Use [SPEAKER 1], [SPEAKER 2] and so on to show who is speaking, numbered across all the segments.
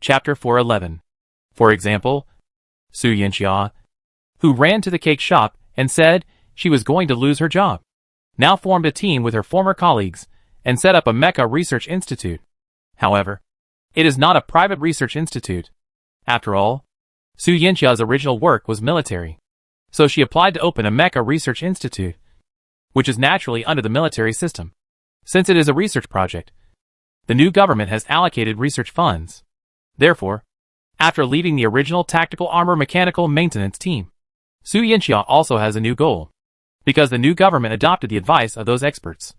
[SPEAKER 1] Chapter 411. For example, Su Yinxia, who ran to the cake shop and said she was going to lose her job, now formed a team with her former colleagues and set up a mecha research institute. However, it is not a private research institute. After all, Su Yinxia's original work was military, so she applied to open a mecha research institute, which is naturally under the military system. Since it is a research project, the new government has allocated research funds. Therefore, after leaving the original tactical armor mechanical maintenance team, Su Yinxia also has a new goal, because the new government adopted the advice of those experts.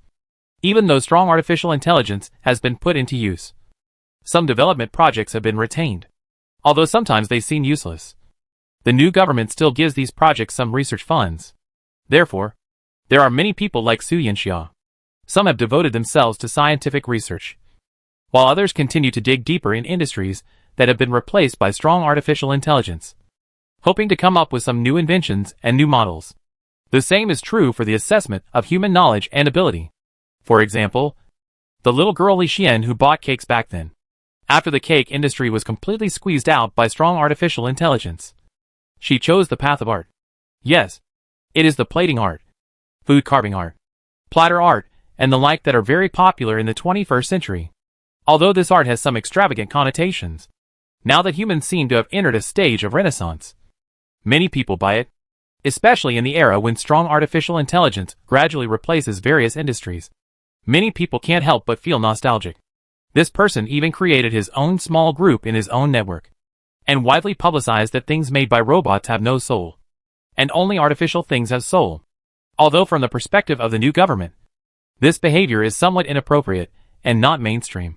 [SPEAKER 1] Even though strong artificial intelligence has been put into use, some development projects have been retained, although sometimes they seem useless. The new government still gives these projects some research funds. Therefore, there are many people like Su Yinxia. Some have devoted themselves to scientific research, while others continue to dig deeper in industries that have been replaced by strong artificial intelligence, hoping to come up with some new inventions and new models. The same is true for the assessment of human knowledge and ability. For example, the little girl Li Xian who bought cakes back then, after the cake industry was completely squeezed out by strong artificial intelligence, she chose the path of art. Yes, it is the plating art, food carving art, platter art, and the like that are very popular in the 21st century. Although this art has some extravagant connotations, now that humans seem to have entered a stage of renaissance, many people buy it, especially in the era when strong artificial intelligence gradually replaces various industries. Many people can't help but feel nostalgic. This person even created his own small group in his own network, and widely publicized that things made by robots have no soul, and only artificial things have soul. Although from the perspective of the new government, this behavior is somewhat inappropriate and not mainstream,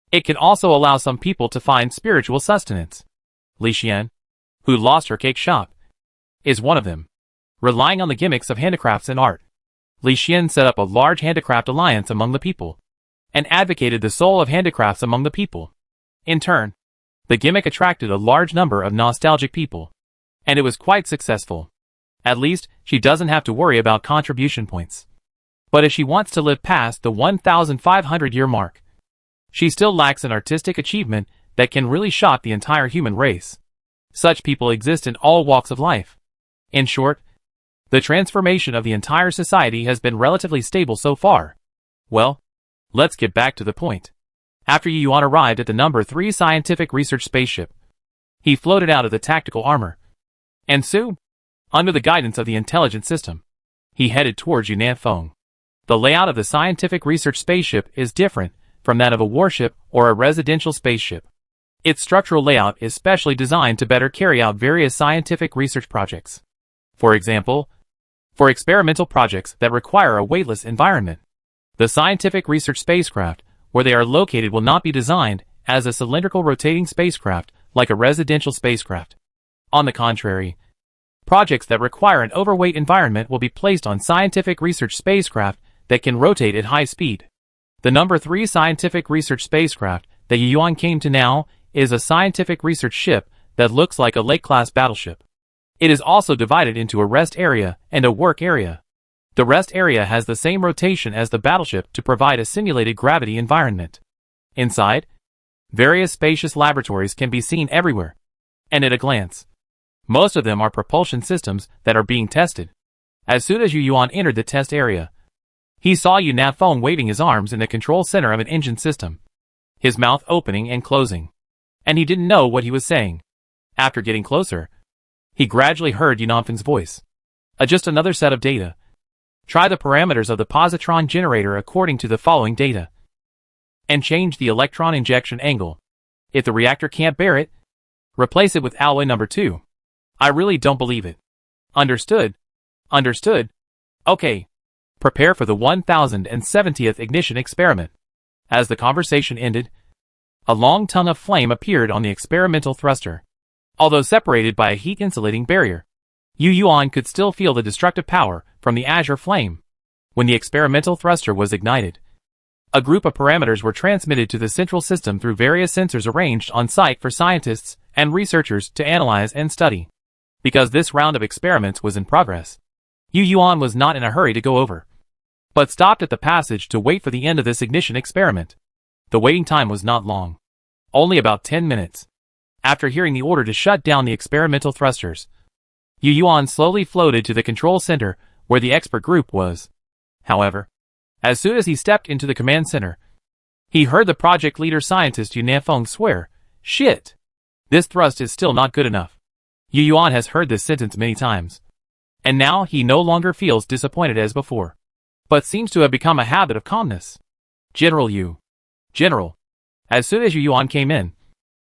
[SPEAKER 1] it can also allow some people to find spiritual sustenance. Li Xian, who lost her cake shop, is one of them. Relying on the gimmicks of handicrafts and art, Li Xian set up a large handicraft alliance among the people, and advocated the soul of handicrafts among the people. In turn, the gimmick attracted a large number of nostalgic people, and it was quite successful. At least, she doesn't have to worry about contribution points. But if she wants to live past the 1,500-year mark, she still lacks an artistic achievement that can really shock the entire human race. Such people exist in all walks of life. In short, the transformation of the entire society has been relatively stable so far. Well, let's get back to the point. After Yu Yuan arrived at the number 3 scientific research spaceship, he floated out of the tactical armor, and soon, under the guidance of the intelligent system, he headed towards Yunnan Feng. The layout of the scientific research spaceship is different from that of a warship or a residential spaceship. Its structural layout is specially designed to better carry out various scientific research projects. For example, for experimental projects that require a weightless environment, the scientific research spacecraft where they are located will not be designed as a cylindrical rotating spacecraft like a residential spacecraft. On the contrary, projects that require an overweight environment will be placed on scientific research spacecraft that can rotate at high speed. The number 3 scientific research spacecraft that Yu Yuan came to now is a scientific research ship that looks like a lake-class battleship. It is also divided into a rest area and a work area. The rest area has the same rotation as the battleship to provide a simulated gravity environment. Inside, various spacious laboratories can be seen everywhere, and at a glance, most of them are propulsion systems that are being tested. As soon as Yu Yuan entered the test area, he saw Yunnan Feng waving his arms in the control center of an engine system, his mouth opening and closing, and he didn't know what he was saying. After getting closer, he gradually heard Yunnan Feng's voice. Adjust another set of data. Try the parameters of the positron generator according to the following data, and change the electron injection angle. If the reactor can't bear it, replace it with alloy number 2. I really don't believe it. Understood? Understood? Okay. Prepare for the 1070th ignition experiment. As the conversation ended, a long tongue of flame appeared on the experimental thruster. Although separated by a heat-insulating barrier, Yu Yuan could still feel the destructive power from the azure flame. When the experimental thruster was ignited, a group of parameters were transmitted to the central system through various sensors arranged on site for scientists and researchers to analyze and study. Because this round of experiments was in progress, Yu Yuan was not in a hurry to go over, but stopped at the passage to wait for the end of this ignition experiment. The waiting time was not long, only about 10 minutes. After hearing the order to shut down the experimental thrusters, Yu Yuan slowly floated to the control center where the expert group was. However, as soon as he stepped into the command center, he heard the project leader scientist Yu Nanfeng swear, "Shit! This thrust is still not good enough." Yu Yuan has heard this sentence many times, and now he no longer feels disappointed as before, but seems to have become a habit of calmness. General Yu. General. As soon as Yu Yuan came in,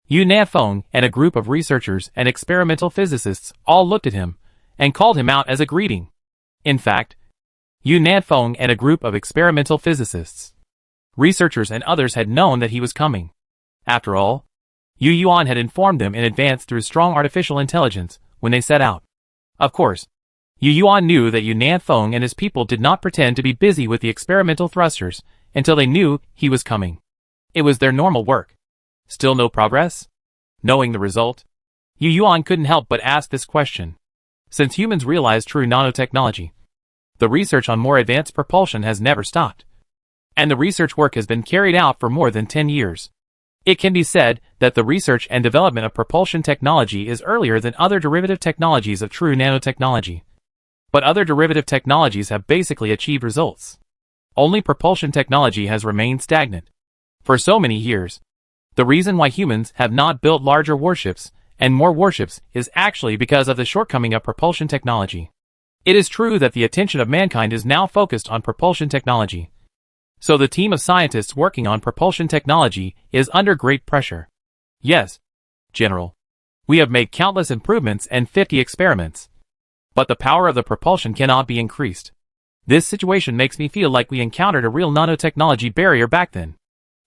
[SPEAKER 1] Yu Nanfeng and a group of researchers and experimental physicists all looked at him and called him out as a greeting. In fact, Yu Nanfeng and a group of experimental physicists, researchers and others had known that he was coming. After all, Yu Yuan had informed them in advance through strong artificial intelligence when they set out. Of course, Yu Yuan knew that Yu Nanfeng and his people did not pretend to be busy with the experimental thrusters until they knew he was coming. It was their normal work. Still no progress? Knowing the result, Yu Yuan couldn't help but ask this question. Since humans realized true nanotechnology, the research on more advanced propulsion has never stopped. And the research work has been carried out for more than 10 years. It can be said that the research and development of propulsion technology is earlier than other derivative technologies of true nanotechnology. But other derivative technologies have basically achieved results. Only propulsion technology has remained stagnant for so many years. The reason why humans have not built larger warships and more warships is actually because of the shortcoming of propulsion technology. It is true that the attention of mankind is now focused on propulsion technology. So the team of scientists working on propulsion technology is under great pressure. Yes, General. We have made countless improvements and 50 experiments. But the power of the propulsion cannot be increased. This situation makes me feel like we encountered a real nanotechnology barrier back then.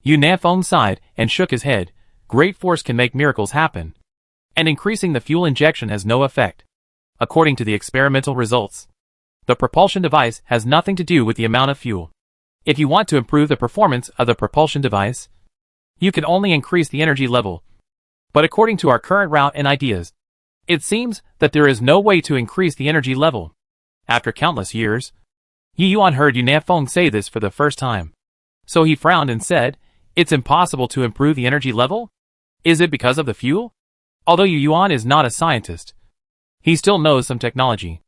[SPEAKER 1] Yu Nanfeng sighed and shook his head. Great force can make miracles happen. And increasing the fuel injection has no effect. According to the experimental results, the propulsion device has nothing to do with the amount of fuel. If you want to improve the performance of the propulsion device, you can only increase the energy level. But according to our current route and ideas, it seems that there is no way to increase the energy level. After countless years, Yu Yuan heard Yu Nanfeng say this for the first time. So he frowned and said, "It's impossible to improve the energy level? Is it because of the fuel?" Although Yu Yuan is not a scientist, he still knows some technology.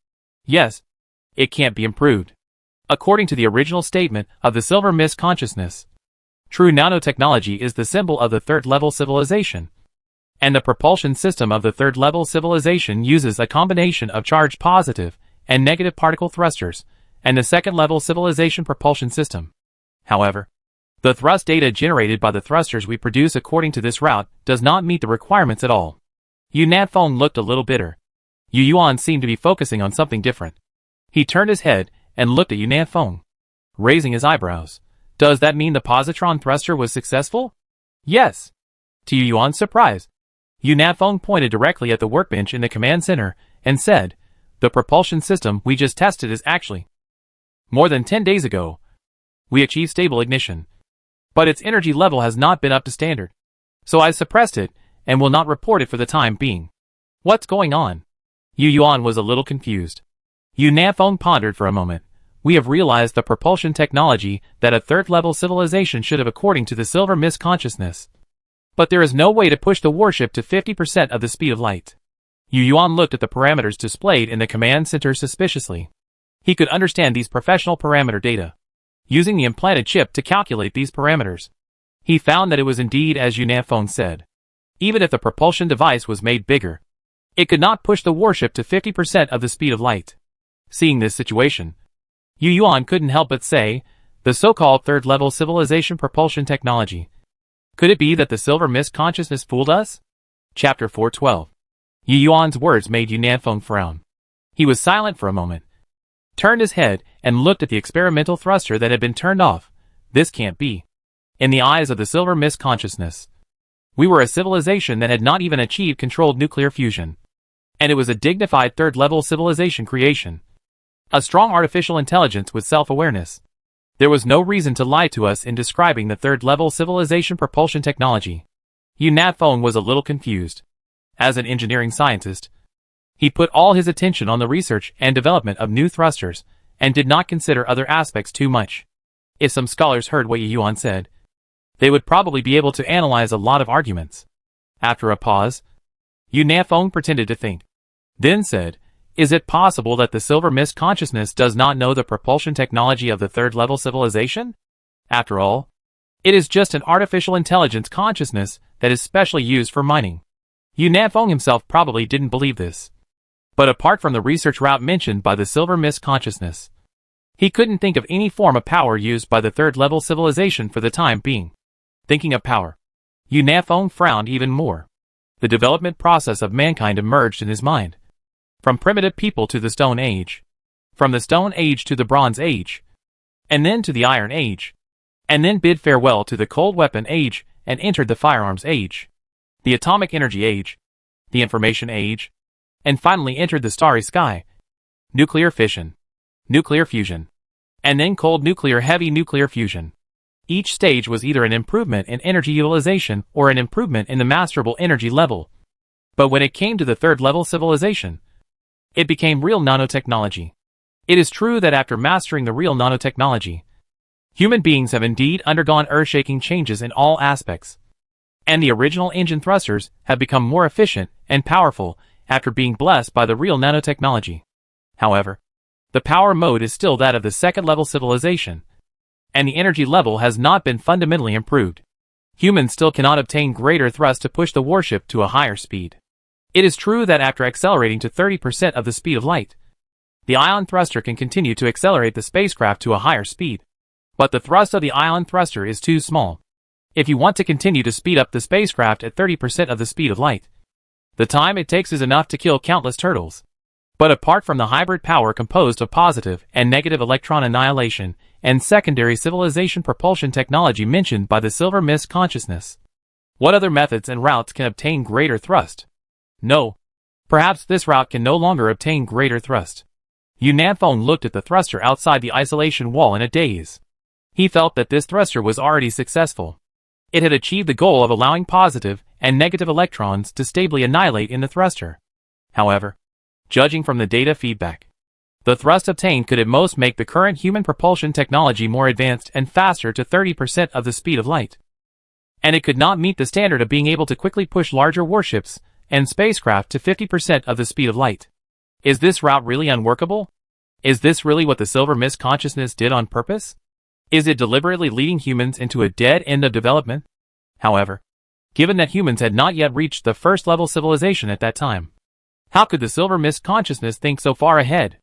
[SPEAKER 1] Yes, it can't be improved. According to the original statement of the Silver Mist consciousness, true nanotechnology is the symbol of the third-level civilization. And the propulsion system of the third-level civilization uses a combination of charged positive and negative particle thrusters, and the second-level civilization propulsion system. However, the thrust data generated by the thrusters we produce according to this route does not meet the requirements at all. Yu Nanfeng looked a little bitter. Yu Yuan seemed to be focusing on something different. He turned his head and looked at Yu Nanfeng, raising his eyebrows. Does that mean the positron thruster was successful? Yes. To Yu Yuan's surprise, Yu Nanfeng pointed directly at the workbench in the command center and said, "The propulsion system we just tested is actually more than 10 days ago. We achieved stable ignition. But its energy level has not been up to standard. So I suppressed it and will not report it for the time being." What's going on? Yu Yuan was a little confused. Yu Nanfeng pondered for a moment. We have realized the propulsion technology that a third-level civilization should have according to the Silver Mist consciousness. But there is no way to push the warship to 50% of the speed of light. Yu Yuan looked at the parameters displayed in the command center suspiciously. He could understand these professional parameter data. Using the implanted chip to calculate these parameters, he found that it was indeed as Yu Nanfeng said. Even if the propulsion device was made bigger, it could not push the warship to 50% of the speed of light. Seeing this situation, Yu Yuan couldn't help but say, the so-called third-level civilization propulsion technology. Could it be that the Silver Mist consciousness fooled us? Chapter 412. Yu Yuan's words made Yu Nanfeng frown. He was silent for a moment, turned his head, and looked at the experimental thruster that had been turned off. This can't be. In the eyes of the Silver Mist consciousness, we were a civilization that had not even achieved controlled nuclear fusion. And it was a dignified third-level civilization creation. A strong artificial intelligence with self-awareness. There was no reason to lie to us in describing the third-level civilization propulsion technology. Yu Nanfeng was a little confused. As an engineering scientist, he put all his attention on the research and development of new thrusters, and did not consider other aspects too much. If some scholars heard what Yu Yuan said, they would probably be able to analyze a lot of arguments. After a pause, Yu Nafeng pretended to think. Then said, "Is it possible that the Silver Mist consciousness does not know the propulsion technology of the third-level civilization? After all, it is just an artificial intelligence consciousness that is specially used for mining." Yu Nafeng himself probably didn't believe this. But apart from the research route mentioned by the Silver Mist consciousness, he couldn't think of any form of power used by the third-level civilization for the time being. Thinking of power, Yu Nafeng frowned even more. The development process of mankind emerged in his mind. From primitive people to the Stone Age. From the Stone Age to the Bronze Age. And then to the Iron Age. And then bid farewell to the Cold Weapon Age and entered the Firearms Age. The Atomic Energy Age. The Information Age. And finally entered the Starry Sky. Nuclear fission. Nuclear fusion. And then cold nuclear heavy nuclear fusion. Each stage was either an improvement in energy utilization or an improvement in the masterable energy level. But when it came to the third-level civilization, it became real nanotechnology. It is true that after mastering the real nanotechnology, human beings have indeed undergone earth-shaking changes in all aspects. And the original engine thrusters have become more efficient and powerful after being blessed by the real nanotechnology. However, the power mode is still that of the second-level civilization, and the energy level has not been fundamentally improved. Humans still cannot obtain greater thrust to push the warship to a higher speed. It is true that after accelerating to 30% of the speed of light, the ion thruster can continue to accelerate the spacecraft to a higher speed. But the thrust of the ion thruster is too small. If you want to continue to speed up the spacecraft at 30% of the speed of light, the time it takes is enough to kill countless turtles. But apart from the hybrid power composed of positive and negative electron annihilation and secondary civilization propulsion technology mentioned by the Silver Mist consciousness, what other methods and routes can obtain greater thrust? No. Perhaps this route can no longer obtain greater thrust. Yu Nafeng looked at the thruster outside the isolation wall in a daze. He felt that this thruster was already successful. It had achieved the goal of allowing positive and negative electrons to stably annihilate in the thruster. However, judging from the data feedback, the thrust obtained could at most make the current human propulsion technology more advanced and faster to 30% of the speed of light. And it could not meet the standard of being able to quickly push larger warships and spacecraft to 50% of the speed of light. Is this route really unworkable? Is this really what the Silver Mist consciousness did on purpose? Is it deliberately leading humans into a dead end of development? However, given that humans had not yet reached the first-level civilization at that time, how could the Silver Mist consciousness think so far ahead?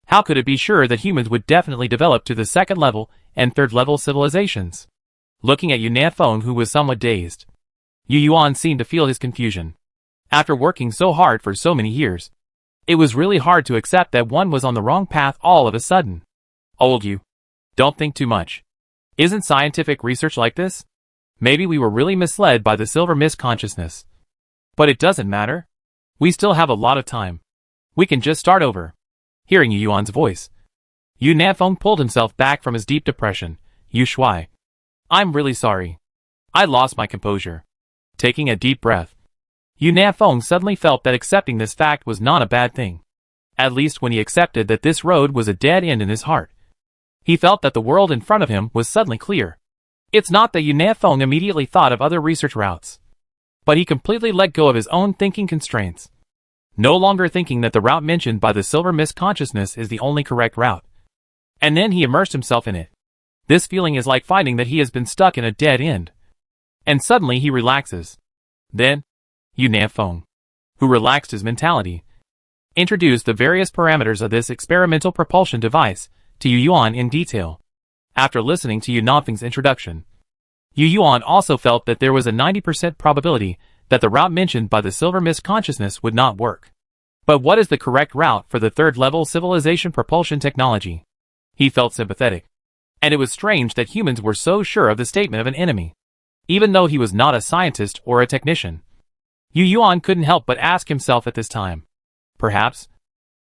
[SPEAKER 1] How could it be sure that humans would definitely develop to the second-level and third-level civilizations? Looking at Yu Nafeng, who was somewhat dazed, Yu Yuan seemed to feel his confusion. After working so hard for so many years, it was really hard to accept that one was on the wrong path all of a sudden. Old Yu, don't think too much. Isn't scientific research like this? Maybe we were really misled by the Silver Mist consciousness. But it doesn't matter. We still have a lot of time. We can just start over. Hearing Yu Yuan's voice, Yu Nafeng pulled himself back from his deep depression. Yu Shuai, I'm really sorry. I lost my composure. Taking a deep breath, Yu Nafeng suddenly felt that accepting this fact was not a bad thing. At least when he accepted that this road was a dead end in his heart, he felt that the world in front of him was suddenly clear. It's not that Yu Nafeng immediately thought of other research routes, but he completely let go of his own thinking constraints, no longer thinking that the route mentioned by the Silver Mist consciousness is the only correct route. And then he immersed himself in it. This feeling is like finding that he has been stuck in a dead end. And suddenly he relaxes. Then, Yu Nafeng, who relaxed his mentality, introduced the various parameters of this experimental propulsion device to Yu Yuan in detail. After listening to Yu Nafeng's introduction, Yu Yuan also felt that there was a 90% probability that the route mentioned by the Silver Mist consciousness would not work. But what is the correct route for the third-level civilization propulsion technology? He felt sympathetic. And it was strange that humans were so sure of the statement of an enemy. Even though he was not a scientist or a technician, Yu Yuan couldn't help but ask himself at this time, perhaps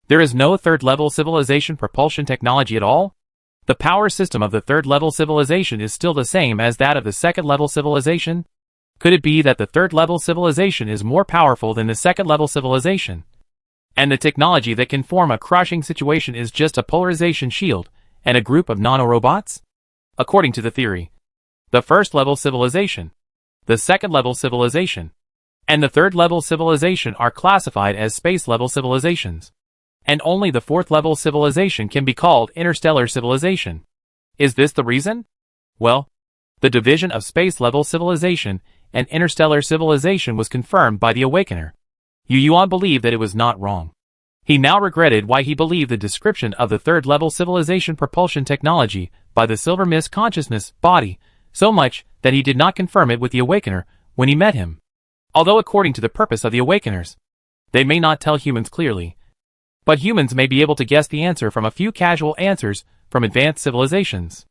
[SPEAKER 1] there is no third-level civilization propulsion technology at all? The power system of the third-level civilization is still the same as that of the second-level civilization? Could it be that the third-level civilization is more powerful than the second-level civilization, and the technology that can form a crushing situation is just a polarization shield and a group of nanorobots? According to the theory, the first-level civilization, the second-level civilization, and the third-level civilization are classified as space-level civilizations. And only the fourth-level civilization can be called interstellar civilization. Is this the reason? Well, the division of space-level civilization and interstellar civilization was confirmed by the Awakener. Yu Yuan believed that it was not wrong. He now regretted why he believed the description of the third-level civilization propulsion technology by the Silver Mist consciousness body so much that he did not confirm it with the Awakener when he met him. Although according to the purpose of the Awakeners, they may not tell humans clearly, but humans may be able to guess the answer from a few casual answers from advanced civilizations.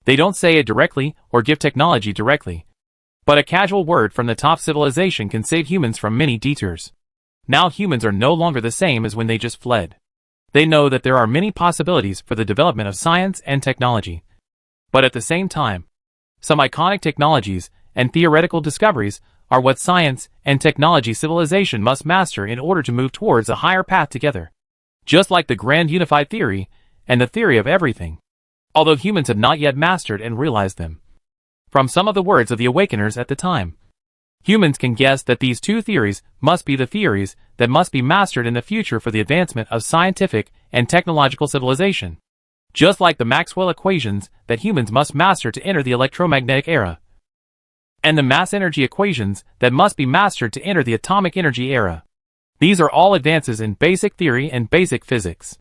[SPEAKER 1] They don't say it directly or give technology directly, but a casual word from the top civilization can save humans from many detours. Now humans are no longer the same as when they just fled. They know that there are many possibilities for the development of science and technology. But at the same time, some iconic technologies and theoretical discoveries are what science and technology civilization must master in order to move towards a higher path together. Just like the grand unified theory and the theory of everything, although humans have not yet mastered and realized them. From some of the words of the Awakeners at the time, humans can guess that these two theories must be the theories that must be mastered in the future for the advancement of scientific and technological civilization. Just like the Maxwell equations that humans must master to enter the electromagnetic era, and the mass energy equations that must be mastered to enter the atomic energy era. These are all advances in basic theory and basic physics.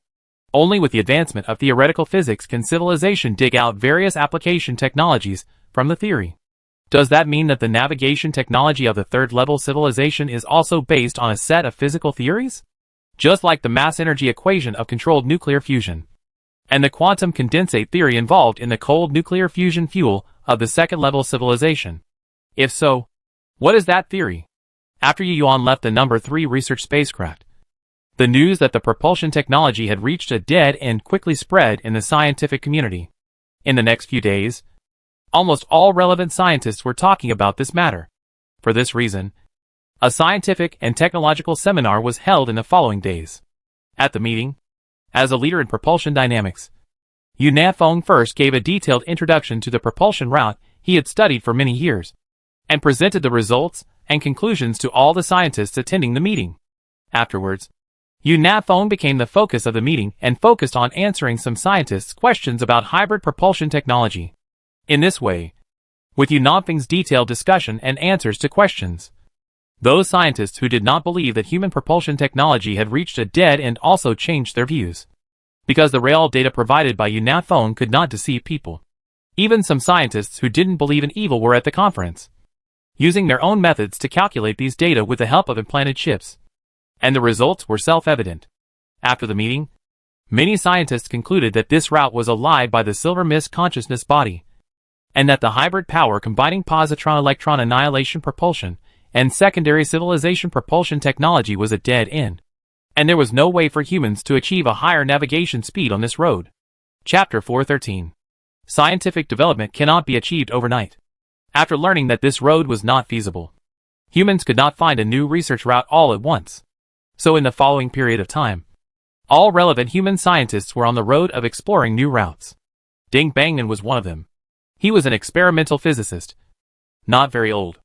[SPEAKER 1] Only with the advancement of theoretical physics can civilization dig out various application technologies from the theory. Does that mean that the navigation technology of the third-level civilization is also based on a set of physical theories? Just like the mass energy equation of controlled nuclear fusion, and the quantum condensate theory involved in the cold nuclear fusion fuel of the second-level civilization. If so, what is that theory? After Yu Yuan left the number 3 research spacecraft, the news that the propulsion technology had reached a dead end quickly spread in the scientific community. In the next few days, almost all relevant scientists were talking about this matter. For this reason, a scientific and technological seminar was held in the following days. At the meeting, as a leader in propulsion dynamics, Yu Nafeng first gave a detailed introduction to the propulsion route he had studied for many years, and presented the results and conclusions to all the scientists attending the meeting. Afterwards, Yu Nafeng became the focus of the meeting and focused on answering some scientists' questions about hybrid propulsion technology. In this way, with Yu Nafeng's detailed discussion and answers to questions, those scientists who did not believe that human propulsion technology had reached a dead end also changed their views. Because the real data provided by Yu Nafeng could not deceive people. Even some scientists who didn't believe in evil were at the conference, using their own methods to calculate these data with the help of implanted chips. And the results were self-evident. After the meeting, many scientists concluded that this route was a lie by the Silver Mist consciousness body, and that the hybrid power combining positron-electron annihilation propulsion and secondary civilization propulsion technology was a dead end, and there was no way for humans to achieve a higher navigation speed on this road. Chapter 413. Scientific development cannot be achieved overnight. After learning that this road was not feasible, humans could not find a new research route all at once. So in the following period of time, all relevant human scientists were on the road of exploring new routes. Ding Bangnan was one of them. He was an experimental physicist, not very old,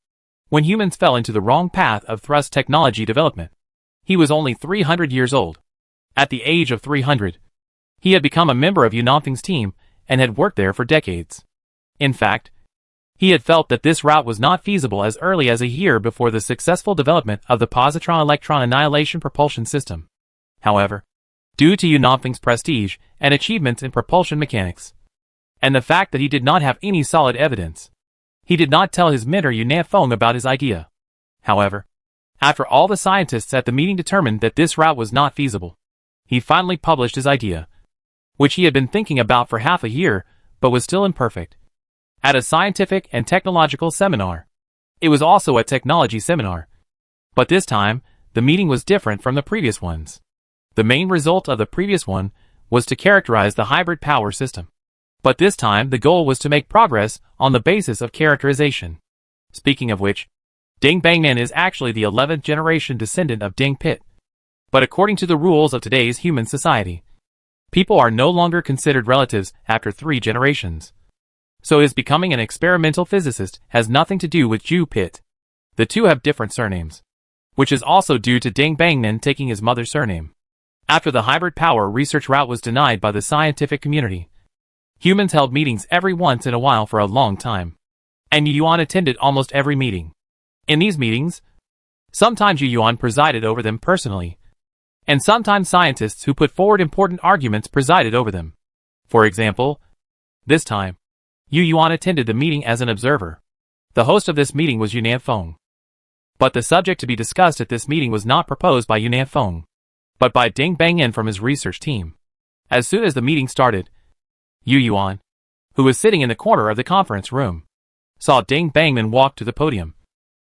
[SPEAKER 1] when humans fell into the wrong path of thrust technology development. He was only 300 years old. At the age of 300, he had become a member of Yu Nafeng's team and had worked there for decades. In fact, he had felt that this route was not feasible as early as a year before the successful development of the positron-electron annihilation propulsion system. However, due to Yu Nafeng's prestige and achievements in propulsion mechanics, and the fact that he did not have any solid evidence, he did not tell his mentor Yu Nafeng about his idea. However, after all the scientists at the meeting determined that this route was not feasible, he finally published his idea, which he had been thinking about for half a year, but was still imperfect, at a scientific and technological seminar. It was also a technology seminar. But this time, the meeting was different from the previous ones. The main result of the previous one was to characterize the hybrid power system. But this time the goal was to make progress on the basis of characterization. Speaking of which, Ding Bangnan is actually the 11th generation descendant of Ding Pit. But according to the rules of today's human society, people are no longer considered relatives after 3 generations. So his becoming an experimental physicist has nothing to do with Ju Pit. The two have different surnames. which is also due to Ding Bangnan taking his mother's surname. After the hybrid power research route was denied by the scientific community, humans held meetings every once in a while for a long time, and Yu Yuan attended almost every meeting. In these meetings, sometimes Yu Yuan presided over them personally, and sometimes scientists who put forward important arguments presided over them. For example, this time, Yu Yuan attended the meeting as an observer. The host of this meeting was Yunnan Feng. But the subject to be discussed at this meeting was not proposed by Yunnan Feng, but by Ding Bangyan from his research team. As soon as the meeting started, Yu Yuan, who was sitting in the corner of the conference room, saw Ding Bangman walk to the podium,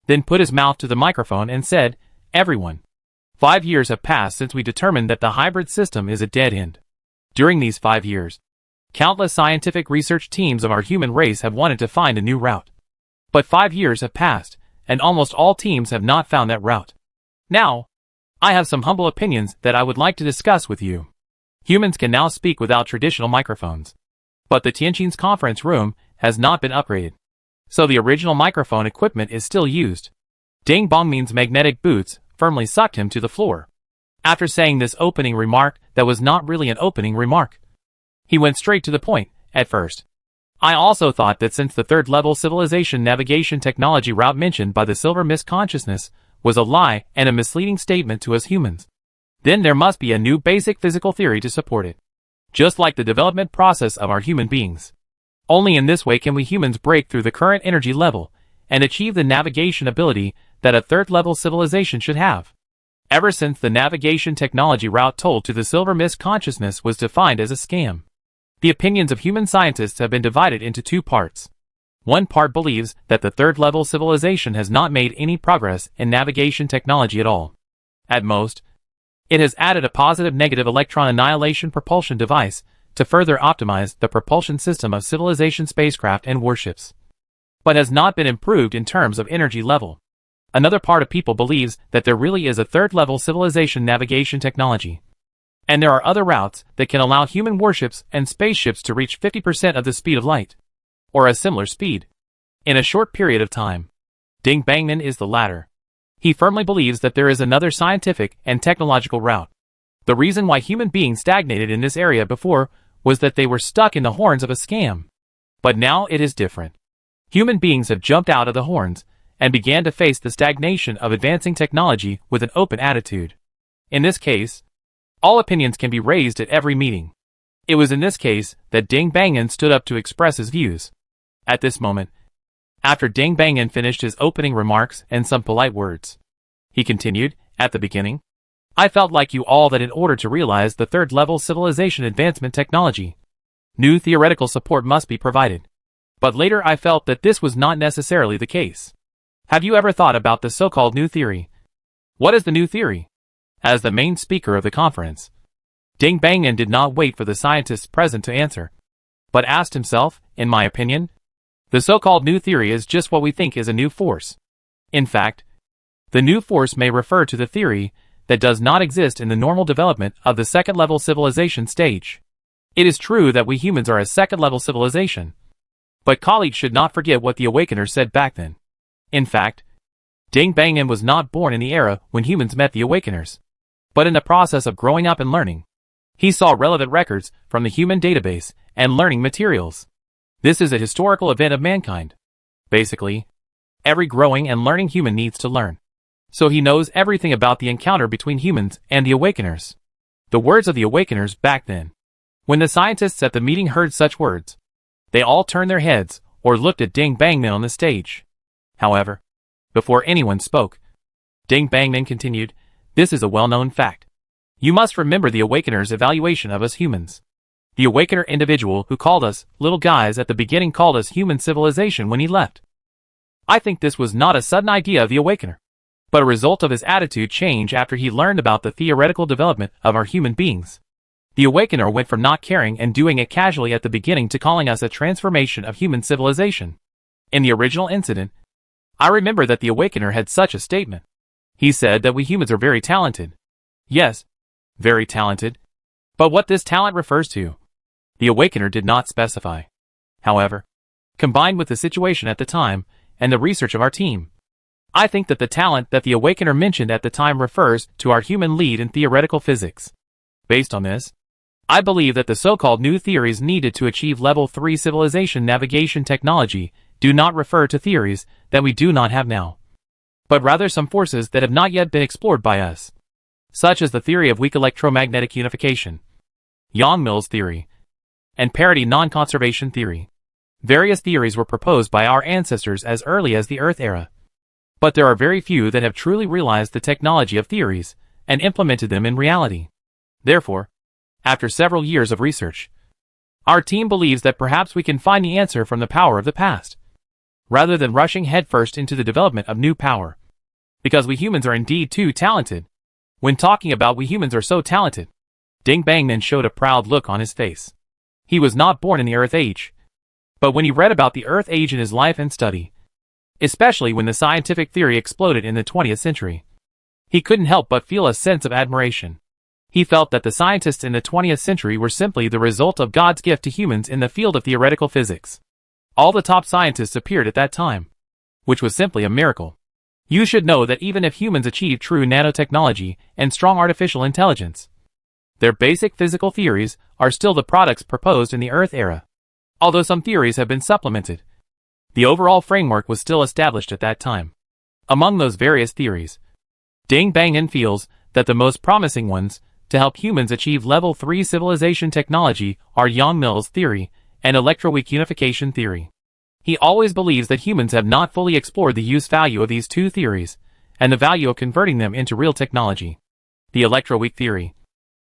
[SPEAKER 1] then put his mouth to the microphone and said, "Everyone, 5 years have passed since we determined that the hybrid system is a dead end. During these 5 years, countless scientific research teams of our human race have wanted to find a new route. But 5 years have passed, and almost all teams have not found that route. Now, I have some humble opinions that I would like to discuss with you. Humans can now speak without traditional microphones. But the Tianjin's conference room has not been upgraded, so the original microphone equipment is still used." Ding Bongmin's magnetic boots firmly sucked him to the floor. After saying this opening remark that was not really an opening remark, he went straight to the point. "At first, I also thought that since the third-level civilization navigation technology route mentioned by the Silver Mist Consciousness was a lie and a misleading statement to us humans, then there must be a new basic physical theory to support it, just like the development process of our human beings. Only in this way can we humans break through the current energy level and achieve the navigation ability that a third-level civilization should have." Ever since the navigation technology route told to the Silver Mist Consciousness was defined as a scam, the opinions of human scientists have been divided into two parts. One part believes that the third-level civilization has not made any progress in navigation technology at all. At most, it has added a positive-negative electron annihilation propulsion device to further optimize the propulsion system of civilization spacecraft and warships, but has not been improved in terms of energy level. Another part of people believes that there really is a third-level civilization navigation technology, and there are other routes that can allow human warships and spaceships to reach 50% of the speed of light, or a similar speed, in a short period of time. Ding Bangman is the latter. He firmly believes that there is another scientific and technological route. The reason why human beings stagnated in this area before was that they were stuck in the horns of a scam. But now it is different. Human beings have jumped out of the horns and began to face the stagnation of advancing technology with an open attitude. In this case, all opinions can be raised at every meeting. It was in this case that Ding Bangyan stood up to express his views. At this moment, after Ding Bangyan finished his opening remarks and some polite words, he continued, "At the beginning, I felt like you all that in order to realize the third-level civilization advancement technology, new theoretical support must be provided. But later I felt that this was not necessarily the case. Have you ever thought about the so-called new theory? What is the new theory?" As the main speaker of the conference, Ding Bangyan did not wait for the scientists present to answer, but asked himself, "In my opinion, the so-called new theory is just what we think is a new force. In fact, the new force may refer to the theory that does not exist in the normal development of the second-level civilization stage. It is true that we humans are a second-level civilization, but colleagues should not forget what the Awakeners said back then. In fact, Ding Bangyan was not born in the era when humans met the Awakeners, but in the process of growing up and learning. He saw relevant records from the human database and learning materials. This is a historical event of mankind. Basically, every growing and learning human needs to learn. So he knows everything about the encounter between humans and the Awakeners. The words of the Awakeners back then. When the scientists at the meeting heard such words, they all turned their heads or looked at Ding Bangman on the stage. However, before anyone spoke, Ding Bangman continued, "This is a well-known fact. You must remember the Awakener's evaluation of us humans. The Awakener individual who called us little guys at the beginning called us human civilization when he left. I think this was not a sudden idea of the Awakener, but a result of his attitude change after he learned about the theoretical development of our human beings. The Awakener went from not caring and doing it casually at the beginning to calling us a transformation of human civilization. In the original incident, I remember that the Awakener had such a statement. He said that we humans are very talented. Yes, very talented. But what this talent refers to, the Awakener did not specify. However, combined with the situation at the time and the research of our team, I think that the talent that the Awakener mentioned at the time refers to our human lead in theoretical physics. Based on this, I believe that the so-called new theories needed to achieve level 3 civilization navigation technology do not refer to theories that we do not have now, but rather some forces that have not yet been explored by us, such as the theory of weak electromagnetic unification, Yang-Mills theory, and parity non-conservation theory. Various theories were proposed by our ancestors as early as the Earth era, but there are very few that have truly realized the technology of theories and implemented them in reality. Therefore, after several years of research, our team believes that perhaps we can find the answer from the power of the past, rather than rushing headfirst into the development of new power. Because we humans are indeed too talented. When talking about we humans are so talented, Ding Bangman showed a proud look on his face. He was not born in the Earth Age, but when he read about the Earth Age in his life and study, especially when the scientific theory exploded in the 20th century, he couldn't help but feel a sense of admiration. He felt that the scientists in the 20th century were simply the result of God's gift to humans in the field of theoretical physics. All the top scientists appeared at that time, which was simply a miracle. You should know that even if humans achieve true nanotechnology and strong artificial intelligence, their basic physical theories are still the products proposed in the Earth era. Although some theories have been supplemented, the overall framework was still established at that time. Among those various theories, Ding Bangman feels that the most promising ones to help humans achieve level 3 civilization technology are Yang-Mills theory and electroweak unification theory. He always believes that humans have not fully explored the use value of these two theories and the value of converting them into real technology. The electroweak theory,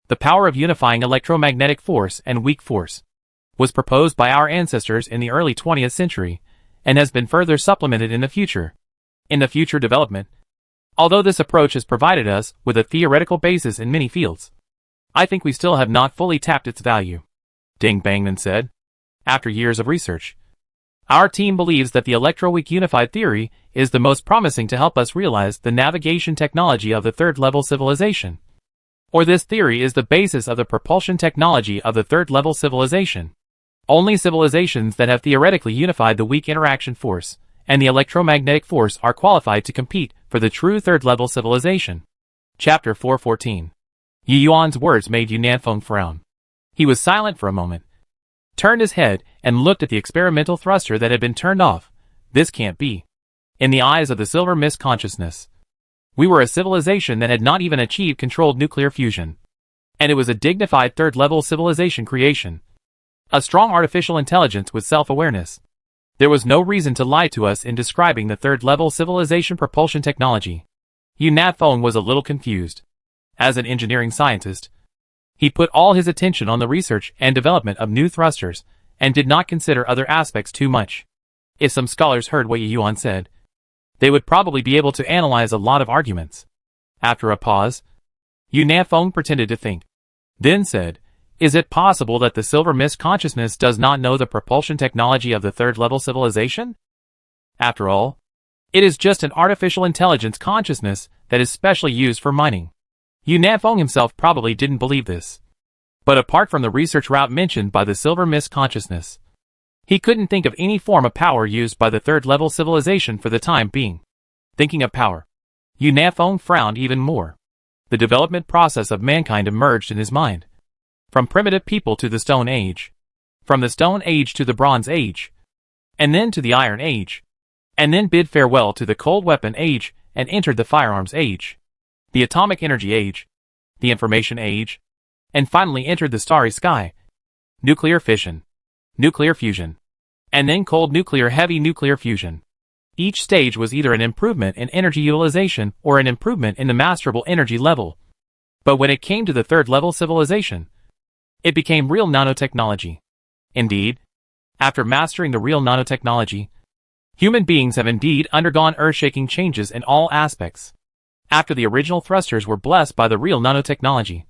[SPEAKER 1] the power of unifying electromagnetic force and weak force, was proposed by our ancestors in the early 20th century and has been further supplemented in the future. In the future development, although this approach has provided us with a theoretical basis in many fields, I think we still have not fully tapped its value, Ding Bangman said. After years of research, our team believes that the electroweak unified theory is the most promising to help us realize the navigation technology of the third-level civilization. Or this theory is the basis of the propulsion technology of the third-level civilization. Only civilizations that have theoretically unified the weak interaction force and the electromagnetic force are qualified to compete for the true third-level civilization. Chapter 414. Yi Yuan's words made Yu Nanfeng frown. He was silent for a moment, turned his head, and looked at the experimental thruster that had been turned off. This can't be. In the eyes of the Silver Mist consciousness, we were a civilization that had not even achieved controlled nuclear fusion. And it was a dignified third-level civilization creation. A strong artificial intelligence with self-awareness. There was no reason to lie to us in describing the third-level civilization propulsion technology. Yu Nanfeng was a little confused. As an engineering scientist, he put all his attention on the research and development of new thrusters, and did not consider other aspects too much. If some scholars heard what Yi Yuan said, they would probably be able to analyze a lot of arguments. After a pause, Yu Nanfeng pretended to think, then said, "Is it possible that the Silver Mist consciousness does not know the propulsion technology of the third-level civilization? After all, it is just an artificial intelligence consciousness that is specially used for mining." Yu Nanfeng himself probably didn't believe this. But apart from the research route mentioned by the Silver Mist consciousness, he couldn't think of any form of power used by the third-level civilization for the time being. Thinking of power, Yu Nanfeng frowned even more. The development process of mankind emerged in his mind. From primitive people to the Stone Age. From the Stone Age to the Bronze Age. And then to the Iron Age. And then bid farewell to the Cold Weapon Age and entered the Firearms Age. The Atomic Energy Age. The Information Age. And finally entered the Starry Sky. Nuclear fission. Nuclear fusion. And then cold nuclear heavy nuclear fusion. Each stage was either an improvement in energy utilization or an improvement in the masterable energy level. But when it came to the third-level civilization, it became real nanotechnology. Indeed, after mastering the real nanotechnology, human beings have indeed undergone earth-shaking changes in all aspects. After the original thrusters were blessed by the real nanotechnology,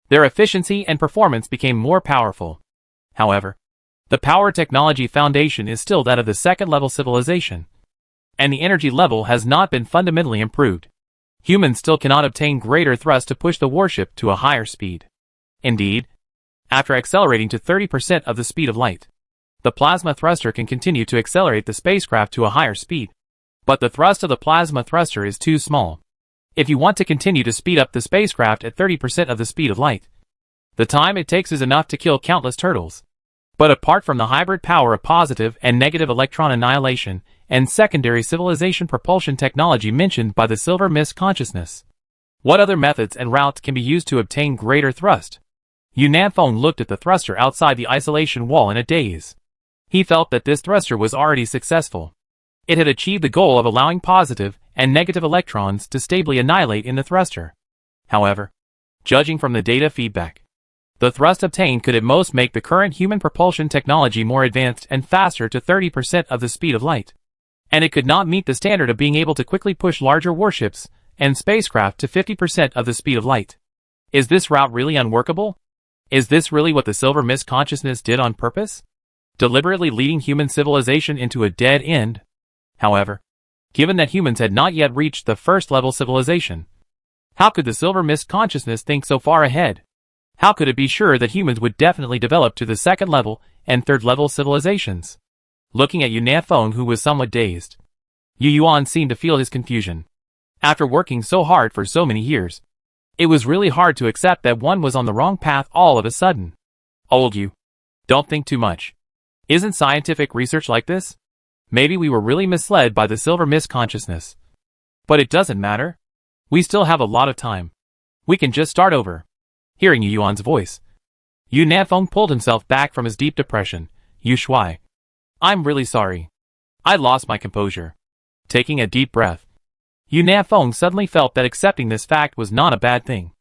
[SPEAKER 1] their efficiency and performance became more powerful. However, the power technology foundation is still that of the second-level civilization, and the energy level has not been fundamentally improved. Humans still cannot obtain greater thrust to push the warship to a higher speed. Indeed, after accelerating to 30% of the speed of light, the plasma thruster can continue to accelerate the spacecraft to a higher speed. But the thrust of the plasma thruster is too small. If you want to continue to speed up the spacecraft at 30% of the speed of light, the time it takes is enough to kill countless turtles. But apart from the hybrid power of positive and negative electron annihilation and secondary civilization propulsion technology mentioned by the Silver Mist consciousness, what other methods and routes can be used to obtain greater thrust? Yunanfeng looked at the thruster outside the isolation wall in a daze. He felt that this thruster was already successful. It had achieved the goal of allowing positive and negative electrons to stably annihilate in the thruster. However, judging from the data feedback, the thrust obtained could at most make the current human propulsion technology more advanced and faster to 30% of the speed of light. And it could not meet the standard of being able to quickly push larger warships and spacecraft to 50% of the speed of light. Is this route really unworkable? Is this really what the Silver Mist consciousness did on purpose? Deliberately leading human civilization into a dead end? However, given that humans had not yet reached the first-level civilization, how could the Silver Mist consciousness think so far ahead? How could it be sure that humans would definitely develop to the second-level and third-level civilizations? Looking at Yunanfeng, who was somewhat dazed, Yu Yuan seemed to feel his confusion. After working so hard for so many years, it was really hard to accept that one was on the wrong path all of a sudden. Old Yu, don't think too much. Isn't scientific research like this? Maybe we were really misled by the Silver Mist consciousness. But it doesn't matter. We still have a lot of time. We can just start over. Hearing Yu Yuan's voice, Yunanfeng pulled himself back from his deep depression. Yu Shuai, I'm really sorry. I lost my composure. Taking a deep breath, Yunanfeng suddenly felt that accepting this fact was not a bad thing.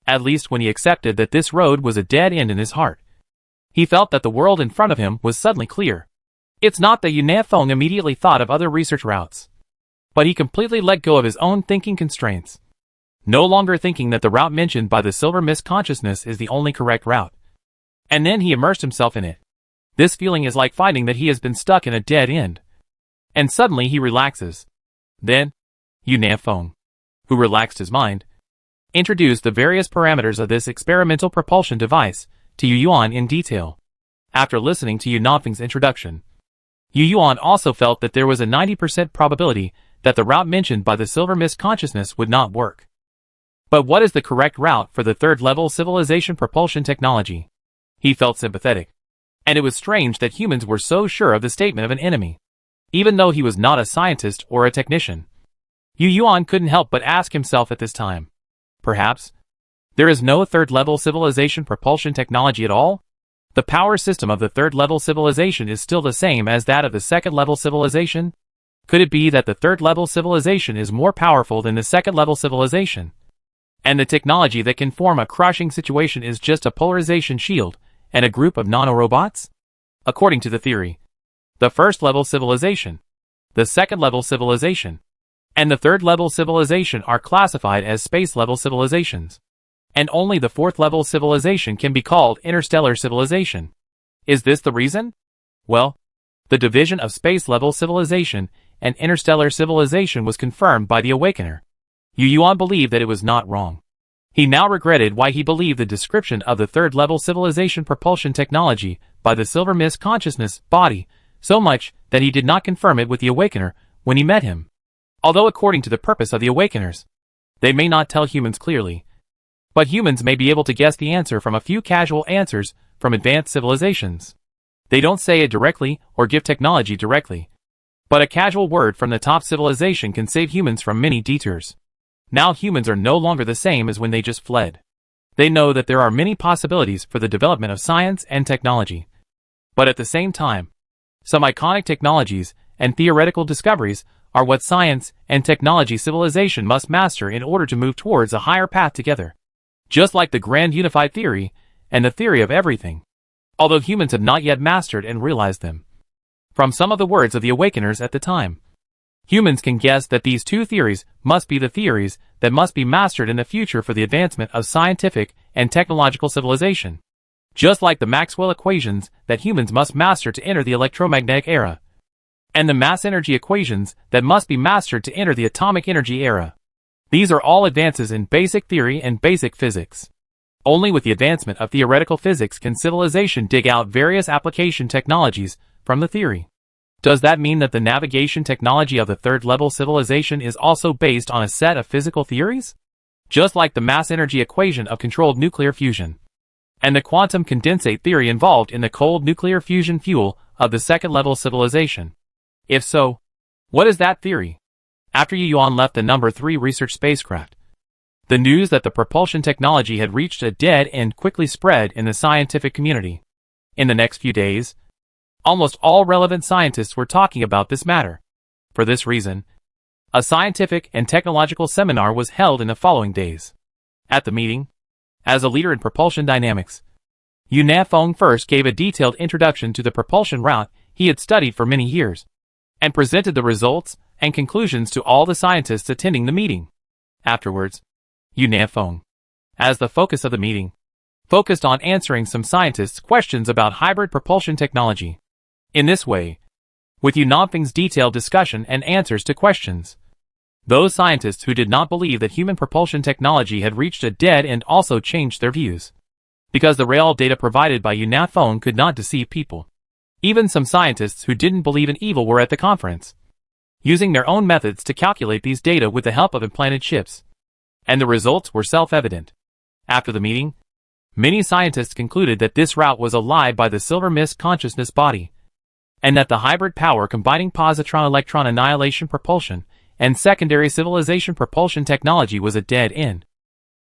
[SPEAKER 1] At least when he accepted that this road was a dead end in his heart, he felt that the world in front of him was suddenly clear. It's not that Yunanfeng immediately thought of other research routes, but he completely let go of his own thinking constraints, no longer thinking that the route mentioned by the Silver Mist consciousness is the only correct route. And then he immersed himself in it. This feeling is like finding that he has been stuck in a dead end. And suddenly he relaxes. Then, Yunanfeng, who relaxed his mind, introduced the various parameters of this experimental propulsion device to Yu Yuan in detail. After listening to Yunanfeng's introduction, Yu Yuan also felt that there was a 90% probability that the route mentioned by the Silver Mist consciousness would not work. But what is the correct route for the third-level civilization propulsion technology? He felt sympathetic. And it was strange that humans were so sure of the statement of an enemy. Even though he was not a scientist or a technician, Yu Yuan couldn't help but ask himself at this time, perhaps there is no third-level civilization propulsion technology at all? The power system of the third-level civilization is still the same as that of the second-level civilization? Could it be that the third-level civilization is more powerful than the second-level civilization, and the technology that can form a crushing situation is just a polarization shield and a group of nanorobots? According to the theory, the first-level civilization, the second-level civilization, and the third-level civilization are classified as space-level civilizations, and only the fourth-level civilization can be called interstellar civilization. Is this the reason? Well, the division of space-level civilization and interstellar civilization was confirmed by the Awakener. Yu Yuan believed that it was not wrong. He now regretted why he believed the description of the third-level civilization propulsion technology by the Silver Mist consciousness body so much that he did not confirm it with the Awakener when he met him. Although according to the purpose of the Awakeners, they may not tell humans clearly, but humans may be able to guess the answer from a few casual answers from advanced civilizations. They don't say it directly or give technology directly, but a casual word from the top civilization can save humans from many detours. Now humans are no longer the same as when they just fled. They know that there are many possibilities for the development of science and technology. But at the same time, some iconic technologies and theoretical discoveries are what science and technology civilization must master in order to move towards a higher path together. Just like the grand unified theory and the theory of everything, although humans have not yet mastered and realized them. From some of the words of the Awakeners at the time, humans can guess that these two theories must be the theories that must be mastered in the future for the advancement of scientific and technological civilization. Just like the Maxwell equations that humans must master to enter the electromagnetic era, and the mass energy equations that must be mastered to enter the atomic energy era. These are all advances in basic theory and basic physics. Only with the advancement of theoretical physics can civilization dig out various application technologies from the theory. Does that mean that the navigation technology of the third-level civilization is also based on a set of physical theories? Just like the mass energy equation of controlled nuclear fusion, and the quantum condensate theory involved in the cold nuclear fusion fuel of the second-level civilization. If so, what is that theory? After Yuan left the number 3 research spacecraft, the news that the propulsion technology had reached a dead end quickly spread in the scientific community. In the next few days, almost all relevant scientists were talking about this matter. For this reason, a scientific and technological seminar was held in the following days. At the meeting, as a leader in propulsion dynamics, Yu Nafeng first gave a detailed introduction to the propulsion route he had studied for many years, and presented the results and conclusions to all the scientists attending the meeting. Afterwards, Yu Nafeng, as the focus of the meeting, focused on answering some scientists' questions about hybrid propulsion technology. In this way, with Yu Nafeng's detailed discussion and answers to questions, those scientists who did not believe that human propulsion technology had reached a dead end also changed their views. Because the real data provided by Yu Nafeng could not deceive people. Even some scientists who didn't believe in evil were at the conference, using their own methods to calculate these data with the help of implanted chips. And the results were self-evident. After the meeting, many scientists concluded that this route was a lie by the silver mist consciousness body, and that the hybrid power combining positron-electron annihilation propulsion and secondary civilization propulsion technology was a dead end.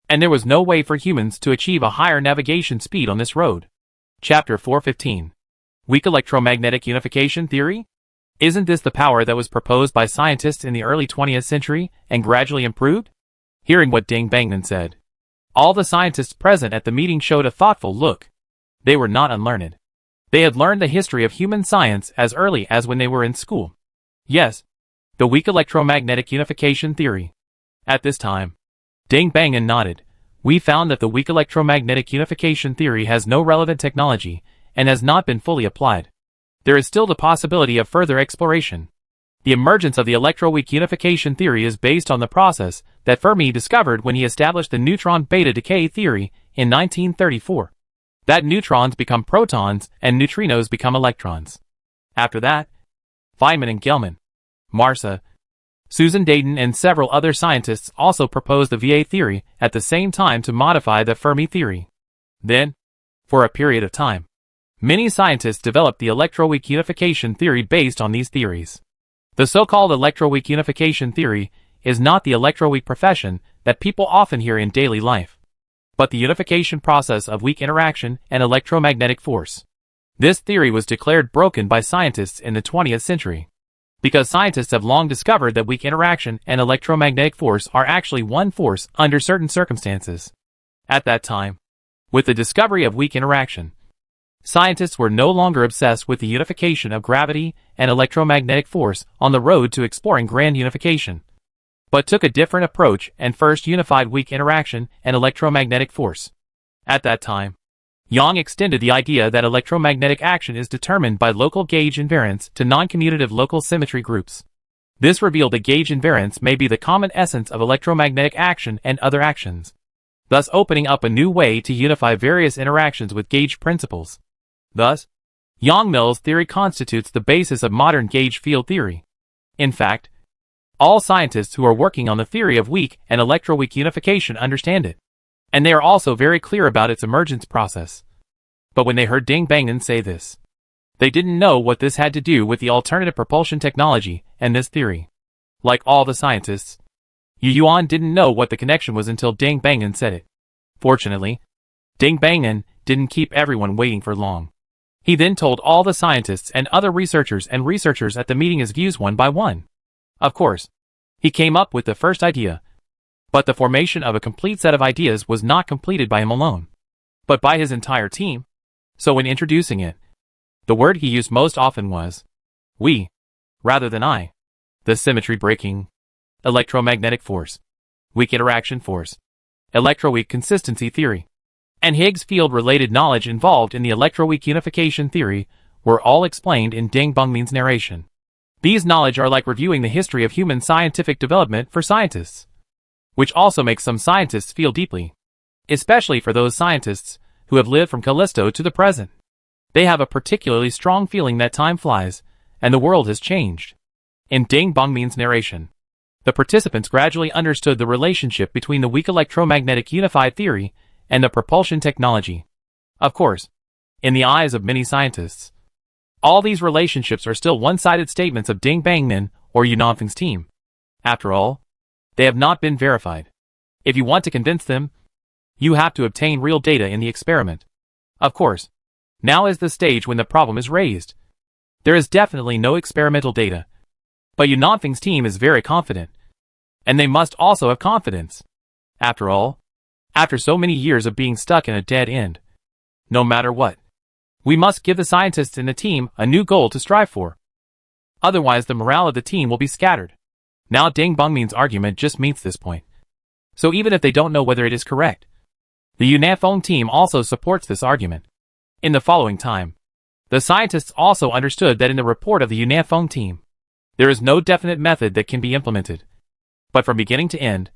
[SPEAKER 1] And there was no way for humans to achieve a higher navigation speed on this road. Chapter 415. Weak electromagnetic unification theory? Isn't this the power that was proposed by scientists in the early 20th century and gradually improved? Hearing what Ding Bangnan said, all the scientists present at the meeting showed a thoughtful look. They were not unlearned. They had learned the history of human science as early as when they were in school. Yes, the weak electromagnetic unification theory. At this time, Ding Bangnan nodded. We found that the weak electromagnetic unification theory has no relevant technology and has not been fully applied. There is still the possibility of further exploration. The emergence of the electroweak unification theory is based on the process that Fermi discovered when he established the neutron beta decay theory in 1934. That neutrons become protons and neutrinos become electrons. After that, Feynman and Gelman, Marsa, Susan Dayton and several other scientists also proposed the VA theory at the same time to modify the Fermi theory. Then, for a period of time, many scientists developed the electroweak unification theory based on these theories. The so-called electroweak unification theory is not the electroweak profession that people often hear in daily life, but the unification process of weak interaction and electromagnetic force. This theory was declared broken by scientists in the 20th century, because scientists have long discovered that weak interaction and electromagnetic force are actually one force under certain circumstances. At that time, with the discovery of weak interaction, scientists were no longer obsessed with the unification of gravity and electromagnetic force on the road to exploring grand unification, but took a different approach and first unified weak interaction and electromagnetic force. At that time, Yang extended the idea that electromagnetic action is determined by local gauge invariance to non-commutative local symmetry groups. This revealed that gauge invariance may be the common essence of electromagnetic action and other actions, thus opening up a new way to unify various interactions with gauge principles. Thus, Yang-Mills theory constitutes the basis of modern gauge field theory. In fact, all scientists who are working on the theory of weak and electroweak unification understand it, and they are also very clear about its emergence process. But when they heard Ding Bangnan say this, they didn't know what this had to do with the alternative propulsion technology and this theory. Like all the scientists, Yu Yuan didn't know what the connection was until Ding Bangnan said it. Fortunately, Ding Bangnan didn't keep everyone waiting for long. He then told all the scientists and other researchers at the meeting his views one by one. Of course, he came up with the first idea, but the formation of a complete set of ideas was not completed by him alone, but by his entire team. So when introducing it, the word he used most often was we, rather than I. The symmetry breaking, electromagnetic force, weak interaction force, electroweak consistency theory, and Higgs field-related knowledge involved in the electroweak unification theory were all explained in Ding Bangmin's narration. These knowledge are like reviewing the history of human scientific development for scientists, which also makes some scientists feel deeply, especially for those scientists who have lived from Callisto to the present. They have a particularly strong feeling that time flies, and the world has changed. In Ding Bongmin's narration, the participants gradually understood the relationship between the weak electromagnetic unified theory and the propulsion technology. Of course, in the eyes of many scientists, all these relationships are still one-sided statements of Ding Bangmin or Yu Nanfeng's team. After all, they have not been verified. If you want to convince them, you have to obtain real data in the experiment. Of course, now is the stage when the problem is raised. There is definitely no experimental data, but Yu Nanfeng's team is very confident, and they must also have confidence. After all, after so many years of being stuck in a dead end, no matter what, we must give the scientists in the team a new goal to strive for. Otherwise the morale of the team will be scattered. Now Ding Bongmin's argument just meets this point. So even if they don't know whether it is correct, the Yu Nanfeng team also supports this argument. In the following time, the scientists also understood that in the report of the Yu Nanfeng team, there is no definite method that can be implemented. But from beginning to end,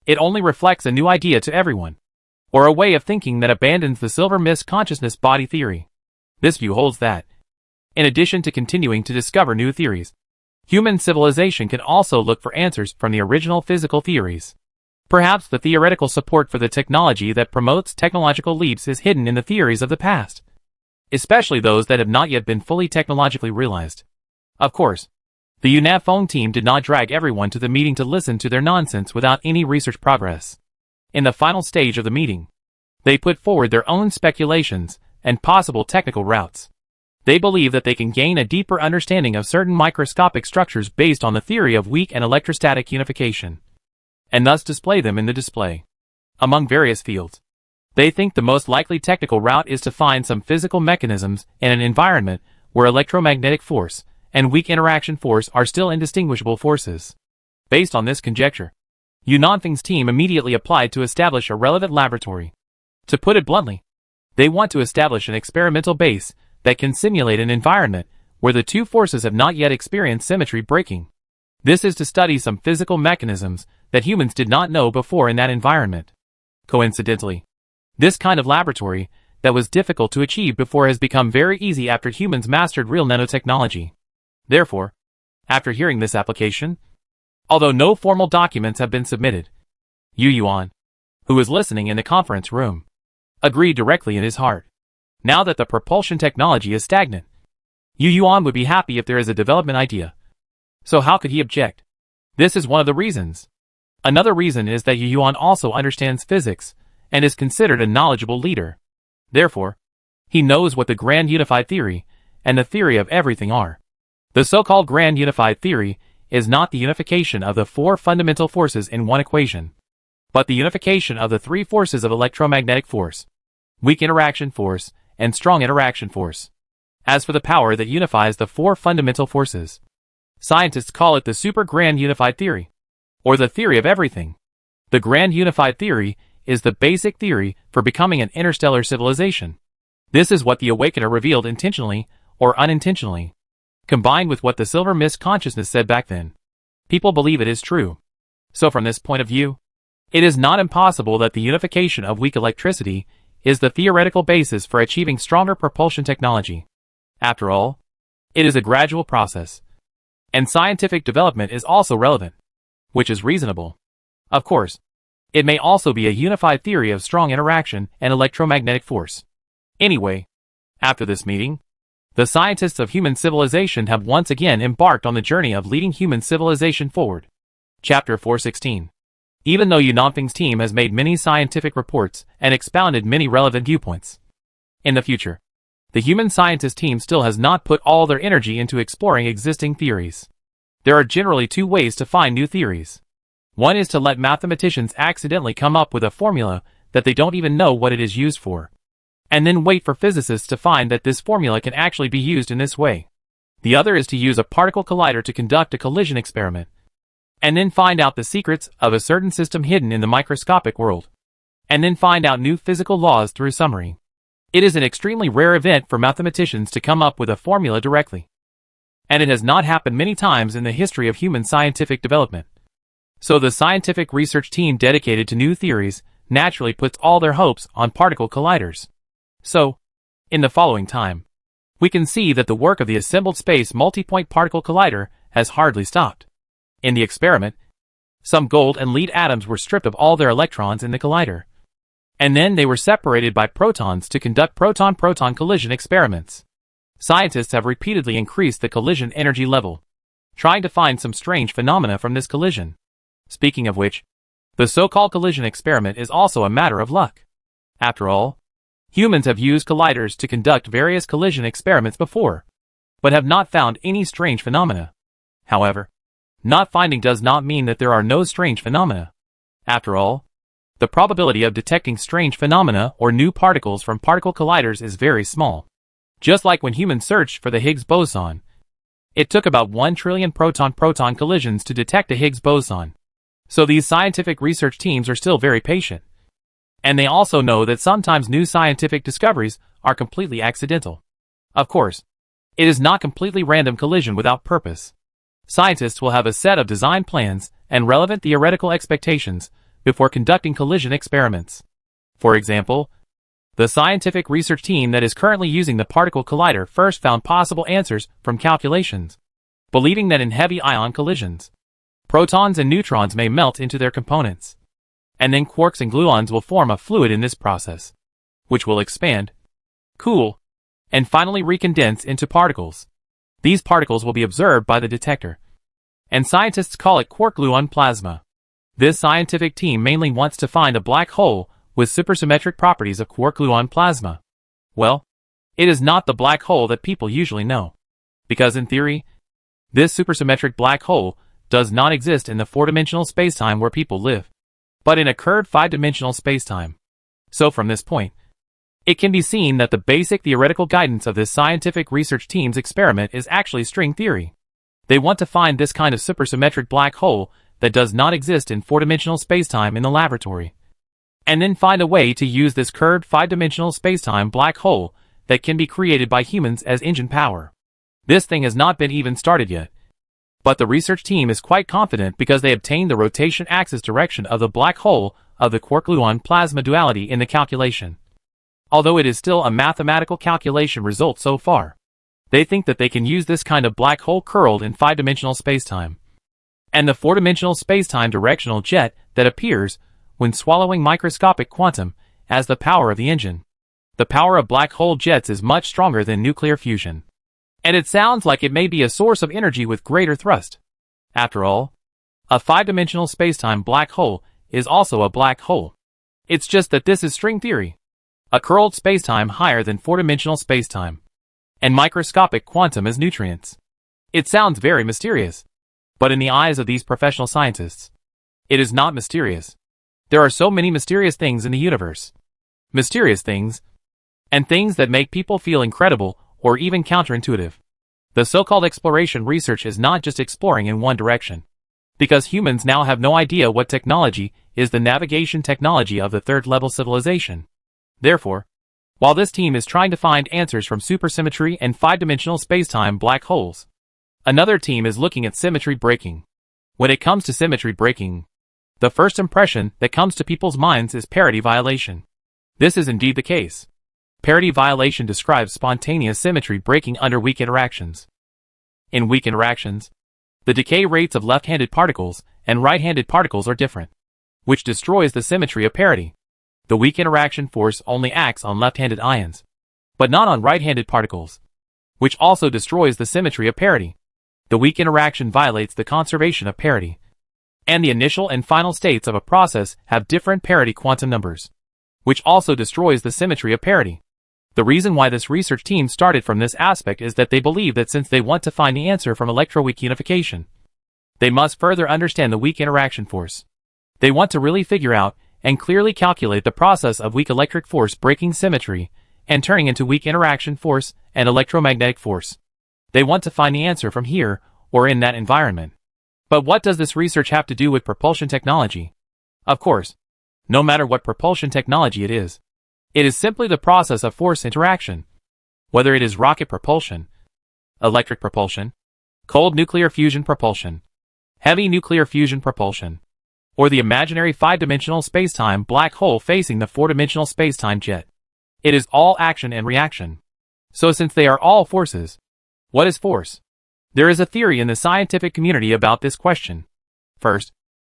[SPEAKER 1] it only reflects a new idea to everyone, or a way of thinking that abandons the silver mist consciousness body theory. This view holds that, in addition to continuing to discover new theories, human civilization can also look for answers from the original physical theories. Perhaps the theoretical support for the technology that promotes technological leaps is hidden in the theories of the past, especially those that have not yet been fully technologically realized. Of course, the Yu Nanfeng team did not drag everyone to the meeting to listen to their nonsense without any research progress. In the final stage of the meeting, they put forward their own speculations and possible technical routes. They believe that they can gain a deeper understanding of certain microscopic structures based on the theory of weak and electrostatic unification, and thus display them in the display. Among various fields, they think the most likely technical route is to find some physical mechanisms in an environment where electromagnetic force and weak interaction force are still indistinguishable forces. Based on this conjecture, Yu Nanfeng's team immediately applied to establish a relevant laboratory. To put it bluntly, they want to establish an experimental base that can simulate an environment where the two forces have not yet experienced symmetry breaking. This is to study some physical mechanisms that humans did not know before in that environment. Coincidentally, this kind of laboratory that was difficult to achieve before has become very easy after humans mastered real nanotechnology. Therefore, after hearing this application, although no formal documents have been submitted, Yu Yuan, who was listening in the conference room, agreed directly in his heart. Now that the propulsion technology is stagnant, Yu Yuan would be happy if there is a development idea. So how could he object? This is one of the reasons. Another reason is that Yu Yuan also understands physics and is considered a knowledgeable leader. Therefore, he knows what the grand unified theory and the theory of everything are. The so-called grand unified theory is not the unification of the four fundamental forces in one equation, but the unification of the three forces of electromagnetic force, weak interaction force, and strong interaction force. As for the power that unifies the four fundamental forces, scientists call it the super grand unified theory, or the theory of everything. The grand unified theory is the basic theory for becoming an interstellar civilization. This is what the Awakener revealed intentionally or unintentionally, combined with what the silver mist consciousness said back then. People believe it is true. So from this point of view, it is not impossible that the unification of weak electricity is the theoretical basis for achieving stronger propulsion technology. After all, it is a gradual process, and scientific development is also relevant, which is reasonable. Of course, it may also be a unified theory of strong interaction and electromagnetic force. Anyway, after this meeting, the scientists of human civilization have once again embarked on the journey of leading human civilization forward. Chapter 416. Even though Yu Nanfeng's team has made many scientific reports and expounded many relevant viewpoints, in the future, the human scientist team still has not put all their energy into exploring existing theories. There are generally two ways to find new theories. One is to let mathematicians accidentally come up with a formula that they don't even know what it is used for, and then wait for physicists to find that this formula can actually be used in this way. The other is to use a particle collider to conduct a collision experiment, and then find out the secrets of a certain system hidden in the microscopic world, and then find out new physical laws through summary. It is an extremely rare event for mathematicians to come up with a formula directly, and it has not happened many times in the history of human scientific development. So the scientific research team dedicated to new theories naturally puts all their hopes on particle colliders. So, in the following time, we can see that the work of the assembled space multipoint particle collider has hardly stopped. In the experiment, some gold and lead atoms were stripped of all their electrons in the collider, and then they were separated by protons to conduct proton-proton collision experiments. Scientists have repeatedly increased the collision energy level, trying to find some strange phenomena from this collision. Speaking of which, the so-called collision experiment is also a matter of luck. After all, humans have used colliders to conduct various collision experiments before, but have not found any strange phenomena. However, not finding does not mean that there are no strange phenomena. After all, the probability of detecting strange phenomena or new particles from particle colliders is very small. Just like when humans searched for the Higgs boson, it took about 1 trillion proton-proton collisions to detect a Higgs boson. So these scientific research teams are still very patient. And they also know that sometimes new scientific discoveries are completely accidental. Of course, it is not completely random collision without purpose. Scientists will have a set of design plans and relevant theoretical expectations before conducting collision experiments. For example, the scientific research team that is currently using the particle collider first found possible answers from calculations, believing that in heavy ion collisions, protons and neutrons may melt into their components, and then quarks and gluons will form a fluid in this process, which will expand, cool, and finally recondense into particles. These particles will be observed by the detector, and scientists call it quark-gluon plasma. This scientific team mainly wants to find a black hole with supersymmetric properties of quark-gluon plasma. Well, it is not the black hole that people usually know, because in theory, this supersymmetric black hole does not exist in the four-dimensional spacetime where people live, but in a curved five-dimensional spacetime. So from this point, it can be seen that the basic theoretical guidance of this scientific research team's experiment is actually string theory. They want to find this kind of supersymmetric black hole that does not exist in four-dimensional spacetime in the laboratory, and then find a way to use this curved five-dimensional spacetime black hole that can be created by humans as engine power. This thing has not been even started yet, but the research team is quite confident because they obtained the rotation axis direction of the black hole of the quark-gluon plasma duality in the calculation. Although it is still a mathematical calculation result so far, they think that they can use this kind of black hole curled in five-dimensional spacetime, and the four-dimensional spacetime directional jet that appears when swallowing microscopic quantum as the power of the engine. The power of black hole jets is much stronger than nuclear fusion, and it sounds like it may be a source of energy with greater thrust. After all, a five-dimensional spacetime black hole is also a black hole. It's just that this is string theory, a curled spacetime higher than four-dimensional spacetime, and microscopic quantum as nutrients. It sounds very mysterious, but in the eyes of these professional scientists, it is not mysterious. There are so many mysterious things in the universe. Mysterious things, and things that make people feel incredible or even counterintuitive. The so-called exploration research is not just exploring in one direction, because humans now have no idea what technology is the navigation technology of the third-level civilization. Therefore, while this team is trying to find answers from supersymmetry and five-dimensional spacetime black holes, another team is looking at symmetry breaking. When it comes to symmetry breaking, the first impression that comes to people's minds is parity violation. This is indeed the case. Parity violation describes spontaneous symmetry breaking under weak interactions. In weak interactions, the decay rates of left-handed particles and right-handed particles are different, which destroys the symmetry of parity. The weak interaction force only acts on left-handed ions, but not on right-handed particles, which also destroys the symmetry of parity. The weak interaction violates the conservation of parity, and the initial and final states of a process have different parity quantum numbers, which also destroys the symmetry of parity. The reason why this research team started from this aspect is that they believe that since they want to find the answer from electroweak unification, they must further understand the weak interaction force. They want to really figure out and clearly calculate the process of weak electric force breaking symmetry and turning into weak interaction force and electromagnetic force. They want to find the answer from here or in that environment. But what does this research have to do with propulsion technology? Of course, no matter what propulsion technology it is simply the process of force interaction. Whether it is rocket propulsion, electric propulsion, cold nuclear fusion propulsion, heavy nuclear fusion propulsion, or the imaginary five-dimensional spacetime black hole facing the four-dimensional spacetime jet. It is all action and reaction. So since they are all forces, what is force? There is a theory in the scientific community about this question. First,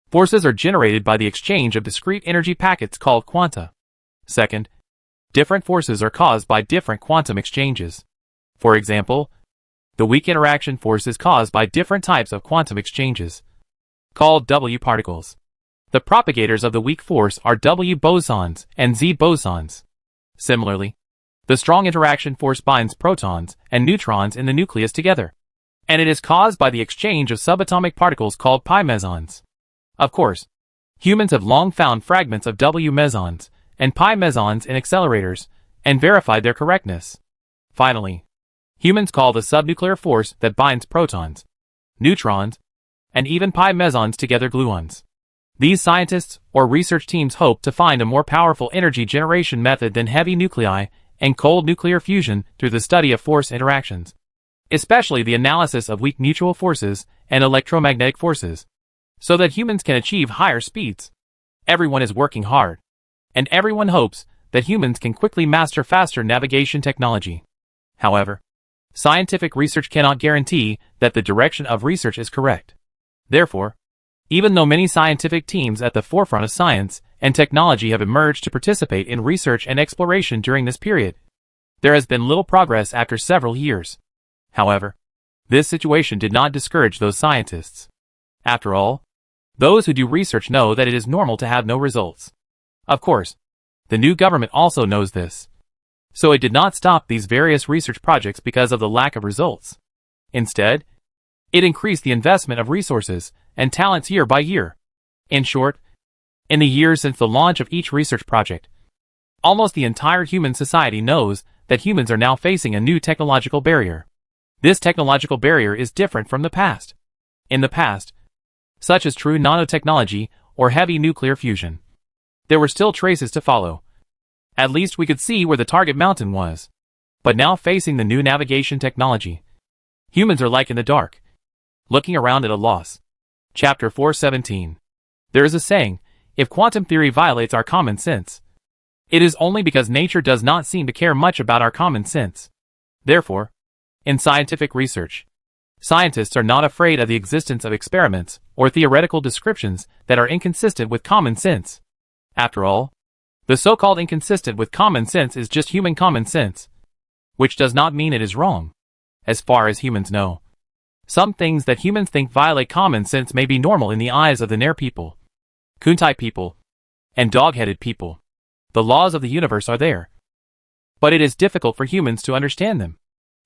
[SPEAKER 1] forces are generated by the exchange of discrete energy packets called quanta. Second, different forces are caused by different quantum exchanges. For example, the weak interaction force is caused by different types of quantum exchanges, called W particles. The propagators of the weak force are W bosons and Z bosons. Similarly, the strong interaction force binds protons and neutrons in the nucleus together, and it is caused by the exchange of subatomic particles called pi mesons. Of course, humans have long found fragments of W mesons and pi mesons in accelerators and verified their correctness. Finally, humans call the subnuclear force that binds protons, neutrons, and even pi mesons together gluons. These scientists or research teams hope to find a more powerful energy generation method than heavy nuclei and cold nuclear fusion through the study of force interactions, especially the analysis of weak mutual forces and electromagnetic forces, so that humans can achieve higher speeds. Everyone is working hard, and everyone hopes that humans can quickly master faster navigation technology. However, scientific research cannot guarantee that the direction of research is correct. Therefore, even though many scientific teams at the forefront of science and technology have emerged to participate in research and exploration during this period, there has been little progress after several years. However, this situation did not discourage those scientists. After all, those who do research know that it is normal to have no results. Of course, the new government also knows this. So it did not stop these various research projects because of the lack of results. Instead, it increased the investment of resources and talents year by year. In short, in the years since the launch of each research project, almost the entire human society knows that humans are now facing a new technological barrier. This technological barrier is different from the past. In the past, such as true nanotechnology or heavy nuclear fusion, there were still traces to follow. At least we could see where the target mountain was. But now facing the new navigation technology, humans are like in the dark, looking around at a loss. Chapter 417. There is a saying, if quantum theory violates our common sense, it is only because nature does not seem to care much about our common sense. Therefore, in scientific research, scientists are not afraid of the existence of experiments or theoretical descriptions that are inconsistent with common sense. After all, the so-called inconsistent with common sense is just human common sense, which does not mean it is wrong. As far as humans know, some things that humans think violate common sense may be normal in the eyes of the Nair people, Kuntai people, and dog-headed people. The laws of the universe are there, but it is difficult for humans to understand them,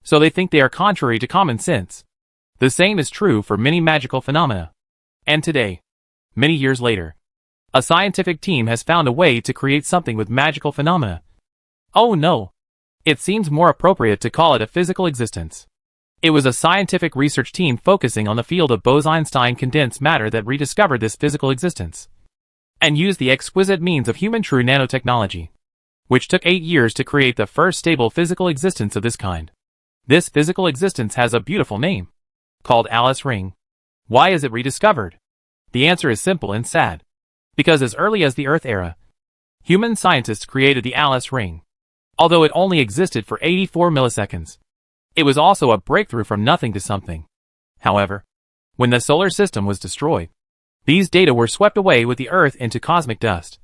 [SPEAKER 1] so they think they are contrary to common sense. The same is true for many magical phenomena. And today, many years later, a scientific team has found a way to create something with magical phenomena. Oh no! It seems more appropriate to call it a physical existence. It was a scientific research team focusing on the field of Bose-Einstein condensed matter that rediscovered this physical existence, and used the exquisite means of human true nanotechnology, which took 8 years to create the first stable physical existence of this kind. This physical existence has a beautiful name, called Alice Ring. Why is it rediscovered? The answer is simple and sad. Because as early as the Earth era, human scientists created the Alice Ring. Although it only existed for 84 milliseconds, it was also a breakthrough from nothing to something. However, when the solar system was destroyed, these data were swept away with the Earth into cosmic dust,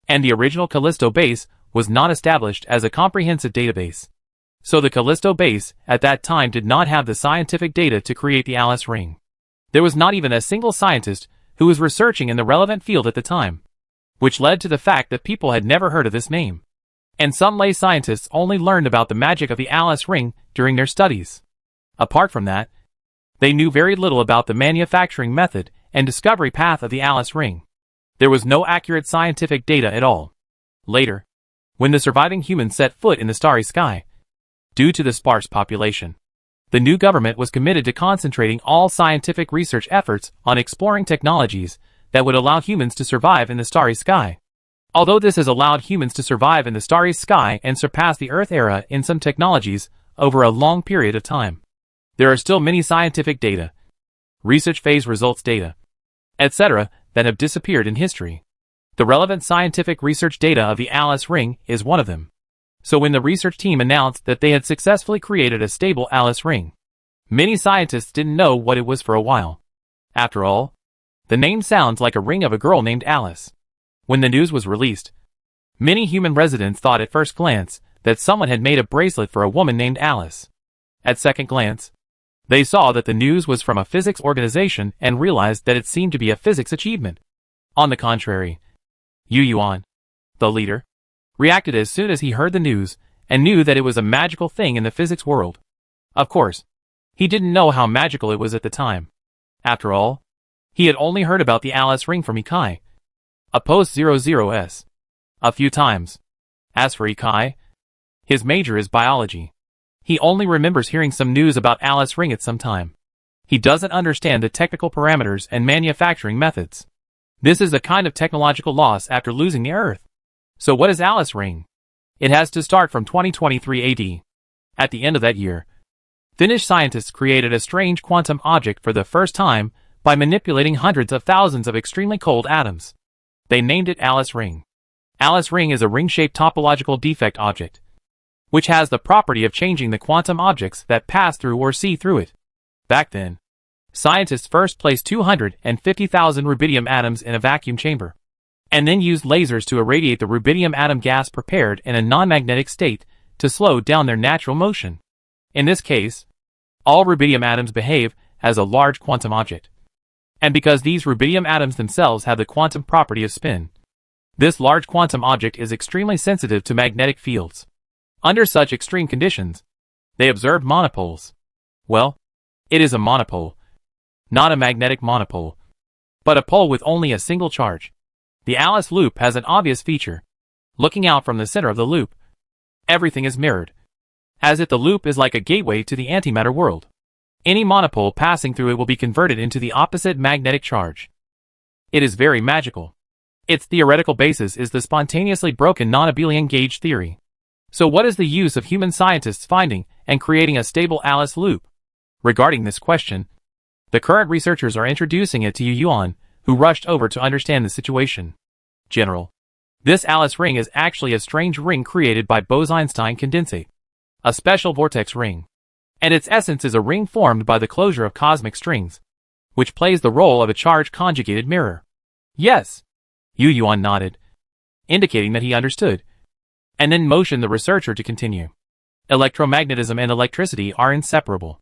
[SPEAKER 1] and the original Callisto base was not established as a comprehensive database. So the Callisto base at that time did not have the scientific data to create the Alice Ring. There was not even a single scientist who was researching in the relevant field at the time, which led to the fact that people had never heard of this name. And some lay scientists only learned about the magic of the Alice Ring during their studies. Apart from that, they knew very little about the manufacturing method and discovery path of the Alice Ring. There was no accurate scientific data at all. Later, when the surviving humans set foot in the starry sky, due to the sparse population, the new government was committed to concentrating all scientific research efforts on exploring technologies that would allow humans to survive in the starry sky. Although this has allowed humans to survive in the starry sky and surpass the Earth era in some technologies over a long period of time, there are still many scientific data, research phase results data, etc., that have disappeared in history. The relevant scientific research data of the Alice Ring is one of them. So when the research team announced that they had successfully created a stable Alice ring, many scientists didn't know what it was for a while. After all, the name sounds like a ring of a girl named Alice. When the news was released, many human residents thought at first glance that someone had made a bracelet for a woman named Alice. At second glance, they saw that the news was from a physics organization and realized that it seemed to be a physics achievement. On the contrary, Yu Yuan, the leader, reacted as soon as he heard the news and knew that it was a magical thing in the physics world. Of course, he didn't know how magical it was at the time. After all, he had only heard about the Alice ring from Ikai, a post-00s, a few times. As for Ikai, his major is biology. He only remembers hearing some news about Alice ring at some time. He doesn't understand the technical parameters and manufacturing methods. This is a kind of technological loss after losing the Earth. So what is Alice ring? It has to start from 2023 AD. At the end of that year, Finnish scientists created a strange quantum object for the first time by manipulating hundreds of thousands of extremely cold atoms. They named it Alice ring. Alice ring is a ring-shaped topological defect object, which has the property of changing the quantum objects that pass through or see through it. Back then, scientists first placed 250,000 rubidium atoms in a vacuum chamber, and then used lasers to irradiate the rubidium atom gas prepared in a non-magnetic state to slow down their natural motion. In this case, all rubidium atoms behave as a large quantum object. And because these rubidium atoms themselves have the quantum property of spin, this large quantum object is extremely sensitive to magnetic fields. Under such extreme conditions, they observed monopoles. Well, it is a monopole, not a magnetic monopole, but a pole with only a single charge. The Alice loop has an obvious feature. Looking out from the center of the loop, everything is mirrored, as if the loop is like a gateway to the antimatter world. Any monopole passing through it will be converted into the opposite magnetic charge. It is very magical. Its theoretical basis is the spontaneously broken non-abelian gauge theory. So what is the use of human scientists finding and creating a stable Alice loop? Regarding this question, the current researchers are introducing it to Yu Yuan, who rushed over to understand the situation. General, this Alice ring is actually a strange ring created by Bose-Einstein condensate, a special vortex ring, and its essence is a ring formed by the closure of cosmic strings, which plays the role of a charge-conjugated mirror. Yes, Yu Yuan nodded, indicating that he understood, and then motioned the researcher to continue. Electromagnetism and electricity are inseparable.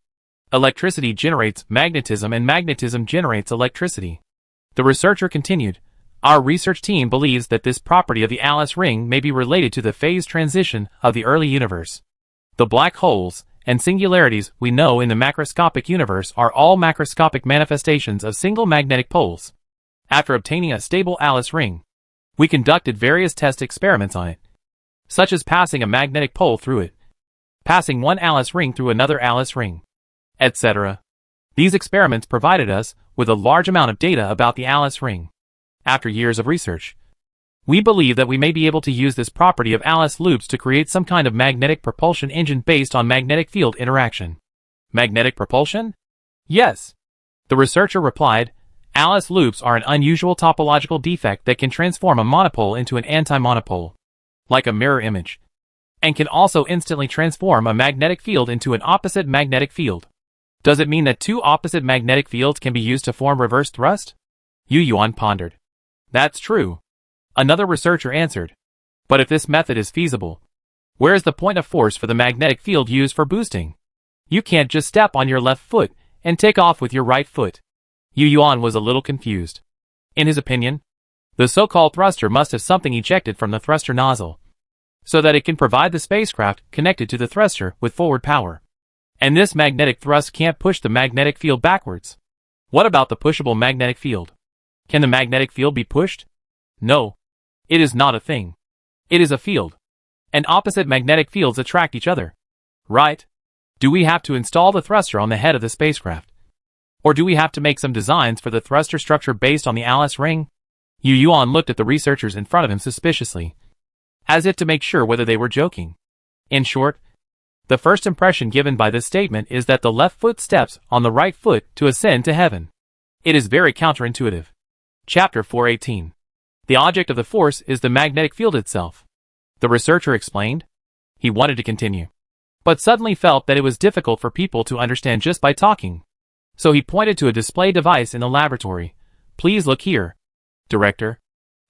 [SPEAKER 1] Electricity generates magnetism and magnetism generates electricity. The researcher continued, our research team believes that this property of the Alice ring may be related to the phase transition of the early universe. The black holes and singularities we know in the macroscopic universe are all macroscopic manifestations of single magnetic poles. After obtaining a stable Alice ring, we conducted various test experiments on it, such as passing a magnetic pole through it, passing one Alice ring through another Alice ring, etc. These experiments provided us with a large amount of data about the Alice ring. After years of research, we believe that we may be able to use this property of Alice loops to create some kind of magnetic propulsion engine based on magnetic field interaction. Magnetic propulsion? Yes. The researcher replied, Alice loops are an unusual topological defect that can transform a monopole into an anti-monopole, like a mirror image, and can also instantly transform a magnetic field into an opposite magnetic field. Does it mean that two opposite magnetic fields can be used to form reverse thrust? Yu Yuan pondered. That's true. Another researcher answered. But if this method is feasible, where is the point of force for the magnetic field used for boosting? You can't just step on your left foot and take off with your right foot. Yu Yuan was a little confused. In his opinion, the so-called thruster must have something ejected from the thruster nozzle, so that it can provide the spacecraft connected to the thruster with forward power. And this magnetic thrust can't push the magnetic field backwards. What about the pushable magnetic field? Can the magnetic field be pushed? No. It is not a thing. It is a field. And opposite magnetic fields attract each other. Right? Do we have to install the thruster on the head of the spacecraft? Or do we have to make some designs for the thruster structure based on the Alice ring? Yu Yuan looked at the researchers in front of him suspiciously, as if to make sure whether they were joking. In short, the first impression given by this statement is that the left foot steps on the right foot to ascend to heaven. It is very counterintuitive. Chapter 418. The object of the force is the magnetic field itself. The researcher explained. He wanted to continue, but suddenly felt that it was difficult for people to understand just by talking. So he pointed to a display device in the laboratory. Please look here, Director.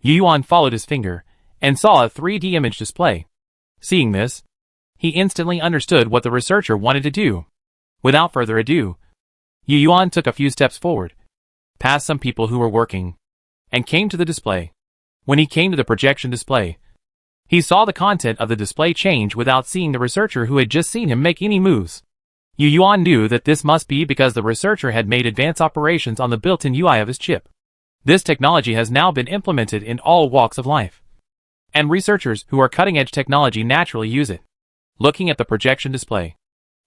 [SPEAKER 1] Yu Yuan followed his finger and saw a 3D image display. Seeing this, he instantly understood what the researcher wanted to do. Without further ado, Yu Yuan took a few steps forward, past some people who were working, and came to the display. When he came to the projection display, he saw the content of the display change without seeing the researcher who had just seen him make any moves. Yu Yuan knew that this must be because the researcher had made advanced operations on the built-in UI of his chip. This technology has now been implemented in all walks of life, and researchers who are cutting-edge technology naturally use it. Looking at the projection display,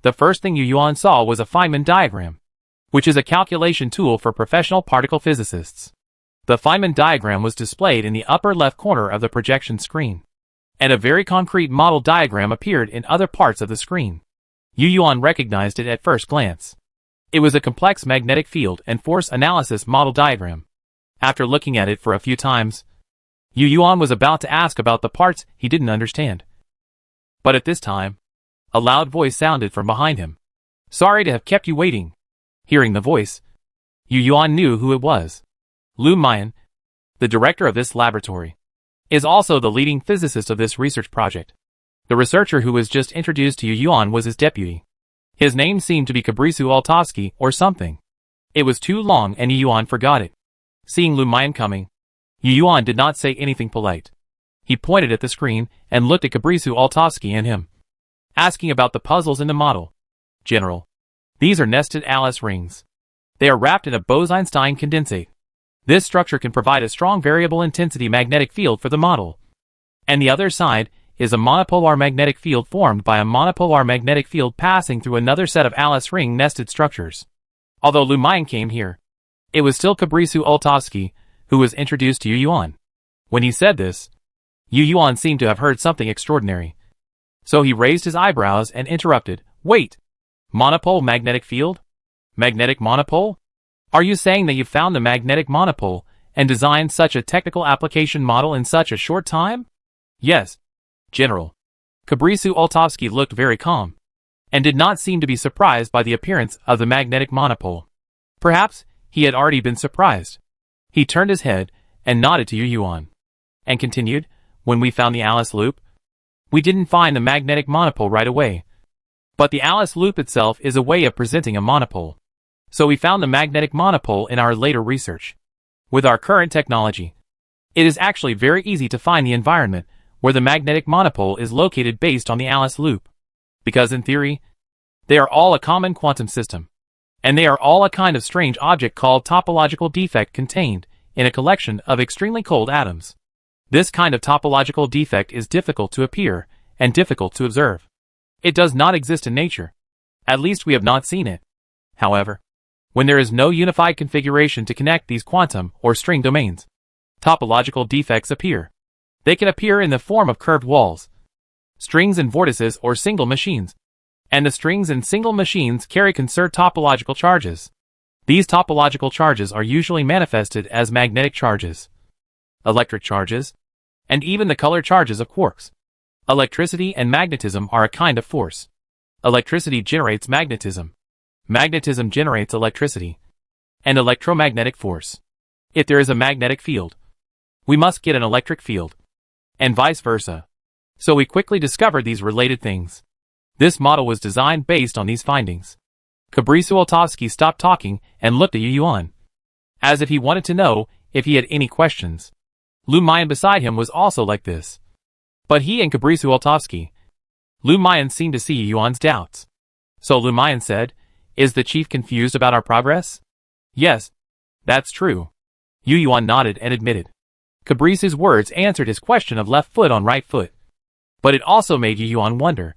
[SPEAKER 1] the first thing Yu Yuan saw was a Feynman diagram, which is a calculation tool for professional particle physicists. The Feynman diagram was displayed in the upper left corner of the projection screen, and a very concrete model diagram appeared in other parts of the screen. Yu Yuan recognized it at first glance. It was a complex magnetic field and force analysis model diagram. After looking at it for a few times, Yu Yuan was about to ask about the parts he didn't understand. But at this time, a loud voice sounded from behind him. Sorry to have kept you waiting. Hearing the voice, Yu Yuan knew who it was. Lu Mian, the director of this laboratory, is also the leading physicist of this research project. The researcher who was just introduced to Yu Yuan was his deputy. His name seemed to be Kabrisu Altovsky or something. It was too long and Yu Yuan forgot it. Seeing Lu Mian coming, Yu Yuan did not say anything polite. He pointed at the screen and looked at Kabrisu Altovsky and him, asking about the puzzles in the model. General, these are nested Alice rings. They are wrapped in a Bose-Einstein condensate. This structure can provide a strong variable intensity magnetic field for the model. And the other side is a monopolar magnetic field formed by a monopolar magnetic field passing through another set of Alice ring nested structures. Although Lu Mian came here, it was still Kabrisu Altovsky who was introduced to Yu Yuan. When he said this, Yu Yuan seemed to have heard something extraordinary. So he raised his eyebrows and interrupted. Wait! Monopole magnetic field? Magnetic monopole? Are you saying that you found the magnetic monopole and designed such a technical application model in such a short time? Yes, General. Kabrisu Altovsky looked very calm, and did not seem to be surprised by the appearance of the magnetic monopole. Perhaps he had already been surprised. He turned his head and nodded to Yu Yuan, and continued, when we found the Alice loop, we didn't find the magnetic monopole right away. But the Alice loop itself is a way of presenting a monopole. So we found the magnetic monopole in our later research. With our current technology, it is actually very easy to find the environment where the magnetic monopole is located based on the Alice loop. Because in theory, they are all a common quantum system, and they are all a kind of strange object called topological defect contained in a collection of extremely cold atoms. This kind of topological defect is difficult to appear and difficult to observe. It does not exist in nature. At least we have not seen it. However, when there is no unified configuration to connect these quantum or string domains, topological defects appear. They can appear in the form of curved walls, strings and vortices or single machines. And the strings and single machines carry conserved topological charges. These topological charges are usually manifested as magnetic charges, electric charges, and even the color charges of quarks. Electricity and magnetism are a kind of force. Electricity generates magnetism. Magnetism generates electricity and electromagnetic force. If there is a magnetic field, we must get an electric field, and vice versa. So we quickly discovered these related things. This model was designed based on these findings. Kabrisu Altovsky stopped talking and looked at Yu Yuan, as if he wanted to know if he had any questions. Lu Mian beside him was also like this. But he and Kabrisu Altovsky, Lu Mian seemed to see Yu Yuan's doubts. So Lu Mian said, is the chief confused about our progress? Yes, that's true. Yu Yuan nodded and admitted. Kabrisu's words answered his question of left foot on right foot. But it also made Yu Yuan wonder,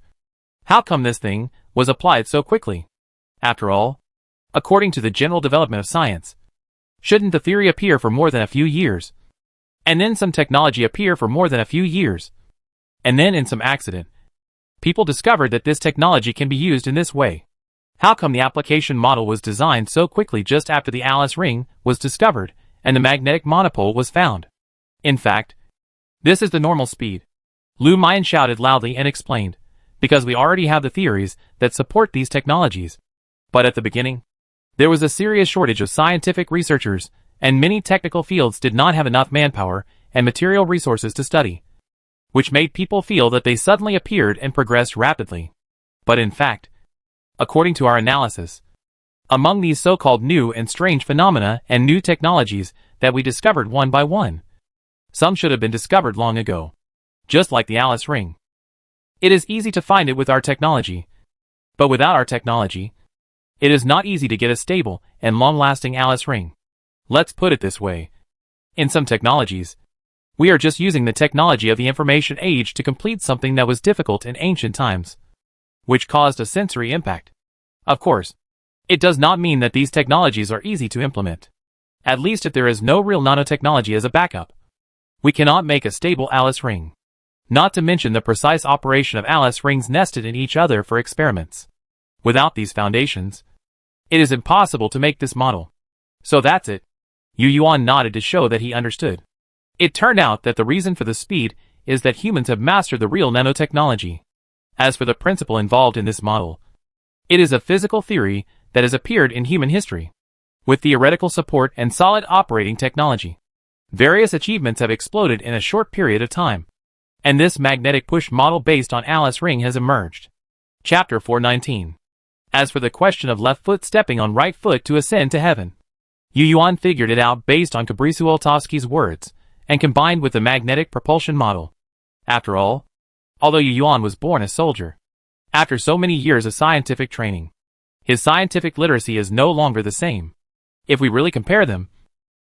[SPEAKER 1] how come this thing was applied so quickly? After all, according to the general development of science, shouldn't the theory appear for more than a few years? And then some technology appear for more than a few years? And then in some accident, people discovered that this technology can be used in this way. How come the application model was designed so quickly just after the Alice ring was discovered and the magnetic monopole was found? In fact, this is the normal speed. Lu Mian shouted loudly and explained. because we already have the theories that support these technologies. But at the beginning, there was a serious shortage of scientific researchers, and many technical fields did not have enough manpower and material resources to study, which made people feel that they suddenly appeared and progressed rapidly. But in fact, according to our analysis, among these so-called new and strange phenomena and new technologies that we discovered one by one, some should have been discovered long ago, just like the Alice ring. It is easy to find it with our technology, but without our technology, it is not easy to get a stable and long-lasting Alice ring. Let's put it this way. In some technologies, we are just using the technology of the information age to complete something that was difficult in ancient times, which caused a sensory impact. Of course, it does not mean that these technologies are easy to implement, at least if there is no real nanotechnology as a backup. We cannot make a stable Alice ring, not to mention the precise operation of Alice rings nested in each other for experiments. Without these foundations, it is impossible to make this model. So that's it. Yu Yuan nodded to show that he understood. It turned out that the reason for the speed is that humans have mastered the real nanotechnology. As for the principle involved in this model, it is a physical theory that has appeared in human history. With theoretical support and solid operating technology, various achievements have exploded in a short period of time, and this magnetic push model based on Alice ring has emerged. Chapter 419. As for the question of left foot stepping on right foot to ascend to heaven, Yu Yuan figured it out based on Kubrisuoltovsky's words, and combined with the magnetic propulsion model. After all, although Yu Yuan was born a soldier, after so many years of scientific training, his scientific literacy is no longer the same. If we really compare them,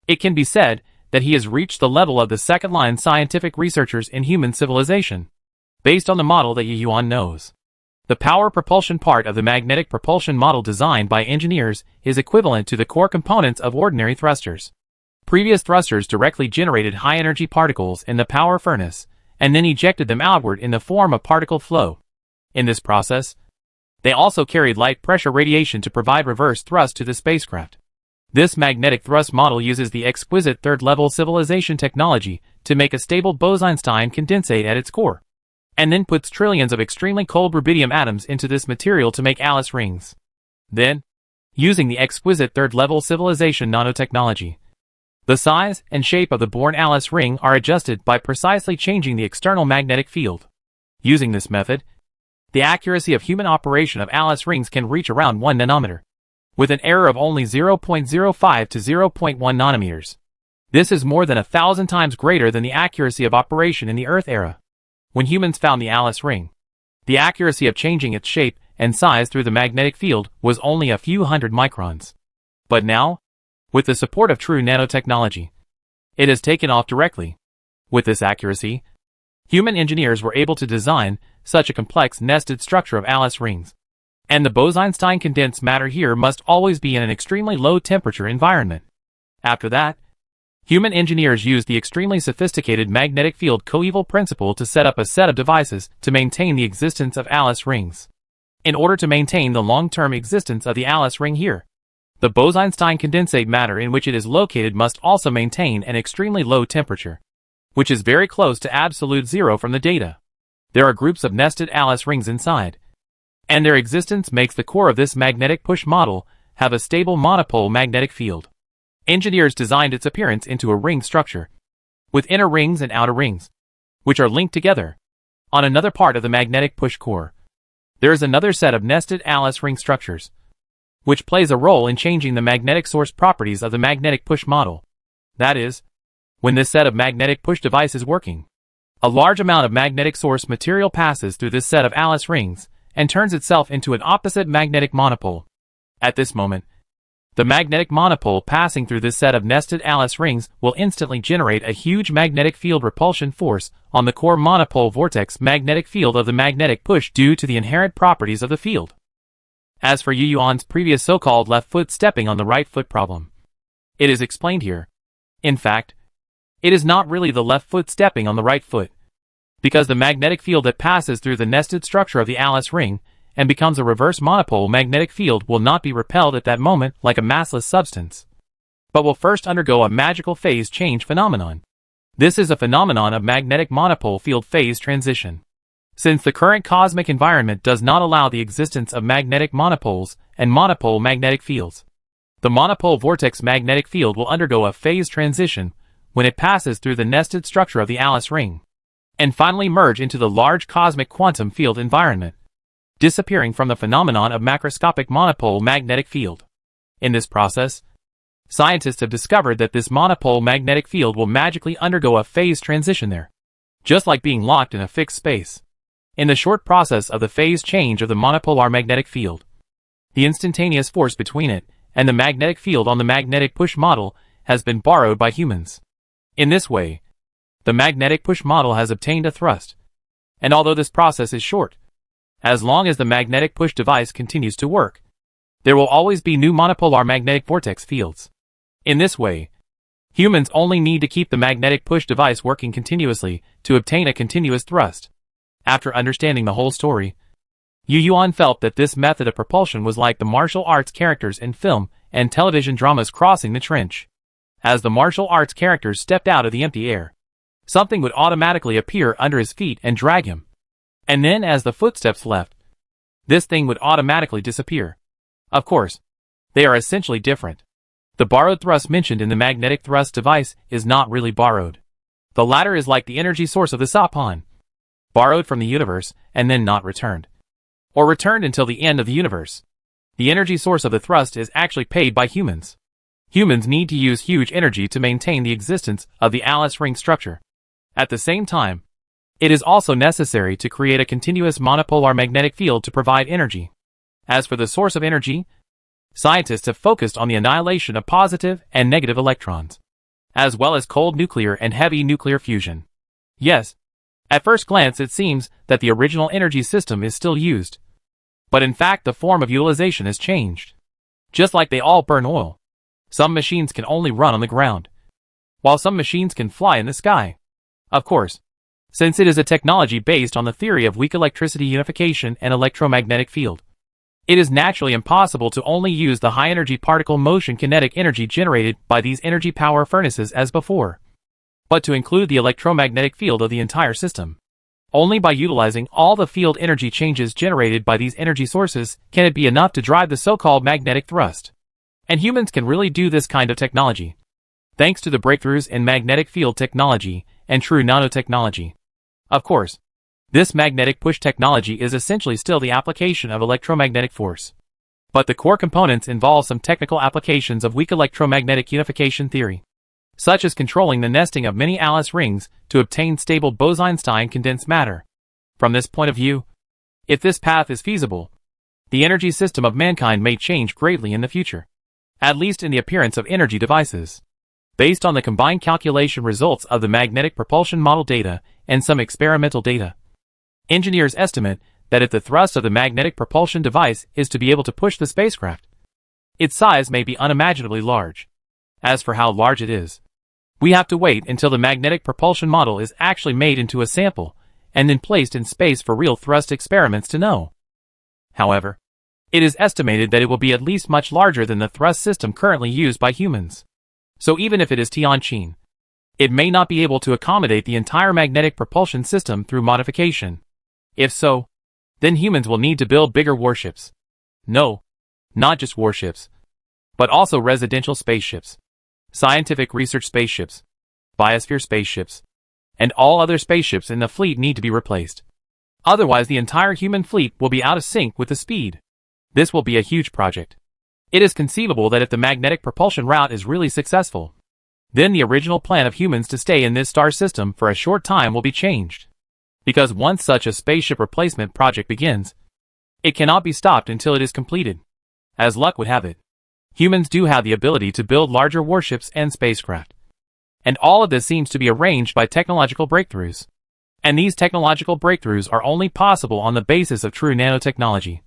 [SPEAKER 1] it can be said that he has reached the level of the second-line scientific researchers in human civilization, based on the model that Yu Yuan knows. The power propulsion part of the magnetic propulsion model designed by engineers is equivalent to the core components of ordinary thrusters. Previous thrusters directly generated high-energy particles in the power furnace, and then ejected them outward in the form of particle flow. In this process, they also carried light pressure radiation to provide reverse thrust to the spacecraft. This magnetic thrust model uses the exquisite third-level civilization technology to make a stable Bose-Einstein condensate at its core, and then puts trillions of extremely cold rubidium atoms into this material to make Alice rings. Then, using the exquisite third-level civilization nanotechnology, the size and shape of the born Alice ring are adjusted by precisely changing the external magnetic field. Using this method, the accuracy of human operation of Alice rings can reach around 1 nanometer, with an error of only 0.05 to 0.1 nanometers. This is more than 1,000 times greater than the accuracy of operation in the Earth era. When humans found the Alice ring, the accuracy of changing its shape and size through the magnetic field was only a few hundred microns. But now, with the support of true nanotechnology, it has taken off directly. With this accuracy, human engineers were able to design such a complex nested structure of Alice rings. And the Bose-Einstein condensed matter here must always be in an extremely low temperature environment. After that, human engineers used the extremely sophisticated magnetic field coeval principle to set up a set of devices to maintain the existence of Alice rings. In order to maintain the long-term existence of the Alice ring here, the Bose-Einstein condensate matter in which it is located must also maintain an extremely low temperature, which is very close to absolute zero from the data. There are groups of nested Alice rings inside, and their existence makes the core of this magnetic push model have a stable monopole magnetic field. Engineers designed its appearance into a ring structure, with inner rings and outer rings, which are linked together. On another part of the magnetic push core, there is another set of nested Alice ring structures, which plays a role in changing the magnetic source properties of the magnetic push model. That is, when this set of magnetic push device is working, a large amount of magnetic source material passes through this set of Alice rings and turns itself into an opposite magnetic monopole. At this moment, the magnetic monopole passing through this set of nested Alice rings will instantly generate a huge magnetic field repulsion force on the core monopole vortex magnetic field of the magnetic push due to the inherent properties of the field. As for Yu Yuan's previous so-called left foot stepping on the right foot problem, it is explained here. In fact, it is not really the left foot stepping on the right foot, because the magnetic field that passes through the nested structure of the Alice ring and becomes a reverse monopole magnetic field will not be repelled at that moment like a massless substance, but will first undergo a magical phase change phenomenon. This is a phenomenon of magnetic monopole field phase transition. since the current cosmic environment does not allow the existence of magnetic monopoles and monopole magnetic fields. The monopole vortex magnetic field will undergo a phase transition when it passes through the nested structure of the Alice ring, and finally merge into the large cosmic quantum field environment, disappearing from the phenomenon of macroscopic monopole magnetic field. In this process, scientists have discovered that this monopole magnetic field will magically undergo a phase transition there, just like being locked in a fixed space. In the short process of the phase change of the monopolar magnetic field, the instantaneous force between it and the magnetic field on the magnetic push model has been borrowed by humans. In this way, the magnetic push model has obtained a thrust, and although this process is short, as long as the magnetic push device continues to work, there will always be new monopolar magnetic vortex fields. In this way, humans only need to keep the magnetic push device working continuously to obtain a continuous thrust. After understanding the whole story, Yu Yuan felt that this method of propulsion was like the martial arts characters in film and television dramas crossing the trench. As the martial arts characters stepped out of the empty air, something would automatically appear under his feet and drag him. And then as the footsteps left, this thing would automatically disappear. Of course, they are essentially different. The borrowed thrust mentioned in the magnetic thrust device is not really borrowed. The latter is like the energy source of the Sapan, borrowed from the universe and then not returned, or returned until the end of the universe. The energy source of the thrust is actually paid by humans. Humans need to use huge energy to maintain the existence of the Alice ring structure. At the same time, it is also necessary to create a continuous monopolar magnetic field to provide energy. As for the source of energy, scientists have focused on the annihilation of positive and negative electrons, as well as cold nuclear and heavy nuclear fusion. Yes, at first glance it seems that the original energy system is still used, but in fact the form of utilization has changed. Just like they all burn oil, some machines can only run on the ground, while some machines can fly in the sky. Of course, since it is a technology based on the theory of weak electricity unification and electromagnetic field, it is naturally impossible to only use the high-energy particle motion kinetic energy generated by these energy power furnaces as before, but to include the electromagnetic field of the entire system. Only by utilizing all the field energy changes generated by these energy sources can it be enough to drive the so-called magnetic thrust. And humans can really do this kind of technology, thanks to the breakthroughs in magnetic field technology and true nanotechnology. Of course, this magnetic push technology is essentially still the application of electromagnetic force, but the core components involve some technical applications of weak electromagnetic unification theory, such as controlling the nesting of many Alice rings to obtain stable Bose-Einstein condensed matter. From this point of view, if this path is feasible, the energy system of mankind may change greatly in the future, at least in the appearance of energy devices. Based on the combined calculation results of the magnetic propulsion model data and some experimental data, engineers estimate that if the thrust of the magnetic propulsion device is to be able to push the spacecraft, its size may be unimaginably large. As for how large it is, we have to wait until the magnetic propulsion model is actually made into a sample and then placed in space for real thrust experiments to know. However, it is estimated that it will be at least much larger than the thrust system currently used by humans. So even if it is Tianqin, it may not be able to accommodate the entire magnetic propulsion system through modification. If so, then humans will need to build bigger warships. No, not just warships, but also residential spaceships, scientific research spaceships, biosphere spaceships, and all other spaceships in the fleet need to be replaced. Otherwise the entire human fleet will be out of sync with the speed. This will be a huge project. It is conceivable that if the magnetic propulsion route is really successful, then the original plan of humans to stay in this star system for a short time will be changed. Because once such a spaceship replacement project begins, it cannot be stopped until it is completed. As luck would have it, humans do have the ability to build larger warships and spacecraft. And all of this seems to be arranged by technological breakthroughs. And these technological breakthroughs are only possible on the basis of true nanotechnology.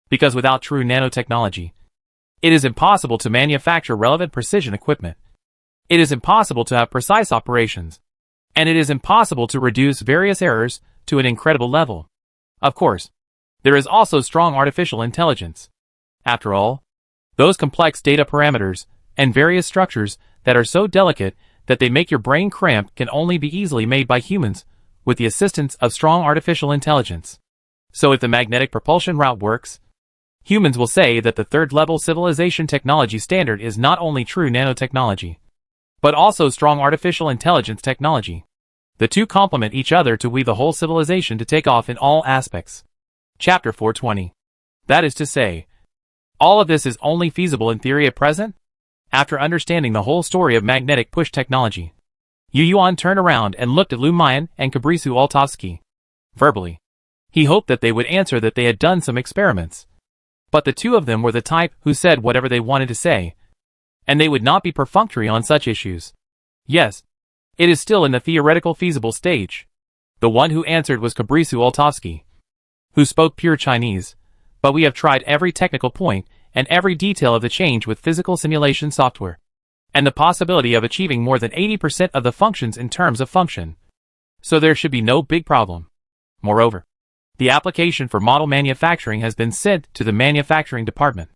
[SPEAKER 1] Because without true nanotechnology, it is impossible to manufacture relevant precision equipment. It is impossible to have precise operations. And it is impossible to reduce various errors to an incredible level. Of course, there is also strong artificial intelligence. After all, those complex data parameters and various structures that are so delicate that they make your brain cramp can only be easily made by humans with the assistance of strong artificial intelligence. So if the magnetic propulsion route works, humans will say that the third-level civilization technology standard is not only true nanotechnology, but also strong artificial intelligence technology. The two complement each other to weave the whole civilization to take off in all aspects. Chapter 420. That is to say, all of this is only feasible in theory at present? After understanding the whole story of magnetic push technology, Yu Yuan turned around and looked at Lu Mayan and Kabrisu Altovsky. Verbally, he hoped that they would answer that they had done some experiments. But the two of them were the type who said whatever they wanted to say, and they would not be perfunctory on such issues. Yes, it is still in the theoretical feasible stage. The one who answered was Kabrisu Altovsky, who spoke pure Chinese, but we have tried every technical point and every detail of the change with physical simulation software, and the possibility of achieving more than 80% of the functions in terms of function. So there should be no big problem. Moreover, the application for model manufacturing has been sent to the manufacturing department.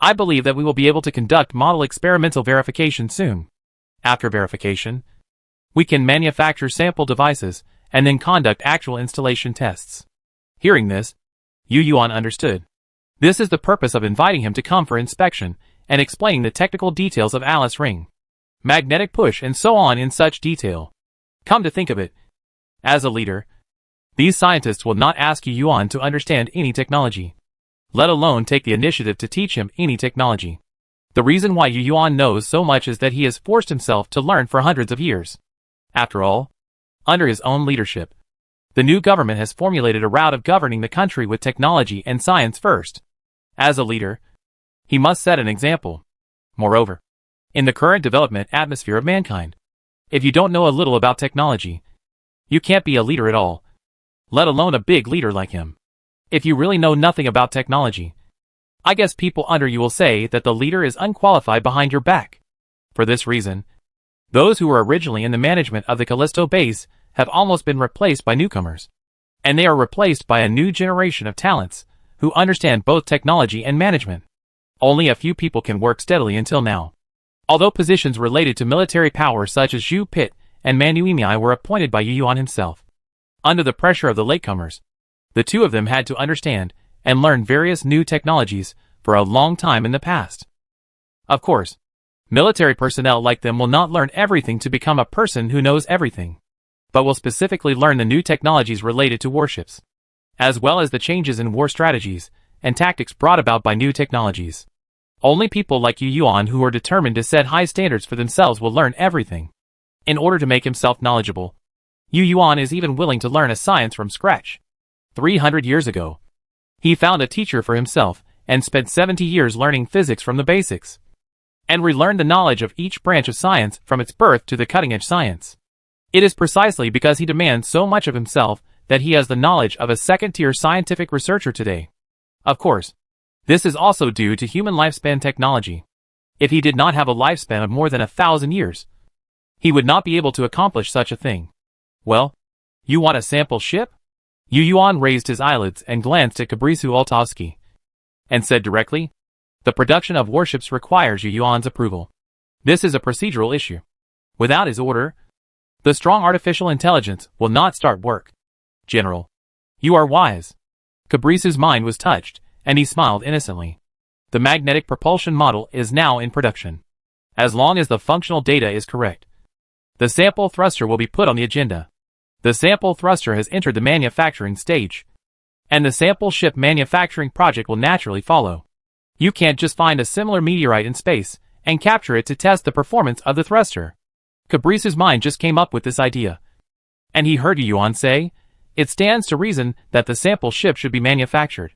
[SPEAKER 1] I believe that we will be able to conduct model experimental verification soon. After verification, we can manufacture sample devices and then conduct actual installation tests. Hearing this, Yu Yuan understood. This is the purpose of inviting him to come for inspection and explaining the technical details of Alice Ring, magnetic push and so on in such detail. Come to think of it, as a leader, these scientists will not ask Yu Yuan to understand any technology, let alone take the initiative to teach him any technology. The reason why Yu Yuan knows so much is that he has forced himself to learn for hundreds of years. After all, under his own leadership, the new government has formulated a route of governing the country with technology and science first. As a leader, he must set an example. Moreover, in the current development atmosphere of mankind, if you don't know a little about technology, you can't be a leader at all, let alone a big leader like him. If you really know nothing about technology, I guess people under you will say that the leader is unqualified behind your back. For this reason, those who were originally in the management of the Callisto base have almost been replaced by newcomers, and they are replaced by a new generation of talents who understand both technology and management. Only a few people can work steadily until now. Although positions related to military power such as Zhu Pit and Manu Imai were appointed by Yu Yuan himself. Under the pressure of the latecomers, the two of them had to understand and learn various new technologies for a long time in the past. Of course, military personnel like them will not learn everything to become a person who knows everything, but will specifically learn the new technologies related to warships, as well as the changes in war strategies and tactics brought about by new technologies. Only people like Yu Yuan who are determined to set high standards for themselves will learn everything. In order to make himself knowledgeable, Yu Yuan is even willing to learn a science from scratch. 300 years ago, he found a teacher for himself and spent 70 years learning physics from the basics, and relearned the knowledge of each branch of science from its birth to the cutting-edge science. It is precisely because he demands so much of himself that he has the knowledge of a second-tier scientific researcher today. Of course, this is also due to human lifespan technology. If he did not have a lifespan of more than 1,000 years, he would not be able to accomplish such a thing. Well, you want a sample ship? Yu Yuan raised his eyelids and glanced at Kabrisu Altovsky, and said directly, the production of warships requires Yu Yuan's approval. This is a procedural issue. Without his order, the strong artificial intelligence will not start work. General, you are wise. Kabrisu's mind was touched, and he smiled innocently. The magnetic propulsion model is now in production. As long as the functional data is correct, the sample thruster will be put on the agenda. The sample thruster has entered the manufacturing stage, and the sample ship manufacturing project will naturally follow. You can't just find a similar meteorite in space and capture it to test the performance of the thruster. Kabrisu's mind just came up with this idea, and he heard Yu Yuan say, it stands to reason that the sample ship should be manufactured.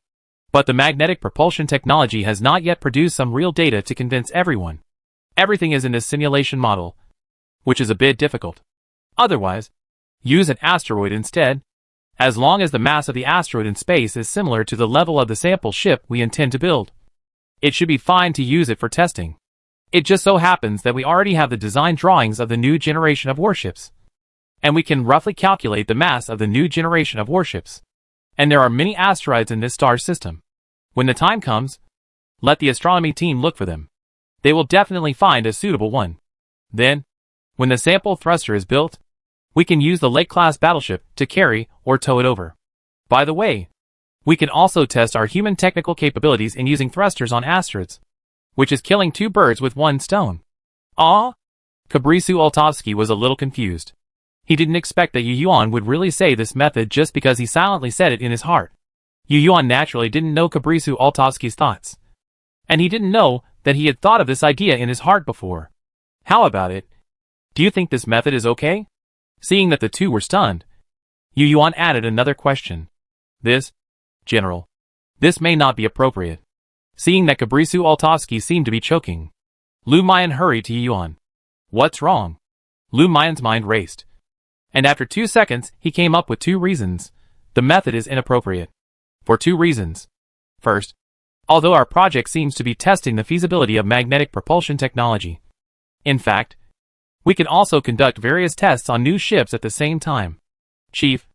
[SPEAKER 1] But the magnetic propulsion technology has not yet produced some real data to convince everyone. Everything is in this simulation model, which is a bit difficult. Otherwise, use an asteroid instead. As long as the mass of the asteroid in space is similar to the level of the sample ship we intend to build, it should be fine to use it for testing. It just so happens that we already have the design drawings of the new generation of warships, and we can roughly calculate the mass of the new generation of warships. And there are many asteroids in this star system. When the time comes, let the astronomy team look for them. They will definitely find a suitable one. Then, when the sample thruster is built, we can use the Lake-class battleship to carry or tow it over. By the way, we can also test our human technical capabilities in using thrusters on asteroids, which is killing two birds with one stone. Ah? Kabrisu Oltovsky was a little confused. He didn't expect that Yu Yuan would really say this method just because he silently said it in his heart. Yu Yuan naturally didn't know Kabrisu Oltovsky's thoughts. And he didn't know that he had thought of this idea in his heart before. How about it? Do you think this method is okay? Seeing that the two were stunned, Yu Yuan added another question. This, General. This may not be appropriate. Seeing that Kabrisu Oltovsky seemed to be choking, Lu Mayan hurried to Yu Yuan. What's wrong? Lu Mayan's mind raced. And after 2 seconds, he came up with 2 reasons. The method is inappropriate. For 2 reasons. First, although our project seems to be testing the feasibility of magnetic propulsion technology. In fact, we can also conduct various tests on new ships at the same time. Chief,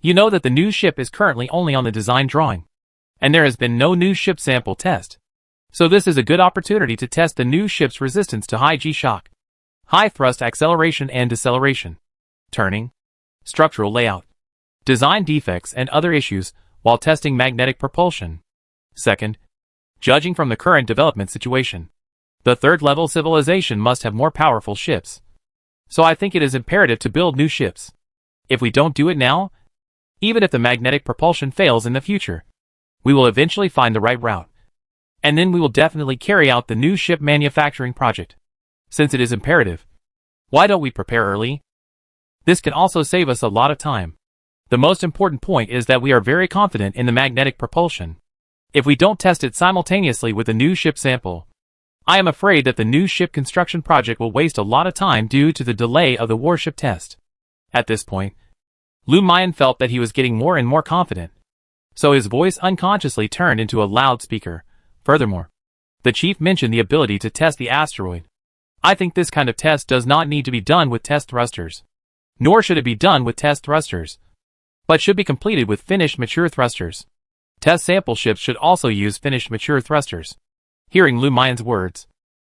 [SPEAKER 1] you know that the new ship is currently only on the design drawing, and there has been no new ship sample test. So this is a good opportunity to test the new ship's resistance to high G-shock, high thrust acceleration and deceleration, turning, structural layout, design defects and other issues while testing magnetic propulsion. Second, judging from the current development situation, the third-level civilization must have more powerful ships. So I think it is imperative to build new ships. If we don't do it now, even if the magnetic propulsion fails in the future, we will eventually find the right route. And then we will definitely carry out the new ship manufacturing project. Since it is imperative, why don't we prepare early? This can also save us a lot of time. The most important point is that we are very confident in the magnetic propulsion. If we don't test it simultaneously with the new ship sample, I am afraid that the new ship construction project will waste a lot of time due to the delay of the warship test. At this point, Lu Mayan felt that he was getting more and more confident, so his voice unconsciously turned into a loudspeaker. Furthermore, the chief mentioned the ability to test the asteroid. I think this kind of test does not need to be done with test thrusters, nor should it be done with test thrusters, but should be completed with finished mature thrusters. Test sample ships should also use finished mature thrusters. Hearing Lu Mayan's words,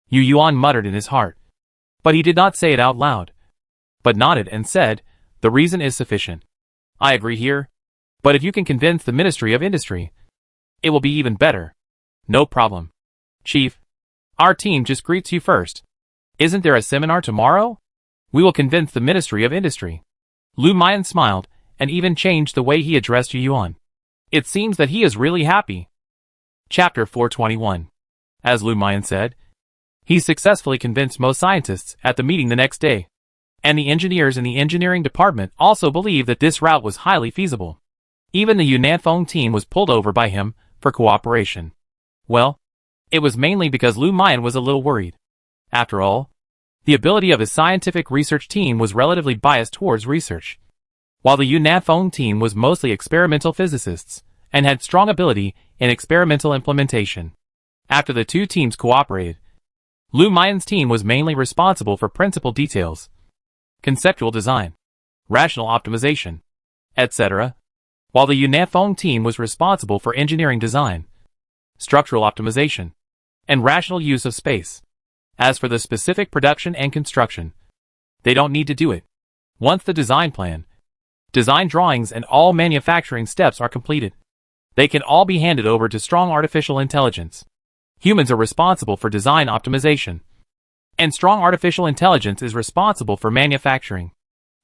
[SPEAKER 1] Yu Yuan muttered in his heart, but he did not say it out loud, but nodded and said, the reason is sufficient. I agree here, but if you can convince the Ministry of Industry, it will be even better. No problem. Chief, our team just greets you first. Isn't there a seminar tomorrow? We will convince the Ministry of Industry. Lu Mayan smiled and even changed the way he addressed Yu Yuan. It seems that he is really happy. Chapter 421. As Lu Mayan said, he successfully convinced most scientists at the meeting the next day, and the engineers in the engineering department also believed that this route was highly feasible. Even the Yunanfeng team was pulled over by him for cooperation. Well, it was mainly because Lu Mayan was a little worried. After all, the ability of his scientific research team was relatively biased towards research, while the Yunanfeng team was mostly experimental physicists and had strong ability in experimental implementation. After the two teams cooperated, Lu Mayan's team was mainly responsible for principal details, conceptual design, rational optimization, etc., while the Yunanfeng team was responsible for engineering design, structural optimization, and rational use of space. As for the specific production and construction, they don't need to do it. Once the design plan, design drawings and all manufacturing steps are completed, they can all be handed over to strong artificial intelligence. Humans are responsible for design optimization, and strong artificial intelligence is responsible for manufacturing,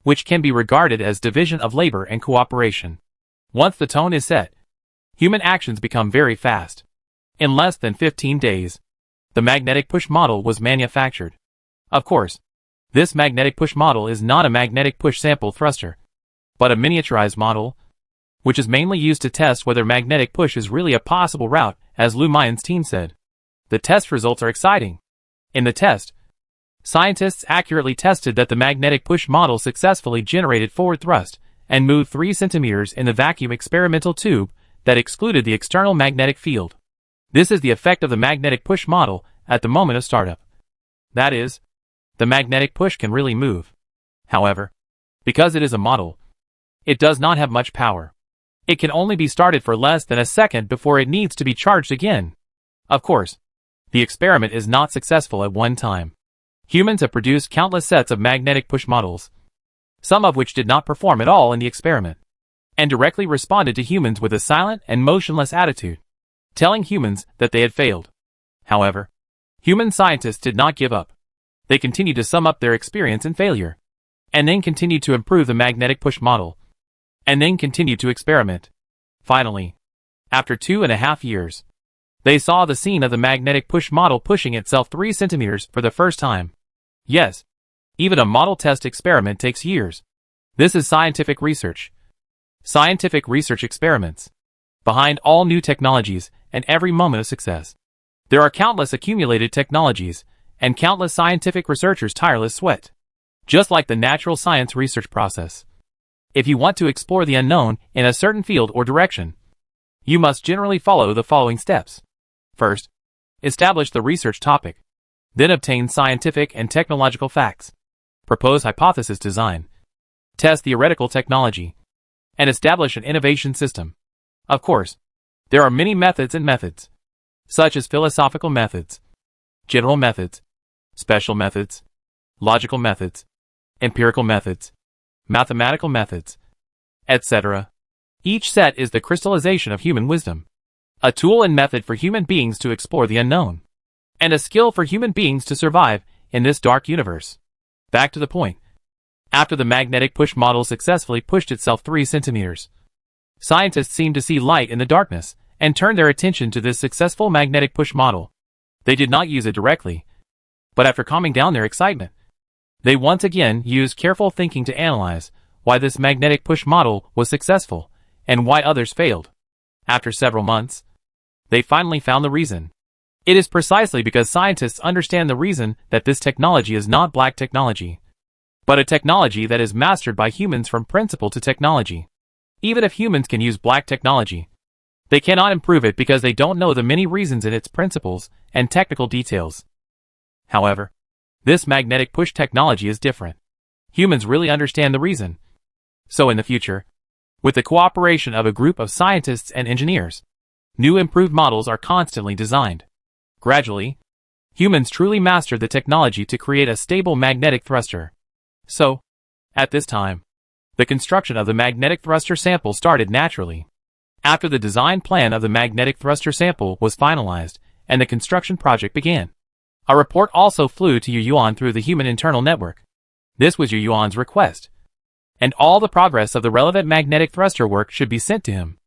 [SPEAKER 1] which can be regarded as division of labor and cooperation. Once the tone is set, human actions become very fast. In less than 15 days, the magnetic push model was manufactured. Of course, this magnetic push model is not a magnetic push sample thruster, but a miniaturized model, which is mainly used to test whether magnetic push is really a possible route, as Lu Mayan's team said. The test results are exciting. In the test, scientists accurately tested that the magnetic push model successfully generated forward thrust and moved 3 centimeters in the vacuum experimental tube that excluded the external magnetic field. This is the effect of the magnetic push model at the moment of startup. That is, the magnetic push can really move. However, because it is a model, it does not have much power. It can only be started for less than a second before it needs to be charged again. Of course, the experiment is not successful at one time. Humans have produced countless sets of magnetic push models, some of which did not perform at all in the experiment, and directly responded to humans with a silent and motionless attitude, telling humans that they had failed. However, human scientists did not give up. They continued to sum up their experience and failure, and then continued to improve the magnetic push model, and then continued to experiment. Finally, after 2.5 years, they saw the scene of the magnetic push model pushing itself 3 centimeters for the first time. Yes, even a model test experiment takes years. This is scientific research. Scientific research experiments. Behind all new technologies and every moment of success, there are countless accumulated technologies and countless scientific researchers' tireless sweat. Just like the natural science research process. If you want to explore the unknown in a certain field or direction, you must generally follow the following steps. First, establish the research topic. Then obtain scientific and technological facts. Propose hypothesis design. Test theoretical technology. And establish an innovation system. Of course, there are many methods and methods, such as philosophical methods, general methods, special methods, logical methods, empirical methods, mathematical methods, etc. Each set is the crystallization of human wisdom, a tool and method for human beings to explore the unknown, and a skill for human beings to survive in this dark universe. Back to the point. After the magnetic push model successfully pushed itself 3 centimeters, scientists seemed to see light in the darkness and turned their attention to this successful magnetic push model. They did not use it directly, but after calming down their excitement, they once again used careful thinking to analyze why this magnetic push model was successful and why others failed. After several months, they finally found the reason. It is precisely because scientists understand the reason that this technology is not black technology, but a technology that is mastered by humans from principle to technology. Even if humans can use black technology, they cannot improve it because they don't know the many reasons in its principles and technical details. However, this magnetic push technology is different. Humans really understand the reason. So in the future, with the cooperation of a group of scientists and engineers, new improved models are constantly designed. Gradually, humans truly mastered the technology to create a stable magnetic thruster. So, at this time, the construction of the magnetic thruster sample started naturally. After the design plan of the magnetic thruster sample was finalized and the construction project began, a report also flew to Yu Yuan through the human internal network. This was Yu Yuan's request, and all the progress of the relevant magnetic thruster work should be sent to him.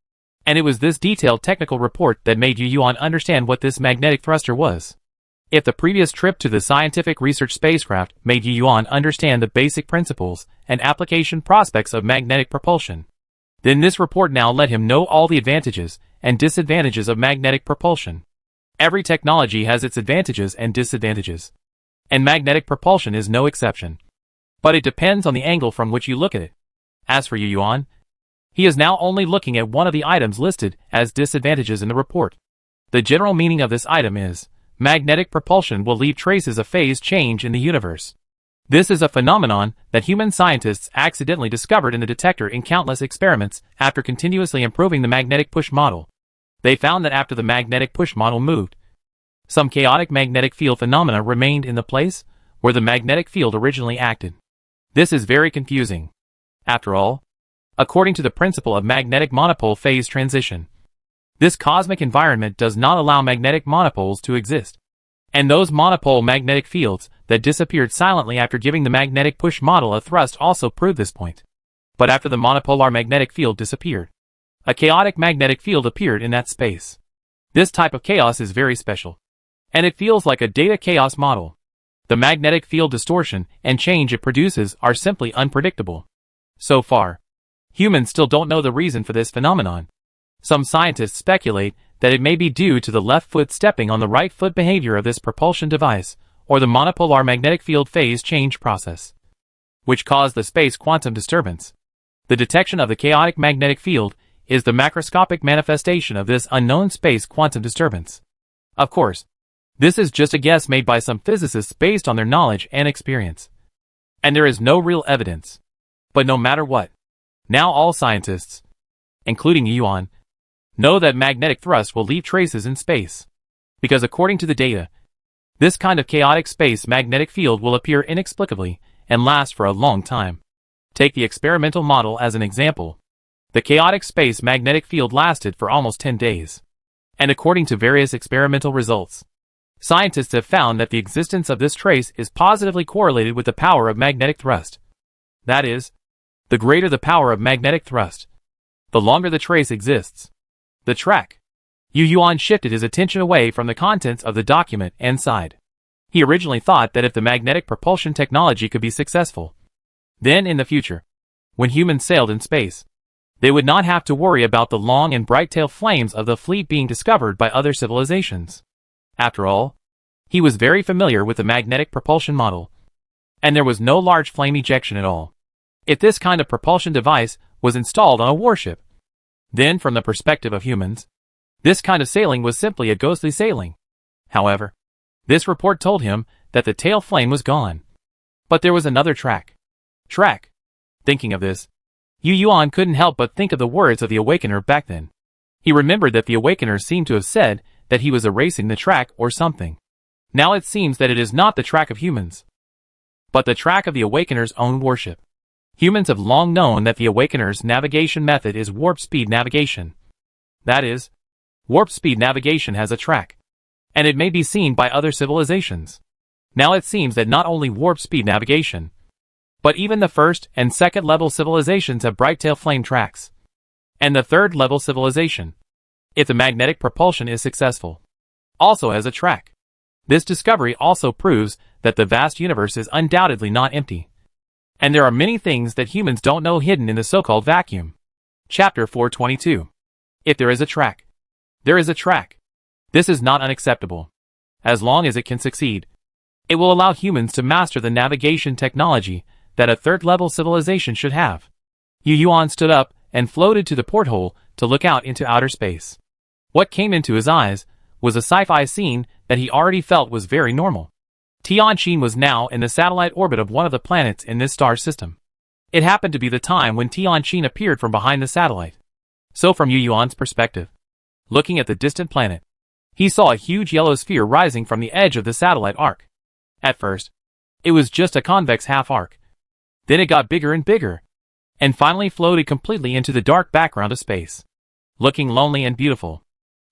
[SPEAKER 1] And it was this detailed technical report that made Yu Yuan understand what this magnetic thruster was. If the previous trip to the scientific research spacecraft made Yu Yuan understand the basic principles and application prospects of magnetic propulsion, then this report now let him know all the advantages and disadvantages of magnetic propulsion. Every technology has its advantages and disadvantages, and magnetic propulsion is no exception. But it depends on the angle from which you look at it. As for Yu Yuan, he is now only looking at one of the items listed as disadvantages in the report. The general meaning of this item is, magnetic propulsion will leave traces of phase change in the universe. This is a phenomenon that human scientists accidentally discovered in the detector in countless experiments after continuously improving the magnetic push model. They found that after the magnetic push model moved, some chaotic magnetic field phenomena remained in the place where the magnetic field originally acted. This is very confusing. After all, according to the principle of magnetic monopole phase transition, this cosmic environment does not allow magnetic monopoles to exist. And those monopole magnetic fields that disappeared silently after giving the magnetic push model a thrust also prove this point. But after the monopolar magnetic field disappeared, a chaotic magnetic field appeared in that space. This type of chaos is very special, and it feels like a data chaos model. The magnetic field distortion and change it produces are simply unpredictable. So far, humans still don't know the reason for this phenomenon. Some scientists speculate that it may be due to the left foot stepping on the right foot behavior of this propulsion device, or the monopolar magnetic field phase change process, which caused the space quantum disturbance. The detection of the chaotic magnetic field is the macroscopic manifestation of this unknown space quantum disturbance. Of course, this is just a guess made by some physicists based on their knowledge and experience, and there is no real evidence. But no matter what, now all scientists, including Yu Yuan, know that magnetic thrust will leave traces in space, because according to the data, this kind of chaotic space magnetic field will appear inexplicably and last for a long time. Take the experimental model as an example. The chaotic space magnetic field lasted for almost 10 days. And according to various experimental results, scientists have found that the existence of this trace is positively correlated with the power of magnetic thrust. That is, the greater the power of magnetic thrust, the longer the trace exists. The track. Yu Yuan shifted his attention away from the contents of the document and sighed. He originally thought that if the magnetic propulsion technology could be successful, then in the future, when humans sailed in space, they would not have to worry about the long and bright tail flames of the fleet being discovered by other civilizations. After all, he was very familiar with the magnetic propulsion model, and there was no large flame ejection at all. If this kind of propulsion device was installed on a warship, then from the perspective of humans, this kind of sailing was simply a ghostly sailing. However, this report told him that the tail flame was gone. But there was another track. Thinking of this, Yu Yuan couldn't help but think of the words of the Awakener back then. He remembered that the Awakener seemed to have said that he was erasing the track or something. Now it seems that it is not the track of humans, but the track of the Awakener's own warship. Humans have long known that the Awakener's navigation method is warp speed navigation. That is, warp speed navigation has a track, and it may be seen by other civilizations. Now it seems that not only warp speed navigation, but even the first and second level civilizations have bright tail flame tracks. And the third level civilization, if the magnetic propulsion is successful, also has a track. This discovery also proves that the vast universe is undoubtedly not empty. And there are many things that humans don't know hidden in the so-called vacuum. Chapter 422. If there is a track, there is a track. This is not unacceptable. As long as it can succeed, it will allow humans to master the navigation technology that a third-level civilization should have. Yu Yuan stood up and floated to the porthole to look out into outer space. What came into his eyes was a sci-fi scene that he already felt was very normal. Tianqin was now in the satellite orbit of one of the planets in this star system. It happened to be the time when Tianqin appeared from behind the satellite. So from Yu Yuan's perspective, looking at the distant planet, he saw a huge yellow sphere rising from the edge of the satellite arc. At first, it was just a convex half-arc. Then it got bigger and bigger, and finally floated completely into the dark background of space, looking lonely and beautiful.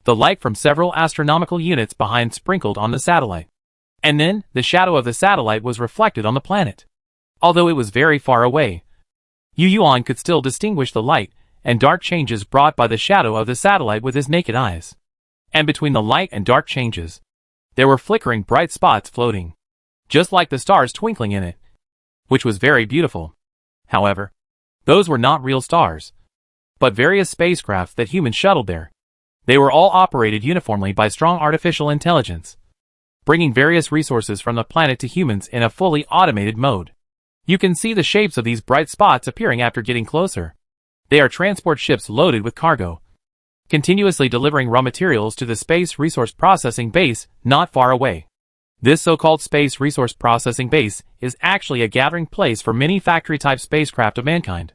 [SPEAKER 1] The light from several astronomical units behind sprinkled on the satellite. And then, the shadow of the satellite was reflected on the planet. Although it was very far away, Yu Yuan could still distinguish the light and dark changes brought by the shadow of the satellite with his naked eyes. And between the light and dark changes, there were flickering bright spots floating, just like the stars twinkling in it, which was very beautiful. However, those were not real stars, but various spacecraft that humans shuttled there. They were all operated uniformly by strong artificial intelligence, bringing various resources from the planet to humans in a fully automated mode. You can see the shapes of these bright spots appearing after getting closer. They are transport ships loaded with cargo, continuously delivering raw materials to the Space Resource Processing Base not far away. This so-called Space Resource Processing Base is actually a gathering place for many factory-type spacecraft of mankind.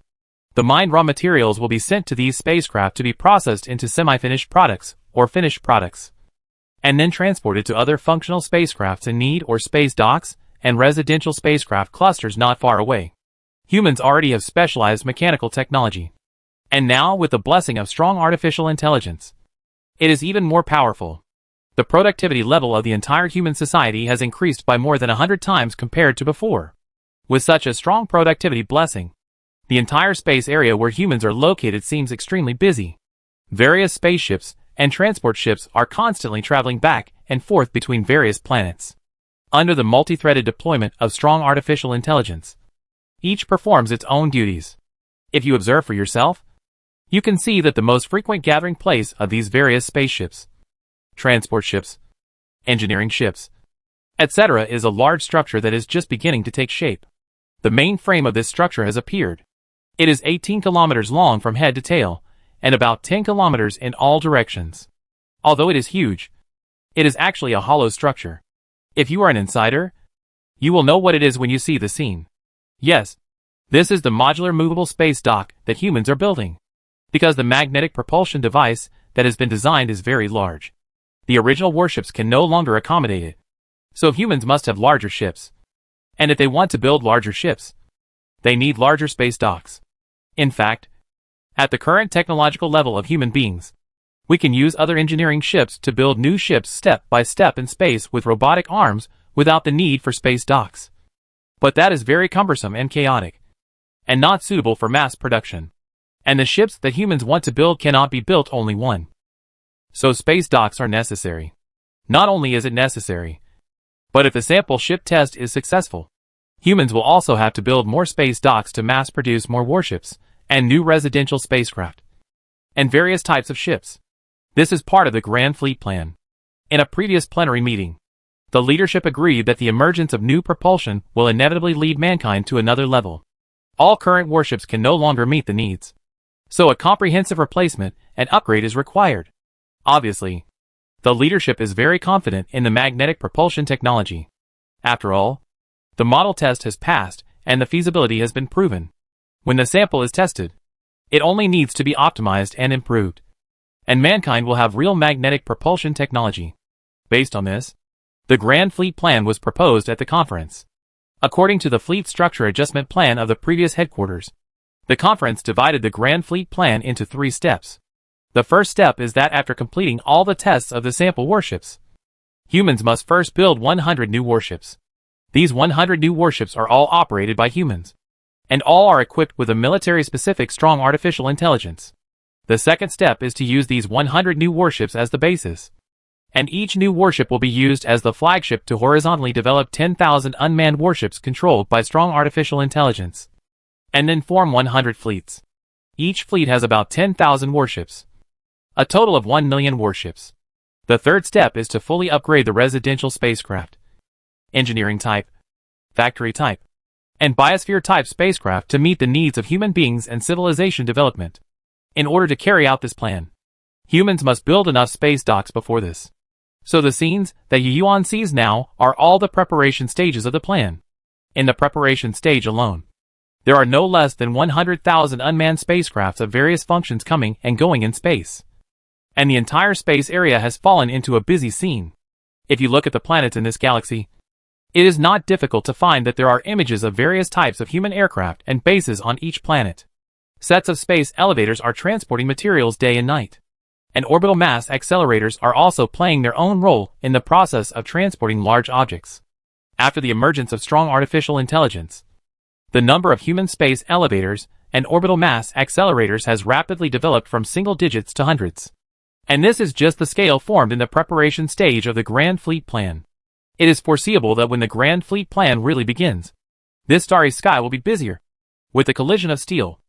[SPEAKER 1] The mined raw materials will be sent to these spacecraft to be processed into semi-finished products, or finished products, and then transported to other functional spacecrafts in need or space docks and residential spacecraft clusters not far away. Humans already have specialized mechanical technology. And now, with the blessing of strong artificial intelligence, it is even more powerful. The productivity level of the entire human society has increased by more than 100 times compared to before. With such a strong productivity blessing, the entire space area where humans are located seems extremely busy. Various spaceships and transport ships are constantly traveling back and forth between various planets. Under the multi-threaded deployment of strong artificial intelligence, each performs its own duties. If you observe for yourself, you can see that the most frequent gathering place of these various spaceships, transport ships, engineering ships, etc. is a large structure that is just beginning to take shape. The main frame of this structure has appeared. It is 18 kilometers long from head to tail, and about 10 kilometers in all directions. Although it is huge, it is actually a hollow structure. If you are an insider, you will know what it is when you see the scene. Yes, this is the modular movable space dock that humans are building, because the magnetic propulsion device that has been designed is very large. The original warships can no longer accommodate it. So humans must have larger ships. And if they want to build larger ships, They need larger space docks. In fact, at the current technological level of human beings, we can use other engineering ships to build new ships step by step in space with robotic arms without the need for space docks. But that is very cumbersome and chaotic, and not suitable for mass production. And the ships that humans want to build cannot be built only one. So space docks are necessary. Not only is it necessary, but if the sample ship test is successful, humans will also have to build more space docks to mass produce more warships, and new residential spacecraft, and various types of ships. This is part of the Grand Fleet Plan. In a previous plenary meeting, the leadership agreed that the emergence of new propulsion will inevitably lead mankind to another level. All current warships can no longer meet the needs. So a comprehensive replacement and upgrade is required. Obviously, the leadership is very confident in the magnetic propulsion technology. After all, the model test has passed and the feasibility has been proven. When the sample is tested, it only needs to be optimized and improved, and mankind will have real magnetic propulsion technology. Based on this, the Grand Fleet Plan was proposed at the conference. According to the Fleet Structure Adjustment Plan of the previous headquarters, the conference divided the Grand Fleet Plan into 3 steps. The first step is that after completing all the tests of the sample warships, humans must first build 100 new warships. These 100 new warships are all operated by humans, and all are equipped with a military-specific strong artificial intelligence. The second step is to use these 100 new warships as the basis, and each new warship will be used as the flagship to horizontally develop 10,000 unmanned warships controlled by strong artificial intelligence, and then form 100 fleets. Each fleet has about 10,000 warships, a total of 1 million warships. The third step is to fully upgrade the residential spacecraft, engineering type, factory type, and biosphere type spacecraft to meet the needs of human beings and civilization development. In order to carry out this plan, humans must build enough space docks before this. So the scenes that Yuan sees now are all the preparation stages of the plan. In the preparation stage alone, there are no less than 100,000 unmanned spacecrafts of various functions coming and going in space. And the entire space area has fallen into a busy scene. If you look at the planets in this galaxy, it is not difficult to find that there are images of various types of human aircraft and bases on each planet. Sets of space elevators are transporting materials day and night, and orbital mass accelerators are also playing their own role in the process of transporting large objects. After the emergence of strong artificial intelligence, the number of human space elevators and orbital mass accelerators has rapidly developed from single digits to hundreds. And this is just the scale formed in the preparation stage of the Grand Fleet Plan. It is foreseeable that when the Grand Fleet Plan really begins, this starry sky will be busier with the collision of steel,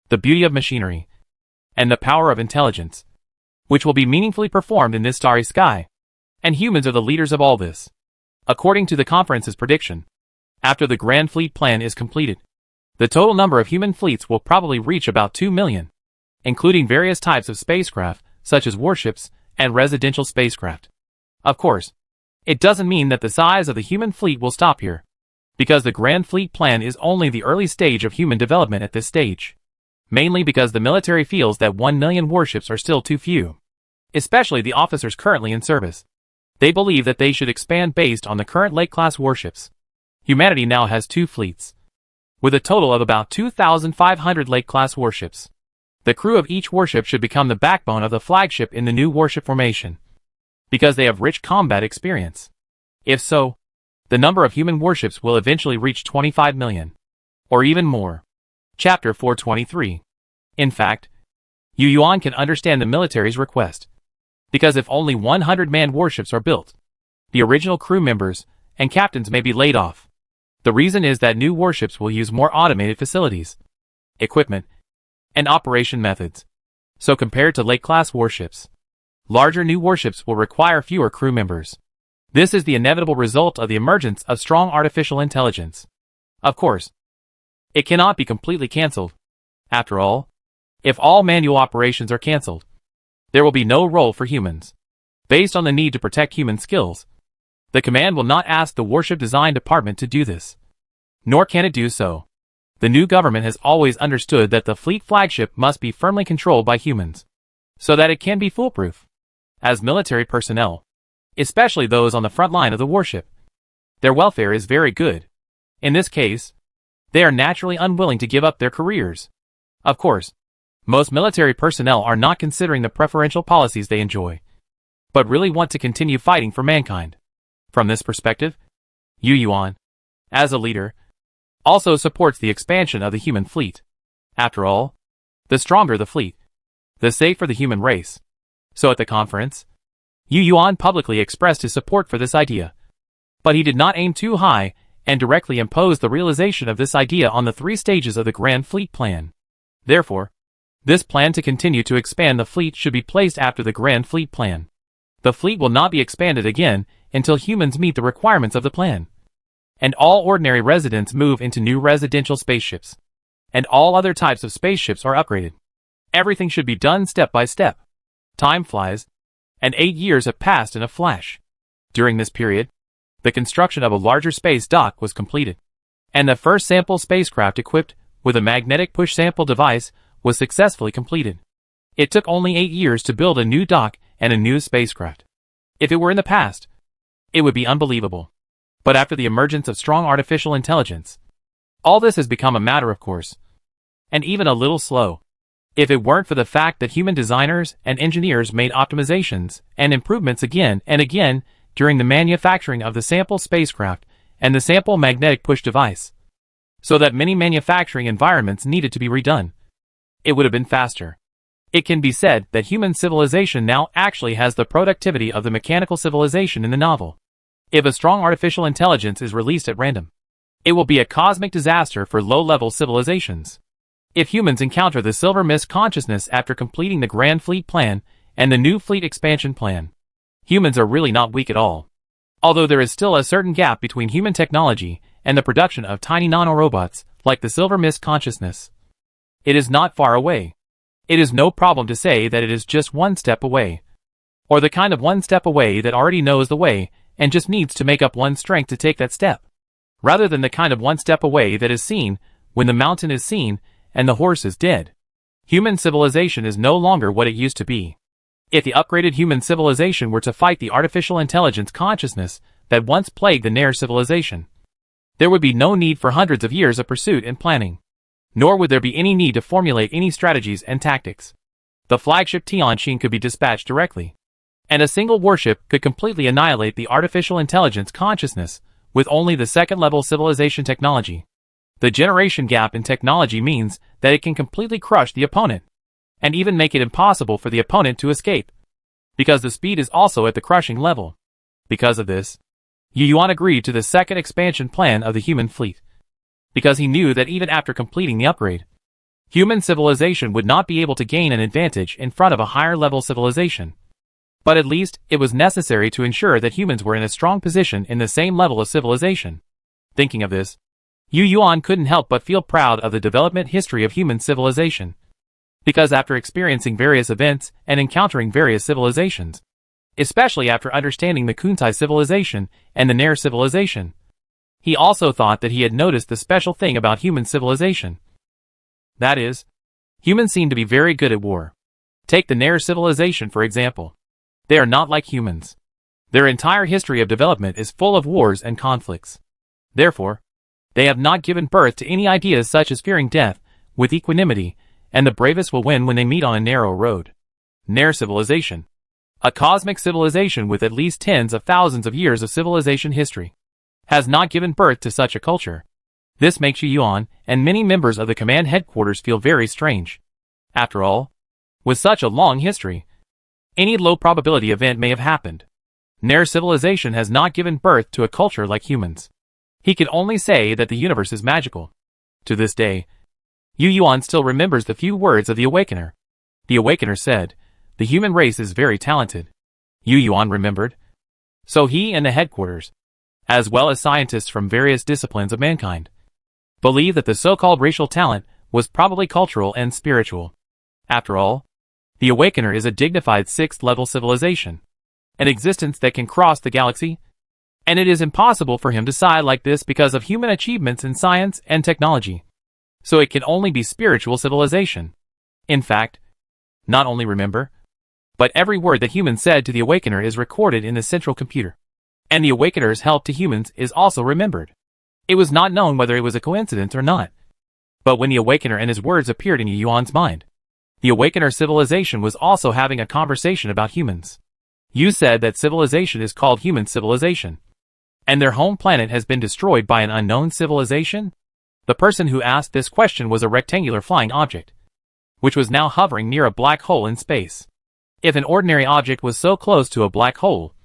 [SPEAKER 1] the beauty of machinery, and the power of intelligence, which will be meaningfully performed in this starry sky. And humans are the leaders of all this. According to the conference's prediction, after the Grand Fleet Plan is completed, the total number of human fleets will probably reach about 2 million, including various types of spacecraft, such as warships and residential spacecraft. Of course, it doesn't mean that the size of the human fleet will stop here, because the Grand Fleet Plan is only the early stage of human development at this stage. Mainly because the military feels that 1 million warships are still too few, especially the officers currently in service. They believe that they should expand based on the current Lake-class warships. Humanity now has 2 fleets, with a total of about 2,500 Lake-class warships. The crew of each warship should become the backbone of the flagship in the new warship formation, because they have rich combat experience. If so, the number of human warships will eventually reach 25 million, or even more. Chapter 423. In fact, Yuan can understand the military's request, because if only 100 manned warships are built, the original crew members and captains may be laid off. The reason is that new warships will use more automated facilities, equipment, and operation methods. So compared to Lake-class warships, larger new warships will require fewer crew members. This is the inevitable result of the emergence of strong artificial intelligence. Of course, it cannot be completely cancelled. After all, if all manual operations are cancelled, there will be no role for humans. Based on the need to protect human skills, the command will not ask the warship design department to do this. Nor can it do so. The new government has always understood that the fleet flagship must be firmly controlled by humans, so that it can be foolproof. As military personnel, especially those on the front line of the warship, their welfare is very good. In this case, They are naturally unwilling to give up their careers. Of course, most military personnel are not considering the preferential policies they enjoy, but really want to continue fighting for mankind. From this perspective, Yu Yuan, as a leader, also supports the expansion of the human fleet. After all, the stronger the fleet, the safer the human race. So at the conference, Yu Yuan publicly expressed his support for this idea. But he did not aim too high and directly impose the realization of this idea on the 3 stages of the Grand Fleet Plan. Therefore, this plan to continue to expand the fleet should be placed after the Grand Fleet Plan. The fleet will not be expanded again until humans meet the requirements of the plan, and all ordinary residents move into new residential spaceships, and all other types of spaceships are upgraded. Everything should be done step by step. Time flies, and 8 years have passed in a flash. During this period, the construction of a larger space dock was completed, and the first sample spacecraft equipped with a magnetic push sample device was successfully completed. It took only 8 years to build a new dock and a new spacecraft. If it were in the past, it would be unbelievable. But after the emergence of strong artificial intelligence, all this has become a matter of course, and even a little slow. If it weren't for the fact that human designers and engineers made optimizations and improvements again and again during the manufacturing of the sample spacecraft and the sample magnetic push device, so that many manufacturing environments needed to be redone, it would have been faster. It can be said that human civilization now actually has the productivity of the mechanical civilization in the novel. If a strong artificial intelligence is released at random, it will be a cosmic disaster for low-level civilizations. If humans encounter the Silver Mist consciousness after completing the Grand Fleet Plan and the new fleet expansion plan, humans are really not weak at all. Although there is still a certain gap between human technology and the production of tiny nanorobots like the Silver Mist consciousness, it is not far away. It is no problem to say that it is just one step away, or the kind of one step away that already knows the way and just needs to make up one's strength to take that step, rather than the kind of one step away that is seen when the mountain is seen and the horse is dead. Human civilization is no longer what it used to be. If the upgraded human civilization were to fight the artificial intelligence consciousness that once plagued the Nair civilization, there would be no need for hundreds of years of pursuit and planning, nor would there be any need to formulate any strategies and tactics. The flagship Tianqing could be dispatched directly, and a single warship could completely annihilate the artificial intelligence consciousness with only the second-level civilization technology. The generation gap in technology means that it can completely crush the opponent, and even make it impossible for the opponent to escape, because the speed is also at the crushing level. Because of this, Yu Yuan agreed to the second expansion plan of the human fleet, because he knew that even after completing the upgrade, human civilization would not be able to gain an advantage in front of a higher-level civilization. But at least, it was necessary to ensure that humans were in a strong position in the same level of civilization. Thinking of this, Yu Yuan couldn't help but feel proud of the development history of human civilization. Because after experiencing various events and encountering various civilizations, especially after understanding the Kuntai civilization and the Nair civilization, he also thought that he had noticed the special thing about human civilization. That is, humans seem to be very good at war. Take the Nair civilization for example. They are not like humans. Their entire history of development is full of wars and conflicts. Therefore, they have not given birth to any ideas such as fearing death with equanimity, and the bravest will win when they meet on a narrow road. Nair civilization, a cosmic civilization with at least tens of thousands of years of civilization history, has not given birth to such a culture. This makes Yu Yuan and many members of the command headquarters feel very strange. After all, with such a long history, any low probability event may have happened. Nair civilization has not given birth to a culture like humans. He can only say that the universe is magical. To this day, Yu Yuan still remembers the few words of the Awakener. The Awakener said, "The human race is very talented." Yu Yuan remembered. So he and the headquarters, as well as scientists from various disciplines of mankind, believe that the so-called racial talent was probably cultural and spiritual. After all, the Awakener is a dignified sixth-level civilization, an existence that can cross the galaxy, and it is impossible for him to sigh like this because of human achievements in science and technology. So it can only be spiritual civilization. In fact, not only remember, but every word that humans said to the Awakener is recorded in the central computer, and the Awakener's help to humans is also remembered. It was not known whether it was a coincidence or not. But when the Awakener and his words appeared in Yuan's mind, the Awakener civilization was also having a conversation about humans. You said that civilization is called human civilization. And their home planet has been destroyed by an unknown civilization? The person who asked this question was a rectangular flying object, which was now hovering near a black hole in space. If an ordinary object was so close to a black hole,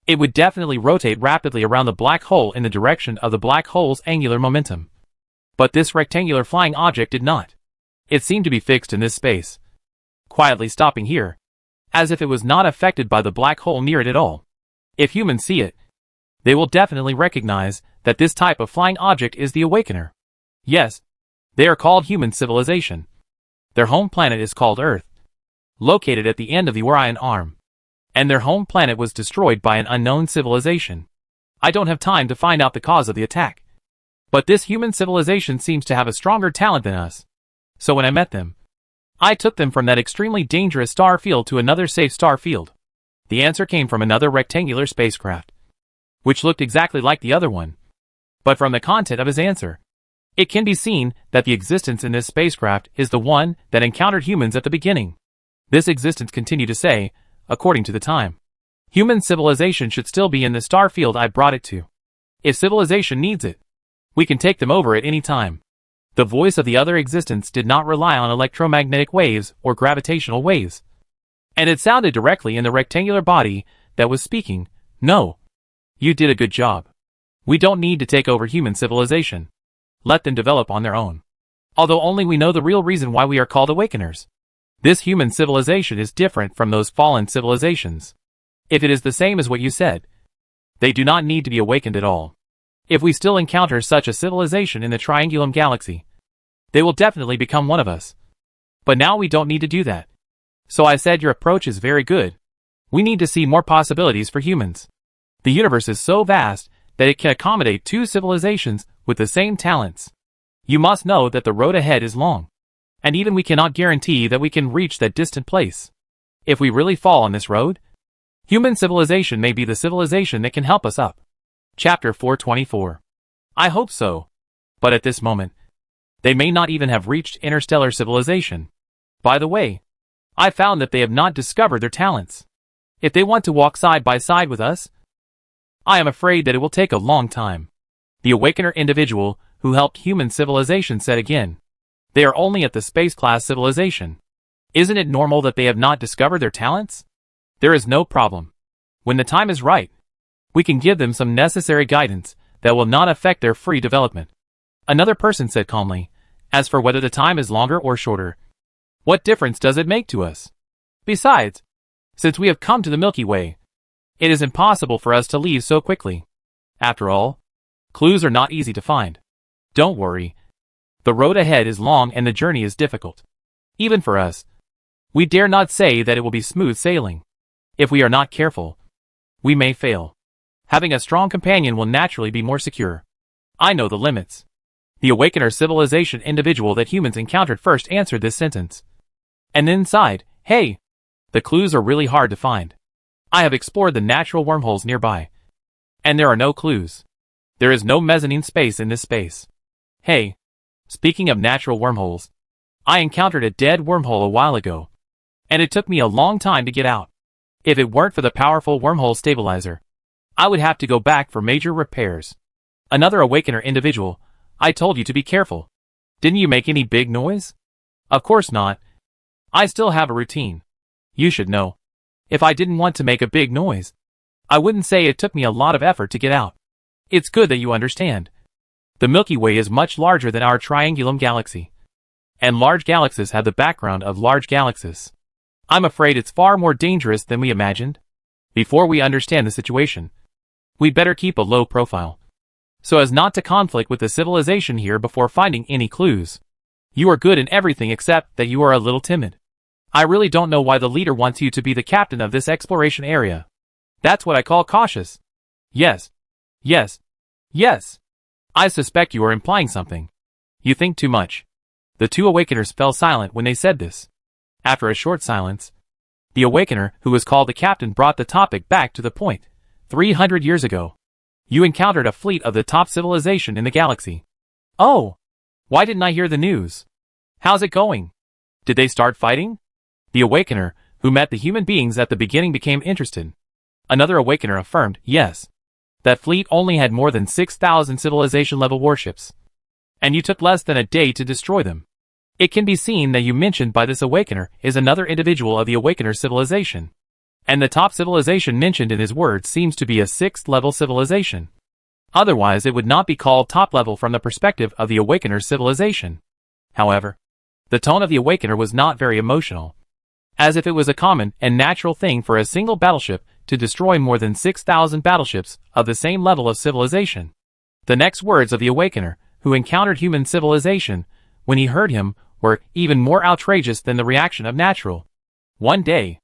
[SPEAKER 1] it would definitely rotate rapidly around the black hole in the direction of the black hole's angular momentum. But this rectangular flying object did not. It seemed to be fixed in this space, quietly stopping here, as if it was not affected by the black hole near it at all. If humans see it, they will definitely recognize that this type of flying object is the Awakener. Yes, they are called human civilization. Their home planet is called Earth, located at the end of the Orion arm. And their home planet was destroyed by an unknown civilization. I don't have time to find out the cause of the attack. But this human civilization seems to have a stronger talent than us. So when I met them, I took them from that extremely dangerous star field to another safe star field. The answer came from another rectangular spacecraft, which looked exactly like the other one. But from the content of his answer, it can be seen that the existence in this spacecraft is the one that encountered humans at the beginning. This existence continued to say, according to the time, human civilization should still be in the star field I brought it to. If civilization needs it, we can take them over at any time. The voice of the other existence did not rely on electromagnetic waves or gravitational waves. And it sounded directly in the rectangular body that was speaking. No. You did a good job. We don't need to take over human civilization. Let them develop on their own. Although only we know the real reason why we are called Awakeners. This human civilization is different from those fallen civilizations. If it is the same as what you said, they do not need to be awakened at all. If we still encounter such a civilization in the Triangulum Galaxy, they will definitely become one of us. But now we don't need to do that. So I said your approach is very good. We need to see more possibilities for humans. The universe is so vast that it can accommodate two civilizations with the same talents. You must know that the road ahead is long. And even we cannot guarantee that we can reach that distant place. If we really fall on this road, human civilization may be the civilization that can help us up. Chapter 424. I hope so. But at this moment, they may not even have reached interstellar civilization. By the way, I found that they have not discovered their talents. If they want to walk side by side with us, I am afraid that it will take a long time. The Awakener individual who helped human civilization said again. They are only at the space-class civilization. Isn't it normal that they have not discovered their talents? There is no problem. When the time is right, we can give them some necessary guidance that will not affect their free development. Another person said calmly, as for whether the time is longer or shorter, what difference does it make to us? Besides, since we have come to the Milky Way, it is impossible for us to leave so quickly. After all, clues are not easy to find. Don't worry. The road ahead is long and the journey is difficult. Even for us, we dare not say that it will be smooth sailing. If we are not careful, we may fail. Having a strong companion will naturally be more secure. I know the limits. The Awakener civilization individual that humans encountered first answered this sentence. And then sighed, hey, the clues are really hard to find. I have explored the natural wormholes nearby. And there are no clues. There is no mezzanine space in this space. Hey, speaking of natural wormholes, I encountered a dead wormhole a while ago. And it took me a long time to get out. If it weren't for the powerful wormhole stabilizer, I would have to go back for major repairs. Another Awakener individual, I told you to be careful. Didn't you make any big noise? Of course not. I still have a routine. You should know. If I didn't want to make a big noise, I wouldn't say it took me a lot of effort to get out. It's good that you understand. The Milky Way is much larger than our Triangulum Galaxy. And large galaxies have the background of large galaxies. I'm afraid it's far more dangerous than we imagined. Before we understand the situation, we'd better keep a low profile, so as not to conflict with the civilization here before finding any clues. You are good in everything except that you are a little timid. I really don't know why the leader wants you to be the captain of this exploration area. That's what I call cautious. Yes. Yes. Yes. I suspect you are implying something. You think too much. The two Awakeners fell silent when they said this. After a short silence, the Awakener who was called the captain brought the topic back to the point. 300 years ago, You encountered a fleet of the top civilization in the galaxy. Oh! Why didn't I hear the news? How's it going? Did they start fighting? The Awakener, who met the human beings at the beginning, became interested. Another Awakener affirmed, yes. That fleet only had more than 6,000 civilization-level warships. And you took less than a day to destroy them. It can be seen that you mentioned by this Awakener is another individual of the Awakener civilization. And the top civilization mentioned in his words seems to be a 6th-level civilization. Otherwise it would not be called top-level from the perspective of the Awakener's civilization. However, the tone of the Awakener was not very emotional. As if it was a common and natural thing for a single battleship to destroy more than 6,000 battleships of the same level of civilization. The next words of the Awakener, who encountered human civilization, when he heard him, were even more outrageous than the reaction of natural. One day.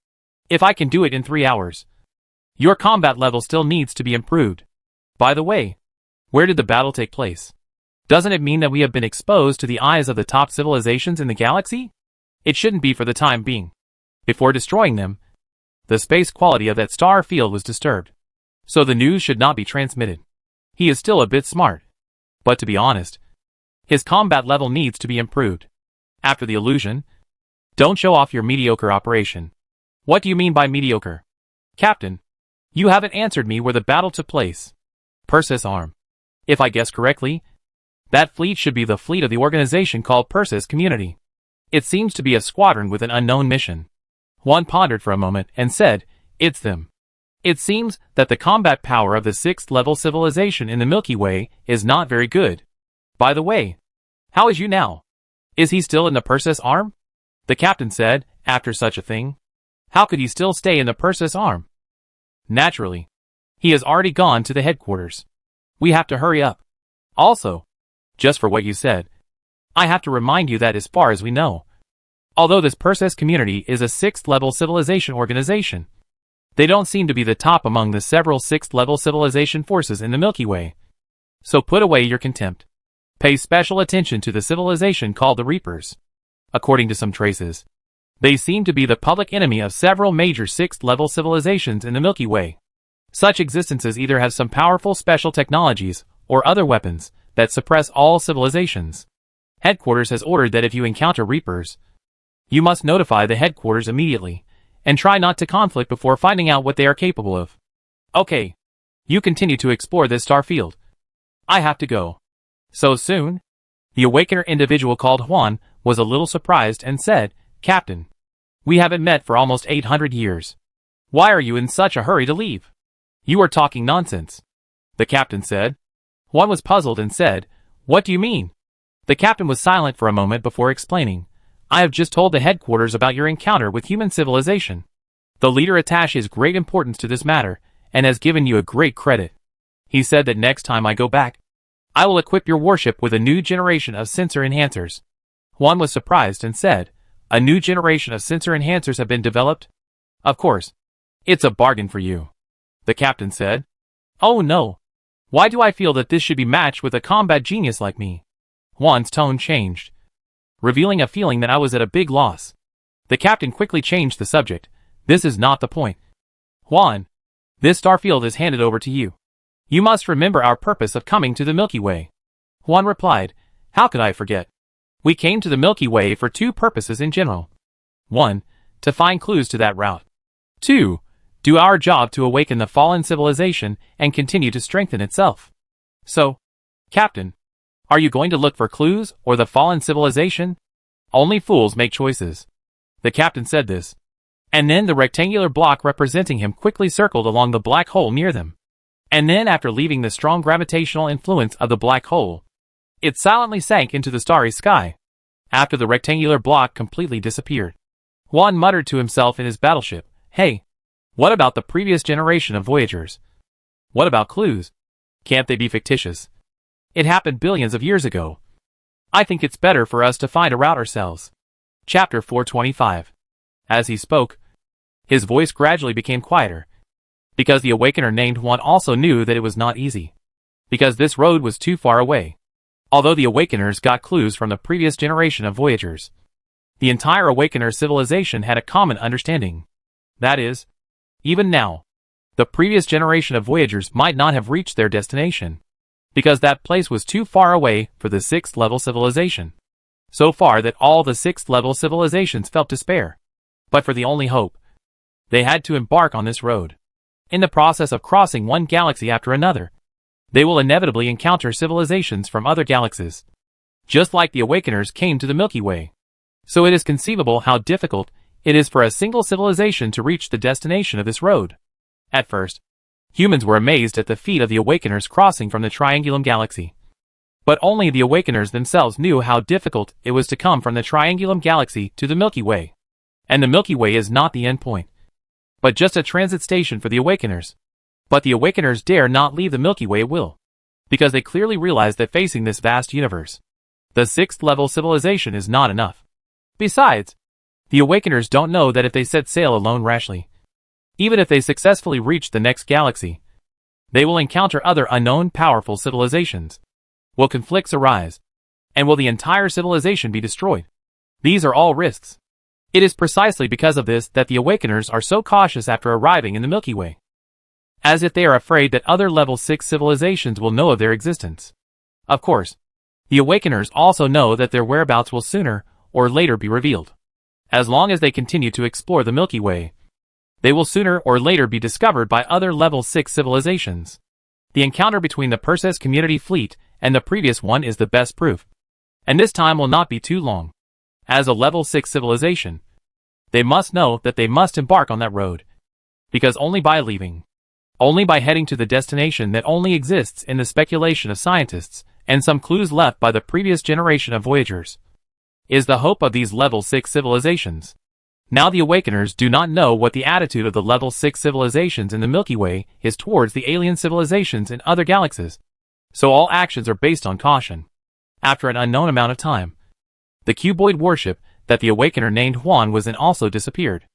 [SPEAKER 1] If I can do it in 3 hours. Your combat level still needs to be improved. By the way, where did the battle take place? Doesn't it mean that we have been exposed to the eyes of the top civilizations in the galaxy? It shouldn't be for the time being. Before destroying them, the space quality of that star field was disturbed. So the news should not be transmitted. He is still a bit smart. But to be honest, his combat level needs to be improved. After the illusion, don't show off your mediocre operation. What do you mean by mediocre? Captain, you haven't answered me where the battle took place. Persis Arm. If I guess correctly, that fleet should be the fleet of the organization called Persis Community. It seems to be a squadron with an unknown mission. Juan pondered for a moment and said, it's them. It seems that the combat power of the 6th-level civilization in the Milky Way is not very good. By the way, how is you now? Is he still in the Persis Arm? The captain said, after such a thing. How could he still stay in the Persis Arm? Naturally. He has already gone to the headquarters. We have to hurry up. Also, just for what you said, I have to remind you that as far as we know, although this Persis community is a 6th-level civilization organization, they don't seem to be the top among the several 6th-level civilization forces in the Milky Way. So put away your contempt. Pay special attention to the civilization called the Reapers. According to some traces, they seem to be the public enemy of several major 6th-level civilizations in the Milky Way. Such existences either have some powerful special technologies or other weapons that suppress all civilizations. Headquarters has ordered that if you encounter Reapers, you must notify the headquarters immediately, and try not to conflict before finding out what they are capable of. Okay. You continue to explore this star field. I have to go. So soon? The Awakener individual called Juan was a little surprised and said, Captain, we haven't met for almost 800 years. Why are you in such a hurry to leave? You are talking nonsense. The captain said. Juan was puzzled and said, what do you mean? The captain was silent for a moment before explaining. I have just told the headquarters about your encounter with human civilization. The leader attaches great importance to this matter, and has given you a great credit. He said that next time I go back, I will equip your warship with a new generation of sensor enhancers. Juan was surprised and said, a new generation of sensor enhancers have been developed? Of course. It's a bargain for you. The captain said. Oh no. Why do I feel that this should be matched with a combat genius like me? Juan's tone changed, revealing a feeling that I was at a big loss. The captain quickly changed the subject. This is not the point. Juan, this starfield is handed over to you. You must remember our purpose of coming to the Milky Way. Juan replied, how could I forget? We came to the Milky Way for 2 purposes in general. 1. To find clues to that route. 2. Do our job to awaken the fallen civilization and continue to strengthen itself. So, Captain, are you going to look for clues or the fallen civilization? Only fools make choices. The captain said this. And then the rectangular block representing him quickly circled along the black hole near them. And then after leaving the strong gravitational influence of the black hole, it silently sank into the starry sky. After the rectangular block completely disappeared, Juan muttered to himself in his battleship, hey, what about the previous generation of Voyagers? What about clues? Can't they be fictitious? It happened billions of years ago. I think it's better for us to find a route ourselves. Chapter 425. As he spoke, his voice gradually became quieter, because the Awakener named Juan also knew that it was not easy, because this road was too far away. Although the Awakeners got clues from the previous generation of Voyagers, the entire Awakener civilization had a common understanding. That is, even now, the previous generation of voyagers might not have reached their destination, because that place was too far away for the 6th level civilization. So far that all the 6th level civilizations felt despair. But for the only hope, they had to embark on this road. In the process of crossing one galaxy after another, they will inevitably encounter civilizations from other galaxies, just like the Awakeners came to the Milky Way. So it is conceivable how difficult it is for a single civilization to reach the destination of this road. At first, humans were amazed at the feat of the Awakeners crossing from the Triangulum Galaxy. But only the Awakeners themselves knew how difficult it was to come from the Triangulum Galaxy to the Milky Way. And the Milky Way is not the end point, but just a transit station for the Awakeners. But the Awakeners dare not leave the Milky Way at will, because they clearly realize that facing this vast universe, the 6th level civilization is not enough. Besides, the Awakeners don't know that if they set sail alone rashly, even if they successfully reach the next galaxy, they will encounter other unknown powerful civilizations. Will conflicts arise? And will the entire civilization be destroyed? These are all risks. It is precisely because of this that the Awakeners are so cautious after arriving in the Milky Way, as if they are afraid that other level 6 civilizations will know of their existence. Of course, the Awakeners also know that their whereabouts will sooner or later be revealed. As long as they continue to explore the Milky Way, they will sooner or later be discovered by other level 6 civilizations. The encounter between the Perseus community fleet and the previous one is the best proof. And this time will not be too long. As a level 6 civilization, they must know that they must embark on that road. Because only by leaving, only by heading to the destination that only exists in the speculation of scientists and some clues left by the previous generation of voyagers, is the hope of these level 6 civilizations. Now the Awakeners do not know what the attitude of the level 6 civilizations in the Milky Way is towards the alien civilizations in other galaxies. So all actions are based on caution. After an unknown amount of time, the cuboid warship that the Awakener named Juan was in also disappeared.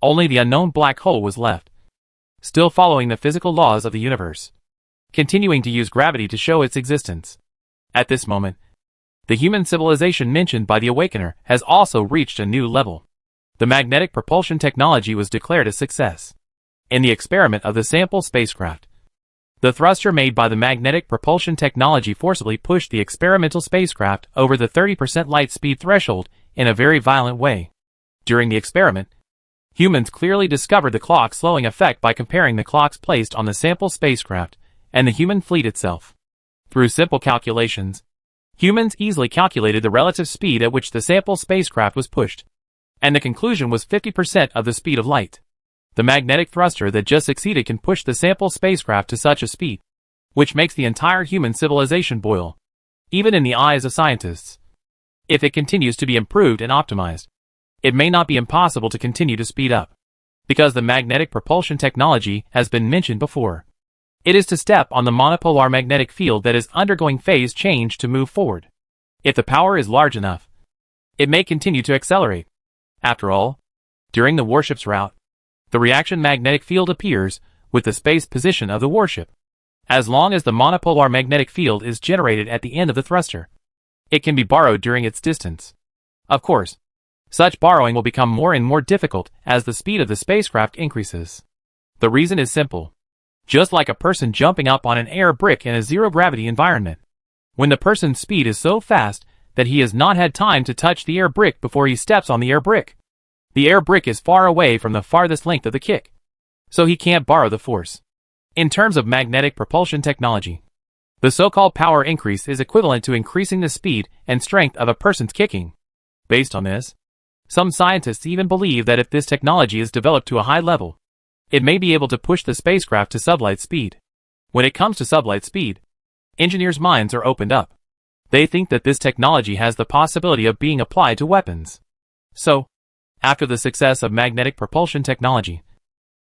[SPEAKER 1] Only the unknown black hole was left, still following the physical laws of the universe, continuing to use gravity to show its existence. At this moment, the human civilization mentioned by the Awakener has also reached a new level. The magnetic propulsion technology was declared a success. In the experiment of the sample spacecraft, the thruster made by the magnetic propulsion technology forcibly pushed the experimental spacecraft over the 30% light speed threshold in a very violent way. During the experiment, humans clearly discovered the clock slowing effect by comparing the clocks placed on the sample spacecraft and the human fleet itself. Through simple calculations, humans easily calculated the relative speed at which the sample spacecraft was pushed, and the conclusion was 50% of the speed of light. The magnetic thruster that just succeeded can push the sample spacecraft to such a speed, which makes the entire human civilization boil, even in the eyes of scientists. If it continues to be improved and optimized, it may not be impossible to continue to speed up, because the magnetic propulsion technology has been mentioned before. It is to step on the monopolar magnetic field that is undergoing phase change to move forward. If the power is large enough, it may continue to accelerate. After all, during the warship's route, the reaction magnetic field appears with the space position of the warship. As long as the monopolar magnetic field is generated at the end of the thruster, it can be borrowed during its distance. Of course, such borrowing will become more and more difficult as the speed of the spacecraft increases. The reason is simple. Just like a person jumping up on an air brick in a zero-gravity environment. When the person's speed is so fast that he has not had time to touch the air brick before he steps on the air brick. The air brick is far away from the farthest length of the kick, so he can't borrow the force. In terms of magnetic propulsion technology, the so-called power increase is equivalent to increasing the speed and strength of a person's kicking. Based on this, some scientists even believe that if this technology is developed to a high level, it may be able to push the spacecraft to sublight speed. When it comes to sublight speed, engineers' minds are opened up. They think that this technology has the possibility of being applied to weapons. So, after the success of magnetic propulsion technology,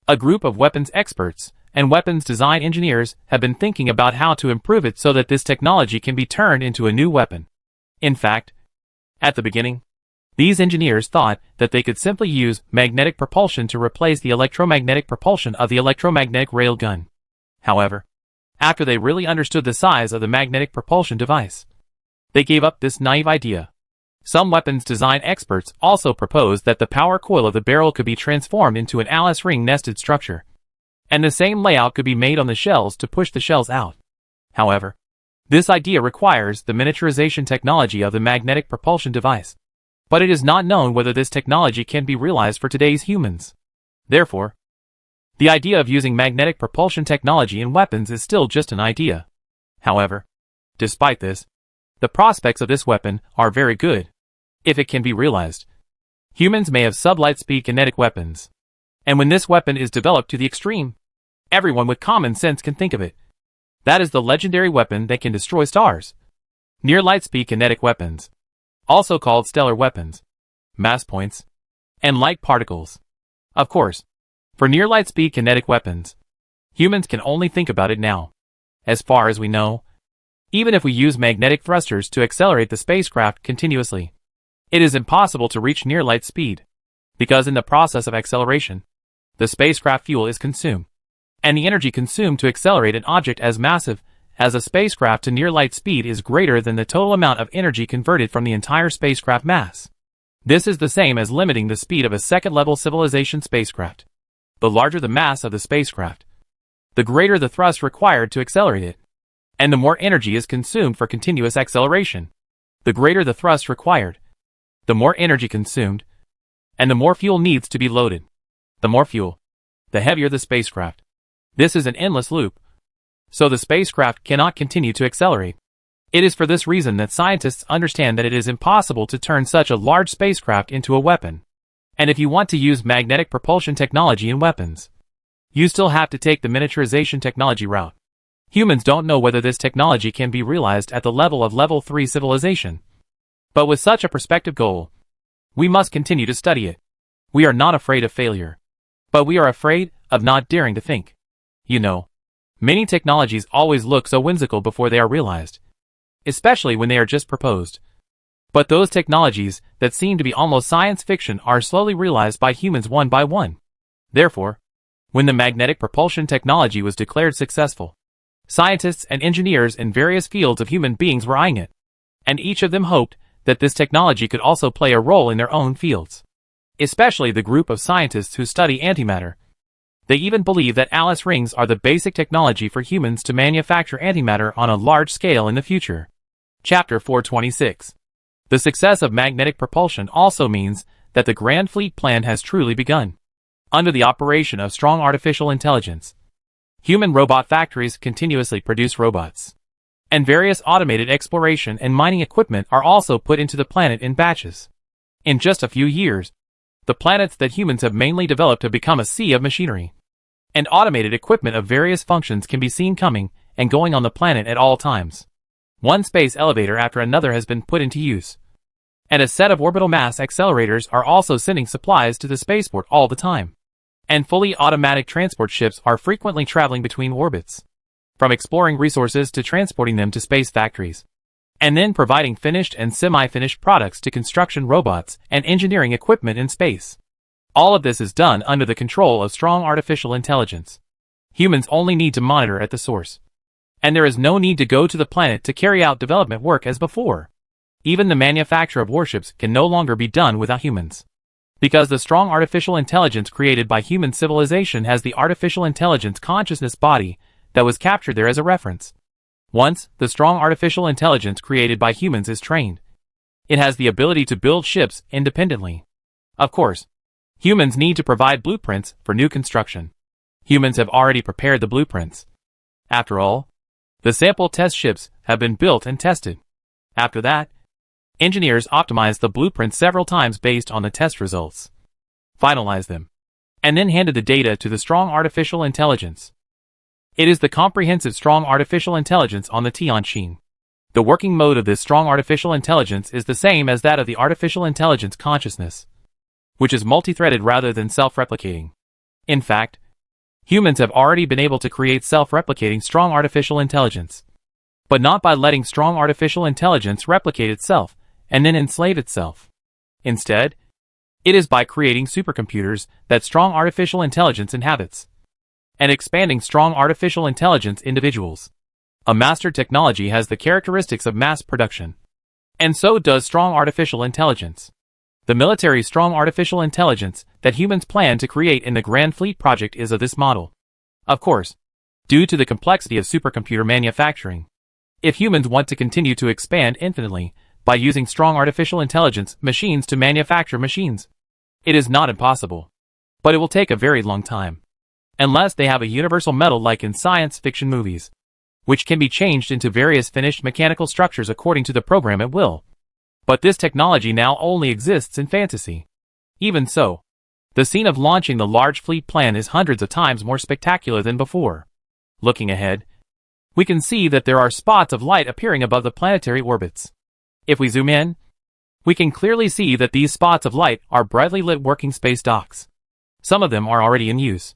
[SPEAKER 1] a group of weapons experts and weapons design engineers have been thinking about how to improve it so that this technology can be turned into a new weapon. In fact, at the beginning, these engineers thought that they could simply use magnetic propulsion to replace the electromagnetic propulsion of the electromagnetic railgun. However, after they really understood the size of the magnetic propulsion device, they gave up this naive idea. Some weapons design experts also proposed that the power coil of the barrel could be transformed into an Alice ring nested structure. and the same layout could be made on the shells to push the shells out. However, this idea requires the miniaturization technology of the magnetic propulsion device, but it is not known whether this technology can be realized for today's humans. Therefore, the idea of using magnetic propulsion technology in weapons is still just an idea. However, despite this, the prospects of this weapon are very good. If it can be realized, humans may have sublight speed kinetic weapons. And when this weapon is developed to the extreme, everyone with common sense can think of it. That is the legendary weapon that can destroy stars. Near light speed kinetic weapons, also called stellar weapons, mass points, and light particles. Of course, for near light speed kinetic weapons, humans can only think about it now. As far as we know, even if we use magnetic thrusters to accelerate the spacecraft continuously, it is impossible to reach near light speed, because in the process of acceleration, the spacecraft fuel is consumed, and the energy consumed to accelerate an object as massive as a spacecraft to near light speed is greater than the total amount of energy converted from the entire spacecraft mass. This is the same as limiting the speed of a second-level civilization spacecraft. The larger the mass of the spacecraft, the greater the thrust required to accelerate it, and the more energy is consumed for continuous acceleration. The greater the thrust required, the more energy consumed, and the more fuel needs to be loaded. The more fuel, the heavier the spacecraft. This is an endless loop, so the spacecraft cannot continue to accelerate. It is for this reason that scientists understand that it is impossible to turn such a large spacecraft into a weapon. And if you want to use magnetic propulsion technology in weapons, you still have to take the miniaturization technology route. Humans don't know whether this technology can be realized at the level of level 3 civilization. But with such a prospective goal, we must continue to study it. We are not afraid of failure, but we are afraid of not daring to think. You know, many technologies always look so whimsical before they are realized, especially when they are just proposed. But those technologies that seem to be almost science fiction are slowly realized by humans one by one. Therefore, when the magnetic propulsion technology was declared successful, scientists and engineers in various fields of human beings were eyeing it, and each of them hoped that this technology could also play a role in their own fields. Especially the group of scientists who study antimatter. They even believe that Alice rings are the basic technology for humans to manufacture antimatter on a large scale in the future. Chapter 426. The success of magnetic propulsion also means that the Grand Fleet plan has truly begun. Under the operation of strong artificial intelligence, human robot factories continuously produce robots, and various automated exploration and mining equipment are also put into the planet in batches. In just a few years, the planets that humans have mainly developed have become a sea of machinery, and automated equipment of various functions can be seen coming and going on the planet at all times. One space elevator after another has been put into use, and a set of orbital mass accelerators are also sending supplies to the spaceport all the time. And fully automatic transport ships are frequently traveling between orbits, from exploring resources to transporting them to space factories, and then providing finished and semi-finished products to construction robots and engineering equipment in space. All of this is done under the control of strong artificial intelligence. Humans only need to monitor at the source, and there is no need to go to the planet to carry out development work as before. Even the manufacture of warships can no longer be done without humans, because the strong artificial intelligence created by human civilization has the artificial intelligence consciousness body that was captured there as a reference. Once the strong artificial intelligence created by humans is trained, it has the ability to build ships independently. Of course, humans need to provide blueprints for new construction. Humans have already prepared the blueprints. After all, the sample test ships have been built and tested. After that, engineers optimized the blueprints several times based on the test results, finalized them, and then handed the data to the strong artificial intelligence. It is the comprehensive strong artificial intelligence on the Tianqin. The working mode of this strong artificial intelligence is the same as that of the artificial intelligence consciousness, which is multi-threaded rather than self-replicating. In fact, humans have already been able to create self-replicating strong artificial intelligence, but not by letting strong artificial intelligence replicate itself and then enslave itself. Instead, it is by creating supercomputers that strong artificial intelligence inhabits, and expanding strong artificial intelligence individuals. A master technology has the characteristics of mass production, and so does strong artificial intelligence. The military strong artificial intelligence that humans plan to create in the Grand Fleet project is of this model. Of course, due to the complexity of supercomputer manufacturing, if humans want to continue to expand infinitely by using strong artificial intelligence machines to manufacture machines, it is not impossible, but it will take a very long time. Unless they have a universal metal like in science fiction movies, which can be changed into various finished mechanical structures according to the program at will. But this technology now only exists in fantasy. Even so, the scene of launching the large fleet plan is hundreds of times more spectacular than before. Looking ahead, we can see that there are spots of light appearing above the planetary orbits. If we zoom in, we can clearly see that these spots of light are brightly lit working space docks. Some of them are already in use,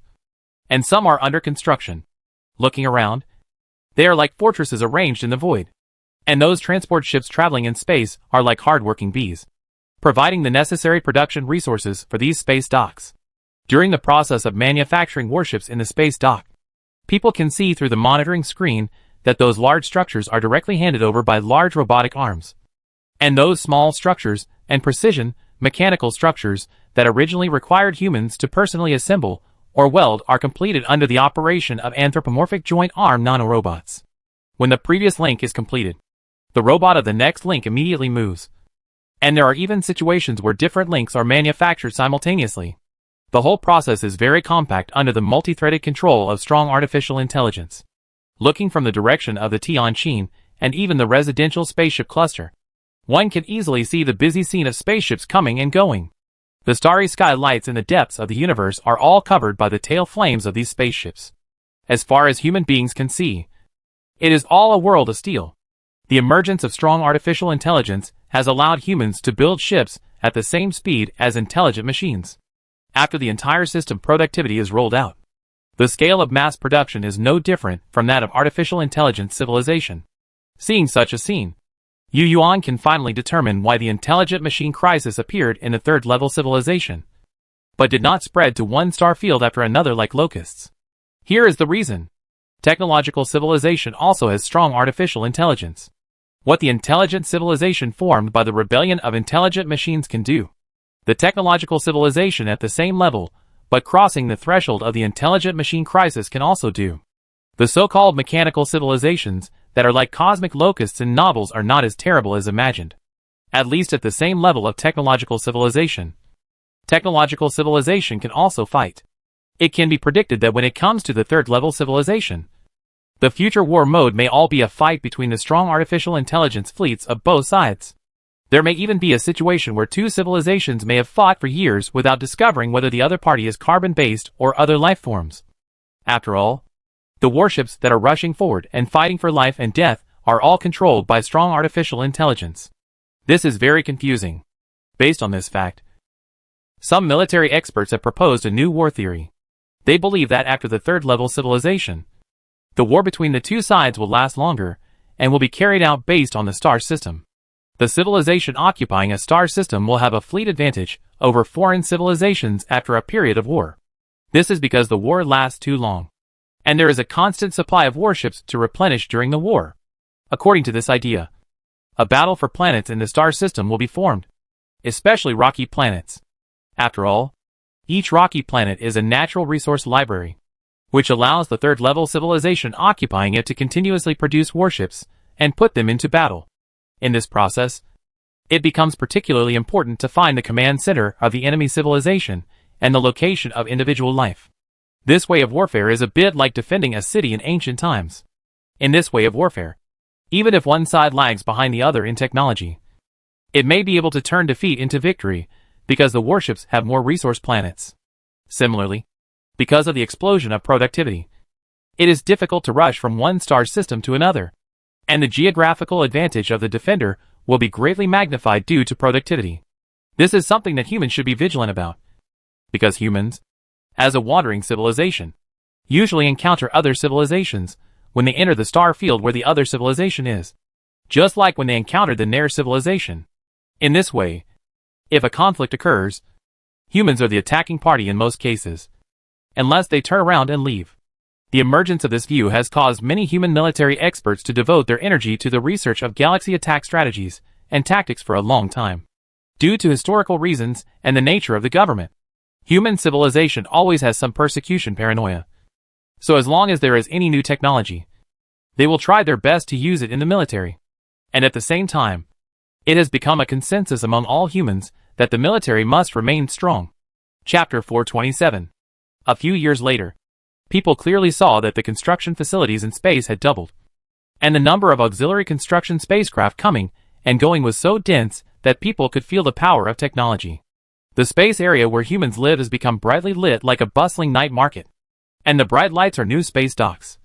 [SPEAKER 1] and some are under construction. Looking around, they are like fortresses arranged in the void. And those transport ships traveling in space are like hard-working bees, providing the necessary production resources for these space docks. During the process of manufacturing warships in the space dock, people can see through the monitoring screen that those large structures are directly handed over by large robotic arms. And those small structures and precision mechanical structures that originally required humans to personally assemble or weld are completed under the operation of anthropomorphic joint arm nanorobots. When the previous link is completed, the robot of the next link immediately moves. And there are even situations where different links are manufactured simultaneously. The whole process is very compact under the multi-threaded control of strong artificial intelligence. Looking from the direction of the Tianjin and even the residential spaceship cluster, one can easily see the busy scene of spaceships coming and going. The starry sky lights in the depths of the universe are all covered by the tail flames of these spaceships. As far as human beings can see, it is all a world of steel. The emergence of strong artificial intelligence has allowed humans to build ships at the same speed as intelligent machines. After the entire system productivity is rolled out, the scale of mass production is no different from that of artificial intelligence civilization. Seeing such a scene, Yu Yuan can finally determine why the intelligent machine crisis appeared in the third-level civilization, but did not spread to one star field after another like locusts. Here is the reason. Technological civilization also has strong artificial intelligence. What the intelligent civilization formed by the rebellion of intelligent machines can do, the technological civilization at the same level, but crossing the threshold of the intelligent machine crisis can also do. The so-called mechanical civilizations that are like cosmic locusts in novels are not as terrible as imagined. At least at the same level of technological civilization. Technological civilization can also fight. It can be predicted that when it comes to the third-level civilization, the future war mode may all be a fight between the strong artificial intelligence fleets of both sides. There may even be a situation where two civilizations may have fought for years without discovering whether the other party is carbon-based or other life forms. After all, the warships that are rushing forward and fighting for life and death are all controlled by strong artificial intelligence. This is very confusing. Based on this fact, some military experts have proposed a new war theory. They believe that after the third-level civilization, the war between the two sides will last longer and will be carried out based on the star system. The civilization occupying a star system will have a fleet advantage over foreign civilizations after a period of war. This is because the war lasts too long, and there is a constant supply of warships to replenish during the war. According to this idea, a battle for planets in the star system will be formed, especially rocky planets. After all, each rocky planet is a natural resource library, which allows the third-level civilization occupying it to continuously produce warships and put them into battle. In this process, it becomes particularly important to find the command center of the enemy civilization and the location of individual life. This way of warfare is a bit like defending a city in ancient times. In this way of warfare, even if one side lags behind the other in technology, it may be able to turn defeat into victory because the warships have more resource planets. Similarly, because of the explosion of productivity, it is difficult to rush from one star system to another, and the geographical advantage of the defender will be greatly magnified due to productivity. This is something that humans should be vigilant about, because humans, as a wandering civilization, usually encounter other civilizations when they enter the star field where the other civilization is, just like when they encountered the Nair civilization. In this way, if a conflict occurs, humans are the attacking party in most cases, unless they turn around and leave. The emergence of this view has caused many human military experts to devote their energy to the research of galaxy attack strategies and tactics for a long time. Due to historical reasons and the nature of the government, human civilization always has some persecution paranoia. So as long as there is any new technology, they will try their best to use it in the military. And at the same time, it has become a consensus among all humans that the military must remain strong. Chapter 427. A few years later, people clearly saw that the construction facilities in space had doubled, and the number of auxiliary construction spacecraft coming and going was so dense that people could feel the power of technology. The space area where humans live has become brightly lit like a bustling night market, and the bright lights are new space docks,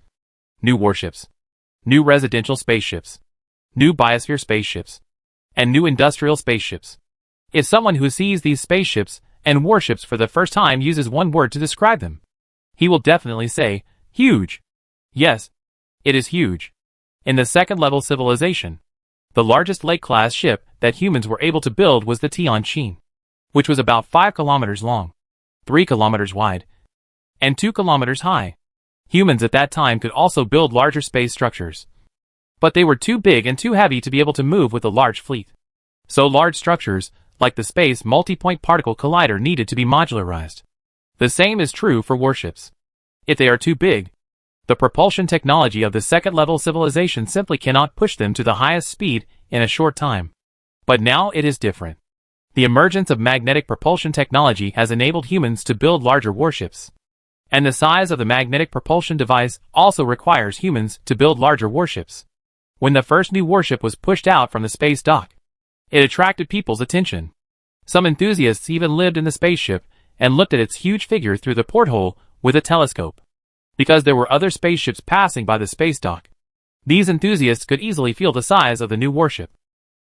[SPEAKER 1] new warships, new residential spaceships, new biosphere spaceships, and new industrial spaceships. If someone who sees these spaceships and warships for the first time uses one word to describe them, he will definitely say, huge. Yes, it is huge. In the second-level civilization, the largest Lake-class ship that humans were able to build was the Tianqin, which was about 5 kilometers long, 3 kilometers wide, and 2 kilometers high. Humans at that time could also build larger space structures, but they were too big and too heavy to be able to move with a large fleet. So large structures, like the Space Multi-Point Particle Collider, needed to be modularized. The same is true for warships. If they are too big, the propulsion technology of the second-level civilization simply cannot push them to the highest speed in a short time. But now it is different. The emergence of magnetic propulsion technology has enabled humans to build larger warships. And the size of the magnetic propulsion device also requires humans to build larger warships. When the first new warship was pushed out from the space dock, it attracted people's attention. Some enthusiasts even lived in the spaceship and looked at its huge figure through the porthole with a telescope. Because there were other spaceships passing by the space dock, these enthusiasts could easily feel the size of the new warship.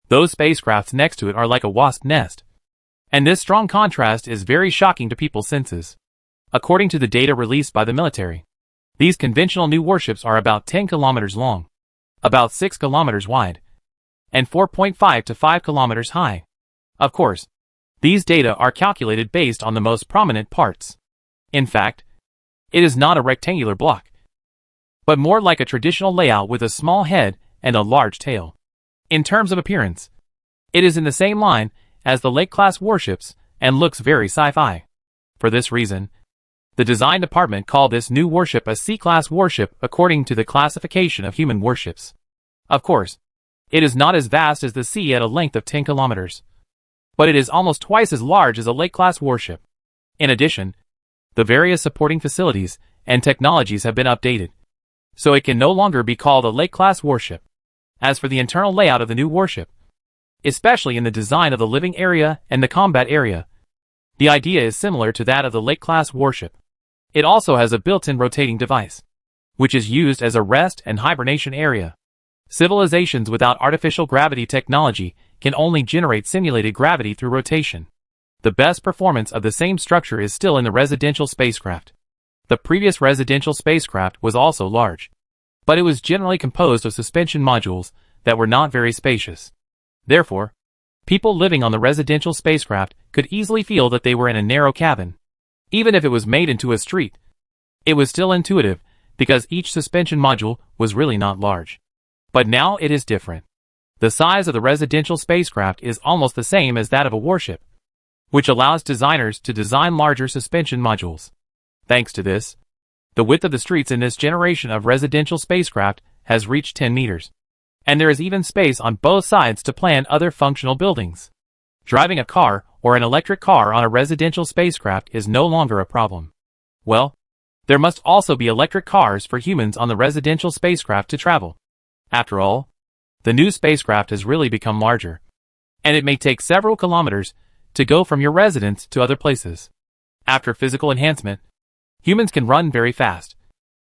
[SPEAKER 1] Those spacecrafts next to it are like a wasp nest. And this strong contrast is very shocking to people's senses. According to the data released by the military, these conventional new warships are about 10 kilometers long, about 6 kilometers wide, and 4.5 to 5 kilometers high. Of course, these data are calculated based on the most prominent parts. In fact, it is not a rectangular block, but more like a traditional layout with a small head and a large tail. In terms of appearance, it is in the same line as the Lake-class warships and looks very sci-fi. For this reason, the design department called this new warship a C-class warship according to the classification of human warships. Of course, it is not as vast as the sea at a length of 10 kilometers, but it is almost twice as large as a Lake-class warship. In addition, the various supporting facilities and technologies have been updated, so it can no longer be called a Lake-class warship. As for the internal layout of the new warship, especially in the design of the living area and the combat area, the idea is similar to that of the Lake-class warship. It also has a built-in rotating device, which is used as a rest and hibernation area. Civilizations without artificial gravity technology can only generate simulated gravity through rotation. The best performance of the same structure is still in the residential spacecraft. The previous residential spacecraft was also large, but it was generally composed of suspension modules that were not very spacious. Therefore, people living on the residential spacecraft could easily feel that they were in a narrow cabin. Even if it was made into a street, it was still intuitive because each suspension module was really not large. But now it is different. The size of the residential spacecraft is almost the same as that of a warship, which allows designers to design larger suspension modules. Thanks to this, the width of the streets in this generation of residential spacecraft has reached 10 meters. And there is even space on both sides to plan other functional buildings. Driving a car or an electric car on a residential spacecraft is no longer a problem. Well, there must also be electric cars for humans on the residential spacecraft to travel. After all, the new spacecraft has really become larger, and it may take several kilometers to go from your residence to other places. After physical enhancement, humans can run very fast,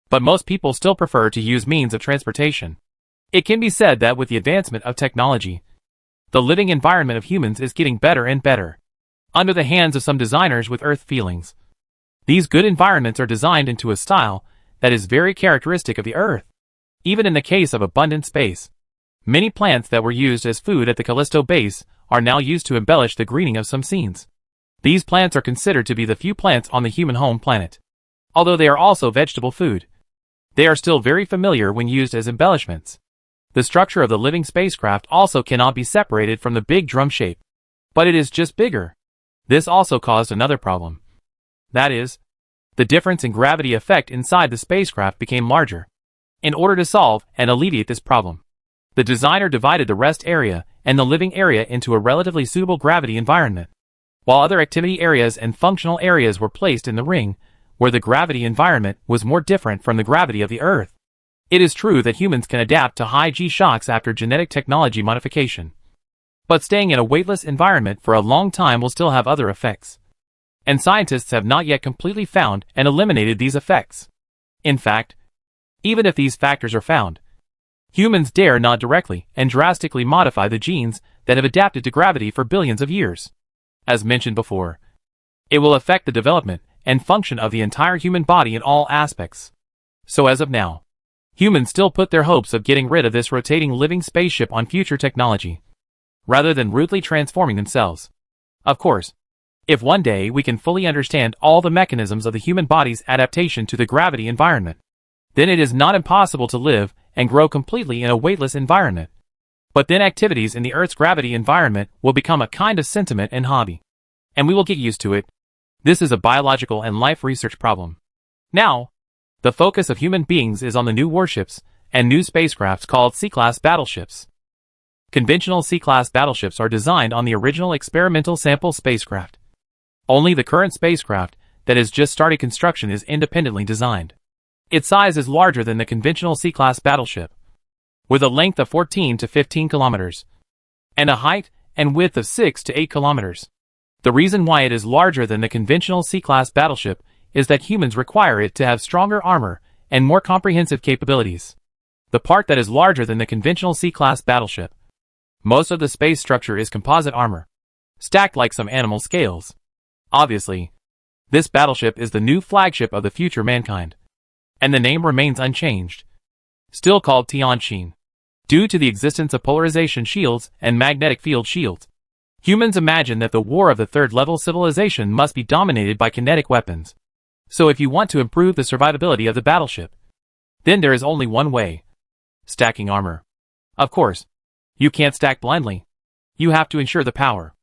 [SPEAKER 1] but most people still prefer to use means of transportation. It can be said that with the advancement of technology, the living environment of humans is getting better and better, under the hands of some designers with Earth feelings. These good environments are designed into a style that is very characteristic of the Earth. Even in the case of abundant space, many plants that were used as food at the Callisto base are now used to embellish the greening of some scenes. These plants are considered to be the few plants on the human home planet. Although they are also vegetable food, they are still very familiar when used as embellishments. The structure of the living spacecraft also cannot be separated from the big drum shape, but it is just bigger. This also caused another problem. That is, The difference in gravity effect inside the spacecraft became larger. In order to solve and alleviate this problem, the designer divided the rest area and the living area into a relatively suitable gravity environment, while other activity areas and functional areas were placed in the ring, where the gravity environment was more different from the gravity of the Earth. It is true that humans can adapt to high G shocks after genetic technology modification, but staying in a weightless environment for a long time will still have other effects, and scientists have not yet completely found and eliminated these effects. In fact, even if these factors are found, humans dare not directly and drastically modify the genes that have adapted to gravity for billions of years. As mentioned before, it will affect the development and function of the entire human body in all aspects. So as of now, humans still put their hopes of getting rid of this rotating living spaceship on future technology, rather than rudely transforming themselves. Of course, if one day we can fully understand all the mechanisms of the human body's adaptation to the gravity environment, then it is not impossible to live and grow completely in a weightless environment. But then activities in the Earth's gravity environment will become a kind of sentiment and hobby, and we will get used to it. This is a biological and life research problem. Now, the focus of human beings is on the new warships and new spacecrafts called C-class battleships. Conventional C-class battleships are designed on the original experimental sample spacecraft. Only the current spacecraft that has just started construction is independently designed. Its size is larger than the conventional C-class battleship, with a length of 14 to 15 kilometers, and a height and width of 6 to 8 kilometers. The reason why it is larger than the conventional C-class battleship is that humans require it to have stronger armor and more comprehensive capabilities. The part that is larger than the conventional C-class battleship, most of the space structure is composite armor, stacked like some animal scales. Obviously, this battleship is the new flagship of the future mankind, and the name remains unchanged, still called Tianqin, due to the existence of polarization shields and magnetic field shields. Humans imagine that the war of the third-level civilization must be dominated by kinetic weapons. So if you want to improve the survivability of the battleship, then there is only one way: stacking armor. Of course, you can't stack blindly. You have to ensure the power.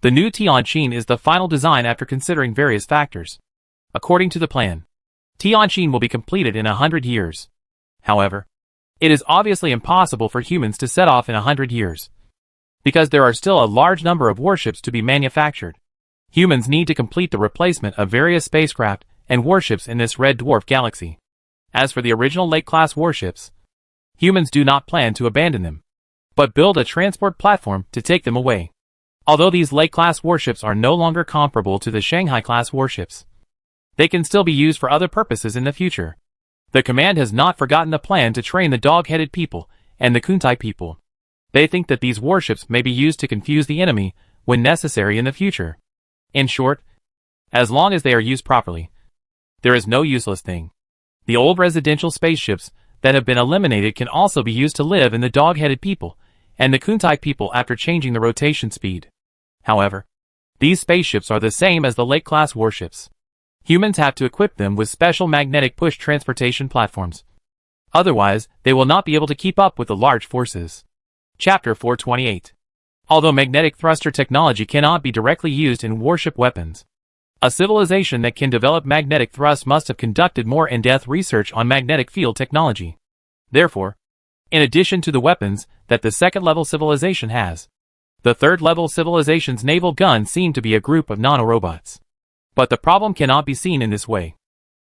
[SPEAKER 1] The new Tianqin is the final design after considering various factors. According to the plan, Tianqin will be completed in 100 years. However, it is obviously impossible for humans to set off in 100 years, because there are still a large number of warships to be manufactured. Humans need to complete the replacement of various spacecraft and warships in this red dwarf galaxy. As for the original Lake-class warships, humans do not plan to abandon them, but build a transport platform to take them away. Although these Lake-class warships are no longer comparable to the Shanghai-class warships, they can still be used for other purposes in the future. The command has not forgotten the plan to train the dog-headed people and the Kuntai people. They think that these warships may be used to confuse the enemy when necessary in the future. In short, as long as they are used properly, there is no useless thing. The old residential spaceships that have been eliminated can also be used to live in the dog-headed people and the Kuntai people after changing the rotation speed. However, these spaceships are the same as the Lake-class warships. Humans have to equip them with special magnetic push transportation platforms. Otherwise, they will not be able to keep up with the large forces. Chapter 428. Although magnetic thruster technology cannot be directly used in warship weapons, a civilization that can develop magnetic thrust must have conducted more in-depth research on magnetic field technology. Therefore, in addition to the weapons that the second-level civilization has, the third-level civilization's naval guns seem to be a group of nanorobots. But the problem cannot be seen in this way.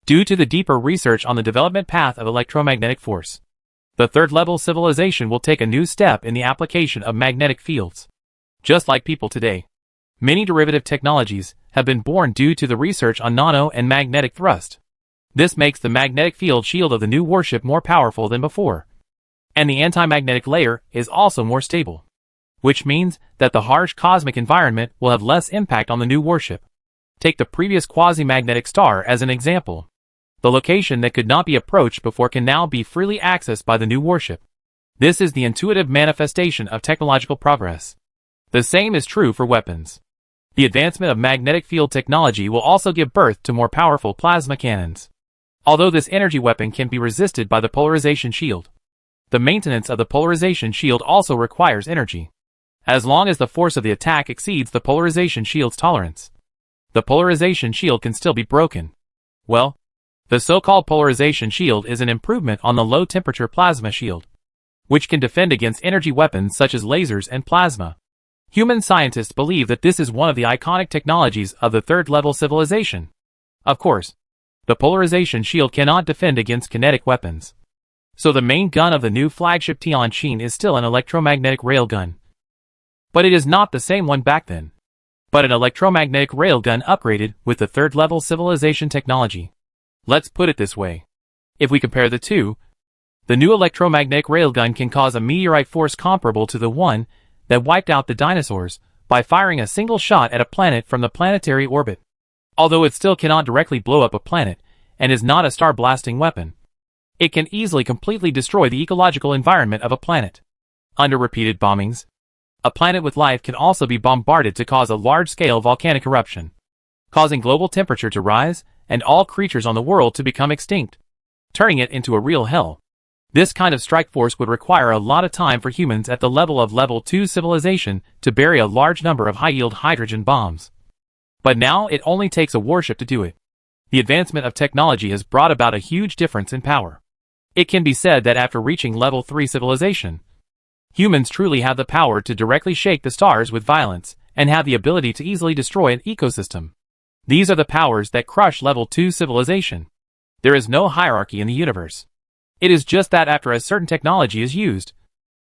[SPEAKER 1] Due to the deeper research on the development path of electromagnetic force, the third-level civilization will take a new step in the application of magnetic fields. Just like people today, many derivative technologies have been born due to the research on nano and magnetic thrust. This makes the magnetic field shield of the new warship more powerful than before, and the anti-magnetic layer is also more stable, which means that the harsh cosmic environment will have less impact on the new warship. Take the previous quasi-magnetic star as an example. The location that could not be approached before can now be freely accessed by the new warship. This is the intuitive manifestation of technological progress. The same is true for weapons. The advancement of magnetic field technology will also give birth to more powerful plasma cannons. Although this energy weapon can be resisted by the polarization shield, the maintenance of the polarization shield also requires energy. As long as the force of the attack exceeds the polarization shield's tolerance, the polarization shield can still be broken. Well, the so-called polarization shield is an improvement on the low-temperature plasma shield, which can defend against energy weapons such as lasers and plasma. Human scientists believe that this is one of the iconic technologies of the third-level civilization. Of course, the polarization shield cannot defend against kinetic weapons. So the main gun of the new flagship Tianqin is still an electromagnetic railgun. But it is not the same one back then, but an electromagnetic railgun upgraded with the third-level civilization technology. Let's put it this way. If we compare the two, the new electromagnetic railgun can cause a meteorite force comparable to the one that wiped out the dinosaurs by firing a single shot at a planet from the planetary orbit. Although it still cannot directly blow up a planet and is not a star-blasting weapon, it can easily completely destroy the ecological environment of a planet. Under repeated bombings, a planet with life can also be bombarded to cause a large-scale volcanic eruption, causing global temperature to rise and all creatures on the world to become extinct, turning it into a real hell. This kind of strike force would require a lot of time for humans at the level of level 2 civilization to bury a large number of high-yield hydrogen bombs. But now it only takes a warship to do it. The advancement of technology has brought about a huge difference in power. It can be said that after reaching level 3 civilization, humans truly have the power to directly shake the stars with violence and have the ability to easily destroy an ecosystem. These are the powers that crush level 2 civilization. There is no hierarchy in the universe. It is just that after a certain technology is used,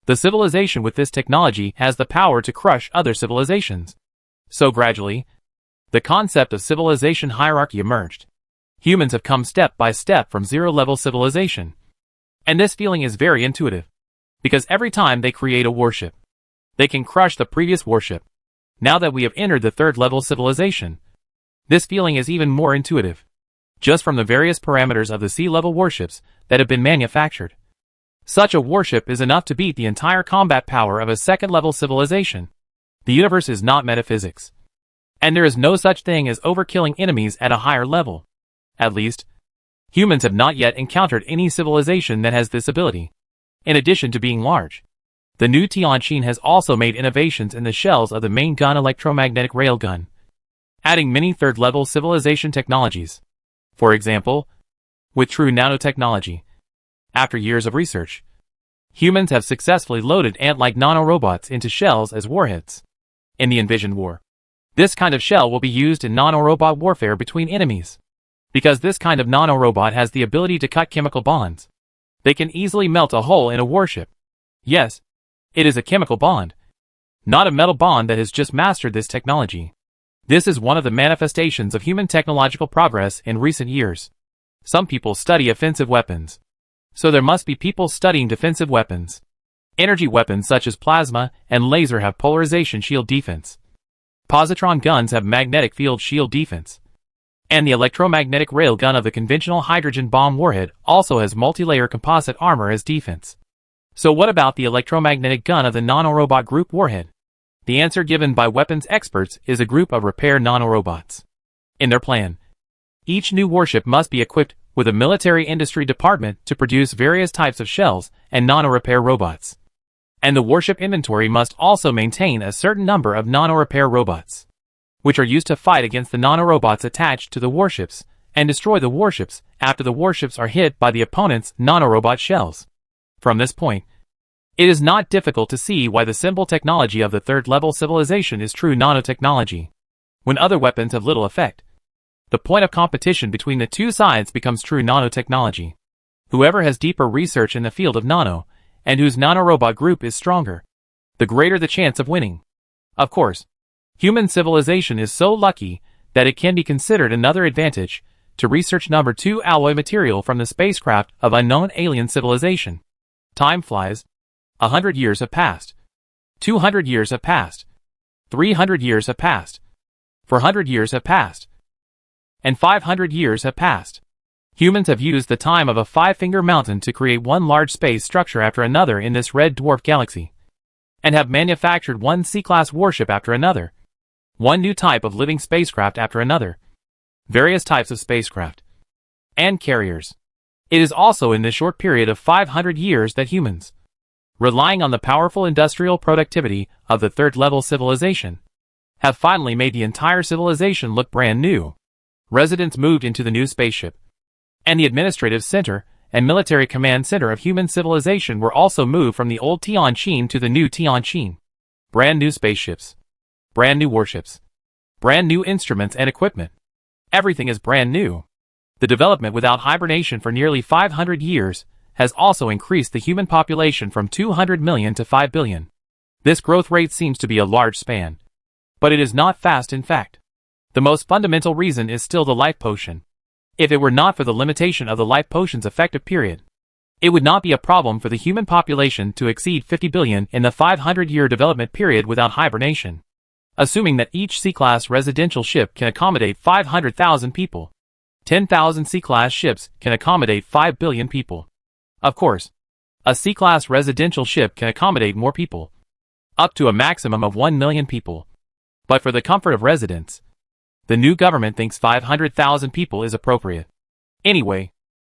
[SPEAKER 1] the civilization with this technology has the power to crush other civilizations. So gradually, the concept of civilization hierarchy emerged. Humans have come step by step from zero-level civilization. And this feeling is very intuitive, because every time they create a warship, they can crush the previous warship. Now that we have entered the third-level civilization, this feeling is even more intuitive, just from the various parameters of the sea-level warships that have been manufactured. Such a warship is enough to beat the entire combat power of a second-level civilization. The universe is not metaphysics, and there is no such thing as overkilling enemies at a higher level. At least, humans have not yet encountered any civilization that has this ability. In addition to being large, the new Tianqin has also made innovations in the shells of the main gun electromagnetic railgun, adding many third-level civilization technologies. For example, with true nanotechnology, after years of research, humans have successfully loaded ant-like nanorobots into shells as warheads. In the envisioned war, this kind of shell will be used in nanorobot warfare between enemies. Because this kind of nanorobot has the ability to cut chemical bonds, they can easily melt a hole in a warship. Yes, it is a chemical bond, not a metal bond that has just mastered this technology. This is one of the manifestations of human technological progress in recent years. Some people study offensive weapons, so there must be people studying defensive weapons. Energy weapons such as plasma and laser have polarization shield defense. Positron guns have magnetic field shield defense. And the electromagnetic railgun of the conventional hydrogen bomb warhead also has multi-layer composite armor as defense. So what about the electromagnetic gun of the nanorobot group warhead? The answer given by weapons experts is a group of repair nanorobots. In their plan, each new warship must be equipped with a military industry department to produce various types of shells and nano-repair robots. And the warship inventory must also maintain a certain number of nano-repair robots, which are used to fight against the nanorobots attached to the warships and destroy the warships after the warships are hit by the opponent's nanorobot shells. From this point, it is not difficult to see why the simple technology of the third-level civilization is true nanotechnology, when other weapons have little effect. The point of competition between the two sides becomes true nanotechnology. Whoever has deeper research in the field of nano, and whose nanorobot group is stronger, the greater the chance of winning. Of course, human civilization is so lucky that it can be considered another advantage to research number 2 alloy material from the spacecraft of unknown alien civilization. Time flies. 100 years have passed. 200 years have passed. 300 years have passed. 400 years have passed. And 500 years have passed. Humans have used the time of a five-finger mountain to create one large space structure after another in this red dwarf galaxy, and have manufactured one C-class warship after another, one new type of living spacecraft after another, various types of spacecraft, and carriers. It is also in this short period of 500 years that humans, relying on the powerful industrial productivity of the third-level civilization, have finally made the entire civilization look brand new. residents moved into the new spaceship. And the administrative center and military command center of human civilization were also moved from the old Tianqin to the new Tianqin. Brand new spaceships. Brand new warships. Brand new instruments and equipment. Everything is brand new. The development without hibernation for nearly 500 years has also increased the human population from 200 million to 5 billion. This growth rate seems to be a large span. But it is not fast in fact. The most fundamental reason is still the life potion. If it were not for the limitation of the life potion's effective period, it would not be a problem for the human population to exceed 50 billion in the 500-year development period without hibernation. Assuming that each C-class residential ship can accommodate 500,000 people. 10,000 C-class ships can accommodate 5 billion people. Of course, a C-class residential ship can accommodate more people, up to a maximum of 1 million people. But for the comfort of residents, the new government thinks 500,000 people is appropriate. Anyway,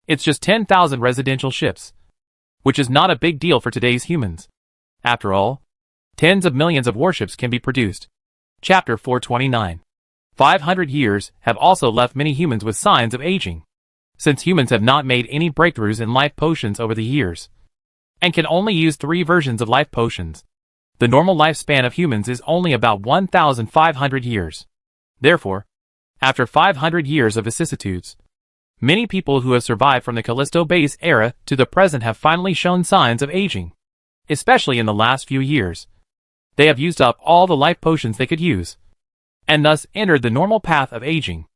[SPEAKER 1] it's just 10,000 residential ships, which is not a big deal for today's humans. After all, tens of millions of warships can be produced. Chapter 429. 500 years have also left many humans with signs of aging. Since humans have not made any breakthroughs in life potions over the years, and can only use 3 versions of life potions, the normal lifespan of humans is only about 1,500 years. Therefore, after 500 years of vicissitudes, many people who have survived from the Callisto Base era to the present have finally shown signs of aging. Especially in the last few years. They have used up all the life potions they could use, and thus entered the normal path of aging.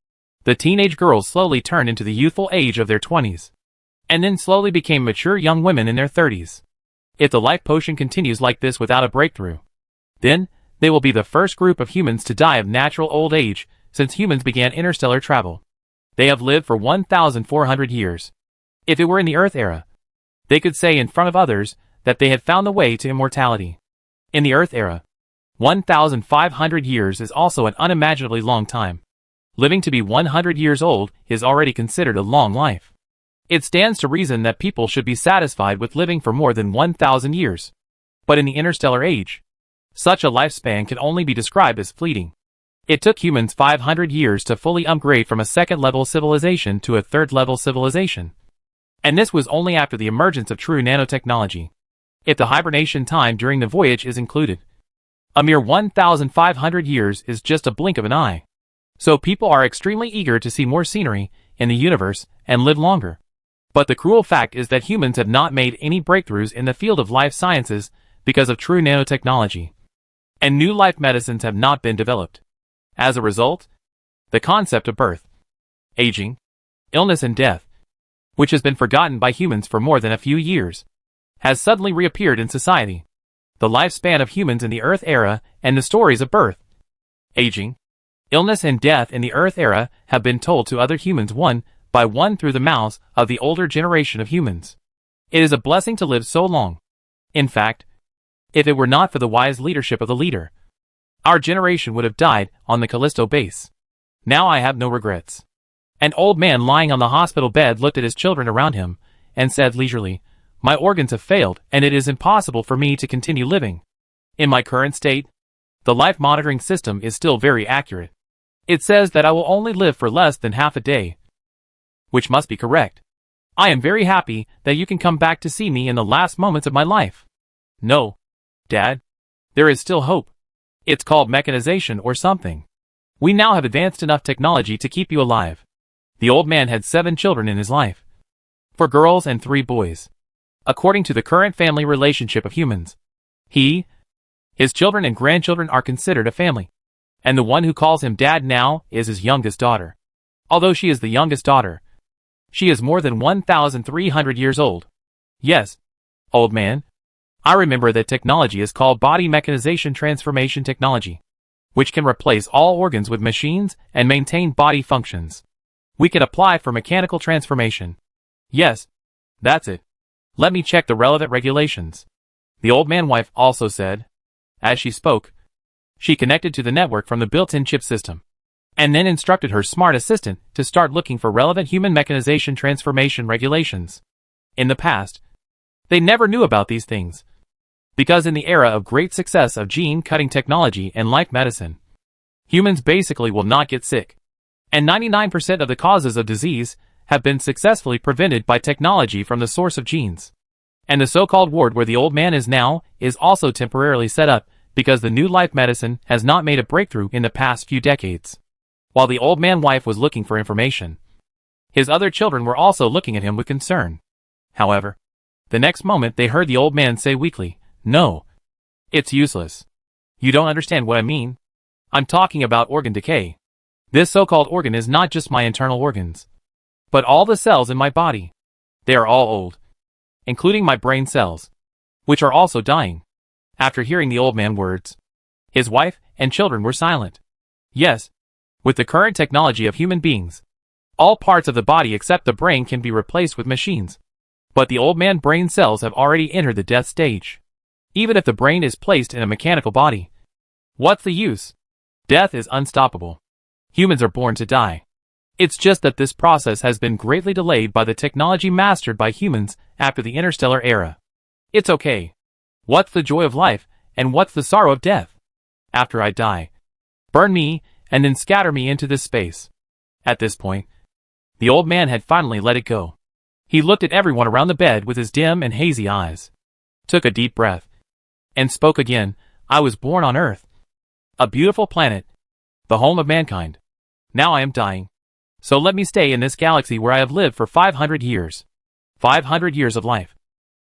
[SPEAKER 1] The teenage girls slowly turned into the youthful age of their 20s, and then slowly became mature young women in their 30s. If the life potion continues like this without a breakthrough, then they will be the first group of humans to die of natural old age since humans began interstellar travel. They have lived for 1,400 years. If it were in the Earth era, they could say in front of others that they had found the way to immortality. In the Earth era, 1,500 years is also an unimaginably long time. Living to be 100 years old is already considered a long life. It stands to reason that people should be satisfied with living for more than 1,000 years. But in the interstellar age, such a lifespan can only be described as fleeting. It took humans 500 years to fully upgrade from a second-level civilization to a third-level civilization. And this was only after the emergence of true nanotechnology. If the hibernation time during the voyage is included, a mere 1,500 years is just a blink of an eye. So people are extremely eager to see more scenery in the universe and live longer. But the cruel fact is that humans have not made any breakthroughs in the field of life sciences because of true nanotechnology. And new life medicines have not been developed. As a result, the concept of birth, aging, illness and death, which has been forgotten by humans for more than a few years, has suddenly reappeared in society. The lifespan of humans in the Earth era and the stories of birth, aging, illness and death in the Earth era have been told to other humans one by one through the mouths of the older generation of humans. It is a blessing to live so long. In fact, if it were not for the wise leadership of the leader, our generation would have died on the Callisto base. Now I have no regrets. An old man lying on the hospital bed looked at his children around him and said leisurely, "My organs have failed and it is impossible for me to continue living. In my current state, the life monitoring system is still very accurate. It says that I will only live for less than half a day, which must be correct. I am very happy that you can come back to see me in the last moments of my life." "No, Dad. There is still hope. It's called mechanization or something. We now have advanced enough technology to keep you alive." The old man had 7 children in his life, 4 girls and 3 boys. According to the current family relationship of humans, his children and grandchildren are considered a family. And the one who calls him dad now is his youngest daughter. Although she is the youngest daughter, she is more than 1,300 years old. "Yes, old man. I remember that technology is called body mechanization transformation technology, which can replace all organs with machines and maintain body functions. We can apply for mechanical transformation." "Yes, that's it. Let me check the relevant regulations," the old man's wife also said. As she spoke, she connected to the network from the built-in chip system, and then instructed her smart assistant to start looking for relevant human mechanization transformation regulations. In the past, they never knew about these things, because in the era of great success of gene-cutting technology and life medicine, humans basically will not get sick. And 99% of the causes of disease have been successfully prevented by technology from the source of genes. And the so-called ward where the old man is now is also temporarily set up because the new life medicine has not made a breakthrough in the past few decades. While the old man's wife was looking for information, his other children were also looking at him with concern. However, the next moment they heard the old man say weakly, "No. It's useless. You don't understand what I mean. I'm talking about organ decay. This so-called organ is not just my internal organs, but all the cells in my body. They are all old, including my brain cells, which are also dying." After hearing the old man's words, his wife and children were silent. Yes, with the current technology of human beings, all parts of the body except the brain can be replaced with machines. But the old man's brain cells have already entered the death stage. Even if the brain is placed in a mechanical body, what's the use? Death is unstoppable. Humans are born to die. It's just that this process has been greatly delayed by the technology mastered by humans after the interstellar era. It's okay. What's the joy of life, and what's the sorrow of death? After I die, burn me, and then scatter me into this space. At this point, the old man had finally let it go. He looked at everyone around the bed with his dim and hazy eyes, took a deep breath, and spoke again. "I was born on Earth, a beautiful planet, the home of mankind. Now I am dying. So let me stay in this galaxy where I have lived for 500 years. 500 years of life.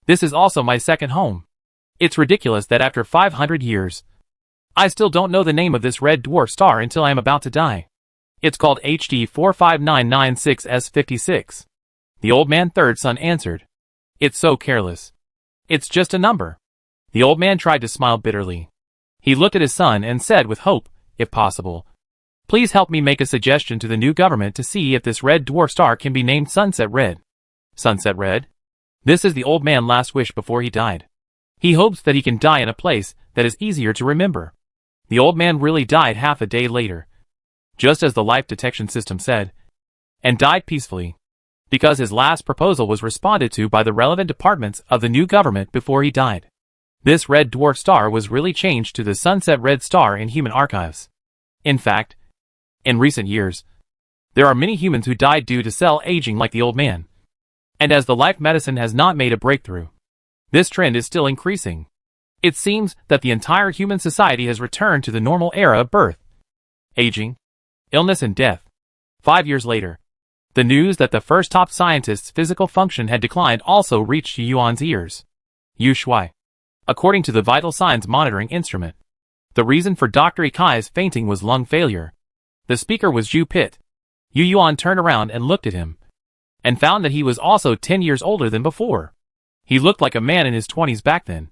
[SPEAKER 1] This is also my second home. It's ridiculous that after 500 years, I still don't know the name of this red dwarf star until I am about to die. It's called HD 45996S56. The old man's third son answered. "It's so careless. It's just a number." The old man tried to smile bitterly. He looked at his son and said with hope, "If possible, please help me make a suggestion to the new government to see if this red dwarf star can be named Sunset Red." Sunset Red? This is the old man's last wish before he died. He hopes that he can die in a place that is easier to remember. The old man really died half a day later, just as the life detection system said, and died peacefully, because his last proposal was responded to by the relevant departments of the new government before he died. This red dwarf star was really changed to the Sunset Red Star in human archives. In fact, in recent years, there are many humans who died due to cell aging like the old man. And as the life medicine has not made a breakthrough, this trend is still increasing. It seems that the entire human society has returned to the normal era of birth, aging, illness and death. 5 years later, the news that the first top scientist's physical function had declined also reached Yu Yuan's ears. Yu Shui. According to the vital signs monitoring instrument, the reason for Dr. Ikai's fainting was lung failure. The speaker was Zhu Pit. Yu Yuan turned around and looked at him, and found that he was also 10 years older than before. He looked like a man in his 20s back then,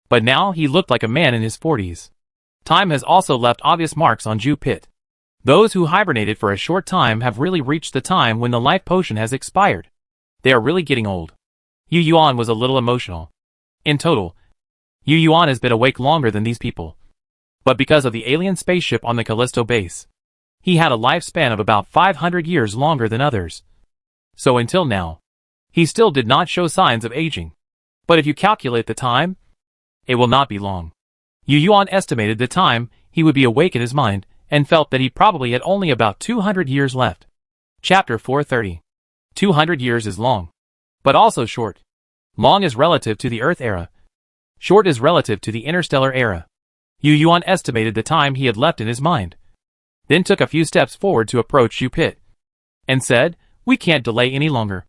[SPEAKER 1] but now he looked like a man in his 40s. Time has also left obvious marks on Zhu Pit. Those who hibernated for a short time have really reached the time when the life potion has expired. They are really getting old. Yu Yuan was a little emotional. In total, Yu Yuan has been awake longer than these people. But because of the alien spaceship on the Callisto base, he had a lifespan of about 500 years longer than others. So until now, he still did not show signs of aging. But if you calculate the time, it will not be long. Yu Yuan estimated the time he would be awake in his mind, and felt that he probably had only about 200 years left. Chapter 430. 200 years is long, but also short. Long is relative to the Earth era. Short is relative to the interstellar era. Yu Yuan estimated the time he had left in his mind, then took a few steps forward to approach Zhu Pit, and said, "We can't delay any longer.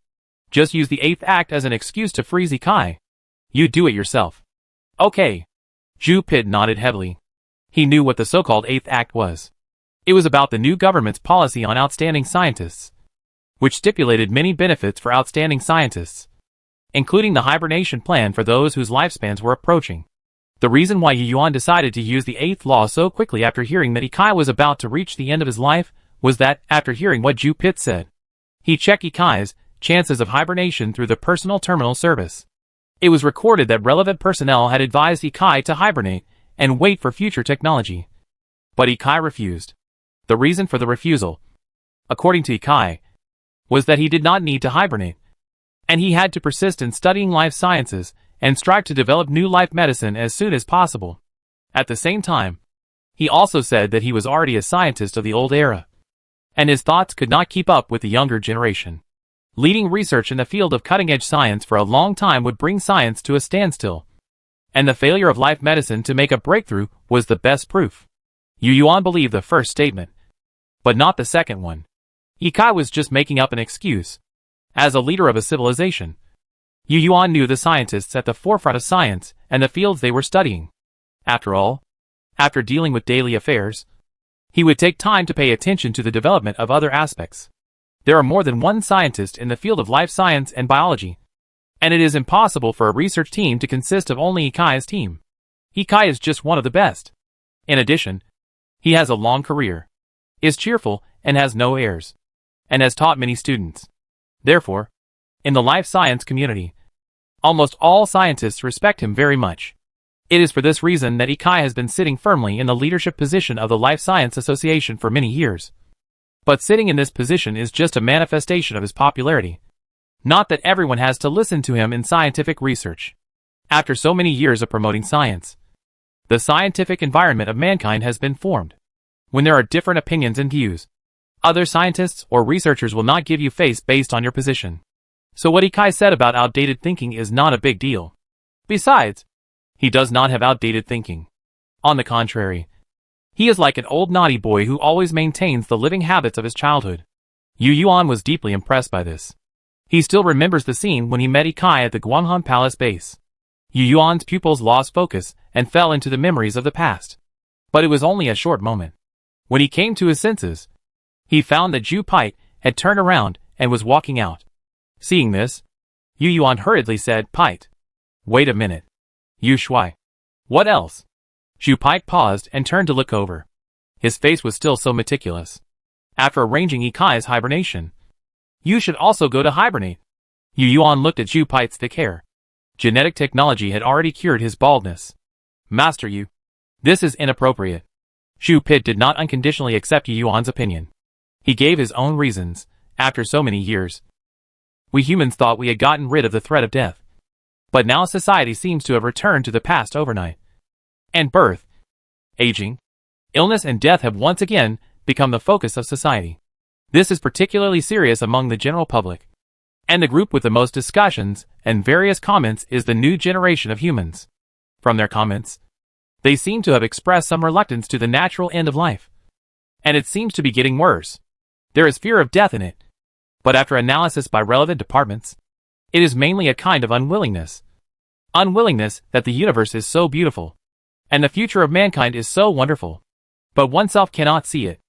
[SPEAKER 1] Just use the 8th act as an excuse to freeze Ikai. You do it yourself." "Okay." Zhu Pit nodded heavily. He knew what the so-called 8th act was. It was about the new government's policy on outstanding scientists, which stipulated many benefits for outstanding scientists, including the hibernation plan for those whose lifespans were approaching. The reason why Yu Yuan decided to use the 8th law so quickly after hearing that Ikai was about to reach the end of his life was that, after hearing what Zhu Pit said, he checked Ikai's chances of hibernation through the personal terminal service. It was recorded that relevant personnel had advised Ikai to hibernate and wait for future technology. But Ikai refused. The reason for the refusal, according to Ikai, was that he did not need to hibernate, and he had to persist in studying life sciences and strive to develop new life medicine as soon as possible. At the same time, he also said that he was already a scientist of the old era, and his thoughts could not keep up with the younger generation. Leading research in the field of cutting-edge science for a long time would bring science to a standstill. And the failure of life medicine to make a breakthrough was the best proof. Yu Yuan believed the first statement, but not the second one. Ikai was just making up an excuse. As a leader of a civilization, Yu Yuan knew the scientists at the forefront of science and the fields they were studying. After all, after dealing with daily affairs, he would take time to pay attention to the development of other aspects. There are more than one scientist in the field of life science and biology, and it is impossible for a research team to consist of only Ikai's team. Ikai is just one of the best. In addition, he has a long career, is cheerful and has no airs, and has taught many students. Therefore, in the life science community, almost all scientists respect him very much. It is for this reason that Ikai has been sitting firmly in the leadership position of the Life Science Association for many years. But sitting in this position is just a manifestation of his popularity. Not that everyone has to listen to him in scientific research. After so many years of promoting science, the scientific environment of mankind has been formed. When there are different opinions and views, other scientists or researchers will not give you face based on your position. So what Ikai said about outdated thinking is not a big deal. Besides, he does not have outdated thinking. On the contrary, he is like an old naughty boy who always maintains the living habits of his childhood. Yu Yuan was deeply impressed by this. He still remembers the scene when he met Ikai at the Guanghan Palace base. Yu Yuan's pupils lost focus and fell into the memories of the past. But it was only a short moment. When he came to his senses, he found that Zhu Pite had turned around and was walking out. Seeing this, Yu Yuan hurriedly said, "Pite, wait a minute. Yu Shui. What else?" Zhu Pite paused and turned to look over. His face was still so meticulous. After arranging Ikai's hibernation, you should also go to hibernate. Yu Yuan looked at Zhu Pite's thick hair. Genetic technology had already cured his baldness. Master Yu, this is inappropriate. Zhu Pite did not unconditionally accept Yu Yuan's opinion. He gave his own reasons. After so many years, we humans thought we had gotten rid of the threat of death. But now society seems to have returned to the past overnight. And birth, aging, illness and death have once again become the focus of society. This is particularly serious among the general public. And the group with the most discussions and various comments is the new generation of humans. From their comments, they seem to have expressed some reluctance to the natural end of life. And it seems to be getting worse. There is fear of death in it. But after analysis by relevant departments, it is mainly a kind of unwillingness. Unwillingness that the universe is so beautiful. And the future of mankind is so wonderful. But oneself cannot see it.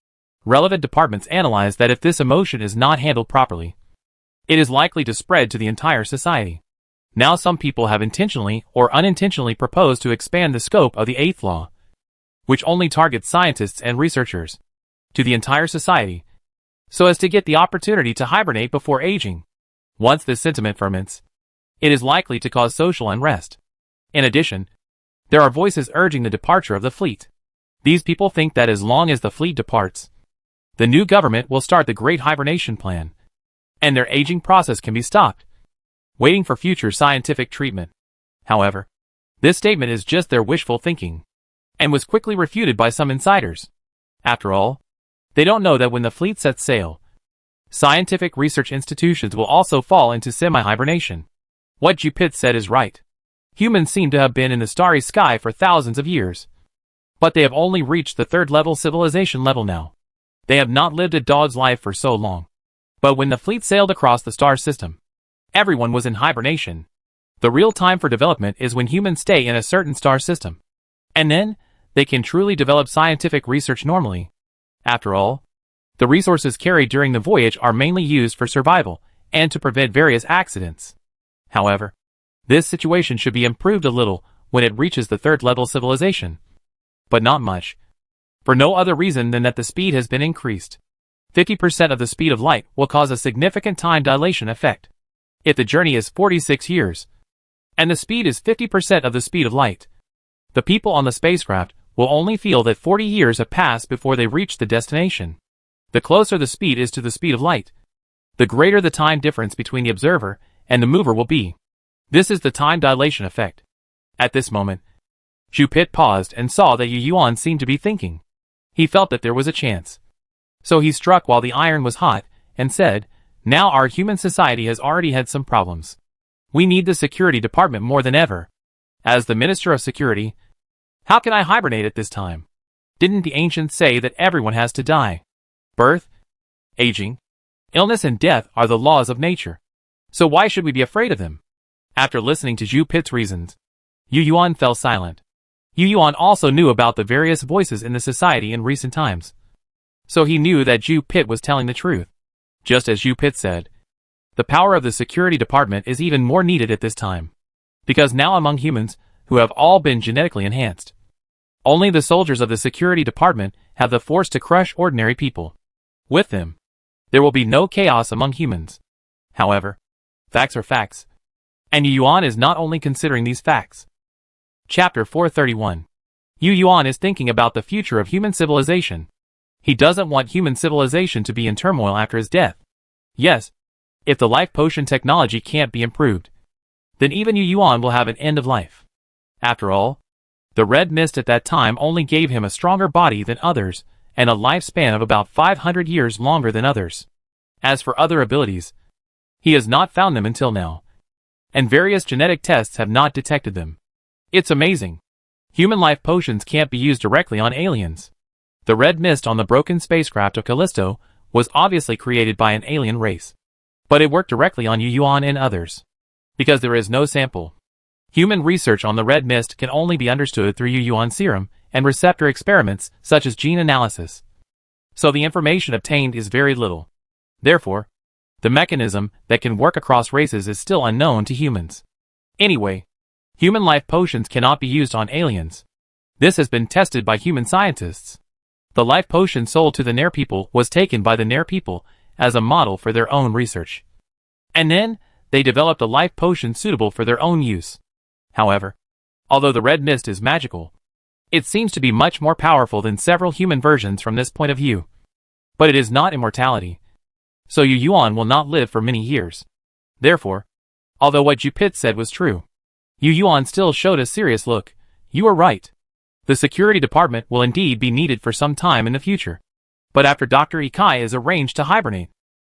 [SPEAKER 1] Relevant departments analyze that if this emotion is not handled properly, it is likely to spread to the entire society. Now some people have intentionally or unintentionally proposed to expand the scope of the 8th law, which only targets scientists and researchers, to the entire society, so as to get the opportunity to hibernate before aging. Once this sentiment ferments, it is likely to cause social unrest. In addition, there are voices urging the departure of the fleet. These people think that as long as the fleet departs, the new government will start the Great Hibernation Plan, and their aging process can be stopped, waiting for future scientific treatment. However, this statement is just their wishful thinking, and was quickly refuted by some insiders. After all, they don't know that when the fleet sets sail, scientific research institutions will also fall into semi-hibernation. What Zhu Pite said is right. Humans seem to have been in the starry sky for thousands of years, but they have only reached the 3rd level civilization level now. They have not lived a dog's life for so long. But when the fleet sailed across the star system, everyone was in hibernation. The real time for development is when humans stay in a certain star system. And then, they can truly develop scientific research normally. After all, the resources carried during the voyage are mainly used for survival and to prevent various accidents. However, this situation should be improved a little when it reaches the 3rd level civilization. But not much. For no other reason than that the speed has been increased. 50% of the speed of light will cause a significant time dilation effect. If the journey is 46 years, and the speed is 50% of the speed of light, the people on the spacecraft will only feel that 40 years have passed before they reach the destination. The closer the speed is to the speed of light, the greater the time difference between the observer and the mover will be. This is the time dilation effect. At this moment, Zhu Pite paused and saw that Yu Yuan seemed to be thinking. He felt that there was a chance. So he struck while the iron was hot, and said, "Now our human society has already had some problems. We need the security department more than ever. As the Minister of Security, how can I hibernate at this time? Didn't the ancients say that everyone has to die? Birth, aging, illness and death are the laws of nature. So why should we be afraid of them?" After listening to Zhu Pit's reasons, Yu Yuan fell silent. Yu Yuan also knew about the various voices in the society in recent times. So he knew that Zhu Pit was telling the truth. Just as Zhu Pit said, the power of the security department is even more needed at this time. Because now among humans, who have all been genetically enhanced, only the soldiers of the security department have the force to crush ordinary people. With them, there will be no chaos among humans. However, facts are facts. And Yu Yuan is not only considering these facts. Chapter 431. Yu Yuan is thinking about the future of human civilization. He doesn't want human civilization to be in turmoil after his death. Yes, if the life potion technology can't be improved, then even Yu Yuan will have an end of life. After all, the red mist at that time only gave him a stronger body than others, and a lifespan of about 500 years longer than others. As for other abilities, he has not found them until now, and various genetic tests have not detected them. It's amazing. Human life potions can't be used directly on aliens. The red mist on the broken spacecraft of Callisto was obviously created by an alien race. But it worked directly on Yu Yuan and others. Because there is no sample. Human research on the red mist can only be understood through Yu Yuan serum and receptor experiments such as gene analysis. So the information obtained is very little. Therefore, the mechanism that can work across races is still unknown to humans. Anyway, human life potions cannot be used on aliens. This has been tested by human scientists. The life potion sold to the Nair people was taken by the Nair people as a model for their own research. And then, they developed a life potion suitable for their own use. However, although the red mist is magical, it seems to be much more powerful than several human versions from this point of view. But it is not immortality. So Yu Yuan will not live for many years. Therefore, although what Zhu Pit said was true, Yu Yuan still showed a serious look. You are right. The security department will indeed be needed for some time in the future. But after Dr. Ikai is arranged to hibernate,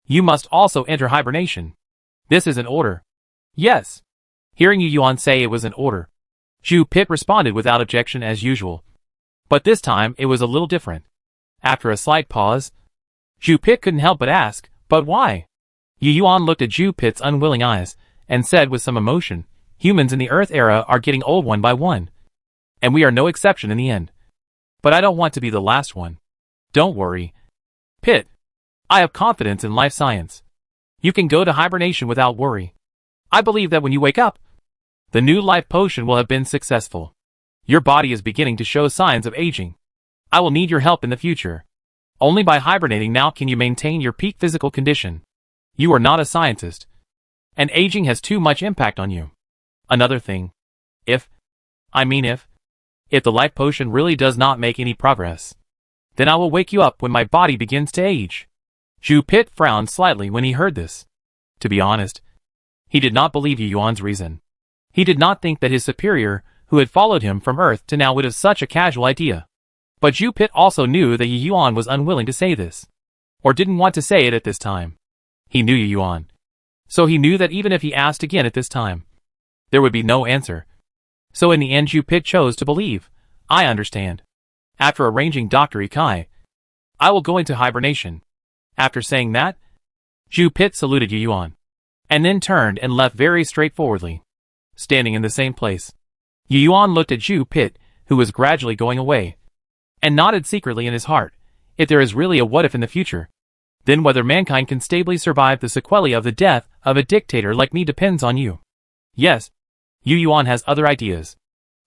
[SPEAKER 1] you must also enter hibernation. This is an order. Yes. Hearing Yu Yuan say it was an order, Zhu Pit responded without objection as usual. But this time it was a little different. After a slight pause, Zhu Pit couldn't help but ask, "But why?" Yu Yuan looked at Zhu Pit's unwilling eyes, and said with some emotion, "Humans in the Earth era are getting old one by one. And we are no exception in the end. But I don't want to be the last one. Don't worry, Pit. I have confidence in life science. You can go to hibernation without worry. I believe that when you wake up, the new life potion will have been successful. Your body is beginning to show signs of aging. I will need your help in the future. Only by hibernating now can you maintain your peak physical condition. You are not a scientist, and aging has too much impact on you. Another thing, if the life potion really does not make any progress, then I will wake you up when my body begins to age." Zhu Pit frowned slightly when he heard this. To be honest, he did not believe Yu Yuan's reason. He did not think that his superior, who had followed him from Earth to now, would have such a casual idea. But Zhu Pit also knew that Yu Yuan was unwilling to say this, or didn't want to say it at this time. He knew Yu Yuan. So he knew that even if he asked again at this time, there would be no answer. So in the end Zhu Pit chose to believe. "I understand. After arranging Dr. Ikai, I will go into hibernation." After saying that, Zhu Pit saluted Yu Yuan, and then turned and left very straightforwardly. Standing in the same place, Yu Yuan looked at Zhu Pit, who was gradually going away, and nodded secretly in his heart. If there is really a what-if in the future, then whether mankind can stably survive the sequelae of the death of a dictator like me depends on you. Yes, Yu Yuan has other ideas.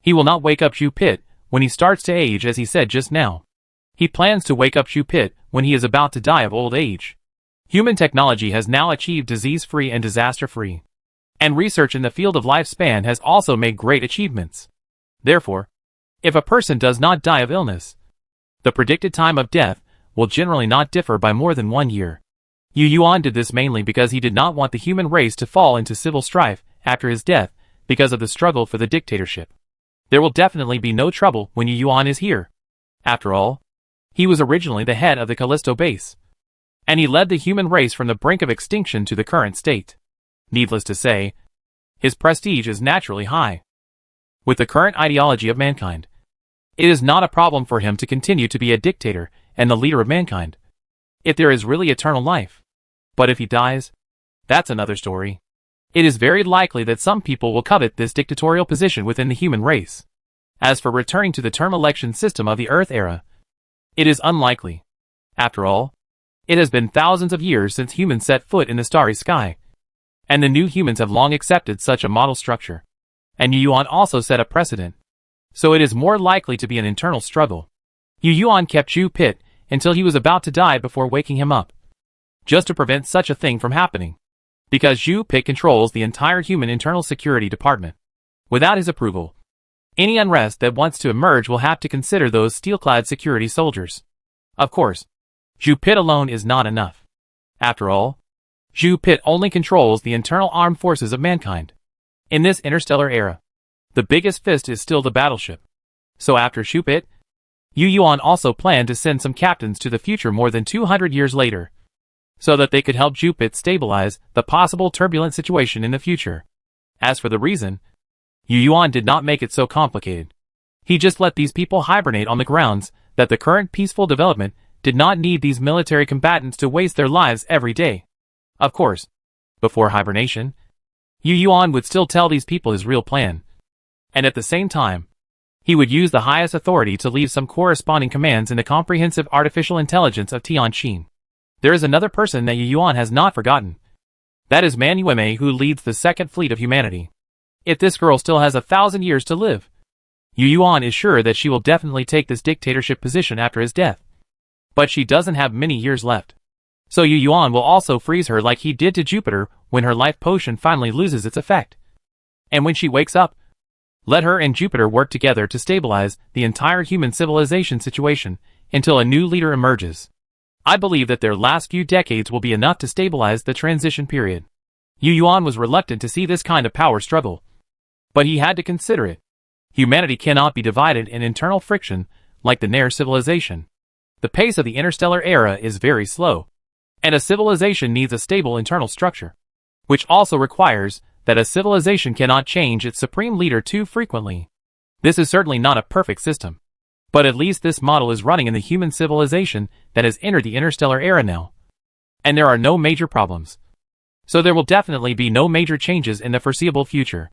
[SPEAKER 1] He will not wake up Zhu Pit when he starts to age as he said just now. He plans to wake up Zhu Pit when he is about to die of old age. Human technology has now achieved disease-free and disaster-free. And research in the field of lifespan has also made great achievements. Therefore, if a person does not die of illness, the predicted time of death will generally not differ by more than 1 year. Yu Yuan did this mainly because he did not want the human race to fall into civil strife after his death because of the struggle for the dictatorship. There will definitely be no trouble when Yu Yuan is here. After all, He was originally the head of the Callisto base, and he led the human race from the brink of extinction to the current state. Needless to say, his prestige is naturally high. With the current ideology of mankind, it is not a problem for him to continue to be a dictator and the leader of mankind, if there is really eternal life. But if he dies, that's another story. It is very likely that some people will covet this dictatorial position within the human race. As for returning to the term election system of the Earth era, it is unlikely. After all, it has been thousands of years since humans set foot in the starry sky, and the new humans have long accepted such a model structure. And Yu Yuan also set a precedent, so it is more likely to be an internal struggle. Yu Yuan kept Zhu Pit until he was about to die before waking him up, just to prevent such a thing from happening, because Zhu Pit controls the entire human internal security department. Without his approval, any unrest that wants to emerge will have to consider those steel-clad security soldiers. Of course, Zhu Pit alone is not enough. After all, Zhu Pit only controls the internal armed forces of mankind. In this interstellar era, the biggest fist is still the battleship. So after Zhu Pit, Yu Yuan also planned to send some captains to the future more than 200 years later, so that they could help Zhu Pit stabilize the possible turbulent situation in the future. As for the reason, Yu Yuan did not make it so complicated. He just let these people hibernate on the grounds that the current peaceful development did not need these military combatants to waste their lives every day. Of course, before hibernation, Yu Yuan would still tell these people his real plan, and at the same time, he would use the highest authority to leave some corresponding commands in the comprehensive artificial intelligence of Tianqin. There is another person that Yu Yuan has not forgotten. That is Man Yueme, who leads the second fleet of humanity. If this girl still has 1,000 years to live, Yu Yuan is sure that she will definitely take this dictatorship position after his death. But she doesn't have many years left. So Yu Yuan will also freeze her like he did to Jupiter when her life potion finally loses its effect. And when she wakes up, let her and Jupiter work together to stabilize the entire human civilization situation until a new leader emerges. I believe that their last few decades will be enough to stabilize the transition period. Yu Yuan was reluctant to see this kind of power struggle, but he had to consider it. Humanity cannot be divided in internal friction like the Nair civilization. The pace of the interstellar era is very slow, and a civilization needs a stable internal structure, which also requires that a civilization cannot change its supreme leader too frequently. This is certainly not a perfect system, but at least this model is running in the human civilization that has entered the interstellar era now. And there are no major problems. So there will definitely be no major changes in the foreseeable future.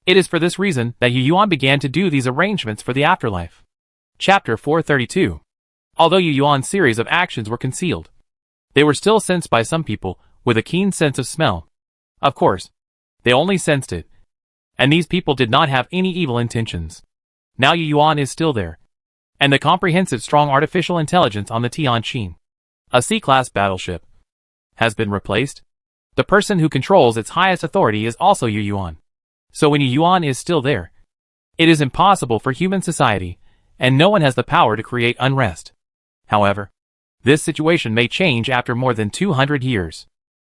[SPEAKER 1] It is for this reason that Yu Yuan began to do these arrangements for the afterlife. Chapter 432. Although Yu Yuan's series of actions were concealed, they were still sensed by some people with a keen sense of smell. Of course, they only sensed it, and these people did not have any evil intentions. Now Yu Yuan is still there, and the comprehensive strong artificial intelligence on the Tianqin, a C-class battleship, has been replaced. The person who controls its highest authority is also Yu Yuan. So when Yu Yuan is still there, it is impossible for human society, and no one has the power to create unrest. However, this situation may change after more than 200 years.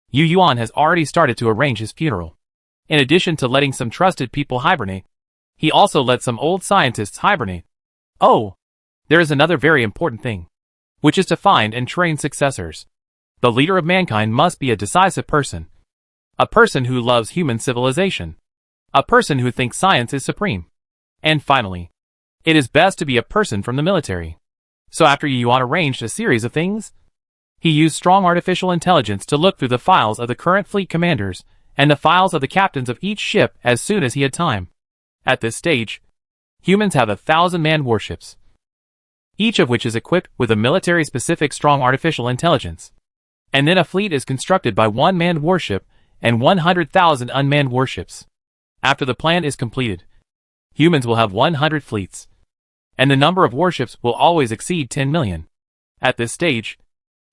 [SPEAKER 1] Yu Yuan has already started to arrange his funeral. In addition to letting some trusted people hibernate, he also let some old scientists hibernate. Oh, there is another very important thing, which is to find and train successors. The leader of mankind must be a decisive person. A person who loves human civilization. A person who thinks science is supreme. And finally, it is best to be a person from the military. So after Yu Yuan arranged a series of things, he used strong artificial intelligence to look through the files of the current fleet commanders and the files of the captains of each ship as soon as he had time. At this stage, humans have 1,000-man warships, each of which is equipped with a military-specific strong artificial intelligence. And then a fleet is constructed by one manned warship and 100,000 unmanned warships. After the plan is completed, humans will have 100 fleets, and the number of warships will always exceed 10 million. At this stage,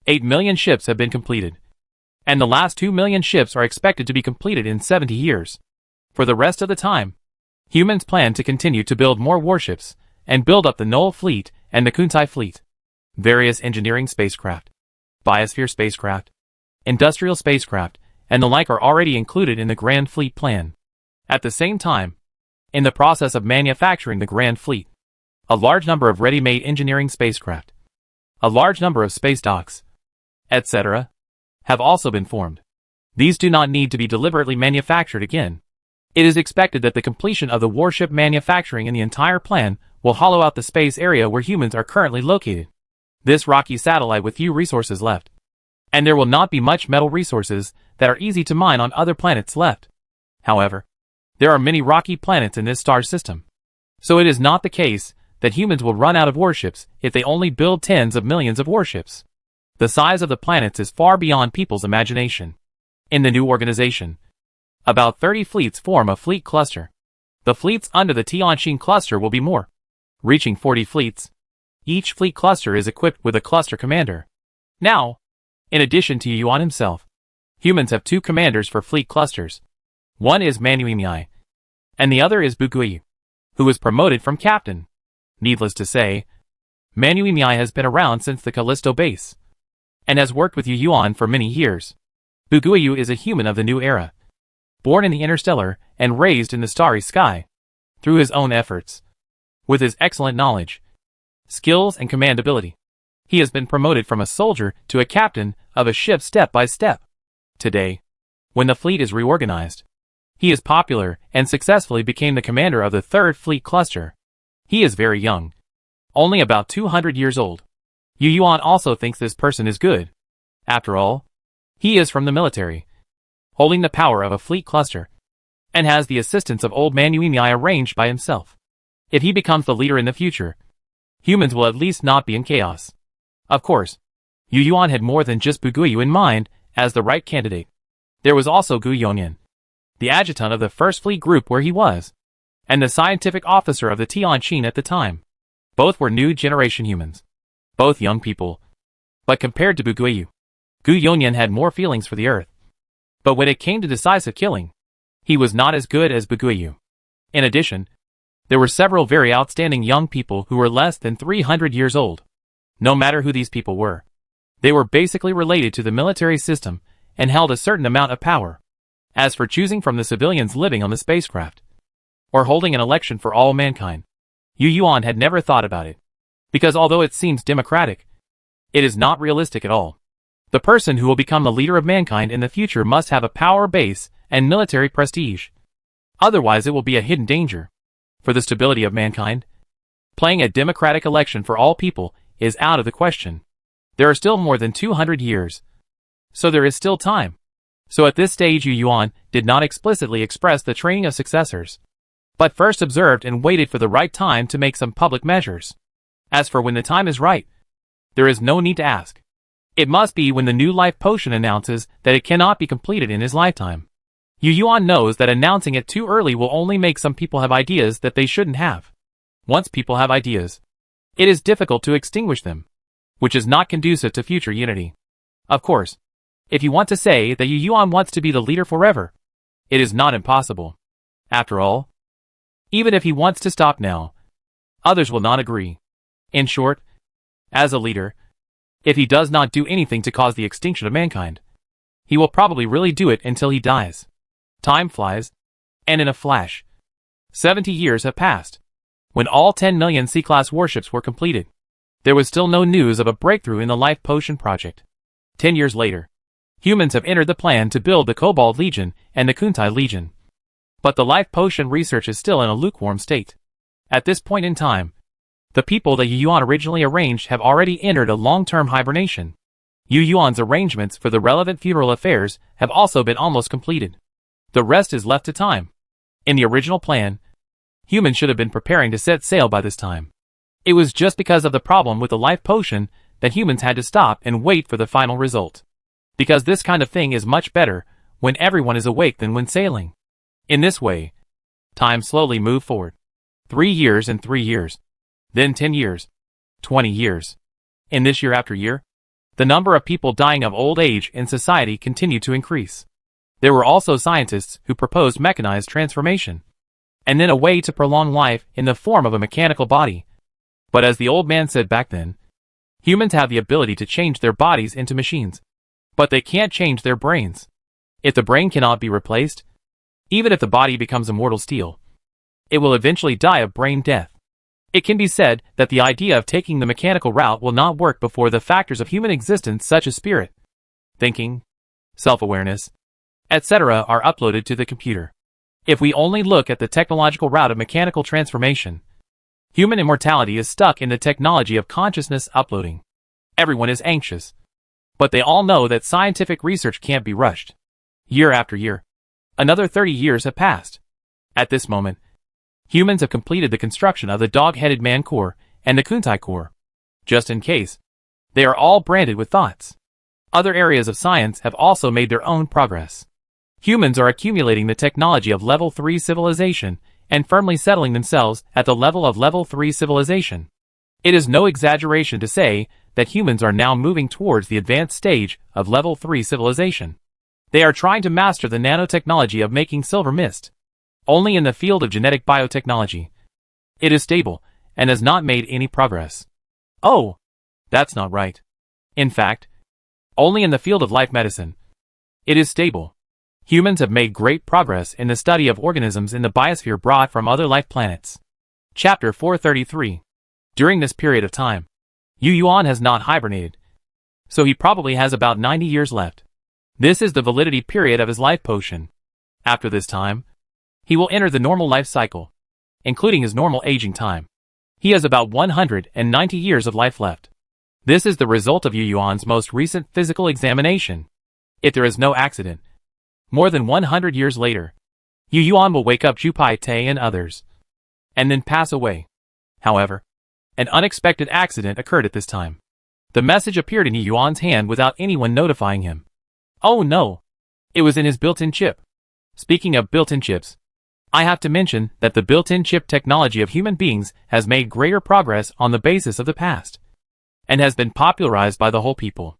[SPEAKER 1] 8 million ships have been completed, and the last 2 million ships are expected to be completed in 70 years. For the rest of the time, humans plan to continue to build more warships and build up the Null fleet and the Kuntai fleet. Various engineering spacecraft, biosphere spacecraft, industrial spacecraft, and the like are already included in the Grand Fleet plan. At the same time, in the process of manufacturing the Grand Fleet, a large number of ready-made engineering spacecraft A large number of space docks, etc., have also been formed. These do not need to be deliberately manufactured again. It is expected that the completion of the warship manufacturing in the entire plan will hollow out the space area where humans are currently located. This rocky satellite with few resources left. And there will not be much metal resources that are easy to mine on other planets left. However, there are many rocky planets in this star system. So it is not the case that humans will run out of warships if they only build tens of millions of warships. The size of the planets is far beyond people's imagination. In the new organization, about 30 fleets form a fleet cluster. The fleets under the Tianjin cluster will be more, reaching 40 fleets. Each fleet cluster is equipped with a cluster commander. Now, in addition to Yuan himself, humans have two commanders for fleet clusters. One is Manuimiai, and the other is Buguiyu, who was promoted from captain. Needless to say, Manuimiai has been around since the Callisto base, and has worked with Yu Yuan for many years. Buguiyu is a human of the new era, born in the Interstellar and raised in the starry sky. Through his own efforts, with his excellent knowledge, skills and command ability, he has been promoted from a soldier to a captain of a ship step by step. Today, when the fleet is reorganized, he is popular and successfully became the commander of the 3rd Fleet Cluster. He is very young, only about 200 years old. Yu Yuan also thinks this person is good. After all, he is from the military, holding the power of a fleet cluster, and has the assistance of old Manuimiai arranged by himself. If he becomes the leader in the future, humans will at least not be in chaos. Of course, Yu Yuan had more than just Buguiyu in mind as the right candidate. There was also Gu Yongyan, the adjutant of the 1st Fleet Group where he was, and the scientific officer of the Tianjin at the time. Both were new generation humans, both young people. But compared to Buguiyu, Gu Yongyan had more feelings for the Earth. But when it came to decisive killing, he was not as good as Buguiyu. In addition, there were several very outstanding young people who were less than 300 years old. No matter who these people were, they were basically related to the military system and held a certain amount of power. As for choosing from the civilians living on the spacecraft, or holding an election for all mankind, Yu Yuan had never thought about it. Because although it seems democratic, it is not realistic at all. The person who will become the leader of mankind in the future must have a power base and military prestige. Otherwise it will be a hidden danger. For the stability of mankind, playing a democratic election for all people is out of the question. There are still more than 200 years. So there is still time. So at this stage Yu Yuan did not explicitly express the training of successors, but first observed and waited for the right time to make some public measures. As for when the time is right, there is no need to ask. It must be when the new life potion announces that it cannot be completed in his lifetime. Yu Yuan knows that announcing it too early will only make some people have ideas that they shouldn't have. Once people have ideas, it is difficult to extinguish them, which is not conducive to future unity. Of course, if you want to say that Yu Yuan wants to be the leader forever, it is not impossible. After all, even if he wants to stop now, others will not agree. In short, as a leader, if he does not do anything to cause the extinction of mankind, he will probably really do it until he dies. Time flies, and in a flash, 70 years have passed. When all 10 million C-class warships were completed, there was still no news of a breakthrough in the Life Potion project. 10 years later, humans have entered the plan to build the Cobalt Legion and the Kuntai Legion. But the Life Potion research is still in a lukewarm state. At this point in time, the people that Yu Yuan originally arranged have already entered a long-term hibernation. Yu Yuan's arrangements for the relevant funeral affairs have also been almost completed. The rest is left to time. In the original plan, humans should have been preparing to set sail by this time. It was just because of the problem with the life potion that humans had to stop and wait for the final result. Because this kind of thing is much better when everyone is awake than when sailing. In this way, time slowly moved forward. 3 years and 3 years. Then 10 years. 20 years. In this year after year, the number of people dying of old age in society continued to increase. There were also scientists who proposed mechanized transformation, and then a way to prolong life in the form of a mechanical body. But as the old man said back then, humans have the ability to change their bodies into machines, but they can't change their brains. If the brain cannot be replaced, even if the body becomes immortal steel, it will eventually die of brain death. It can be said that the idea of taking the mechanical route will not work before the factors of human existence such as spirit, thinking, self-awareness, etc. are uploaded to the computer. If we only look at the technological route of mechanical transformation, human immortality is stuck in the technology of consciousness uploading. Everyone is anxious, but they all know that scientific research can't be rushed. Year after year, another 30 years have passed. At this moment, humans have completed the construction of the dog-headed man core and the Kuntai core. Just in case, they are all branded with thoughts. Other areas of science have also made their own progress. Humans are accumulating the technology of level 3 civilization and firmly settling themselves at the level of level 3 civilization. It is no exaggeration to say that humans are now moving towards the advanced stage of level 3 civilization. They are trying to master the nanotechnology of making silver mist. Only in the field of genetic biotechnology. It is stable and has not made any progress. Oh, that's not right. In fact, only in the field of life medicine. It is stable. Humans have made great progress in the study of organisms in the biosphere brought from other life planets. Chapter 433. During this period of time, Yu Yuan has not hibernated, so he probably has about 90 years left. This is the validity period of his life potion. After this time, he will enter the normal life cycle, including his normal aging time. He has about 190 years of life left. This is the result of Yu Yuan's most recent physical examination. If there is no accident, more than 100 years later, Yu Yuan will wake up Zhu Pai Te and others, and then pass away. However, an unexpected accident occurred at this time. The message appeared in Yu Yuan's hand without anyone notifying him. Oh no! It was in his built-in chip. Speaking of built-in chips, I have to mention that the built-in chip technology of human beings has made greater progress on the basis of the past, and has been popularized by the whole people.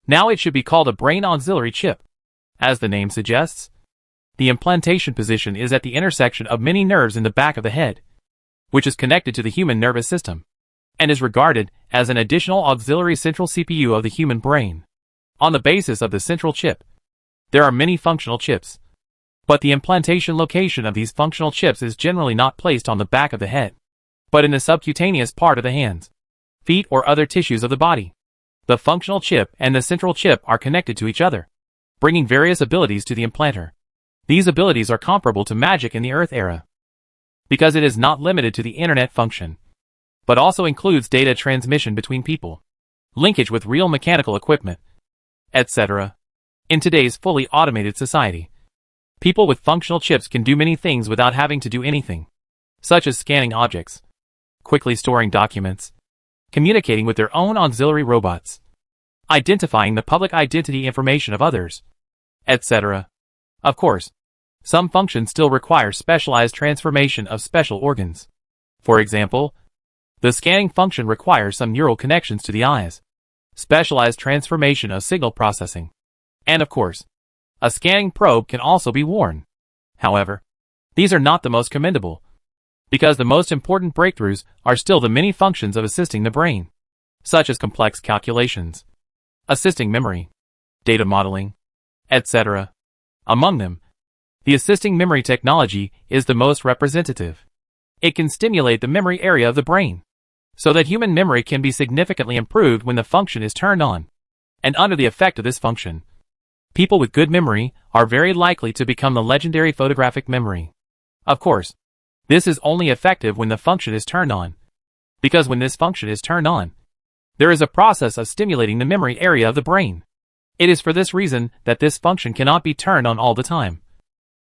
[SPEAKER 1] Now it should be called a brain auxiliary chip. As the name suggests, the implantation position is at the intersection of many nerves in the back of the head, which is connected to the human nervous system, and is regarded as an additional auxiliary central CPU of the human brain. On the basis of the central chip, there are many functional chips, but the implantation location of these functional chips is generally not placed on the back of the head, but in the subcutaneous part of the hands, feet or other tissues of the body. The functional chip and the central chip are connected to each other, bringing various abilities to the implanter. These abilities are comparable to magic in the Earth era, because it is not limited to the internet function, but also includes data transmission between people, linkage with real mechanical equipment, etc. In today's fully automated society, people with functional chips can do many things without having to do anything, such as scanning objects, quickly storing documents, communicating with their own auxiliary robots, identifying the public identity information of others, etc. Of course, some functions still require specialized transformation of special organs. For example, the scanning function requires some neural connections to the eyes, specialized transformation of signal processing, and of course, a scanning probe can also be worn. However, these are not the most commendable, because the most important breakthroughs are still the many functions of assisting the brain, such as complex calculations, assisting memory, data modeling, etc. Among them, the assisting memory technology is the most representative. It can stimulate the memory area of the brain, so that human memory can be significantly improved when the function is turned on. And under the effect of this function, people with good memory are very likely to become the legendary photographic memory. Of course, this is only effective when the function is turned on, because when this function is turned on, there is a process of stimulating the memory area of the brain. It is for this reason that this function cannot be turned on all the time,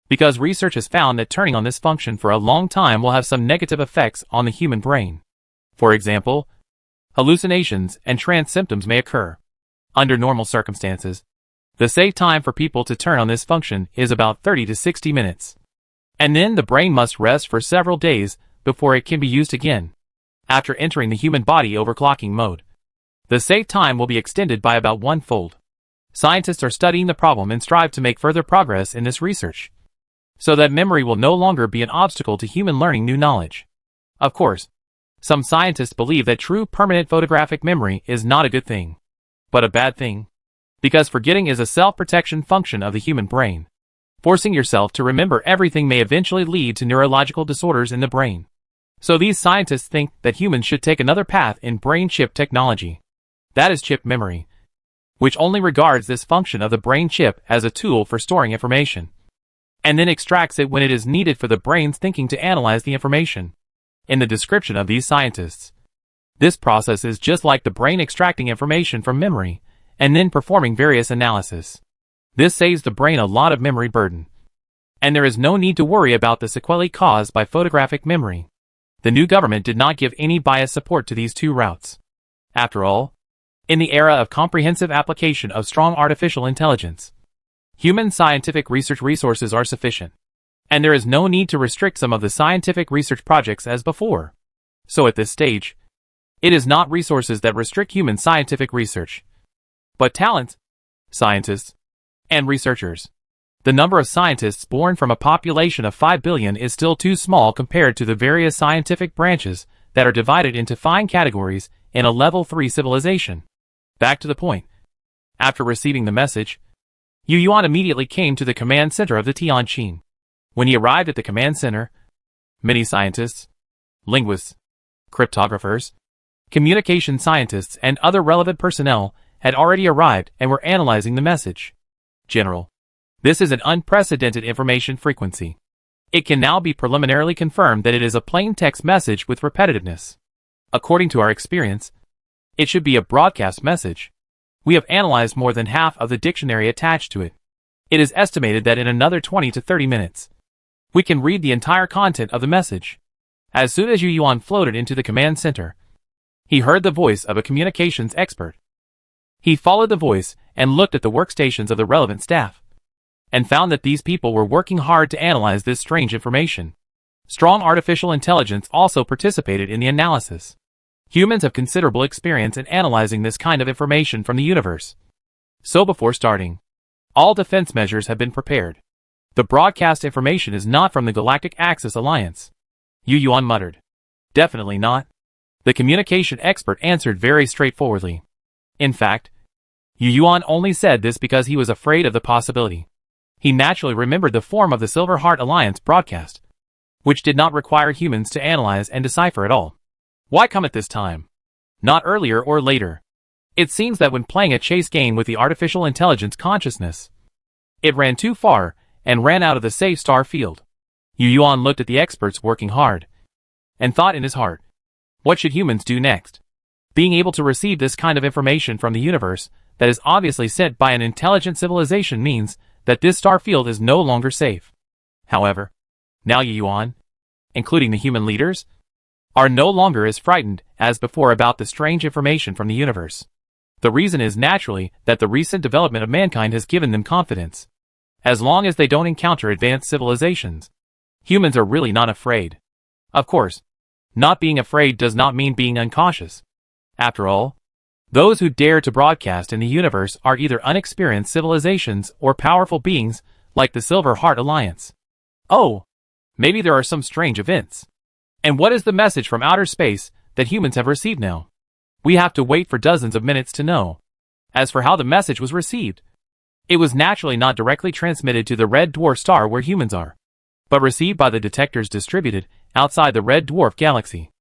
[SPEAKER 1] because research has found that turning on this function for a long time will have some negative effects on the human brain. For example, hallucinations and trance symptoms may occur. Under normal circumstances, the safe time for people to turn on this function is about 30 to 60 minutes. And then the brain must rest for several days before it can be used again. After entering the human body overclocking mode, the safe time will be extended by about one-fold. Scientists are studying the problem and strive to make further progress in this research, so that memory will no longer be an obstacle to human learning new knowledge. Of course, some scientists believe that true permanent photographic memory is not a good thing, but a bad thing, because forgetting is a self-protection function of the human brain. Forcing yourself to remember everything may eventually lead to neurological disorders in the brain. So these scientists think that humans should take another path in brain chip technology. That is chip memory, which only regards this function of the brain chip as a tool for storing information, and then extracts it when it is needed for the brain's thinking to analyze the information. In the description of these scientists, this process is just like the brain extracting information from memory, and then performing various analysis. This saves the brain a lot of memory burden, and there is no need to worry about the sequelae caused by photographic memory. The new government did not give any biased support to these two routes. After all, in the era of comprehensive application of strong artificial intelligence, human scientific research resources are sufficient, and there is no need to restrict some of the scientific research projects as before. So at this stage, it is not resources that restrict human scientific research, but talent, scientists, and researchers. The number of scientists born from a population of 5 billion is still too small compared to the various scientific branches that are divided into fine categories in a level 3 civilization. Back to the point. After receiving the message, Yu Yuan immediately came to the command center of the Tianqin. When he arrived at the command center, many scientists, linguists, cryptographers, communication scientists, and other relevant personnel had already arrived and were analyzing the message. General, this is an unprecedented information frequency. It can now be preliminarily confirmed that it is a plain text message with repetitiveness. According to our experience, it should be a broadcast message. We have analyzed more than half of the dictionary attached to it. It is estimated that in another 20 to 30 minutes, we can read the entire content of the message. As soon as Yu Yuan floated into the command center, he heard the voice of a communications expert. He followed the voice and looked at the workstations of the relevant staff, and found that these people were working hard to analyze this strange information. Strong artificial intelligence also participated in the analysis. Humans have considerable experience in analyzing this kind of information from the universe. So before starting, all defense measures have been prepared. The broadcast information is not from the Galactic Axis Alliance. Yu Yuan muttered. Definitely not. The communication expert answered very straightforwardly. In fact, Yu Yuan only said this because he was afraid of the possibility. He naturally remembered the form of the Silver Heart Alliance broadcast, which did not require humans to analyze and decipher at all. Why come at this time? Not earlier or later. It seems that when playing a chase game with the artificial intelligence consciousness, it ran too far and ran out of the safe star field. Yu Yuan looked at the experts working hard and thought in his heart, what should humans do next? Being able to receive this kind of information from the universe that is obviously sent by an intelligent civilization means that this star field is no longer safe. However, now Yu Yuan, including the human leaders, are no longer as frightened as before about the strange information from the universe. The reason is naturally that the recent development of mankind has given them confidence. As long as they don't encounter advanced civilizations, humans are really not afraid. Of course, not being afraid does not mean being uncautious. After all, those who dare to broadcast in the universe are either unexperienced civilizations or powerful beings like the Silver Heart Alliance. Oh, maybe there are some strange events. And what is the message from outer space that humans have received now? We have to wait for dozens of minutes to know. As for how the message was received, it was naturally not directly transmitted to the red dwarf star where humans are, but received by the detectors distributed outside the red dwarf galaxy.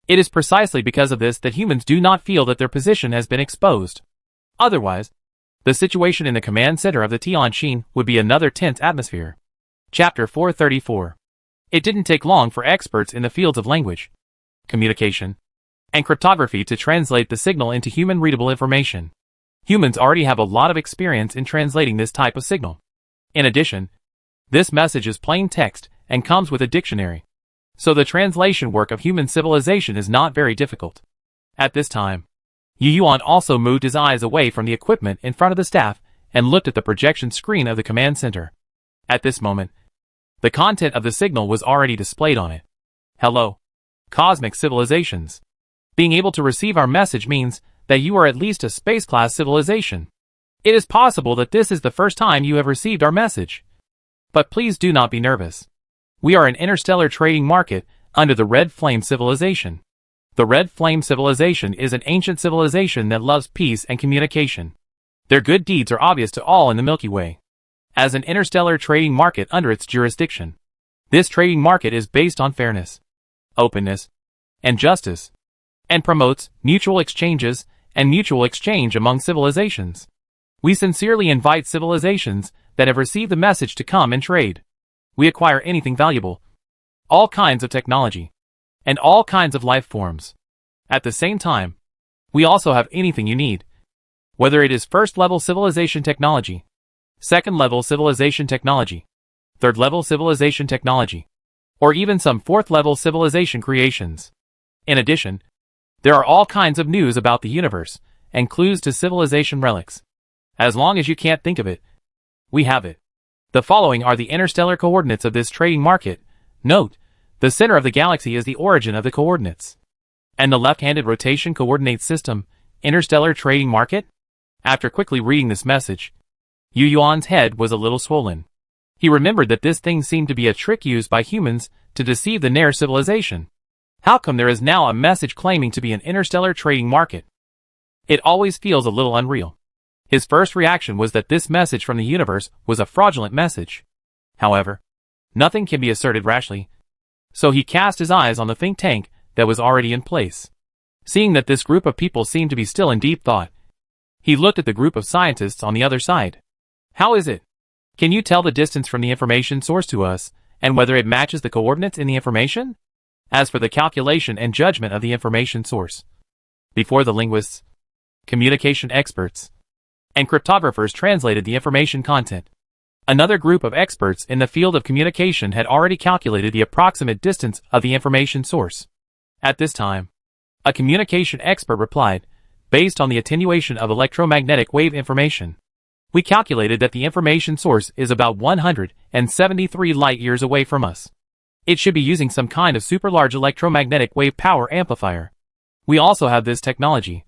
[SPEAKER 1] It is precisely because of this that humans do not feel that their position has been exposed. Otherwise, the situation in the command center of the Tianqin would be another tense atmosphere. Chapter 434. It didn't take long for experts in the fields of language, communication, and cryptography to translate the signal into human-readable information. Humans already have a lot of experience in translating this type of signal. In addition, this message is plain text and comes with a dictionary, so the translation work of human civilization is not very difficult. At this time, Yu Yuan also moved his eyes away from the equipment in front of the staff and looked at the projection screen of the command center. At this moment, the content of the signal was already displayed on it. Hello, cosmic civilizations. Being able to receive our message means that you are at least a space-class civilization. It is possible that this is the first time you have received our message. But please do not be nervous. We are an interstellar trading market under the Red Flame civilization. The Red Flame civilization is an ancient civilization that loves peace and communication. Their good deeds are obvious to all in the Milky Way. As an interstellar trading market under its jurisdiction, this trading market is based on fairness, openness, and justice, and promotes mutual exchanges and mutual exchange among civilizations. We sincerely invite civilizations that have received the message to come and trade. We acquire anything valuable, all kinds of technology, and all kinds of life forms. At the same time, we also have anything you need, whether it is first-level civilization technology, second-level civilization technology, third-level civilization technology, or even some fourth-level civilization creations. In addition, there are all kinds of news about the universe and clues to civilization relics. As long as you can't think of it, we have it. The following are the interstellar coordinates of this trading market. Note, the center of the galaxy is the origin of the coordinates. And the left-handed rotation coordinate system, interstellar trading market? After quickly reading this message, Yu Yuan's head was a little swollen. He remembered that this thing seemed to be a trick used by humans to deceive the Nair civilization. How come there is now a message claiming to be an interstellar trading market? It always feels a little unreal. His first reaction was that this message from the universe was a fraudulent message. However, nothing can be asserted rashly, so he cast his eyes on the think tank that was already in place. Seeing that this group of people seemed to be still in deep thought, he looked at the group of scientists on the other side. How is it? Can you tell the distance from the information source to us, and whether it matches the coordinates in the information? As for the calculation and judgment of the information source, before the linguists, communication experts, and cryptographers translated the information content, another group of experts in the field of communication had already calculated the approximate distance of the information source. At this time, a communication expert replied, based on the attenuation of electromagnetic wave information, we calculated that the information source is about 173 light-years away from us. It should be using some kind of super-large electromagnetic wave power amplifier. We also have this technology,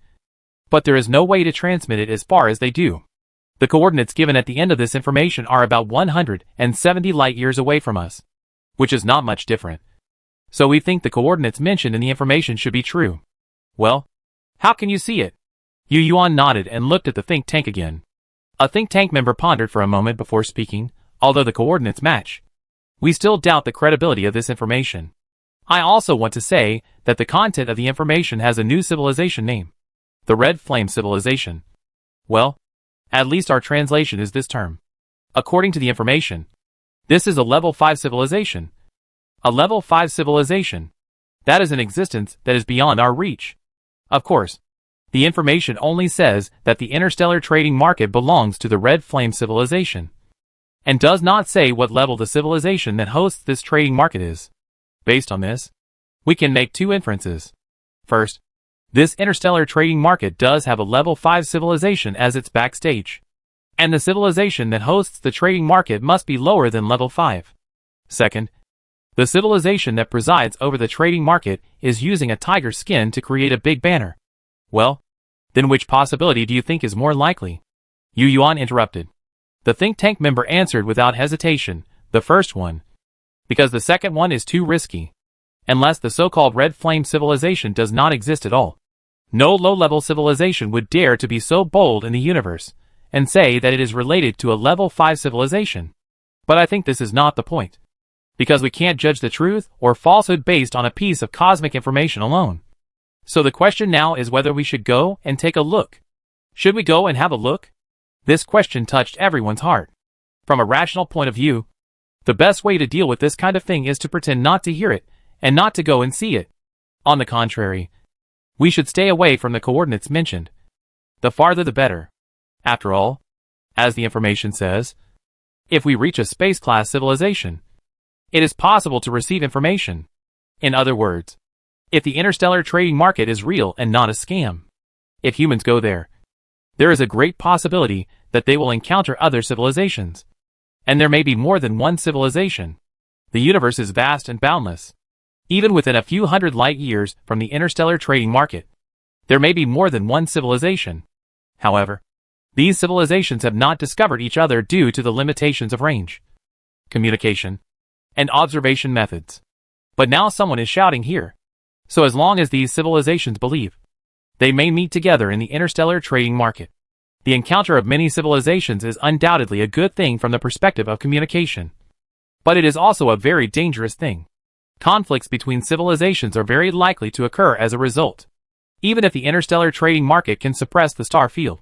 [SPEAKER 1] but there is no way to transmit it as far as they do. The coordinates given at the end of this information are about 170 light-years away from us, which is not much different. So we think the coordinates mentioned in the information should be true. Well, how can you see it? Yu Yuan nodded and looked at the think tank again. A think tank member pondered for a moment before speaking. Although the coordinates match, we still doubt the credibility of this information. I also want to say that the content of the information has a new civilization name, the Red Flame Civilization. Well, at least our translation is this term. According to the information, this is a level 5 civilization. A level 5 civilization. That is an existence that is beyond our reach. Of course, the information only says that the interstellar trading market belongs to the Red Flame Civilization, and does not say what level the civilization that hosts this trading market is. Based on this, we can make two inferences. First, this interstellar trading market does have a level 5 civilization as its backstage, and the civilization that hosts the trading market must be lower than level 5. Second, the civilization that presides over the trading market is using a tiger skin to create a big banner. Well, then which possibility do you think is more likely? Yu Yuan interrupted. The think tank member answered without hesitation, the first one, because the second one is too risky. Unless the so-called Red Flame Civilization does not exist at all, no low-level civilization would dare to be so bold in the universe and say that it is related to a level 5 civilization. But I think this is not the point, because we can't judge the truth or falsehood based on a piece of cosmic information alone. So the question now is whether we should go and take a look. Should we go and have a look? This question touched everyone's heart. From a rational point of view, the best way to deal with this kind of thing is to pretend not to hear it and not to go and see it. On the contrary, we should stay away from the coordinates mentioned. The farther the better. After all, as the information says, if we reach a space-class civilization, it is possible to receive information. In other words, if the interstellar trading market is real and not a scam, if humans go there, there is a great possibility that they will encounter other civilizations. And there may be more than one civilization. The universe is vast and boundless. Even within a few hundred light years from the interstellar trading market, there may be more than one civilization. However, these civilizations have not discovered each other due to the limitations of range, communication, and observation methods. But now someone is shouting here. So as long as these civilizations believe, they may meet together in the interstellar trading market. The encounter of many civilizations is undoubtedly a good thing from the perspective of communication. But it is also a very dangerous thing. Conflicts between civilizations are very likely to occur as a result. Even if the interstellar trading market can suppress the star field,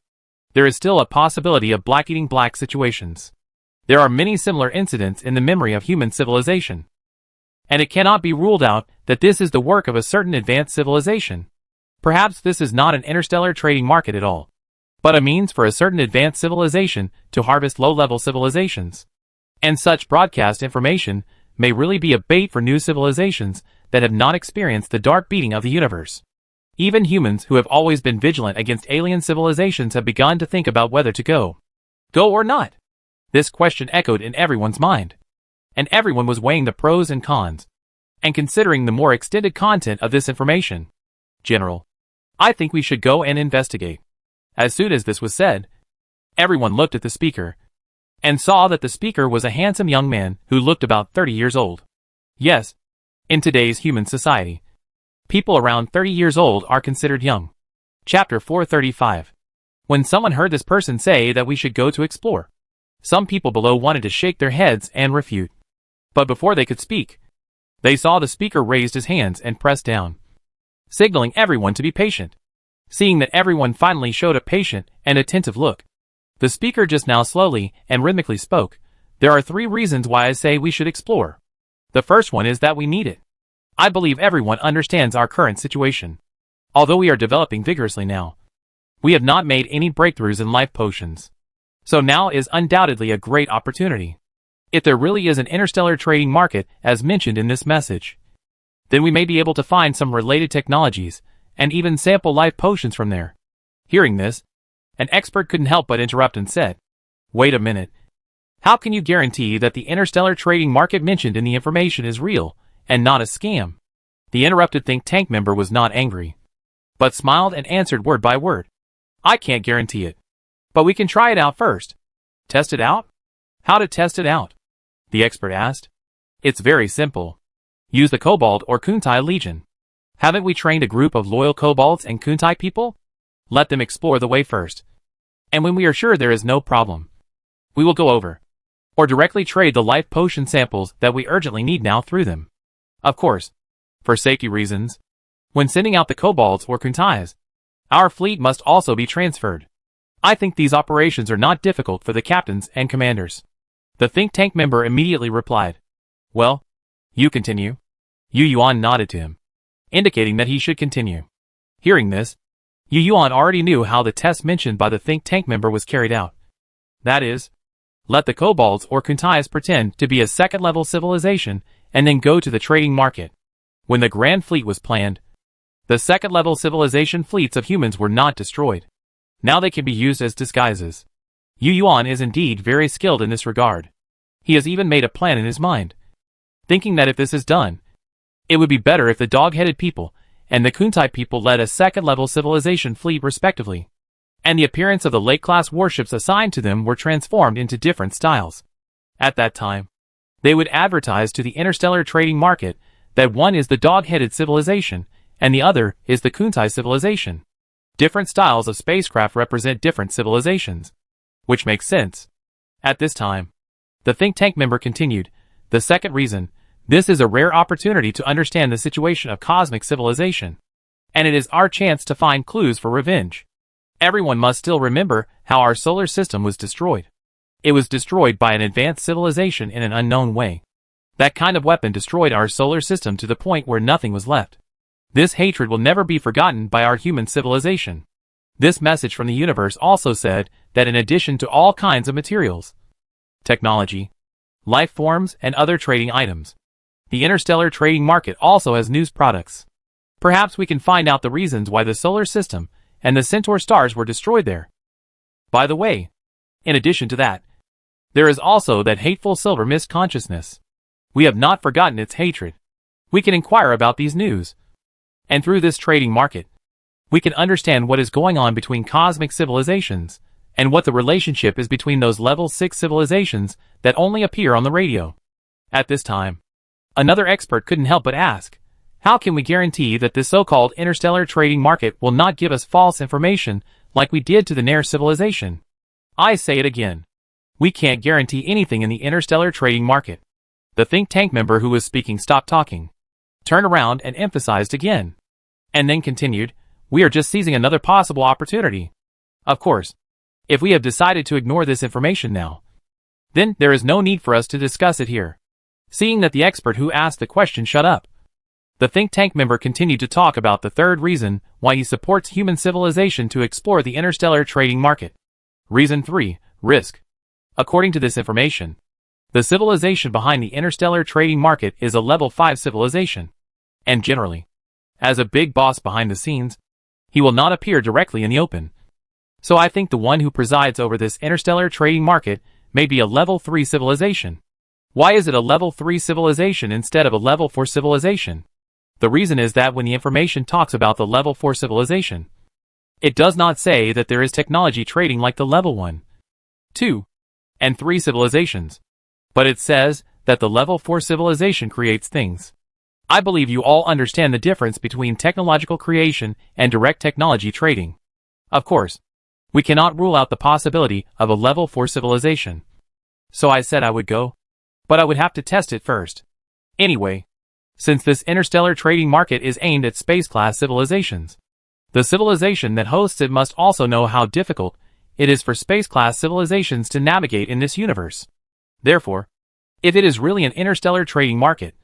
[SPEAKER 1] there is still a possibility of black eating black situations. There are many similar incidents in the memory of human civilization, and it cannot be ruled out that this is the work of a certain advanced civilization. Perhaps this is not an interstellar trading market at all, but a means for a certain advanced civilization to harvest low-level civilizations. And such broadcast information may really be a bait for new civilizations that have not experienced the dark beating of the universe. Even humans who have always been vigilant against alien civilizations have begun to think about whether to go or not. This question echoed in everyone's mind, and everyone was weighing the pros and cons, and considering the more extended content of this information. General, I think we should go and investigate. As soon as this was said, everyone looked at the speaker, and saw that the speaker was a handsome young man who looked about 30 years old. Yes, in today's human society, people around 30 years old are considered young. Chapter 435. When someone heard this person say that we should go to explore, some people below wanted to shake their heads and refute. But before they could speak, they saw the speaker raised his hands and pressed down, signaling everyone to be patient. Seeing that everyone finally showed a patient and attentive look, the speaker just now slowly and rhythmically spoke. There are 3 reasons why I say we should explore. The first one is that we need it. I believe everyone understands our current situation. Although we are developing vigorously now, we have not made any breakthroughs in life potions. So now is undoubtedly a great opportunity. If there really is an interstellar trading market as mentioned in this message, then we may be able to find some related technologies and even sample life potions from there. Hearing this, an expert couldn't help but interrupt and said, "Wait a minute. How can you guarantee that the interstellar trading market mentioned in the information is real and not a scam?" The interrupted think tank member was not angry, but smiled and answered word by word. "I can't guarantee it, but we can try it out first." "Test it out? How to test it out?" the expert asked. "It's very simple. Use the Kobold or Kuntai Legion. Haven't we trained a group of loyal Kobolds and Kuntai people? Let them explore the way first. And when we are sure there is no problem, we will go over, or directly trade the life potion samples that we urgently need now through them. Of course, for safety reasons, when sending out the Kobolds or Kuntais, our fleet must also be transferred. I think these operations are not difficult for the captains and commanders." The think tank member immediately replied, "Well, you continue." Yu Yuan nodded to him, indicating that he should continue. Hearing this, Yu Yuan already knew how the test mentioned by the think tank member was carried out. That is, let the Kobolds or Kuntais pretend to be a second-level civilization and then go to the trading market. When the Grand Fleet was planned, the second-level civilization fleets of humans were not destroyed. Now they can be used as disguises. Yu Yuan is indeed very skilled in this regard. He has even made a plan in his mind, thinking that if this is done, it would be better if the dog-headed people and the Kuntai people led a second-level civilization fleet respectively, and the appearance of the lake-class warships assigned to them were transformed into different styles. At that time, they would advertise to the interstellar trading market that one is the dog-headed civilization and the other is the Kuntai civilization. Different styles of spacecraft represent different civilizations, which makes sense. At this time, the think tank member continued, "The second reason, this is a rare opportunity to understand the situation of cosmic civilization, and it is our chance to find clues for revenge. Everyone must still remember how our solar system was destroyed. It was destroyed by an advanced civilization in an unknown way. That kind of weapon destroyed our solar system to the point where nothing was left. This hatred will never be forgotten by our human civilization." This message from the universe also said that in addition to all kinds of materials, technology, life forms, and other trading items, the interstellar trading market also has news products. Perhaps we can find out the reasons why the solar system and the Centaur stars were destroyed there. By the way, in addition to that, there is also that hateful silver mist consciousness. We have not forgotten its hatred. We can inquire about these news, and through this trading market, we can understand what is going on between cosmic civilizations, and what the relationship is between those level 6 civilizations that only appear on the radio. At this time, another expert couldn't help but ask, how can we guarantee that this so-called interstellar trading market will not give us false information like we did to the Nair civilization? I say it again. We can't guarantee anything in the interstellar trading market. The think tank member who was speaking stopped talking, turned around and emphasized again. And then continued, we are just seizing another possible opportunity. Of course, if we have decided to ignore this information now, then there is no need for us to discuss it here. Seeing that the expert who asked the question shut up, the think tank member continued to talk about the third reason why he supports human civilization to explore the interstellar trading market. Reason 3, risk. According to this information, the civilization behind the interstellar trading market is a level 5 civilization. And generally, as a big boss behind the scenes, he will not appear directly in the open. So I think the one who presides over this interstellar trading market may be a level 3 civilization. Why is it a level 3 civilization instead of a level 4 civilization? The reason is that when the information talks about the level 4 civilization, it does not say that there is technology trading like the level 1, 2, and 3 civilizations, but it says that the level 4 civilization creates things. I believe you all understand the difference between technological creation and direct technology trading. Of course, we cannot rule out the possibility of a level 4 civilization. So I said I would go, but I would have to test it first. Anyway, since this interstellar trading market is aimed at space-class civilizations, the civilization that hosts it must also know how difficult it is for space-class civilizations to navigate in this universe. Therefore, if it is really an interstellar trading market,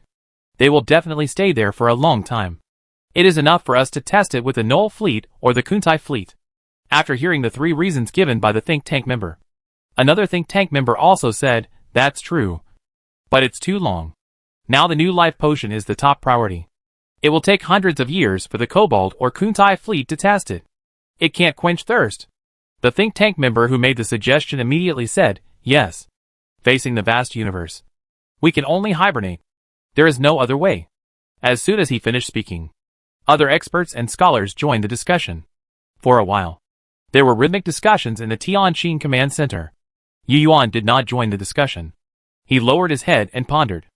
[SPEAKER 1] they will definitely stay there for a long time. It is enough for us to test it with the Null fleet or the Kuntai fleet. After hearing the 3 reasons given by the think tank member, another think tank member also said, that's true, but it's too long. Now the new life potion is the top priority. It will take hundreds of years for the Cobalt or Kuntai fleet to test it. It can't quench thirst. The think tank member who made the suggestion immediately said, yes. Facing the vast universe, we can only hibernate. There is no other way. As soon as he finished speaking, other experts and scholars joined the discussion. For a while, there were rhythmic discussions in the Tianjin Command Center. Yu Yuan did not join the discussion. He lowered his head and pondered.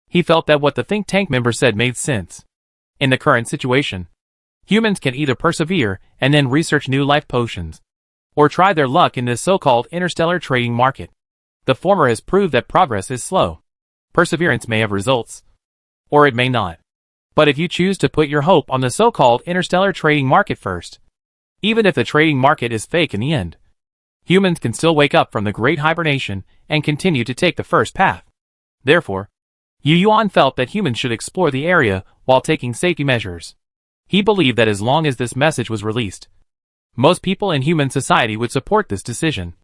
[SPEAKER 1] He felt that what the think tank member said made sense. In the current situation, humans can either persevere and then research new life potions, or try their luck in this so-called interstellar trading market. The former has proved that progress is slow. Perseverance may have results, or it may not. But if you choose to put your hope on the so-called interstellar trading market first, even if the trading market is fake in the end, humans can still wake up from the great hibernation and continue to take the first path. Therefore, Yu Yuan felt that humans should explore the area while taking safety measures. He believed that as long as this message was released, most people in human society would support this decision,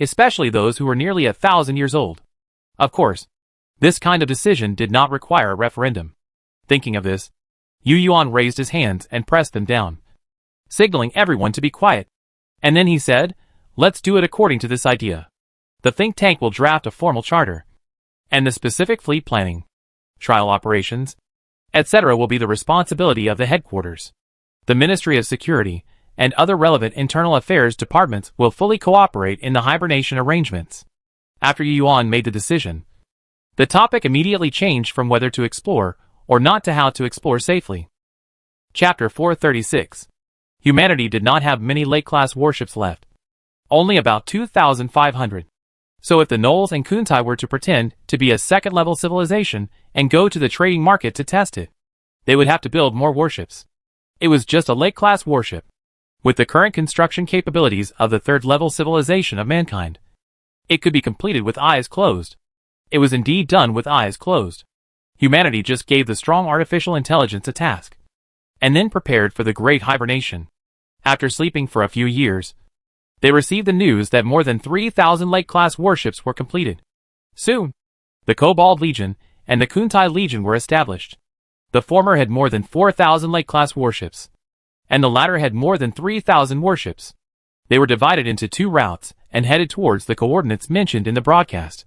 [SPEAKER 1] especially those who were nearly 1,000 years old. Of course, this kind of decision did not require a referendum. Thinking of this, Yu Yuan raised his hands and pressed them down, signaling everyone to be quiet. And then he said, let's do it according to this idea. The think tank will draft a formal charter, and the specific fleet planning, trial operations, etc. will be the responsibility of the headquarters. The Ministry of Security and other relevant internal affairs departments will fully cooperate in the hibernation arrangements. After Yu Yuan made the decision, the topic immediately changed from whether to explore or not to how to explore safely. Chapter 436. Humanity did not have many lake-class warships left. Only about 2,500. So if the Knolls and Kuntai were to pretend to be a second-level civilization and go to the trading market to test it, they would have to build more warships. It was just a lake-class warship, with the current construction capabilities of the third-level civilization of mankind. It could be completed with eyes closed. It was indeed done with eyes closed. Humanity just gave the strong artificial intelligence a task, and then prepared for the great hibernation. After sleeping for a few years, they received the news that more than 3,000 lake-class warships were completed. Soon, the Cobalt Legion and the Kuntai Legion were established. The former had more than 4,000 lake-class warships, and the latter had more than 3,000 warships. They were divided into 2 routes and headed towards the coordinates mentioned in the broadcast.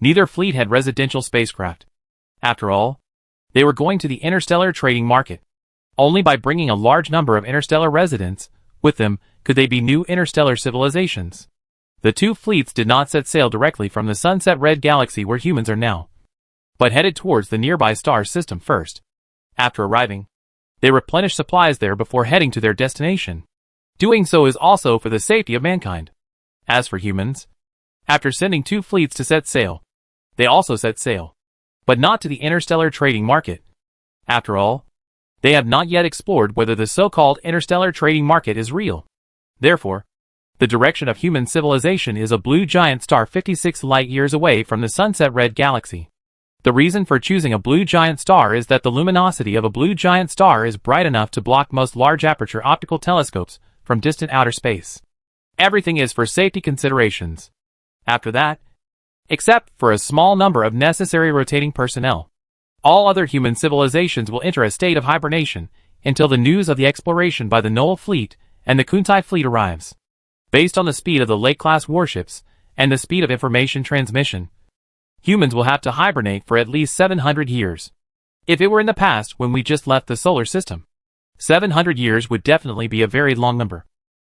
[SPEAKER 1] Neither fleet had residential spacecraft. After all, they were going to the interstellar trading market. Only by bringing a large number of interstellar residents with them could they be new interstellar civilizations. The 2 fleets did not set sail directly from the sunset red galaxy where humans are now, but headed towards the nearby star system first. After arriving, they replenished supplies there before heading to their destination. Doing so is also for the safety of mankind. As for humans, after sending 2 fleets to set sail, they also set sail, but not to the interstellar trading market. After all, they have not yet explored whether the so-called interstellar trading market is real. Therefore, the direction of human civilization is a blue giant star 56 light-years away from the sunset red galaxy. The reason for choosing a blue giant star is that the luminosity of a blue giant star is bright enough to block most large aperture optical telescopes from distant outer space. Everything is for safety considerations. After that, except for a small number of necessary rotating personnel, all other human civilizations will enter a state of hibernation until the news of the exploration by the Knoll fleet and the Kuntai fleet arrives. Based on the speed of the Lake-class warships and the speed of information transmission, humans will have to hibernate for at least 700 years. If it were in the past when we just left the solar system, 700 years would definitely be a very long number.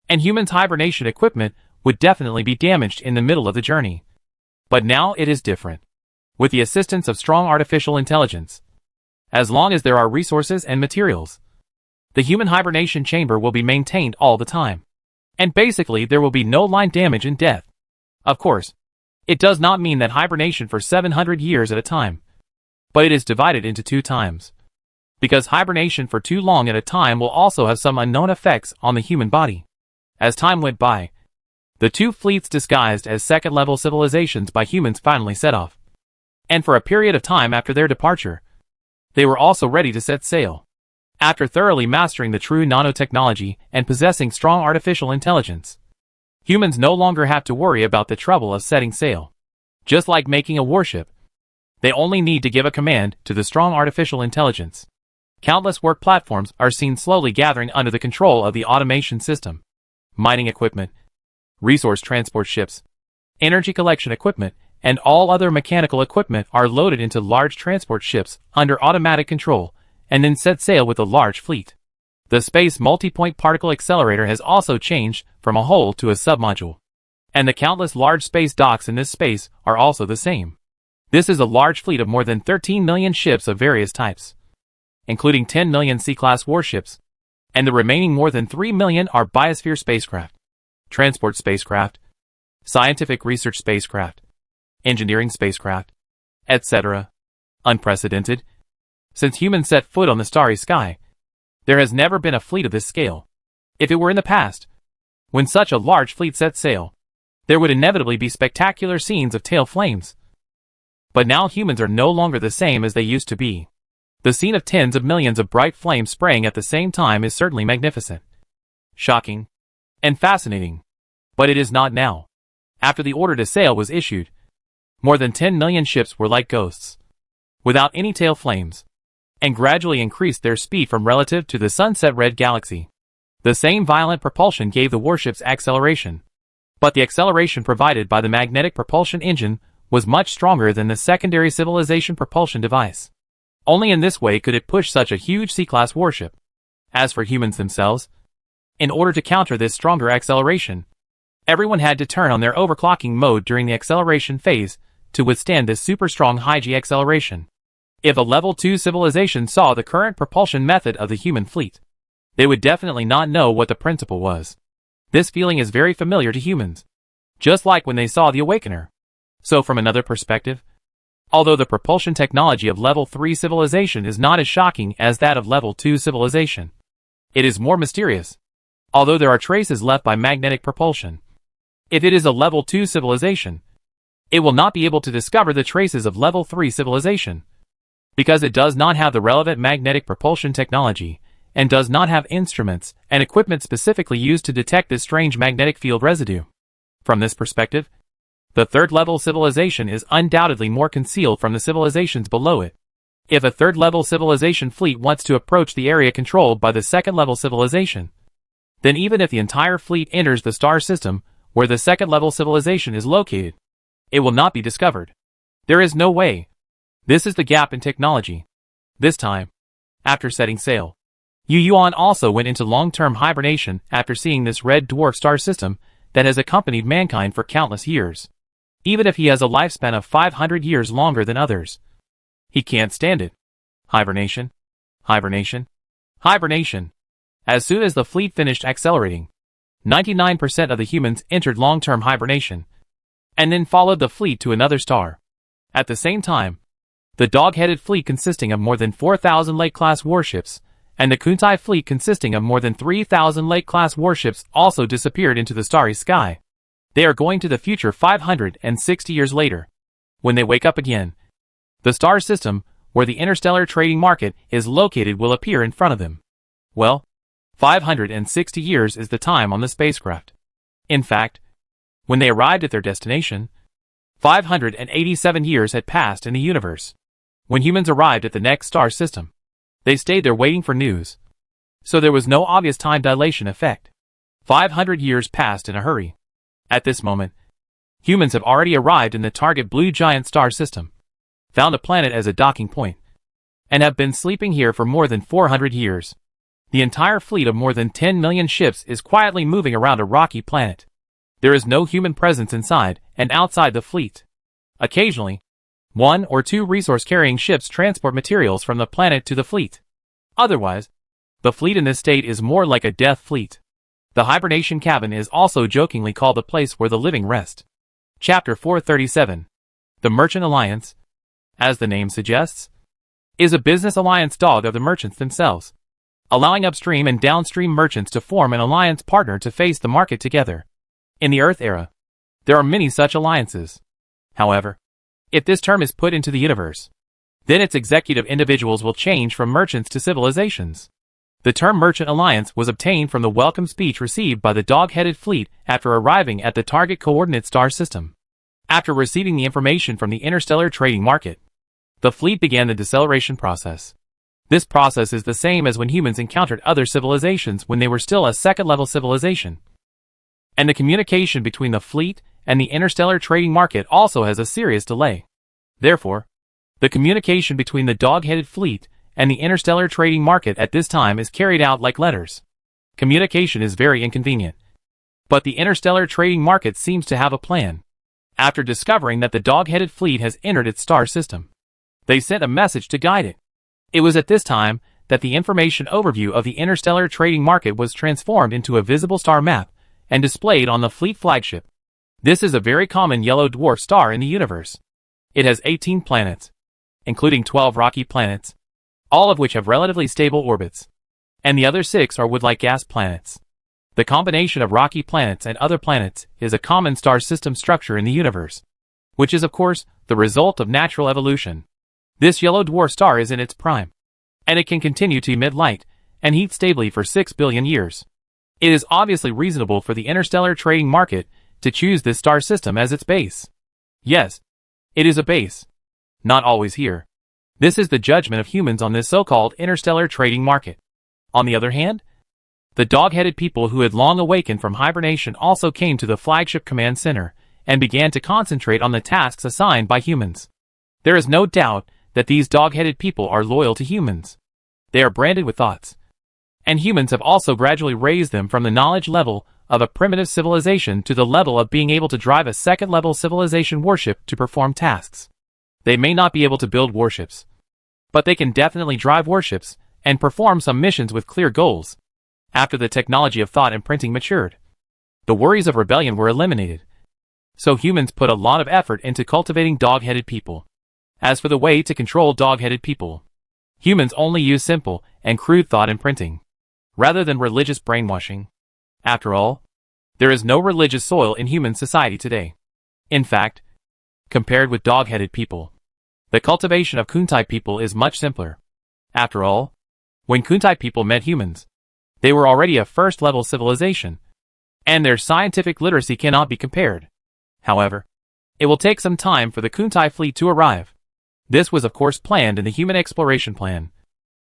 [SPEAKER 1] And humans' hibernation equipment would definitely be damaged in the middle of the journey. But now it is different. With the assistance of strong artificial intelligence, as long as there are resources and materials, the human hibernation chamber will be maintained all the time. And basically there will be no line damage and death. Of course, it does not mean that hibernation for 700 years at a time, but it is divided into 2 times. Because hibernation for too long at a time will also have some unknown effects on the human body. As time went by, the 2 fleets disguised as second-level civilizations by humans finally set off. And for a period of time after their departure, they were also ready to set sail. After thoroughly mastering the true nanotechnology and possessing strong artificial intelligence, humans no longer have to worry about the trouble of setting sail. Just like making a warship, they only need to give a command to the strong artificial intelligence. Countless work platforms are seen slowly gathering under the control of the automation system. Mining equipment, resource transport ships, energy collection equipment, and all other mechanical equipment are loaded into large transport ships under automatic control and then set sail with a large fleet. The space multi-point particle accelerator has also changed from a hull to a submodule. And the countless large space docks in this space are also the same. This is a large fleet of more than 13 million ships of various types, including 10 million C-class warships, and the remaining more than 3 million are biosphere spacecraft, transport spacecraft, scientific research spacecraft, engineering spacecraft, etc. Unprecedented. Since humans set foot on the starry sky, there has never been a fleet of this scale. If it were in the past, when such a large fleet set sail, there would inevitably be spectacular scenes of tail flames. But now humans are no longer the same as they used to be. The scene of tens of millions of bright flames spraying at the same time is certainly magnificent, shocking, and fascinating. But it is not now. After the order to sail was issued, more than 10 million ships were like ghosts, without any tail flames, and gradually increased their speed from relative to the sunset red galaxy. The same violent propulsion gave the warships acceleration, but the acceleration provided by the magnetic propulsion engine was much stronger than the secondary civilization propulsion device. Only in this way could it push such a huge C-class warship. As for humans themselves, in order to counter this stronger acceleration, everyone had to turn on their overclocking mode during the acceleration phase to withstand this super strong high-G acceleration. If a level 2 civilization saw the current propulsion method of the human fleet, they would definitely not know what the principle was. This feeling is very familiar to humans, just like when they saw the Awakener. So from another perspective, although the propulsion technology of level 3 civilization is not as shocking as that of level 2 civilization, it is more mysterious, although there are traces left by magnetic propulsion. If it is a level 2 civilization, it will not be able to discover the traces of level 3 civilization, because it does not have the relevant magnetic propulsion technology, and does not have instruments and equipment specifically used to detect this strange magnetic field residue. From this perspective, the third-level civilization is undoubtedly more concealed from the civilizations below it. If a third-level civilization fleet wants to approach the area controlled by the second-level civilization, then even if the entire fleet enters the star system where the second-level civilization is located, it will not be discovered. There is no way. This is the gap in technology. This time, after setting sail, Yu Yuan also went into long-term hibernation after seeing this red dwarf star system that has accompanied mankind for countless years. Even if he has a lifespan of 500 years longer than others, he can't stand it. Hibernation. Hibernation. Hibernation. As soon as the fleet finished accelerating, 99% of the humans entered long-term hibernation, and then followed the fleet to another star. At the same time, the dog-headed fleet consisting of more than 4,000 Lake-class warships, and the Kuntai fleet consisting of more than 3,000 Lake-class warships also disappeared into the starry sky. They are going to the future 560 years later. When they wake up again, the star system, where the interstellar trading market is located, will appear in front of them. Well, 560 years is the time on the spacecraft. In fact, when they arrived at their destination, 587 years had passed in the universe. When humans arrived at the next star system, they stayed there waiting for news. So there was no obvious time dilation effect. 500 years passed in a hurry. At this moment, humans have already arrived in the target blue giant star system, found a planet as a docking point, and have been sleeping here for more than 400 years. The entire fleet of more than 10 million ships is quietly moving around a rocky planet. There is no human presence inside and outside the fleet. Occasionally, 1 or 2 resource-carrying ships transport materials from the planet to the fleet. Otherwise, the fleet in this state is more like a death fleet. The hibernation cabin is also jokingly called the place where the living rest. Chapter 437. The Merchant Alliance, as the name suggests, is a business alliance dog of the merchants themselves, allowing upstream and downstream merchants to form an alliance partner to face the market together. In the Earth era, there are many such alliances. However, if this term is put into the universe, then its executive individuals will change from merchants to civilizations. The term Merchant Alliance was obtained from the welcome speech received by the dog-headed fleet after arriving at the target coordinate star system. After receiving the information from the interstellar trading market, the fleet began the deceleration process. This process is the same as when humans encountered other civilizations when they were still a second-level civilization. And the communication between the fleet and the interstellar trading market also has a serious delay. Therefore, the communication between the dog-headed fleet and the interstellar trading market at this time is carried out like letters. Communication is very inconvenient. But the interstellar trading market seems to have a plan. After discovering that the dog-headed fleet has entered its star system, they sent a message to guide it. It was at this time that the information overview of the interstellar trading market was transformed into a visible star map and displayed on the fleet flagship. This is a very common yellow dwarf star in the universe. It has 18 planets, including 12 rocky planets, all of which have relatively stable orbits, and the other 6 are wood-like gas planets. The combination of rocky planets and other planets is a common star system structure in the universe, which is of course the result of natural evolution. This yellow dwarf star is in its prime, and it can continue to emit light and heat stably for 6 billion years. It is obviously reasonable for the interstellar trading market to choose this star system as its base. Yes, it is a base. Not always here. This is the judgment of humans on this so-called interstellar trading market. On the other hand, the dog-headed people who had long awakened from hibernation also came to the flagship command center and began to concentrate on the tasks assigned by humans. There is no doubt that these dog-headed people are loyal to humans. They are branded with thoughts. And humans have also gradually raised them from the knowledge level of a primitive civilization to the level of being able to drive a second-level civilization warship to perform tasks. They may not be able to build warships, but they can definitely drive warships and perform some missions with clear goals. After the technology of thought and printing matured, the worries of rebellion were eliminated. So humans put a lot of effort into cultivating dog-headed people. As for the way to control dog-headed people, humans only use simple and crude thought and printing, rather than religious brainwashing. After all, there is no religious soil in human society today. In fact, compared with dog-headed people, the cultivation of Kuntai people is much simpler. After all, when Kuntai people met humans, they were already a first-level civilization, and their scientific literacy cannot be compared. However, it will take some time for the Kuntai fleet to arrive. This was of course planned in the human exploration plan,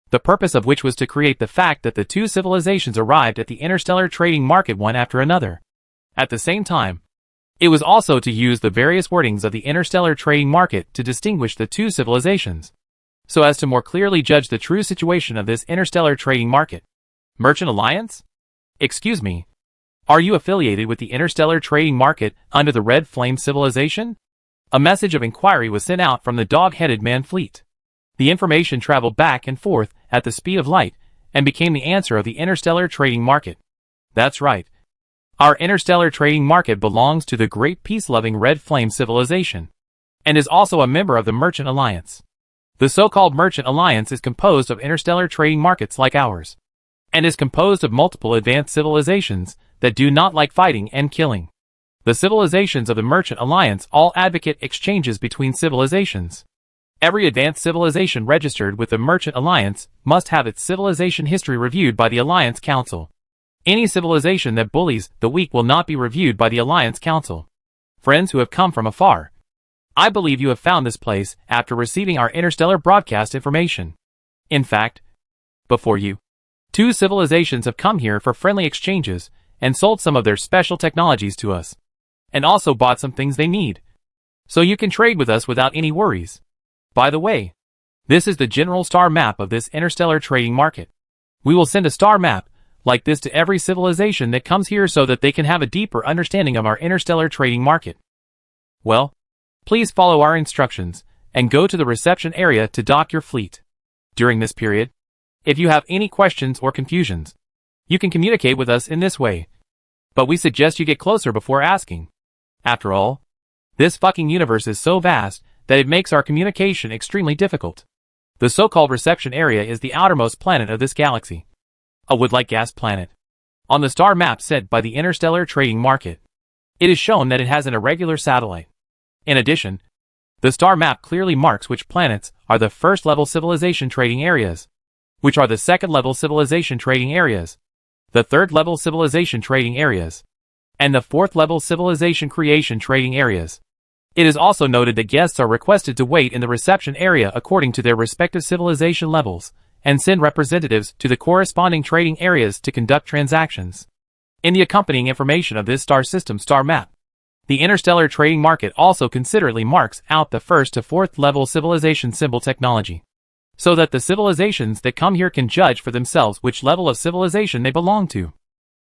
[SPEAKER 1] the purpose of which was to create the fact that the two civilizations arrived at the interstellar trading market one after another. At the same time, it was also to use the various wordings of the interstellar trading market to distinguish the two civilizations, so as to more clearly judge the true situation of this interstellar trading market. Merchant Alliance? Excuse me. Are you affiliated with the interstellar trading market under the Red Flame civilization? A message of inquiry was sent out from the dog-headed man fleet. The information traveled back and forth at the speed of light and became the answer of the interstellar trading market. That's right. Our interstellar trading market belongs to the great peace-loving Red Flame civilization, and is also a member of the Merchant Alliance. The so-called Merchant Alliance is composed of interstellar trading markets like ours, and is composed of multiple advanced civilizations that do not like fighting and killing. The civilizations of the Merchant Alliance all advocate exchanges between civilizations. Every advanced civilization registered with the Merchant Alliance must have its civilization history reviewed by the Alliance Council. Any civilization that bullies the weak will not be reviewed by the Alliance Council. Friends who have come from afar, I believe you have found this place after receiving our interstellar broadcast information. In fact, before you, 2 civilizations have come here for friendly exchanges and sold some of their special technologies to us, and also bought some things they need. So you can trade with us without any worries. By the way, this is the general star map of this interstellar trading market. We will send a star map like this to every civilization that comes here so that they can have a deeper understanding of our interstellar trading market. Well, please follow our instructions and go to the reception area to dock your fleet. During this period, if you have any questions or confusions, you can communicate with us in this way. But we suggest you get closer before asking. After all, this fucking universe is so vast that it makes our communication extremely difficult. The so-called reception area is the outermost planet of this galaxy, a wood-like gas planet. On the star map sent by the interstellar trading market, it is shown that it has an irregular satellite. In addition, the star map clearly marks which planets are the first-level civilization trading areas, which are the second-level civilization trading areas, the third-level civilization trading areas, and the fourth-level civilization creation trading areas. It is also noted that guests are requested to wait in the reception area according to their respective civilization levels, and send representatives to the corresponding trading areas to conduct transactions. In the accompanying information of this star system star map, the interstellar trading market also considerately marks out the first to fourth level civilization symbol technology, so that the civilizations that come here can judge for themselves which level of civilization they belong to.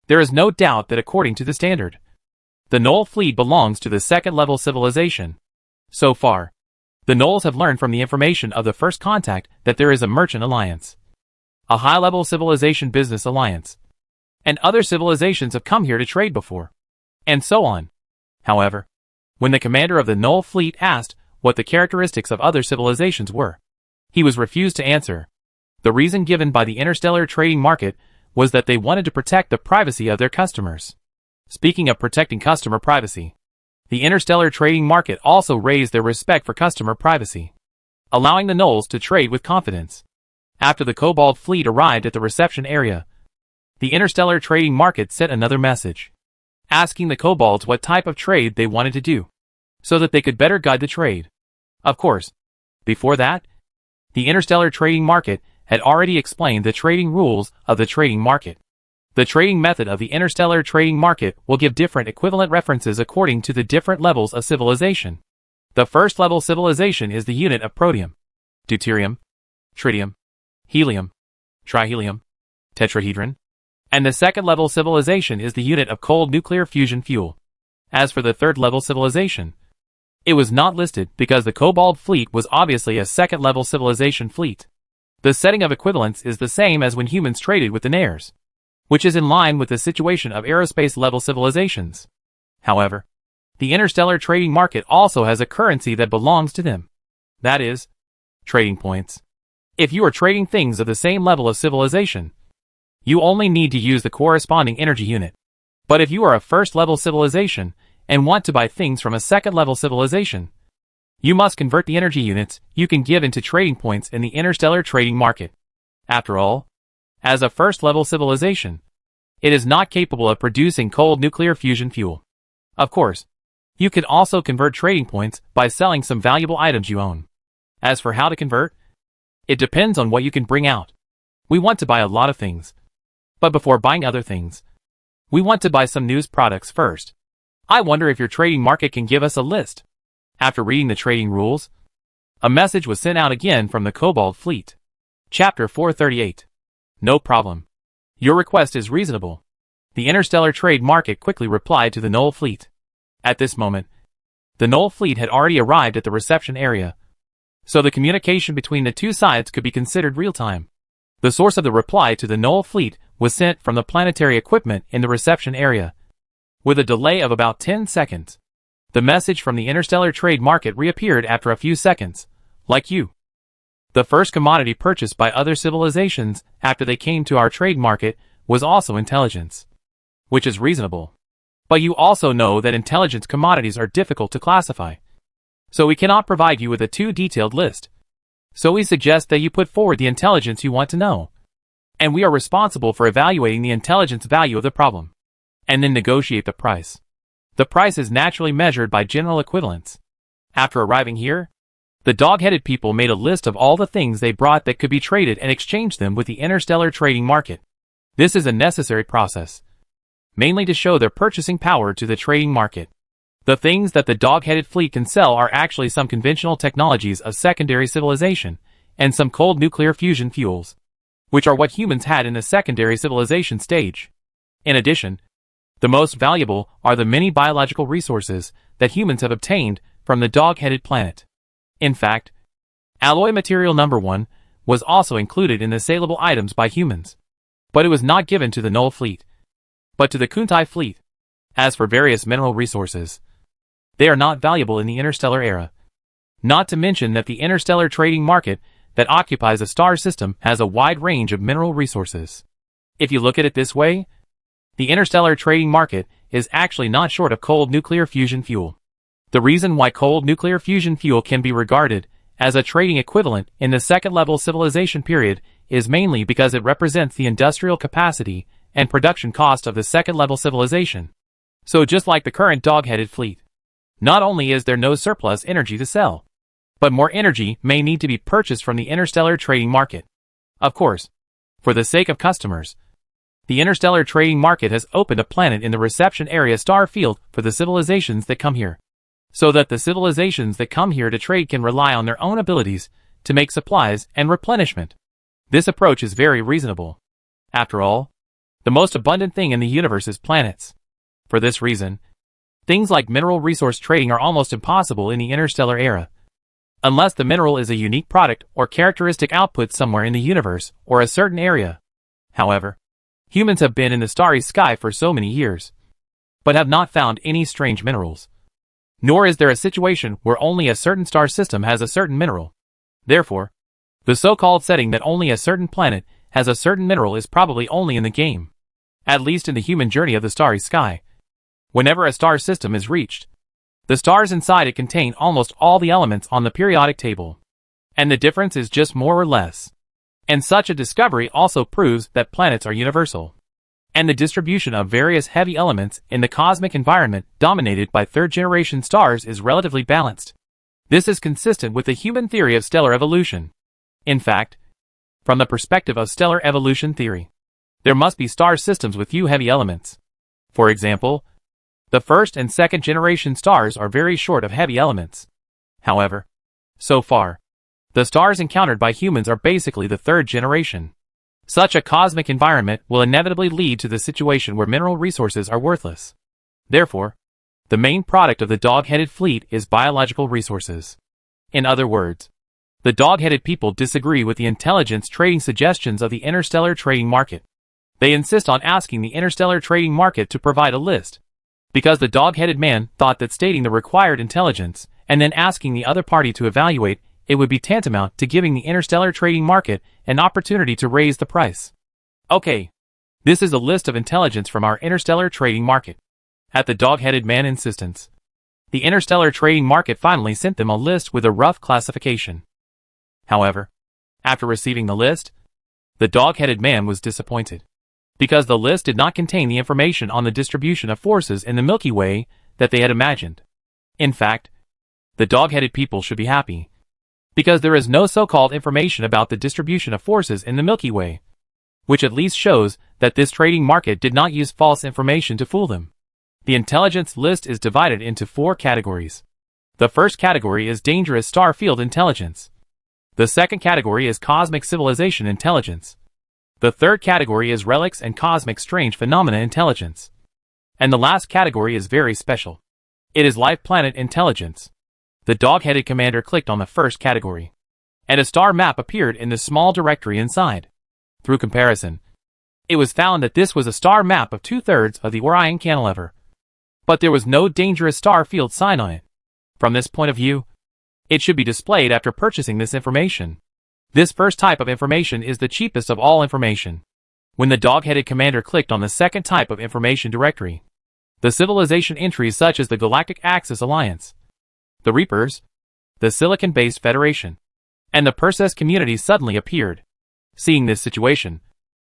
[SPEAKER 1] There is no doubt that according to the standard, the Knoll fleet belongs to the second level civilization. So far, the Knolls have learned from the information of the first contact that there is a Merchant Alliance, a high-level civilization business alliance, and other civilizations have come here to trade before, and so on. However, when the commander of the Knoll fleet asked what the characteristics of other civilizations were, he was refused to answer. The reason given by the interstellar trading market was that they wanted to protect the privacy of their customers. Speaking of protecting customer privacy, the interstellar trading market also raised their respect for customer privacy, allowing the Knolls to trade with confidence. After the Cobalt fleet arrived at the reception area, the interstellar trading market sent another message, asking the Kobolds what type of trade they wanted to do, so that they could better guide the trade. Of course, before that, the interstellar trading market had already explained the trading rules of the trading market. The trading method of the interstellar trading market will give different equivalent references according to the different levels of civilization. The first level civilization is the unit of protium, deuterium, tritium, helium, trihelium, tetrahedron, and the second level civilization is the unit of cold nuclear fusion fuel. As for the third level civilization, it was not listed because the Cobalt fleet was obviously a second level civilization fleet. The setting of equivalence is the same as when humans traded with the Nairs, which is in line with the situation of aerospace level civilizations. However, the interstellar trading market also has a currency that belongs to them. That is, trading points. If you are trading things of the same level of civilization, you only need to use the corresponding energy unit. But if you are a first-level civilization and want to buy things from a second-level civilization, you must convert the energy units you can give into trading points in the interstellar trading market. After all, as a first-level civilization, it is not capable of producing cold nuclear fusion fuel. Of course, you can also convert trading points by selling some valuable items you own. As for how to convert, it depends on what you can bring out. We want to buy a lot of things. But before buying other things, we want to buy some news products first. I wonder if your trading market can give us a list. After reading the trading rules, a message was sent out again from the Cobalt fleet. Chapter 438. No problem. Your request is reasonable. The interstellar trade market quickly replied to the Knoll fleet. At this moment, the Knoll fleet had already arrived at the reception area, so the communication between the two sides could be considered real-time. The source of the reply to the Knoll fleet was sent from the planetary equipment in the reception area. With a delay of about 10 seconds, the message from the interstellar trade market reappeared after a few seconds. Like you. The first commodity purchased by other civilizations after they came to our trade market was also intelligence. Which is reasonable. But you also know that intelligence commodities are difficult to classify. So we cannot provide you with a too detailed list. So we suggest that you put forward the intelligence you want to know. And we are responsible for evaluating the intelligence value of the problem. And then negotiate the price. The price is naturally measured by general equivalence. After arriving here, the dog-headed people made a list of all the things they brought that could be traded and exchanged them with the interstellar trading market. This is a necessary process, mainly to show their purchasing power to the trading market. The things that the dog-headed fleet can sell are actually some conventional technologies of secondary civilization, and some cold nuclear fusion fuels, which are what humans had in the secondary civilization stage. In addition, the most valuable are the many biological resources that humans have obtained from the dog-headed planet. In fact, alloy material number 1 was also included in the saleable items by humans. But it was not given to the Null fleet, but to the Kuntai fleet. As for various mineral resources, they are not valuable in the interstellar era. Not to mention that the interstellar trading market that occupies a star system has a wide range of mineral resources. If you look at it this way, the interstellar trading market is actually not short of cold nuclear fusion fuel. The reason why cold nuclear fusion fuel can be regarded as a trading equivalent in the second-level civilization period is mainly because it represents the industrial capacity and production cost of the second-level civilization. So just like the current dog-headed fleet, not only is there no surplus energy to sell, but more energy may need to be purchased from the interstellar trading market. Of course, for the sake of customers, the interstellar trading market has opened a planet in the reception area star field for the civilizations that come here, so that the civilizations that come here to trade can rely on their own abilities to make supplies and replenishment. This approach is very reasonable. After all, the most abundant thing in the universe is planets. For this reason, things like mineral resource trading are almost impossible in the interstellar era, unless the mineral is a unique product or characteristic output somewhere in the universe or a certain area. However, humans have been in the starry sky for so many years, but have not found any strange minerals. Nor is there a situation where only a certain star system has a certain mineral. Therefore, the so-called setting that only a certain planet has a certain mineral is probably only in the game. At least in the human journey of the starry sky. Whenever a star system is reached, the stars inside it contain almost all the elements on the periodic table. And the difference is just more or less. And such a discovery also proves that planets are universal. And the distribution of various heavy elements in the cosmic environment dominated by third-generation stars is relatively balanced. This is consistent with the human theory of stellar evolution. In fact, from the perspective of stellar evolution theory, there must be star systems with few heavy elements. For example, the first and second generation stars are very short of heavy elements. However, so far, the stars encountered by humans are basically the third generation. Such a cosmic environment will inevitably lead to the situation where mineral resources are worthless. Therefore, the main product of the dog-headed fleet is biological resources. In other words, the dog-headed people disagree with the intelligence trading suggestions of the interstellar trading market. They insist on asking the interstellar trading market to provide a list, because the dog-headed man thought that stating the required intelligence and then asking the other party to evaluate it would be tantamount to giving the interstellar trading market an opportunity to raise the price. Okay, this is a list of intelligence from our interstellar trading market. At the dog-headed man's insistence, the interstellar trading market finally sent them a list with a rough classification. However, after receiving the list, the dog-headed man was disappointed, because the list did not contain the information on the distribution of forces in the Milky Way that they had imagined. In fact, the dog-headed people should be happy, because there is no so-called information about the distribution of forces in the Milky Way, which at least shows that this trading market did not use false information to fool them. The intelligence list is divided into 4 categories. The first category is dangerous star field intelligence. The second category is cosmic civilization intelligence. The third category is relics and cosmic strange phenomena intelligence. And the last category is very special. It is life planet intelligence. The dog-headed commander clicked on the first category, and a star map appeared in the small directory inside. Through comparison, it was found that this was a star map of 2/3 of the Orion Cantilever, but there was no dangerous star field sign on it. From this point of view, it should be displayed after purchasing this information. This first type of information is the cheapest of all information. When the dog-headed commander clicked on the second type of information directory, the civilization entries such as the Galactic Axis Alliance, the Reapers, the Silicon-based Federation, and the Perseus community suddenly appeared. Seeing this situation,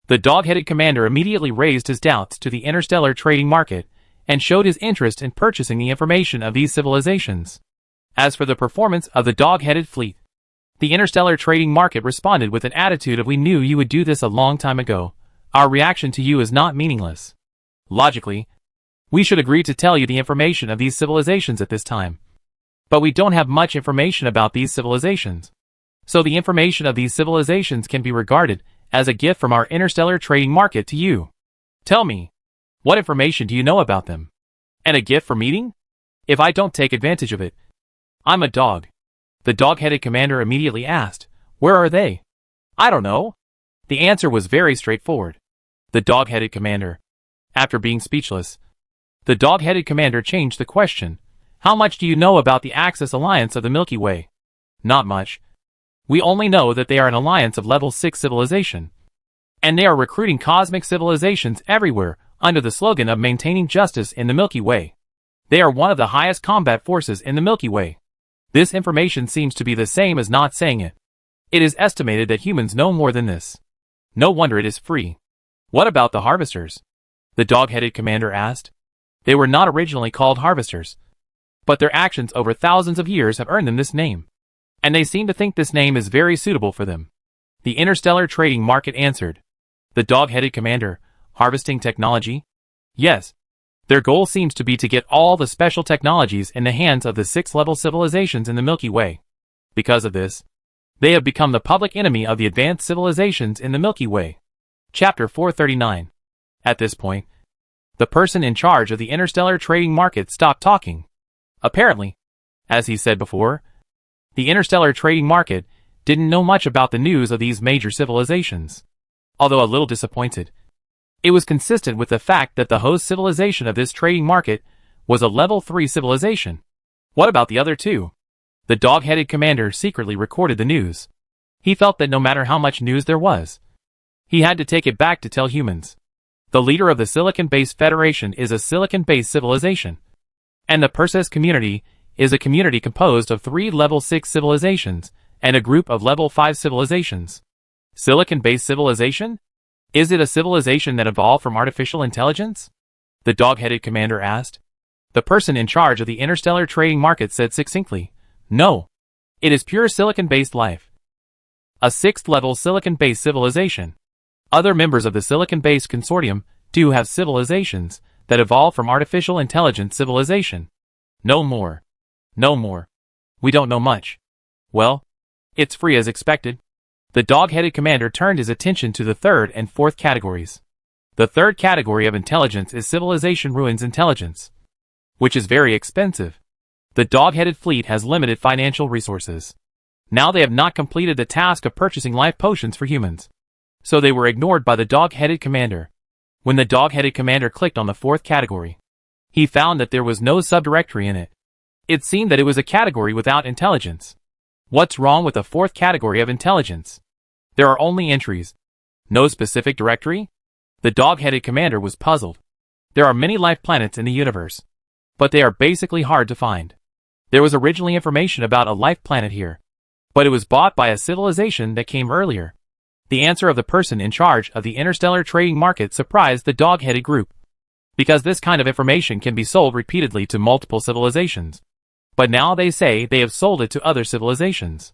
[SPEAKER 1] the dog-headed commander immediately raised his doubts to the interstellar trading market and showed his interest in purchasing the information of these civilizations. As for the performance of the dog-headed fleet, the interstellar trading market responded with an attitude of "We knew you would do this a long time ago. Our reaction to you is not meaningless. Logically, we should agree to tell you the information of these civilizations at this time. But we don't have much information about these civilizations. So the information of these civilizations can be regarded as a gift from our interstellar trading market to you. Tell me, what information do you know about them? And a gift for meeting? If I don't take advantage of it, I'm a dog." The dog-headed commander immediately asked, "Where are they?" "I don't know." The answer was very straightforward. The dog-headed commander. After being speechless, the dog-headed commander changed the question. "How much do you know about the Axis Alliance of the Milky Way?" "Not much. We only know that they are an alliance of level 6 civilization. And they are recruiting cosmic civilizations everywhere under the slogan of maintaining justice in the Milky Way. They are one of the highest combat forces in the Milky Way." This information seems to be the same as not saying it. It is estimated that humans know more than this. No wonder it is free. "What about the harvesters?" the dog-headed commander asked. "They were not originally called harvesters, but their actions over thousands of years have earned them this name. And they seem to think this name is very suitable for them." The interstellar trading market answered. The dog-headed commander, "Harvesting technology?" "Yes. Their goal seems to be to get all the special technologies in the hands of the 6th-level civilizations in the Milky Way. Because of this, they have become the public enemy of the advanced civilizations in the Milky Way." Chapter 439. At this point, the person in charge of the interstellar trading market stopped talking. Apparently, as he said before, the interstellar trading market didn't know much about the news of these major civilizations. Although a little disappointed, it was consistent with the fact that the host civilization of this trading market was a level 3 civilization. What about the other two? The dog-headed commander secretly recorded the news. He felt that no matter how much news there was, he had to take it back to tell humans. The leader of the Silicon-based Federation is a Silicon-based civilization, and the Perseus community is a community composed of 3 level 6 civilizations and a group of level 5 civilizations. Silicon-based civilization? Is it a civilization that evolved from artificial intelligence? The dog-headed commander asked. The person in charge of the interstellar trading market said succinctly, "No. It is pure silicon-based life. A 6th-level silicon-based civilization. Other members of the silicon-based consortium do have civilizations that evolved from artificial intelligence civilization. No more. No more. We don't know much. Well, it's free as expected." The dog-headed commander turned his attention to the 3rd and 4th categories. The 3rd category of intelligence is Civilization Ruins Intelligence, which is very expensive. The dog-headed fleet has limited financial resources. Now they have not completed the task of purchasing life potions for humans, so they were ignored by the dog-headed commander. When the dog-headed commander clicked on the 4th category, he found that there was no subdirectory in it. It seemed that it was a category without intelligence. What's wrong with the 4th category of intelligence? There are only entries. No specific directory? The dog-headed commander was puzzled. There are many life planets in the universe, but they are basically hard to find. There was originally information about a life planet here, but it was bought by a civilization that came earlier. The answer of the person in charge of the interstellar trading market surprised the dog-headed group, because this kind of information can be sold repeatedly to multiple civilizations. But now they say they have sold it to other civilizations.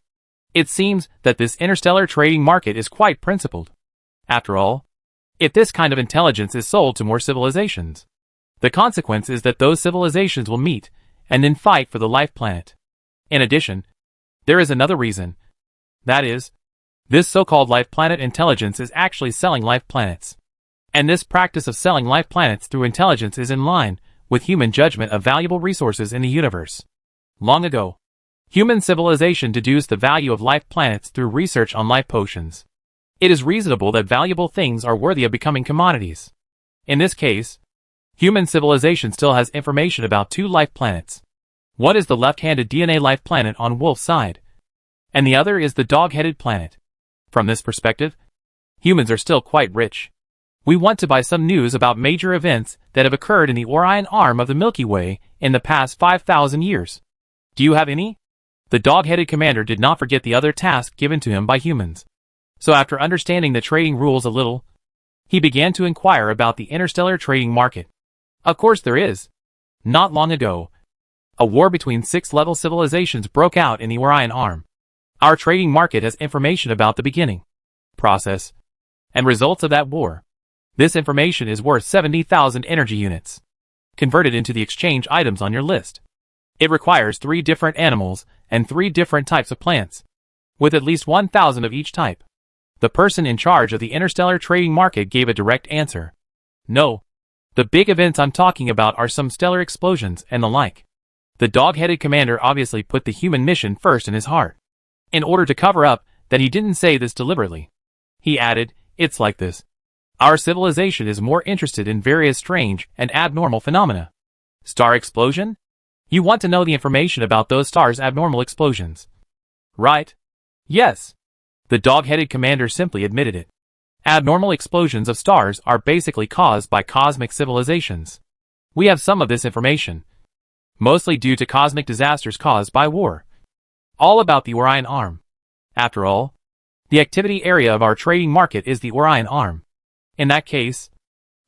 [SPEAKER 1] It seems that this interstellar trading market is quite principled. After all, if this kind of intelligence is sold to more civilizations, the consequence is that those civilizations will meet and then fight for the life planet. In addition, there is another reason. That is, this so-called life planet intelligence is actually selling life planets. And this practice of selling life planets through intelligence is in line with human judgment of valuable resources in the universe. Long ago, human civilization deduced the value of life planets through research on life potions. It is reasonable that valuable things are worthy of becoming commodities. In this case, human civilization still has information about 2 life planets. One is the left-handed DNA life planet on Wolf's side, and the other is the dog-headed planet. From this perspective, humans are still quite rich. We want to buy some news about major events that have occurred in the Orion arm of the Milky Way in the past 5,000 years. Do you have any? The dog-headed commander did not forget the other task given to him by humans. So after understanding the trading rules a little, he began to inquire about the interstellar trading market. Of course there is. Not long ago, a war between 6th-level civilizations broke out in the Orion arm. Our trading market has information about the beginning, process, and results of that war. This information is worth 70,000 energy units, converted into the exchange items on your list. It requires 3 different animals and 3 different types of plants, with at least 1,000 of each type. The person in charge of the interstellar trading market gave a direct answer. No. The big events I'm talking about are some stellar explosions and the like. The dog-headed commander obviously put the human mission first in his heart. In order to cover up that he didn't say this deliberately, he added, "It's like this. Our civilization is more interested in various strange and abnormal phenomena." Star explosion? You want to know the information about those stars' abnormal explosions, right? Yes. The dog-headed commander simply admitted it. Abnormal explosions of stars are basically caused by cosmic civilizations. We have some of this information, mostly due to cosmic disasters caused by war. All about the Orion arm. After all, the activity area of our trading market is the Orion arm. In that case,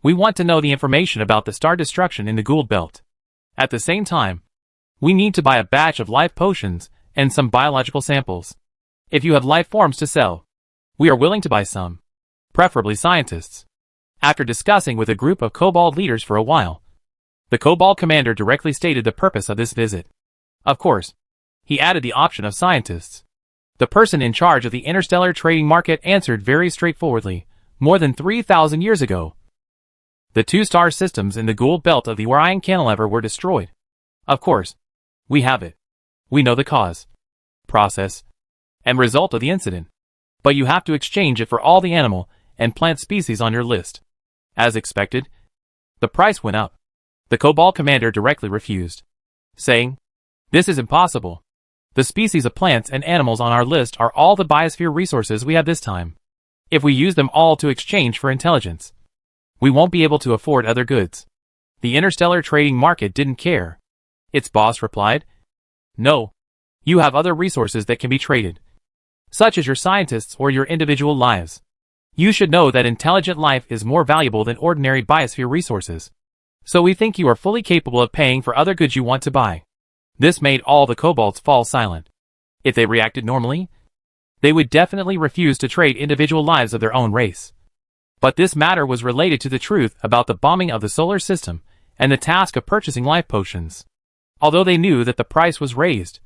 [SPEAKER 1] we want to know the information about the star destruction in the Gould Belt. At the same time, we need to buy a batch of life potions and some biological samples. If you have life forms to sell, we are willing to buy some, preferably scientists. After discussing with a group of Kobold leaders for a while, the Kobold commander directly stated the purpose of this visit. Of course, he added the option of scientists. The person in charge of the interstellar trading market answered very straightforwardly, more than 3,000 years ago. The 2 star systems in the Gould Belt of the Orion Cantilever were destroyed. Of course, we have it. We know the cause, process, and result of the incident. But you have to exchange it for all the animal and plant species on your list. As expected, the price went up. The Kobold commander directly refused, saying, "This is impossible. The species of plants and animals on our list are all the biosphere resources we have this time. If we use them all to exchange for intelligence, we won't be able to afford other goods." The interstellar trading market didn't care. Its boss replied, "No. You have other resources that can be traded, such as your scientists or your individual lives. You should know that intelligent life is more valuable than ordinary biosphere resources. So we think you are fully capable of paying for other goods you want to buy." This made all the kobolds fall silent. If they reacted normally, they would definitely refuse to trade individual lives of their own race. But this matter was related to the truth about the bombing of the solar system and the task of purchasing life potions. Although they knew that the price was raised,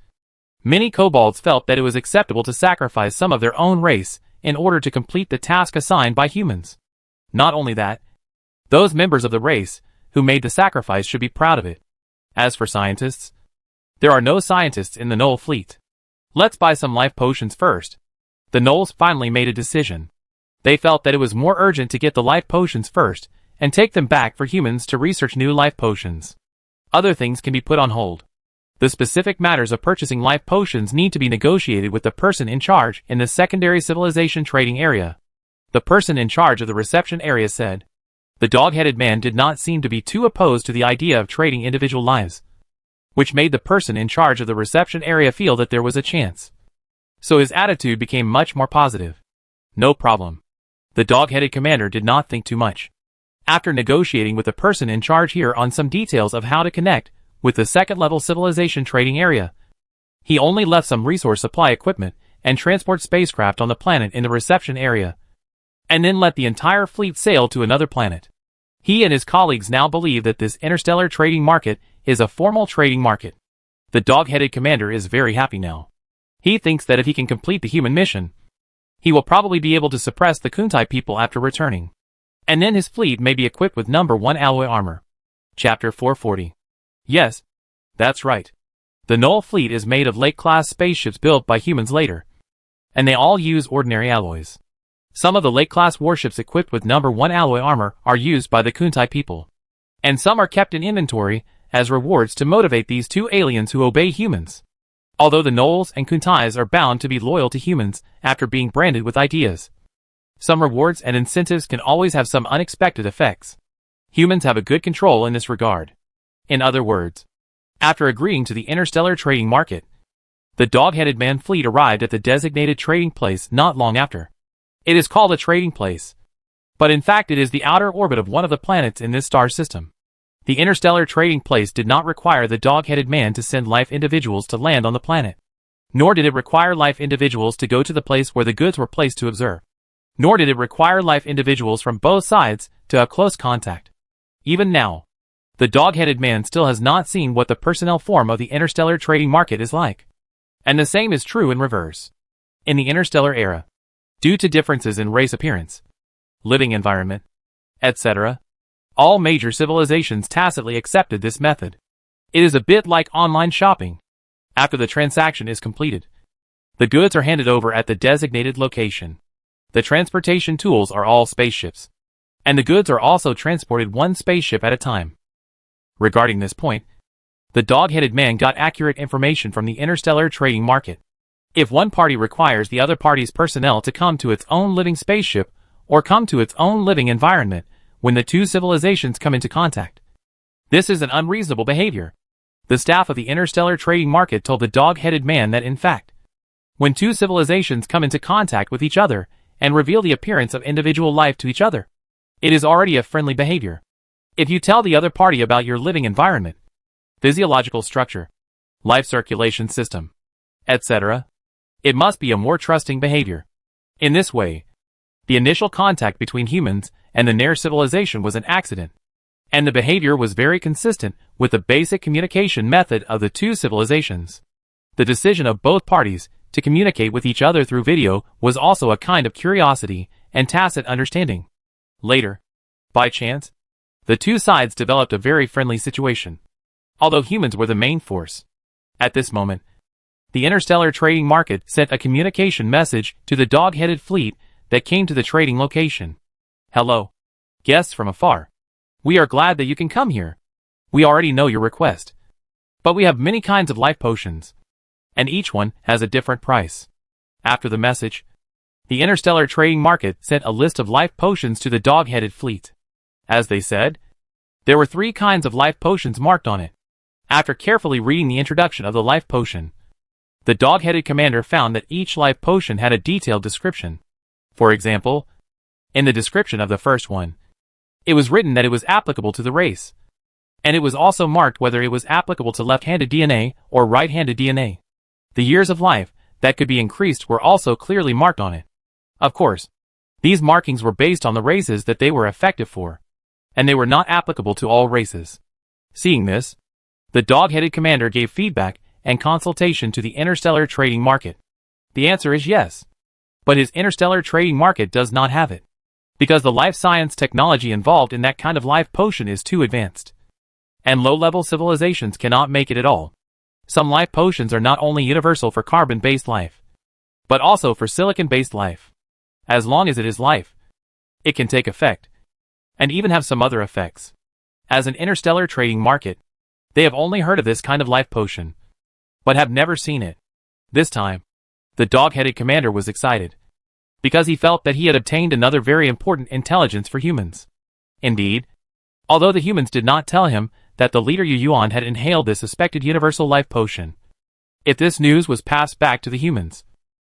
[SPEAKER 1] many kobolds felt that it was acceptable to sacrifice some of their own race in order to complete the task assigned by humans. Not only that, those members of the race who made the sacrifice should be proud of it. As for scientists, there are no scientists in the Knoll fleet. Let's buy some life potions first. The Knolls finally made a decision. They felt that it was more urgent to get the life potions first and take them back for humans to research new life potions. Other things can be put on hold. The specific matters of purchasing life potions need to be negotiated with the person in charge in the secondary civilization trading area. The person in charge of the reception area said. The dog-headed man did not seem to be too opposed to the idea of trading individual lives, which made the person in charge of the reception area feel that there was a chance. So his attitude became much more positive. No problem. The dog-headed commander did not think too much. After negotiating with the person in charge here on some details of how to connect with the second-level civilization trading area, he only left some resource supply equipment and transport spacecraft on the planet in the reception area, and then let the entire fleet sail to another planet. He and his colleagues now believe that this interstellar trading market is a formal trading market. The dog-headed commander is very happy now. He thinks that if he can complete the human mission, he will probably be able to suppress the Kuntai people after returning. And then his fleet may be equipped with number 1 alloy armor. Chapter 440. Yes, that's right. The Knoll fleet is made of Lake-class spaceships built by humans later, and they all use ordinary alloys. Some of the Lake-class warships equipped with number 1 alloy armor are used by the Kuntai people, and some are kept in inventory as rewards to motivate these 2 aliens who obey humans. Although the gnolls and kuntais are bound to be loyal to humans after being branded with ideas, some rewards and incentives can always have some unexpected effects. Humans have a good control in this regard. In other words, after agreeing to the interstellar trading market, the dog-headed man fleet arrived at the designated trading place not long after. It is called a trading place, but in fact it is the outer orbit of one of the planets in this star system. The interstellar trading place did not require the dog-headed man to send life individuals to land on the planet, nor did it require life individuals to go to the place where the goods were placed to observe, nor did it require life individuals from both sides to have close contact. Even now, the dog-headed man still has not seen what the personnel form of the interstellar trading market is like. And the same is true in reverse. In the interstellar era, due to differences in race appearance, living environment, etc., all major civilizations tacitly accepted this method. It is a bit like online shopping. After the transaction is completed, the goods are handed over at the designated location. The transportation tools are all spaceships, and the goods are also transported one spaceship at a time. Regarding this point, the dog-headed man got accurate information from the interstellar trading market. If one party requires the other party's personnel to come to its own living spaceship or come to its own living environment when the two civilizations come into contact, this is an unreasonable behavior. The staff of the interstellar trading market told the dog-headed man that in fact, when two civilizations come into contact with each other and reveal the appearance of individual life to each other, it is already a friendly behavior. If you tell the other party about your living environment, physiological structure, life circulation system, etc., it must be a more trusting behavior. In this way, the initial contact between humans and the Nair civilization was an accident, and the behavior was very consistent with the basic communication method of the two civilizations. The decision of both parties to communicate with each other through video was also a kind of curiosity and tacit understanding. Later, by chance, the two sides developed a very friendly situation, although humans were the main force. At this moment, the interstellar trading market sent a communication message to the dog-headed fleet that came to the trading location. Hello, guests from afar. We are glad that you can come here. We already know your request, but we have many kinds of life potions, and each one has a different price. After the message, the interstellar trading market sent a list of life potions to the dog-headed fleet. As they said, there were 3 kinds of life potions marked on it. After carefully reading the introduction of the life potion, the dog-headed commander found that each life potion had a detailed description. For example, in the description of the first one, it was written that it was applicable to the race, and it was also marked whether it was applicable to left-handed DNA or right-handed DNA. The years of life that could be increased were also clearly marked on it. Of course, these markings were based on the races that they were effective for, and they were not applicable to all races. Seeing this, the dog-headed commander gave feedback and consultation to the interstellar trading market. The answer is yes, but his interstellar trading market does not have it, because the life science technology involved in that kind of life potion is too advanced, and low-level civilizations cannot make it at all. Some life potions are not only universal for carbon-based life, but also for silicon-based life. As long as it is life, it can take effect, and even have some other effects. As an interstellar trading market, they have only heard of this kind of life potion, but have never seen it. This time, the dog-headed commander was excited, because he felt that he had obtained another very important intelligence for humans. Indeed, although the humans did not tell him that the leader Yu Yuan had inhaled this suspected universal life potion, if this news was passed back to the humans,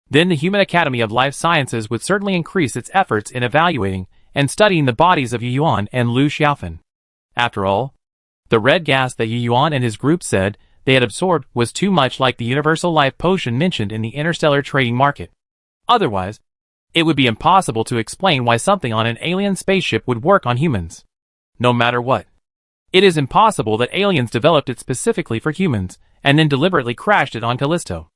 [SPEAKER 1] then the Human Academy of Life Sciences would certainly increase its efforts in evaluating and studying the bodies of Yu Yuan and Lu Xiaofan. After all, the red gas that Yu Yuan and his group said they had absorbed was too much like the universal life potion mentioned in the interstellar trading market. Otherwise, it would be impossible to explain why something on an alien spaceship would work on humans. No matter what, it is impossible that aliens developed it specifically for humans and then deliberately crashed it on Callisto.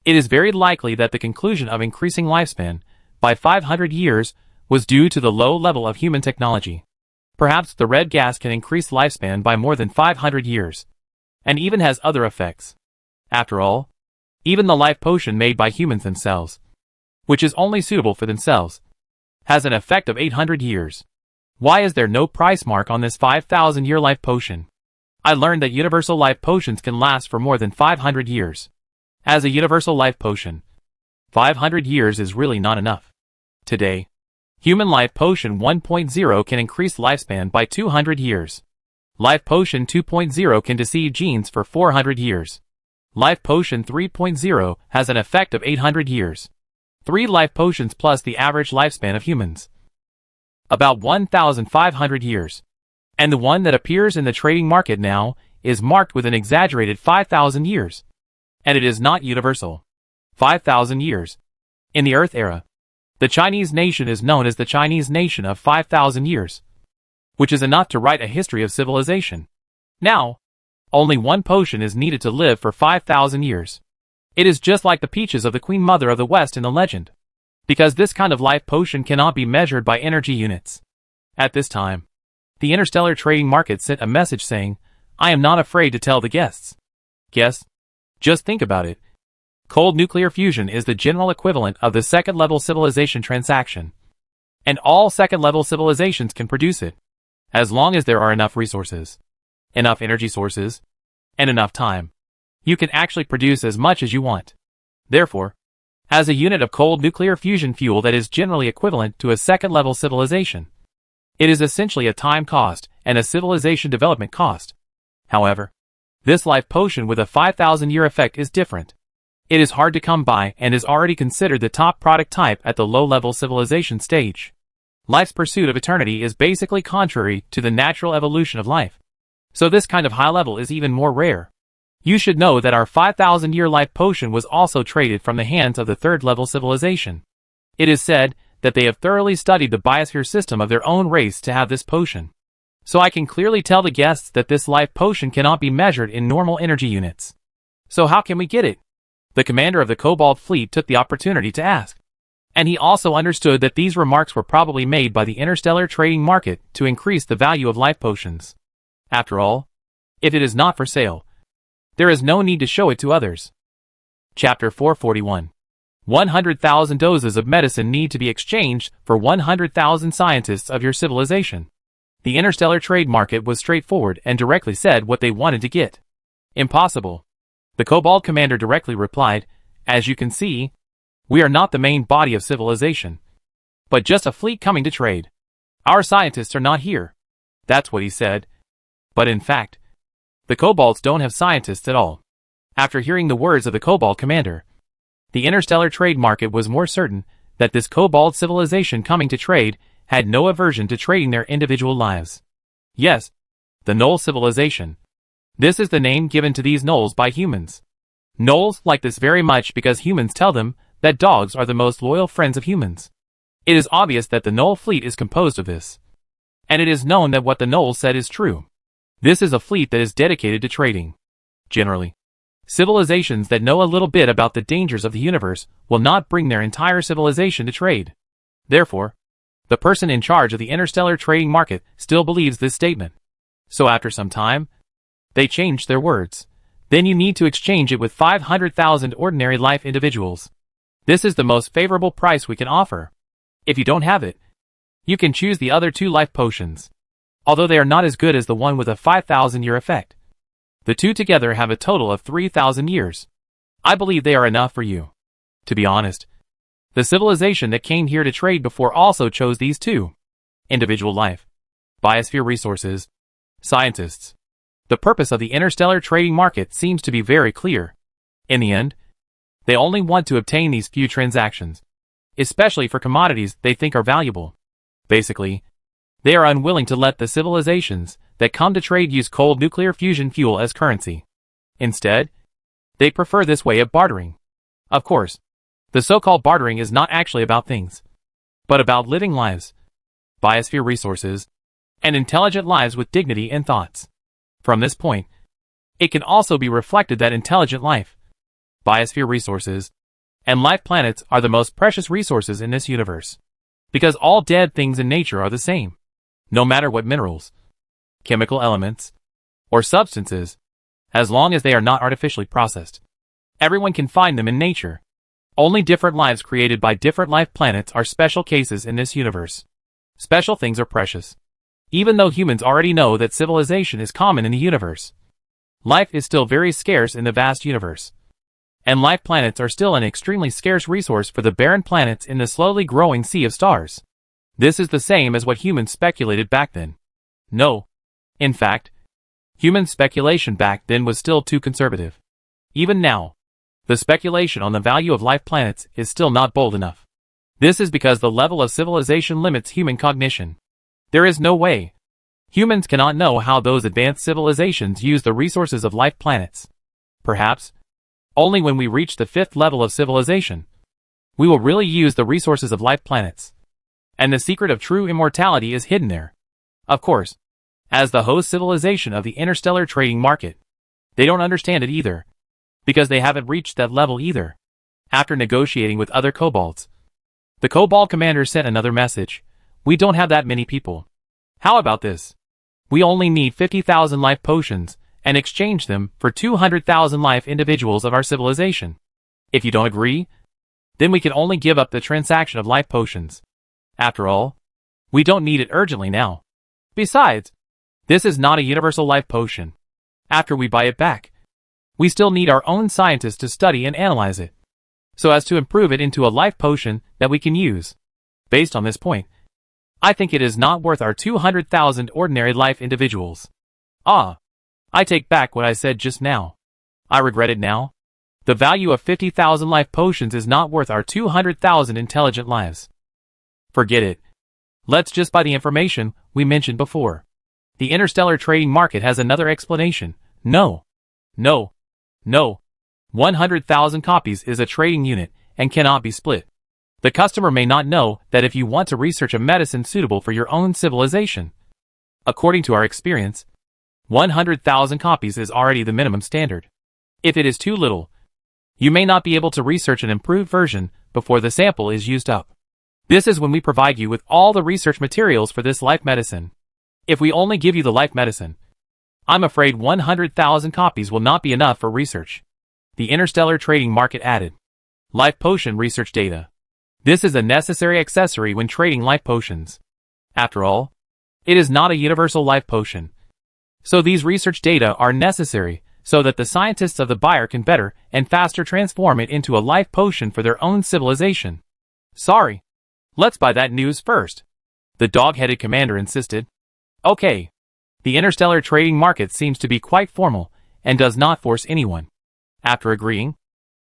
[SPEAKER 1] It is very likely that the conclusion of increasing lifespan by 500 years was due to the low level of human technology. Perhaps the red gas can increase lifespan by more than 500 years, and even has other effects. After all, even the life potion made by humans themselves, which is only suitable for themselves, has an effect of 800 years. Why is there no price mark on this 5,000-year life potion? I learned that universal life potions can last for more than 500 years. As a universal life potion, 500 years is really not enough. Today, Human Life Potion 1.0 can increase lifespan by 200 years. Life Potion 2.0 can deceive genes for 400 years. Life Potion 3.0 has an effect of 800 years. 3 life potions plus the average lifespan of humans, about 1,500 years. And the one that appears in the trading market now is marked with an exaggerated 5,000 years. And it is not universal. 5,000 years. In the Earth era, the Chinese nation is known as the Chinese nation of 5,000 years, which is enough to write a history of civilization. Now, only one potion is needed to live for 5,000 years. It is just like the peaches of the Queen Mother of the West in the legend, because this kind of life potion cannot be measured by energy units. At this time, the Interstellar trading market sent a message saying, "I am not afraid to tell the guests." Guests? Just think about it. Cold nuclear fusion is the general equivalent of the second-level civilization transaction. And all second-level civilizations can produce it, as long as there are enough resources, enough energy sources, and enough time. You can actually produce as much as you want. Therefore, as a unit of cold nuclear fusion fuel that is generally equivalent to a second-level civilization, it is essentially a time cost and a civilization development cost. However, this life potion with a 5,000-year effect is different. It is hard to come by and is already considered the top product type at the low-level civilization stage. Life's pursuit of eternity is basically contrary to the natural evolution of life. So this kind of high level is even more rare. You should know that our 5,000-year life potion was also traded from the hands of the third-level civilization. It is said that they have thoroughly studied the biosphere system of their own race to have this potion. So I can clearly tell the guests that this life potion cannot be measured in normal energy units. So how can we get it? The commander of the Cobalt fleet took the opportunity to ask. And he also understood that these remarks were probably made by the interstellar trading market to increase the value of life potions. After all, if it is not for sale, there is no need to show it to others. Chapter 441. 100,000 doses of medicine need to be exchanged for 100,000 scientists of your civilization. The interstellar trade market was straightforward and directly said what they wanted to get. Impossible. The Cobalt commander directly replied, "As you can see, we are not the main body of civilization, but just a fleet coming to trade. Our scientists are not here." That's what he said. But in fact, the Cobalts don't have scientists at all. After hearing the words of the Cobalt commander, the interstellar trade market was more certain that this Cobalt civilization coming to trade had no aversion to trading their individual lives. Yes, the Knoll civilization. This is the name given to these gnolls by humans. Gnolls like this very much because humans tell them that dogs are the most loyal friends of humans. It is obvious that the Knoll fleet is composed of this. And it is known that what the Gnolls said is true. This is a fleet that is dedicated to trading. Generally, civilizations that know a little bit about the dangers of the universe will not bring their entire civilization to trade. Therefore, the person in charge of the interstellar trading market still believes this statement. So after some time, they changed their words. Then you need to exchange it with 500,000 ordinary life individuals. This is the most favorable price we can offer. If you don't have it, you can choose the other 2 life potions, although they are not as good as the one with a 5,000-year effect. The 2 together have a total of 3,000 years. I believe they are enough for you. To be honest, the civilization that came here to trade before also chose these 2. Individual life, biosphere resources, scientists. The purpose of the interstellar trading market seems to be very clear. In the end, they only want to obtain these few transactions, especially for commodities they think are valuable. Basically, they are unwilling to let the civilizations that come to trade use cold nuclear fusion fuel as currency. Instead, they prefer this way of bartering. Of course, the so-called bartering is not actually about things, but about living lives, biosphere resources, and intelligent lives with dignity and thoughts. From this point, it can also be reflected that intelligent life, biosphere resources, and life planets are the most precious resources in this universe. Because all dead things in nature are the same. No matter what minerals, chemical elements, or substances, as long as they are not artificially processed. Everyone can find them in nature. Only different lives created by different life planets are special cases in this universe. Special things are precious. Even though humans already know that civilization is common in the universe, life is still very scarce in the vast universe. and life planets are still an extremely scarce resource for the barren planets in the slowly growing sea of stars. This is the same as what humans speculated back then. No. In fact, human speculation back then was still too conservative. Even now, the speculation on the value of life planets is still not bold enough. This is because the level of civilization limits human cognition. There is no way. Humans cannot know how those advanced civilizations use the resources of life planets. Perhaps, only when we reach the 5th level of civilization, we will really use the resources of life planets. And the secret of true immortality is hidden there. Of course, as the host civilization of the interstellar trading market, they don't understand it either, because they haven't reached that level either. After negotiating with other kobolds, the kobold commander sent another message. We don't have that many people. How about this? We only need 50,000 life potions, and exchange them for 200,000 life individuals of our civilization. If you don't agree, then we can only give up the transaction of life potions. After all, we don't need it urgently now. Besides, this is not a universal life potion. After we buy it back, we still need our own scientists to study and analyze it, so as to improve it into a life potion that we can use. Based on this point, I think it is not worth our 200,000 ordinary life individuals. I take back what I said just now. I regret it now. The value of 50,000 life potions is not worth our 200,000 intelligent lives. Forget it. Let's just buy the information we mentioned before. The interstellar trading market has another explanation. No. 100,000 copies is a trading unit and cannot be split. The customer may not know that if you want to research a medicine suitable for your own civilization. According to our experience, 100,000 copies is already the minimum standard. If it is too little, you may not be able to research an improved version before the sample is used up. This is when we provide you with all the research materials for this life medicine. If we only give you the life medicine, I'm afraid 100,000 copies will not be enough for research. The interstellar trading market added. Life potion research data. This is a necessary accessory when trading life potions. After all, it is not a universal life potion. So these research data are necessary so that the scientists of the buyer can better and faster transform it into a life potion for their own civilization. Sorry. Let's buy that news first. The dog-headed commander insisted. Okay. The interstellar trading market seems to be quite formal and does not force anyone. After agreeing,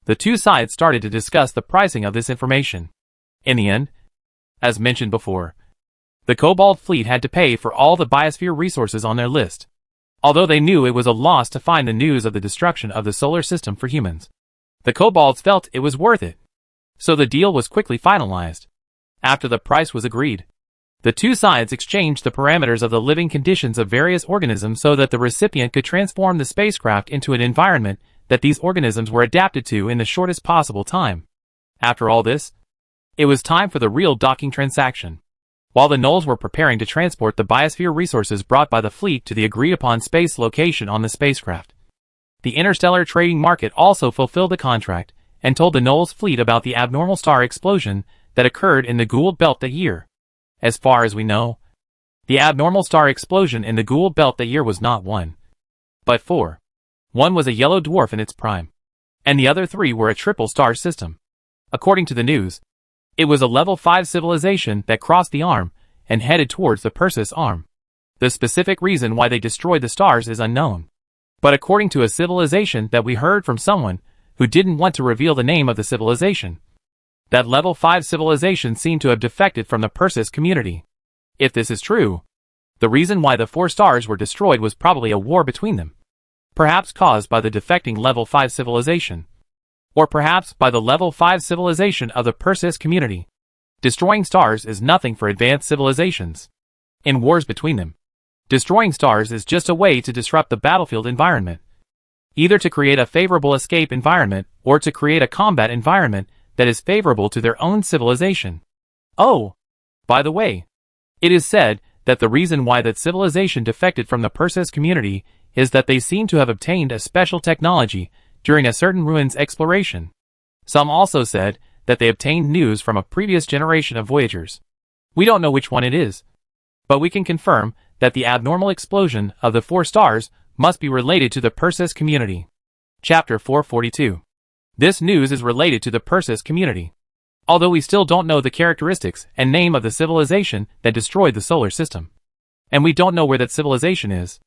[SPEAKER 1] the two sides started to discuss the pricing of this information. In the end, as mentioned before, the Kobold fleet had to pay for all the biosphere resources on their list. Although they knew it was a loss to find the news of the destruction of the solar system for humans, the Kobolds felt it was worth it. So the deal was quickly finalized. After the price was agreed, the two sides exchanged the parameters of the living conditions of various organisms so that the recipient could transform the spacecraft into an environment that these organisms were adapted to in the shortest possible time. After all this, it was time for the real docking transaction. While the Gnolls were preparing to transport the biosphere resources brought by the fleet to the agreed-upon space location on the spacecraft, the interstellar trading market also fulfilled the contract and told the Gnolls fleet about the abnormal star explosion that occurred in the Gould Belt that year. As far as we know, the abnormal star explosion in the Gould Belt that year was not one, but four. One was a yellow dwarf in its prime, and the other three were a triple star system. According to the news, it was a level 5 civilization that crossed the arm and headed towards the Perseus arm. The specific reason why they destroyed the stars is unknown. But according to a civilization that we heard from someone who didn't want to reveal the name of the civilization, that level 5 civilization seemed to have defected from the Perseus community. If this is true, the reason why the 4 stars were destroyed was probably a war between them. Perhaps caused by the defecting level 5 civilization. Or perhaps by the level 5 civilization of the Perseus community. Destroying stars is nothing for advanced civilizations. In wars between them, destroying stars is just a way to disrupt the battlefield environment. Either to create a favorable escape environment or to create a combat environment that is favorable to their own civilization. Oh, by the way, it is said that the reason why that civilization defected from the Perseus community is that they seem to have obtained a special technology during a certain ruins exploration. Some also said that they obtained news from a previous generation of voyagers. We don't know which one it is, but we can confirm that the abnormal explosion of the 4 stars must be related to the Perseus community. Chapter 442. This news is related to the Perseus community. Although we still don't know the characteristics and name of the civilization that destroyed the solar system, and we don't know where that civilization is,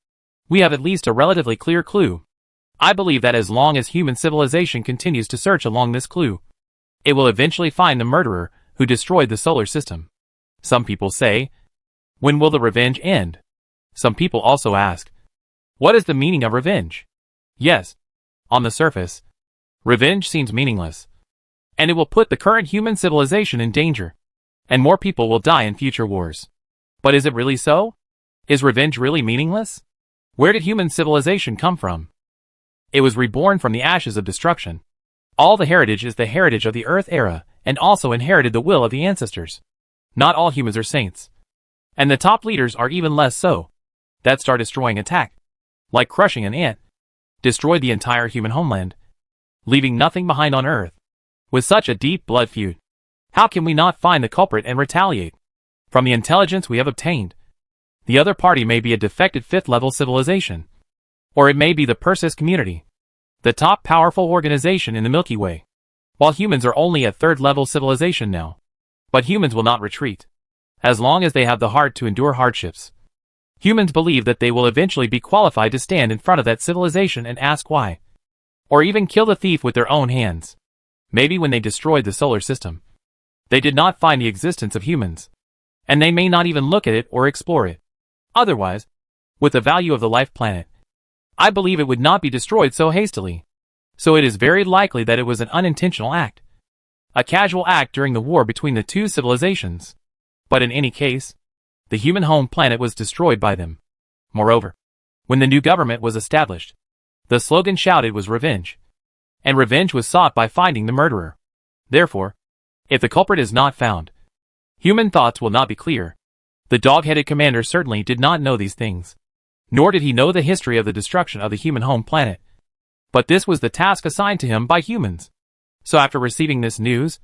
[SPEAKER 1] we have at least a relatively clear clue. I believe that as long as human civilization continues to search along this clue, it will eventually find the murderer who destroyed the solar system. Some people say, when will the revenge end? Some people also ask, what is the meaning of revenge? Yes, on the surface, revenge seems meaningless, and it will put the current human civilization in danger, and more people will die in future wars. But is it really so? Is revenge really meaningless? Where did human civilization come from? It was reborn from the ashes of destruction. All the heritage is the heritage of the Earth era, and also inherited the will of the ancestors. Not all humans are saints. And the top leaders are even less so. That star destroying attack, like crushing an ant, destroyed the entire human homeland, leaving nothing behind on Earth. With such a deep blood feud, how can we not find the culprit and retaliate? From the intelligence we have obtained, the other party may be a defected 5th-level civilization, or it may be the Perseus community, the top powerful organization in the Milky Way, while humans are only a 3rd-level civilization now. But humans will not retreat, as long as they have the heart to endure hardships. Humans believe that they will eventually be qualified to stand in front of that civilization and ask why, or even kill the thief with their own hands. Maybe when they destroyed the solar system, they did not find the existence of humans, and they may not even look at it or explore it. Otherwise, with the value of the life planet, I believe it would not be destroyed so hastily. So it is very likely that it was an unintentional act, a casual act during the war between the two civilizations. But in any case, the human home planet was destroyed by them. Moreover, when the new government was established, the slogan shouted was revenge, and revenge was sought by finding the murderer. Therefore, if the culprit is not found, human thoughts will not be clear. The dog-headed commander certainly did not know these things, nor did he know the history of the destruction of the human home planet. But this was the task assigned to him by humans. So after receiving this news,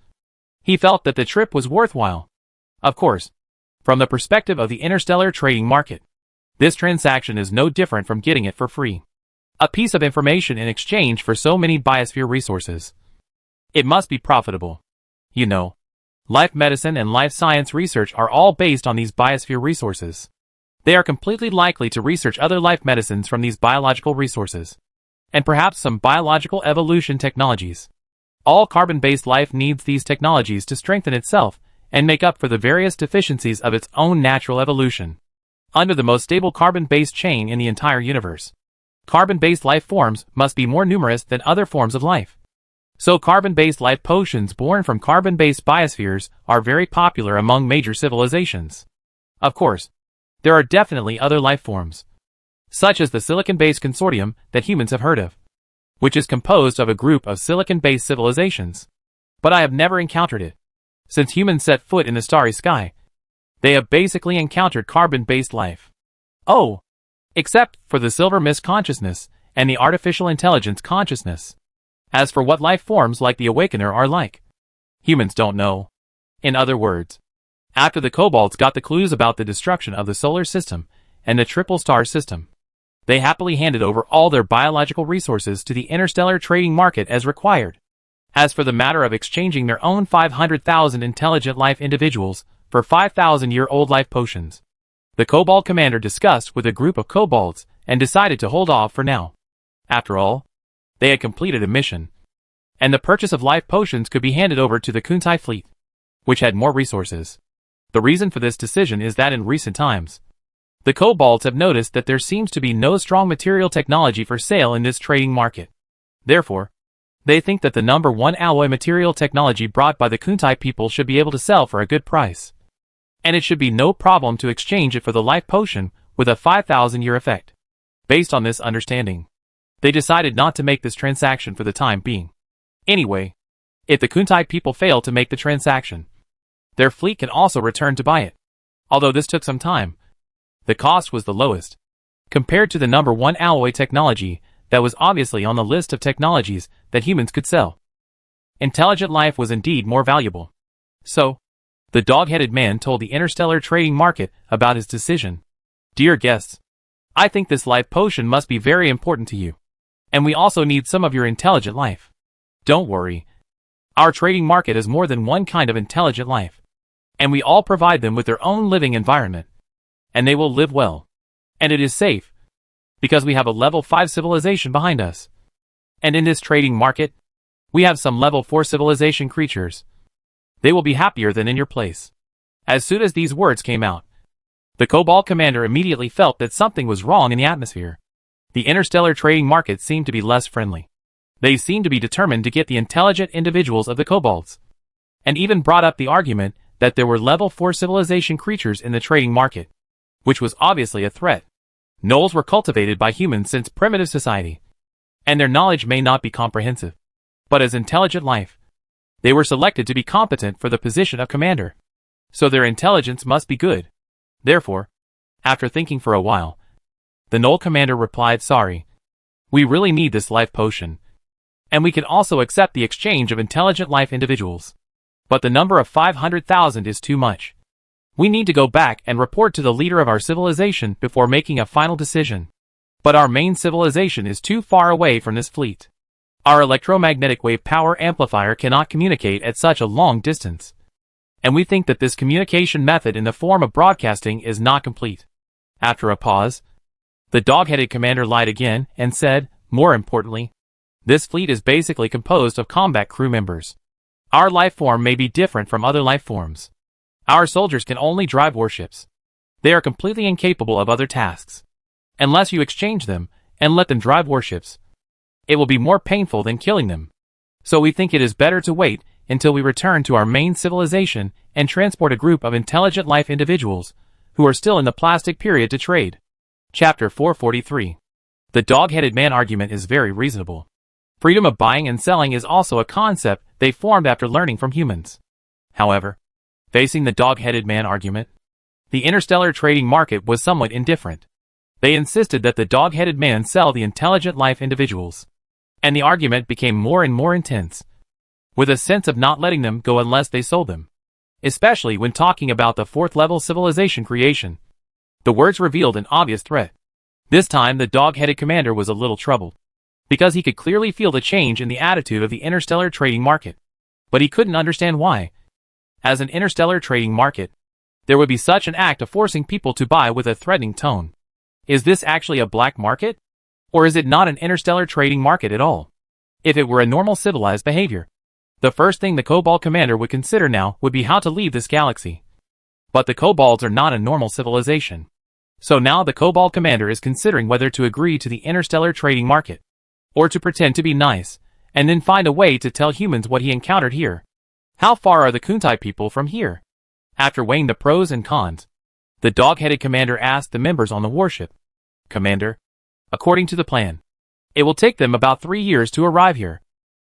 [SPEAKER 1] he felt that the trip was worthwhile. Of course, from the perspective of the interstellar trading market, this transaction is no different from getting it for free. A piece of information in exchange for so many biosphere resources. It must be profitable. You know, life medicine and life science research are all based on these biosphere resources. They are completely likely to research other life medicines from these biological resources, and perhaps some biological evolution technologies. All carbon-based life needs these technologies to strengthen itself and make up for the various deficiencies of its own natural evolution. Under the most stable carbon-based chain in the entire universe, carbon-based life forms must be more numerous than other forms of life. So carbon-based life potions born from carbon-based biospheres are very popular among major civilizations. Of course, there are definitely other life forms, such as the silicon-based consortium that humans have heard of, which is composed of a group of silicon-based civilizations. But I have never encountered it. Since humans set foot in the starry sky, they have basically encountered carbon-based life. Oh! Except for the silver mist consciousness and the artificial intelligence consciousness. As for what life forms like the Awakener are like, humans don't know. In other words, after the kobolds got the clues about the destruction of the solar system and the triple star system, they happily handed over all their biological resources to the interstellar trading market as required. As for the matter of exchanging their own 500,000 intelligent life individuals for 5,000-year-old life potions, the kobold commander discussed with a group of kobolds and decided to hold off for now. After all, they had completed a mission, and the purchase of life potions could be handed over to the Kuntai fleet, which had more resources. The reason for this decision is that in recent times, the kobolds have noticed that there seems to be no strong material technology for sale in this trading market. Therefore, they think that the number 1 alloy material technology brought by the Kuntai people should be able to sell for a good price, and it should be no problem to exchange it for the life potion with a 5,000-year effect. Based on this understanding, they decided not to make this transaction for the time being. Anyway, if the Kuntai people fail to make the transaction, their fleet can also return to buy it. Although this took some time, the cost was the lowest, compared to the number 1 alloy technology that was obviously on the list of technologies that humans could sell. Intelligent life was indeed more valuable. So, the dog-headed man told the interstellar trading market about his decision. Dear guests, I think this life potion must be very important to you, and we also need some of your intelligent life. Don't worry. Our trading market is more than one kind of intelligent life. And we all provide them with their own living environment. And they will live well. And it is safe. Because we have a level 5 civilization behind us. And in this trading market, we have some level 4 civilization creatures. They will be happier than in your place. As soon as these words came out, the Cobalt commander immediately felt that something was wrong in the atmosphere. The interstellar trading market seemed to be less friendly. They seemed to be determined to get the intelligent individuals of the Cobalts. And even brought up the argument that there were level 4 civilization creatures in the trading market, which was obviously a threat. Gnolls were cultivated by humans since primitive society, and their knowledge may not be comprehensive. But as intelligent life, they were selected to be competent for the position of commander. So their intelligence must be good. Therefore, after thinking for a while, the Gnoll commander replied, "Sorry. We really need this life potion. And we can also accept the exchange of intelligent life individuals. But the number of 500,000 is too much. We need to go back and report to the leader of our civilization before making a final decision. But our main civilization is too far away from this fleet. Our electromagnetic wave power amplifier cannot communicate at such a long distance. And we think that this communication method in the form of broadcasting is not complete." After a pause, the dog-headed commander lied again and said, "More importantly, this fleet is basically composed of combat crew members. Our life form may be different from other life forms. Our soldiers can only drive warships. They are completely incapable of other tasks. Unless you exchange them and let them drive warships, it will be more painful than killing them. So we think it is better to wait until we return to our main civilization and transport a group of intelligent life individuals who are still in the plastic period to trade." Chapter 443. The dog-headed man argument is very reasonable. Freedom of buying and selling is also a concept they formed after learning from humans. However, facing the dog-headed man argument, the interstellar trading market was somewhat indifferent. They insisted that the dog-headed man sell the intelligent life individuals. And the argument became more and more intense, with a sense of not letting them go unless they sold them. Especially when talking about the 4th level civilization creation. The words revealed an obvious threat. This time the dog-headed commander was a little troubled, because he could clearly feel the change in the attitude of the interstellar trading market. But he couldn't understand why. As an interstellar trading market, there would be such an act of forcing people to buy with a threatening tone. Is this actually a black market? Or is it not an interstellar trading market at all? If it were a normal civilized behavior, the first thing the Cobalt commander would consider now would be how to leave this galaxy. But the Cobalts are not a normal civilization. So now the Cobalt commander is considering whether to agree to the interstellar trading market, or to pretend to be nice, and then find a way to tell humans what he encountered here. How far are the Kuntai people from here? After weighing the pros and cons, the dog-headed commander asked the members on the warship, "Commander, according to the plan, it will take them about 3 years to arrive here."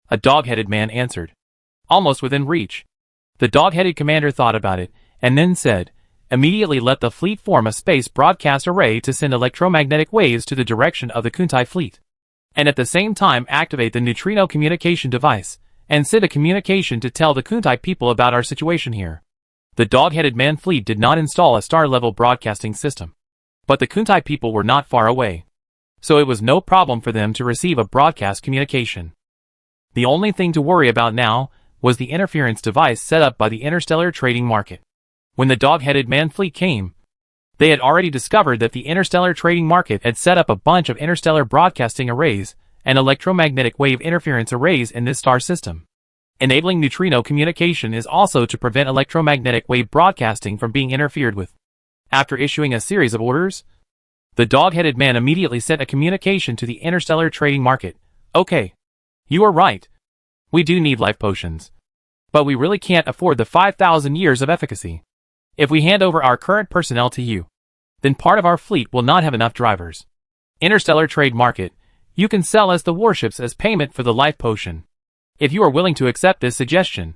[SPEAKER 1] A dog-headed man answered, "Almost within reach." The dog-headed commander thought about it, and then said, "Immediately let the fleet form a space broadcast array to send electromagnetic waves to the direction of the Kuntai fleet. And at the same time activate the neutrino communication device, and send a communication to tell the Kuntai people about our situation here." The dog-headed man fleet did not install a star-level broadcasting system. But the Kuntai people were not far away, so it was no problem for them to receive a broadcast communication. The only thing to worry about now was the interference device set up by the interstellar trading market. When the dog-headed man fleet came, they had already discovered that the interstellar trading market had set up a bunch of interstellar broadcasting arrays and electromagnetic wave interference arrays in this star system. Enabling neutrino communication is also to prevent electromagnetic wave broadcasting from being interfered with. After issuing a series of orders, the dog-headed man immediately sent a communication to the interstellar trading market. "Okay. You are right. We do need life potions. But we really can't afford the 5,000 years of efficacy. If we hand over our current personnel to you, then part of our fleet will not have enough drivers. Interstellar trade market, you can sell us the warships as payment for the life potion. If you are willing to accept this suggestion,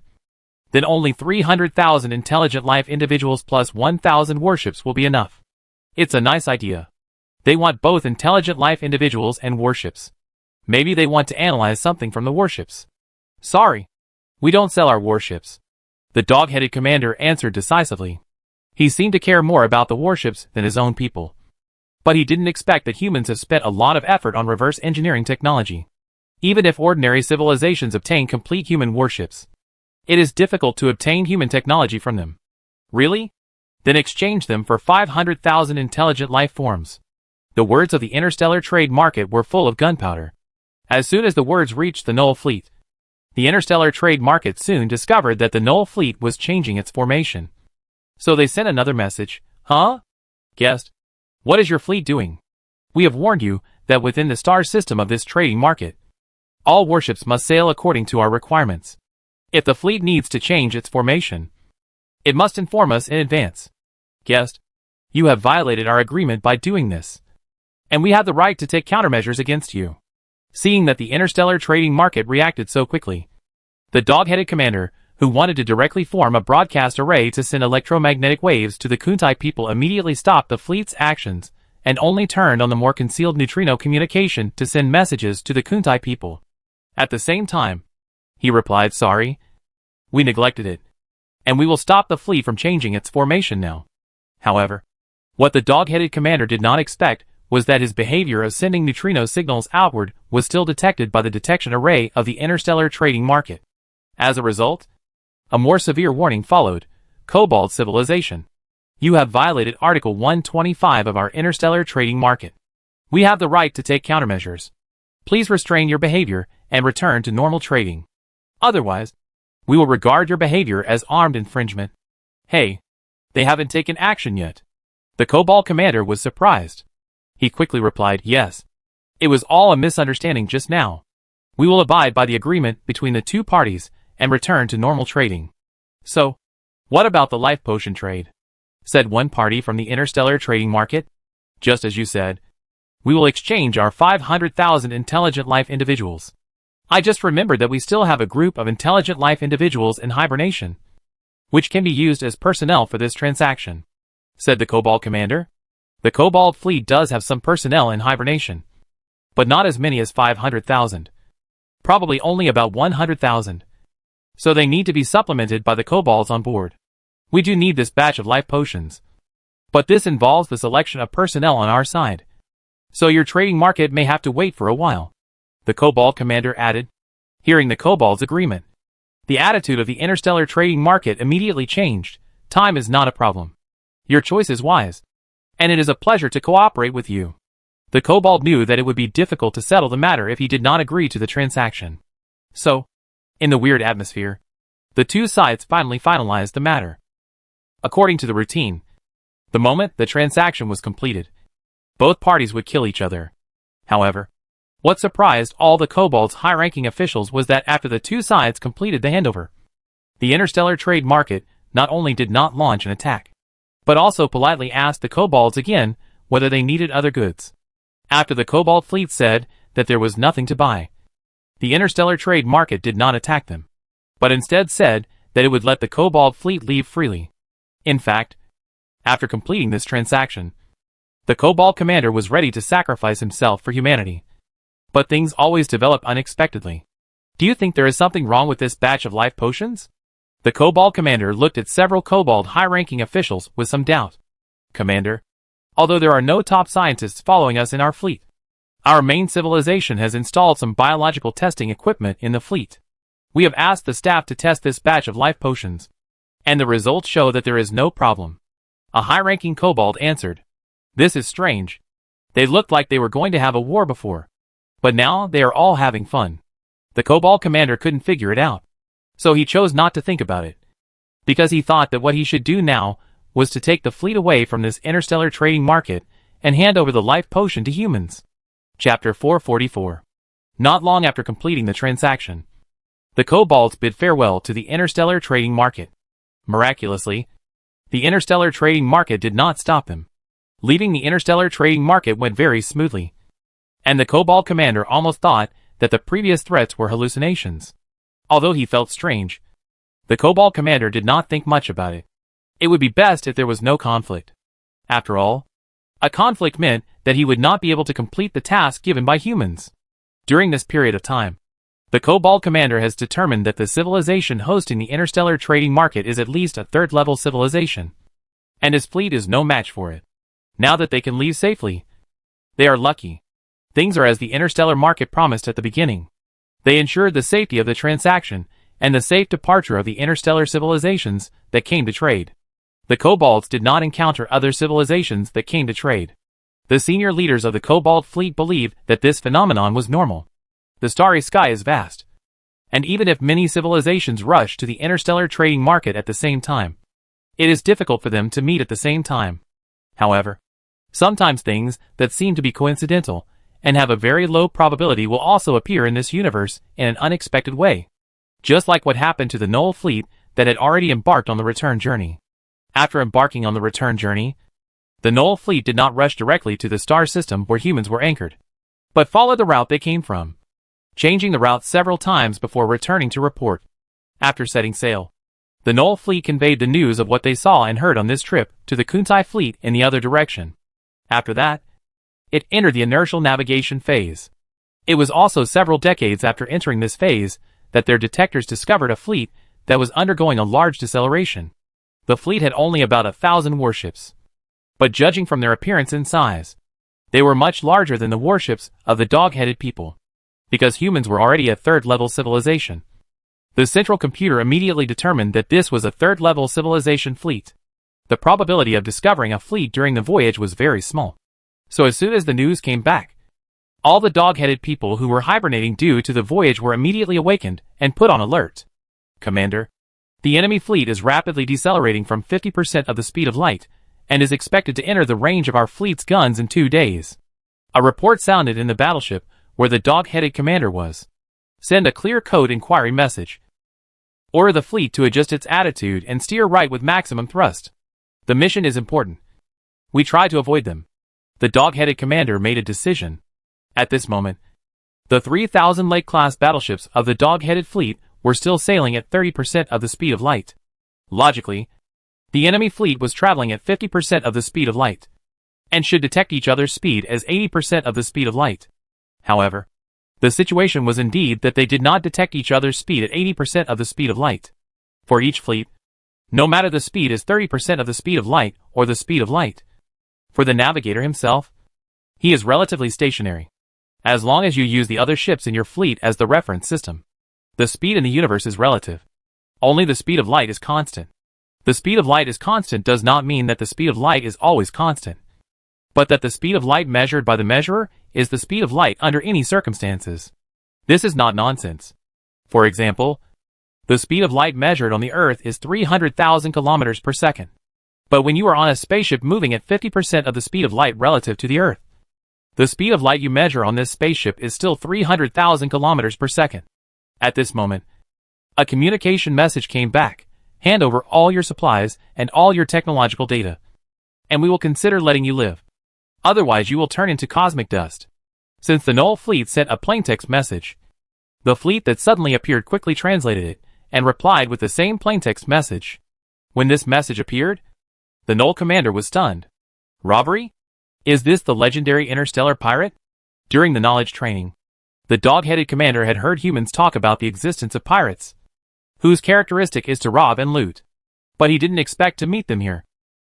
[SPEAKER 1] then only 300,000 intelligent life individuals plus 1,000 warships will be enough." It's a nice idea. They want both intelligent life individuals and warships. Maybe they want to analyze something from the warships. "Sorry. We don't sell our warships," the dog-headed commander answered decisively. He seemed to care more about the warships than his own people. But he didn't expect that humans have spent a lot of effort on reverse engineering technology. Even if ordinary civilizations obtain complete human warships, it is difficult to obtain human technology from them. Really? Then exchange them for 500,000 intelligent life forms. The words of the interstellar trade market were full of gunpowder. As soon as the words reached the Null fleet, the interstellar trade market soon discovered that the Null fleet was changing its formation. So they sent another message. Huh? Guest, what is your fleet doing? We have warned you that within the star system of this trading market, all warships must sail according to our requirements. If the fleet needs to change its formation, it must inform us in advance. Guest, you have violated our agreement by doing this, and we have the right to take countermeasures against you. Seeing that the interstellar trading market reacted so quickly, the dog-headed commander, who wanted to directly form a broadcast array to send electromagnetic waves to the Kuntai people, immediately stopped the fleet's actions and only turned on the more concealed neutrino communication to send messages to the Kuntai people. At the same time, he replied, sorry, we neglected it, and we will stop the fleet from changing its formation now. However, what the dog-headed commander did not expect was that his behavior of sending neutrino signals outward was still detected by the detection array of the interstellar trading market. As a result, a more severe warning followed. Cobalt civilization. You have violated Article 125 of our interstellar trading market. We have the right to take countermeasures. Please restrain your behavior and return to normal trading. Otherwise, we will regard your behavior as armed infringement. Hey, they haven't taken action yet. The Cobalt commander was surprised. He quickly replied, yes. It was all a misunderstanding just now. We will abide by the agreement between the two parties and return to normal trading. So, what about the life potion trade? Said one party from the interstellar trading market. Just as you said, we will exchange our 500,000 intelligent life individuals. I just remembered that we still have a group of intelligent life individuals in hibernation, which can be used as personnel for this transaction, said the Cobalt commander. The Cobalt fleet does have some personnel in hibernation, but not as many as 500,000. Probably only about 100,000. So they need to be supplemented by the Cobalts on board. We do need this batch of life potions, but this involves the selection of personnel on our side. So your trading market may have to wait for a while, the Cobalt commander added. Hearing the Cobalt's agreement, the attitude of the interstellar trading market immediately changed. Time is not a problem. Your choice is wise, and it is a pleasure to cooperate with you. The Cobalt knew that it would be difficult to settle the matter if he did not agree to the transaction. So, in the weird atmosphere, the two sides finally finalized the matter. According to the routine, the moment the transaction was completed, both parties would kill each other. However, what surprised all the Cobalt's high-ranking officials was that after the two sides completed the handover, the interstellar trade market not only did not launch an attack, but also politely asked the Cobalts again whether they needed other goods. After the Cobalt fleet said that there was nothing to buy, the interstellar trade market did not attack them, but instead said that it would let the Cobalt fleet leave freely. In fact, after completing this transaction, the Cobalt commander was ready to sacrifice himself for humanity. But things always develop unexpectedly. Do you think there is something wrong with this batch of life potions? The Cobalt commander looked at several Cobalt high-ranking officials with some doubt. Commander, although there are no top scientists following us in our fleet, our main civilization has installed some biological testing equipment in the fleet. We have asked the staff to test this batch of life potions, and the results show that there is no problem. A high-ranking Cobalt answered. This is strange. They looked like they were going to have a war before, but now they are all having fun. The Cobalt commander couldn't figure it out, so he chose not to think about it, because he thought that what he should do now was to take the fleet away from this interstellar trading market and hand over the life potion to humans. Chapter 444. Not long after completing the transaction, the Cobalts bid farewell to the interstellar trading market. Miraculously, the interstellar trading market did not stop them. Leaving the interstellar trading market went very smoothly, and the Cobalt commander almost thought that the previous threats were hallucinations. Although he felt strange, the Cobalt commander did not think much about it. It would be best if there was no conflict. After all, a conflict meant that he would not be able to complete the task given by humans. During this period of time, the Cobalt commander has determined that the civilization hosting the interstellar trading market is at least a third-level civilization, and his fleet is no match for it. Now that they can leave safely, they are lucky. Things are as the interstellar market promised at the beginning. They ensured the safety of the transaction and the safe departure of the interstellar civilizations that came to trade. The Kobolds did not encounter other civilizations that came to trade. The senior leaders of the Kobold fleet believed that this phenomenon was normal. The starry sky is vast. And even if many civilizations rush to the interstellar trading market at the same time, it is difficult for them to meet at the same time. However, sometimes things that seem to be coincidental and have a very low probability will also appear in this universe in an unexpected way. Just like what happened to the Knoll fleet that had already embarked on the return journey. After embarking on the return journey, the Knoll fleet did not rush directly to the star system where humans were anchored, but followed the route they came from, changing the route several times before returning to report. After setting sail, the Knoll fleet conveyed the news of what they saw and heard on this trip to the Kuntai fleet in the other direction. After that, it entered the inertial navigation phase. It was also several decades after entering this phase that their detectors discovered a fleet that was undergoing a large deceleration. The fleet had only about 1,000 warships. But judging from their appearance and size, they were much larger than the warships of the dog-headed people. Because humans were already a third-level civilization, the central computer immediately determined that this was a third-level civilization fleet. The probability of discovering a fleet during the voyage was very small. So as soon as the news came back, all the dog-headed people who were hibernating due to the voyage were immediately awakened and put on alert. Commander, the enemy fleet is rapidly decelerating from 50% of the speed of light and is expected to enter the range of our fleet's guns in 2 days. A report sounded in the battleship where the dog-headed commander was. Send a clear code inquiry message. Order the fleet to adjust its attitude and steer right with maximum thrust. The mission is important. We try to avoid them. The dog-headed commander made a decision. At this moment, the 3,000 Lake-class battleships of the dog-headed fleet were still sailing at 30% of the speed of light. Logically, the enemy fleet was traveling at 50% of the speed of light, and should detect each other's speed as 80% of the speed of light. However, the situation was indeed that they did not detect each other's speed at 80% of the speed of light. For each fleet, no matter the speed is 30% of the speed of light or the speed of light. For the navigator himself, he is relatively stationary, as long as you use the other ships in your fleet as the reference system. The speed in the universe is relative. Only the speed of light is constant. The speed of light is constant does not mean that the speed of light is always constant, but that the speed of light measured by the measurer is the speed of light under any circumstances. This is not nonsense. For example, the speed of light measured on the Earth is 300,000 kilometers per second. But when you are on a spaceship moving at 50% of the speed of light relative to the Earth, the speed of light you measure on this spaceship is still 300,000 kilometers per second. At this moment, a communication message came back. Hand over all your supplies and all your technological data, and we will consider letting you live. Otherwise you will turn into cosmic dust. Since the Knoll fleet sent a plaintext message, the fleet that suddenly appeared quickly translated it and replied with the same plaintext message. When this message appeared, the Knoll commander was stunned. Robbery? Is this the legendary interstellar pirate? During the knowledge training, the dog-headed commander had heard humans talk about the existence of pirates, whose characteristic is to rob and loot. But he didn't expect to meet them here.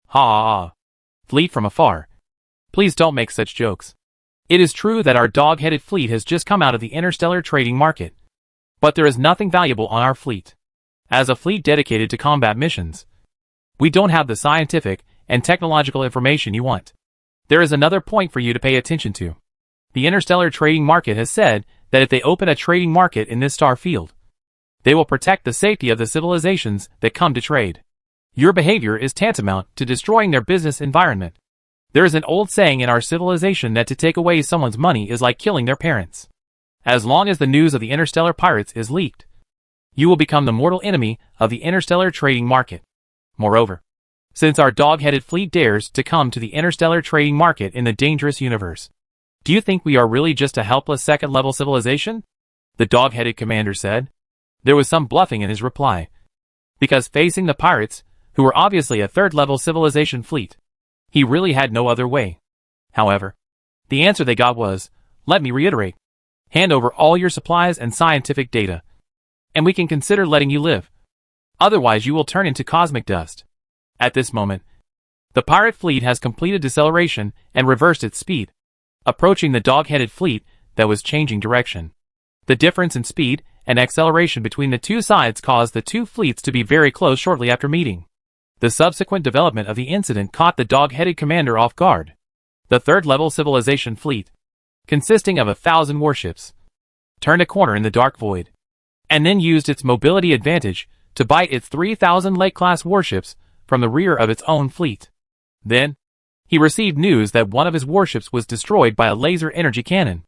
[SPEAKER 1] Ha ha ha. Fleet from afar. Please don't make such jokes. It is true that our dog-headed fleet has just come out of the interstellar trading market. But there is nothing valuable on our fleet. As a fleet dedicated to combat missions, we don't have the scientific and technological information you want. There is another point for you to pay attention to. The interstellar trading market has said that if they open a trading market in this star field, they will protect the safety of the civilizations that come to trade. Your behavior is tantamount to destroying their business environment. There is an old saying in our civilization that to take away someone's money is like killing their parents. As long as the news of the interstellar pirates is leaked, you will become the mortal enemy of the interstellar trading market. Moreover, since our dog-headed fleet dares to come to the interstellar trading market in the dangerous universe, do you think we are really just a helpless second-level civilization? The dog-headed commander said. There was some bluffing in his reply, because facing the pirates, who were obviously a third-level civilization fleet, he really had no other way. However, the answer they got was, let me reiterate, hand over all your supplies and scientific data, and we can consider letting you live. Otherwise you will turn into cosmic dust. At this moment, the pirate fleet has completed deceleration and reversed its speed, approaching the dog-headed fleet that was changing direction. The difference in speed and acceleration between the two sides caused the two fleets to be very close shortly after meeting. The subsequent development of the incident caught the dog-headed commander off guard. The third-level civilization fleet, consisting of 1,000 warships, turned a corner in the dark void, and then used its mobility advantage to bite its 3,000 Lake-class warships from the rear of its own fleet. Then, he received news that one of his warships was destroyed by a laser energy cannon.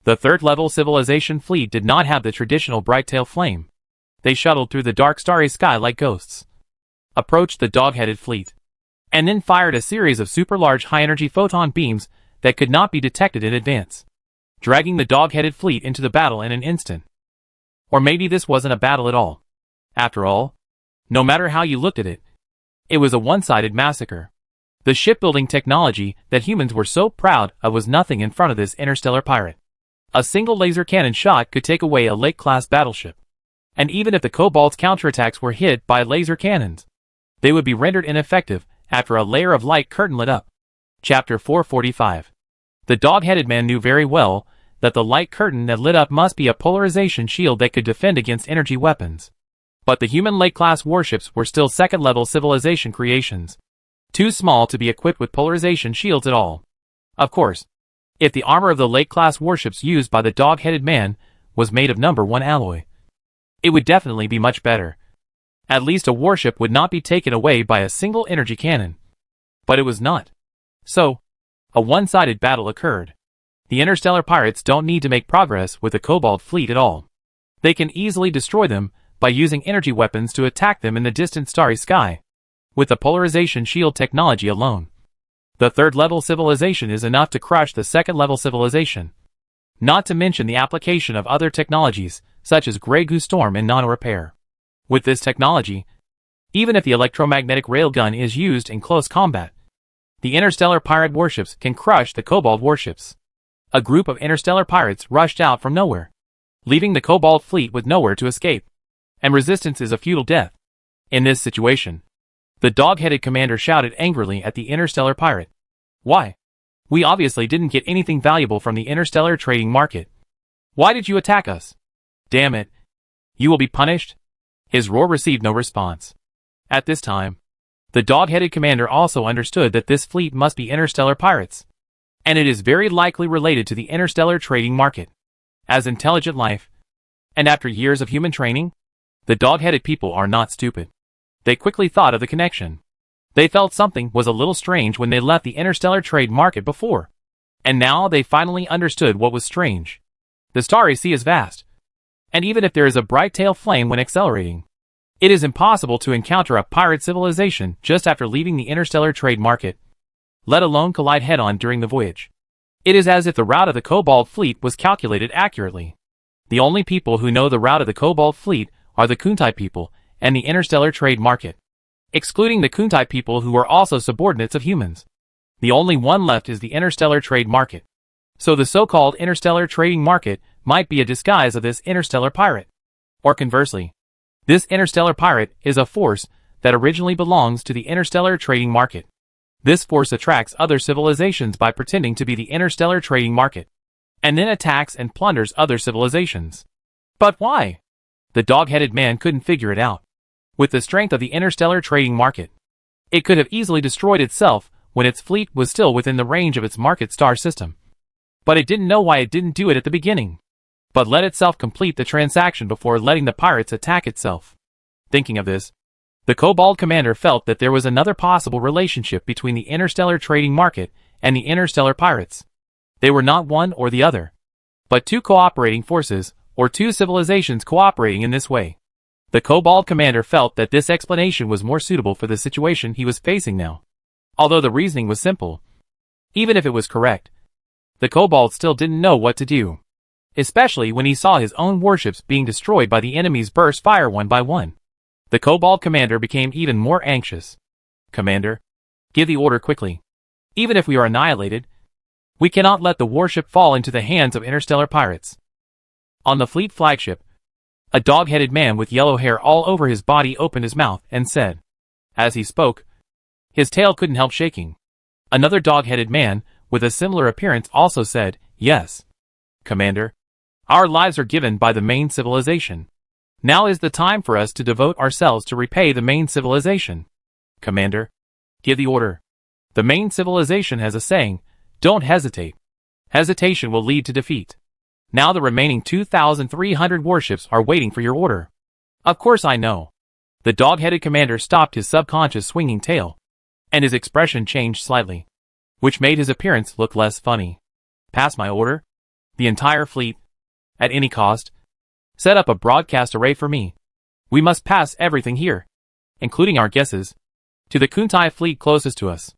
[SPEAKER 1] The third-level civilization fleet did not have the traditional bright-tail flame. They shuttled through the dark starry sky like ghosts, approached the dog-headed fleet, and then fired a series of super-large high-energy photon beams that could not be detected in advance, dragging the dog-headed fleet into the battle in an instant. Or maybe this wasn't a battle at all. After all, no matter how you looked at it, it was a one-sided massacre. The shipbuilding technology that humans were so proud of was nothing in front of this interstellar pirate. A single laser cannon shot could take away a Lake-class battleship. And even if the Cobalt's counterattacks were hit by laser cannons, they would be rendered ineffective after a layer of light curtain lit up. Chapter 445. The dog-headed man knew very well that the light curtain that lit up must be a polarization shield that could defend against energy weapons. But the human Lake-class warships were still second-level civilization creations, too small to be equipped with polarization shields at all. Of course, if the armor of the Lake-class warships used by the dog-headed man was made of number 1 alloy, it would definitely be much better. At least a warship would not be taken away by a single energy cannon. But it was not. So, a one-sided battle occurred. The interstellar pirates don't need to make progress with the Cobalt fleet at all. They can easily destroy them by using energy weapons to attack them in the distant starry sky. With the polarization shield technology alone, the third-level civilization is enough to crush the second-level civilization. Not to mention the application of other technologies, such as Grey Goose Storm and nano-repair. With this technology, even if the electromagnetic railgun is used in close combat, the interstellar pirate warships can crush the Cobalt warships. A group of interstellar pirates rushed out from nowhere, leaving the Cobalt fleet with nowhere to escape. And resistance is a futile death. In this situation, the dog-headed commander shouted angrily at the interstellar pirate. Why? We obviously didn't get anything valuable from the interstellar trading market. Why did you attack us? Damn it. You will be punished? His roar received no response. At this time, the dog-headed commander also understood that this fleet must be interstellar pirates, and it is very likely related to the interstellar trading market. As intelligent life, and after years of human training, the dog-headed people are not stupid. They quickly thought of the connection. They felt something was a little strange when they left the interstellar trade market before, and now they finally understood what was strange. The starry sea is vast, and even if there is a bright tail flame when accelerating, it is impossible to encounter a pirate civilization just after leaving the interstellar trade market, let alone collide head-on during the voyage. It is as if the route of the Cobalt fleet was calculated accurately. The only people who know the route of the Cobalt fleet are the Kuntai people and the interstellar trade market, excluding the Kuntai people who are also subordinates of humans. The only one left is the interstellar trade market. So the so-called interstellar trading market might be a disguise of this interstellar pirate. Or conversely, this interstellar pirate is a force that originally belongs to the interstellar trading market. This force attracts other civilizations by pretending to be the interstellar trading market, and then attacks and plunders other civilizations. But why? The dog-headed man couldn't figure it out. With the strength of the interstellar trading market, it could have easily destroyed itself when its fleet was still within the range of its market star system. But it didn't know why it didn't do it at the beginning, but let itself complete the transaction before letting the pirates attack itself. Thinking of this, the Cobalt commander felt that there was another possible relationship between the interstellar trading market and the interstellar pirates. They were not one or the other, but two cooperating forces, or two civilizations cooperating in this way. The Cobalt commander felt that this explanation was more suitable for the situation he was facing now. Although the reasoning was simple, even if it was correct, the Cobalt still didn't know what to do, especially when he saw his own warships being destroyed by the enemy's burst fire one by one. The Cobalt commander became even more anxious. Commander, give the order quickly. Even if we are annihilated, we cannot let the warship fall into the hands of interstellar pirates. On the fleet flagship, a dog-headed man with yellow hair all over his body opened his mouth and said. As he spoke, his tail couldn't help shaking. Another dog-headed man with a similar appearance also said, Yes, Commander. Our lives are given by the main civilization. Now is the time for us to devote ourselves to repay the main civilization. Commander, give the order. The main civilization has a saying, don't hesitate. Hesitation will lead to defeat. Now the remaining 2,300 warships are waiting for your order. Of course I know. The dog-headed commander stopped his subconscious swinging tail, and his expression changed slightly, which made his appearance look less funny. Pass my order. The entire fleet, at any cost, set up a broadcast array for me. We must pass everything here, including our guesses, to the Kuntai fleet closest to us.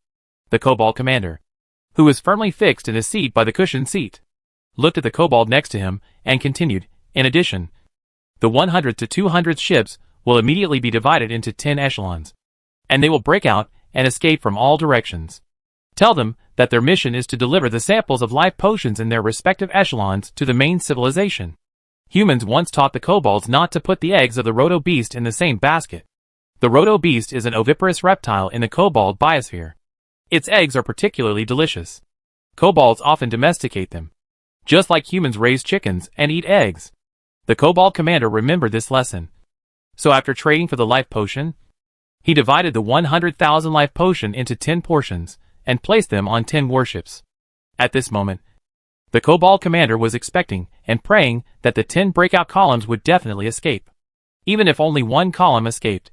[SPEAKER 1] The Kobold commander, who was firmly fixed in his seat by the cushioned seat, looked at the kobold next to him and continued, in addition, the 100th to 200th ships will immediately be divided into 10 echelons, and they will break out and escape from all directions. Tell them that their mission is to deliver the samples of life potions in their respective echelons to the main civilization. Humans once taught the kobolds not to put the eggs of the Roto Beast in the same basket. The Roto Beast is an oviparous reptile in the kobold biosphere. Its eggs are particularly delicious. Kobolds often domesticate them, just like humans raise chickens and eat eggs. The kobold commander remembered this lesson. So after trading for the life potion, he divided the 100,000 life potion into 10 portions and placed them on 10 warships. At this moment, the kobold commander was expecting and praying that the 10 breakout columns would definitely escape. Even if only one column escaped,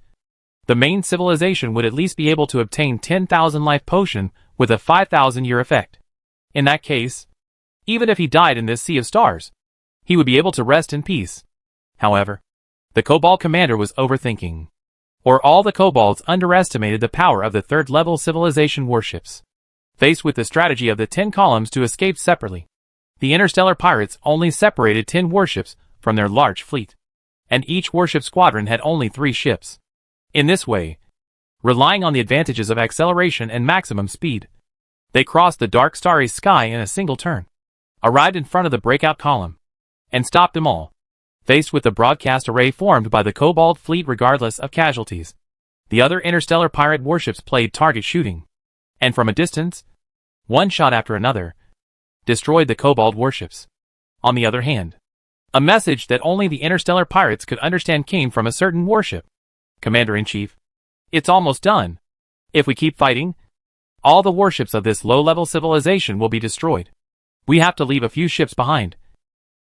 [SPEAKER 1] the main civilization would at least be able to obtain 10,000 life potion with a 5,000-year effect. In that case, even if he died in this sea of stars, he would be able to rest in peace. However, the kobold commander was overthinking. Or all the kobolds underestimated the power of the third-level civilization warships. Faced with the strategy of the 10 columns to escape separately, the interstellar pirates only separated 10 warships from their large fleet, and each warship squadron had only 3 ships. In this way, relying on the advantages of acceleration and maximum speed, they crossed the dark starry sky in a single turn, arrived in front of the breakout column, and stopped them all. Faced with the broadcast array formed by the kobold fleet regardless of casualties, the other interstellar pirate warships played target shooting, and from a distance, one shot after another, destroyed the kobold warships. On the other hand, a message that only the interstellar pirates could understand came from a certain warship. Commander-in-Chief, it's almost done. If we keep fighting, all the warships of this low-level civilization will be destroyed. We have to leave a few ships behind.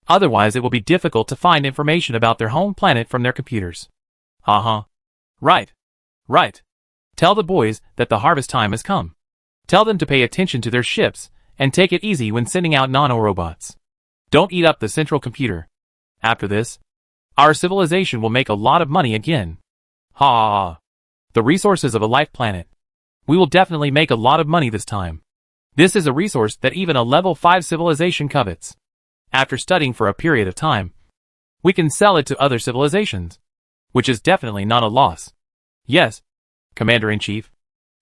[SPEAKER 1] Otherwise it will be difficult to find information about their home planet from their computers. Right. Tell the boys that the harvest time has come. Tell them to pay attention to their ships and take it easy when sending out nanorobots. Don't eat up the central computer. After this, our civilization will make a lot of money again. The resources of a life planet. We will definitely make a lot of money this time. This is a resource that even a level 5 civilization covets. After studying for a period of time, we can sell it to other civilizations, which is definitely not a loss. Yes, Commander-in-Chief.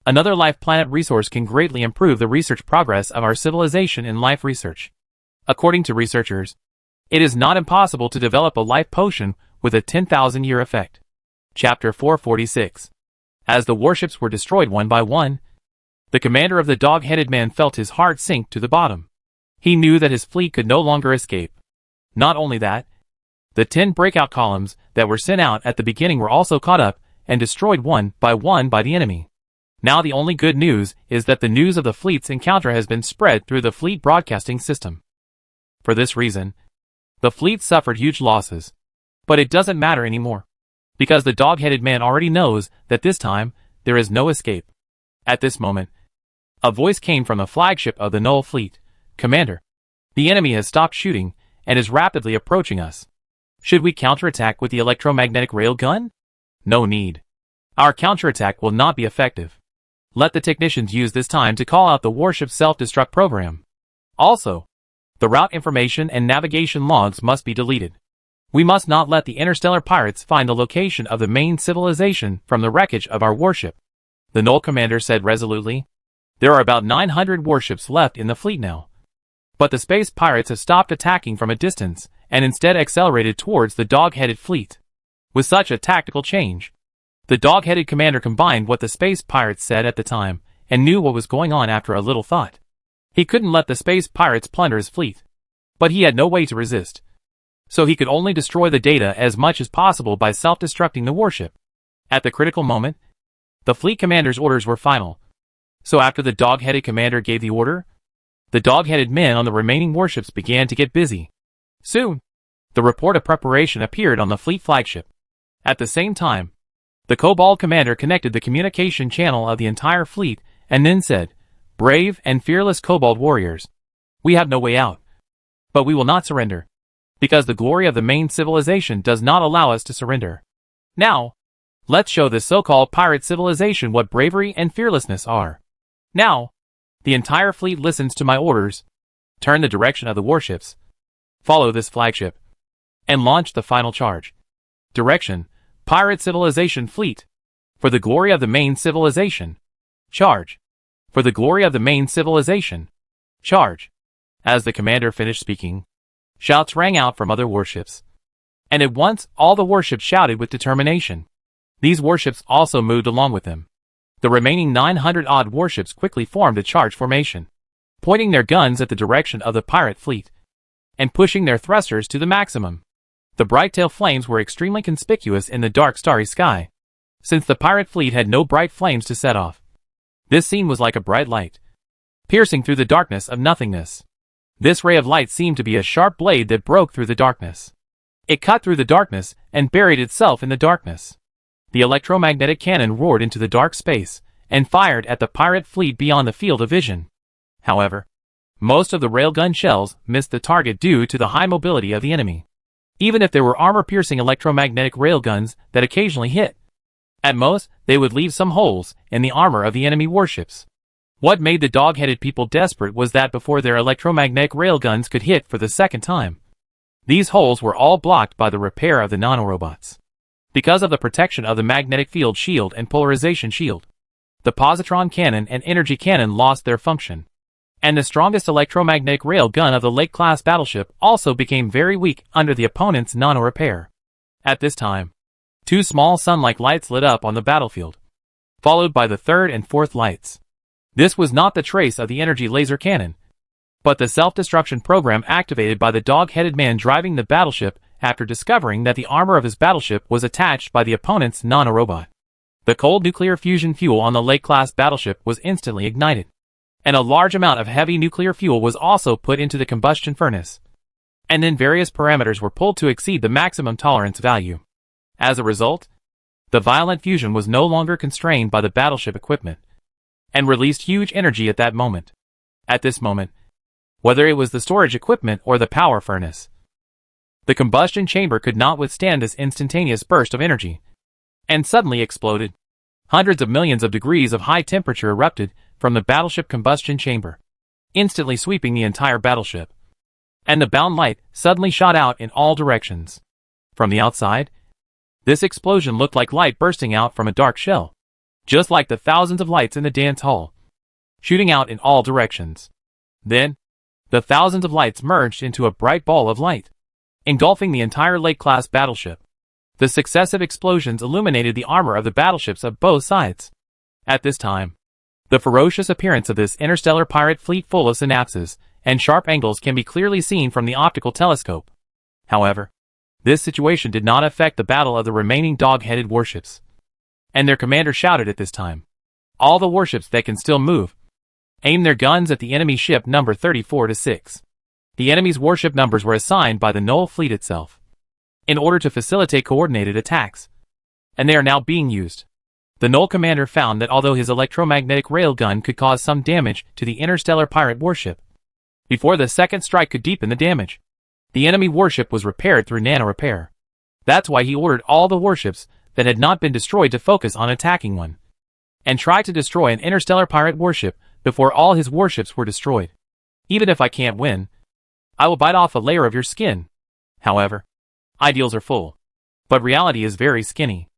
[SPEAKER 1] Another life planet resource can greatly improve the research progress of our civilization in life research. According to researchers, it is not impossible to develop a life potion with a 10,000-year effect. Chapter 446. As the warships were destroyed one by one, the commander of the dog-headed man felt his heart sink to the bottom. He knew that his fleet could no longer escape. Not only that, the 10 breakout columns that were sent out at the beginning were also caught up and destroyed one by the enemy. Now the only good news is that the news of the fleet's encounter has been spread through the fleet broadcasting system. For this reason, the fleet suffered huge losses. But it doesn't matter anymore, because the dog-headed man already knows that this time, there is no escape. At this moment, a voice came from the flagship of the Null fleet. Commander, the enemy has stopped shooting and is rapidly approaching us. Should we counterattack with the electromagnetic railgun? No need. Our counterattack will not be effective. Let the technicians use this time to call out the warship's self-destruct program. Also, the route information and navigation logs must be deleted. We must not let the interstellar pirates find the location of the main civilization from the wreckage of our warship. The Null commander said resolutely. There are about 900 warships left in the fleet now. But the space pirates have stopped attacking from a distance and instead accelerated towards the dog-headed fleet. With such a tactical change, the dog-headed commander combined what the space pirates said at the time and knew what was going on after a little thought. He couldn't let the space pirates plunder his fleet, but he had no way to resist. so he could only destroy the data as much as possible by self-destructing the warship. At the critical moment, the fleet commander's orders were final. So after the dog-headed commander gave the order, the dog-headed men on the remaining warships began to get busy. Soon, the report of preparation appeared on the fleet flagship. At the same time, the Kobold commander connected the communication channel of the entire fleet and then said, "Brave and fearless Kobold warriors, we have no way out. But we will not surrender, because the glory of the main civilization does not allow us to surrender. Now, let's show this so-called pirate civilization what bravery and fearlessness are. Now, the entire fleet listens to my orders. Turn the direction of the warships. Follow this flagship. And launch the final charge. Direction, pirate civilization fleet. For the glory of the main civilization. Charge. For the glory of the main civilization. Charge." As the commander finished speaking, shouts rang out from other warships. And at once, all the warships shouted with determination. These warships also moved along with them. The remaining 900-odd warships quickly formed a charge formation, pointing their guns at the direction of the pirate fleet, and pushing their thrusters to the maximum. The bright tail flames were extremely conspicuous in the dark starry sky, since the pirate fleet had no bright flames to set off. This scene was like a bright light, piercing through the darkness of nothingness. This ray of light seemed to be a sharp blade that broke through the darkness. It cut through the darkness and buried itself in the darkness. The electromagnetic cannon roared into the dark space and fired at the pirate fleet beyond the field of vision. However, most of the railgun shells missed the target due to the high mobility of the enemy. Even if there were armor-piercing electromagnetic railguns that occasionally hit, at most, they would leave some holes in the armor of the enemy warships. What made the dog-headed people desperate was that before their electromagnetic railguns could hit for the second time, these holes were all blocked by the repair of the nanorobots. Because of the protection of the magnetic field shield and polarization shield, the positron cannon and energy cannon lost their function. And the strongest electromagnetic railgun of the Lake-class battleship also became very weak under the opponent's nano-repair. At this time, two small sun-like lights lit up on the battlefield, followed by the third and fourth lights. This was not the trace of the energy laser cannon, but the self-destruction program activated by the dog-headed man driving the battleship after discovering that the armor of his battleship was attached by the opponent's nanorobot. The cold nuclear fusion fuel on the Lake-class battleship was instantly ignited, and a large amount of heavy nuclear fuel was also put into the combustion furnace. And then various parameters were pulled to exceed the maximum tolerance value. As a result, the violent fusion was no longer constrained by the battleship equipment, and released huge energy at that moment. At this moment, whether it was the storage equipment or the power furnace, the combustion chamber could not withstand this instantaneous burst of energy, and suddenly exploded. Hundreds of millions of degrees of high temperature erupted from the battleship combustion chamber, instantly sweeping the entire battleship. And the bound light suddenly shot out in all directions. From the outside, this explosion looked like light bursting out from a dark shell, just like the thousands of lights in the dance hall, shooting out in all directions. Then, the thousands of lights merged into a bright ball of light, engulfing the entire Lake-class battleship. The successive explosions illuminated the armor of the battleships of both sides. At this time, the ferocious appearance of this interstellar pirate fleet full of synapses and sharp angles can be clearly seen from the optical telescope. However, this situation did not affect the battle of the remaining dog-headed warships. And their commander shouted at this time, "All the warships that can still move, aim their guns at the enemy ship number 34-6. The enemy's warship numbers were assigned by the Null fleet itself, in order to facilitate coordinated attacks, and they are now being used." The Null commander found that although his electromagnetic railgun could cause some damage to the interstellar pirate warship, before the second strike could deepen the damage, the enemy warship was repaired through nano-repair. That's why he ordered all the warships that had not been destroyed to focus on attacking one, and try to destroy an interstellar pirate warship before all his warships were destroyed. Even if I can't win, I will bite off a layer of your skin. However, ideals are full, but reality is very skinny.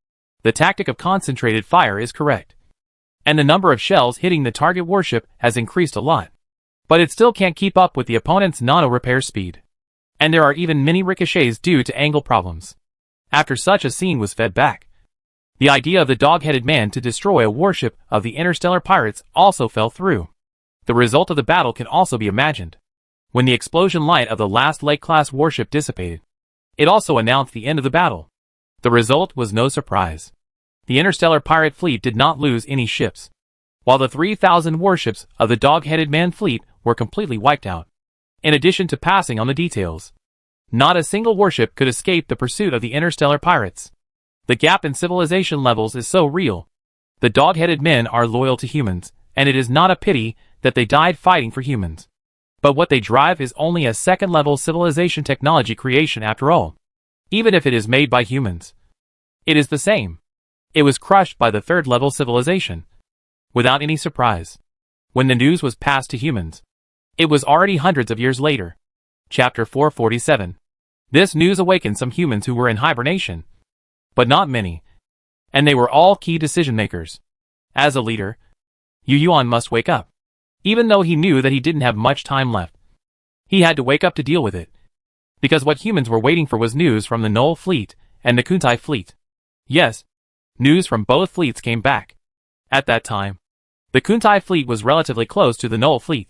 [SPEAKER 1] The tactic of concentrated fire is correct, and the number of shells hitting the target warship has increased a lot, but it still can't keep up with the opponent's nano-repair speed. And there are even many ricochets due to angle problems. After such a scene was fed back, the idea of the dog-headed man to destroy a warship of the interstellar pirates also fell through. The result of the battle can also be imagined. When the explosion light of the last Lake-class warship dissipated, It also announced the end of the battle. The result was no surprise. The interstellar pirate fleet did not lose any ships, while the 3,000 warships of the dog-headed man fleet were completely wiped out. In addition to passing on the details, not a single warship could escape the pursuit of the interstellar pirates. The gap in civilization levels is so real. The dog-headed men are loyal to humans, and it is not a pity that they died fighting for humans. But what they drive is only a second-level civilization technology creation after all. Even if it is made by humans, it is the same. It was crushed by the third-level civilization, without any surprise. When the news was passed to humans, it was already hundreds of years later. Chapter 447. This news awakened some humans who were in hibernation, but not many, and they were all key decision-makers. As a leader, Yu Yuan must wake up. Even though he knew that he didn't have much time left, he had to wake up to deal with it. Because what humans were waiting for was news from the Null fleet and the Kuntai fleet. Yes, news from both fleets came back. At that time, the Kuntai fleet was relatively close to the Null fleet,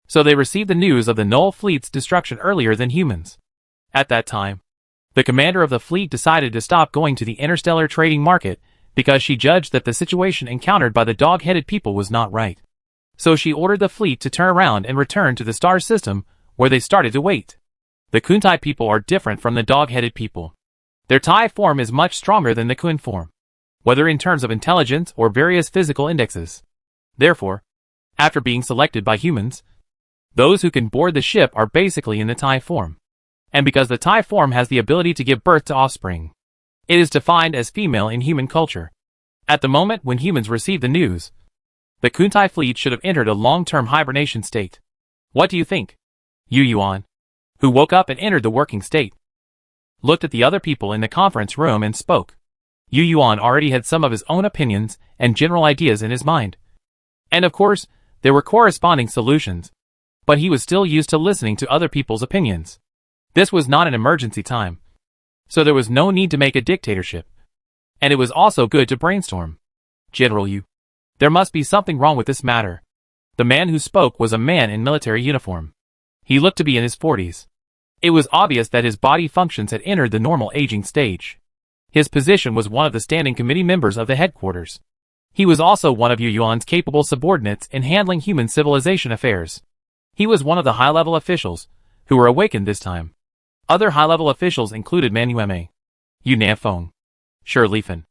[SPEAKER 1] so they received the news of the Null fleet's destruction earlier than humans. At that time, the commander of the fleet decided to stop going to the interstellar trading market because she judged that the situation encountered by the dog-headed people was not right. So she ordered the fleet to turn around and return to the star system, where they started to wait. The Kuntai people are different from the dog-headed people. Their Tai form is much stronger than the Kun form, whether in terms of intelligence or various physical indexes. Therefore, after being selected by humans, those who can board the ship are basically in the Tai form. And because the Tai form has the ability to give birth to offspring, it is defined as female in human culture. At the moment when humans received the news, the Kuntai fleet should have entered a long-term hibernation state. What do you think? Yu Yuan, who woke up and entered the working state, looked at the other people in the conference room and spoke. Yu Yuan already had some of his own opinions and general ideas in his mind. And of course, there were corresponding solutions. But he was still used to listening to other people's opinions. This was not an emergency time, so there was no need to make a dictatorship. And it was also good to brainstorm. General Yu, there must be something wrong with this matter. The man who spoke was a man in military uniform. He looked to be in his 40s. It was obvious that his body functions had entered the normal aging stage. His position was one of the standing committee members of the headquarters. He was also one of Yu Yuan's capable subordinates in handling human civilization affairs. He was one of the high-level officials who were awakened this time. Other high-level officials included Manueme, Yu Nanfeng, Shi Lifan,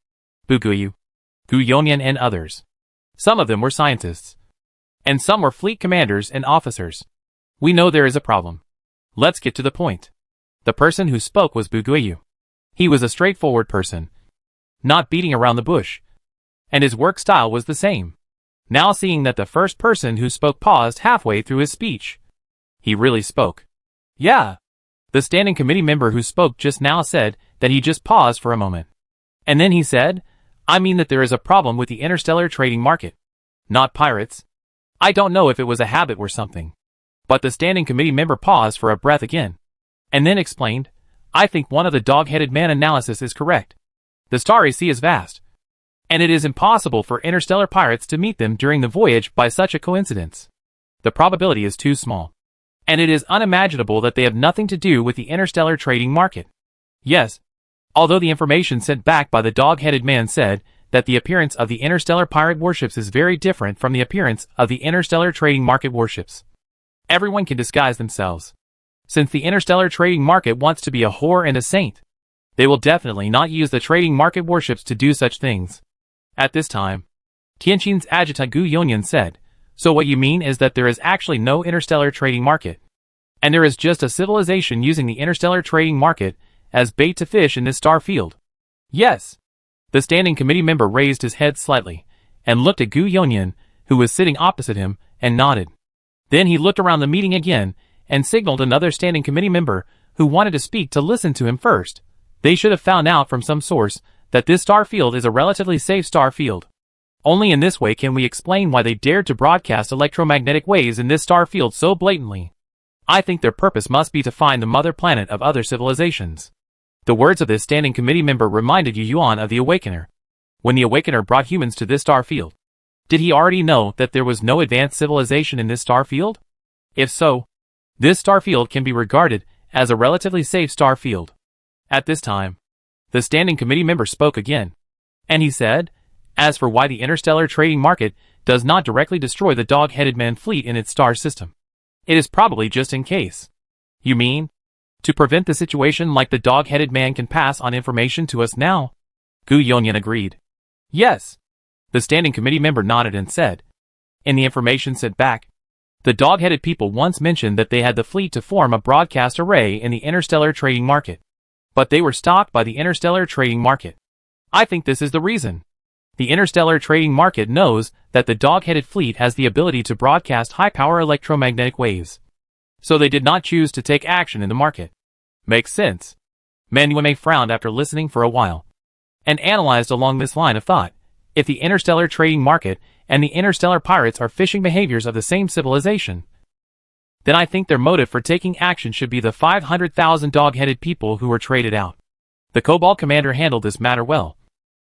[SPEAKER 1] Bu Guiyu, Gu Yonyan and others. Some of them were scientists, and some were fleet commanders and officers. We know there is a problem. Let's get to the point. The person who spoke was Bu Guiyu. He was a straightforward person, not beating around the bush, and his work style was the same. Now seeing that the first person who spoke paused halfway through his speech, he really spoke. Yeah. The standing committee member who spoke just now said that he just paused for a moment. And then he said, I mean that there is a problem with the interstellar trading market. Not pirates. I don't know if it was a habit or something. But the standing committee member paused for a breath again, and then explained, I think one of the dog-headed man analysis is correct. The starry sea is vast, and it is impossible for interstellar pirates to meet them during the voyage by such a coincidence. The probability is too small, and it is unimaginable that they have nothing to do with the interstellar trading market. Yes, although the information sent back by the dog-headed man said that the appearance of the interstellar pirate warships is very different from the appearance of the interstellar trading market warships. Everyone can disguise themselves. Since the interstellar trading market wants to be a whore and a saint, they will definitely not use the trading market warships to do such things. At this time, Tianqin's adjutant Gu Yonyan said, so what you mean is that there is actually no interstellar trading market, and there is just a civilization using the interstellar trading market as bait to fish in this star field? Yes. The standing committee member raised his head slightly, and looked at Gu Yonyan, who was sitting opposite him, and nodded. Then he looked around the meeting again, and signaled another standing committee member who wanted to speak to listen to him first. They should have found out from some source that this star field is a relatively safe star field. Only in this way can we explain why they dared to broadcast electromagnetic waves in this star field so blatantly. I think their purpose must be to find the mother planet of other civilizations. The words of this standing committee member reminded Yu Yuan of the Awakener. When the Awakener brought humans to this star field, did he already know that there was no advanced civilization in this star field? If so, this star field can be regarded as a relatively safe star field. At this time, the standing committee member spoke again. And he said, as for why the interstellar trading market does not directly destroy the dog-headed man fleet in its star system, it is probably just in case. You mean, to prevent the situation like the dog-headed man can pass on information to us now? Gu Yonyan agreed. Yes. The standing committee member nodded and said. In the information sent back, the dog-headed people once mentioned that they had the fleet to form a broadcast array in the interstellar trading market. But they were stopped by the interstellar trading market. I think this is the reason. The interstellar trading market knows that the dog-headed fleet has the ability to broadcast high-power electromagnetic waves. So they did not choose to take action in the market. Makes sense. Manueme frowned after listening for a while, and analyzed along this line of thought. If the interstellar trading market and the interstellar pirates are fishing behaviors of the same civilization, then I think their motive for taking action should be the 500,000 dog-headed people who were traded out. The Cobalt commander handled this matter well.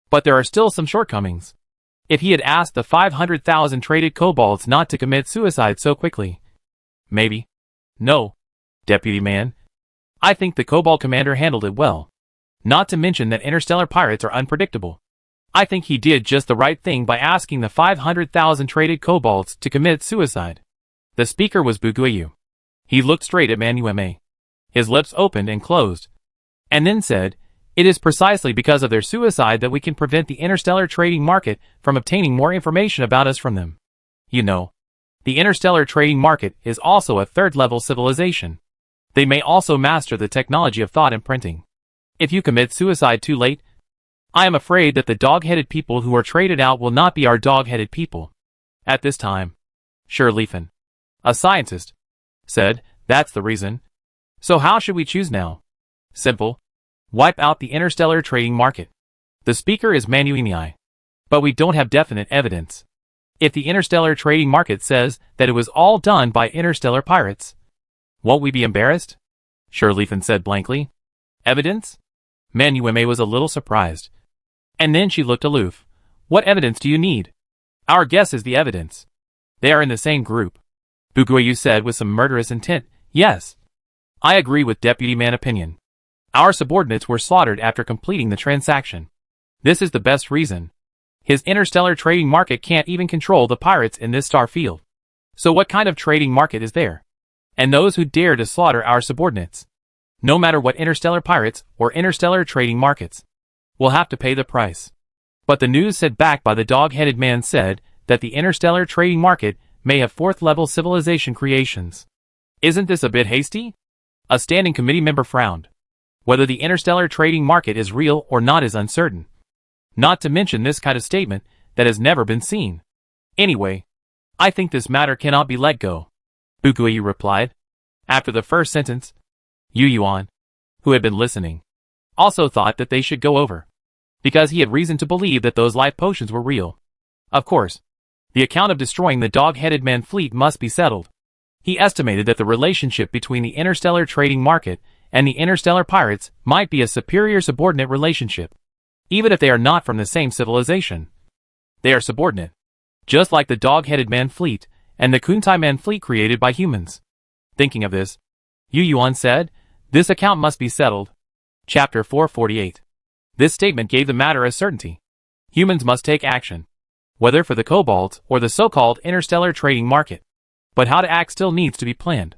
[SPEAKER 1] But there are still some shortcomings. If he had asked the 500,000 traded kobolds not to commit suicide so quickly. Maybe. No, Deputy Man. I think the Cobalt commander handled it well. Not to mention that interstellar pirates are unpredictable. I think he did just the right thing by asking the 500,000 traded kobolds to commit suicide. The speaker was Buguiyu. He looked straight at Manueme. His lips opened and closed, and then said, it is precisely because of their suicide that we can prevent the interstellar trading market from obtaining more information about us from them. You know, the interstellar trading market is also a third-level civilization. They may also master the technology of thought and printing. If you commit suicide too late, I am afraid that the dog-headed people who are traded out will not be our dog-headed people. At this time, Sherlefen, a scientist, said, that's the reason. So how should we choose now? Simple. Wipe out the interstellar trading market. The speaker is Manueme. But we don't have definite evidence. If the interstellar trading market says that it was all done by interstellar pirates, won't we be embarrassed? Sherlefen said blankly. Evidence? Manueme was a little surprised. And then she looked aloof. What evidence do you need? Our guess is the evidence. They are in the same group. Buguiyu said with some murderous intent. Yes. I agree with Deputy Man opinion. Our subordinates were slaughtered after completing the transaction. This is the best reason. His interstellar trading market can't even control the pirates in this star field. So what kind of trading market is there? And those who dare to slaughter our subordinates, no matter what interstellar pirates or interstellar trading markets, will have to pay the price. But the news sent back by the dog-headed man said that the interstellar trading market may have fourth-level civilization creations. Isn't this a bit hasty? A standing committee member frowned. Whether the interstellar trading market is real or not is uncertain. Not to mention this kind of statement that has never been seen. Anyway, I think this matter cannot be let go, Buguiyu replied. After the first sentence, Yu Yuan, who had been listening, also thought that they should go over, because he had reason to believe that those life potions were real. Of course, the account of destroying the dog-headed man fleet must be settled. He estimated that the relationship between the interstellar trading market and the interstellar pirates might be a superior subordinate relationship, even if they are not from the same civilization. They are subordinate, just like the dog-headed man fleet and the Kuntai man fleet created by humans. Thinking of this, Yu Yuan said, this account must be settled. Chapter 448. This statement gave the matter a certainty. Humans must take action, whether for the kobolds or the so-called interstellar trading market. But how to act still needs to be planned.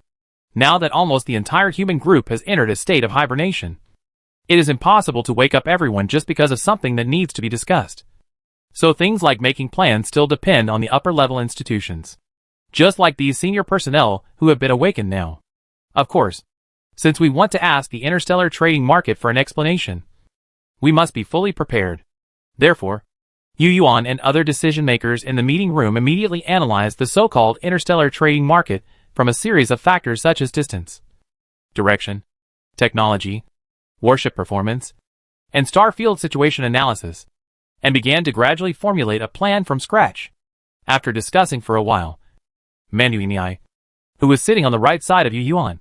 [SPEAKER 1] Now that almost the entire human group has entered a state of hibernation, it is impossible to wake up everyone just because of something that needs to be discussed. So things like making plans still depend on the upper-level institutions, just like these senior personnel who have been awakened now. Of course, since we want to ask the interstellar trading market for an explanation, we must be fully prepared. Therefore, Yu Yuan and other decision-makers in the meeting room immediately analyzed the so-called interstellar trading market from a series of factors such as distance, direction, technology, warship performance, and star field situation analysis, and began to gradually formulate a plan from scratch. After discussing for a while, Manueme, who was sitting on the right side of Yu Yuan,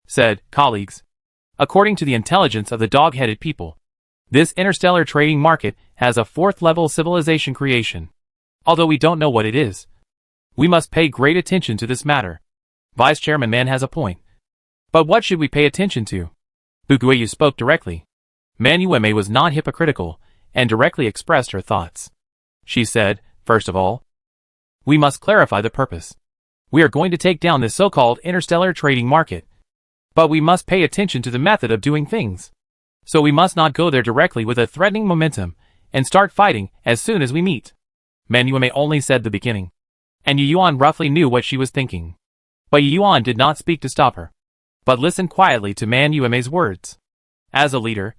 [SPEAKER 1] said, colleagues, according to the intelligence of the dog-headed people, this interstellar trading market has a fourth-level civilization creation. Although we don't know what it is, we must pay great attention to this matter. Vice Chairman Man has a point. But what should we pay attention to? Buguiyu spoke directly. Manueme was not hypocritical, and directly expressed her thoughts. She said, first of all, we must clarify the purpose. We are going to take down this so-called interstellar trading market. But we must pay attention to the method of doing things. So we must not go there directly with a threatening momentum, and start fighting as soon as we meet. Manueme only said the beginning. And Yuan roughly knew what she was thinking. But Yuan did not speak to stop her, but listened quietly to Manueme's words. As a leader,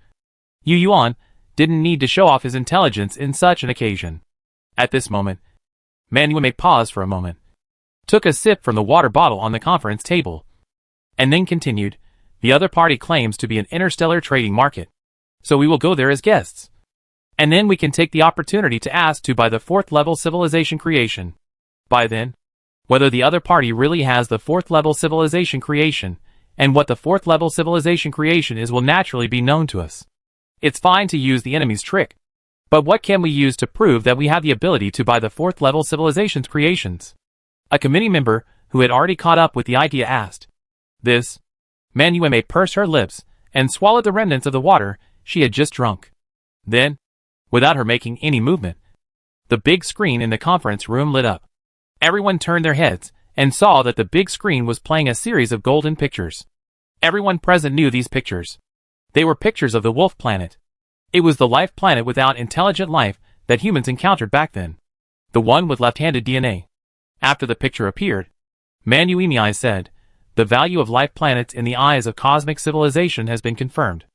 [SPEAKER 1] Yuan didn't need to show off his intelligence in such an occasion. At this moment, Manueme paused for a moment, took a sip from the water bottle on the conference table, and then continued, the other party claims to be an interstellar trading market, so we will go there as guests. And then we can take the opportunity to ask to buy the 4th level civilization creation. By then, whether the other party really has the 4th level civilization creation, and what the 4th level civilization creation is will naturally be known to us. It's fine to use the enemy's trick, but what can we use to prove that we have the ability to buy the 4th level civilization's creations? A committee member, who had already caught up with the idea, asked. This. Manueme pursed her lips, and swallowed the remnants of the water she had just drunk. Then, without her making any movement, the big screen in the conference room lit up. Everyone turned their heads, and saw that the big screen was playing a series of golden pictures. Everyone present knew these pictures. They were pictures of the wolf planet. It was the life planet without intelligent life that humans encountered back then. The one with left-handed DNA. After the picture appeared, Manueme said, the value of life planets in the eyes of cosmic civilization has been confirmed.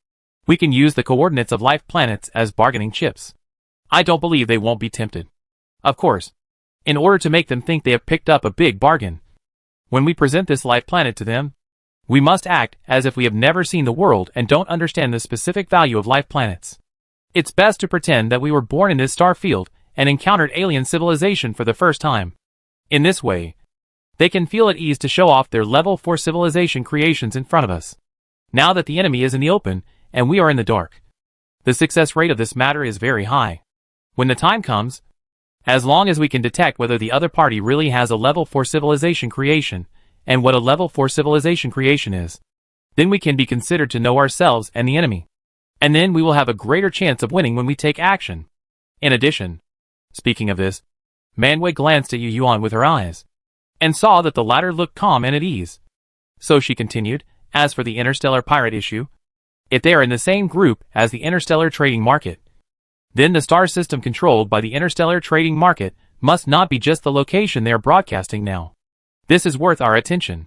[SPEAKER 1] We can use the coordinates of life planets as bargaining chips. I don't believe they won't be tempted. Of course, in order to make them think they have picked up a big bargain. When we present this life planet to them, we must act as if we have never seen the world and don't understand the specific value of life planets. It's best to pretend that we were born in this star field and encountered alien civilization for the first time. In this way, they can feel at ease to show off their level 4 civilization creations in front of us. Now that the enemy is in the open, and we are in the dark, the success rate of this matter is very high. When the time comes, as long as we can detect whether the other party really has a level 4 civilization creation, and what a level 4 civilization creation is, then we can be considered to know ourselves and the enemy. And then we will have a greater chance of winning when we take action. In addition, speaking of this, Manueme glanced at Yuan with her eyes, and saw that the latter looked calm and at ease. So she continued, as for the interstellar pirate issue, if they are in the same group as the interstellar trading market, then the star system controlled by the interstellar trading market must not be just the location they are broadcasting now. This is worth our attention.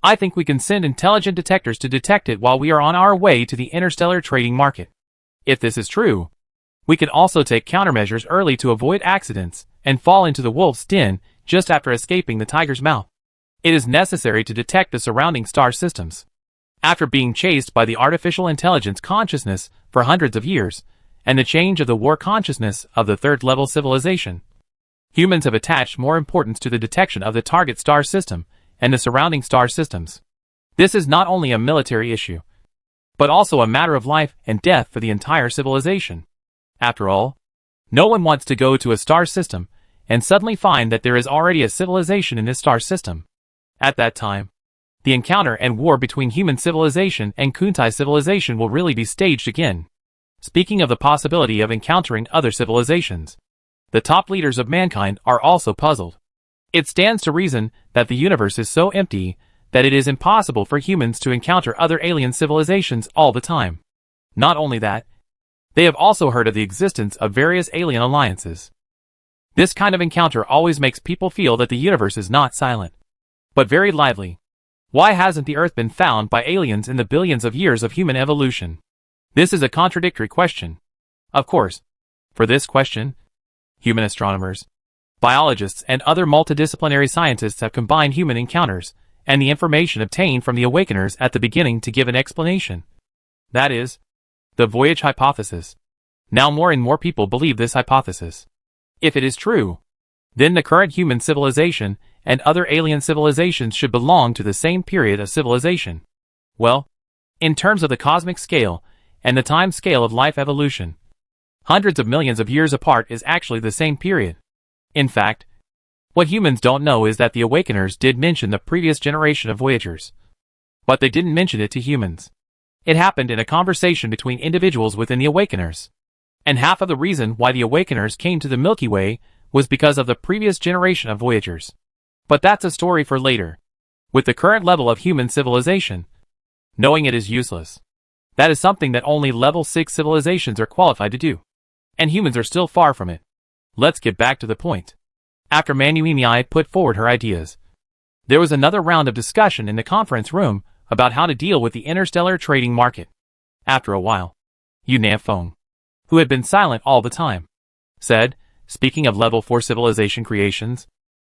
[SPEAKER 1] I think we can send intelligent detectors to detect it while we are on our way to the interstellar trading market. If this is true, we can also take countermeasures early to avoid accidents and fall into the wolf's den just after escaping the tiger's mouth. It is necessary to detect the surrounding star systems. After being chased by the artificial intelligence consciousness for hundreds of years, and the change of the war consciousness of the 3rd level civilization, humans have attached more importance to the detection of the target star system and the surrounding star systems. This is not only a military issue, but also a matter of life and death for the entire civilization. After all, no one wants to go to a star system and suddenly find that there is already a civilization in this star system. At that time, the encounter and war between human civilization and Kuntai civilization will really be staged again. Speaking of the possibility of encountering other civilizations, the top leaders of mankind are also puzzled. It stands to reason that the universe is so empty that it is impossible for humans to encounter other alien civilizations all the time. Not only that, they have also heard of the existence of various alien alliances. This kind of encounter always makes people feel that the universe is not silent, but very lively. Why hasn't the Earth been found by aliens in the billions of years of human evolution? This is a contradictory question. Of course, for this question, human astronomers, biologists, and other multidisciplinary scientists have combined human encounters and the information obtained from the Awakeners at the beginning to give an explanation. That is, the voyage hypothesis. Now more and more people believe this hypothesis. If it is true, then the current human civilization and other alien civilizations should belong to the same period of civilization. Well, in terms of the cosmic scale and the time scale of life evolution, hundreds of millions of years apart is actually the same period. In fact, what humans don't know is that the Awakeners did mention the previous generation of Voyagers, but they didn't mention it to humans. It happened in a conversation between individuals within the Awakeners. And half of the reason why the Awakeners came to the Milky Way was because of the previous generation of Voyagers. But that's a story for later. With the current level of human civilization, knowing it is useless. That is something that only level 6 civilizations are qualified to do. And humans are still far from it. Let's get back to the point. After Manuimi put forward her ideas, there was another round of discussion in the conference room about how to deal with the interstellar trading market. After a while, Yu Nanfeng, who had been silent all the time, said, speaking of level 4 civilization creations,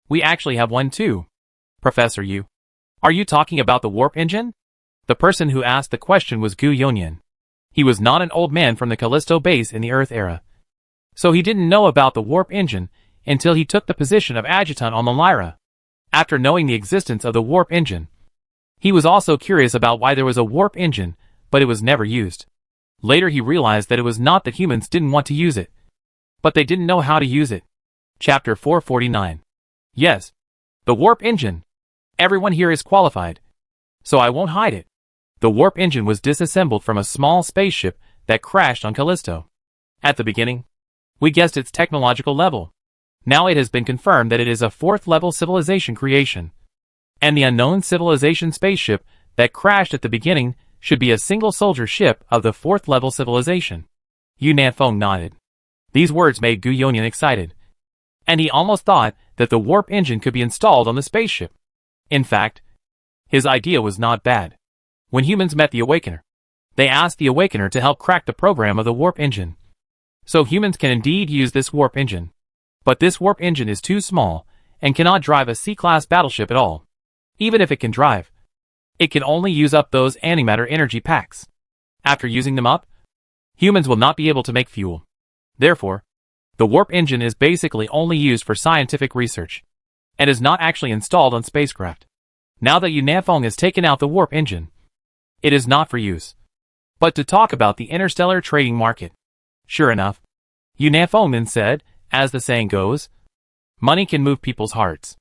[SPEAKER 1] we actually have one too. Professor Yu, are you talking about the warp engine? The person who asked the question was Gu Yonian. He was not an old man from the Callisto base in the Earth era. So he didn't know about the warp engine until he took the position of adjutant on the Lyra. After knowing the existence of the warp engine, he was also curious about why there was a warp engine, but it was never used. Later he realized that it was not that humans didn't want to use it, but they didn't know how to use it. Chapter 449. Yes, the warp engine. Everyone here is qualified, so I won't hide it. The warp engine was disassembled from a small spaceship that crashed on Callisto. At the beginning, we guessed its technological level. Now it has been confirmed that it is a 4th level civilization creation. And the unknown civilization spaceship that crashed at the beginning should be a single soldier ship of the 4th level civilization. Yu Nanfeng nodded. These words made Gu Yonian excited. And he almost thought that the warp engine could be installed on the spaceship. In fact, his idea was not bad. When humans met the Awakener, they asked the Awakener to help crack the program of the warp engine. So humans can indeed use this warp engine. But this warp engine is too small and cannot drive a C-class battleship at all. Even if it can drive, it can only use up those antimatter energy packs. After using them up, humans will not be able to make fuel. Therefore, the warp engine is basically only used for scientific research, and is not actually installed on spacecraft. Now that Yu Nanfeng has taken out the warp engine, it is not for use, but to talk about the interstellar trading market. Sure enough, Yu Nanfeng then said, as the saying goes, money can move people's hearts.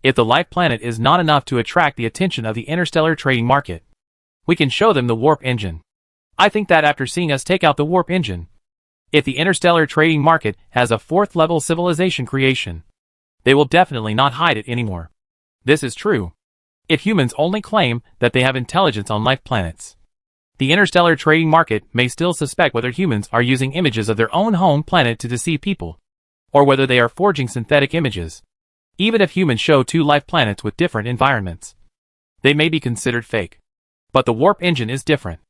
[SPEAKER 1] If the life planet is not enough to attract the attention of the interstellar trading market, we can show them the warp engine. I think that after seeing us take out the warp engine, if the interstellar trading market has a 4th level civilization creation, they will definitely not hide it anymore. This is true. If humans only claim that they have intelligence on life planets, the interstellar trading market may still suspect whether humans are using images of their own home planet to deceive people, or whether they are forging synthetic images. Even if humans show 2 life planets with different environments, they may be considered fake. But the warp engine is different.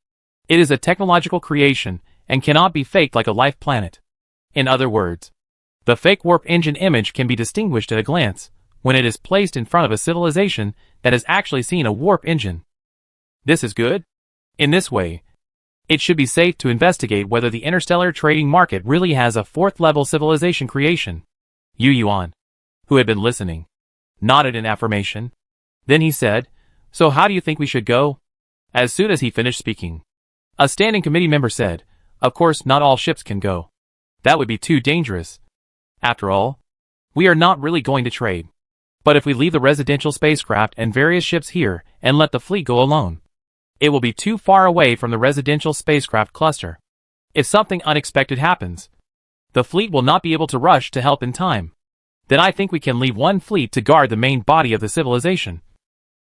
[SPEAKER 1] It is a technological creation and cannot be faked like a life planet. In other words, the fake warp engine image can be distinguished at a glance when it is placed in front of a civilization that has actually seen a warp engine. This is good. In this way, it should be safe to investigate whether the interstellar trading market really has a 4th level civilization creation. Yu Yuan, who had been listening, nodded in affirmation. Then he said, so how do you think we should go? As soon as he finished speaking, a standing committee member said, of course not all ships can go. That would be too dangerous. After all, we are not really going to trade. But if we leave the residential spacecraft and various ships here and let the fleet go alone, it will be too far away from the residential spacecraft cluster. If something unexpected happens, the fleet will not be able to rush to help in time. Then I think we can leave one fleet to guard the main body of the civilization,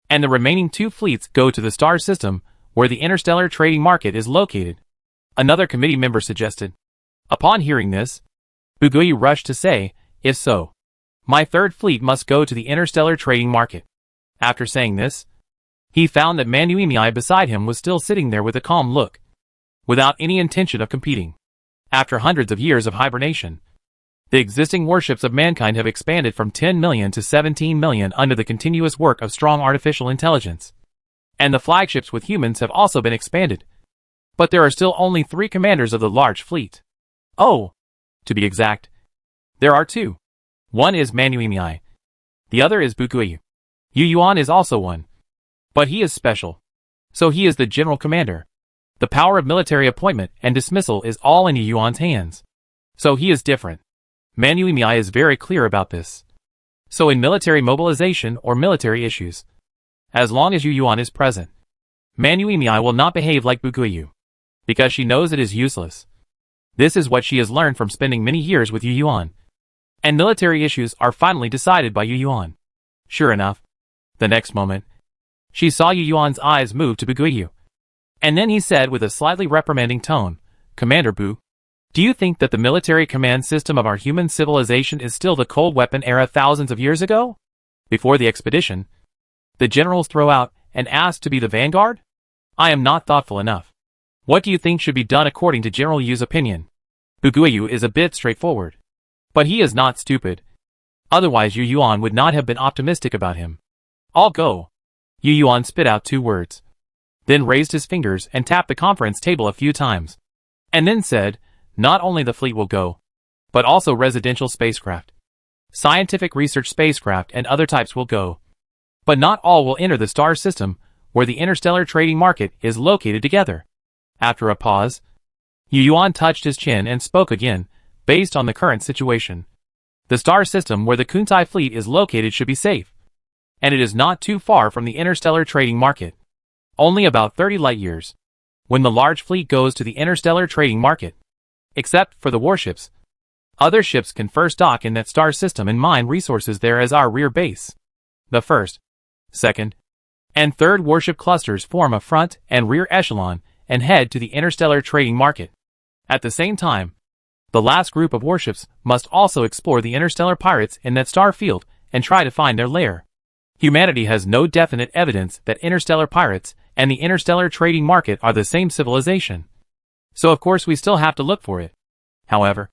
[SPEAKER 1] and the remaining 2 fleets go to the star system where the interstellar trading market is located. Another committee member suggested. Upon hearing this, Buguyi rushed to say, if so, my 3rd fleet must go to the interstellar trading market. After saying this, he found that Manuimi beside him was still sitting there with a calm look, without any intention of competing. After hundreds of years of hibernation, the existing warships of mankind have expanded from 10 million to 17 million under the continuous work of strong artificial intelligence. And the flagships with humans have also been expanded. But there are still only 3 commanders of the large fleet. Oh, to be exact, there are 2. One is Manuimi. The other is Buguyi. Yu Yuan is also one. But he is special. So he is the general commander. The power of military appointment and dismissal is all in Yu Yuan's hands. So he is different. Manuimi is very clear about this. So in military mobilization or military issues, as long as Yu Yuan is present, Manuimi will not behave like Buguyu, because she knows it is useless. This is what she has learned from spending many years with Yu Yuan. And military issues are finally decided by Yu Yuan. Sure enough, the next moment, she saw Yu Yuan's eyes move to Buguyu. And then he said with a slightly reprimanding tone, "Commander Bu, do you think that the military command system of our human civilization is still the cold weapon era thousands of years ago? Before the expedition, the generals throw out and ask to be the vanguard? I am not thoughtful enough. What do you think should be done according to General Yu's opinion?" Buguyu is a bit straightforward. But he is not stupid. Otherwise Yu Yuan would not have been optimistic about him. "I'll go." Yu Yuan spit out 2 words. Then raised his fingers and tapped the conference table a few times. And then said, "Not only the fleet will go, but also residential spacecraft, scientific research spacecraft and other types will go. But not all will enter the star system where the interstellar trading market is located together." After a pause, Yu Yuan touched his chin and spoke again, based on the current situation. The star system where the Kuntai fleet is located should be safe. And it is not too far from the interstellar trading market. Only about 30 light years. When the large fleet goes to the interstellar trading market. Except for the warships. Other ships can first dock in that star system and mine resources there as our rear base. The first, second, and third warship clusters form a front and rear echelon and head to the interstellar trading market. At the same time, the last group of warships must also explore the interstellar pirates in that star field and try to find their lair. Humanity has no definite evidence that interstellar pirates and the interstellar trading market are the same civilization. So of course we still have to look for it. However,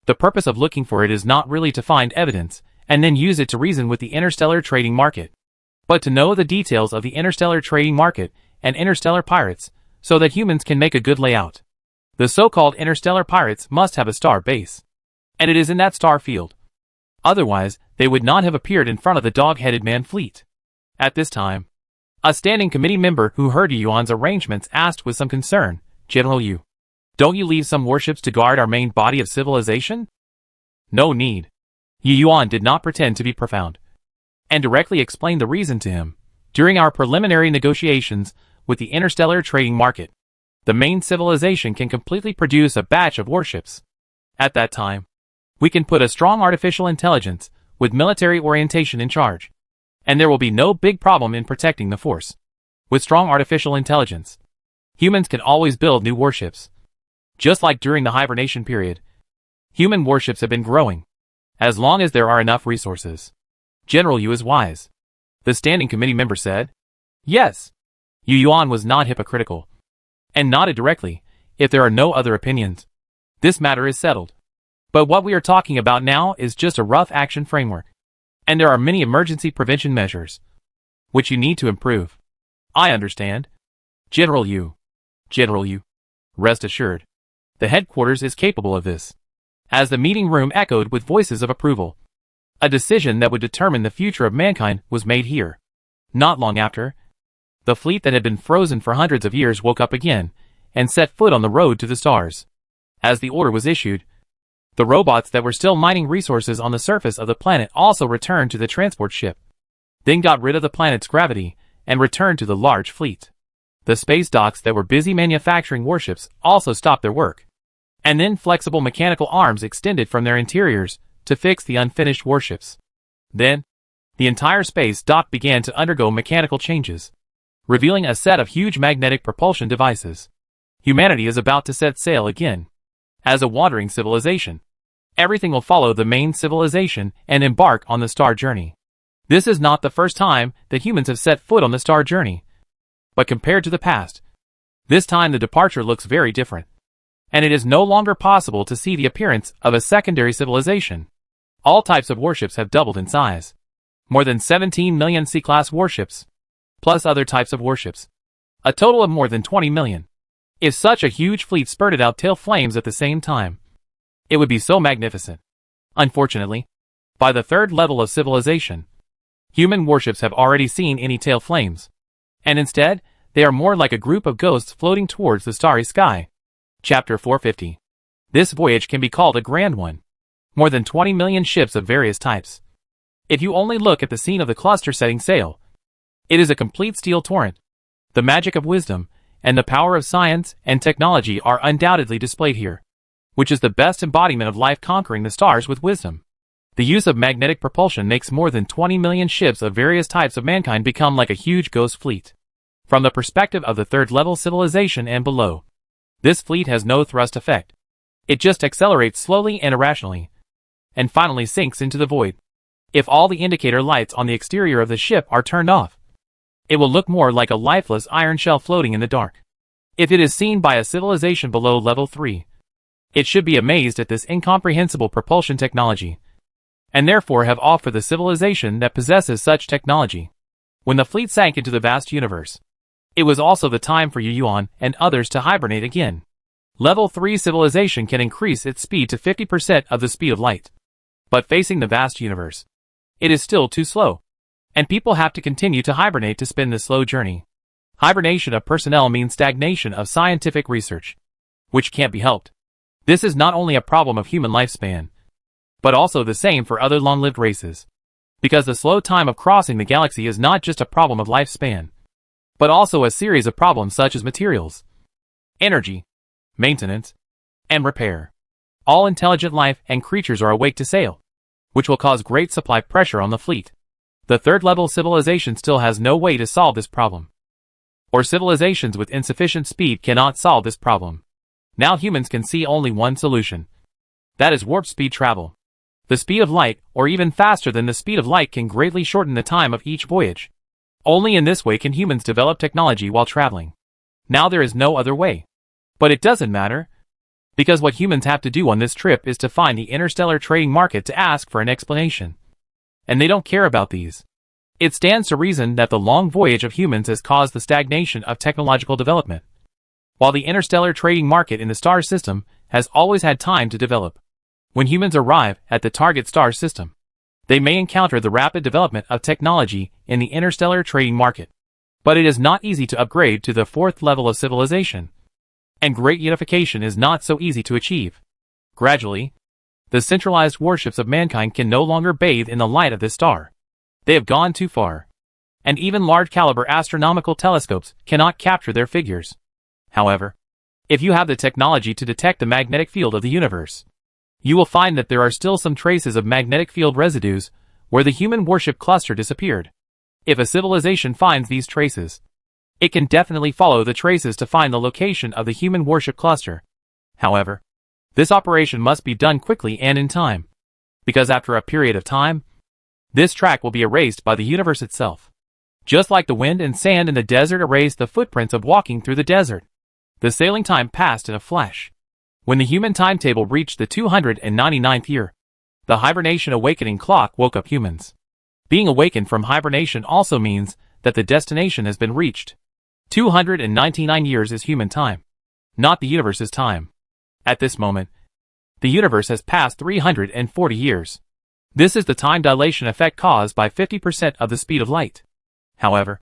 [SPEAKER 1] the purpose of looking for it is not really to find evidence and then use it to reason with the interstellar trading market, but to know the details of the interstellar trading market and interstellar pirates so that humans can make a good layout. The so-called interstellar pirates must have a star base, and it is in that star field. Otherwise, they would not have appeared in front of the dog-headed man fleet. At this time, a standing committee member who heard Yu Yuan's arrangements asked with some concern, "General Yu, don't you leave some warships to guard our main body of civilization?" "No need." Yu Yuan did not pretend to be profound, and directly explained the reason to him. "During our preliminary negotiations with the interstellar trading market, the main civilization can completely produce a batch of warships. At that time, we can put a strong artificial intelligence with military orientation in charge, and there will be no big problem in protecting the force. With strong artificial intelligence, humans can always build new warships. Just like during the hibernation period, human warships have been growing, as long as there are enough resources." "General Yu is wise," the standing committee member said. "Yes." Yu Yuan was not hypocritical, and nodded directly. "If there are no other opinions, this matter is settled. But what we are talking about now is just a rough action framework, and there are many emergency prevention measures, which you need to improve." "I understand. General Yu. General Yu, rest assured, the headquarters is capable of this." As the meeting room echoed with voices of approval, a decision that would determine the future of mankind was made here. Not long after, the fleet that had been frozen for hundreds of years woke up again and set foot on the road to the stars. As the order was issued, the robots that were still mining resources on the surface of the planet also returned to the transport ship, then got rid of the planet's gravity and returned to the large fleet. The space docks that were busy manufacturing warships also stopped their work, and then flexible mechanical arms extended from their interiors to fix the unfinished warships. Then, the entire space dock began to undergo mechanical changes, revealing a set of huge magnetic propulsion devices. Humanity is about to set sail again. As a wandering civilization, everything will follow the main civilization and embark on the star journey. This is not the first time that humans have set foot on the star journey. But compared to the past, this time the departure looks very different, and it is no longer possible to see the appearance of a secondary civilization. All types of warships have doubled in size. More than 17 million C-class warships, plus other types of warships. A total of more than 20 million. If such a huge fleet spurted out tail flames at the same time, it would be so magnificent. Unfortunately, by the third level of civilization, human warships have already seen any tail flames, and instead, they are more like a group of ghosts floating towards the starry sky. Chapter 450. This voyage can be called a grand one. More than 20 million ships of various types. If you only look at the scene of the cluster setting sail, it is a complete steel torrent. The magic of wisdom and the power of science and technology are undoubtedly displayed here, which is the best embodiment of life conquering the stars with wisdom. The use of magnetic propulsion makes more than 20 million ships of various types of mankind become like a huge ghost fleet. From the perspective of the third-level civilization and below, this fleet has no thrust effect. It just accelerates slowly and irrationally, and finally sinks into the void. If all the indicator lights on the exterior of the ship are turned off, it will look more like a lifeless iron shell floating in the dark. If it is seen by a civilization below level 3, it should be amazed at this incomprehensible propulsion technology, and therefore have awe for the civilization that possesses such technology. When the fleet sank into the vast universe, it was also the time for Yuan and others to hibernate again. Level 3 civilization can increase its speed to 50% of the speed of light. But facing the vast universe, it is still too slow, and people have to continue to hibernate to spin the slow journey. Hibernation of personnel means stagnation of scientific research, which can't be helped. This is not only a problem of human lifespan, but also the same for other long-lived races. Because the slow time of crossing the galaxy is not just a problem of lifespan, but also a series of problems such as materials, energy, maintenance, and repair. All intelligent life and creatures are awake to sail, which will cause great supply pressure on the fleet. The third-level civilization still has no way to solve this problem. Or civilizations with insufficient speed cannot solve this problem. Now humans can see only one solution. That is warp speed travel. The speed of light, or even faster than the speed of light, can greatly shorten the time of each voyage. Only in this way can humans develop technology while traveling. Now there is no other way. But it doesn't matter, because what humans have to do on this trip is to find the interstellar trading market to ask for an explanation. And they don't care about these. It stands to reason that the long voyage of humans has caused the stagnation of technological development, while the interstellar trading market in the star system has always had time to develop. When humans arrive at the target star system, they may encounter the rapid development of technology in the interstellar trading market. But it is not easy to upgrade to the fourth level of civilization, and great unification is not so easy to achieve. Gradually, the centralized warships of mankind can no longer bathe in the light of this star. They have gone too far, and even large-caliber astronomical telescopes cannot capture their figures. However, if you have the technology to detect the magnetic field of the universe, you will find that there are still some traces of magnetic field residues where the human warship cluster disappeared. If a civilization finds these traces, it can definitely follow the traces to find the location of the human warship cluster. However, this operation must be done quickly and in time, because after a period of time, this track will be erased by the universe itself. Just like the wind and sand in the desert erased the footprints of walking through the desert, the sailing time passed in a flash. When the human timetable reached the 299th year, the hibernation awakening clock woke up humans. Being awakened from hibernation also means that the destination has been reached. 299 years is human time, not the universe's time. At this moment, the universe has passed 340 years. This is the time dilation effect caused by 50% of the speed of light. However,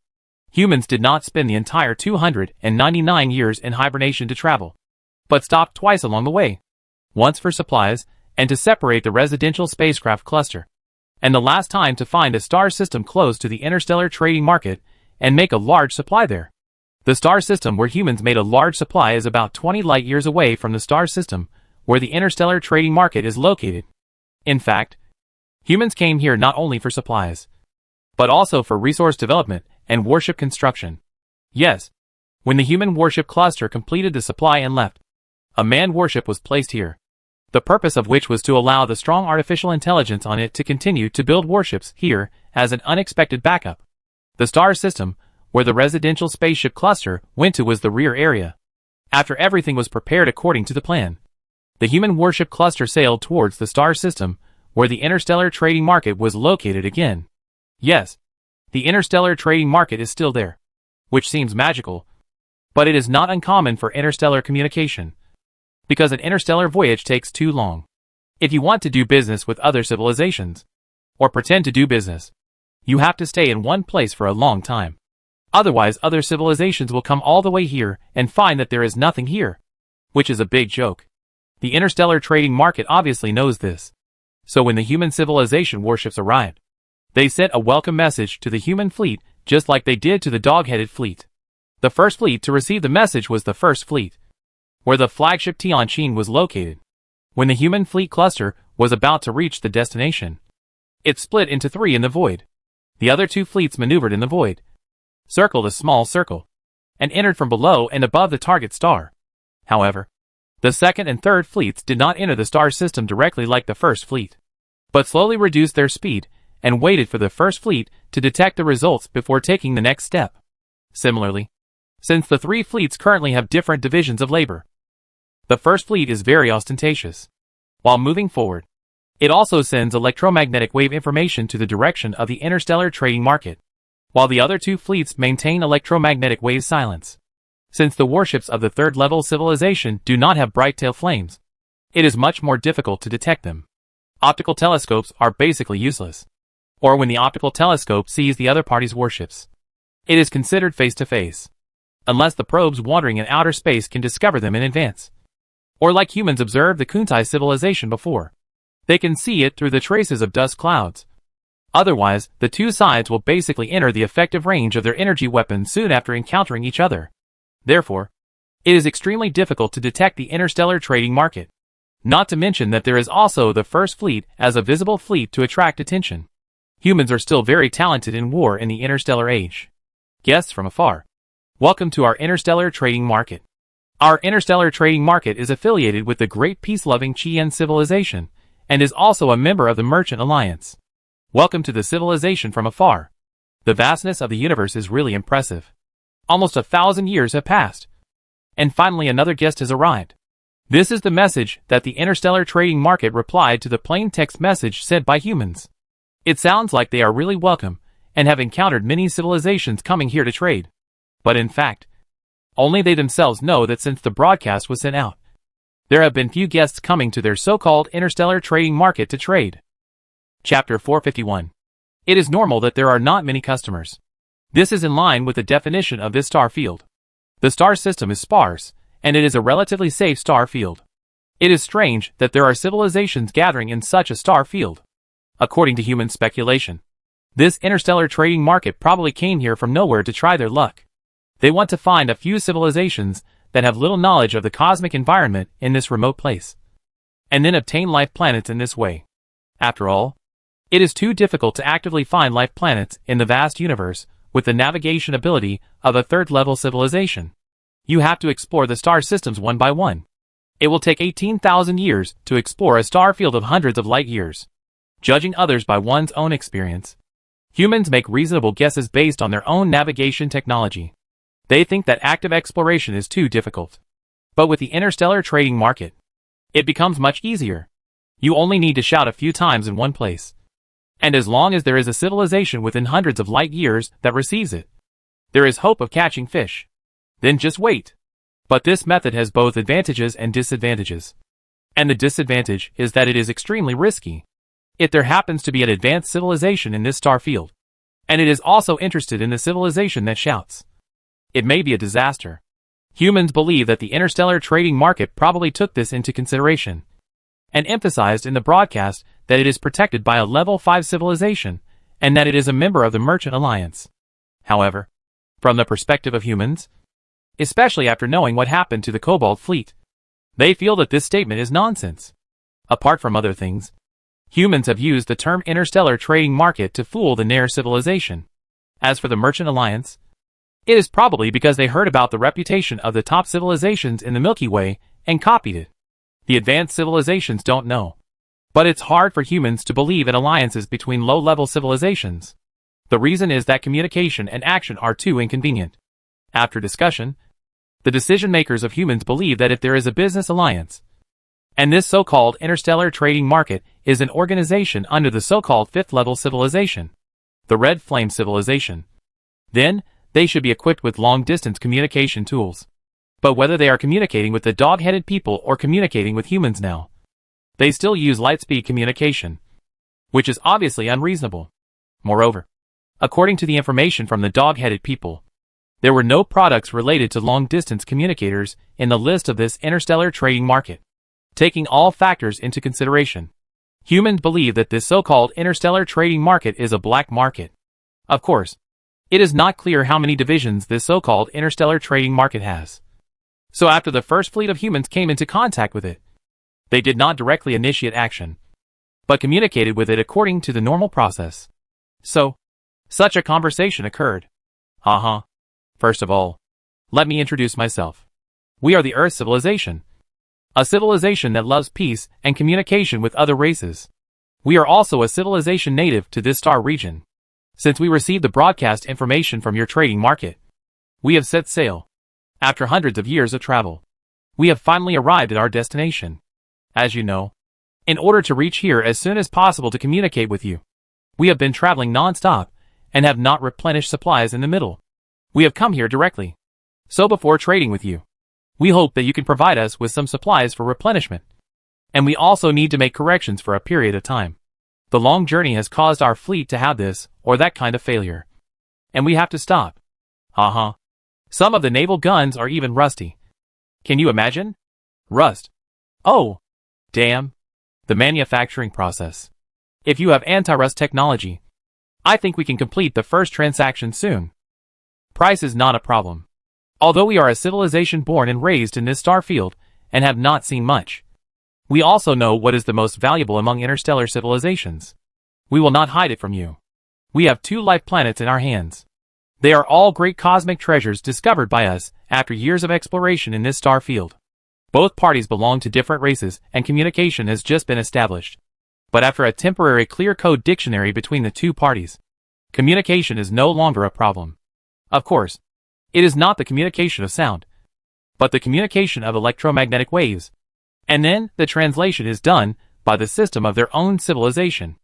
[SPEAKER 1] humans did not spend the entire 299 years in hibernation to travel, but stopped twice along the way. Once for supplies, and to separate the residential spacecraft cluster, and the last time to find a star system close to the interstellar trading market and make a large supply there. The star system where humans made a large supply is about 20 light years away from the star system where the interstellar trading market is located. In fact, humans came here not only for supplies, but also for resource development and warship construction. Yes, when the human warship cluster completed the supply and left, a manned warship was placed here, the purpose of which was to allow the strong artificial intelligence on it to continue to build warships here as an unexpected backup. The star system, where the residential spaceship cluster went to, was the rear area. After everything was prepared according to the plan, the human warship cluster sailed towards the star system, where the interstellar trading market was located again. Yes, the interstellar trading market is still there, which seems magical, but it is not uncommon for interstellar communication, because an interstellar voyage takes too long. If you want to do business with other civilizations, or pretend to do business, you have to stay in one place for a long time. Otherwise, other civilizations will come all the way here and find that there is nothing here, which is a big joke. The interstellar trading market obviously knows this. So when the human civilization warships arrived, they sent a welcome message to the human fleet just like they did to the dog-headed fleet. The first fleet to receive the message was the First Fleet, where the flagship Tianjin was located. When the human fleet cluster was about to reach the destination, it split into three in the void. The other two fleets maneuvered in the void, circled a small circle, and entered from below and above the target star. However, the second and third fleets did not enter the star system directly like the first fleet, but slowly reduced their speed and waited for the first fleet to detect the results before taking the next step. Similarly, since the three fleets currently have different divisions of labor, the first fleet is very ostentatious. While moving forward, it also sends electromagnetic wave information to the direction of the interstellar trading market, while the other two fleets maintain electromagnetic wave silence. Since the warships of the third-level civilization do not have bright tail flames, it is much more difficult to detect them. Optical telescopes are basically useless. Or when the optical telescope sees the other party's warships, it is considered face-to-face, unless the probes wandering in outer space can discover them in advance. Or like humans observed the Kuntai civilization before, they can see it through the traces of dust clouds. Otherwise, the two sides will basically enter the effective range of their energy weapons soon after encountering each other. Therefore, it is extremely difficult to detect the interstellar trading market. Not to mention that there is also the First Fleet as a visible fleet to attract attention. Humans are still very talented in war in the interstellar age. Guests from afar, welcome to our interstellar trading market. Our interstellar trading market is affiliated with the great peace-loving Qian civilization and is also a member of the Merchant Alliance. Welcome to the civilization from afar. The vastness of the universe is really impressive. Almost 1,000 years have passed. And finally another guest has arrived. This is the message that the interstellar trading market replied to the plain text message sent by humans. It sounds like they are really welcome and have encountered many civilizations coming here to trade. But in fact, only they themselves know that since the broadcast was sent out, there have been few guests coming to their so-called interstellar trading market to trade. Chapter 451. It is normal that there are not many customers. This is in line with the definition of this star field. The star system is sparse, and it is a relatively safe star field. It is strange that there are civilizations gathering in such a star field. According to human speculation, this interstellar trading market probably came here from nowhere to try their luck. They want to find a few civilizations that have little knowledge of the cosmic environment in this remote place, and then obtain life planets in this way. After all, it is too difficult to actively find life planets in the vast universe with the navigation ability of a third-level civilization. You have to explore the star systems one by one. It will take 18,000 years to explore a star field of hundreds of light years. Judging others by one's own experience, humans make reasonable guesses based on their own navigation technology. They think that active exploration is too difficult. But with the interstellar trading market, it becomes much easier. You only need to shout a few times in one place. And as long as there is a civilization within hundreds of light years that receives it, there is hope of catching fish. Then just wait. But this method has both advantages and disadvantages. And the disadvantage is that it is extremely risky. If there happens to be an advanced civilization in this star field, and it is also interested in the civilization that shouts, it may be a disaster. Humans believe that the interstellar trading market probably took this into consideration, and emphasized in the broadcast that it is protected by a level 5 civilization, and that it is a member of the Merchant Alliance. However, from the perspective of humans, especially after knowing what happened to the Cobalt fleet, they feel that this statement is nonsense. Apart from other things, humans have used the term interstellar trading market to fool the Nair civilization. As for the Merchant Alliance, it is probably because they heard about the reputation of the top civilizations in the Milky Way and copied it. The advanced civilizations don't know. But it's hard for humans to believe in alliances between low-level civilizations. The reason is that communication and action are too inconvenient. After discussion, the decision-makers of humans believe that if there is a business alliance, and this so-called interstellar trading market is an organization under the so-called fifth-level civilization, the Red Flame civilization, then they should be equipped with long-distance communication tools. But whether they are communicating with the dog-headed people or communicating with humans now, they still use light-speed communication, which is obviously unreasonable. Moreover, according to the information from the dog-headed people, there were no products related to long-distance communicators in the list of this interstellar trading market. Taking all factors into consideration, humans believe that this so-called interstellar trading market is a black market. Of course, It is not clear how many divisions this so-called interstellar trading market has. So after the first fleet of humans came into contact with it, they did not directly initiate action, but communicated with it according to the normal process. So, such a conversation occurred. First of all, let me introduce myself. We are the Earth civilization. A civilization that loves peace and communication with other races. We are also a civilization native to this star region. Since we received the broadcast information from your trading market, we have set sail. After hundreds of years of travel, we have finally arrived at our destination. As you know, in order to reach here as soon as possible to communicate with you, we have been traveling non-stop and have not replenished supplies in the middle. We have come here directly. So before trading with you, we hope that you can provide us with some supplies for replenishment. And we also need to make corrections for a period of time. The long journey has caused our fleet to have this or that kind of failure. And we have to stop. Some of the naval guns are even rusty. Can you imagine? Rust. Oh, damn. The manufacturing process. If you have anti-rust technology, I think we can complete the first transaction soon. Price is not a problem. Although we are a civilization born and raised in this star field and have not seen much, we also know what is the most valuable among interstellar civilizations. We will not hide it from you. We have 2 life planets in our hands. They are all great cosmic treasures discovered by us after years of exploration in this star field. Both parties belong to different races and communication has just been established. But after a temporary clear code dictionary between the 2 parties, communication is no longer a problem. Of course, it is not the communication of sound, but the communication of electromagnetic waves. And then, the translation is done by the system of their own civilization.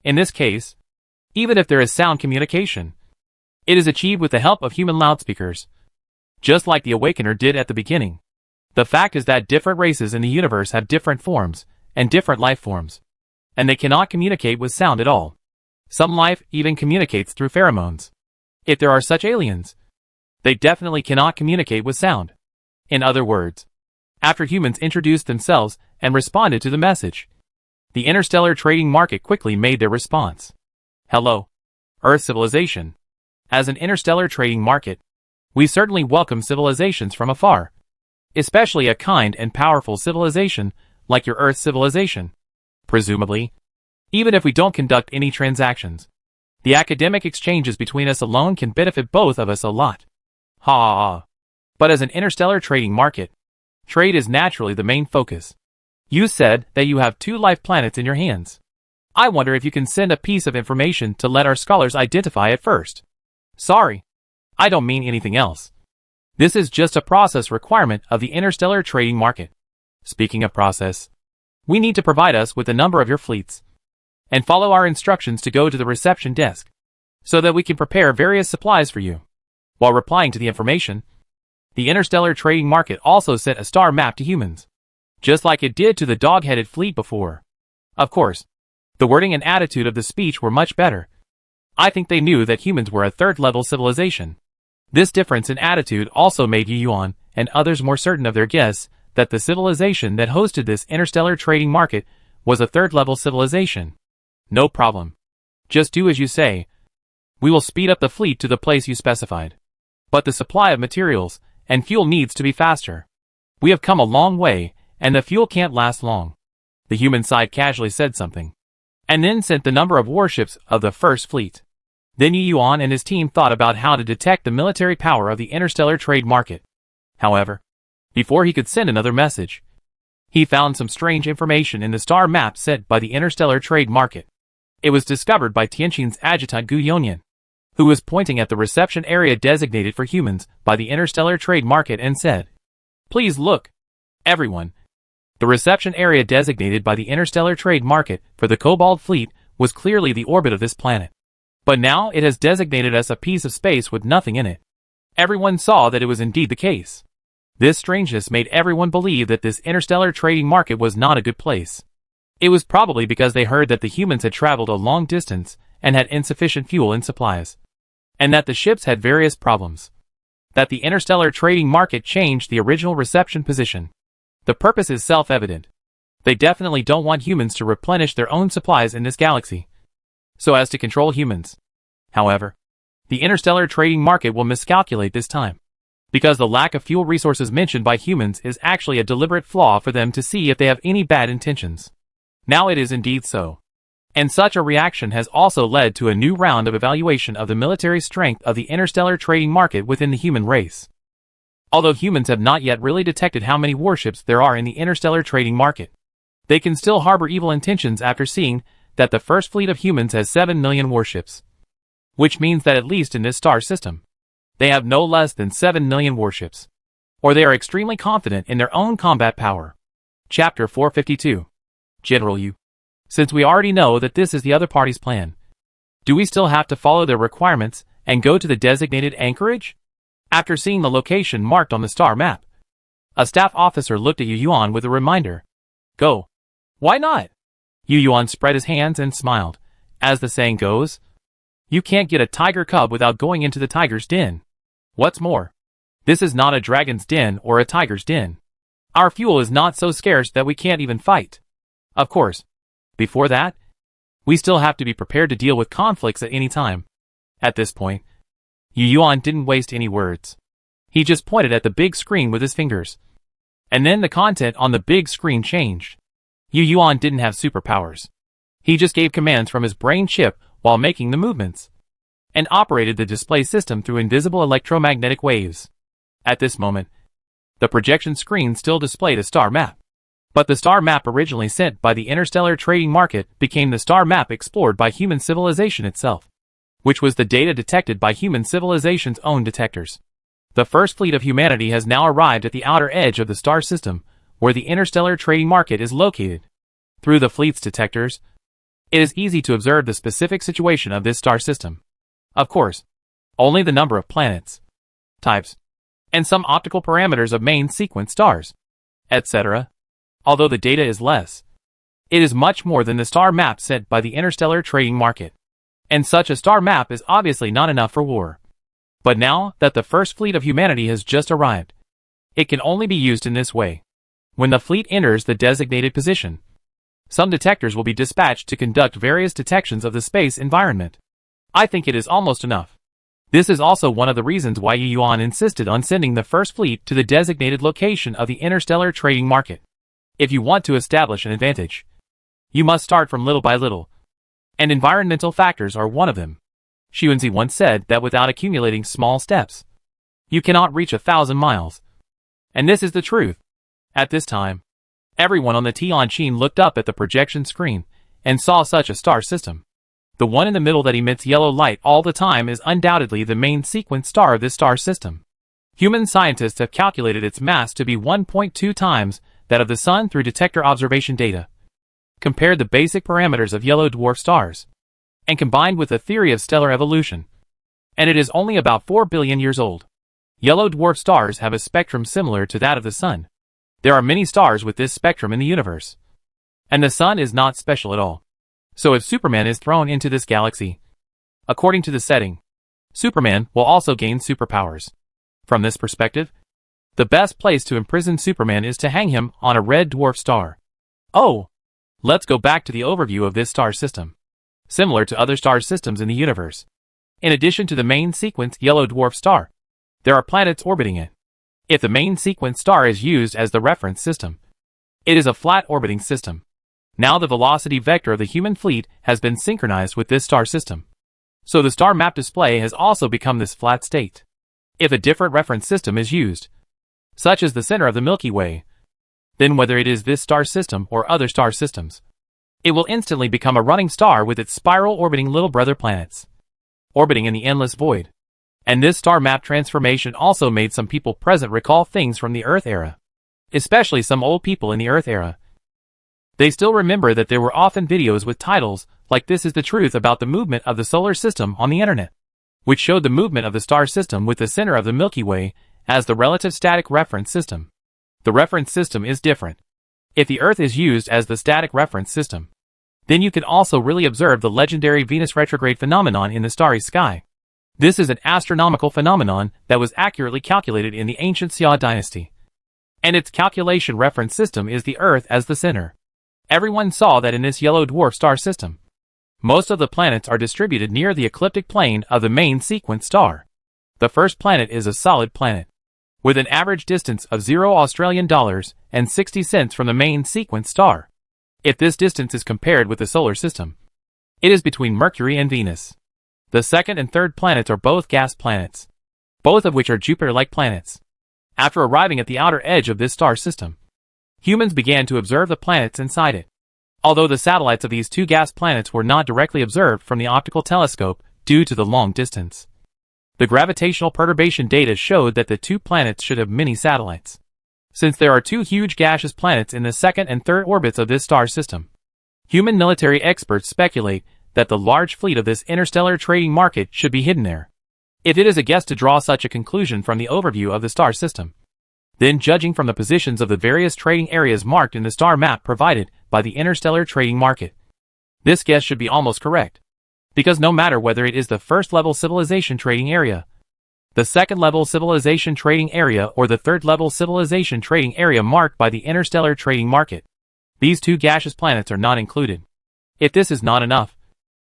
[SPEAKER 1] In this case, even if there is sound communication, it is achieved with the help of human loudspeakers, just like the Awakener did at the beginning. The fact is that different races in the universe have different forms and different life forms, and they cannot communicate with sound at all. Some life even communicates through pheromones. If there are such aliens, they definitely cannot communicate with sound. In other words, after humans introduced themselves and responded to the message, the interstellar trading market quickly made their response. Hello, Earth civilization. As an interstellar trading market, we certainly welcome civilizations from afar, especially a kind and powerful civilization like your Earth civilization. Presumably, even if we don't conduct any transactions, the academic exchanges between us alone can benefit both of us a lot. But as an interstellar trading market, trade is naturally the main focus. You said that you have 2 life planets in your hands. I wonder if you can send a piece of information to let our scholars identify it first. Sorry, I don't mean anything else. This is just a process requirement of the interstellar trading market. Speaking of process, we need to provide us with the number of your fleets, and follow our instructions to go to the reception desk, so that we can prepare various supplies for you. While replying to the information, the interstellar trading market also sent a star map to humans, just like it did to the dog-headed fleet before. Of course, the wording and attitude of the speech were much better. I think they knew that humans were a 3rd-level civilization. This difference in attitude also made Yuan and others more certain of their guess that the civilization that hosted this interstellar trading market was a 3rd-level civilization. No problem. Just do as you say. We will speed up the fleet to the place you specified. But the supply of materials and fuel needs to be faster. We have come a long way, and the fuel can't last long. The human side casually said something, and then sent the number of warships of the first fleet. Then Yuan and his team thought about how to detect the military power of the interstellar trade market. However, before he could send another message, he found some strange information in the star map sent by the interstellar trade market. It was discovered by Tianqin's adjutant Gu Yonian, who was pointing at the reception area designated for humans by the interstellar trade market and said, "Please look, everyone." The reception area designated by the interstellar trade market for the Cobalt fleet was clearly the orbit of this planet. But now it has designated us a piece of space with nothing in it. Everyone saw that it was indeed the case. This strangeness made everyone believe that this interstellar trading market was not a good place. It was probably because they heard that the humans had traveled a long distance and had insufficient fuel and supplies, and that the ships had various problems. That the interstellar trading market changed the original reception position. The purpose is self-evident. They definitely don't want humans to replenish their own supplies in this galaxy, so as to control humans. However, The interstellar trading market will miscalculate this time, because the lack of fuel resources mentioned by humans is actually a deliberate flaw for them to see if they have any bad intentions. Now it is indeed so. And such a reaction has also led to a new round of evaluation of the military strength of the interstellar trading market within the human race. Although humans have not yet really detected how many warships there are in the interstellar trading market, they can still harbor evil intentions after seeing that the first fleet of humans has 7 million warships. Which means that at least in this star system, they have no less than 7 million warships. Or they are extremely confident in their own combat power. Chapter 452. General Yu. Since we already know that this is the other party's plan, do we still have to follow their requirements and go to the designated anchorage? After seeing the location marked on the star map, a staff officer looked at Yu Yuan with a reminder. Go. Why not? Yu Yuan spread his hands and smiled. As the saying goes, you can't get a tiger cub without going into the tiger's den. What's more, this is not a dragon's den or a tiger's den. Our fuel is not so scarce that we can't even fight. Of course, before that, we still have to be prepared to deal with conflicts at any time. At this point, Yu Yuan didn't waste any words. He just pointed at the big screen with his fingers. And then the content on the big screen changed. Yu Yuan didn't have superpowers. He just gave commands from his brain chip while making the movements, and operated the display system through invisible electromagnetic waves. At this moment, the projection screen still displayed a star map. But the star map originally sent by the interstellar trading market became the star map explored by human civilization itself, which was the data detected by human civilization's own detectors. The first fleet of humanity has now arrived at the outer edge of the star system, where the interstellar trading market is located. Through the fleet's detectors, it is easy to observe the specific situation of this star system. Of course, only the number of planets, types, and some optical parameters of main sequence stars, etc. Although the data is less, it is much more than the star map sent by the interstellar trading market. And such a star map is obviously not enough for war. But now that the first fleet of humanity has just arrived, it can only be used in this way. When the fleet enters the designated position, some detectors will be dispatched to conduct various detections of the space environment. I think it is almost enough. This is also one of the reasons why Yu Yuan insisted on sending the first fleet to the designated location of the interstellar trading market. If you want to establish an advantage, you must start from little by little, and environmental factors are one of them. Xuanzi once said that without accumulating small steps, you cannot reach 1,000 miles. And this is the truth. At this time, everyone on the Tianqin looked up at the projection screen and saw such a star system. The one in the middle that emits yellow light all the time is undoubtedly the main sequence star of this star system. Human scientists have calculated its mass to be 1.2 times that of the Sun through detector observation data. Compared the basic parameters of yellow dwarf stars, and combined with the theory of stellar evolution, and it is only about 4 billion years old. Yellow dwarf stars have a spectrum similar to that of the Sun. There are many stars with this spectrum in the universe, and the Sun is not special at all. So if Superman is thrown into this galaxy, according to the setting, Superman will also gain superpowers. From this perspective, the best place to imprison Superman is to hang him on a red dwarf star. Oh! Let's go back to the overview of this star system. Similar to other star systems in the universe, in addition to the main sequence yellow dwarf star, there are planets orbiting it. If the main sequence star is used as the reference system, it is a flat orbiting system. Now the velocity vector of the human fleet has been synchronized with this star system. So the star map display has also become this flat state. If a different reference system is used, such as the center of the Milky Way, then whether it is this star system or other star systems, it will instantly become a running star with its spiral orbiting little brother planets, orbiting in the endless void. And this star map transformation also made some people present recall things from the Earth era, especially some old people in the Earth era. They still remember that there were often videos with titles like "This is the Truth About the Movement of the Solar System" on the internet, which showed the movement of the star system with the center of the Milky Way as the relative static reference system. The reference system is different. If the Earth is used as the static reference system, then you can also really observe the legendary Venus retrograde phenomenon in the starry sky. This is an astronomical phenomenon that was accurately calculated in the ancient Xia dynasty, and its calculation reference system is the Earth as the center. Everyone saw that in this yellow dwarf star system, Most of the planets are distributed near the ecliptic plane of the main sequence star. The first planet is a solid planet, with an average distance of 0 Australian dollars and 60 cents from the main sequence star. If this distance is compared with the solar system, it is between Mercury and Venus. The second and third planets are both gas planets, both of which are Jupiter-like planets. After arriving at the outer edge of this star system, humans began to observe the planets inside it. Although the satellites of these two gas planets were not directly observed from the optical telescope due to the long distance, the gravitational perturbation data showed that the two planets should have many satellites, since there are two huge gaseous planets in the second and third orbits of this star system. Human military experts speculate that the large fleet of this interstellar trading market should be hidden there. If it is a guess to draw such a conclusion from the overview of the star system, then judging from the positions of the various trading areas marked in the star map provided by the interstellar trading market, this guess should be almost correct, because no matter whether it is the first-level civilization trading area, the second-level civilization trading area, or the third-level civilization trading area marked by the interstellar trading market, these two gaseous planets are not included. If this is not enough,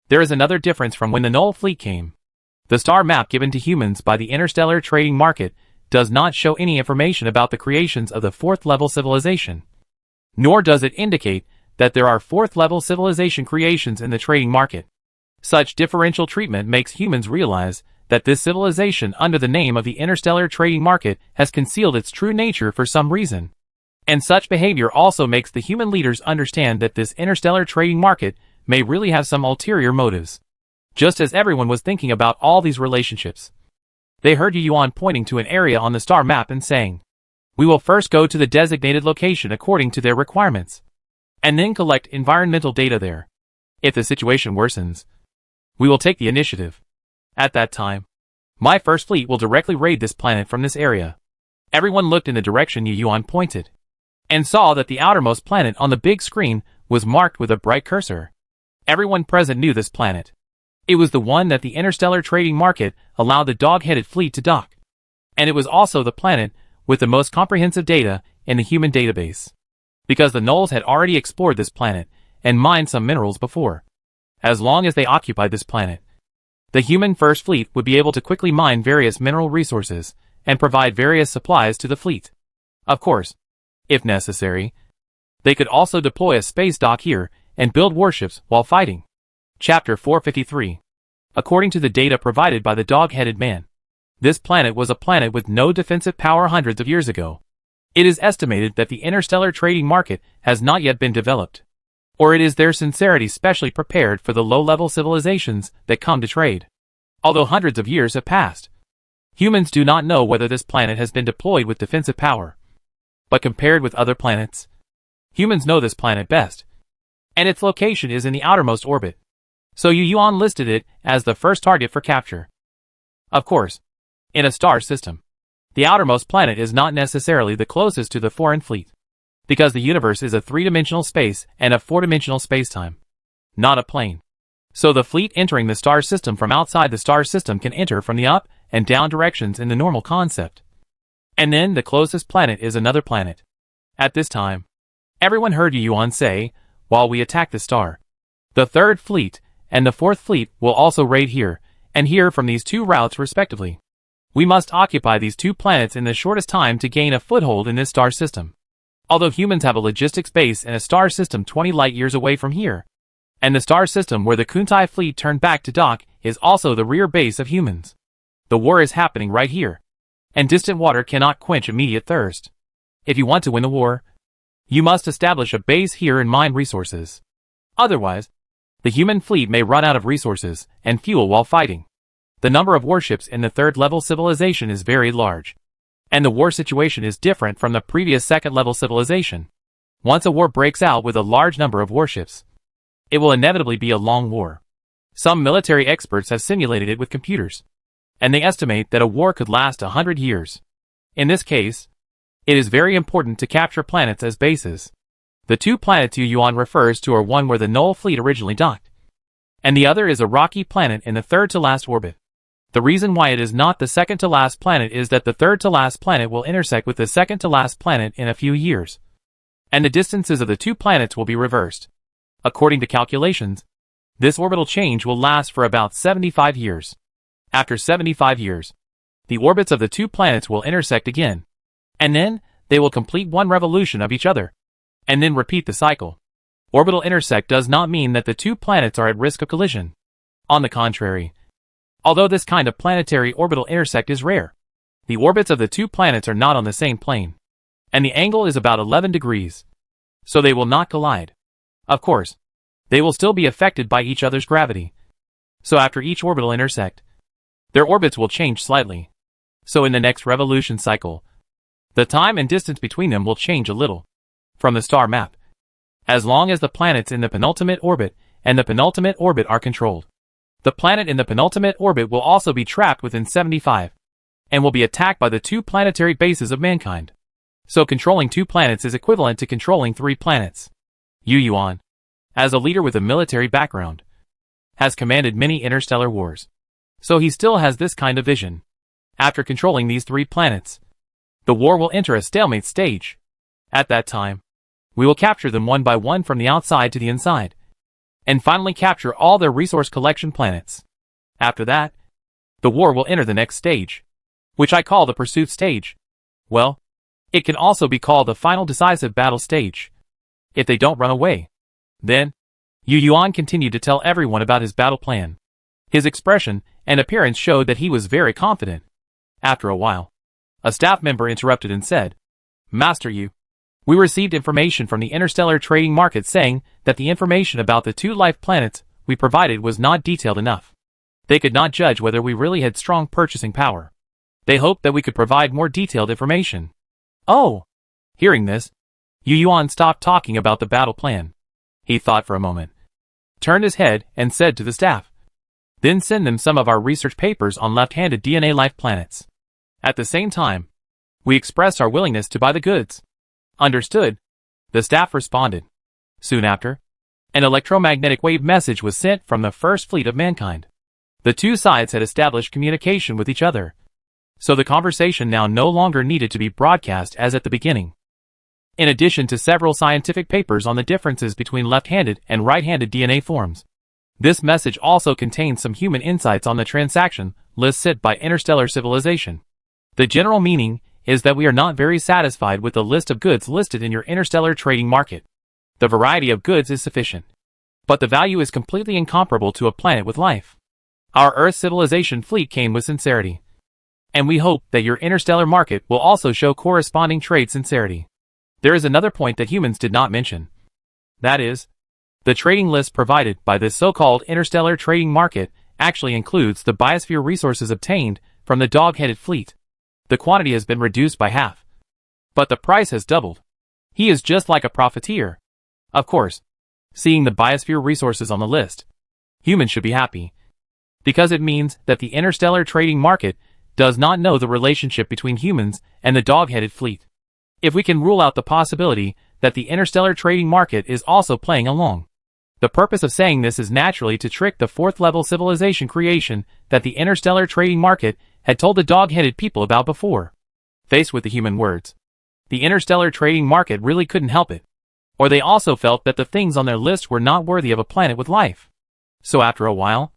[SPEAKER 1] there is another difference from when the Null fleet came. The star map given to humans by the interstellar trading market does not show any information about the creations of the fourth-level civilization, nor does it indicate that there are fourth-level civilization creations in the trading market. Such differential treatment makes humans realize that this civilization under the name of the interstellar trading market has concealed its true nature for some reason. And such behavior also makes the human leaders understand that this interstellar trading market may really have some ulterior motives. Just as everyone was thinking about all these relationships, they heard Yuan pointing to an area on the star map and saying, "We will first go to the designated location according to their requirements, and then collect environmental data there. If the situation worsens, we will take the initiative. At that time, my first fleet will directly raid this planet from this area." Everyone looked in the direction Yuan pointed, and saw that the outermost planet on the big screen was marked with a bright cursor. Everyone present knew this planet. It was the one that the interstellar trading market allowed the dog-headed fleet to dock. And it was also the planet with the most comprehensive data in the human database, because the Nulls had already explored this planet and mined some minerals before. As long as they occupied this planet, the human first fleet would be able to quickly mine various mineral resources and provide various supplies to the fleet. Of course, if necessary, they could also deploy a space dock here and build warships while fighting. Chapter 453. According to the data provided by the dog-headed man, this planet was a planet with no defensive power hundreds of years ago. It is estimated that the interstellar trading market has not yet been developed, or it is their sincerity specially prepared for the low-level civilizations that come to trade. Although hundreds of years have passed, humans do not know whether this planet has been deployed with defensive power. But compared with other planets, humans know this planet best, and its location is in the outermost orbit. So Yuan listed it as the first target for capture. Of course, in a star system, the outermost planet is not necessarily the closest to the foreign fleet, because the universe is a three-dimensional space and a four-dimensional spacetime, not a plane. So the fleet entering the star system from outside the star system can enter from the up and down directions in the normal concept. And then the closest planet is another planet. At this time, everyone heard Yuan say, "While we attack the star, the third fleet and the fourth fleet will also raid here and here from these two routes respectively. We must occupy these two planets in the shortest time to gain a foothold in this star system." Although humans have a logistics base in a star system 20 light-years away from here, and the star system where the Kuntai fleet turned back to dock is also the rear base of humans, the war is happening right here, and distant water cannot quench immediate thirst. If you want to win the war, you must establish a base here and mine resources. Otherwise, the human fleet may run out of resources and fuel while fighting. The number of warships in the third-level civilization is very large, and the war situation is different from the previous second-level civilization. Once a war breaks out with a large number of warships, it will inevitably be a long war. Some military experts have simulated it with computers, and they estimate that a war could last 100 years. In this case, it is very important to capture planets as bases. The two planets Yuan refers to are one where the Null fleet originally docked, and the other is a rocky planet in the third-to-last orbit. The reason why it is not the second-to-last planet is that the third-to-last planet will intersect with the second-to-last planet in a few years, and the distances of the two planets will be reversed. According to calculations, This orbital change will last for about 75 years. After 75 years, the orbits of the two planets will intersect again. And then, they will complete one revolution of each other. And then repeat the cycle. Orbital intersect does not mean that the two planets are at risk of collision. On the contrary, although this kind of planetary orbital intersect is rare, the orbits of the two planets are not on the same plane. And the angle is about 11 degrees. So they will not collide. Of course, they will still be affected by each other's gravity. So after each orbital intersect, their orbits will change slightly. So in the next revolution cycle, the time and distance between them will change a little. From the star map, as long as the planets in the penultimate orbit and the penultimate orbit are controlled, the planet in the penultimate orbit will also be trapped within 75, and will be attacked by the two planetary bases of mankind. So controlling two planets is equivalent to controlling 3 planets. Yu Yuan, as a leader with a military background, has commanded many interstellar wars. So he still has this kind of vision. After controlling these 3 planets, the war will enter a stalemate stage. At that time, we will capture them one by one from the outside to the inside, and finally capture all their resource collection planets. After that, the war will enter the next stage, which I call the pursuit stage. Well, it can also be called the final decisive battle stage. If they don't run away, then, Yu Yuan continued to tell everyone about his battle plan. His expression and appearance showed that he was very confident. After a while, a staff member interrupted and said, "Master Yu, we received information from the interstellar trading market saying that the information about the 2 life planets we provided was not detailed enough. They could not judge whether we really had strong purchasing power. They hoped that we could provide more detailed information." Oh! Hearing this, Yu Yuan stopped talking about the battle plan. He thought for a moment, turned his head and said to the staff, "Then send them some of our research papers on left-handed DNA life planets." At the same time, we expressed our willingness to buy the goods. Understood, the staff responded. Soon after, an electromagnetic wave message was sent from the first fleet of mankind. The two sides had established communication with each other, so the conversation now no longer needed to be broadcast as at the beginning. In addition to several scientific papers on the differences between left-handed and right-handed DNA forms, this message also contains some human insights on the transaction list set by interstellar civilization. The general meaning is that we are not very satisfied with the list of goods listed in your interstellar trading market. The variety of goods is sufficient, but the value is completely incomparable to a planet with life. Our Earth civilization fleet came with sincerity, and we hope that your interstellar market will also show corresponding trade sincerity. There is another point that humans did not mention. That is, the trading list provided by this so-called interstellar trading market actually includes the biosphere resources obtained from the dog-headed fleet. The quantity has been reduced by half, but the price has doubled. He is just like a profiteer. Of course, seeing the biosphere resources on the list, humans should be happy, because it means that the interstellar trading market does not know the relationship between humans and the dog-headed fleet. If we can rule out the possibility that the interstellar trading market is also playing along. The purpose of saying this is naturally to trick the 4th-level civilization creation that the interstellar trading market had told the dog-headed people about before. Faced with the human words, the interstellar trading market really couldn't help it. Or they also felt that the things on their list were not worthy of a planet with life. So after a while,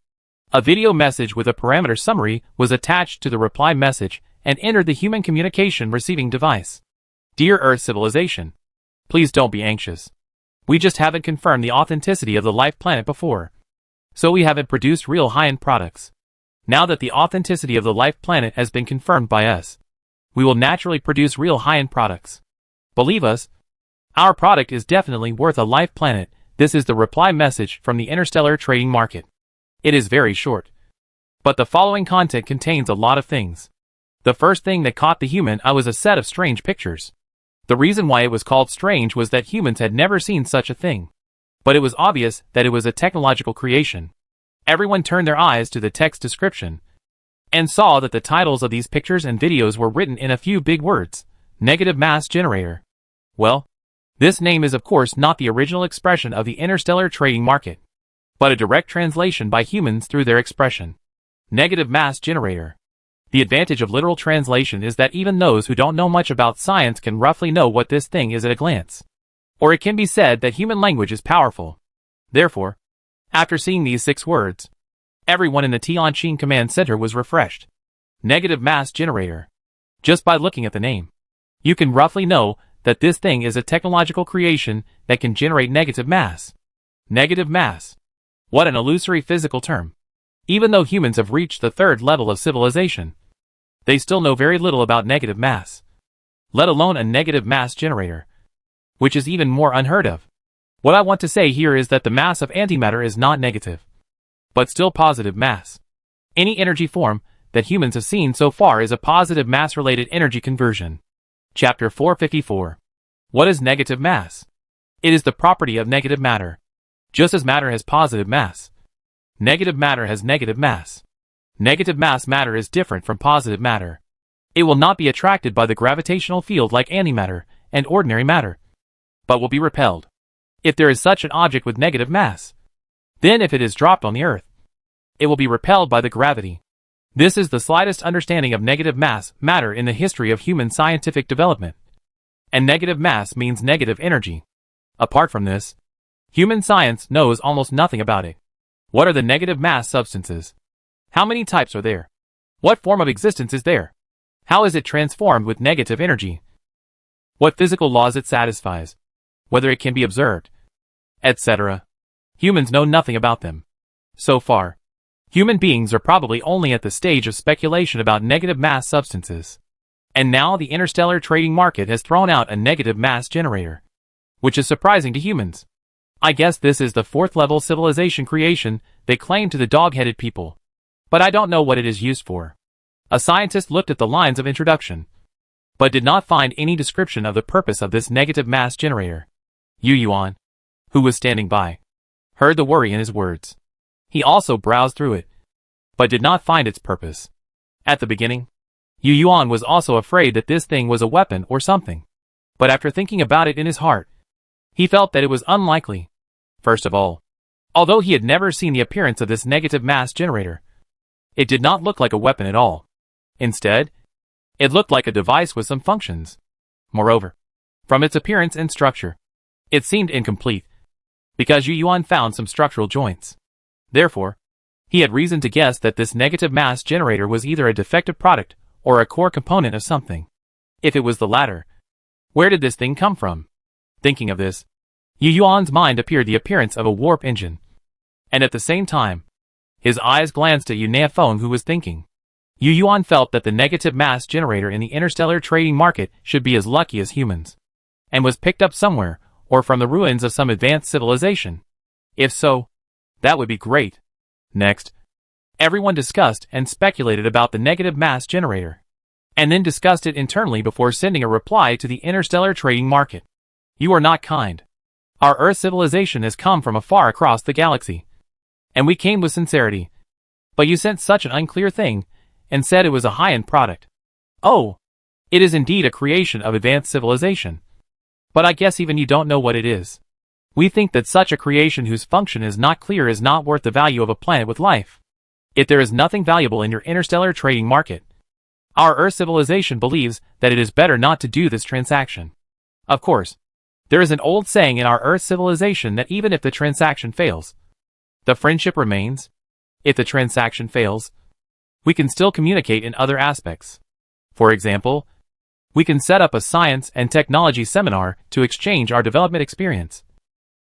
[SPEAKER 1] a video message with a parameter summary was attached to the reply message and entered the human communication receiving device. Dear Earth civilization, please don't be anxious. We just haven't confirmed the authenticity of the life planet before, so we haven't produced real high-end products. Now that the authenticity of the life planet has been confirmed by us, we will naturally produce real high-end products. Believe us, our product is definitely worth a life planet. This is the reply message from the interstellar trading market. It is very short, but the following content contains a lot of things. The first thing that caught the human eye was a set of strange pictures. The reason why it was called strange was that humans had never seen such a thing. But it was obvious that it was a technological creation. Everyone turned their eyes to the text description and saw that the titles of these pictures and videos were written in a few big words. Negative mass generator. Well, this name is of course not the original expression of the interstellar trading market, but a direct translation by humans through their expression. Negative mass generator. The advantage of literal translation is that even those who don't know much about science can roughly know what this thing is at a glance. Or it can be said that human language is powerful. Therefore, After seeing these 6 words, everyone in the Tianjin Command Center was refreshed. Negative mass generator. Just by looking at the name, you can roughly know that this thing is a technological creation that can generate negative mass. Negative mass. What an illusory physical term. Even though humans have reached the 3rd level of civilization, they still know very little about negative mass, let alone a negative mass generator, which is even more unheard of. What I want to say here is that the mass of antimatter is not negative, but still positive mass. Any energy form that humans have seen so far is a positive mass-related energy conversion. Chapter 454. What is negative mass? It is the property of negative matter. Just as matter has positive mass, negative matter has negative mass. Negative mass matter is different from positive matter. It will not be attracted by the gravitational field like antimatter and ordinary matter, but will be repelled. If there is such an object with negative mass, then if it is dropped on the earth, it will be repelled by the gravity. This is the slightest understanding of negative mass matter in the history of human scientific development. And negative mass means negative energy. Apart from this, human science knows almost nothing about it. What are the negative mass substances? How many types are there? What form of existence is there? How is it transformed with negative energy? What physical laws it satisfies? Whether it can be observed, etc. Humans know nothing about them. So far, human beings are probably only at the stage of speculation about negative mass substances. And now the interstellar trading market has thrown out a negative mass generator, which is surprising to humans. I guess this is the 4th level civilization creation they claim to the dog-headed people. But I don't know what it is used for. A scientist looked at the lines of introduction, but did not find any description of the purpose of this negative mass generator. Yu Yuan, who was standing by, heard the worry in his words. He also browsed through it, but did not find its purpose. At the beginning, Yu Yuan was also afraid that this thing was a weapon or something. But after thinking about it in his heart, he felt that it was unlikely. First of all, although he had never seen the appearance of this negative mass generator, it did not look like a weapon at all. Instead, it looked like a device with some functions. Moreover, from its appearance and structure, it seemed incomplete, because Yu Yuan found some structural joints. Therefore, he had reason to guess that this negative mass generator was either a defective product or a core component of something. If it was the latter, where did this thing come from? Thinking of this, Yu Yuan's mind appeared the appearance of a warp engine. And at the same time, his eyes glanced at Yu Nafeng, who was thinking. Yu Yuan felt that the negative mass generator in the interstellar trading market should be as lucky as humans, and was picked up somewhere, or from the ruins of some advanced civilization. If so, that would be great. Next, everyone discussed and speculated about the negative mass generator, and then discussed it internally before sending a reply to the interstellar trading market. You are not kind. Our Earth civilization has come from afar across the galaxy, and we came with sincerity. But you sent such an unclear thing, and said it was a high-end product. Oh, it is indeed a creation of advanced civilization. But I guess even you don't know what it is. We think that such a creation whose function is not clear is not worth the value of a planet with life. If there is nothing valuable in your interstellar trading market, our Earth civilization believes that it is better not to do this transaction. Of course, there is an old saying in our Earth civilization that even if the transaction fails, the friendship remains. If the transaction fails, we can still communicate in other aspects. For example, we can set up a science and technology seminar to exchange our development experience,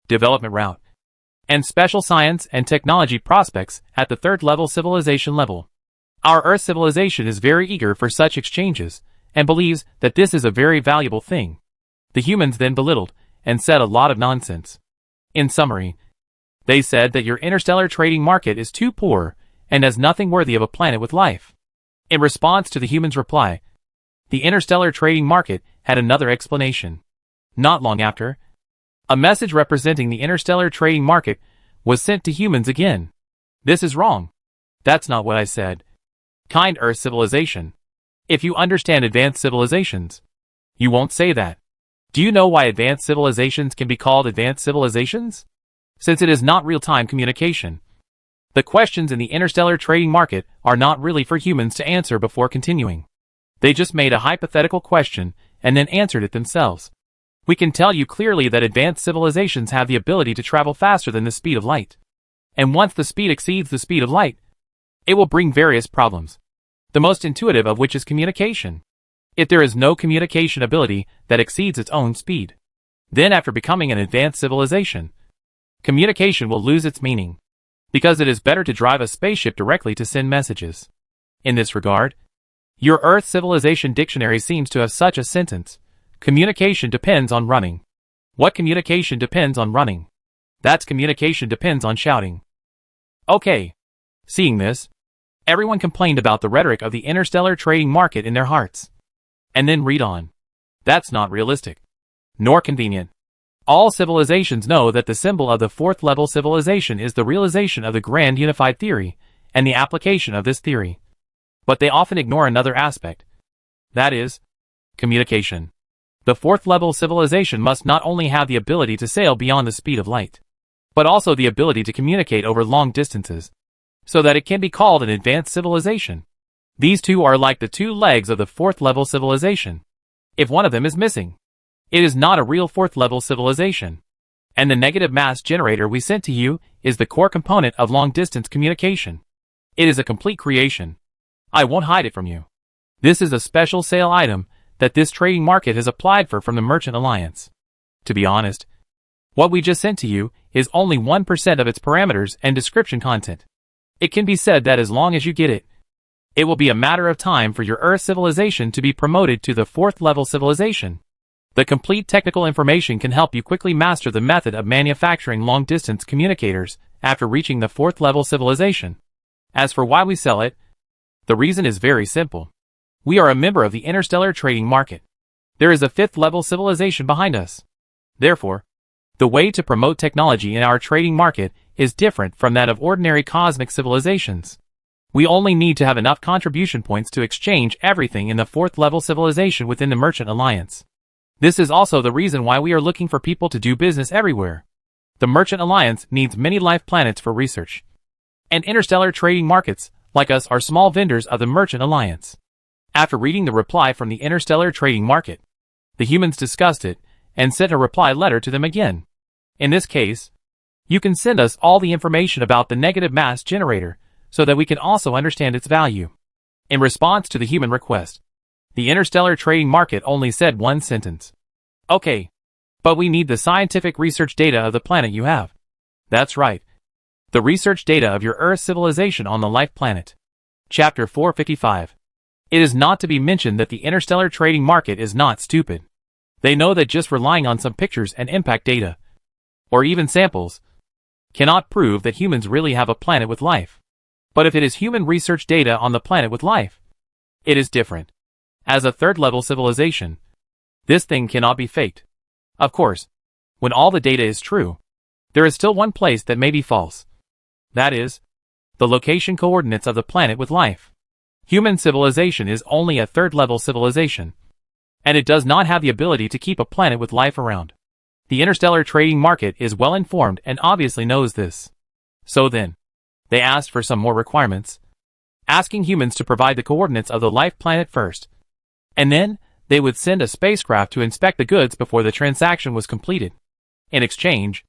[SPEAKER 1] development route, and special science and technology prospects at the 3rd level civilization level. Our Earth civilization is very eager for such exchanges and believes that this is a very valuable thing. The humans then belittled and said a lot of nonsense. In summary, they said that your interstellar trading market is too poor and has nothing worthy of a planet with life. In response to the humans' reply, the interstellar trading market had another explanation. Not long after, a message representing the interstellar trading market was sent to humans again. This is wrong. That's not what I said. Kind Earth civilization. If you understand advanced civilizations, you won't say that. Do you know why advanced civilizations can be called advanced civilizations? Since it is not real-time communication. The questions in the interstellar trading market are not really for humans to answer before continuing. They just made a hypothetical question and then answered it themselves. We can tell you clearly that advanced civilizations have the ability to travel faster than the speed of light. And once the speed exceeds the speed of light, it will bring various problems, the most intuitive of which is communication. If there is no communication ability that exceeds its own speed, then after becoming an advanced civilization, communication will lose its meaning, because it is better to drive a spaceship directly to send messages. In this regard, your Earth Civilization Dictionary seems to have such a sentence: communication depends on running. What communication depends on running? That's communication depends on shouting. Okay. Seeing this, everyone complained about the rhetoric of the interstellar trading market in their hearts. And then read on. That's not realistic, nor convenient. All civilizations know that the symbol of the fourth level civilization is the realization of the grand unified theory, and the application of this theory. But they often ignore another aspect. That is, communication. The fourth level civilization must not only have the ability to sail beyond the speed of light, but also the ability to communicate over long distances, so that it can be called an advanced civilization. These two are like the two legs of the fourth level civilization. If one of them is missing, it is not a real fourth level civilization. And the negative mass generator we sent to you is the core component of long distance communication. It is a complete creation. I won't hide it from you. This is a special sale item that this trading market has applied for from the Merchant Alliance. To be honest, what we just sent to you is only 1% of its parameters and description content. It can be said that as long as you get it, it will be a matter of time for your Earth civilization to be promoted to the fourth level civilization. The complete technical information can help you quickly master the method of manufacturing long-distance communicators after reaching the fourth level civilization. As for why we sell it, the reason is very simple. We are a member of the interstellar trading market. There is a fifth level civilization behind us. Therefore, the way to promote technology in our trading market is different from that of ordinary cosmic civilizations. We only need to have enough contribution points to exchange everything in the fourth level civilization within the Merchant Alliance. This is also the reason why we are looking for people to do business everywhere. The Merchant Alliance needs many life planets for research. And interstellar trading markets, like us, are small vendors of the Merchant Alliance. After reading the reply from the interstellar trading market, the humans discussed it and sent a reply letter to them again. In this case, you can send us all the information about the negative mass generator, so that we can also understand its value. In response to the human request, the interstellar trading market only said one sentence. Okay, but we need the scientific research data of the planet you have. That's right. The research data of your Earth civilization on the life planet. Chapter 455. It is not to be mentioned that the interstellar trading market is not stupid. They know that just relying on some pictures and impact data, or even samples, cannot prove that humans really have a planet with life. But if it is human research data on the planet with life, it is different. As a third-level civilization, this thing cannot be faked. Of course, when all the data is true, there is still one place that may be false. That is, the location coordinates of the planet with life. Human civilization is only a third-level civilization, and it does not have the ability to keep a planet with life around. The interstellar trading market is well informed and obviously knows this. So then, they asked for some more requirements, asking humans to provide the coordinates of the life planet first, and then they would send a spacecraft to inspect the goods before the transaction was completed. In exchange,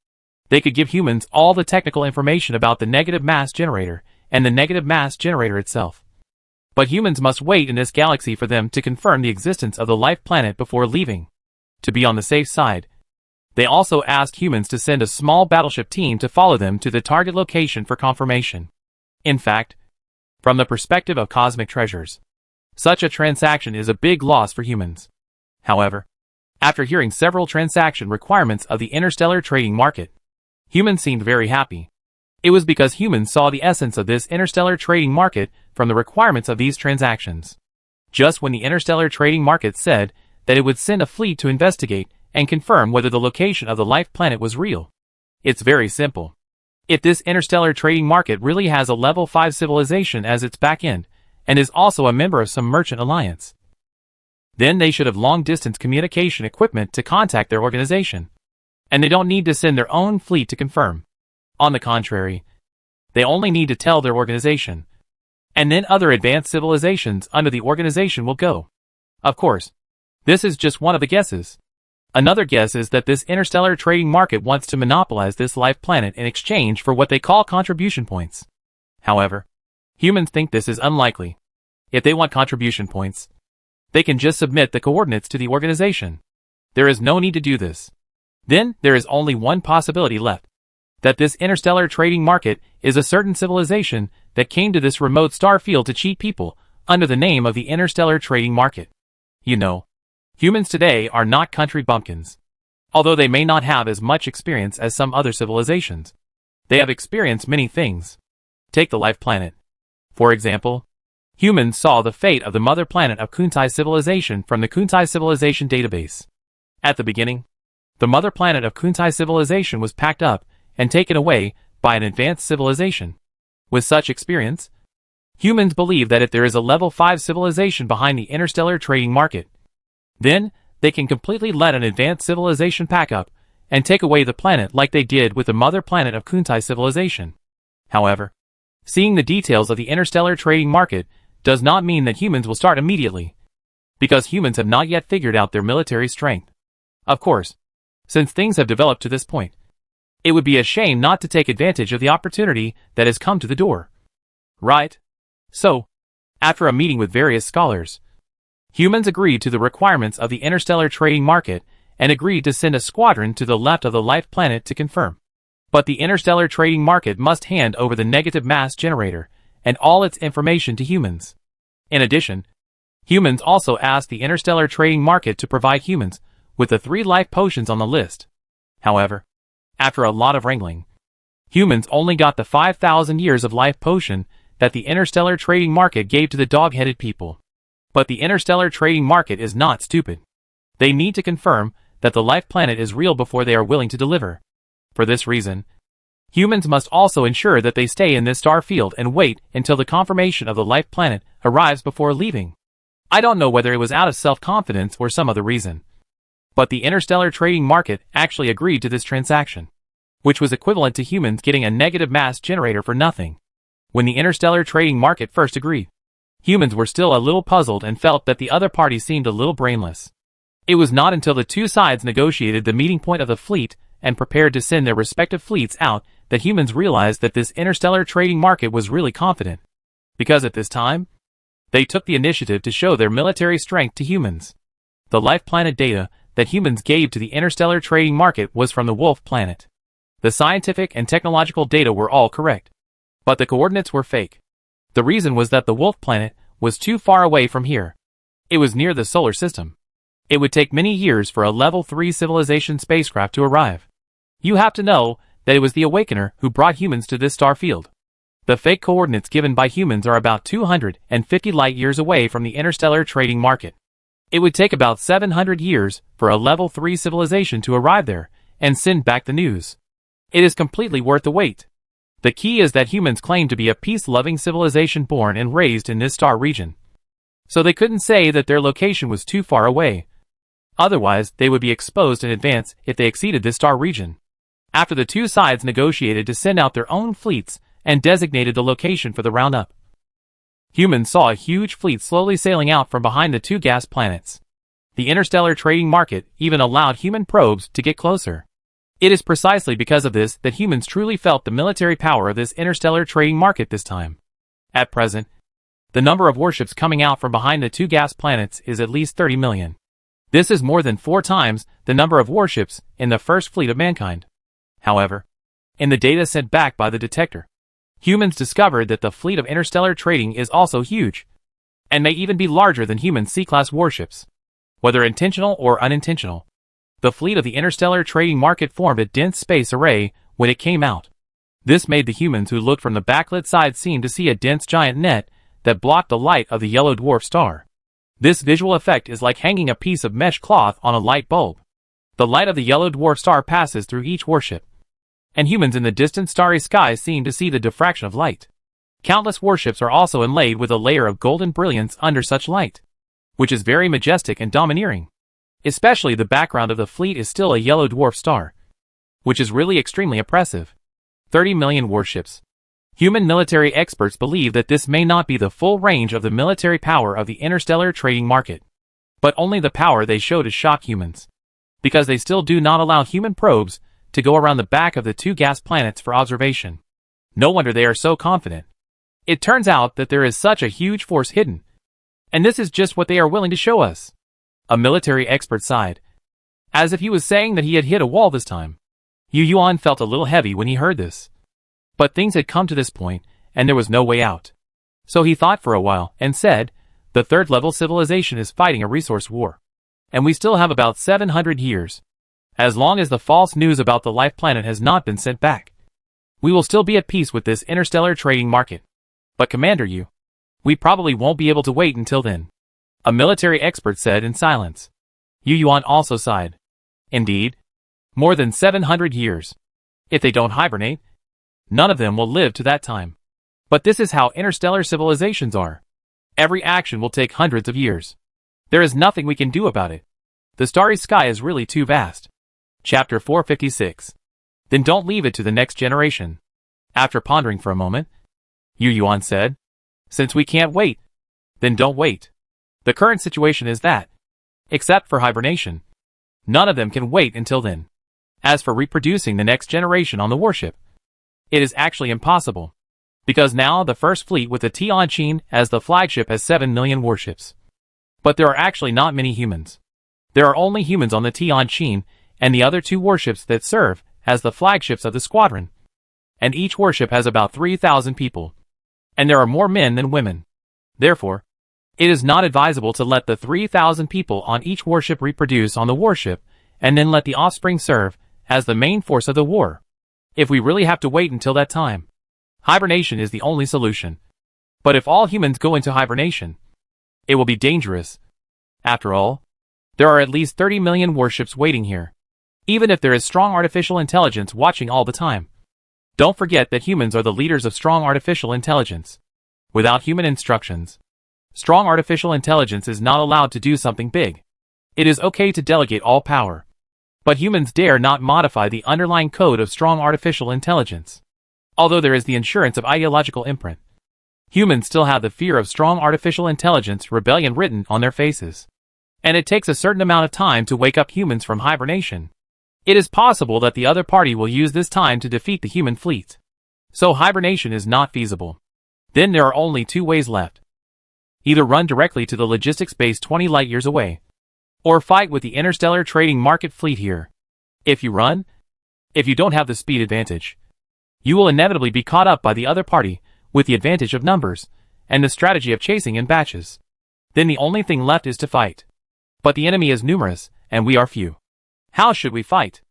[SPEAKER 1] they could give humans all the technical information about the negative mass generator and the negative mass generator itself. But humans must wait in this galaxy for them to confirm the existence of the life planet before leaving. To be on the safe side, they also asked humans to send a small battleship team to follow them to the target location for confirmation. In fact, from the perspective of cosmic treasures, such a transaction is a big loss for humans. However, after hearing several transaction requirements of the interstellar trading market, humans seemed very happy. It was because humans saw the essence of this interstellar trading market from the requirements of these transactions. Just when the interstellar trading market said that it would send a fleet to investigate and confirm whether the location of the life planet was real. It's very simple. If this interstellar trading market really has a level 5 civilization as its backend, and is also a member of some Merchant Alliance, then they should have long-distance communication equipment to contact their organization. And they don't need to send their own fleet to confirm. On the contrary, they only need to tell their organization. And then other advanced civilizations under the organization will go. Of course, this is just one of the guesses. Another guess is that this interstellar trading market wants to monopolize this life planet in exchange for what they call contribution points. However, humans think this is unlikely. If they want contribution points, they can just submit the coordinates to the organization. There is no need to do this. Then, there is only one possibility left. That this interstellar trading market is a certain civilization that came to this remote star field to cheat people under the name of the interstellar trading market. You know, humans today are not country bumpkins. Although they may not have as much experience as some other civilizations, they have experienced many things. Take the life planet. For example, humans saw the fate of the mother planet of Kuntai civilization from the Kuntai civilization database. At the beginning, the mother planet of Kuntai civilization was packed up and taken away by an advanced civilization. With such experience, humans believe that if there is a level 5 civilization behind the interstellar trading market, then they can completely let an advanced civilization pack up and take away the planet like they did with the mother planet of Kuntai civilization. However, seeing the details of the interstellar trading market does not mean that humans will start immediately, because humans have not yet figured out their military strength. Of course, since things have developed to this point, it would be a shame not to take advantage of the opportunity that has come to the door. Right? So, after a meeting with various scholars, humans agreed to the requirements of the interstellar trading market and agreed to send a squadron to the left of the life planet to confirm. But the interstellar trading market must hand over the negative mass generator and all its information to humans. In addition, humans also asked the interstellar trading market to provide humans with the 3 life potions on the list. However, after a lot of wrangling, humans only got the 5,000 years of life potion that the interstellar trading market gave to the dog-headed people. But the interstellar trading market is not stupid. They need to confirm that the life planet is real before they are willing to deliver. For this reason, humans must also ensure that they stay in this star field and wait until the confirmation of the life planet arrives before leaving. I don't know whether it was out of self-confidence or some other reason, but the interstellar trading market actually agreed to this transaction, which was equivalent to humans getting a negative mass generator for nothing. When the interstellar trading market first agreed, humans were still a little puzzled and felt that the other party seemed a little brainless. It was not until the two sides negotiated the meeting point of the fleet and prepared to send their respective fleets out that humans realized that this interstellar trading market was really confident. Because at this time, they took the initiative to show their military strength to humans. The life planet data that humans gave to the interstellar trading market was from the Wolf planet. The scientific and technological data were all correct, but the coordinates were fake. The reason was that the Wolf planet was too far away from here. It was near the solar system. It would take many years for a level 3 civilization spacecraft to arrive. You have to know that it was the Awakener who brought humans to this star field. The fake coordinates given by humans are about 250 light-years away from the interstellar trading market. It would take about 700 years for a level 3 civilization to arrive there and send back the news. It is completely worth the wait. The key is that humans claim to be a peace-loving civilization born and raised in this star region. So they couldn't say that their location was too far away. Otherwise, they would be exposed in advance if they exceeded this star region. After the two sides negotiated to send out their own fleets and designated the location for the roundup, humans saw a huge fleet slowly sailing out from behind the two gas planets. The interstellar trading market even allowed human probes to get closer. It is precisely because of this that humans truly felt the military power of this interstellar trading market this time. At present, the number of warships coming out from behind the two gas planets is at least 30 million. This is more than 4 times the number of warships in the first fleet of mankind. However, in the data sent back by the detector, humans discovered that the fleet of interstellar trading is also huge, and may even be larger than human C-class warships. Whether intentional or unintentional, the fleet of the interstellar trading market formed a dense space array when it came out. This made the humans who looked from the backlit side seem to see a dense giant net that blocked the light of the yellow dwarf star. This visual effect is like hanging a piece of mesh cloth on a light bulb. The light of the yellow dwarf star passes through each warship, and humans in the distant starry sky seem to see the diffraction of light. Countless warships are also inlaid with a layer of golden brilliance under such light, which is very majestic and domineering. Especially the background of the fleet is still a yellow dwarf star, which is really extremely oppressive. 30 million warships. Human military experts believe that this may not be the full range of the military power of the interstellar trading market, but only the power they show to shock humans. because they still do not allow human probes to go around the back of the two gas planets for observation. No wonder they are so confident. It turns out that there is such a huge force hidden, and this is just what they are willing to show us. A military expert sighed, as if he was saying that he had hit a wall this time. Yu Yuan felt a little heavy when he heard this. But things had come to this point, and there was no way out. So he thought for a while, and said, the third-level civilization is fighting a resource war. And we still have about 700 years. As long as the false news about the life planet has not been sent back, we will still be at peace with this interstellar trading market. But Commander Yu, we probably won't be able to wait until then. A military expert said in silence. Yu Yuan also sighed. Indeed. More than 700 years. If they don't hibernate, none of them will live to that time. But this is how interstellar civilizations are. Every action will take hundreds of years. There is nothing we can do about it. The starry sky is really too vast. Chapter 456. Then don't leave it to the next generation. After pondering for a moment, Yu Yuan said, since we can't wait, then don't wait. The current situation is that, except for hibernation, none of them can wait until then. As for reproducing the next generation on the warship, it is actually impossible. Because now the first fleet with the Tianqin as the flagship has 7 million warships. But there are actually not many humans. There are only humans on the Tianqin and the other two warships that serve as the flagships of the squadron. And each warship has about 3,000 people. And there are more men than women. Therefore, it is not advisable to let the 3,000 people on each warship reproduce on the warship and then let the offspring serve as the main force of the war. If we really have to wait until that time, hibernation is the only solution. But if all humans go into hibernation, it will be dangerous. After all, there are at least 30 million warships waiting here. Even if there is strong artificial intelligence watching all the time. Don't forget that humans are the leaders of strong artificial intelligence. Without human instructions, strong artificial intelligence is not allowed to do something big. It is okay to delegate all power. But humans dare not modify the underlying code of strong artificial intelligence. Although there is the insurance of ideological imprint, humans still have the fear of strong artificial intelligence rebellion written on their faces. And it takes a certain amount of time to wake up humans from hibernation. It is possible that the other party will use this time to defeat the human fleet. So hibernation is not feasible. Then there are only two ways left. Either run directly to the logistics base 20 light-years away, or fight with the interstellar trading market fleet here. If you run, if you don't have the speed advantage, you will inevitably be caught up by the other party with the advantage of numbers and the strategy of chasing in batches. Then the only thing left is to fight. But the enemy is numerous, and we are few. How should we fight?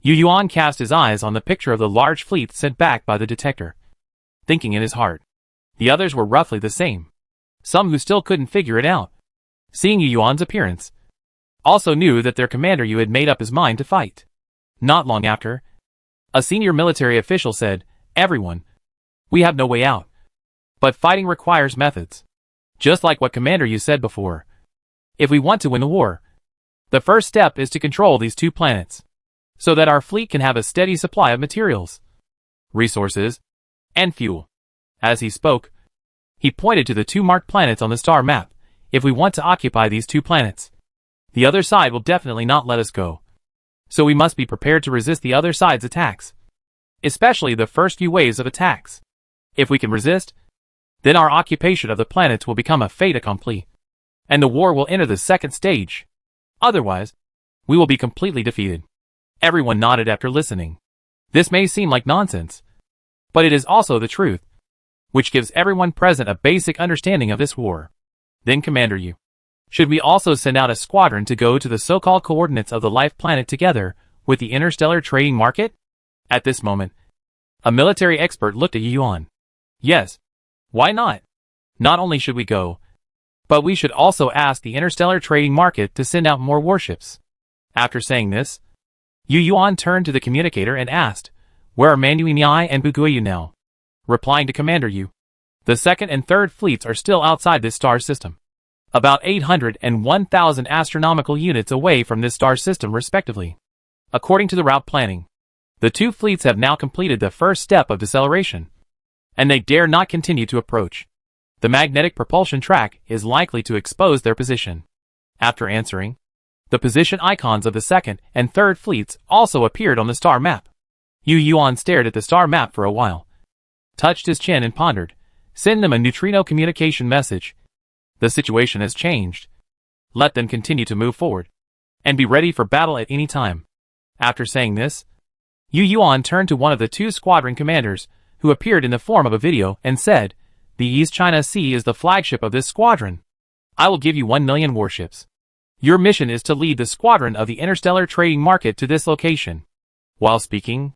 [SPEAKER 1] Yu Yuan cast his eyes on the picture of the large fleet sent back by the detector, thinking in his heart. The others were roughly the same. Some who still couldn't figure it out, seeing Yu Yuan's appearance, also knew that their commander Yu had made up his mind to fight. Not long after, a senior military official said, everyone, we have no way out. But fighting requires methods. Just like what Commander Yu said before. If we want to win the war, the first step is to control these two planets, so that our fleet can have a steady supply of materials, resources, and fuel. As he spoke, he pointed to the two marked planets on the star map. If we want to occupy these two planets, the other side will definitely not let us go. So we must be prepared to resist the other side's attacks, especially the first few waves of attacks. If we can resist, then our occupation of the planets will become a fait accompli, and the war will enter the second stage. Otherwise, we will be completely defeated. Everyone nodded after listening. This may seem like nonsense, but it is also the truth, which gives everyone present a basic understanding of this war. Then Commander Yu, should we also send out a squadron to go to the so-called coordinates of the life planet together with the interstellar trading market? At this moment, a military expert looked at Yu Yuan. Yes. Why not? Not only should we go, but we should also ask the interstellar trading market to send out more warships. After saying this, Yu Yuan turned to the communicator and asked, where are Manduinai and Buguiyu now? Replying to Commander Yu, the second and third fleets are still outside this star system, about 800 and 1,000 astronomical units away from this star system respectively. According to the route planning, the two fleets have now completed the first step of deceleration, and they dare not continue to approach. The magnetic propulsion track is likely to expose their position. After answering, the The position icons of the second and third fleets also appeared on the star map. Yu Yuan stared at the star map for a while, touched his chin and pondered. Send them a neutrino communication message. The situation has changed. Let them continue to move forward, and be ready for battle at any time. After saying this, Yu Yuan turned to one of the two squadron commanders, who appeared in the form of a video, and said, "The East China Sea is the flagship of this squadron. I will give you 1 million warships. Your mission is to lead the squadron of the interstellar trading market to this location." While speaking,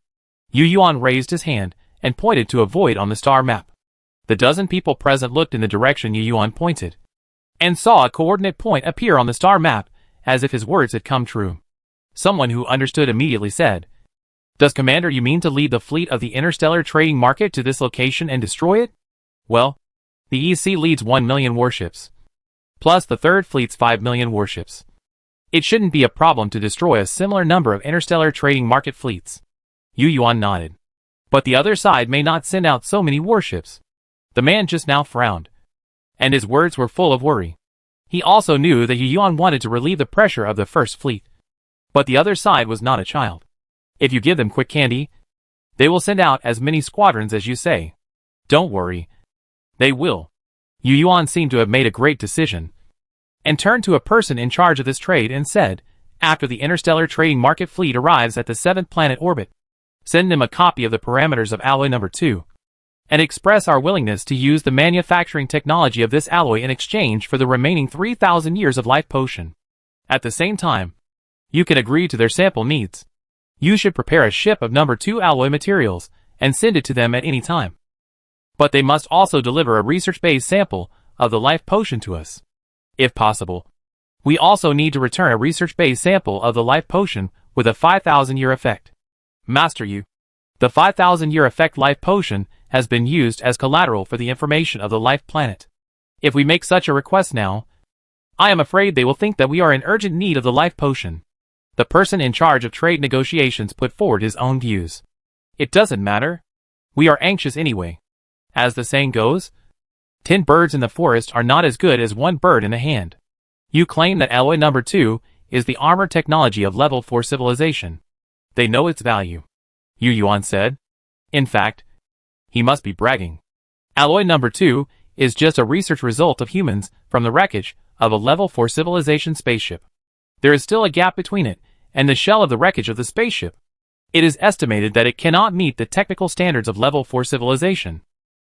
[SPEAKER 1] Yu Yuan raised his hand and pointed to a void on the star map. The dozen people present looked in the direction Yu Yuan pointed, and saw a coordinate point appear on the star map, as if his words had come true. Someone who understood immediately said, "Does Commander you mean to lead the fleet of the interstellar trading market to this location and destroy it?" "Well, the EC leads 1 million warships, plus the third fleet's 5 million warships. It shouldn't be a problem to destroy a similar number of interstellar trading market fleets." Yu Yuan nodded. "But the other side may not send out so many warships." The man just now frowned, and his words were full of worry. He also knew that Yu Yuan wanted to relieve the pressure of the first fleet. But the other side was not a child. If you give them quick candy, they will send out as many squadrons as you say. Don't worry. They will. Yu Yuan seemed to have made a great decision, and turned to a person in charge of this trade and said, "After the interstellar trading market fleet arrives at the 7th planet orbit, send them a copy of the parameters of alloy number 2, and express our willingness to use the manufacturing technology of this alloy in exchange for the remaining 3,000 years of life potion. At the same time, you can agree to their sample needs. You should prepare a ship of number 2 alloy materials and send it to them at any time. But they must also deliver a research-based sample of the life potion to us. If possible, we also need to return a research-based sample of the life potion with a 5,000-year effect. Master Yu, the 5,000-year effect life potion has been used as collateral for the information of the life planet. If we make such a request now, I am afraid they will think that we are in urgent need of the life potion." The person in charge of trade negotiations put forward his own views. "It doesn't matter. We are anxious anyway. As the saying goes, 10 birds in the forest are not as good as 1 bird in the hand. You claim that alloy number 2 is the armor technology of level 4 civilization. They know its value," Yu Yuan said. "In fact, he must be bragging. Alloy number 2 is just a research result of humans from the wreckage of a level 4 civilization spaceship. There is still a gap between it and the shell of the wreckage of the spaceship. It is estimated that it cannot meet the technical standards of level 4 civilization."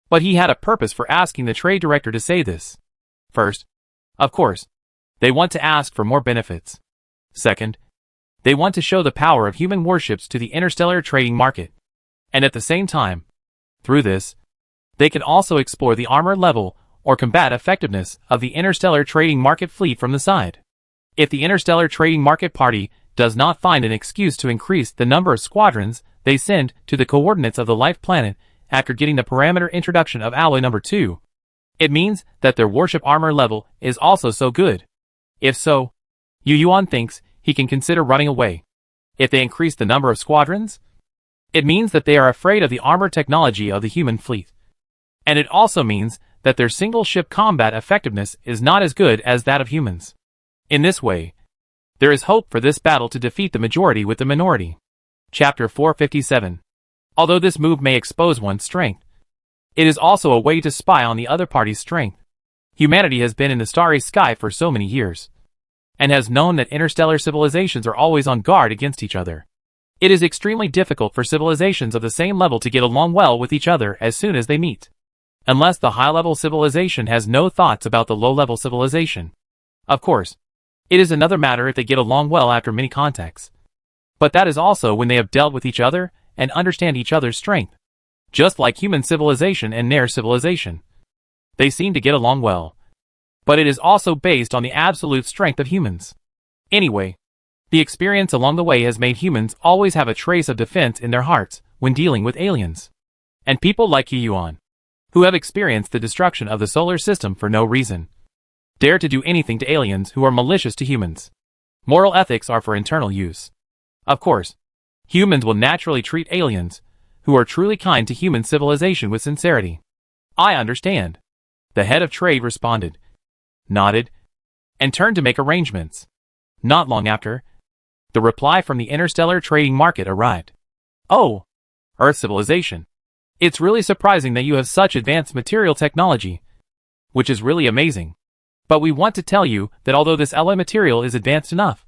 [SPEAKER 1] But he had a purpose for asking the trade director to say this. First, of course, they want to ask for more benefits. Second, they want to show the power of human warships to the interstellar trading market. And at the same time, through this, they can also explore the armor level or combat effectiveness of the interstellar trading market fleet from the side. If the interstellar trading market party does not find an excuse to increase the number of squadrons they send to the coordinates of the life planet after getting the parameter introduction of alloy number 2, it means that their warship armor level is also so good. If so, Yu Yuan thinks he can consider running away. If they increase the number of squadrons, it means that they are afraid of the armor technology of the human fleet. And it also means that their single-ship combat effectiveness is not as good as that of humans. In this way, there is hope for this battle to defeat the majority with the minority. Chapter 457. Although this move may expose one's strength, it is also a way to spy on the other party's strength. Humanity has been in the starry sky for so many years, and has known that interstellar civilizations are always on guard against each other. It is extremely difficult for civilizations of the same level to get along well with each other as soon as they meet, unless the high-level civilization has no thoughts about the low-level civilization. Of course, it is another matter if they get along well after many contacts. But that is also when they have dealt with each other and understand each other's strength. Just like human civilization and Nair civilization, they seem to get along well. But it is also based on the absolute strength of humans. Anyway, the experience along the way has made humans always have a trace of defense in their hearts when dealing with aliens. And people like Yu Yuan, who have experienced the destruction of the solar system for no reason, dare to do anything to aliens who are malicious to humans. Moral ethics are for internal use. Of course, humans will naturally treat aliens who are truly kind to human civilization with sincerity. "I understand," the head of trade responded, nodded, and turned to make arrangements. Not long after, the reply from the interstellar trading market arrived. "Oh, Earth civilization. It's really surprising that you have such advanced material technology, which is really amazing. But we want to tell you that although this alloy material is advanced enough,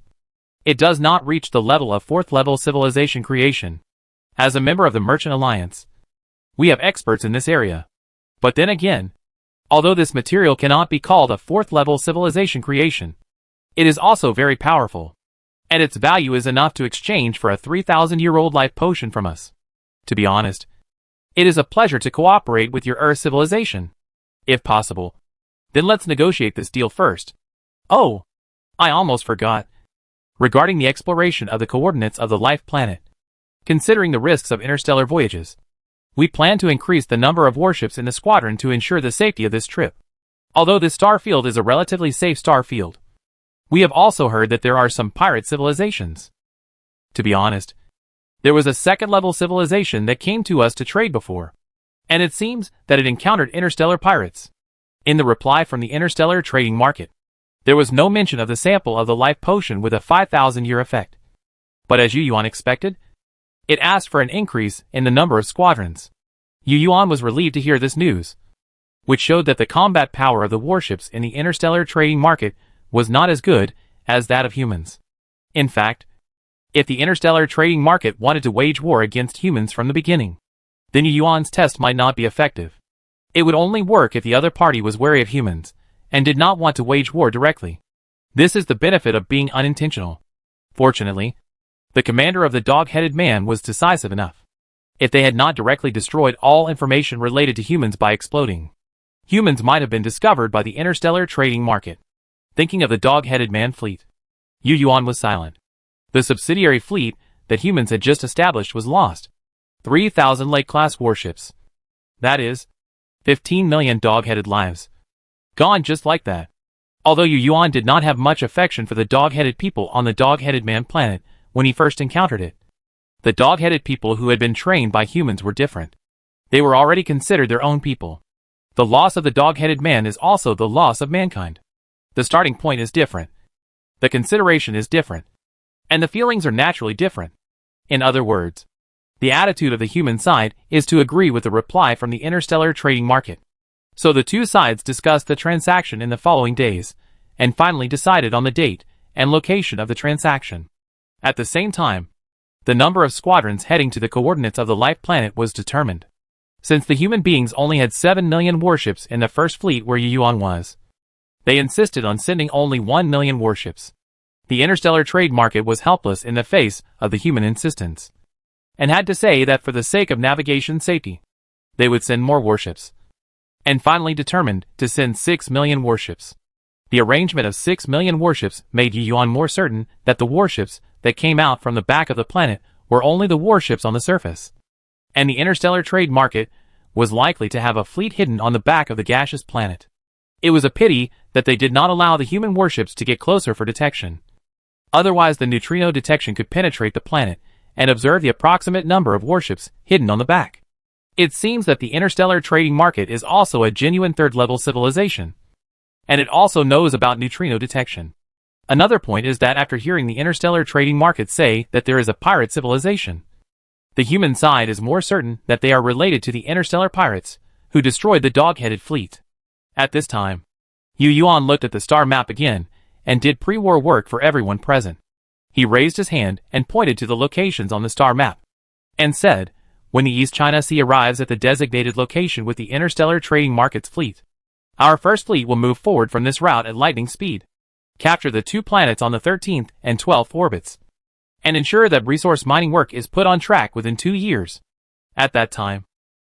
[SPEAKER 1] it does not reach the level of fourth-level civilization creation. As a member of the Merchant Alliance, we have experts in this area. But then again, although this material cannot be called a fourth-level civilization creation, it is also very powerful, and its value is enough to exchange for a 3,000-year-old life potion from us. To be honest, it is a pleasure to cooperate with your Earth civilization. If possible, then let's negotiate this deal first. Oh, I almost forgot. Regarding the exploration of the coordinates of the life planet, considering the risks of interstellar voyages, we plan to increase the number of warships in the squadron to ensure the safety of this trip. Although this star field is a relatively safe star field, we have also heard that there are some pirate civilizations. To be honest, there was a second-level civilization that came to us to trade before, and it seems that it encountered interstellar pirates. In the reply from the interstellar trading market, there was no mention of the sample of the life potion with a 5,000-year effect. But as Yu Yuan expected, it asked for an increase in the number of squadrons. Yu Yuan was relieved to hear this news, which showed that the combat power of the warships in the interstellar trading market was not as good as that of humans. In fact, if the interstellar trading market wanted to wage war against humans from the beginning, then Yu Yuan's test might not be effective. It would only work if the other party was wary of humans and did not want to wage war directly. This is the benefit of being unintentional. Fortunately, the commander of the dog-headed man was decisive enough. If they had not directly destroyed all information related to humans by exploding, humans might have been discovered by the interstellar trading market. Thinking of the dog-headed man fleet, Yu Yuan was silent. The subsidiary fleet that humans had just established was lost. 3,000 Lake-class warships. That is, 15 million dog-headed lives. Gone just like that. Although Yu Yuan did not have much affection for the dog-headed people on the dog-headed man planet when he first encountered it, the dog-headed people who had been trained by humans were different. They were already considered their own people. The loss of the dog-headed man is also the loss of mankind. The starting point is different. The consideration is different. And the feelings are naturally different. In other words, the attitude of the human side is to agree with the reply from the interstellar trading market. So the two sides discussed the transaction in the following days, and finally decided on the date and location of the transaction. At the same time, the number of squadrons heading to the coordinates of the life planet was determined. Since the human beings only had 7 million warships in the first fleet where Yu Yuan was, they insisted on sending only 1 million warships. The interstellar trade market was helpless in the face of the human insistence, and had to say that for the sake of navigation safety, they would send more warships, and finally determined to send 6 million warships. The arrangement of 6 million warships made Yu Yuan more certain that the warships that came out from the back of the planet were only the warships on the surface, and the interstellar trade market was likely to have a fleet hidden on the back of the gaseous planet. It was a pity that they did not allow the human warships to get closer for detection. Otherwise the neutrino detection could penetrate the planet and observe the approximate number of warships hidden on the back. It seems that the interstellar trading market is also a genuine third-level civilization, and it also knows about neutrino detection. Another point is that after hearing the interstellar trading market say that there is a pirate civilization, the human side is more certain that they are related to the interstellar pirates who destroyed the dog-headed fleet. At this time, Yu Yuan looked at the star map again and did pre-war work for everyone present. He raised his hand and pointed to the locations on the star map, and said, "When the East China Sea arrives at the designated location with the interstellar trading market's fleet, our first fleet will move forward from this route at lightning speed, capture the 2 planets on the 13th and 12th orbits, and ensure that resource mining work is put on track within 2 years. At that time,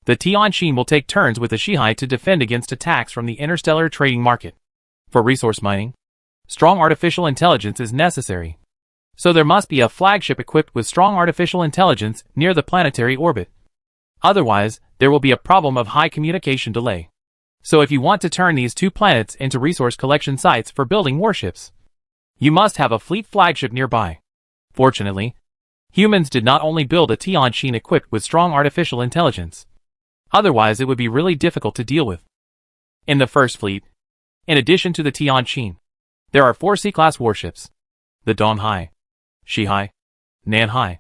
[SPEAKER 1] the Tianjin will take turns with the Shihai to defend against attacks from the interstellar trading market. For resource mining, strong artificial intelligence is necessary. So there must be a flagship equipped with strong artificial intelligence near the planetary orbit. Otherwise, there will be a problem of high communication delay. So if you want to turn these 2 planets into resource collection sites for building warships, you must have a fleet flagship nearby." Fortunately, humans did not only build a Tianjin equipped with strong artificial intelligence. Otherwise it would be really difficult to deal with. In the first fleet, in addition to the Tianjin, there are 4 C-class warships. the Donghai, Shihai, Nanhai,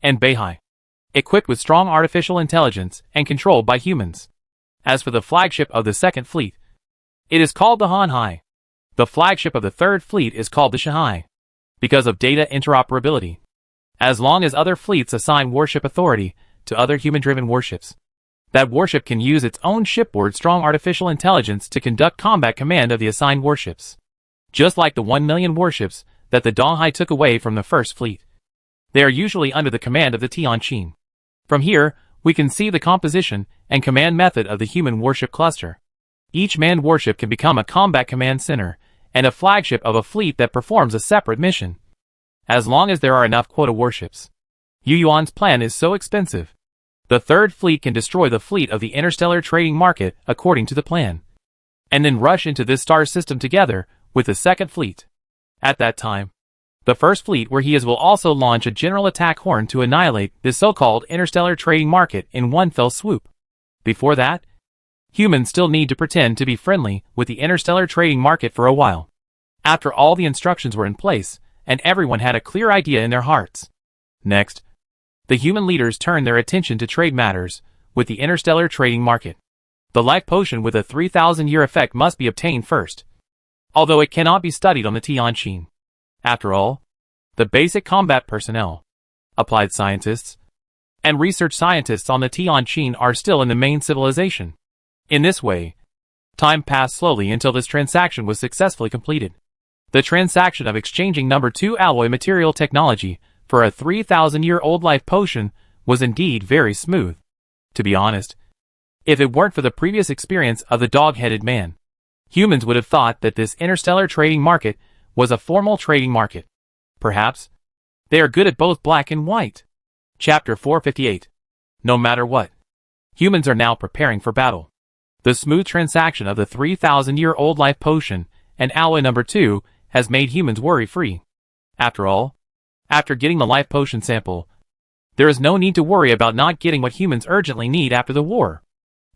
[SPEAKER 1] and Beihai, equipped with strong artificial intelligence and controlled by humans. As for the flagship of the Second Fleet, it is called the Hanhai. The flagship of the Third Fleet is called the Shihai, because of data interoperability. As long as other fleets assign warship authority to other human-driven warships, that warship can use its own shipboard strong artificial intelligence to conduct combat command of the assigned warships. Just like the 1 million warships that the Donghai took away from the First Fleet. They are usually under the command of the Tianqin. From here, we can see the composition and command method of the human warship cluster. Each manned warship can become a combat command center and a flagship of a fleet that performs a separate mission. As long as there are enough quota warships. Yu Yuan's plan is so expensive. The Third Fleet can destroy the fleet of the interstellar trading market according to the plan, and then rush into this star system together with the Second Fleet. At that time, the First Fleet where he is will also launch a general attack horn to annihilate this so-called interstellar trading market in one fell swoop. Before that, humans still need to pretend to be friendly with the interstellar trading market for a while. After all the instructions were in place, and everyone had a clear idea in their hearts. Next, the human leaders turned their attention to trade matters with the interstellar trading market. The life potion with a 3,000-year effect must be obtained first, although it cannot be studied on the Tianqin. After all, the basic combat personnel, applied scientists, and research scientists on the Tianqin are still in the main civilization. In this way, time passed slowly until this transaction was successfully completed. The transaction of exchanging number 2 alloy material technology for a 3,000-year-old life potion was indeed very smooth. To be honest, if it weren't for the previous experience of the dog-headed man, humans would have thought that this interstellar trading market was a formal trading market. Perhaps they are good at both black and white. Chapter 458. No matter what, humans are now preparing for battle. The smooth transaction of the 3,000-year-old life potion and alloy number 2 has made humans worry-free. After all, after getting the life potion sample, there is no need to worry about not getting what humans urgently need after the war.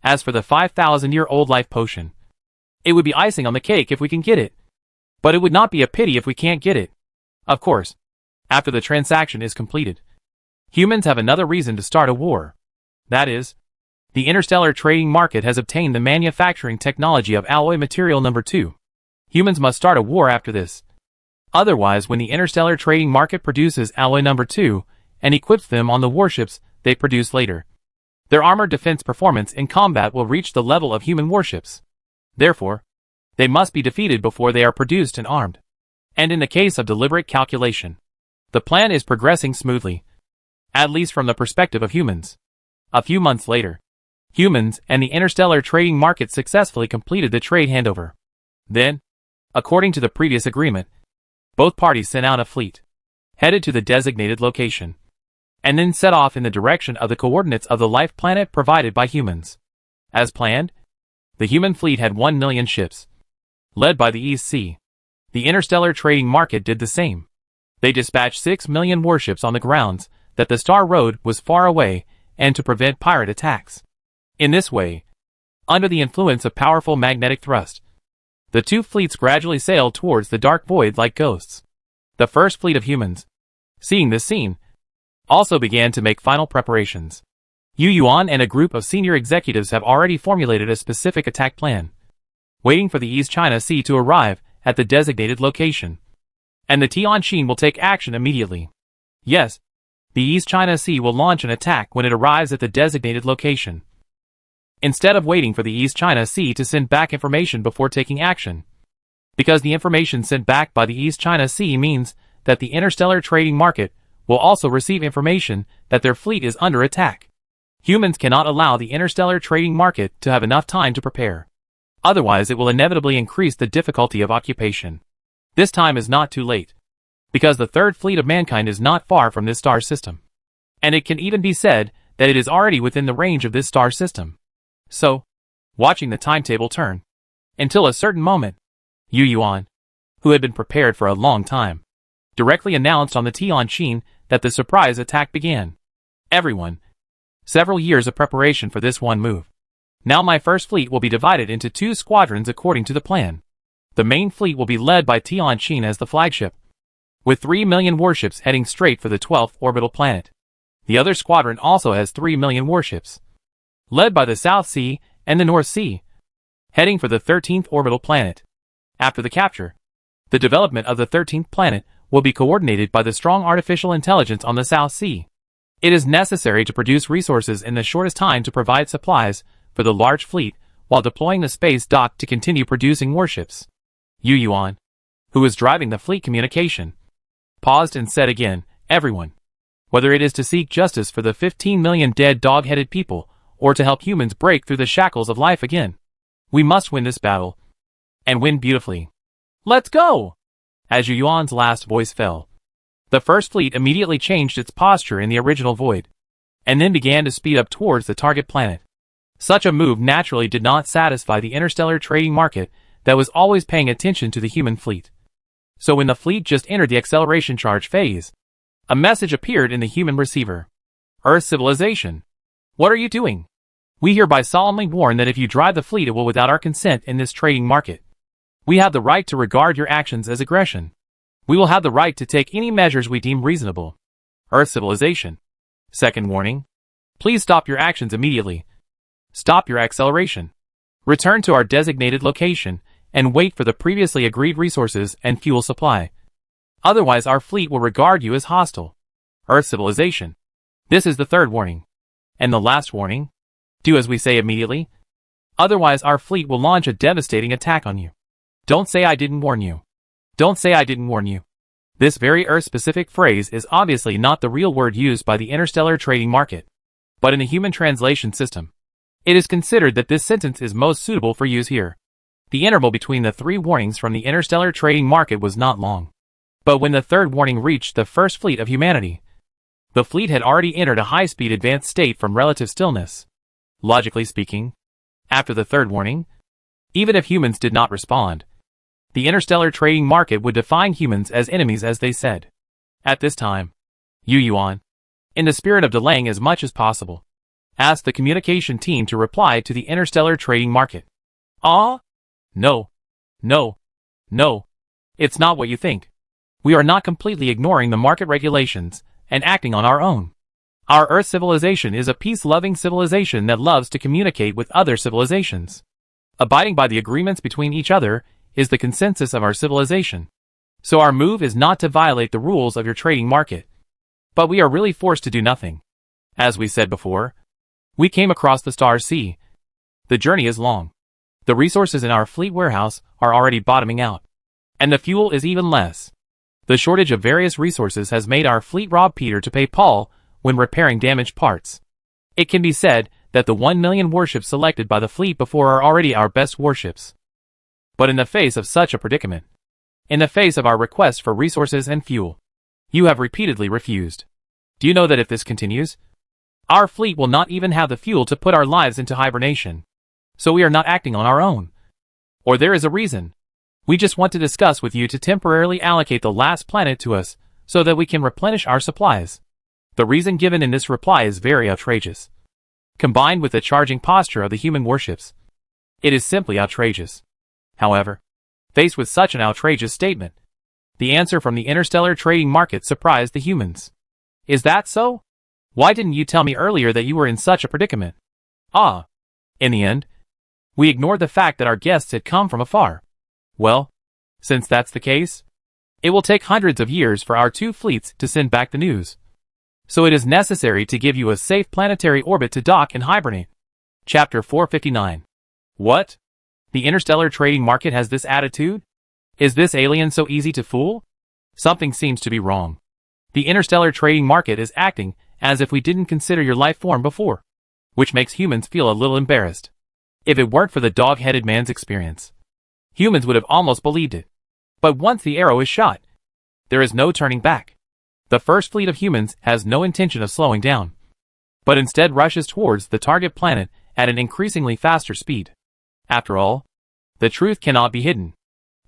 [SPEAKER 1] As for the 5,000-year-old life potion, it would be icing on the cake if we can get it. But it would not be a pity if we can't get it. Of course, after the transaction is completed, humans have another reason to start a war. That is, the interstellar trading market has obtained the manufacturing technology of alloy material number 2. Humans must start a war after this. Otherwise, when the interstellar trading market produces alloy number 2 and equips them on the warships they produce later, their armored defense performance in combat will reach the level of human warships. Therefore, they must be defeated before they are produced and armed. And in the case of deliberate calculation, the plan is progressing smoothly, at least from the perspective of humans. A few months later, humans and the interstellar trading market successfully completed the trade handover. Then, according to the previous agreement, both parties sent out a fleet, headed to the designated location, and then set off in the direction of the coordinates of the life planet provided by humans. As planned, the human fleet had 1 million ships, led by the East Sea. The interstellar trading market did the same. They dispatched 6 million warships on the grounds that the Star Road was far away and to prevent pirate attacks. In this way, under the influence of powerful magnetic thrust, the two fleets gradually sailed towards the dark void like ghosts. The First Fleet of humans, seeing this scene, also began to make final preparations. Yu Yuan and a group of senior executives have already formulated a specific attack plan, waiting for the East China Sea to arrive at the designated location. And the Tianqin will take action immediately. Yes, the East China Sea will launch an attack when it arrives at the designated location, instead of waiting for the East China Sea to send back information before taking action. Because the information sent back by the East China Sea means that the interstellar trading market will also receive information that their fleet is under attack. Humans cannot allow the interstellar trading market to have enough time to prepare. Otherwise it will inevitably increase the difficulty of occupation. This time is not too late, because the Third Fleet of mankind is not far from this star system. And it can even be said that it is already within the range of this star system. So, watching the timetable turn, until a certain moment, Yu Yuan, who had been prepared for a long time, directly announced on the Tianqin that the surprise attack began. Everyone, several years of preparation for this one move. Now my First Fleet will be divided into 2 squadrons according to the plan. The main fleet will be led by Tianqin as the flagship. with 3 million warships heading straight for the 12th orbital planet. The other squadron also has 3 million warships, led by the South Sea and the North Sea, heading for the 13th orbital planet. After the capture, the development of the 13th planet will be coordinated by the strong artificial intelligence on the South Sea. It is necessary to produce resources in the shortest time to provide supplies for the large fleet while deploying the space dock to continue producing warships. Yu Yuan, who was driving the fleet communication, paused and said again, "Everyone, whether it is to seek justice for the 15 million dead dog-headed people or to help humans break through the shackles of life again, we must win this battle, and win beautifully. Let's go!" As Yu Yuan's last voice fell, the First Fleet immediately changed its posture in the original void, and then began to speed up towards the target planet. Such a move naturally did not satisfy the interstellar trading market that was always paying attention to the human fleet. So when the fleet just entered the acceleration charge phase, a message appeared in the human receiver. "Earth civilization, what are you doing? We hereby solemnly warn that if you drive the fleet, it will without our consent in this trading market. We have the right to regard your actions as aggression. We will have the right to take any measures we deem reasonable. Earth civilization. Second warning. Please stop your actions immediately. Stop your acceleration. Return to our designated location and wait for the previously agreed resources and fuel supply. Otherwise our fleet will regard you as hostile. Earth civilization. This is the third warning. And the last warning. Do as we say immediately. Otherwise our fleet will launch a devastating attack on you. Don't say I didn't warn you. Don't say I didn't warn you." This very Earth-specific phrase is obviously not the real word used by the interstellar trading market, but in the human translation system, it is considered that this sentence is most suitable for use here. The interval between the three warnings from the interstellar trading market was not long. But when the third warning reached the First Fleet of humanity, the fleet had already entered a high-speed advanced state from relative stillness. Logically speaking, after the third warning, even if humans did not respond, the interstellar trading market would define humans as enemies, as they said. At this time, Yu Yuan, in the spirit of delaying as much as possible, asked the communication team to reply to the interstellar trading market. "Ah? No. No. No. It's not what you think. We are not completely ignoring the market regulations and acting on our own. Our Earth civilization is a peace-loving civilization that loves to communicate with other civilizations. Abiding by the agreements between each other is the consensus of our civilization. So our move is not to violate the rules of your trading market. But we are really forced to do nothing. As we said before, we came across the Star Sea. The journey is long. The resources in our fleet warehouse are already bottoming out. And the fuel is even less. The shortage of various resources has made our fleet rob Peter to pay Paul when repairing damaged parts. It can be said that the 1 million warships selected by the fleet before are already our best warships. But in the face of such a predicament, in the face of our requests for resources and fuel, you have repeatedly refused. Do you know that if this continues, our fleet will not even have the fuel to put our lives into hibernation? So we are not acting on our own. Or there is a reason. We just want to discuss with you to temporarily allocate the last planet to us so that we can replenish our supplies. The reason given in this reply is very outrageous. Combined with the charging posture of the human warships, it is simply outrageous. However, faced with such an outrageous statement, the answer from the interstellar trading market surprised the humans. "Is that so? Why didn't you tell me earlier that you were in such a predicament?" "Ah. In the end, we ignored the fact that our guests had come from afar. Well, since that's the case, it will take hundreds of years for our two fleets to send back the news. So it is necessary to give you a safe planetary orbit to dock and hibernate." Chapter 459. What? The interstellar trading market has this attitude? Is this alien so easy to fool? Something seems to be wrong. The interstellar trading market is acting as if we didn't consider your life form before, which makes humans feel a little embarrassed. If it weren't for the dog-headed man's experience, humans would have almost believed it. But once the arrow is shot, there is no turning back. The First Fleet of humans has no intention of slowing down, but instead rushes towards the target planet at an increasingly faster speed. After all, the truth cannot be hidden.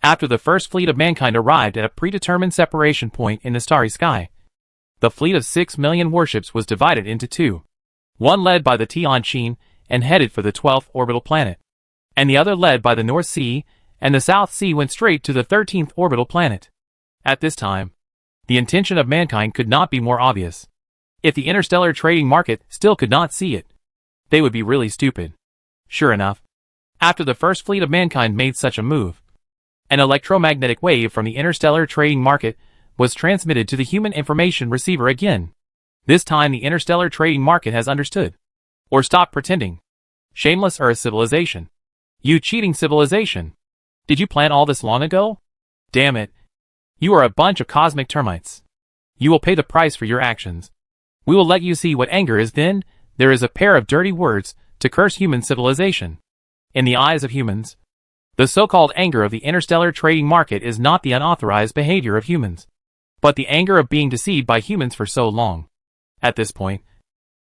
[SPEAKER 1] After the First Fleet of mankind arrived at a predetermined separation point in the starry sky, the fleet of 6 million warships was divided into two. One led by the Tianqin and headed for the 12th orbital planet, and the other led by the North Sea and the South Sea went straight to the 13th orbital planet. At this time, The intention of mankind could not be more obvious. If the interstellar trading market still could not see it, they would be really stupid. Sure enough, after the first fleet of mankind made such a move, an electromagnetic wave from the interstellar trading market was transmitted to the human information receiver again. This time the interstellar trading market has understood. Or stopped pretending. Shameless Earth civilization. You cheating civilization. Did you plan all this long ago? Damn it. You are a bunch of cosmic termites. You will pay the price for your actions. We will let you see what anger is. Then there is a pair of dirty words to curse human civilization. In the eyes of humans, the so-called anger of the interstellar trading market is not the unauthorized behavior of humans, but the anger of being deceived by humans for so long. At this point,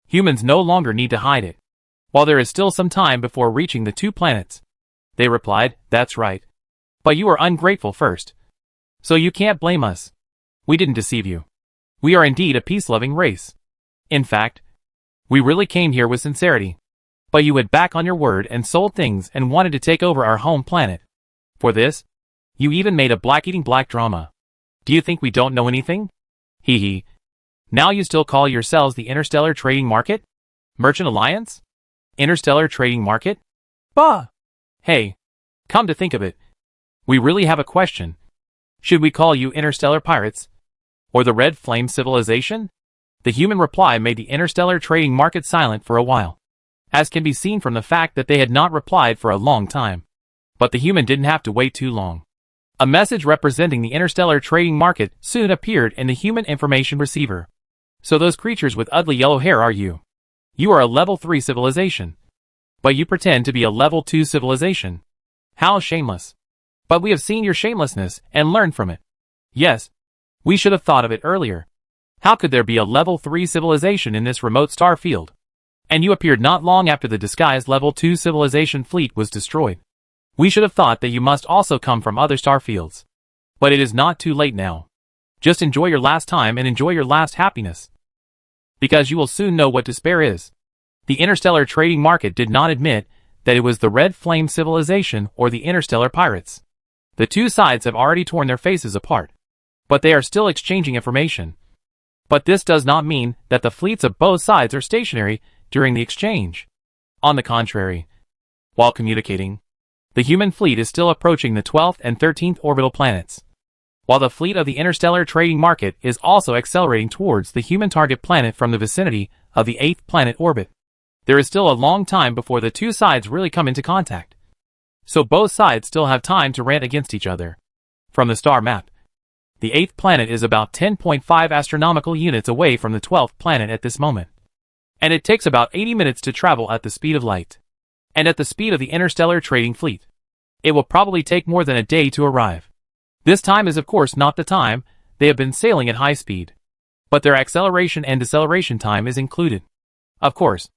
[SPEAKER 1] humans no longer need to hide it. While there is still some time before reaching the 2 planets, they replied, that's right. But you are ungrateful first. So you can't blame us. We didn't deceive you. We are indeed a peace-loving race. In fact, we really came here with sincerity. But you went back on your word and sold things and wanted to take over our home planet. For this, you even made a black-eating black drama. Do you think we don't know anything? Hee hee. Now you still call yourselves the Interstellar Trading Market? Merchant Alliance? Interstellar Trading Market? Bah! Hey, come to think of it, we really have a question. Should we call you Interstellar Pirates? Or the Red Flame Civilization? The human reply made the Interstellar Trading Market silent for a while, as can be seen from the fact that they had not replied for a long time. But the human didn't have to wait too long. A message representing the interstellar trading market soon appeared in the human information receiver. So those creatures with ugly yellow hair are you. You are a level 3 civilization. But you pretend to be a level 2 civilization. How shameless. But we have seen your shamelessness and learned from it. Yes, we should have thought of it earlier. How could there be a level 3 civilization in this remote star field? And you appeared not long after the disguised level 2 civilization fleet was destroyed. We should have thought that you must also come from other star fields. But it is not too late now. Just enjoy your last time and enjoy your last happiness. Because you will soon know what despair is. The interstellar trading market did not admit that it was the Red Flame Civilization or the Interstellar Pirates. The two sides have already torn their faces apart. But they are still exchanging information. But this does not mean that the fleets of both sides are stationary during the exchange. On the contrary, while communicating, the human fleet is still approaching the 12th and 13th orbital planets, while the fleet of the interstellar trading market is also accelerating towards the human target planet from the vicinity of the 8th planet orbit. There is still a long time before the two sides really come into contact. So both sides still have time to rant against each other. From the star map, the 8th planet is about 10.5 astronomical units away from the 12th planet at this moment. And it takes about 80 minutes to travel at the speed of light. And at the speed of the interstellar trading fleet, it will probably take more than a day to arrive. This time is of course not the time they have been sailing at high speed, but their acceleration and deceleration time is included. Of course,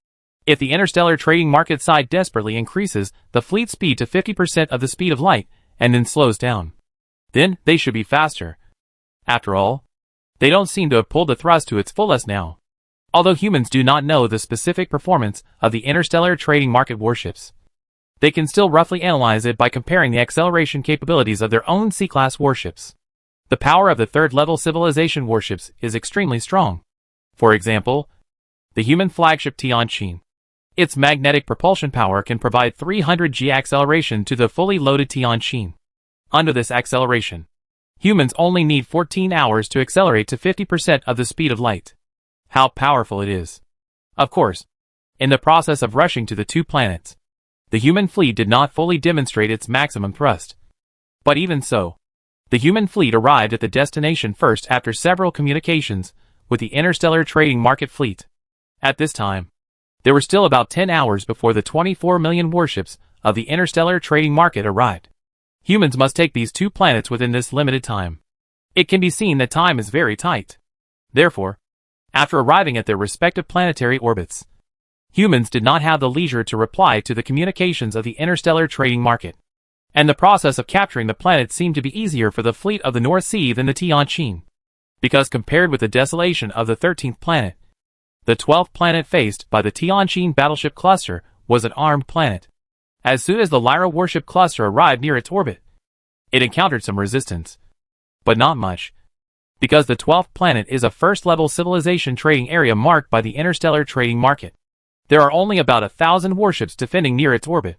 [SPEAKER 1] if the interstellar trading market side desperately increases the fleet speed to 50% of the speed of light and then slows down, then they should be faster. After all, they don't seem to have pulled the thrust to its fullest now. Although humans do not know the specific performance of the interstellar trading market warships, they can still roughly analyze it by comparing the acceleration capabilities of their own C-class warships. The power of the third-level civilization warships is extremely strong. For example, the human flagship Tianqin. Its magnetic propulsion power can provide 300 g acceleration to the fully loaded Tianqin. Under this acceleration, humans only need 14 hours to accelerate to 50% of the speed of light. How powerful it is. Of course, in the process of rushing to the two planets, the human fleet did not fully demonstrate its maximum thrust. But even so, the human fleet arrived at the destination first after several communications with the interstellar trading market fleet. At this time, there were still about 10 hours before the 24 million warships of the interstellar trading market arrived. Humans must take these two planets within this limited time. It can be seen that time is very tight. Therefore, after arriving at their respective planetary orbits, humans did not have the leisure to reply to the communications of the interstellar trading market. And the process of capturing the planet seemed to be easier for the fleet of the North Sea than the Tianqin. Because compared with the desolation of the 13th planet, the 12th planet faced by the Tianqin battleship cluster was an armed planet. As soon as the Lyra warship cluster arrived near its orbit, it encountered some resistance. But not much. because the 12th planet is a first-level civilization trading area marked by the interstellar trading market. There are only about 1,000 warships defending near its orbit,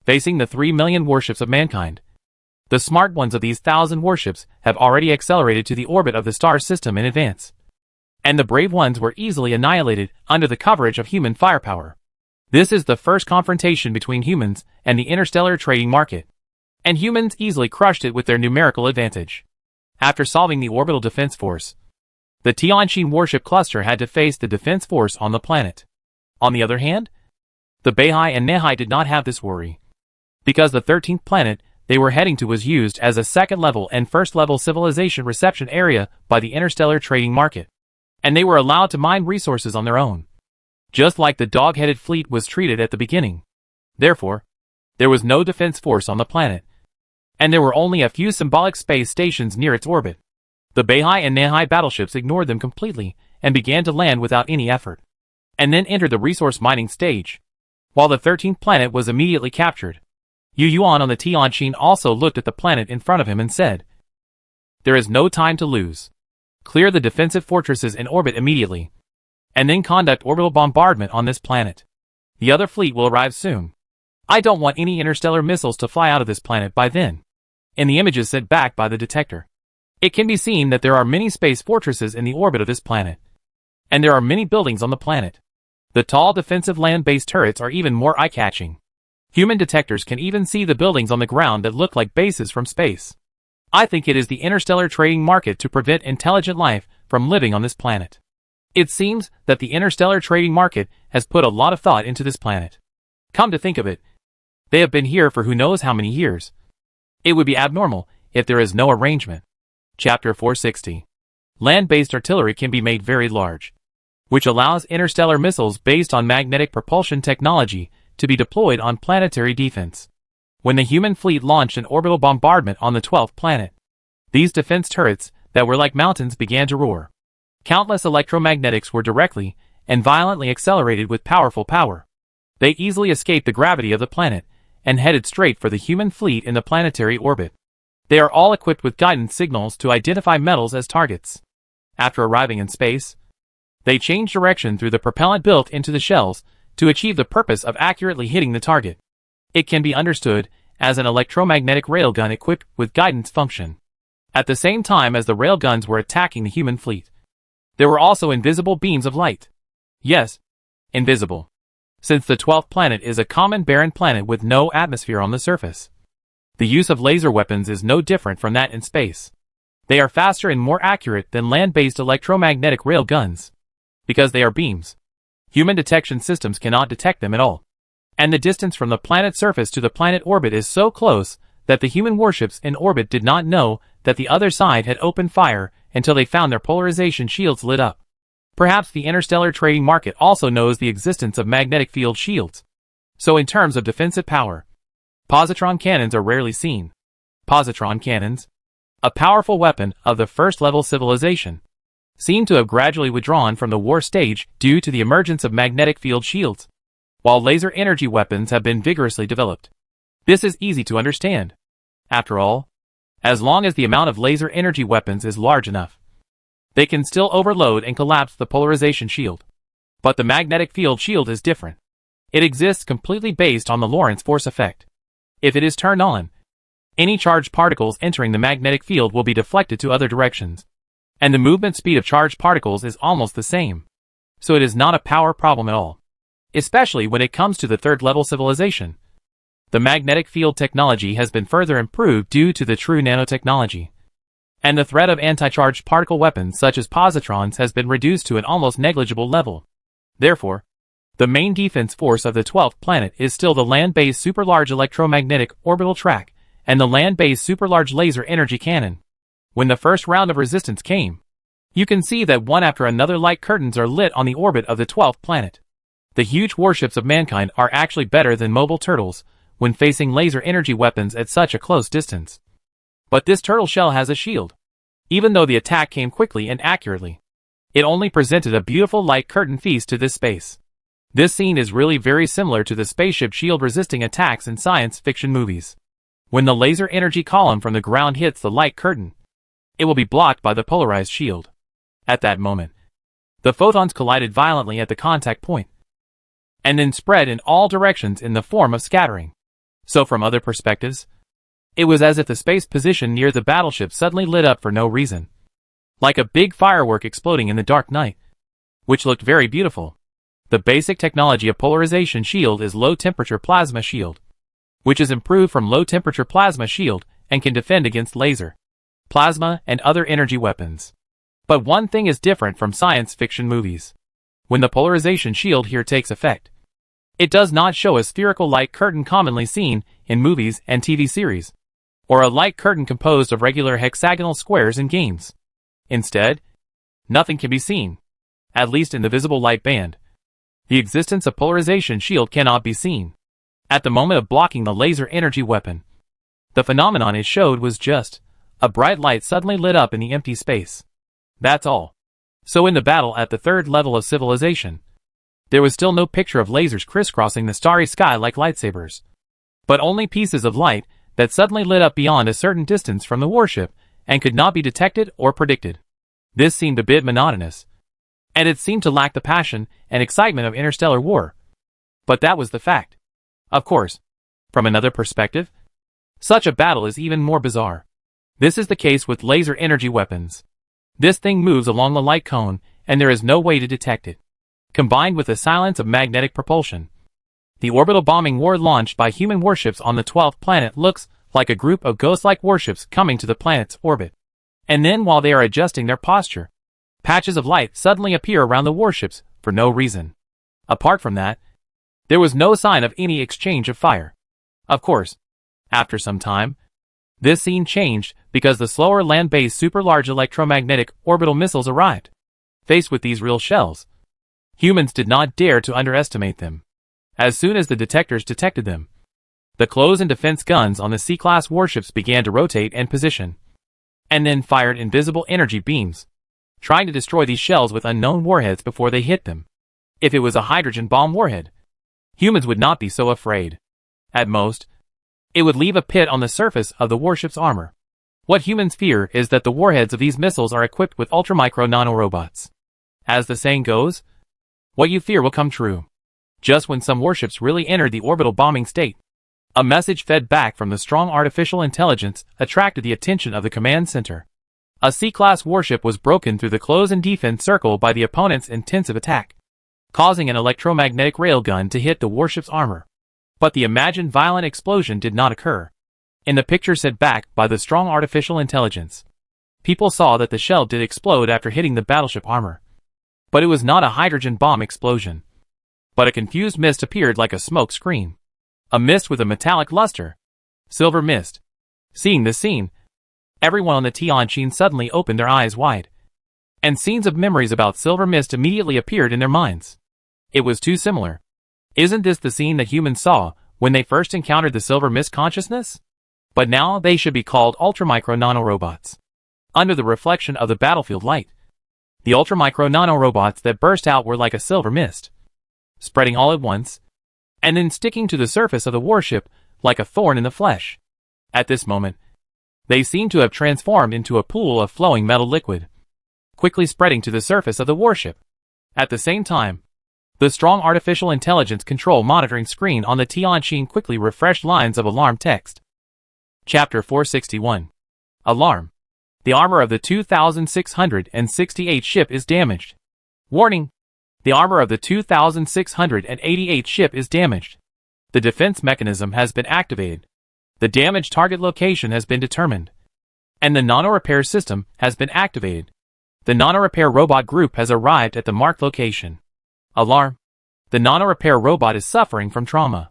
[SPEAKER 1] facing the 3 million warships of mankind. The smart ones of these 1,000 warships have already accelerated to the orbit of the star system in advance, and the brave ones were easily annihilated under the coverage of human firepower. This is the first confrontation between humans and the interstellar trading market, and humans easily crushed it with their numerical advantage. After solving the orbital defense force, the Tianjin warship cluster had to face the defense force on the planet. On the other hand, the Beihai and Nehai did not have this worry, because the 13th planet they were heading to was used as a second-level and first-level civilization reception area by the interstellar trading market, and they were allowed to mine resources on their own, just like the dog-headed fleet was treated at the beginning. Therefore, there was no defense force on the planet, and there were only a few symbolic space stations near its orbit. The Beihai and Nehai battleships ignored them completely and began to land without any effort, and then entered the resource mining stage, while the 13th planet was immediately captured. Yu Yuan on the Tianjin also looked at the planet in front of him and said, "There is no time to lose. Clear the defensive fortresses in orbit immediately, and then conduct orbital bombardment on this planet. The other fleet will arrive soon. I don't want any interstellar missiles to fly out of this planet by then." In the images sent back by the detector, it can be seen that there are many space fortresses in the orbit of this planet, and there are many buildings on the planet. The tall defensive land-based turrets are even more eye-catching. Human detectors can even see the buildings on the ground that look like bases from space. I think it is the interstellar trading market to prevent intelligent life from living on this planet. It seems that the interstellar trading market has put a lot of thought into this planet. Come to think of it, they have been here for who knows how many years. It would be abnormal if there is no arrangement. Chapter 460. Land-based artillery can be made very large, which allows interstellar missiles based on magnetic propulsion technology to be deployed on planetary defense. When the human fleet launched an orbital bombardment on the 12th planet, these defense turrets that were like mountains began to roar. Countless electromagnetics were directly and violently accelerated with powerful power. They easily escaped the gravity of the planet and headed straight for the human fleet in the planetary orbit. They are all equipped with guidance signals to identify metals as targets. After arriving in space, they change direction through the propellant built into the shells to achieve the purpose of accurately hitting the target. It can be understood as an electromagnetic railgun equipped with guidance function. At the same time as the railguns were attacking the human fleet, there were also invisible beams of light. Yes, invisible, since the 12th planet is a common barren planet with no atmosphere on the surface. The use of laser weapons is no different from that in space. They are faster and more accurate than land-based electromagnetic railguns, because they are beams. Human detection systems cannot detect them at all, and the distance from the planet's surface to the planet orbit is so close that the human warships in orbit did not know that the other side had opened fire until they found their polarization shields lit up. Perhaps the interstellar trading market also knows the existence of magnetic field shields. So in terms of defensive power, positron cannons are rarely seen. Positron cannons, a powerful weapon of the first-level civilization, seem to have gradually withdrawn from the war stage due to the emergence of magnetic field shields, while laser energy weapons have been vigorously developed. This is easy to understand. After all, as long as the amount of laser energy weapons is large enough, they can still overload and collapse the polarization shield. But the magnetic field shield is different. It exists completely based on the Lorentz force effect. If it is turned on, any charged particles entering the magnetic field will be deflected to other directions, and the movement speed of charged particles is almost the same. So it is not a power problem at all, especially when it comes to the third-level civilization. The magnetic field technology has been further improved due to the true nanotechnology, and the threat of anti-charged particle weapons such as positrons has been reduced to an almost negligible level. Therefore, the main defense force of the 12th planet is still the land-based super-large electromagnetic orbital track and the land-based super-large laser energy cannon. When the first round of resistance came, you can see that one after another light curtains are lit on the orbit of the 12th planet. The huge warships of mankind are actually better than mobile turtles when facing laser energy weapons at such a close distance. But this turtle shell has a shield. Even though the attack came quickly and accurately, it only presented a beautiful light curtain feast to this space. This scene is really very similar to the spaceship shield resisting attacks in science fiction movies. When the laser energy column from the ground hits the light curtain, it will be blocked by the polarized shield. At that moment, the photons collided violently at the contact point, and then spread in all directions in the form of scattering. So from other perspectives, it was as if the space position near the battleship suddenly lit up for no reason, like a big firework exploding in the dark night, which looked very beautiful. The basic technology of polarization shield is low-temperature plasma shield, which is improved from low-temperature plasma shield and can defend against laser, plasma, and other energy weapons. But one thing is different from science fiction movies. When the polarization shield here takes effect, it does not show a spherical light curtain commonly seen in movies and TV series, or a light curtain composed of regular hexagonal squares in games. Instead, nothing can be seen, at least in the visible light band. The existence of polarization shield cannot be seen. At the moment of blocking the laser energy weapon, the phenomenon it showed was just a bright light suddenly lit up in the empty space. That's all. So in the battle at the third level of civilization, there was still no picture of lasers crisscrossing the starry sky like lightsabers, but only pieces of light that suddenly lit up beyond a certain distance from the warship and could not be detected or predicted. This seemed a bit monotonous, and it seemed to lack the passion and excitement of interstellar war. But that was the fact. Of course, from another perspective, such a battle is even more bizarre. This is the case with laser energy weapons. This thing moves along the light cone, and there is no way to detect it. Combined with the silence of magnetic propulsion, the orbital bombing war launched by human warships on the 12th planet looks like a group of ghost-like warships coming to the planet's orbit. And then while they are adjusting their posture, patches of light suddenly appear around the warships for no reason. Apart from that, there was no sign of any exchange of fire. Of course, after some time, this scene changed because the slower land-based super-large electromagnetic orbital missiles arrived. Faced with these real shells, humans did not dare to underestimate them. As soon as the detectors detected them, the close and defense guns on the C-class warships began to rotate and position, and then fired invisible energy beams, trying to destroy these shells with unknown warheads before they hit them. If it was a hydrogen bomb warhead, humans would not be so afraid. At most, it would leave a pit on the surface of the warship's armor. What humans fear is that the warheads of these missiles are equipped with ultramicro nanorobots. As the saying goes, what you fear will come true. Just when some warships really entered the orbital bombing state, a message fed back from the strong artificial intelligence attracted the attention of the command center. A C-class warship was broken through the close and defense circle by the opponent's intensive attack, causing an electromagnetic railgun to hit the warship's armor. But the imagined violent explosion did not occur. In the picture sent back by the strong artificial intelligence, people saw that the shell did explode after hitting the battleship armor. But it was not a hydrogen bomb explosion, but a confused mist appeared like a smoke screen. A mist with a metallic luster. Silver mist. Seeing this scene, everyone on the Tianjin suddenly opened their eyes wide, and scenes of memories about silver mist immediately appeared in their minds. It was too similar. Isn't this the scene that humans saw when they first encountered the silver mist consciousness? But now they should be called ultramicro nanorobots. Under the reflection of the battlefield light, the ultramicro nanorobots that burst out were like a silver mist, spreading all at once, and then sticking to the surface of the warship like a thorn in the flesh. At this moment, they seemed to have transformed into a pool of flowing metal liquid, quickly spreading to the surface of the warship. At the same time, the strong artificial intelligence control monitoring screen on the Tianjin quickly refreshed lines of alarm text. Chapter 461. Alarm. The armor of the 2668 ship is damaged. Warning. The armor of the 2688 ship is damaged. The defense mechanism has been activated. The damaged target location has been determined, and the nano-repair system has been activated. The nano-repair robot group has arrived at the marked location. Alarm. The nano-repair robot is suffering from trauma.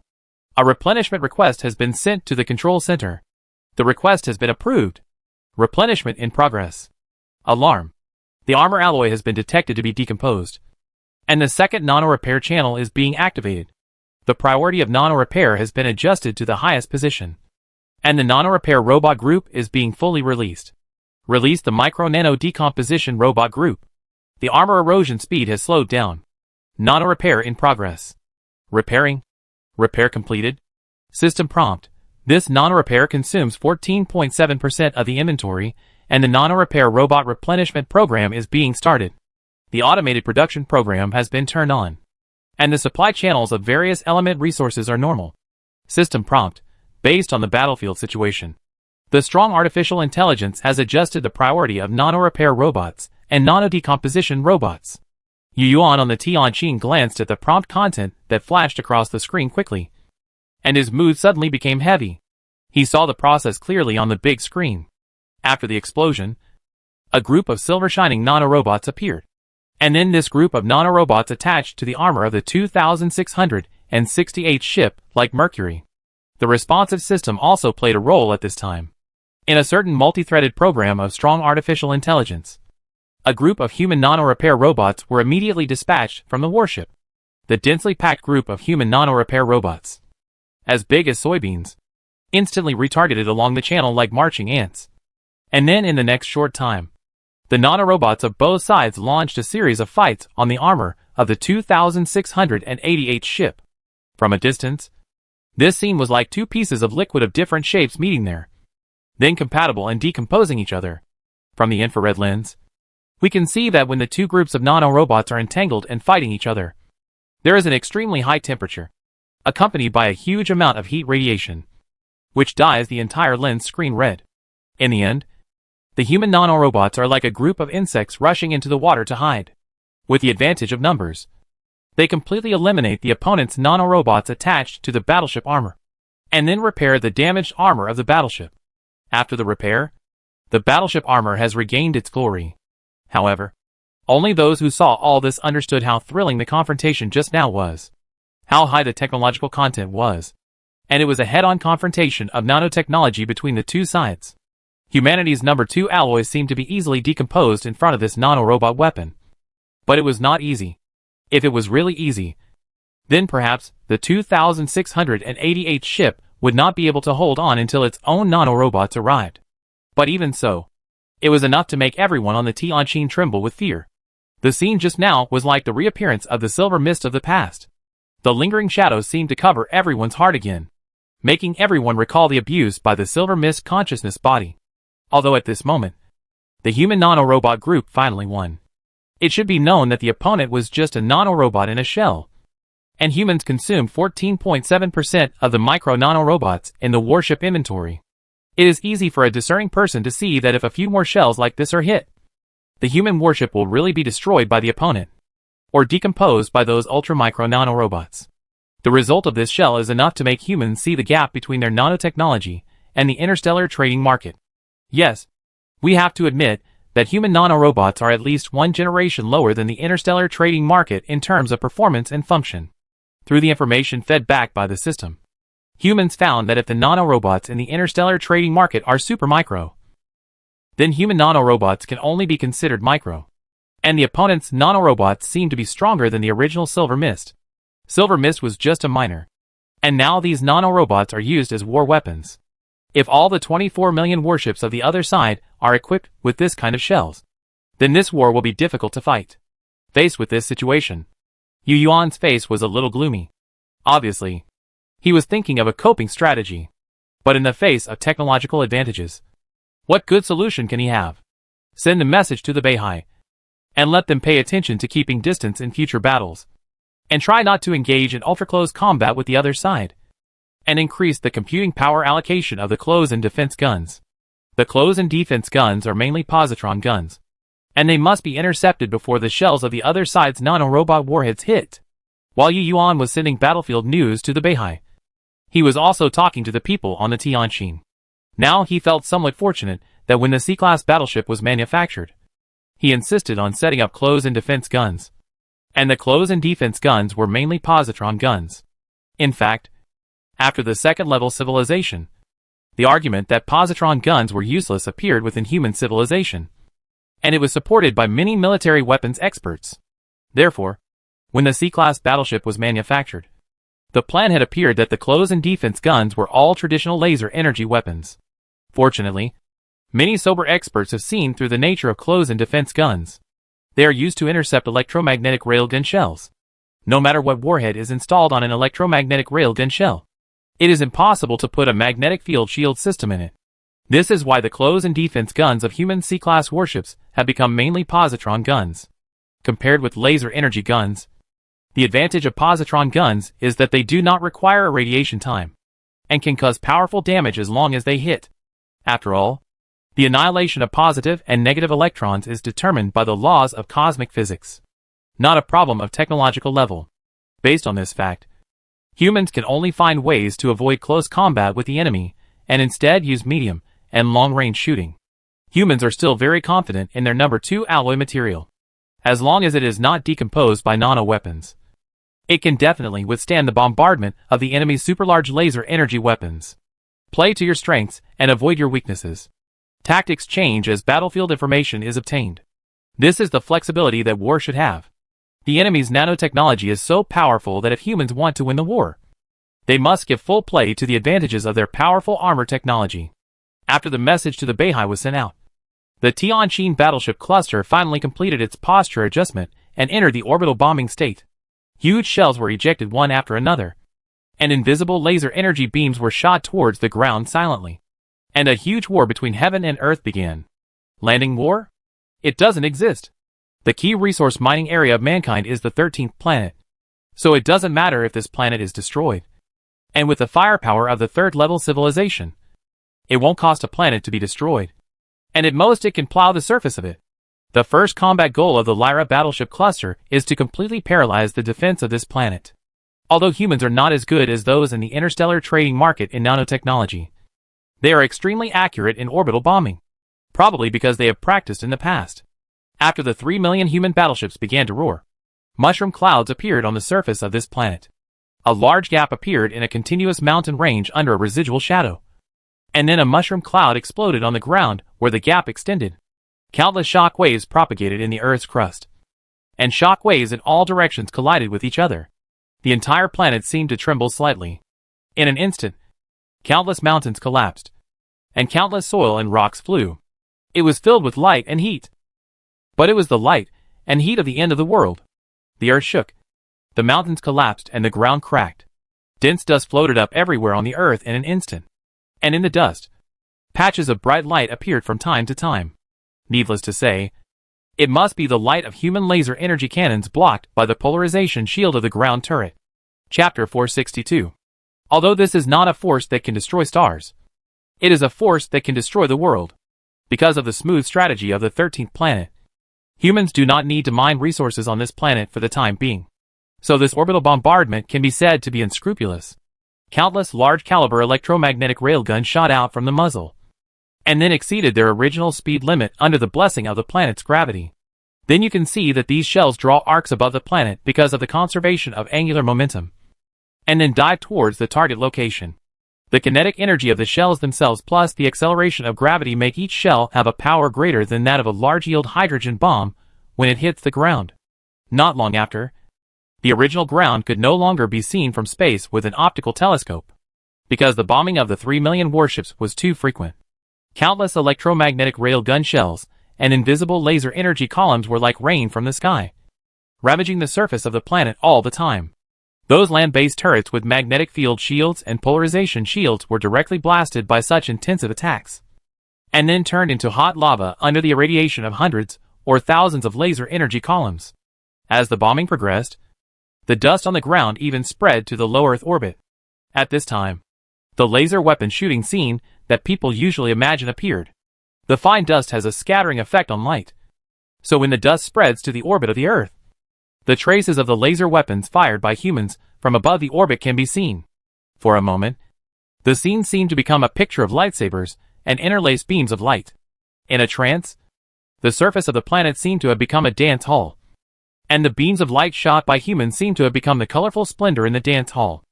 [SPEAKER 1] A replenishment request has been sent to the control center. The request has been approved. Replenishment in progress. Alarm. The armor alloy has been detected to be decomposed, and the second nano-repair channel is being activated. The priority of nano-repair has been adjusted to the highest position, and the nano-repair robot group is being fully released. Release the micro-nano decomposition robot group. The armor erosion speed has slowed down. Nano-repair in progress. Repairing. Repair completed. System prompt. This nano-repair consumes 14.7% of the inventory and the nano-repair robot replenishment program is being started. The automated production program has been turned on, and the supply channels of various element resources are normal. System prompt, based on the battlefield situation. The strong artificial intelligence has adjusted the priority of nano-repair robots and nano-decomposition robots. Yu Yuan on the Tianqing glanced at the prompt content that flashed across the screen quickly, and his mood suddenly became heavy. He saw the process clearly on the big screen. After the explosion, a group of silver-shining nanorobots appeared. And then this group of nanorobots attached to the armor of the 2668 ship like Mercury. The responsive system also played a role at this time. In a certain multi-threaded program of strong artificial intelligence, a group of human nano-repair robots were immediately dispatched from the warship. The densely packed group of human nano-repair robots, as big as soybeans, instantly retargeted along the channel like marching ants. And then in the next short time, the nanorobots of both sides launched a series of fights on the armor of the 2688 ship. From a distance, this scene was like two pieces of liquid of different shapes meeting there, then compatible and decomposing each other. From the infrared lens, we can see that when the two groups of nanorobots are entangled and fighting each other, there is an extremely high temperature, accompanied by a huge amount of heat radiation, which dyes the entire lens screen red. In the end, the human nanorobots are like a group of insects rushing into the water to hide. With the advantage of numbers, they completely eliminate the opponent's nanorobots attached to the battleship armor, and then repair the damaged armor of the battleship. After the repair, the battleship armor has regained its glory. However, only those who saw all this understood how thrilling the confrontation just now was, how high the technological content was, and it was a head-on confrontation of nanotechnology between the two sides. Humanity's number 2 alloys seemed to be easily decomposed in front of this nanorobot weapon. But it was not easy. If it was really easy, then perhaps the 2688 ship would not be able to hold on until its own nanorobots arrived. But even so, it was enough to make everyone on the Tianqing tremble with fear. The scene just now was like the reappearance of the silver mist of the past. The lingering shadows seemed to cover everyone's heart again, making everyone recall the abuse by the silver mist consciousness body. Although at this moment, the human nanorobot group finally won. It should be known that the opponent was just a nanorobot in a shell, and humans consumed 14.7% of the micro-nanorobots in the warship inventory. It is easy for a discerning person to see that if a few more shells like this are hit, the human warship will really be destroyed by the opponent, or decomposed by those ultra-micro-nanorobots. The result of this shell is enough to make humans see the gap between their nanotechnology and the interstellar trading market. Yes, we have to admit that human nanorobots are at least one generation lower than the interstellar trading market in terms of performance and function. Through the information fed back by the system, humans found that if the nanorobots in the interstellar trading market are super micro, then human nanorobots can only be considered micro. And the opponent's nanorobots seem to be stronger than the original Silver Mist. Silver Mist was just a minor, and now these nanorobots are used as war weapons. If all the 24 million warships of the other side are equipped with this kind of shells, then this war will be difficult to fight. Faced with this situation, Yu Yuan's face was a little gloomy. Obviously, he was thinking of a coping strategy. But in the face of technological advantages, what good solution can he have? Send a message to the Beihai, and let them pay attention to keeping distance in future battles, and try not to engage in ultra-close combat with the other side, and increase the computing power allocation of the close-in defense guns. The close-in defense guns are mainly positron guns, and they must be intercepted before the shells of the other side's nanorobot warheads hit. While Yu Yuan was sending battlefield news to the Beihai, he was also talking to the people on the Tianqing. Now he felt somewhat fortunate that when the C-class battleship was manufactured, he insisted on setting up close-in defense guns, and the close-in defense guns were mainly positron guns. In fact, after the second-level civilization, the argument that positron guns were useless appeared within human civilization, and it was supported by many military weapons experts. Therefore, when the C-class battleship was manufactured, the plan had appeared that the close-in defense guns were all traditional laser energy weapons. Fortunately, many sober experts have seen through the nature of close-in defense guns. They are used to intercept electromagnetic railgun shells. No matter what warhead is installed on an electromagnetic railgun shell, it is impossible to put a magnetic field shield system in it. This is why the close and defense guns of human C-class warships have become mainly positron guns. Compared with laser energy guns, the advantage of positron guns is that they do not require irradiation time, and can cause powerful damage as long as they hit. After all, the annihilation of positive and negative electrons is determined by the laws of cosmic physics, not a problem of technological level. Based on this fact, humans can only find ways to avoid close combat with the enemy, and instead use medium and long-range shooting. Humans are still very confident in their number 2 alloy material. As long as it is not decomposed by nano-weapons, it can definitely withstand the bombardment of the enemy's super-large laser energy weapons. Play to your strengths and avoid your weaknesses. Tactics change as battlefield information is obtained. This is the flexibility that war should have. The enemy's nanotechnology is so powerful that if humans want to win the war, they must give full play to the advantages of their powerful armor technology. After the message to the Beihai was sent out, the Tianjin battleship cluster finally completed its posture adjustment and entered the orbital bombing state. Huge shells were ejected one after another, and invisible laser energy beams were shot towards the ground silently. And a huge war between heaven and earth began. Landing war? It doesn't exist. The key resource mining area of mankind is the 13th planet, so it doesn't matter if this planet is destroyed. And with the firepower of the 3rd level civilization, it won't cost a planet to be destroyed, and at most it can plow the surface of it. The first combat goal of the Lyra battleship cluster is to completely paralyze the defense of this planet. Although humans are not as good as those in the interstellar trading market in nanotechnology, they are extremely accurate in orbital bombing, probably because they have practiced in the past. After the 3 million human battleships began to roar, mushroom clouds appeared on the surface of this planet. A large gap appeared in a continuous mountain range under a residual shadow, and then a mushroom cloud exploded on the ground where the gap extended. Countless shock waves propagated in the Earth's crust, and shock waves in all directions collided with each other. The entire planet seemed to tremble slightly. In an instant, countless mountains collapsed, and countless soil and rocks flew. It was filled with light and heat. But it was the light and heat of the end of the world. The earth shook, the mountains collapsed, and the ground cracked. Dense dust floated up everywhere on the earth in an instant. And in the dust, patches of bright light appeared from time to time. Needless to say, it must be the light of human laser energy cannons blocked by the polarization shield of the ground turret. Chapter 462. Although this is not a force that can destroy stars, it is a force that can destroy the world. Because of the smooth strategy of the 13th planet, humans do not need to mine resources on this planet for the time being. So this orbital bombardment can be said to be unscrupulous. Countless large-caliber electromagnetic railguns shot out from the muzzle, and then exceeded their original speed limit under the blessing of the planet's gravity. Then you can see that these shells draw arcs above the planet because of the conservation of angular momentum, and then dive towards the target location. The kinetic energy of the shells themselves plus the acceleration of gravity make each shell have a power greater than that of a large-yield hydrogen bomb when it hits the ground. Not long after, the original ground could no longer be seen from space with an optical telescope, because the bombing of the 3 million warships was too frequent. Countless electromagnetic railgun shells and invisible laser energy columns were like rain from the sky, ravaging the surface of the planet all the time. Those land-based turrets with magnetic field shields and polarization shields were directly blasted by such intensive attacks, and then turned into hot lava under the irradiation of hundreds or thousands of laser energy columns. As the bombing progressed, the dust on the ground even spread to the low Earth orbit. At this time, the laser weapon shooting scene that people usually imagine appeared. The fine dust has a scattering effect on light, so when the dust spreads to the orbit of the Earth, the traces of the laser weapons fired by humans from above the orbit can be seen. For a moment, the scene seemed to become a picture of lightsabers and interlaced beams of light. In a trance, the surface of the planet seemed to have become a dance hall, and the beams of light shot by humans seemed to have become the colorful splendor in the dance hall.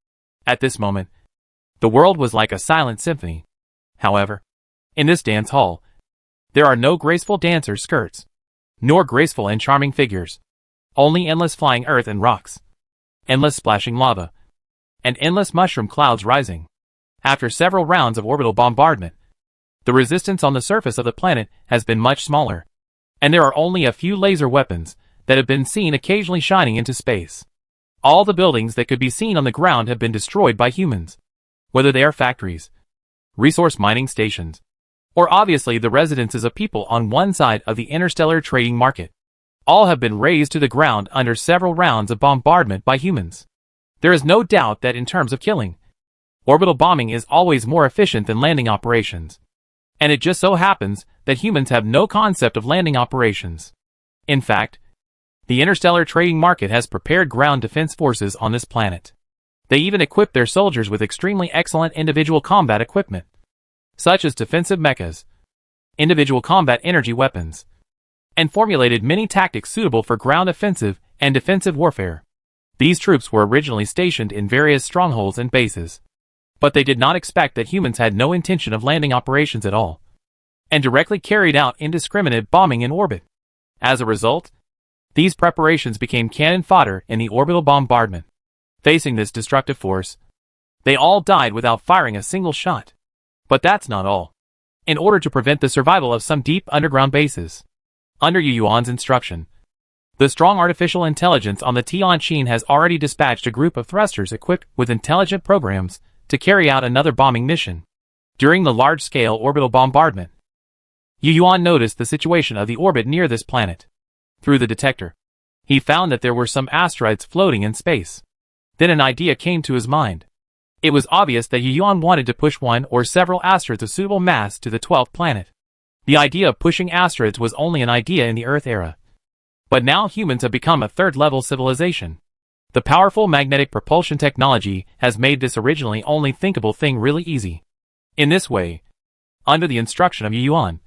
[SPEAKER 1] At this moment, the world was like a silent symphony. However, in this dance hall, there are no graceful dancer skirts, nor graceful and charming figures, only endless flying earth and rocks, endless splashing lava, and endless mushroom clouds rising. After several rounds of orbital bombardment, the resistance on the surface of the planet has been much smaller, and there are only a few laser weapons that have been seen occasionally shining into space. All the buildings that could be seen on the ground have been destroyed by humans, whether they are factories, resource mining stations, or obviously the residences of people on one side of the interstellar trading market. All have been razed to the ground under several rounds of bombardment by humans. There is no doubt that in terms of killing, orbital bombing is always more efficient than landing operations. And it just so happens that humans have no concept of landing operations. In fact, the interstellar trading market has prepared ground defense forces on this planet. They even equip their soldiers with extremely excellent individual combat equipment, such as defensive mechas, individual combat energy weapons, and formulated many tactics suitable for ground offensive and defensive warfare. These troops were originally stationed in various strongholds and bases, but they did not expect that humans had no intention of landing operations at all, and directly carried out indiscriminate bombing in orbit. As a result, these preparations became cannon fodder in the orbital bombardment. Facing this destructive force, they all died without firing a single shot. But that's not all. In order to prevent the survival of some deep underground bases, under Yu Yuan's instruction, the strong artificial intelligence on the Tianqin has already dispatched a group of thrusters equipped with intelligent programs to carry out another bombing mission. During the large-scale orbital bombardment, Yu Yuan noticed the situation of the orbit near this planet. Through the detector, he found that there were some asteroids floating in space. Then an idea came to his mind. It was obvious that Yu Yuan wanted to push one or several asteroids of suitable mass to the 12th planet. The idea of pushing asteroids was only an idea in the Earth era. But now humans have become a third-level civilization. The powerful magnetic propulsion technology has made this originally only thinkable thing really easy. In this way, under the instruction of Yu Yuan,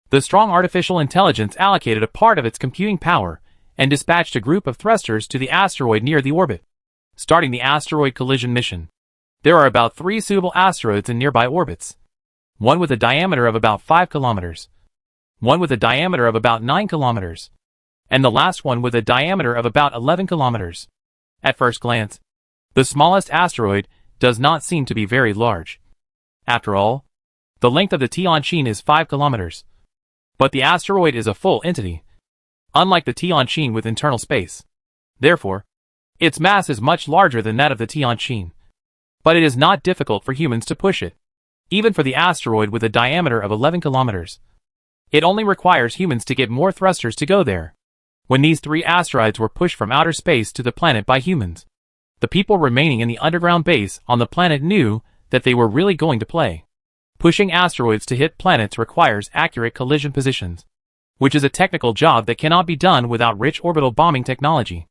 [SPEAKER 1] the strong artificial intelligence allocated a part of its computing power and dispatched a group of thrusters to the asteroid near the orbit, starting the asteroid collision mission. There are about 3 suitable asteroids in nearby orbits. One with a diameter of about 5 kilometers, one with a diameter of about 9 kilometers, and the last one with a diameter of about 11 kilometers. At first glance, the smallest asteroid does not seem to be very large. After all, the length of the Tianqin is 5 kilometers. But the asteroid is a full entity, unlike the Tianqin with internal space. Therefore, its mass is much larger than that of the Tianqin. But it is not difficult for humans to push it, even for the asteroid with a diameter of 11 kilometers. It only requires humans to get more thrusters to go there. When these 3 asteroids were pushed from outer space to the planet by humans, the people remaining in the underground base on the planet knew that they were really going to play. Pushing asteroids to hit planets requires accurate collision positions, which is a technical job that cannot be done without rich orbital bombing technology.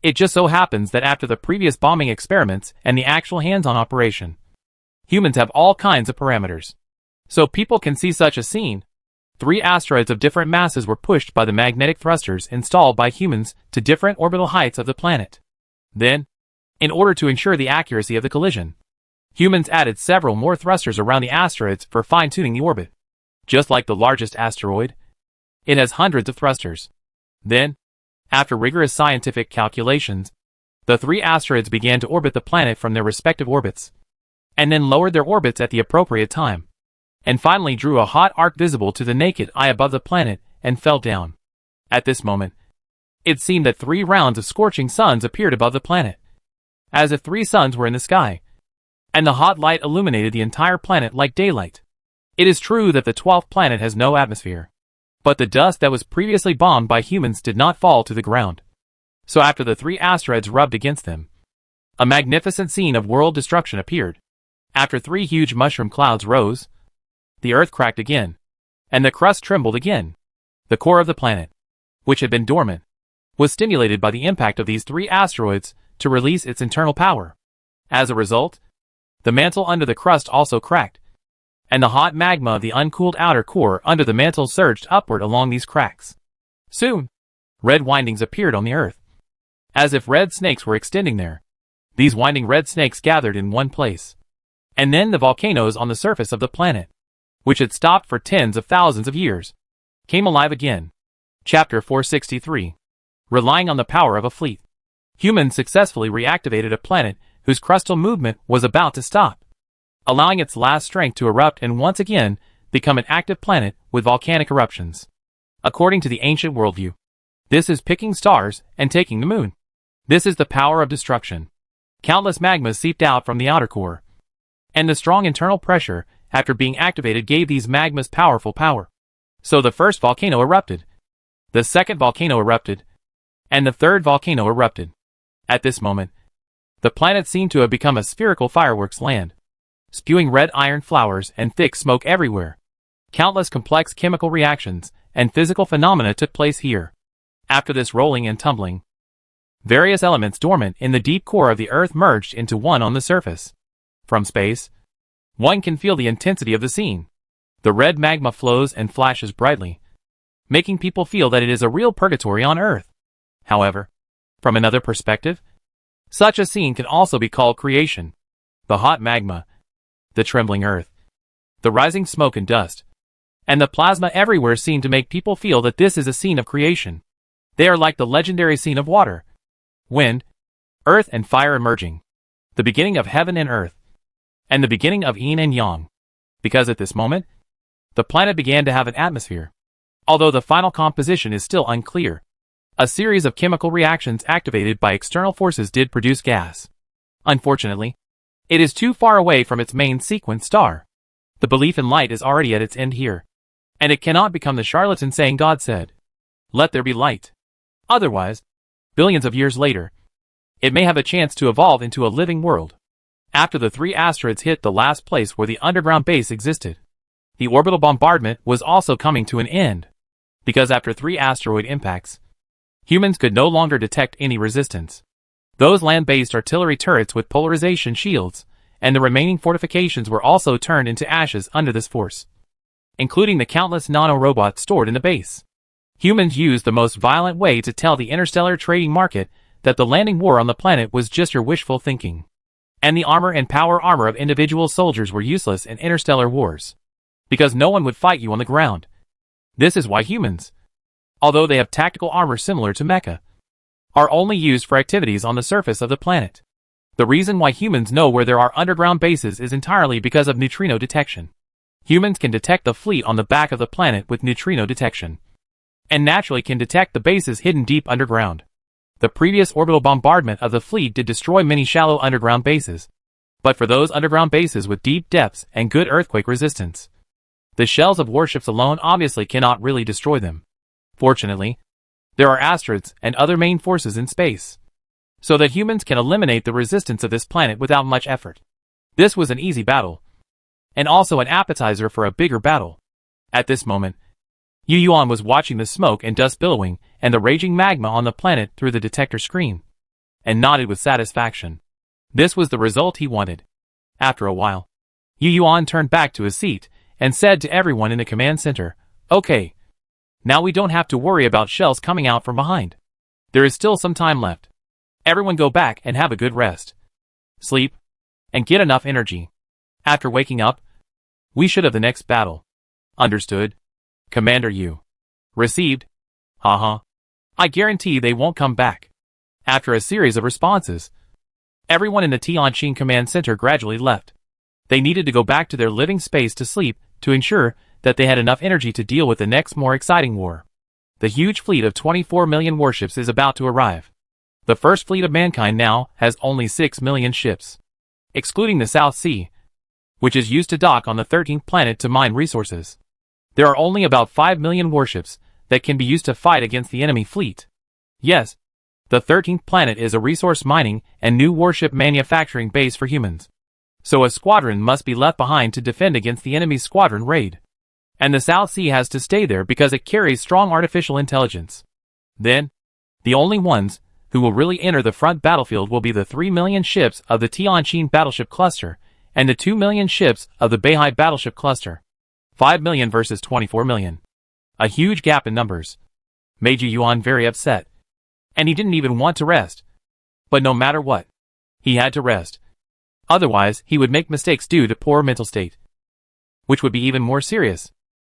[SPEAKER 1] It just so happens that after the previous bombing experiments and the actual hands-on operation, humans have all kinds of parameters. So people can see such a scene. 3 asteroids of different masses were pushed by the magnetic thrusters installed by humans to different orbital heights of the planet. Then, in order to ensure the accuracy of the collision, humans added several more thrusters around the asteroids for fine-tuning the orbit. Just like the largest asteroid, it has hundreds of thrusters. Then, after rigorous scientific calculations, the 3 asteroids began to orbit the planet from their respective orbits, and then lowered their orbits at the appropriate time, and finally drew a hot arc visible to the naked eye above the planet and fell down. At this moment, it seemed that 3 rounds of scorching suns appeared above the planet, as if 3 suns were in the sky, and the hot light illuminated the entire planet like daylight. It is true that the 12th planet has no atmosphere, but the dust that was previously bombed by humans did not fall to the ground. So after the 3 asteroids rubbed against them, a magnificent scene of world destruction appeared. After 3 huge mushroom clouds rose, the earth cracked again, and the crust trembled again. The core of the planet, which had been dormant, was stimulated by the impact of these 3 asteroids to release its internal power. As a result, the mantle under the crust also cracked, and the hot magma of the uncooled outer core under the mantle surged upward along these cracks. Soon, red windings appeared on the earth, as if red snakes were extending there. These winding red snakes gathered in one place. And then the volcanoes on the surface of the planet, which had stopped for tens of thousands of years, came alive again. Chapter 463. Relying on the power of a fleet. Humans successfully reactivated a planet whose crustal movement was about to stop, allowing its last strength to erupt and once again become an active planet with volcanic eruptions. According to the ancient worldview, this is picking stars and taking the moon. This is the power of destruction. Countless magmas seeped out from the outer core, and the strong internal pressure after being activated gave these magmas powerful power. So the first volcano erupted. The second volcano erupted. And the third volcano erupted. At this moment, the planet seemed to have become a spherical fireworks land, spewing red iron flowers and thick smoke everywhere. Countless complex chemical reactions and physical phenomena took place here. After this rolling and tumbling, various elements dormant in the deep core of the Earth merged into one on the surface. From space, one can feel the intensity of the scene. The red magma flows and flashes brightly, making people feel that it is a real purgatory on Earth. However, from another perspective, such a scene can also be called creation. The hot magma, the trembling earth, the rising smoke and dust, and the plasma everywhere seem to make people feel that this is a scene of creation. They are like the legendary scene of water, wind, earth and fire emerging, the beginning of heaven and earth, and the beginning of yin and yang. Because at this moment, the planet began to have an atmosphere. Although the final composition is still unclear, a series of chemical reactions activated by external forces did produce gas. Unfortunately, it is too far away from its main sequence star. The belief in light is already at its end here, and it cannot become the charlatan saying God said, "Let there be light." Otherwise, billions of years later, it may have a chance to evolve into a living world. After the 3 asteroids hit the last place where the underground base existed, the orbital bombardment was also coming to an end. Because after 3 asteroid impacts, humans could no longer detect any resistance. Those land-based artillery turrets with polarization shields and the remaining fortifications were also turned into ashes under this force, including the countless nano-robots stored in the base. Humans used the most violent way to tell the interstellar trading market that the landing war on the planet was just your wishful thinking, and the armor and power armor of individual soldiers were useless in interstellar wars, because no one would fight you on the ground. This is why humans, although they have tactical armor similar to mecha, are only used for activities on the surface of the planet. The reason why humans know where there are underground bases is entirely because of neutrino detection. Humans can detect the fleet on the back of the planet with neutrino detection, and naturally can detect the bases hidden deep underground. The previous orbital bombardment of the fleet did destroy many shallow underground bases, but for those underground bases with deep depths and good earthquake resistance, the shells of warships alone obviously cannot really destroy them. Fortunately, there are asteroids and other main forces in space, so that humans can eliminate the resistance of this planet without much effort. This was an easy battle, and also an appetizer for a bigger battle. At this moment, Yu Yuan was watching the smoke and dust billowing and the raging magma on the planet through the detector screen, and nodded with satisfaction. This was the result he wanted. After a while, Yu Yuan turned back to his seat and said to everyone in the command center, "Okay, now we don't have to worry about shells coming out from behind. There is still some time left. Everyone go back and have a good rest, sleep, and get enough energy. After waking up, we should have the next battle." "Understood, Commander Yu." "Received. Haha. I guarantee they won't come back." After a series of responses, everyone in the Tianjin command center gradually left. They needed to go back to their living space to sleep to ensure that they had enough energy to deal with the next more exciting war. The huge fleet of 24 million warships is about to arrive. The first fleet of mankind now has only 6 million ships, excluding the South Sea, which is used to dock on the 13th planet to mine resources. There are only about 5 million warships that can be used to fight against the enemy fleet. Yes, the 13th planet is a resource mining and new warship manufacturing base for humans. So a squadron must be left behind to defend against the enemy's squadron raid. And the South Sea has to stay there because it carries strong artificial intelligence. Then, the only ones who will really enter the front battlefield will be the 3 million ships of the Tianjin battleship cluster and the 2 million ships of the Beihai battleship cluster. 5 million versus 24 million. A huge gap in numbers made Yu Yuan very upset, and he didn't even want to rest. But no matter what, he had to rest. Otherwise, he would make mistakes due to poor mental state, which would be even more serious.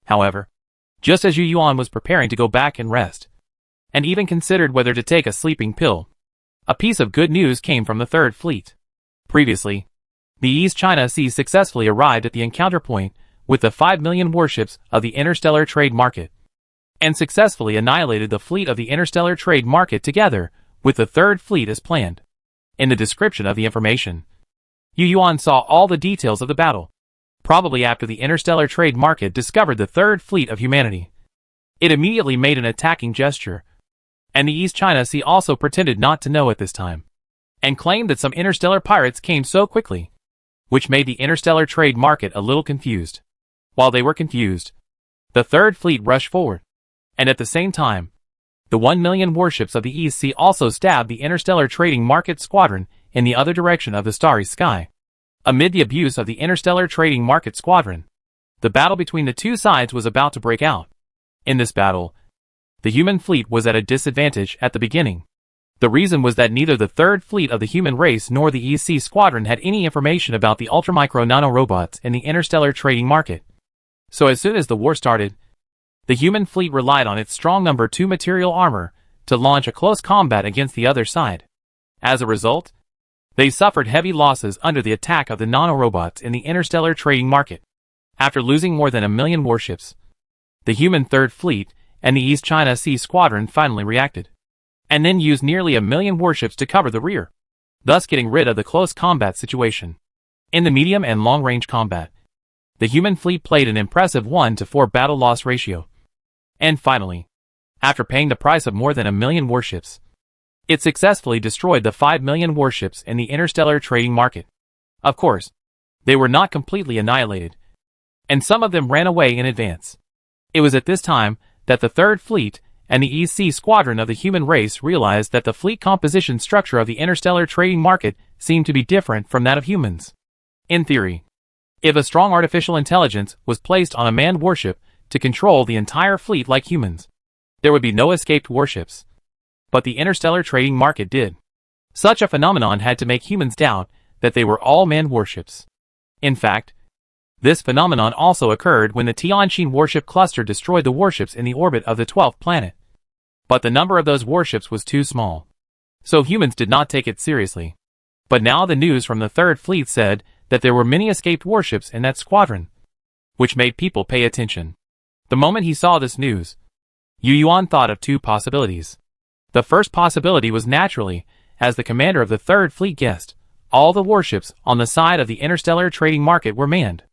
[SPEAKER 1] However, just as Yu Yuan was preparing to go back and rest, and even considered whether to take a sleeping pill, a piece of good news came from the Third Fleet. Previously, the East China Sea successfully arrived at the encounter point with the 5 million warships of the interstellar trade market, and successfully annihilated the fleet of the interstellar trade market together with the Third Fleet as planned. In the description of the information, Yu Yuan saw all the details of the battle. probably after the interstellar trade market discovered the third fleet of humanity. It immediately made an attacking gesture, and the East China Sea also pretended not to know at this time, and claimed that some interstellar pirates came so quickly, which made the interstellar trade market a little confused. While they were confused, the third fleet rushed forward, and at the same time, the 1 million warships of the East Sea also stabbed the interstellar trading market squadron in the other direction of the starry sky. Amid the abuse of the interstellar trading market squadron, the battle between the two sides was about to break out. In this battle, the human fleet was at a disadvantage at the beginning. The reason was that neither the third fleet of the human race nor the East Sea Squadron had any information about the ultramicro nanorobots in the interstellar trading market. So as soon as the war started, the human fleet relied on its strong number 2 material armor to launch a close combat against the other side. As a result, they suffered heavy losses under the attack of the nanorobots in the interstellar trading market. After losing more than 1 million warships, the human Third Fleet and the East China Sea Squadron finally reacted, and then used nearly 1 million warships to cover the rear, thus getting rid of the close combat situation. In the medium and long-range combat, the human fleet played an impressive 1-to-4 battle-loss ratio. And finally, after paying the price of more than 1 million warships, it successfully destroyed the 5 million warships in the interstellar trading market. Of course, they were not completely annihilated, and some of them ran away in advance. It was at this time that the Third Fleet and the East Sea Squadron of the human race realized that the fleet composition structure of the interstellar trading market seemed to be different from that of humans. In theory, if a strong artificial intelligence was placed on a manned warship to control the entire fleet like humans, there would be no escaped warships. But the interstellar trading market did. Such a phenomenon had to make humans doubt that they were all manned warships. In fact, this phenomenon also occurred when the Tianqin warship cluster destroyed the warships in the orbit of the 12th planet. But the number of those warships was too small, so humans did not take it seriously. But now the news from the Third Fleet said that there were many escaped warships in that squadron, which made people pay attention. The moment he saw this news, Yu Yuan thought of 2 possibilities. The first possibility was naturally, as the commander of the Third Fleet guessed, all the warships on the side of the interstellar trading market were manned.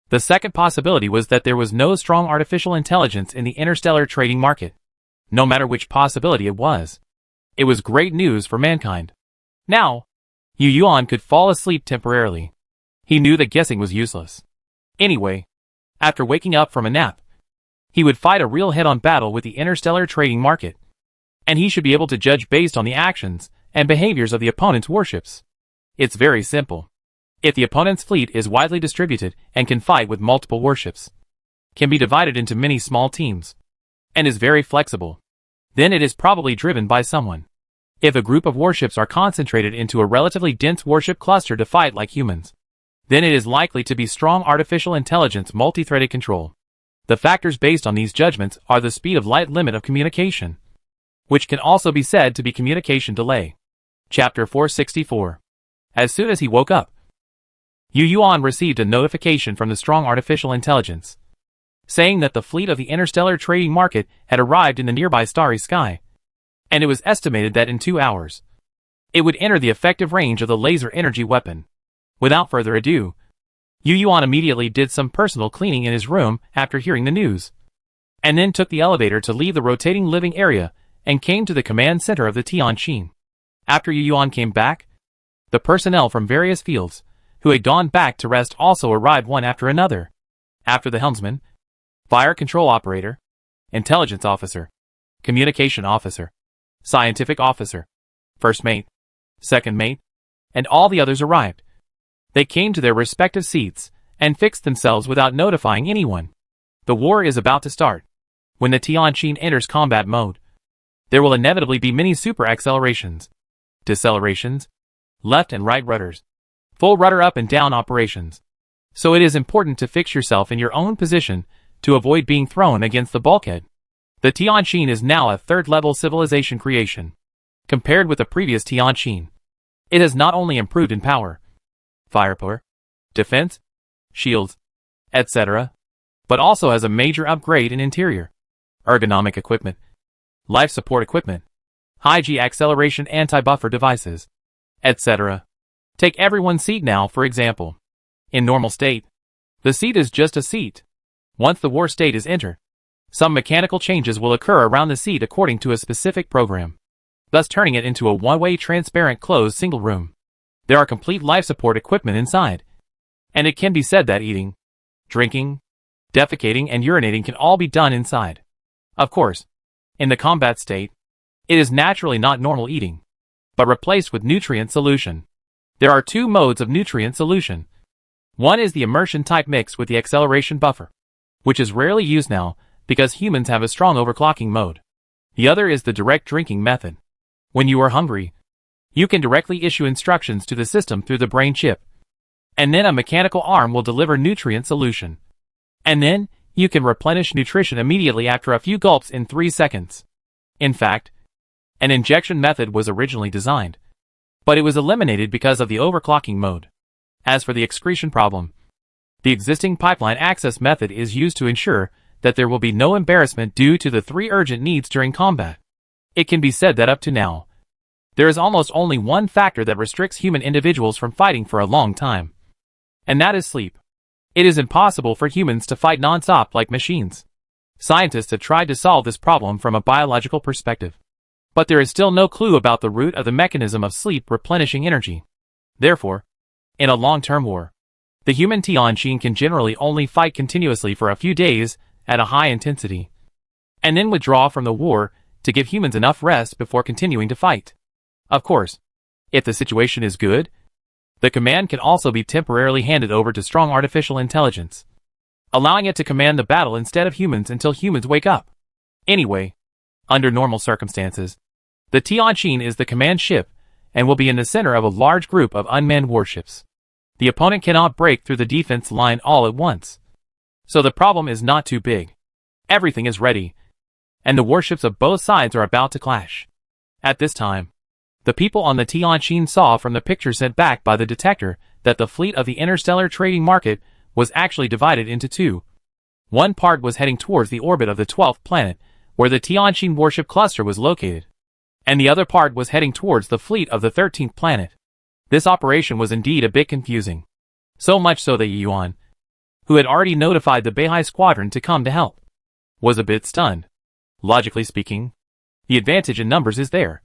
[SPEAKER 1] The second possibility was that there was no strong artificial intelligence in the interstellar trading market. No matter which possibility it was great news for mankind. Now, Yu Yuan could fall asleep temporarily. He knew that guessing was useless. Anyway, after waking up from a nap, he would fight a real head-on battle with the interstellar trading market, and he should be able to judge based on the actions and behaviors of the opponent's warships. It's very simple. If the opponent's fleet is widely distributed and can fight with multiple warships, can be divided into many small teams, and is very flexible, then it is probably driven by someone. If a group of warships are concentrated into a relatively dense warship cluster to fight like humans, then it is likely to be strong artificial intelligence multi-threaded control. The factors based on these judgments are the speed of light limit of communication, which can also be said to be communication delay. Chapter 464. As soon as he woke up, Yu Yuan received a notification from the strong artificial intelligence, saying that the fleet of the interstellar trading market had arrived in the nearby starry sky, and it was estimated that in 2 hours, it would enter the effective range of the laser energy weapon. Without further ado, Yu Yuan immediately did some personal cleaning in his room after hearing the news, and then took the elevator to leave the rotating living area and came to the command center of the Tianqin. After Yu Yuan came back, the personnel from various fields, who had gone back to rest, also arrived one after another. After the helmsman, fire control operator, intelligence officer, communication officer, scientific officer, first mate, second mate, and all the others arrived. They came to their respective seats and fixed themselves without notifying anyone. The war is about to start. When the Tianqin enters combat mode, there will inevitably be many super accelerations, decelerations, left and right rudders, full rudder up and down operations. So it is important to fix yourself in your own position to avoid being thrown against the bulkhead. The Tianqin is now a third-level civilization creation. Compared with the previous Tianqin, it has not only improved in power, firepower, defense, shields, etc., but also has a major upgrade in interior, ergonomic equipment, life support equipment, high-G acceleration anti-buffer devices, etc. Take everyone's seat now, for example. In normal state, The seat is just a seat. Once the war state is entered, some mechanical changes will occur around the seat according to a specific program, thus turning it into a one-way transparent closed single room. There are complete life support equipment inside, and it can be said that eating, drinking, defecating and urinating can all be done inside. Of course, in the combat state, it is naturally not normal eating, but replaced with nutrient solution. There are two modes of nutrient solution. One is the immersion type mix with the acceleration buffer, which is rarely used now because humans have a strong overclocking mode. The other is the direct drinking method. When you are hungry, you can directly issue instructions to the system through the brain chip, and then a mechanical arm will deliver nutrient solution. And then, you can replenish nutrition immediately after a few gulps in 3 seconds. In fact, an injection method was originally designed, but it was eliminated because of the overclocking mode. As for the excretion problem, the existing pipeline access method is used to ensure that there will be no embarrassment due to the 3 urgent needs during combat. It can be said that up to now, there is almost only one factor that restricts human individuals from fighting for a long time, and that is sleep. It is impossible for humans to fight non-stop like machines. Scientists have tried to solve this problem from a biological perspective, but there is still no clue about the root of the mechanism of sleep replenishing energy. Therefore, in a long-term war, the human Tianqin can generally only fight continuously for a few days at a high intensity, and then withdraw from the war to give humans enough rest before continuing to fight. Of course, if the situation is good, the command can also be temporarily handed over to strong artificial intelligence, allowing it to command the battle instead of humans until humans wake up. Anyway, under normal circumstances, the Tianqin is the command ship and will be in the center of a large group of unmanned warships. The opponent cannot break through the defense line all at once, so the problem is not too big. Everything is ready, and the warships of both sides are about to clash. At this time, the people on the Tianqin saw from the picture sent back by the detector that the fleet of the interstellar trading market was actually divided into two. One part was heading towards the orbit of the 12th planet, where the Tianqin warship cluster was located, and the other part was heading towards the fleet of the 13th planet. This operation was indeed a bit confusing. So much so that Yuan, who had already notified the Beihai squadron to come to help, was a bit stunned. Logically speaking, the advantage in numbers is there,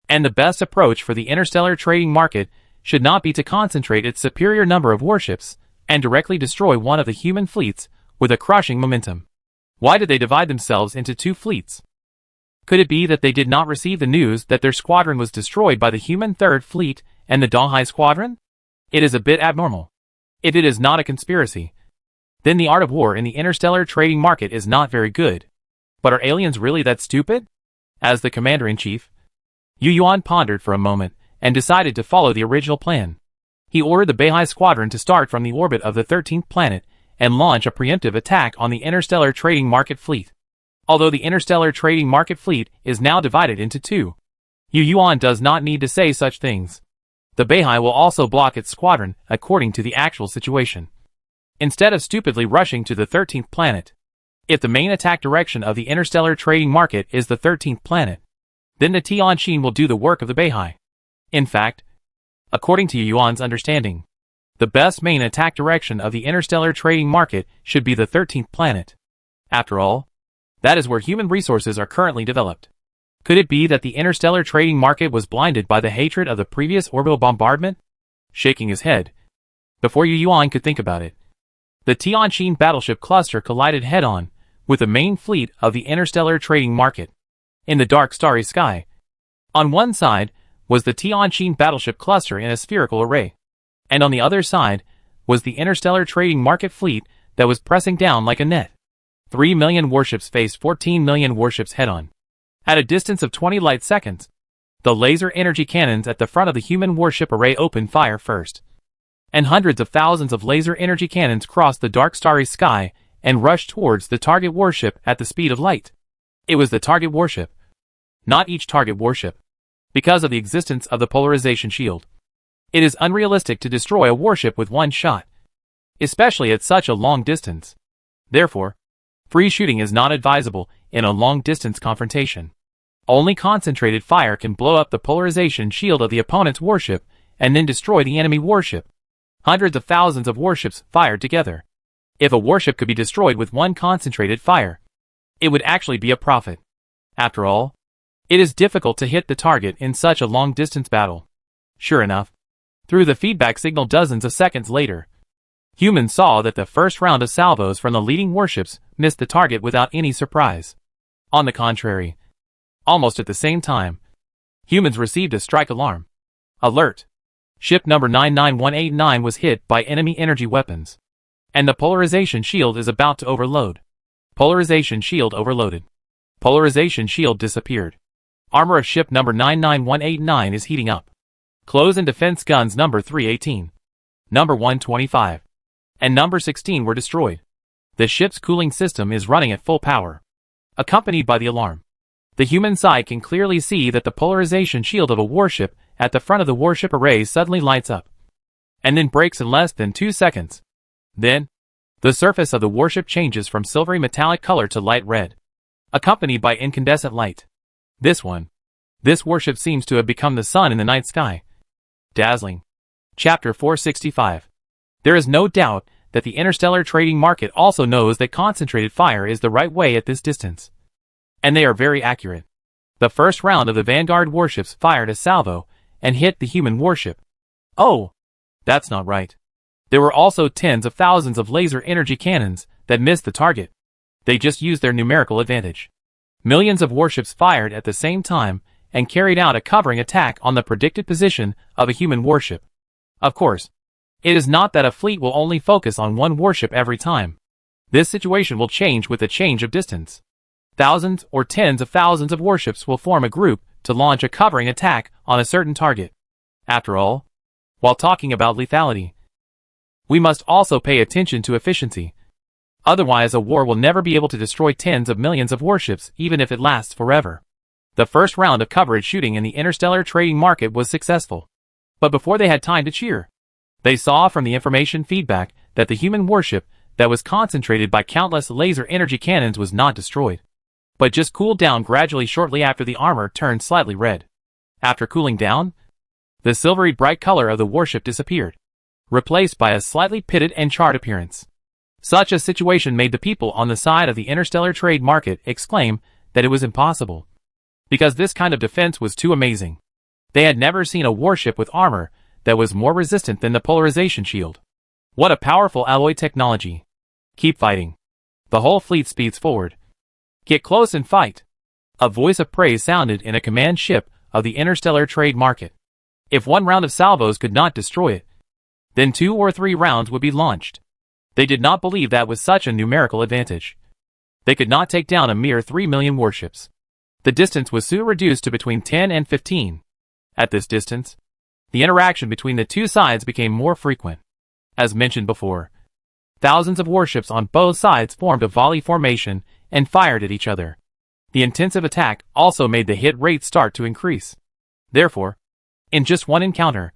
[SPEAKER 1] and the best approach for the interstellar trading market should not be to concentrate its superior number of warships and directly destroy one of the human fleets with a crushing momentum. Why did they divide themselves into two fleets? Could it be that they did not receive the news that their squadron was destroyed by the human Third Fleet and the Donghai squadron? It is a bit abnormal. If it is not a conspiracy, then the art of war in the interstellar trading market is not very good. But are aliens really that stupid? As the commander-in-chief, Yu Yuan pondered for a moment and decided to follow the original plan. He ordered the Beihai squadron to start from the orbit of the 13th planet and launch a preemptive attack on the interstellar trading market fleet. Although the interstellar trading market fleet is now divided into two, Yu Yuan does not need to say such things. The Beihai will also block its squadron according to the actual situation, instead of stupidly rushing to the 13th planet. If the main attack direction of the interstellar trading market is the 13th planet, then the Tianqin will do the work of the Beihai. In fact, according to Yu Yuan's understanding, the best main attack direction of the interstellar trading market should be the 13th planet. After all, that is where human resources are currently developed. Could it be that the interstellar trading market was blinded by the hatred of the previous orbital bombardment? Shaking his head, before Yu Yuan could think about it, the Tianqin battleship cluster collided head-on with the main fleet of the interstellar trading market. In the dark starry sky, on one side was the Tianqin battleship cluster in a spherical array, and on the other side was the interstellar trading market fleet that was pressing down like a net. 3 million warships faced 14 million warships head-on. At a distance of 20 light seconds, the laser energy cannons at the front of the human warship array opened fire first, and hundreds of thousands of laser energy cannons crossed the dark starry sky and rushed towards the target warship at the speed of light. It was the target warship, not each target warship, because of the existence of the polarization shield. It is unrealistic to destroy a warship with one shot, especially at such a long distance. Therefore, free shooting is not advisable in a long-distance confrontation. Only concentrated fire can blow up the polarization shield of the opponent's warship and then destroy the enemy warship. Hundreds of thousands of warships fired together, If a warship could be destroyed with one concentrated fire, it would actually be a profit. After all, it is difficult to hit the target in such a long-distance battle. Sure enough, through the feedback signal dozens of seconds later, humans saw that the first round of salvos from the leading warships missed the target without any surprise. On the contrary, almost at the same time, humans received a strike alarm. Alert! Ship number 99189 was hit by enemy energy weapons, and the polarization shield is about to overload. Polarization shield overloaded. Polarization shield disappeared. Armor of ship number 99189 is heating up. Close and defense guns number 318, number 125, and number 16 were destroyed. The ship's cooling system is running at full power, accompanied by the alarm. The human side can clearly see that the polarization shield of a warship at the front of the warship array suddenly lights up, and then breaks in less than 2 seconds. Then, the surface of the warship changes from silvery metallic color to light red, accompanied by incandescent light. This warship seems to have become the sun in the night sky. Dazzling. Chapter 465. There is no doubt that the interstellar trading market also knows that concentrated fire is the right way at this distance. And they are very accurate. The first round of the Vanguard warships fired a salvo and hit the human warship. Oh, that's not right. There were also tens of thousands of laser energy cannons that missed the target. They just used their numerical advantage. Millions of warships fired at the same time and carried out a covering attack on the predicted position of a human warship. Of course, it is not that a fleet will only focus on one warship every time. This situation will change with a change of distance. Thousands or tens of thousands of warships will form a group to launch a covering attack on a certain target. After all, while talking about lethality, we must also pay attention to efficiency. Otherwise, a war will never be able to destroy tens of millions of warships, even if it lasts forever. The first round of coverage shooting in the interstellar trading market was successful. But before they had time to cheer, they saw from the information feedback that the human warship that was concentrated by countless laser energy cannons was not destroyed, but just cooled down gradually shortly after the armor turned slightly red. After cooling down, the silvery bright color of the warship disappeared, replaced by a slightly pitted and charred appearance. Such a situation made the people on the side of the interstellar trade market exclaim that it was impossible, because this kind of defense was too amazing. They had never seen a warship with armor that was more resistant than the polarization shield. What a powerful alloy technology. Keep fighting. The whole fleet speeds forward. Get close and fight. A voice of praise sounded in a command ship of the interstellar trade market. If one round of salvos could not destroy it, then 2 or 3 rounds would be launched. They did not believe that with such a numerical advantage, they could not take down a mere 3 million warships. The distance was soon reduced to between 10 and 15. At this distance, the interaction between the two sides became more frequent. As mentioned before, thousands of warships on both sides formed a volley formation and fired at each other. The intensive attack also made the hit rate start to increase. Therefore, in just one encounter,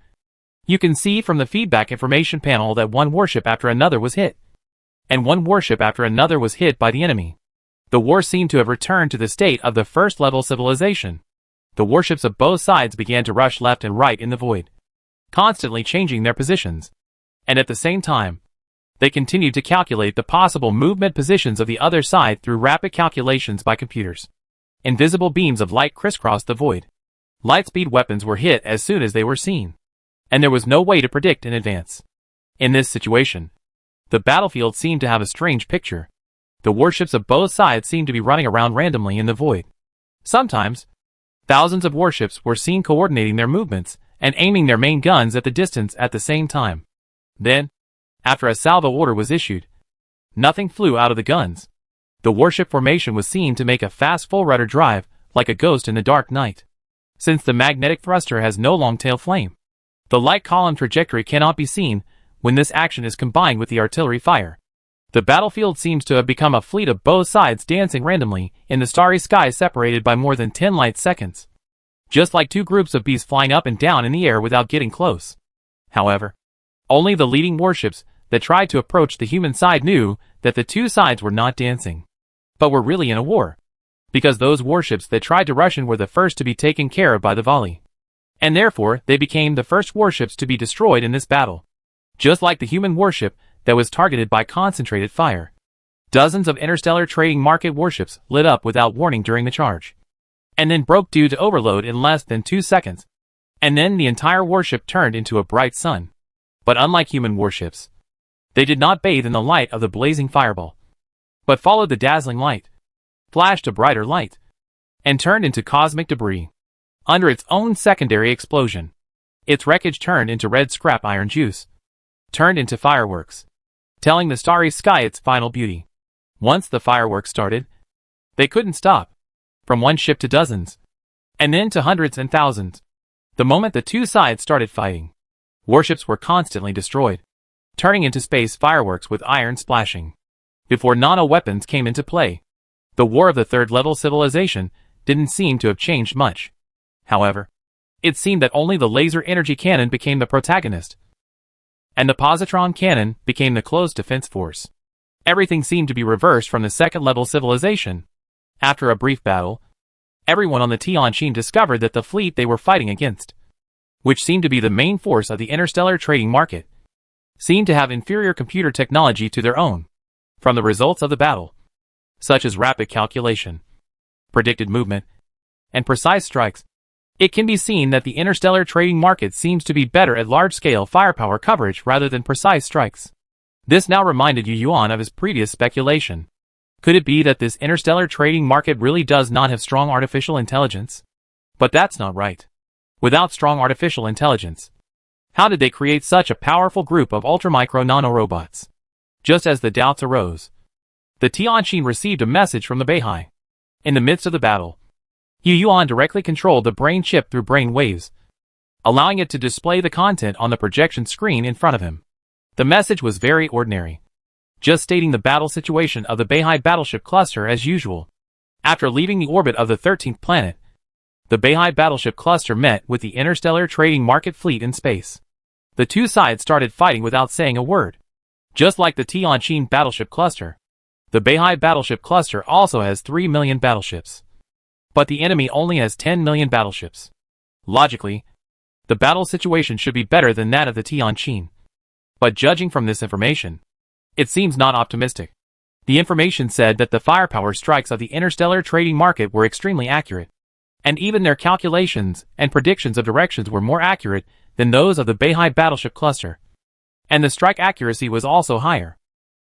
[SPEAKER 1] you can see from the feedback information panel that one warship after another was hit, and one warship after another was hit by the enemy. The war seemed to have returned to the state of the first-level civilization. The warships of both sides began to rush left and right in the void, constantly changing their positions, and at the same time, they continued to calculate the possible movement positions of the other side through rapid calculations by computers. Invisible beams of light crisscrossed the void. Lightspeed weapons were hit as soon as they were seen, and there was no way to predict in advance. In this situation, the battlefield seemed to have a strange picture. The warships of both sides seemed to be running around randomly in the void. Sometimes, thousands of warships were seen coordinating their movements and aiming their main guns at the distance at the same time. Then, after a salvo order was issued, nothing flew out of the guns. The warship formation was seen to make a fast full rudder drive, like a ghost in the dark night. Since the magnetic thruster has no long tail flame, the light column trajectory cannot be seen when this action is combined with the artillery fire. The battlefield seems to have become a fleet of both sides dancing randomly in the starry sky separated by more than 10 light seconds. Just like two groups of bees flying up and down in the air without getting close. However, only the leading warships that tried to approach the human side knew that the two sides were not dancing, but were really in a war, because those warships that tried to rush in were the first to be taken care of by the volley, and therefore they became the first warships to be destroyed in this battle. Just like the human warship that was targeted by concentrated fire. Dozens of interstellar trading market warships lit up without warning during the charge, and then broke due to overload in less than 2 seconds. And then the entire warship turned into a bright sun. But unlike human warships, they did not bathe in the light of the blazing fireball, but followed the dazzling light, flashed a brighter light, and turned into cosmic debris. Under its own secondary explosion, its wreckage turned into red scrap iron juice, turned into fireworks, telling the starry sky its final beauty. Once the fireworks started, they couldn't stop. From one ship to dozens, and then to hundreds and thousands. The moment the two sides started fighting, warships were constantly destroyed, turning into space fireworks with iron splashing. Before nano-weapons came into play, the war of the third-level civilization didn't seem to have changed much. However, it seemed that only the laser energy cannon became the protagonist, and the positron cannon became the close defense force. Everything seemed to be reversed from the second-level civilization. After a brief battle, everyone on the Tianjin discovered that the fleet they were fighting against, which seemed to be the main force of the interstellar trading market, seemed to have inferior computer technology to their own. From the results of the battle, such as rapid calculation, predicted movement, and precise strikes, it can be seen that the interstellar trading market seems to be better at large-scale firepower coverage rather than precise strikes. This now reminded Yu Yuan of his previous speculation. Could it be that this interstellar trading market really does not have strong artificial intelligence? But that's not right. Without strong artificial intelligence, how did they create such a powerful group of ultramicro nanorobots? Just as the doubts arose, the Tianjin received a message from the Beihai. In the midst of the battle, Yu Yuan directly controlled the brain chip through brain waves, allowing it to display the content on the projection screen in front of him. The message was very ordinary, just stating the battle situation of the Beihai battleship cluster as usual. After leaving the orbit of the 13th planet, the Beihai battleship cluster met with the interstellar trading market fleet in space. The two sides started fighting without saying a word. Just like the Tianjin battleship cluster, the Beihai battleship cluster also has 3 million battleships. But the enemy only has 10 million battleships. Logically, the battle situation should be better than that of the Tianjin. But judging from this information, it seems not optimistic. The information said that the firepower strikes of the interstellar trading market were extremely accurate, and even their calculations and predictions of directions were more accurate than those of the Beihai battleship cluster. And the strike accuracy was also higher.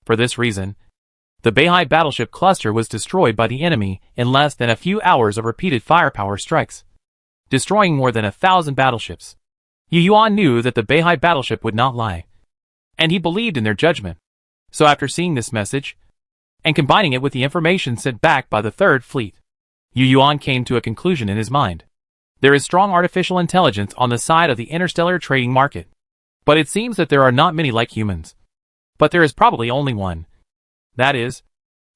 [SPEAKER 1] For this reason, the Beihai battleship cluster was destroyed by the enemy in less than a few hours of repeated firepower strikes, destroying more than 1,000 battleships. Yu Yuan knew that the Beihai battleship would not lie, and he believed in their judgment. So after seeing this message, and combining it with the information sent back by the Third Fleet, Yu Yuan came to a conclusion in his mind. There is strong artificial intelligence on the side of the interstellar trading market, but it seems that there are not many like humans. But there is probably only one. That is,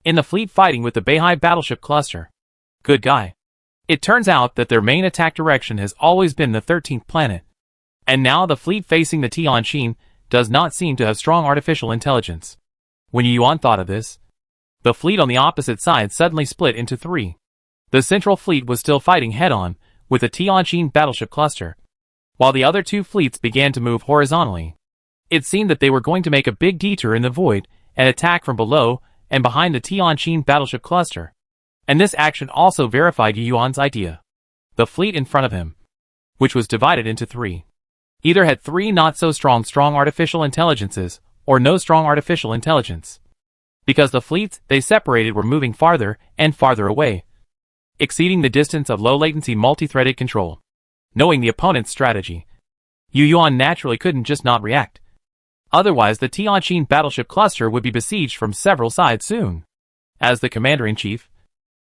[SPEAKER 1] in the fleet fighting with the Beihai battleship cluster. Good guy. It turns out that their main attack direction has always been the 13th planet, and now the fleet facing the Tianjin does not seem to have strong artificial intelligence. When Yu Yuan thought of this, the fleet on the opposite side suddenly split into three. The central fleet was still fighting head-on with the Tianjin battleship cluster, while the other two fleets began to move horizontally. It seemed that they were going to make a big detour in the void and attack from below and behind the Tianjin battleship cluster. And this action also verified Yu Yuan's idea. The fleet in front of him, which was divided into three, either had three not-so-strong artificial intelligences or no strong artificial intelligence, because the fleets they separated were moving farther and farther away, exceeding the distance of low-latency multi-threaded control. Knowing the opponent's strategy, Yu Yuan naturally couldn't just not react. Otherwise, the Tianjin battleship cluster would be besieged from several sides soon. As the commander-in-chief,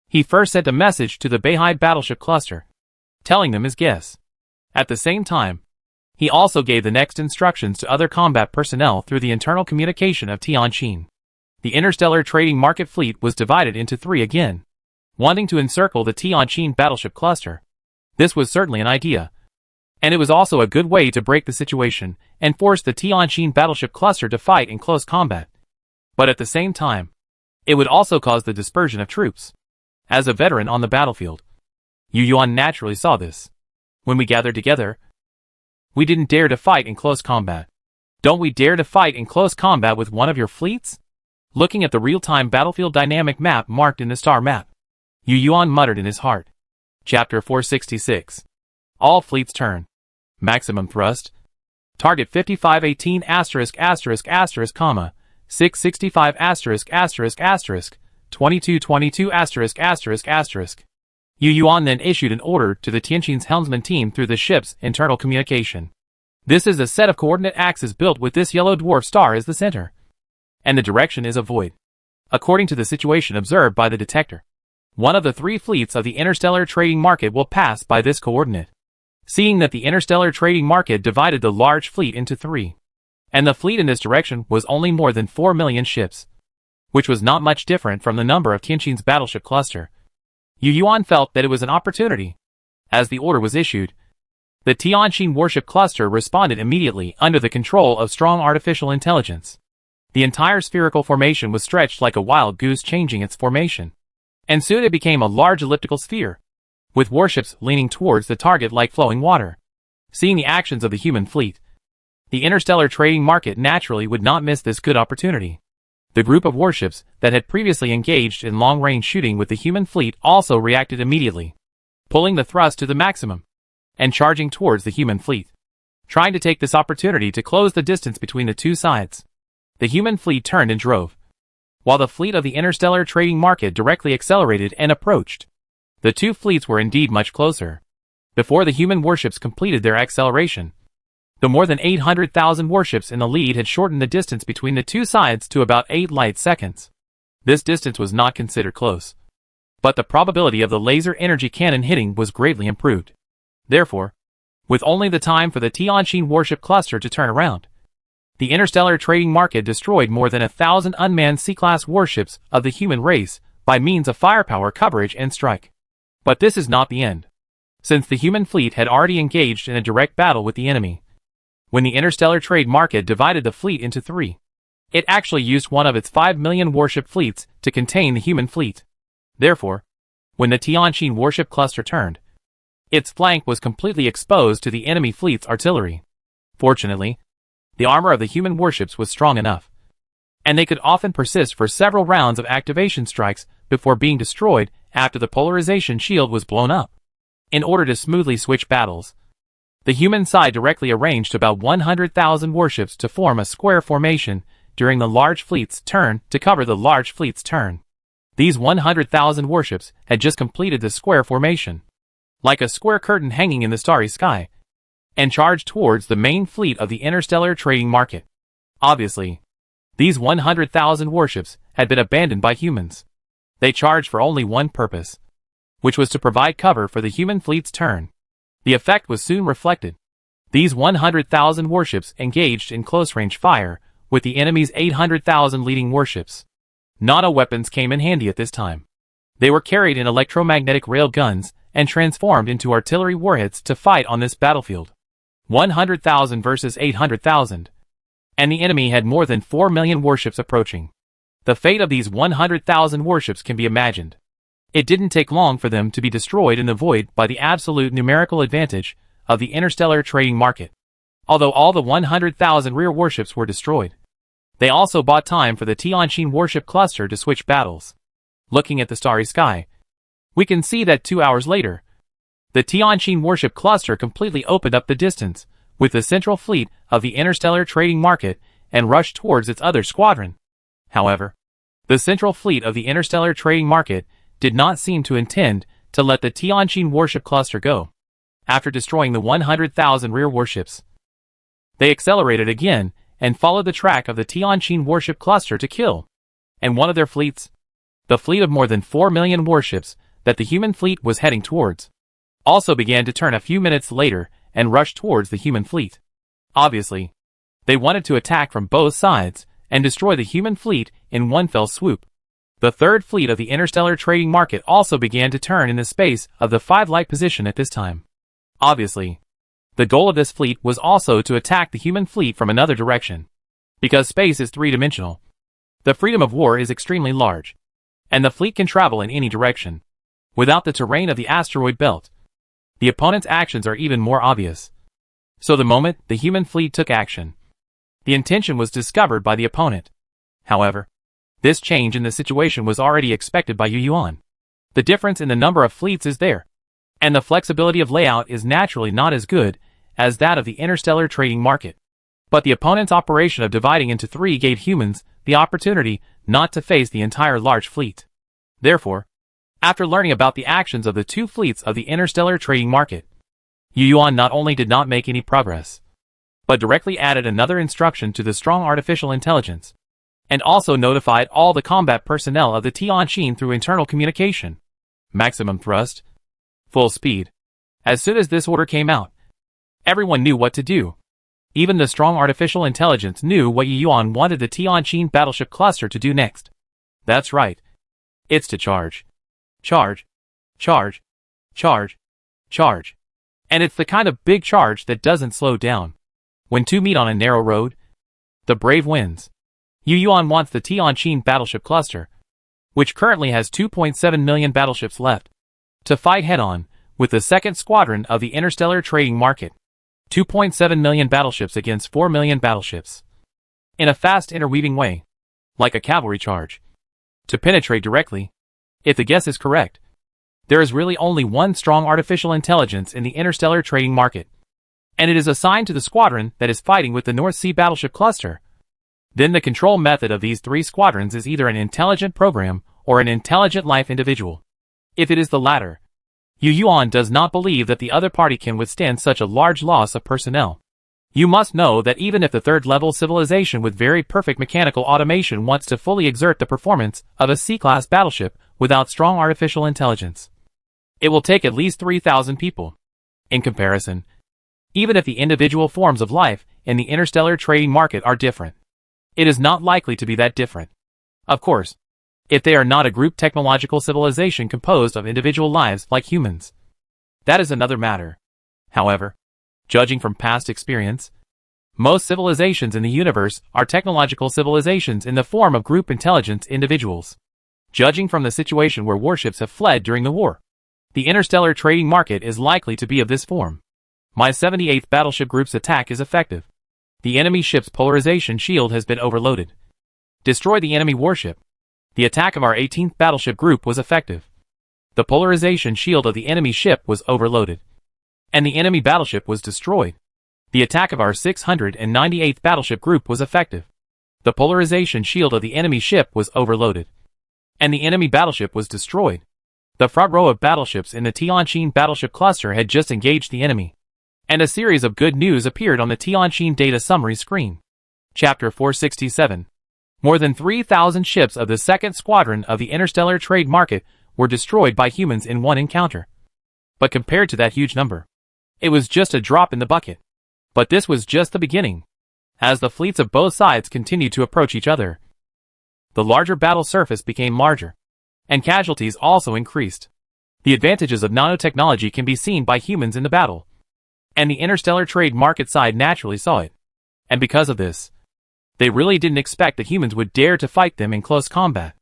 [SPEAKER 1] he first sent a message to the Beihai battleship cluster, telling them his guess. At the same time, he also gave the next instructions to other combat personnel through the internal communication of Tianjin. The interstellar trading market fleet was divided into three again, wanting to encircle the Tianjin battleship cluster. This was certainly an idea, and it was also a good way to break the situation and force the Tianjin battleship cluster to fight in close combat. But at the same time, it would also cause the dispersion of troops. As a veteran on the battlefield, Yu Yuan naturally saw this. When we gathered together, we didn't dare to fight in close combat. Don't we dare to fight in close combat with one of your fleets? Looking at the real-time battlefield dynamic map marked in the star map, Yu Yuan muttered in his heart. Chapter 466. All fleets turn. Maximum thrust. Target 5518 comma 665 2222 Yu Yuan then issued an order to the Tianqin's helmsman team through the ship's internal communication. This is a set of coordinate axes built with this yellow dwarf star as the center. And the direction is a void. According to the situation observed by the detector, one of the 3 fleets of the interstellar trading market will pass by this coordinate. Seeing that the interstellar trading market divided the large fleet into 3, and the fleet in this direction was only more than 4 million ships, which was not much different from the number of Tianqin's battleship cluster, Yu Yuan felt that it was an opportunity. As the order was issued, the Tianqin warship cluster responded immediately under the control of strong artificial intelligence. The entire spherical formation was stretched like a wild goose, changing its formation, and soon it became a large elliptical sphere, with warships leaning towards the target like flowing water. Seeing the actions of the human fleet, the interstellar trading market naturally would not miss this good opportunity. The group of warships that had previously engaged in long-range shooting with the human fleet also reacted immediately, pulling the thrust to the maximum and charging towards the human fleet, trying to take this opportunity to close the distance between the 2 sides. The human fleet turned and drove, while the fleet of the interstellar trading market directly accelerated and approached. The 2 fleets were indeed much closer. Before the human warships completed their acceleration, the more than 800,000 warships in the lead had shortened the distance between the 2 sides to about 8 light seconds. This distance was not considered close, but the probability of the laser energy cannon hitting was greatly improved. Therefore, with only the time for the Tianqin warship cluster to turn around, the interstellar trading market destroyed more than 1,000 unmanned C-class warships of the human race by means of firepower, coverage, and strike. But this is not the end, since the human fleet had already engaged in a direct battle with the enemy. When the interstellar trade market divided the fleet into 3, it actually used one of its 5 million warship fleets to contain the human fleet. Therefore, when the Tianqin warship cluster turned, its flank was completely exposed to the enemy fleet's artillery. Fortunately, the armor of the human warships was strong enough, and they could often persist for several rounds of activation strikes before being destroyed after the polarization shield was blown up. In order to smoothly switch battles, the human side directly arranged about 100,000 warships to form a square formation during the large fleet's turn to cover the large fleet's turn. These 100,000 warships had just completed the square formation, like a square curtain hanging in the starry sky, and charged towards the main fleet of the interstellar trading market. Obviously, these 100,000 warships had been abandoned by humans. They charged for only one purpose, which was to provide cover for the human fleet's turn. The effect was soon reflected. These 100,000 warships engaged in close-range fire with the enemy's 800,000 leading warships. Nano weapons came in handy at this time. They were carried in electromagnetic rail guns and transformed into artillery warheads to fight on this battlefield. 100,000 versus 800,000. And the enemy had more than 4 million warships approaching. The fate of these 100,000 warships can be imagined. It didn't take long for them to be destroyed in the void by the absolute numerical advantage of the interstellar trading market. Although all the 100,000 rear warships were destroyed, they also bought time for the Tianqin warship cluster to switch battles. Looking at the starry sky, we can see that 2 hours later, the Tianqin warship cluster completely opened up the distance with the central fleet of the interstellar trading market and rushed towards its other squadron. However, the central fleet of the interstellar trading market did not seem to intend to let the Tianqin warship cluster go. After destroying the 100,000 rear warships, they accelerated again and followed the track of the Tianqin warship cluster to kill. And one of their fleets, the fleet of more than 4 million warships that the human fleet was heading towards, also began to turn a few minutes later and rush towards the human fleet. Obviously, they wanted to attack from both sides and destroy the human fleet in one fell swoop. The third fleet of the interstellar trading market also began to turn in the space of the 5 light position at this time. Obviously, the goal of this fleet was also to attack the human fleet from another direction. Because space is three-dimensional, the freedom of war is extremely large, and the fleet can travel in any direction. Without the terrain of the asteroid belt, the opponent's actions are even more obvious. So the moment the human fleet took action, The intention was discovered by the opponent. However, this change in the situation was already expected by Yu Yuan. The difference in the number of fleets is there, and the flexibility of layout is naturally not as good as that of the interstellar trading market. But the opponent's operation of dividing into three gave humans the opportunity not to face the entire large fleet. Therefore, after learning about the actions of the two fleets of the interstellar trading market, Yu Yuan not only did not make any progress, but directly added another instruction to the strong artificial intelligence, and also notified all the combat personnel of the Tianqin through internal communication. Maximum thrust. Full speed. As soon as this order came out, everyone knew what to do. Even the strong artificial intelligence knew what Yu Yuan wanted the Tianqin battleship cluster to do next. That's right. It's to charge. Charge. Charge. Charge. Charge. And it's the kind of big charge that doesn't slow down. When two meet on a narrow road, the brave wins. Yu Yuan wants the Tianqin battleship cluster, which currently has 2.7 million battleships left, to fight head-on with the second squadron of the interstellar trading market. 2.7 million battleships against 4 million battleships. In a fast interweaving way, like a cavalry charge. To penetrate directly, if the guess is correct, there is really only one strong artificial intelligence in the interstellar trading market, and it is assigned to the squadron that is fighting with the North Sea battleship cluster. Then the control method of these three squadrons is either an intelligent program or an intelligent life individual. If it is the latter, Yu Yuan does not believe that the other party can withstand such a large loss of personnel. You must know that even if the third-level civilization with very perfect mechanical automation wants to fully exert the performance of a C-class battleship without strong artificial intelligence, it will take at least 3,000 people. In comparison, even if the individual forms of life in the interstellar trading market are different, it is not likely to be that different. Of course, if they are not a group technological civilization composed of individual lives like humans. That is another matter. However, judging from past experience, most civilizations in the universe are technological civilizations in the form of group intelligence individuals. Judging from the situation where warships have fled during the war, the interstellar trading market is likely to be of this form. My 78th Battleship Group's attack is effective. The enemy ship's polarization shield has been overloaded. Destroy the enemy warship. The attack of our 18th Battleship Group was effective. The polarization shield of the enemy ship was overloaded, and the enemy battleship was destroyed. The attack of our 698th Battleship Group was effective. The polarization shield of the enemy ship was overloaded, and the enemy battleship was destroyed. The front row of battleships in the Tianqin battleship cluster had just engaged the enemy, and a series of good news appeared on the Tianqin data summary screen. Chapter 467. More than 3,000 ships of the second squadron of the interstellar trade market were destroyed by humans in one encounter. But compared to that huge number, it was just a drop in the bucket. But this was just the beginning. As the fleets of both sides continued to approach each other, the larger battle surface became larger, and casualties also increased. The advantages of nanotechnology can be seen by humans in the battle, and the interstellar trade market side naturally saw it. And because of this, they really didn't expect the humans would dare to fight them in close combat.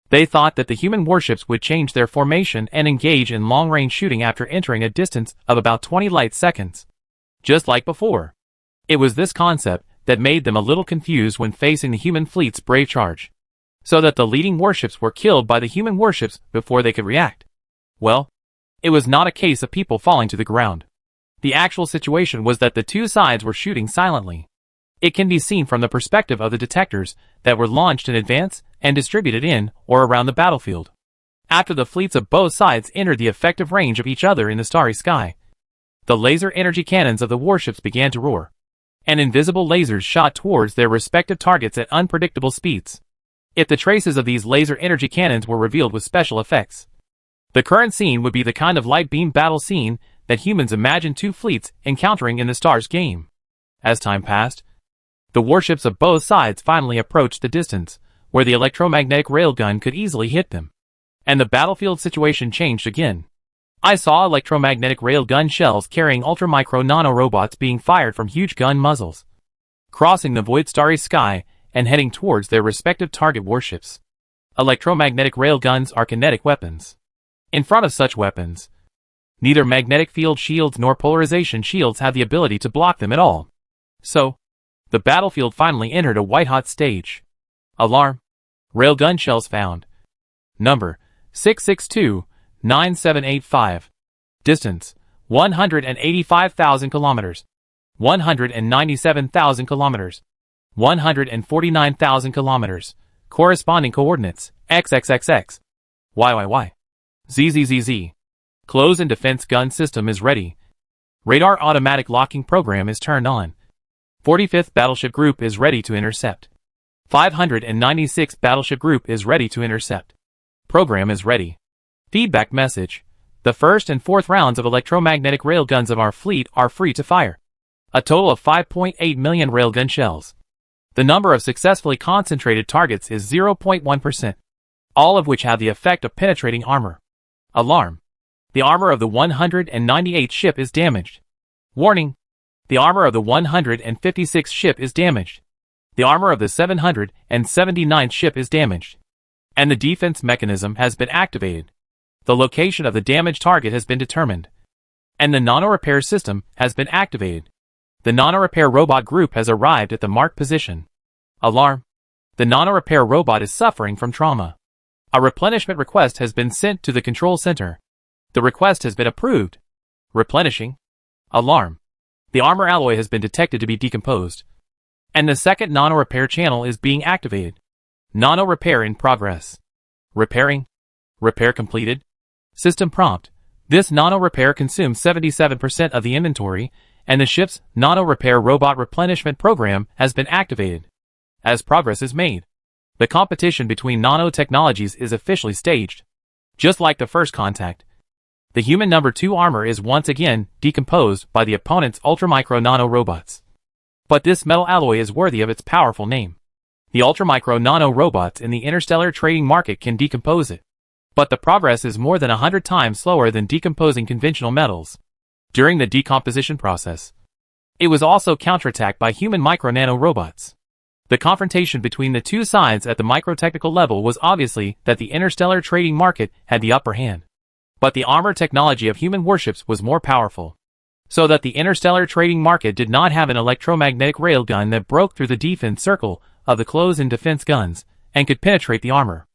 [SPEAKER 1] They thought that the human warships would change their formation and engage in long-range shooting after entering a distance of about 20 light seconds. Just like before. It was this concept that made them a little confused when facing the human fleet's brave charge, so that the leading warships were killed by the human warships before they could react. Well, it was not a case of people falling to the ground. The actual situation was that the two sides were shooting silently. It can be seen from the perspective of the detectors that were launched in advance and distributed in or around the battlefield. After the fleets of both sides entered the effective range of each other in the starry sky, the laser energy cannons of the warships began to roar, and invisible lasers shot towards their respective targets at unpredictable speeds. If the traces of these laser energy cannons were revealed with special effects, the current scene would be the kind of light beam battle scene that humans imagine two fleets encountering in the Stars game. As time passed, the warships of both sides finally approached the distance where the electromagnetic railgun could easily hit them, and the battlefield situation changed again. I saw electromagnetic railgun shells carrying ultra-micro nanorobots being fired from huge gun muzzles, crossing the void starry sky and heading towards their respective target warships. Electromagnetic railguns are kinetic weapons. In front of such weapons, neither magnetic field shields nor polarization shields have the ability to block them at all. So, The battlefield finally entered a white-hot stage. Alarm! Railgun shells found. Number 662-9785. Distance 185,000 kilometers. 197,000 kilometers. 149,000 kilometers. Corresponding coordinates XXXX. YYY. ZZZZ. Close-in defense gun system is ready. Radar automatic locking program is turned on. 45th Battleship Group is ready to intercept. 596th Battleship Group is ready to intercept. Program is ready. Feedback message. The first and fourth rounds of electromagnetic railguns of our fleet are free to fire. A total of 5.8 million railgun shells. The number of successfully concentrated targets is 0.1%, all of which have the effect of penetrating armor. Alarm! The armor of the 198th ship is damaged. Warning! The armor of the 156th ship is damaged. The armor of the 779th ship is damaged. And the defense mechanism has been activated. The location of the damaged target has been determined. And the nano-repair system has been activated. The nano-repair robot group has arrived at the marked position. Alarm! The nano-repair robot is suffering from trauma. A replenishment request has been sent to the control center. The request has been approved. Replenishing. Alarm! The armor alloy has been detected to be decomposed. And the second nano-repair channel is being activated. Nano-repair in progress. Repairing. Repair completed. System prompt. This nano-repair consumes 77% of the inventory, and the ship's nano-repair robot replenishment program has been activated. As progress is made, the competition between nanotechnologies is officially staged. Just like the first contact, the human number 2 armor is once again decomposed by the opponent's ultramicro nano robots. But this metal alloy is worthy of its powerful name. The ultramicro nano robots in the interstellar trading market can decompose it. But the progress is more than 100 times slower than decomposing conventional metals. During the decomposition process, it was also counterattacked by human micro-nano robots. The confrontation between the two sides at the microtechnical level was obviously that the interstellar trading market had the upper hand. But the armor technology of human warships was more powerful. So that the interstellar trading market did not have an electromagnetic railgun that broke through the defense circle of the close-in defense guns and could penetrate the armor.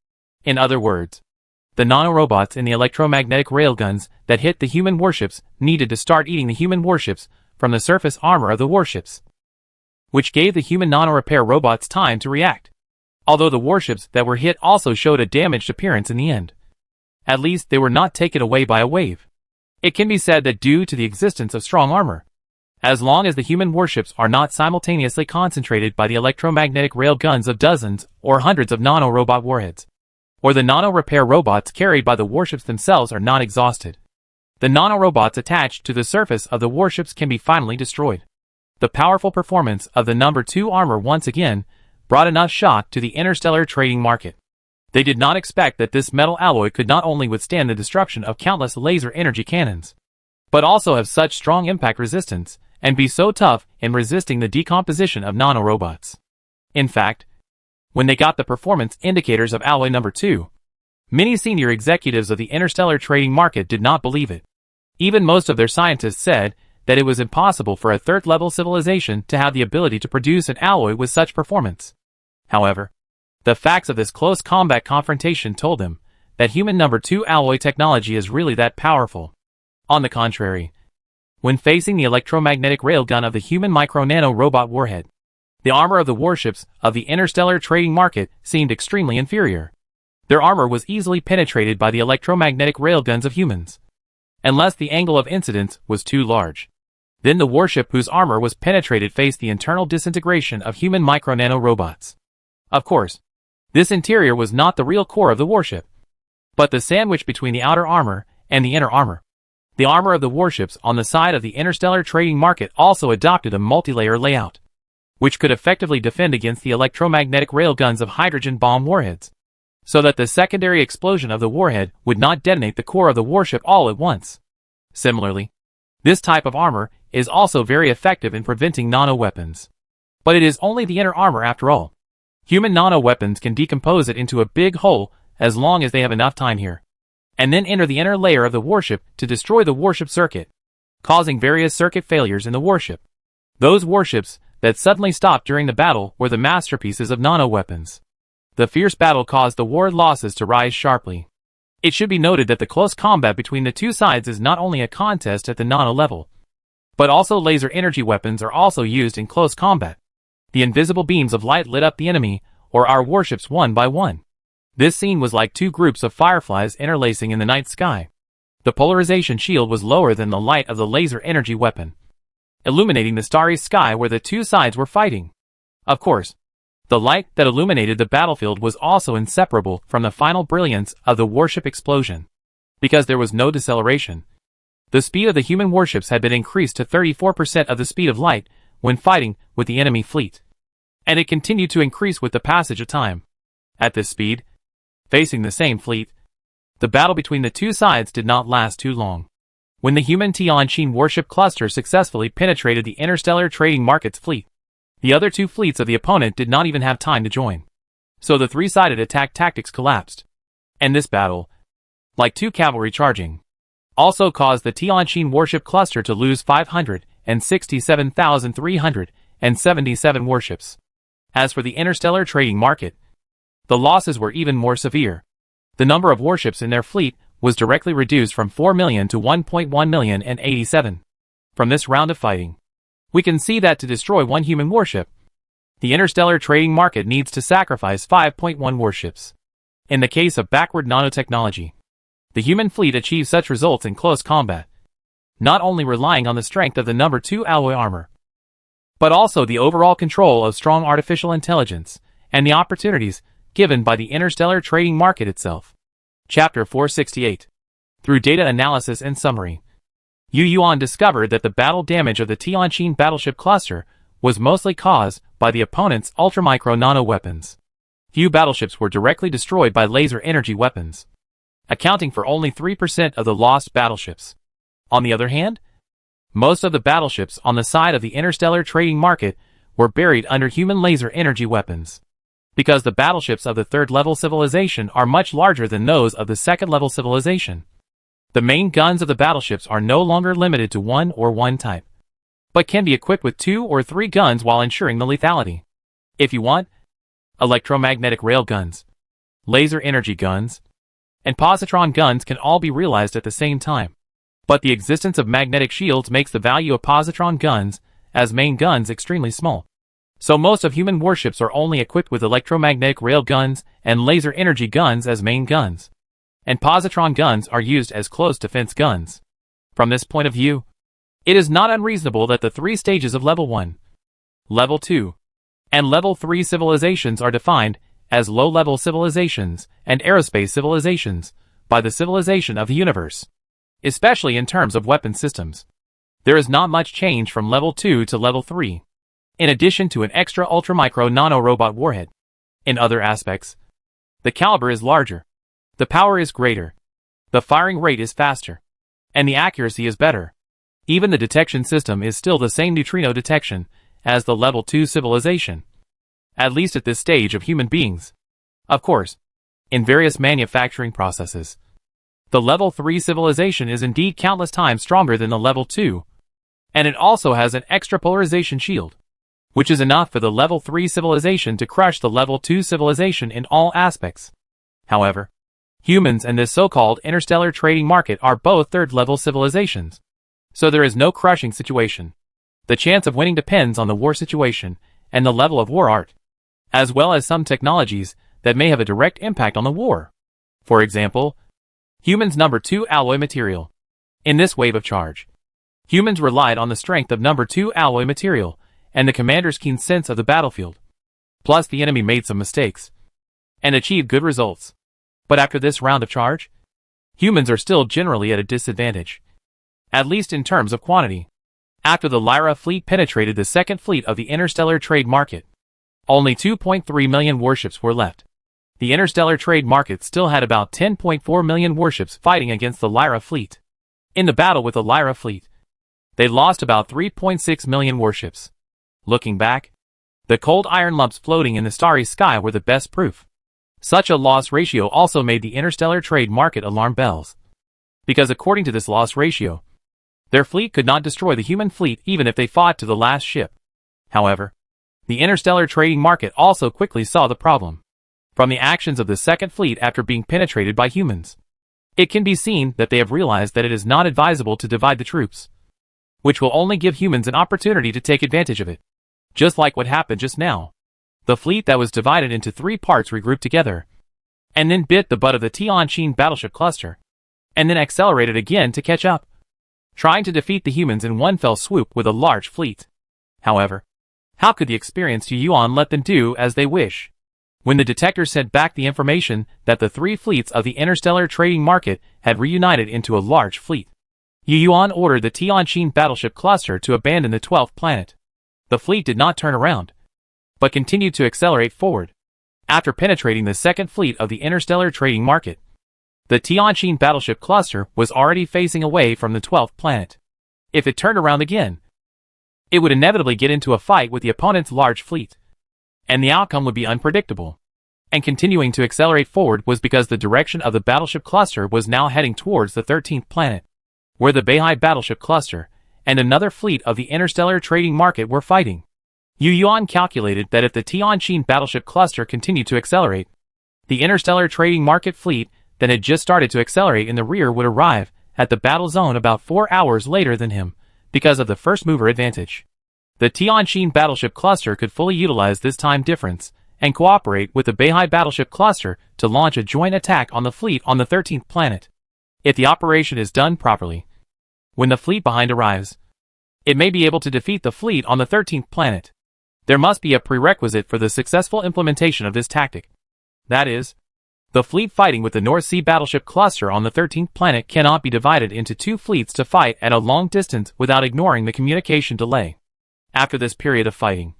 [SPEAKER 1] In other words, the nanorobots in the electromagnetic railguns that hit the human warships needed to start eating the human warships from the surface armor of the warships, which gave the human nano-repair robots time to react. Although the warships that were hit also showed a damaged appearance in the end. At least they were not taken away by a wave. It can be said that due to the existence of strong armor, as long as the human warships are not simultaneously concentrated by the electromagnetic railguns of dozens or hundreds of nano-robot warheads, or the nano-repair robots carried by the warships themselves are not exhausted, the nanorobots attached to the surface of the warships can be finally destroyed. The powerful performance of the number 2 armor once again brought enough shock to the interstellar trading market. They did not expect that this metal alloy could not only withstand the destruction of countless laser energy cannons, but also have such strong impact resistance and be so tough in resisting the decomposition of nanorobots. In fact, when they got the performance indicators of alloy number 2, many senior executives of the interstellar trading market did not believe it. Even most of their scientists said that it was impossible for a third-level civilization to have the ability to produce an alloy with such performance. However, the facts of this close combat confrontation told them that human number 2 alloy technology is really that powerful. On the contrary, when facing the electromagnetic railgun of the human micro-nano robot warhead, the armor of the warships of the interstellar trading market seemed extremely inferior. Their armor was easily penetrated by the electromagnetic railguns of humans, unless the angle of incidence was too large. Then the warship whose armor was penetrated faced the internal disintegration of human micro-nano robots. Of course, this interior was not the real core of the warship, but the sandwich between the outer armor and the inner armor. The armor of the warships on the side of the interstellar trading market also adopted a multi-layer layout, which could effectively defend against the electromagnetic railguns of hydrogen bomb warheads, so that the secondary explosion of the warhead would not detonate the core of the warship all at once. Similarly, this type of armor is also very effective in preventing nano-weapons. But it is only the inner armor after all. Human nano-weapons can decompose it into a big hole as long as they have enough time here, and then enter the inner layer of the warship to destroy the warship circuit, causing various circuit failures in the warship. Those warships that suddenly stopped during the battle were the masterpieces of nano-weapons. The fierce battle caused the war losses to rise sharply. It should be noted that the close combat between the two sides is not only a contest at the nano level, but also laser energy weapons are also used in close combat. The invisible beams of light lit up the enemy, or our warships one by one. This scene was like two groups of fireflies interlacing in the night sky. The polarization shield was lower than the light of the laser energy weapon, illuminating the starry sky where the two sides were fighting. Of course, the light that illuminated the battlefield was also inseparable from the final brilliance of the warship explosion. Because there was no deceleration, the speed of the human warships had been increased to 34% of the speed of light when fighting with the enemy fleet. And it continued to increase with the passage of time. At this speed, facing the same fleet, the battle between the two sides did not last too long. When the human Tianjin warship cluster successfully penetrated the Interstellar trading market's fleet, the other two fleets of the opponent did not even have time to join. So the three-sided attack tactics collapsed. And this battle, like two cavalry charging, also caused the Tianjin warship cluster to lose 567,377 warships. As for the interstellar trading market, the losses were even more severe. The number of warships in their fleet was directly reduced from 4 million to 1.1 million and 87. From this round of fighting, we can see that to destroy one human warship, the interstellar trading market needs to sacrifice 5.1 warships. In the case of backward nanotechnology, the human fleet achieves such results in close combat, not only relying on the strength of the number 2 alloy armor, but also the overall control of strong artificial intelligence and the opportunities given by the interstellar trading market itself. Chapter 468. Through data analysis and summary, Yu Yuan discovered that the battle damage of the Tianjin battleship cluster was mostly caused by the opponent's ultramicro nano weapons. Few battleships were directly destroyed by laser energy weapons, accounting for only 3% of the lost battleships. On the other hand, most of the battleships on the side of the interstellar trading market were buried under human laser energy weapons. Because the battleships of the third-level civilization are much larger than those of the second-level civilization, the main guns of the battleships are no longer limited to one type, but can be equipped with 2 or 3 guns while ensuring the lethality. If you want, electromagnetic rail guns, laser energy guns, and positron guns can all be realized at the same time. But the existence of magnetic shields makes the value of positron guns as main guns extremely small. So most of human warships are only equipped with electromagnetic rail guns and laser energy guns as main guns, and positron guns are used as close defense guns. From this point of view, it is not unreasonable that the 3 stages of Level 1, Level 2, and Level 3 civilizations are defined as low-level civilizations and aerospace civilizations by the civilization of the universe, especially in terms of weapon systems. There is not much change from Level 2 to Level 3, in addition to an extra ultramicro nano-robot warhead. In other aspects, the caliber is larger, the power is greater, the firing rate is faster, and the accuracy is better. Even the detection system is still the same neutrino detection as the Level 2 civilization, at least at this stage of human beings. Of course, in various manufacturing processes, the Level 3 civilization is indeed countless times stronger than the Level 2, and it also has an extra polarization shield, which is enough for the Level 3 civilization to crush the Level 2 civilization in all aspects. However, humans and this so-called interstellar trading market are both third-level civilizations, so there is no crushing situation. The chance of winning depends on the war situation and the level of war art, as well as some technologies that may have a direct impact on the war. For example, humans' number 2 alloy material. In this wave of charge, humans relied on the strength of number 2 alloy material and the commander's keen sense of the battlefield. Plus the enemy made some mistakes and achieved good results. But after this round of charge, humans are still generally at a disadvantage, at least in terms of quantity. After the Lyra fleet penetrated the second fleet of the interstellar trade market, only 2.3 million warships were left. The interstellar trade market still had about 10.4 million warships fighting against the Lyra fleet. In the battle with the Lyra fleet, they lost about 3.6 million warships. Looking back, the cold iron lumps floating in the starry sky were the best proof. Such a loss ratio also made the interstellar trade market alarm bells, because according to this loss ratio, their fleet could not destroy the human fleet even if they fought to the last ship. However, the interstellar trading market also quickly saw the problem. From the actions of the Second Fleet after being penetrated by humans, it can be seen that they have realized that it is not advisable to divide the troops, which will only give humans an opportunity to take advantage of it. Just like what happened just now. The fleet that was divided into 3 parts regrouped together, and then bit the butt of the Tianjin battleship cluster, and then accelerated again to catch up, trying to defeat the humans in one fell swoop with a large fleet. However, how could the experienced Yuan let them do as they wish? When the detector sent back the information that the 3 fleets of the interstellar trading market had reunited into a large fleet, Yuan ordered the Tianjin battleship cluster to abandon the 12th planet. The fleet did not turn around, but continued to accelerate forward. After penetrating the Second Fleet of the interstellar trading market, the Tianjin battleship cluster was already facing away from the 12th planet. If it turned around again, it would inevitably get into a fight with the opponent's large fleet, and the outcome would be unpredictable. And continuing to accelerate forward was because the direction of the battleship cluster was now heading towards the 13th planet, where the Beihai battleship cluster and another fleet of the interstellar trading market were fighting. Yuan calculated that if the Tianjin battleship cluster continued to accelerate, the interstellar trading market fleet that had just started to accelerate in the rear would arrive at the battle zone about 4 hours later than him, because of the first mover advantage. The Tianjin battleship cluster could fully utilize this time difference and cooperate with the Beihai battleship cluster to launch a joint attack on the fleet on the 13th planet. If the operation is done properly, when the fleet behind arrives, it may be able to defeat the fleet on the 13th planet. There must be a prerequisite for the successful implementation of this tactic. That is, the fleet fighting with the North Sea battleship cluster on the 13th planet cannot be divided into 2 fleets to fight at a long distance without ignoring the communication delay. After this period of fighting,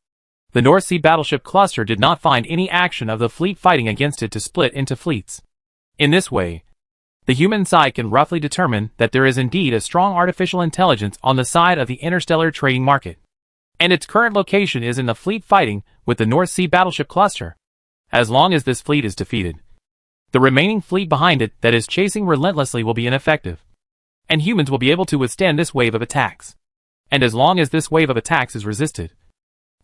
[SPEAKER 1] the North Sea battleship cluster did not find any action of the fleet fighting against it to split into fleets. In this way, the human side can roughly determine that there is indeed a strong artificial intelligence on the side of the interstellar trading market, and its current location is in the fleet fighting with the North Sea battleship cluster. As long as this fleet is defeated, the remaining fleet behind it that is chasing relentlessly will be ineffective, and humans will be able to withstand this wave of attacks. And as long as this wave of attacks is resisted,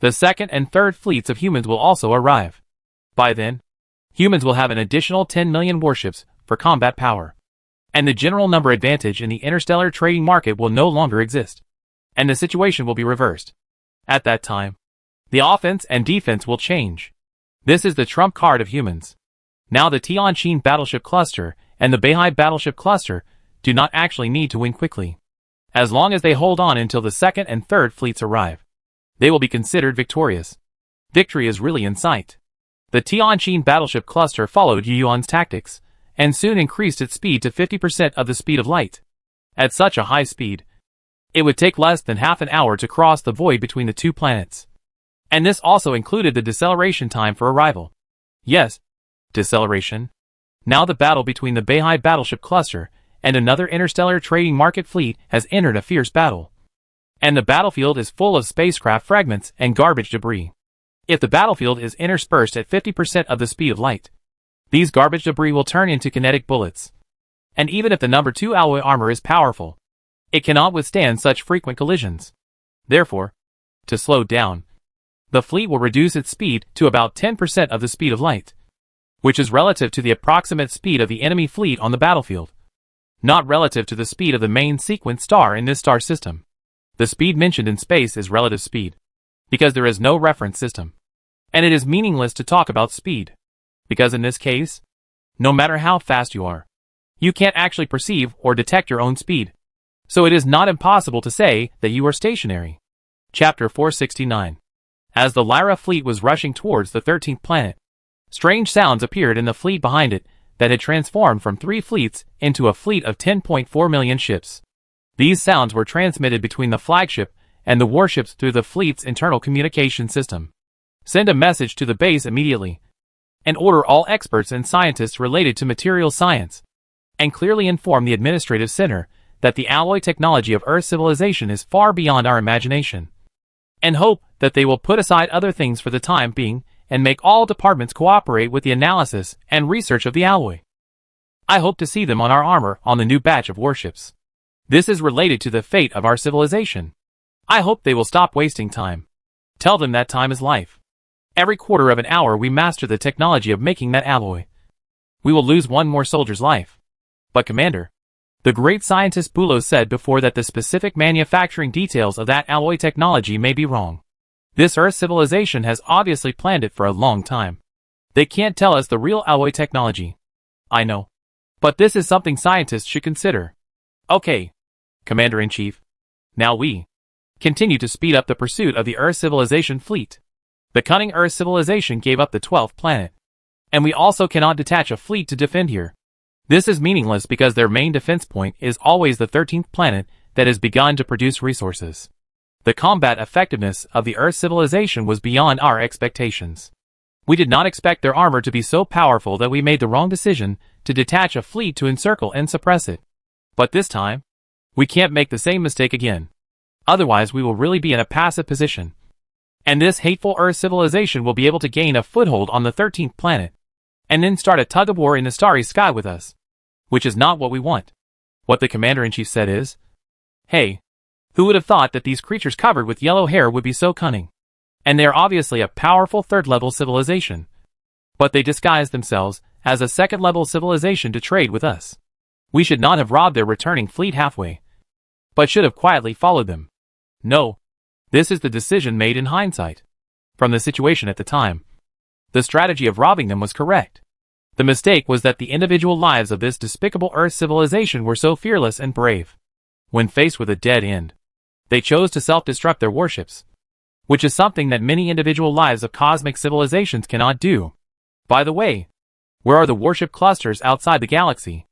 [SPEAKER 1] the second and third fleets of humans will also arrive. By then, humans will have an additional 10 million warships for combat power, and the general number advantage in the interstellar trading market will no longer exist, and the situation will be reversed. At that time, the offense and defense will change. This is the trump card of humans. Now the Tianjin battleship cluster and the Beihai battleship cluster do not actually need to win quickly. As long as they hold on until the second and third fleets arrive, they will be considered victorious. Victory is really in sight. The Tianjin battleship cluster followed Yuan's tactics, and soon increased its speed to 50% of the speed of light. At such a high speed, it would take less than half an hour to cross the void between the 2 planets. And this also included the deceleration time for arrival. Yes, deceleration. Now the battle between the Beihai battleship cluster and another interstellar trading market fleet has entered a fierce battle. And the battlefield is full of spacecraft fragments and garbage debris. If the battlefield is interspersed at 50% of the speed of light, these garbage debris will turn into kinetic bullets. And even if the number 2 alloy armor is powerful, it cannot withstand such frequent collisions. Therefore, to slow down, the fleet will reduce its speed to about 10% of the speed of light, which is relative to the approximate speed of the enemy fleet on the battlefield, not relative to the speed of the main sequence star in this star system. The speed mentioned in space is relative speed, because there is no reference system. And it is meaningless to talk about speed, because in this case, no matter how fast you are, you can't actually perceive or detect your own speed. So it is not impossible to say that you are stationary. Chapter 469. As the Lyra fleet was rushing towards the 13th planet, strange sounds appeared in the fleet behind it that had transformed from 3 fleets into a fleet of 10.4 million ships. These sounds were transmitted between the flagship and the warships through the fleet's internal communication system. Send a message to the base immediately, and order all experts and scientists related to material science, and clearly inform the administrative center that the alloy technology of Earth civilization is far beyond our imagination, and hope that they will put aside other things for the time being and make all departments cooperate with the analysis and research of the alloy. I hope to see them on our armor on the new batch of warships. This is related to the fate of our civilization. I hope they will stop wasting time. Tell them that time is life. Every quarter of an hour we master the technology of making that alloy. We will lose one more soldier's life. But Commander, the great scientist Bulos said before that the specific manufacturing details of that alloy technology may be wrong. This Earth civilization has obviously planned it for a long time. They can't tell us the real alloy technology. I know. But this is something scientists should consider. Okay, Commander-in-Chief. Now we continue to speed up the pursuit of the Earth civilization fleet. The cunning Earth civilization gave up the 12th planet. And we also cannot detach a fleet to defend here. This is meaningless because their main defense point is always the 13th planet that has begun to produce resources. The combat effectiveness of the Earth civilization was beyond our expectations. We did not expect their armor to be so powerful that we made the wrong decision to detach a fleet to encircle and suppress it. But this time, we can't make the same mistake again. Otherwise we will really be in a passive position. And this hateful Earth civilization will be able to gain a foothold on the 13th planet, and then start a tug-of-war in the starry sky with us. Which is not what we want. What the Commander-in-Chief said is, "Hey, who would have thought that these creatures covered with yellow hair would be so cunning? And they are obviously a powerful third-level civilization. But they disguised themselves as a second-level civilization to trade with us. We should not have robbed their returning fleet halfway, but should have quietly followed them. No, this is the decision made in hindsight. From the situation at the time, the strategy of robbing them was correct. The mistake was that the individual lives of this despicable Earth civilization were so fearless and brave. When faced with a dead end, they chose to self-destruct their warships, which is something that many individual lives of cosmic civilizations cannot do. By the way, where are the warship clusters outside the galaxy?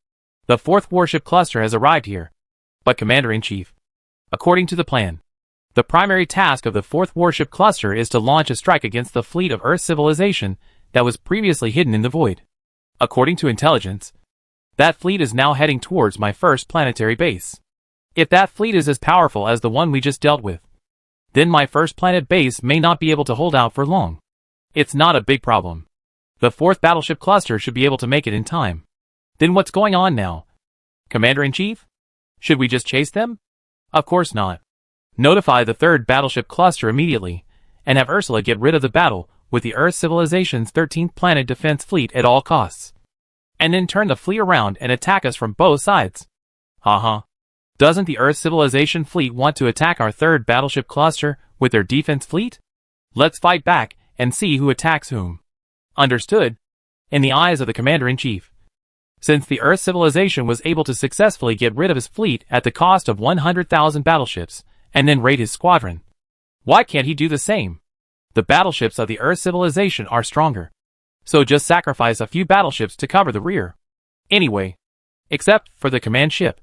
[SPEAKER 1] The 4th warship cluster has arrived here. But Commander-in-Chief, according to the plan, the primary task of the 4th warship cluster is to launch a strike against the fleet of Earth civilization that was previously hidden in the void. According to intelligence, that fleet is now heading towards my first planetary base. If that fleet is as powerful as the one we just dealt with, then my first planet base may not be able to hold out for long. It's not a big problem. The 4th battleship cluster should be able to make it in time. Then what's going on now? Commander-in-Chief? Should we just chase them? Of course not. Notify the 3rd battleship cluster immediately, and have Ursula get rid of the battle with the Earth civilization's 13th planet defense fleet at all costs. And then turn the fleet around and attack us from both sides. Haha. Doesn't the Earth civilization fleet want to attack our 3rd battleship cluster with their defense fleet? Let's fight back and see who attacks whom. Understood? In the eyes of the Commander-in-Chief, since the Earth civilization was able to successfully get rid of his fleet at the cost of 100,000 battleships, and then raid his squadron, why can't he do the same? The battleships of the Earth civilization are stronger. So just sacrifice a few battleships to cover the rear. Anyway, except for the command ship,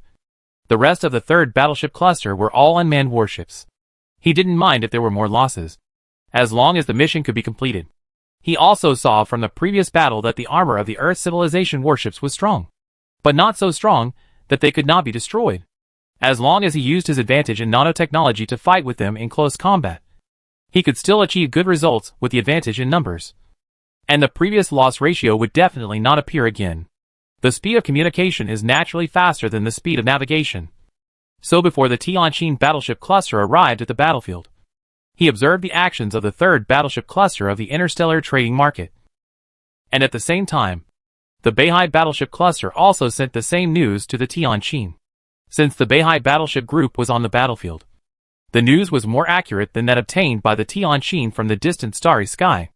[SPEAKER 1] the rest of the 3rd battleship cluster were all unmanned warships. He didn't mind if there were more losses, as long as the mission could be completed. He also saw from the previous battle that the armor of the Earth civilization warships was strong, but not so strong that they could not be destroyed. As long as he used his advantage in nanotechnology to fight with them in close combat, he could still achieve good results with the advantage in numbers. And the previous loss ratio would definitely not appear again. The speed of communication is naturally faster than the speed of navigation. So before the Tianjin battleship cluster arrived at the battlefield, he observed the actions of the 3rd battleship cluster of the Interstellar trading market. And at the same time, the Beihai battleship cluster also sent the same news to the Tianjin. Since the Beihai battleship group was on the battlefield, the news was more accurate than that obtained by the Tianjin from the distant starry sky.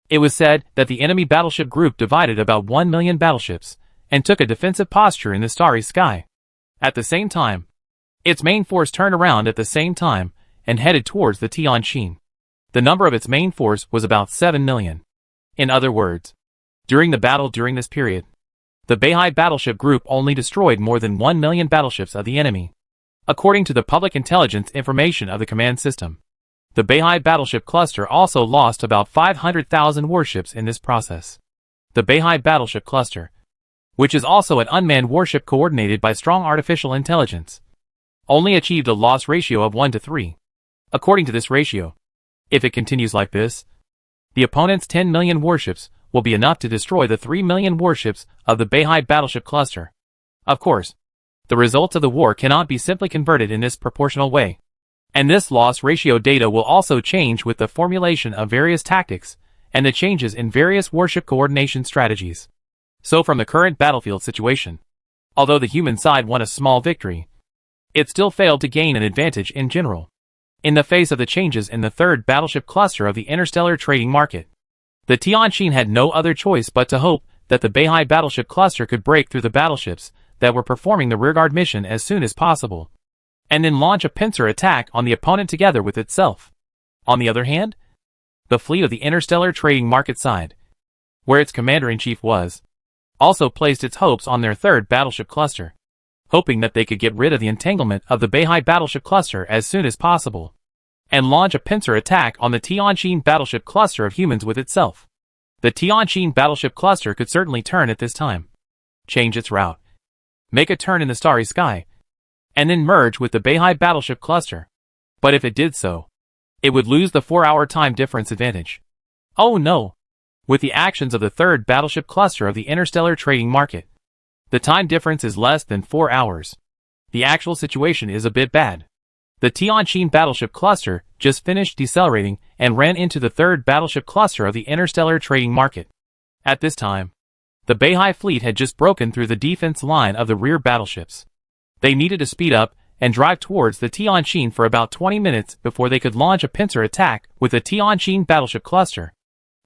[SPEAKER 1] It was said that the enemy battleship group divided about 1 million battleships and took a defensive posture in the starry sky. At the same time, its main force turned around at the same time and headed towards the Tianjin. The number of its main force was about 7 million. In other words, during the battle during this period, the Beihai battleship group only destroyed more than 1 million battleships of the enemy. According to the public intelligence information of the command system, the Beihai battleship cluster also lost about 500,000 warships in this process. The Beihai battleship cluster, which is also an unmanned warship coordinated by strong artificial intelligence, only achieved a loss ratio of 1 to 3. According to this ratio, if it continues like this, the opponent's 10 million warships will be enough to destroy the 3 million warships of the Beihai battleship cluster. Of course, the results of the war cannot be simply converted in this proportional way. And this loss ratio data will also change with the formulation of various tactics and the changes in various warship coordination strategies. So from the current battlefield situation, although the human side won a small victory, it still failed to gain an advantage in general. In the face of the changes in the third battleship cluster of the interstellar trading market, the Tianjin had no other choice but to hope that the Beihai battleship cluster could break through the battleships that were performing the rearguard mission as soon as possible, and then launch a pincer attack on the opponent together with itself. On the other hand, the fleet of the interstellar trading market side, where its commander-in-chief was, also placed its hopes on their third battleship cluster, hoping that they could get rid of the entanglement of the Beihai battleship cluster as soon as possible, and launch a pincer attack on the Tianjin battleship cluster of humans with itself. The Tianjin battleship cluster could certainly turn at this time, change its route, make a turn in the starry sky, and then merge with the Beihai battleship cluster. But if it did so, it would lose the 4-hour time difference advantage. Oh no! With the actions of the third battleship cluster of the interstellar trading market, the time difference is less than 4 hours. The actual situation is a bit bad. The Tianjin battleship cluster just finished decelerating and ran into the third battleship cluster of the interstellar trading market. At this time, the Beihai fleet had just broken through the defense line of the rear battleships. They needed to speed up and drive towards the Tianjin for about 20 minutes before they could launch a pincer attack with the Tianjin battleship cluster.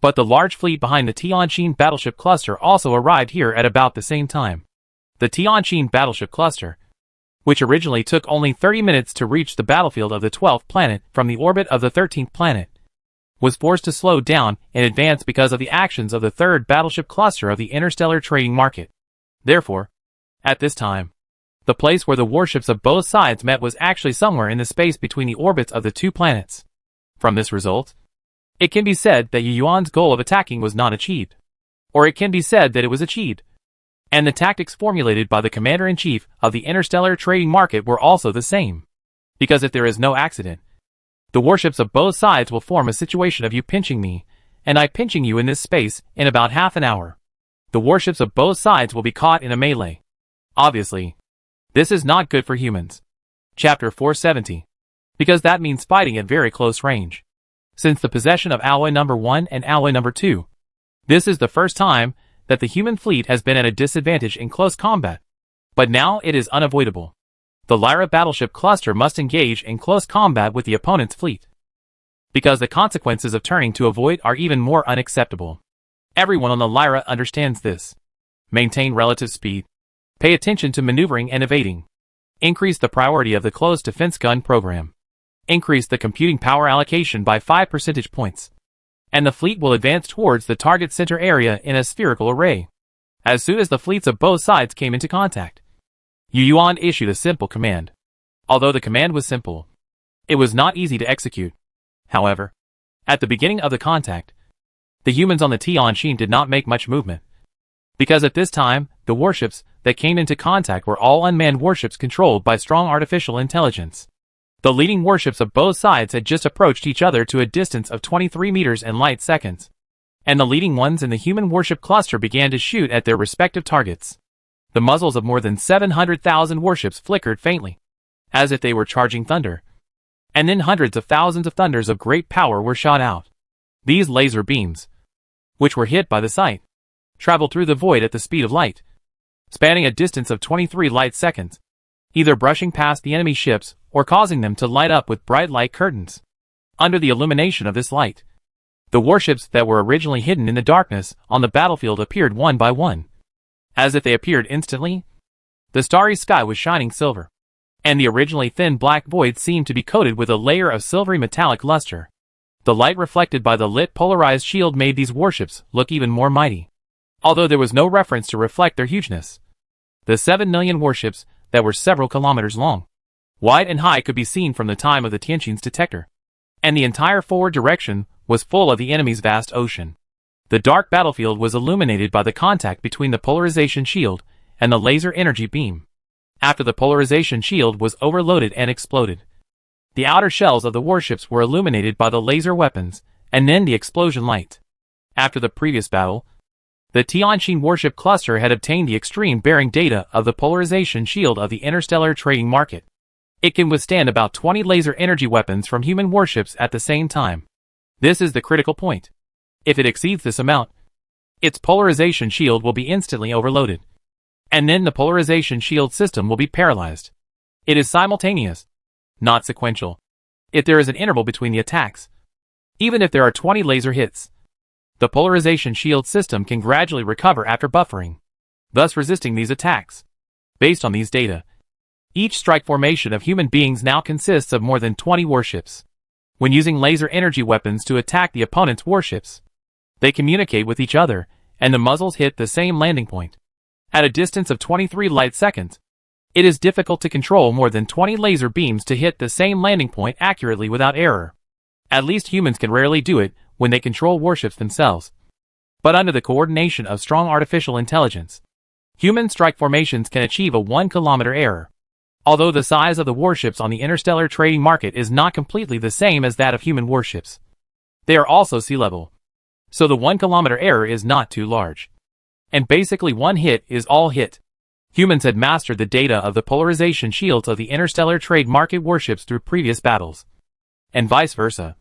[SPEAKER 1] But the large fleet behind the Tianjin battleship cluster also arrived here at about the same time. The Tianjin battleship cluster, which originally took only 30 minutes to reach the battlefield of the 12th planet from the orbit of the 13th planet, was forced to slow down in advance because of the actions of the third battleship cluster of the interstellar trading market. Therefore, at this time, the place where the warships of both sides met was actually somewhere in the space between the orbits of the two planets. From this result, it can be said that Yu Yuan's goal of attacking was not achieved. Or it can be said that it was achieved. And the tactics formulated by the commander-in-chief of the interstellar trading market were also the same. Because if there is no accident, the warships of both sides will form a situation of you pinching me, and I pinching you in this space in about half an hour. The warships of both sides will be caught in a melee. Obviously, this is not good for humans. Chapter 470. Because that means fighting at very close range. Since the possession of alloy number 1 and alloy number 2, this is the first time that the human fleet has been at a disadvantage in close combat. But now it is unavoidable. The Lyra battleship cluster must engage in close combat with the opponent's fleet. Because the consequences of turning to avoid are even more unacceptable. Everyone on the Lyra understands this. Maintain relative speed. Pay attention to maneuvering and evading. Increase the priority of the close defense gun program. Increase the computing power allocation by 5 percentage points. And the fleet will advance towards the target center area in a spherical array. As soon as the fleets of both sides came into contact, Yu Yuan issued a simple command. Although the command was simple, it was not easy to execute. However, at the beginning of the contact, the humans on the Tianjin did not make much movement. Because at this time, the warships that came into contact were all unmanned warships controlled by strong artificial intelligence. The leading warships of both sides had just approached each other to a distance of 23 meters in light seconds. And the leading ones in the human warship cluster began to shoot at their respective targets. The muzzles of more than 700,000 warships flickered faintly, as if they were charging thunder. And then hundreds of thousands of thunders of great power were shot out. These laser beams, which were hit by the sight, traveled through the void at the speed of light, spanning a distance of 23 light seconds, either brushing past the enemy ships or causing them to light up with bright light curtains. Under the illumination of this light, the warships that were originally hidden in the darkness on the battlefield appeared one by one. As if they appeared instantly, the starry sky was shining silver, and the originally thin black void seemed to be coated with a layer of silvery metallic luster. The light reflected by the lit polarized shield made these warships look even more mighty, although there was no reference to reflect their hugeness. The 7 million warships that were several kilometers long, wide and high could be seen from the time of the Tianjin's detector, and the entire forward direction was full of the enemy's vast ocean. The dark battlefield was illuminated by the contact between the polarization shield and the laser energy beam. After the polarization shield was overloaded and exploded, the outer shells of the warships were illuminated by the laser weapons and then the explosion light. After the previous battle, the Tianjin warship cluster had obtained the extreme bearing data of the polarization shield of the interstellar trading market. It can withstand about 20 laser energy weapons from human warships at the same time. This is the critical point. If it exceeds this amount, its polarization shield will be instantly overloaded. And then the polarization shield system will be paralyzed. It is simultaneous, not sequential. If there is an interval between the attacks, even if there are 20 laser hits, the polarization shield system can gradually recover after buffering, thus resisting these attacks. Based on these data, each strike formation of human beings now consists of more than 20 warships. When using laser energy weapons to attack the opponent's warships, they communicate with each other, and the muzzles hit the same landing point. At a distance of 23 light seconds, it is difficult to control more than 20 laser beams to hit the same landing point accurately without error. At least humans can rarely do it when they control warships themselves. But under the coordination of strong artificial intelligence, human strike formations can achieve a 1-kilometer error. Although the size of the warships on the interstellar trading market is not completely the same as that of human warships, they are also sea level. So the 1-kilometer error is not too large. And basically one hit is all hit. Humans had mastered the data of the polarization shields of the interstellar trade market warships through previous battles, and vice versa.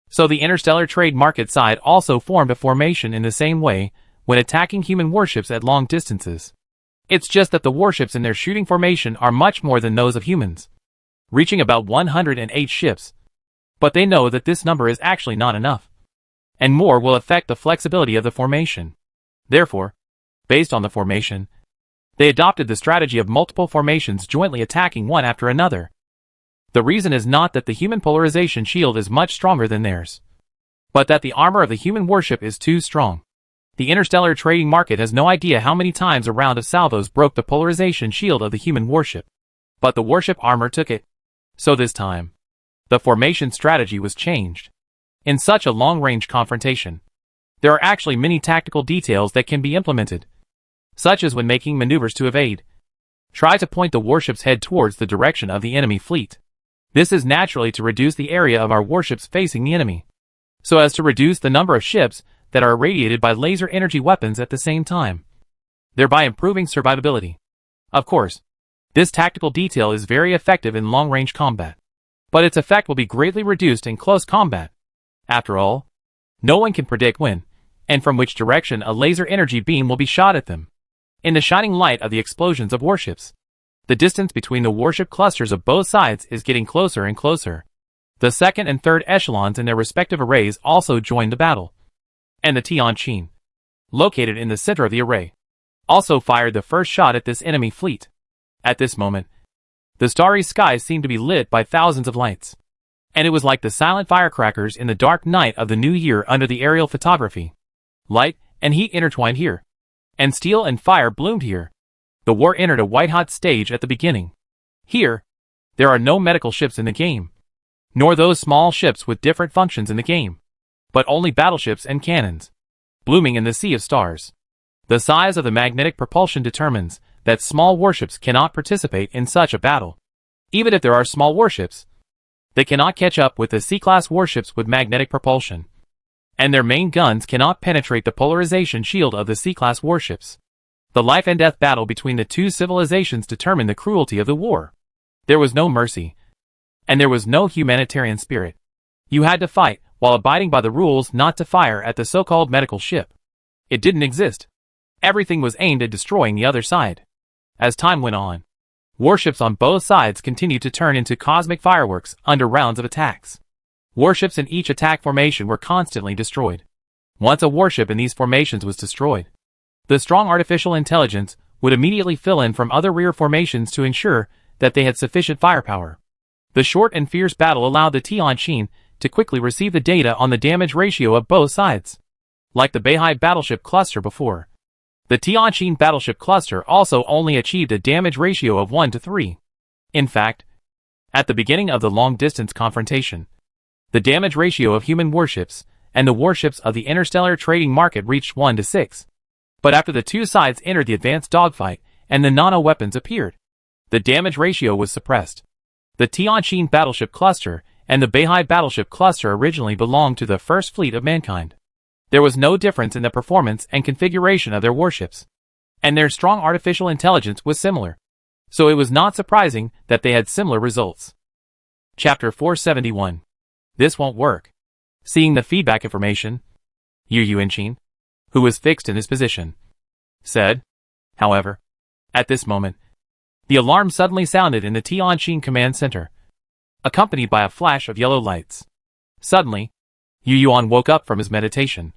[SPEAKER 1] So the interstellar trade market side also formed a formation in the same way when attacking human warships at long distances. It's just that the warships in their shooting formation are much more than those of humans, reaching about 108 ships. But they know that this number is actually not enough, and more will affect the flexibility of the formation. Therefore, based on the formation, they adopted the strategy of multiple formations jointly attacking one after another. The reason is not that the human polarization shield is much stronger than theirs, but that the armor of the human warship is too strong. The interstellar trading market has no idea how many times a round of salvos broke the polarization shield of the human warship, but the warship armor took it. So this time, the formation strategy was changed. In such a long-range confrontation, there are actually many tactical details that can be implemented, such as when making maneuvers to evade, try to point the warship's head towards the direction of the enemy fleet. This is naturally to reduce the area of our warships facing the enemy, so as to reduce the number of ships that are irradiated by laser energy weapons at the same time, thereby improving survivability. Of course, this tactical detail is very effective in long-range combat, but its effect will be greatly reduced in close combat. After all, no one can predict when, and from which direction a laser energy beam will be shot at them. In the shining light of the explosions of warships, the distance between the warship clusters of both sides is getting closer and closer. The second and third echelons in their respective arrays also joined the battle, and the Tianjin, located in the center of the array, also fired the first shot at this enemy fleet. At this moment, the starry sky seemed to be lit by thousands of lights, and it was like the silent firecrackers in the dark night of the new year under the aerial photography. Light and heat intertwined here, and steel and fire bloomed here. The war entered a white-hot stage at the beginning. Here, there are no medical ships in the game, nor those small ships with different functions in the game, but only battleships and cannons, blooming in the sea of stars. The size of the magnetic propulsion determines that small warships cannot participate in such a battle. Even if there are small warships, they cannot catch up with the C-class warships with magnetic propulsion, and their main guns cannot penetrate the polarization shield of the C-class warships. The life and death battle between the two civilizations determined the cruelty of the war. There was no mercy, and there was no humanitarian spirit. You had to fight, while abiding by the rules not to fire at the so-called medical ship. It didn't exist. Everything was aimed at destroying the other side. As time went on, warships on both sides continued to turn into cosmic fireworks under rounds of attacks. Warships in each attack formation were constantly destroyed. Once a warship in these formations was destroyed, the strong artificial intelligence would immediately fill in from other rear formations to ensure that they had sufficient firepower. The short and fierce battle allowed the Tianjin to quickly receive the data on the damage ratio of both sides. Like the Beihai battleship cluster before, the Tianjin battleship cluster also only achieved a damage ratio of 1 to 3. In fact, at the beginning of the long-distance confrontation, the damage ratio of human warships and the warships of the interstellar trading market reached 1 to 6. But after the two sides entered the advanced dogfight and the nano-weapons appeared, the damage ratio was suppressed. The Tianjin battleship cluster and the Beihai battleship cluster originally belonged to the first fleet of mankind. There was no difference in the performance and configuration of their warships, and their strong artificial intelligence was similar. so it was not surprising that they had similar results. Chapter 471. This won't work. Seeing the feedback information, Yu Yuanqing, who was fixed in his position, said, however, at this moment, the alarm suddenly sounded in the Tianqing command center, accompanied by a flash of yellow lights. Suddenly, Yu Yuan woke up from his meditation,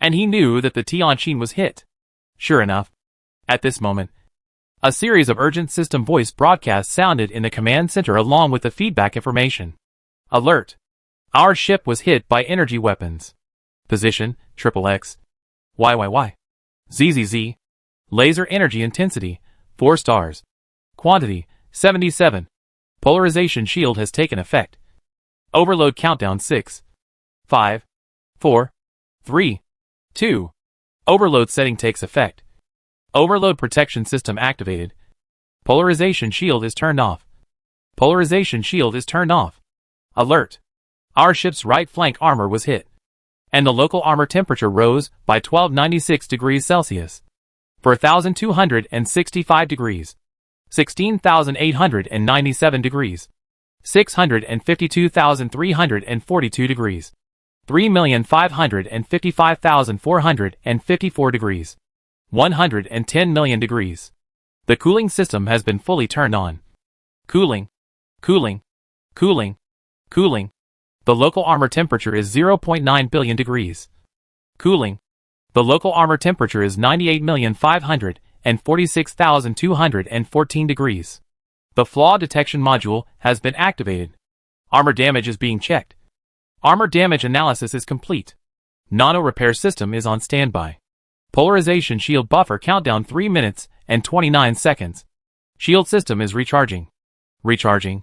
[SPEAKER 1] and he knew that the Tianqing was hit. Sure enough, at this moment, a series of urgent system voice broadcasts sounded in the command center along with the feedback information. Alert! Our ship was hit by energy weapons. Position, XXX. YYY. ZZZ. Laser energy intensity, 4 stars. Quantity, 77. Polarization shield has taken effect. Overload countdown 6. 5. 4. 3. 2. Overload setting takes effect. Overload protection system activated. Polarization shield is turned off. Polarization shield is turned off. Alert! Our ship's right flank armor was hit, and the local armor temperature rose by 1296 degrees Celsius. 4,265 degrees. 16,897 degrees. 652,342 degrees. 3,555,454 degrees. 110 million degrees. The cooling system has been fully turned on. Cooling. Cooling. Cooling. Cooling. The local armor temperature is 0.9 billion degrees. Cooling. The local armor temperature is 98,546,214 degrees. The flaw detection module has been activated. Armor damage is being checked. Armor damage analysis is complete. Nano repair system is on standby. Polarization shield buffer countdown 3 minutes and 29 seconds. Shield system is recharging. Recharging.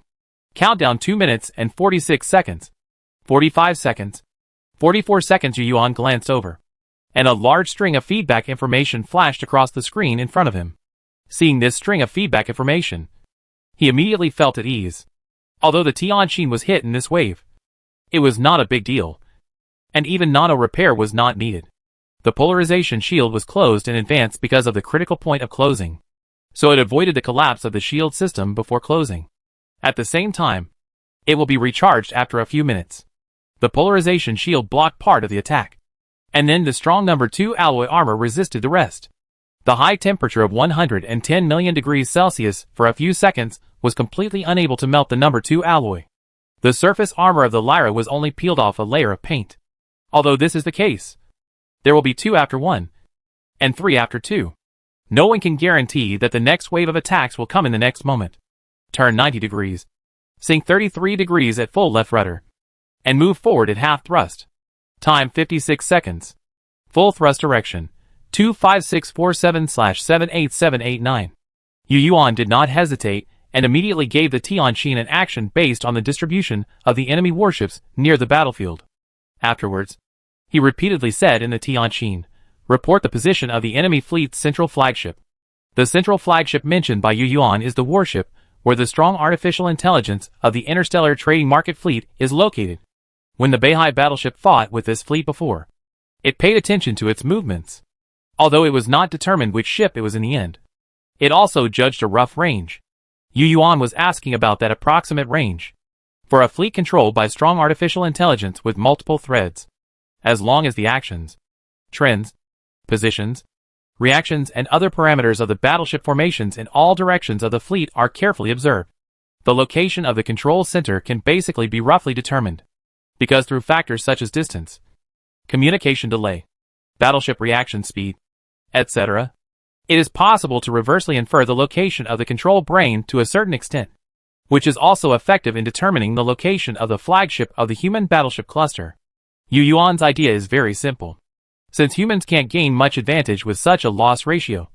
[SPEAKER 1] Countdown 2 minutes and 46 seconds. 45 seconds. 44 seconds. Yu Yuan glanced over, and a large string of feedback information flashed across the screen in front of him. Seeing this string of feedback information, he immediately felt at ease. Although the Tianqing was hit in this wave, it was not a big deal, and even nano repair was not needed. The polarization shield was closed in advance because of the critical point of closing, so it avoided the collapse of the shield system before closing. At the same time, it will be recharged after a few minutes. The polarization shield blocked part of the attack, and then the strong number 2 alloy armor resisted the rest. The high temperature of 110 million degrees Celsius for a few seconds was completely unable to melt the number 2 alloy. The surface armor of the Lyra was only peeled off a layer of paint. Although this is the case, there will be 2 after 1, and 3 after 2. No one can guarantee that the next wave of attacks will come in the next moment. Turn 90 degrees. Sink 33 degrees at full left rudder, and move forward at half thrust. Time 56 seconds. Full thrust direction, 25647/78789. Yu Yuan did not hesitate and immediately gave the Tianqing an action based on the distribution of the enemy warships near the battlefield. Afterwards, he repeatedly said in the Tianqing, report the position of the enemy fleet's central flagship. The central flagship mentioned by Yu Yuan is the warship where the strong artificial intelligence of the Interstellar trading market fleet is located. When the Beihai battleship fought with this fleet before, it paid attention to its movements, although it was not determined which ship it was in the end. It also judged a rough range. Yu Yuan was asking about that approximate range for a fleet controlled by strong artificial intelligence with multiple threads. As long as the actions, trends, positions, reactions and other parameters of the battleship formations in all directions of the fleet are carefully observed, the location of the control center can basically be roughly determined, because through factors such as distance, communication delay, battleship reaction speed, etc., it is possible to reversely infer the location of the control brain to a certain extent, which is also effective in determining the location of the flagship of the human battleship cluster. Yu Yuan's idea is very simple. Since humans can't gain much advantage with such a loss ratio,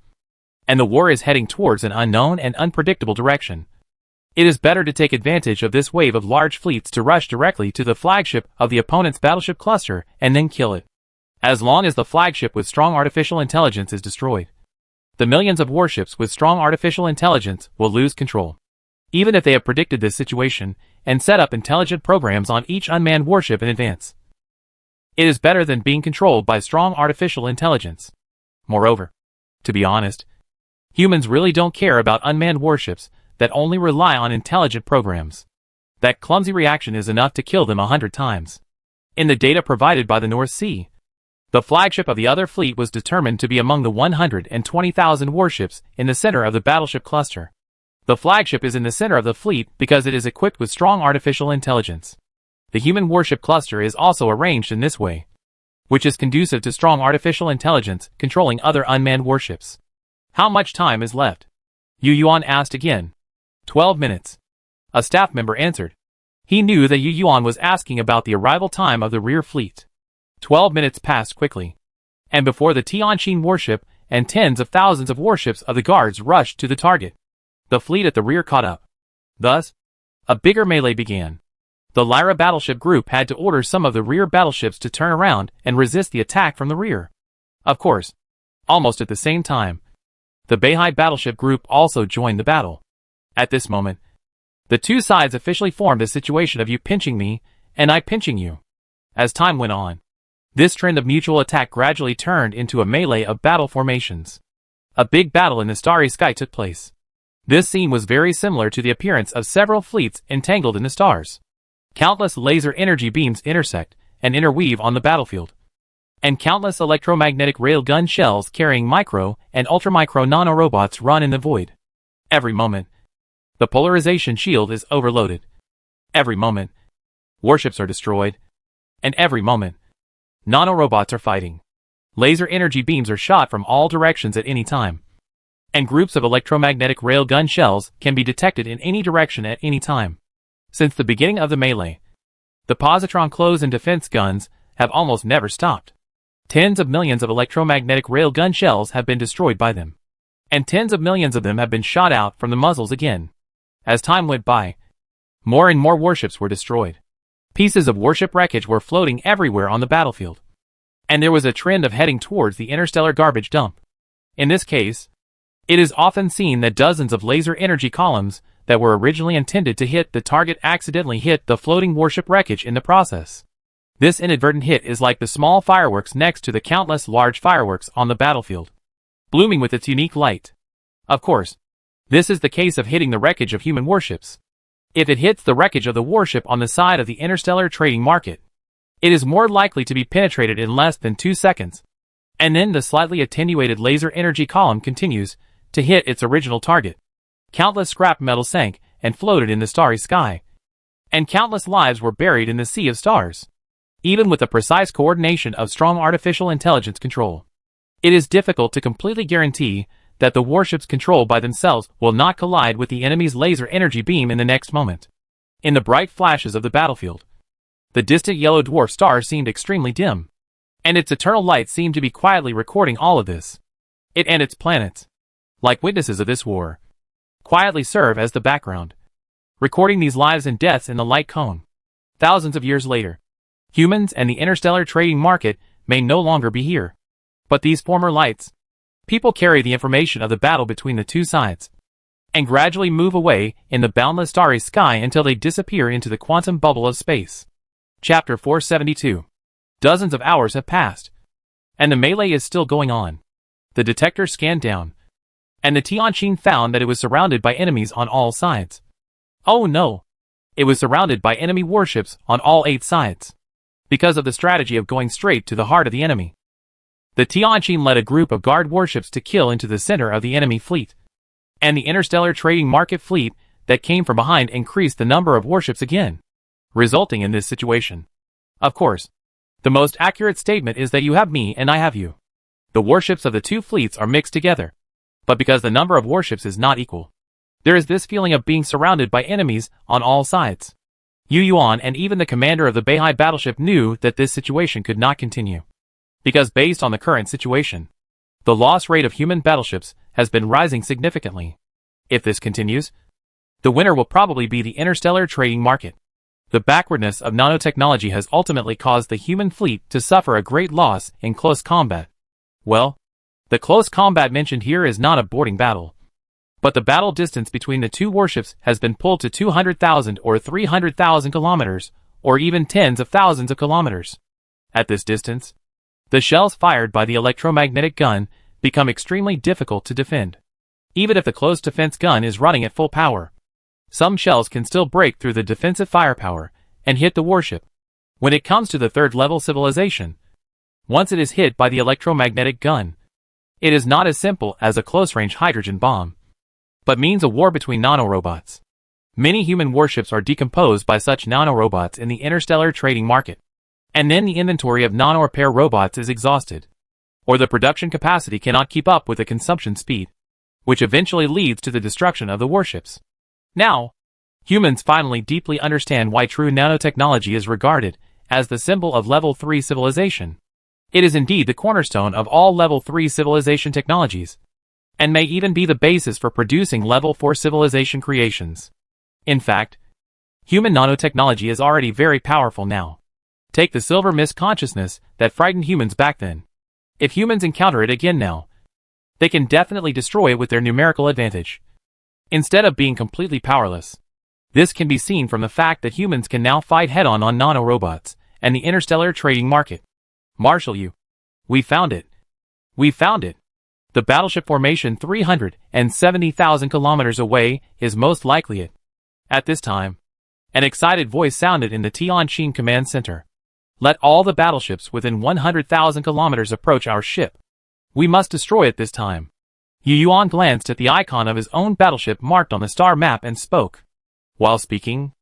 [SPEAKER 1] and the war is heading towards an unknown and unpredictable direction, it is better to take advantage of this wave of large fleets to rush directly to the flagship of the opponent's battleship cluster and then kill it. As long as the flagship with strong artificial intelligence is destroyed, the millions of warships with strong artificial intelligence will lose control. Even if they have predicted this situation and set up intelligent programs on each unmanned warship in advance, it is better than being controlled by strong artificial intelligence. Moreover, to be honest, Humans really don't care about unmanned warships that only rely on intelligent programs. That clumsy reaction is enough to kill them 100 times. In the data provided by the North Sea, the flagship of the other fleet was determined to be among the 120,000 warships in the center of the battleship cluster. The flagship is in the center of the fleet because it is equipped with strong artificial intelligence. The human warship cluster is also arranged in this way, which is conducive to strong artificial intelligence controlling other unmanned warships. How much time is left? Yu Yuan asked again. 12 minutes. A staff member answered. He knew that Yu Yuan was asking about the arrival time of the rear fleet. 12 minutes passed quickly. And before the Tianjin warship and tens of thousands of warships of the guards rushed to the target, the fleet at the rear caught up. Thus, a bigger melee began. The Lyra battleship group had to order some of the rear battleships to turn around and resist the attack from the rear. Of course, almost at the same time, the Beihai battleship group also joined the battle. At this moment, the two sides officially formed a situation of you pinching me and I pinching you. As time went on, this trend of mutual attack gradually turned into a melee of battle formations. A big battle in the starry sky took place. This scene was very similar to the appearance of several fleets entangled in the stars. Countless laser energy beams intersect and interweave on the battlefield. And countless electromagnetic railgun shells carrying micro and ultramicro nanorobots run in the void. Every moment, the polarization shield is overloaded. Every moment, warships are destroyed. And every moment, nanorobots are fighting. Laser energy beams are shot from all directions at any time. And groups of electromagnetic railgun shells can be detected in any direction at any time. Since the beginning of the melee, the positron close and defense guns have almost never stopped. Tens of millions of electromagnetic railgun shells have been destroyed by them. And tens of millions of them have been shot out from the muzzles again. As time went by, more and more warships were destroyed. Pieces of warship wreckage were floating everywhere on the battlefield. And there was a trend of heading towards the interstellar garbage dump. In this case, it is often seen that dozens of laser energy columns that were originally intended to hit the target accidentally hit the floating warship wreckage in the process. This inadvertent hit is like the small fireworks next to the countless large fireworks on the battlefield, blooming with its unique light. Of course, this is the case of hitting the wreckage of human warships. If it hits the wreckage of the warship on the side of the interstellar trading market, it is more likely to be penetrated in less than 2 seconds. And then the slightly attenuated laser energy column continues to hit its original target. Countless scrap metal sank and floated in the starry sky. And countless lives were buried in the sea of stars. Even with the precise coordination of strong artificial intelligence control, it is difficult to completely guarantee that the warships controlled by themselves will not collide with the enemy's laser energy beam in the next moment. In the bright flashes of the battlefield, the distant yellow dwarf star seemed extremely dim, and its eternal light seemed to be quietly recording all of this. It and its planets, like witnesses of this war, quietly serve as the background, recording these lives and deaths in the light cone. Thousands of years later, humans and the interstellar trading market may no longer be here. But these former lights, people carry the information of the battle between the two sides, and gradually move away in the boundless starry sky until they disappear into the quantum bubble of space. Chapter 472. Dozens of hours have passed, and the melee is still going on. The detector scanned down, and the Tianjin found that it was surrounded by enemies on all sides. Oh no! It was surrounded by enemy warships on all 8 sides, because of the strategy of going straight to the heart of the enemy. The Tianjin led a group of guard warships to kill into the center of the enemy fleet, and the interstellar trading market fleet that came from behind increased the number of warships again, resulting in this situation. Of course, the most accurate statement is that you have me and I have you. The warships of the two fleets are mixed together, but because the number of warships is not equal, there is this feeling of being surrounded by enemies on all sides. Yu Yuan and even the commander of the Beihai battleship knew that this situation could not continue. Because based on the current situation, the loss rate of human battleships has been rising significantly. If this continues, the winner will probably be the interstellar trading market. The backwardness of nanotechnology has ultimately caused the human fleet to suffer a great loss in close combat. Well, the close combat mentioned here is not a boarding battle, but the battle distance between the two warships has been pulled to 200,000 or 300,000 kilometers, or even tens of thousands of kilometers. At this distance, the shells fired by the electromagnetic gun become extremely difficult to defend. Even if the close defense gun is running at full power, some shells can still break through the defensive firepower and hit the warship. When it comes to the third-level civilization, once it is hit by the electromagnetic gun, it is not as simple as a close-range hydrogen bomb, but means a war between nanorobots. Many human warships are decomposed by such nanorobots in the interstellar trading market, and then the inventory of nano-repair robots is exhausted, or the production capacity cannot keep up with the consumption speed, which eventually leads to the destruction of the warships. Now, humans finally deeply understand why true nanotechnology is regarded as the symbol of Level 3 civilization. It is indeed the cornerstone of all Level 3 civilization technologies, and may even be the basis for producing Level 4 civilization creations. In fact, human nanotechnology is already very powerful now. Take the silver mist consciousness that frightened humans back then. If humans encounter it again now, they can definitely destroy it with their numerical advantage, instead of being completely powerless. This can be seen from the fact that humans can now fight head-on nanorobots and the interstellar trading market. Marshal you. We found it. We found it. The battleship formation 370,000 kilometers away is most likely it. At this time, an excited voice sounded in the Tianjin command center. Let all the battleships within 100,000 kilometers approach our ship. We must destroy it this time. Yu Yuan glanced at the icon of his own battleship marked on the star map and spoke. While speaking,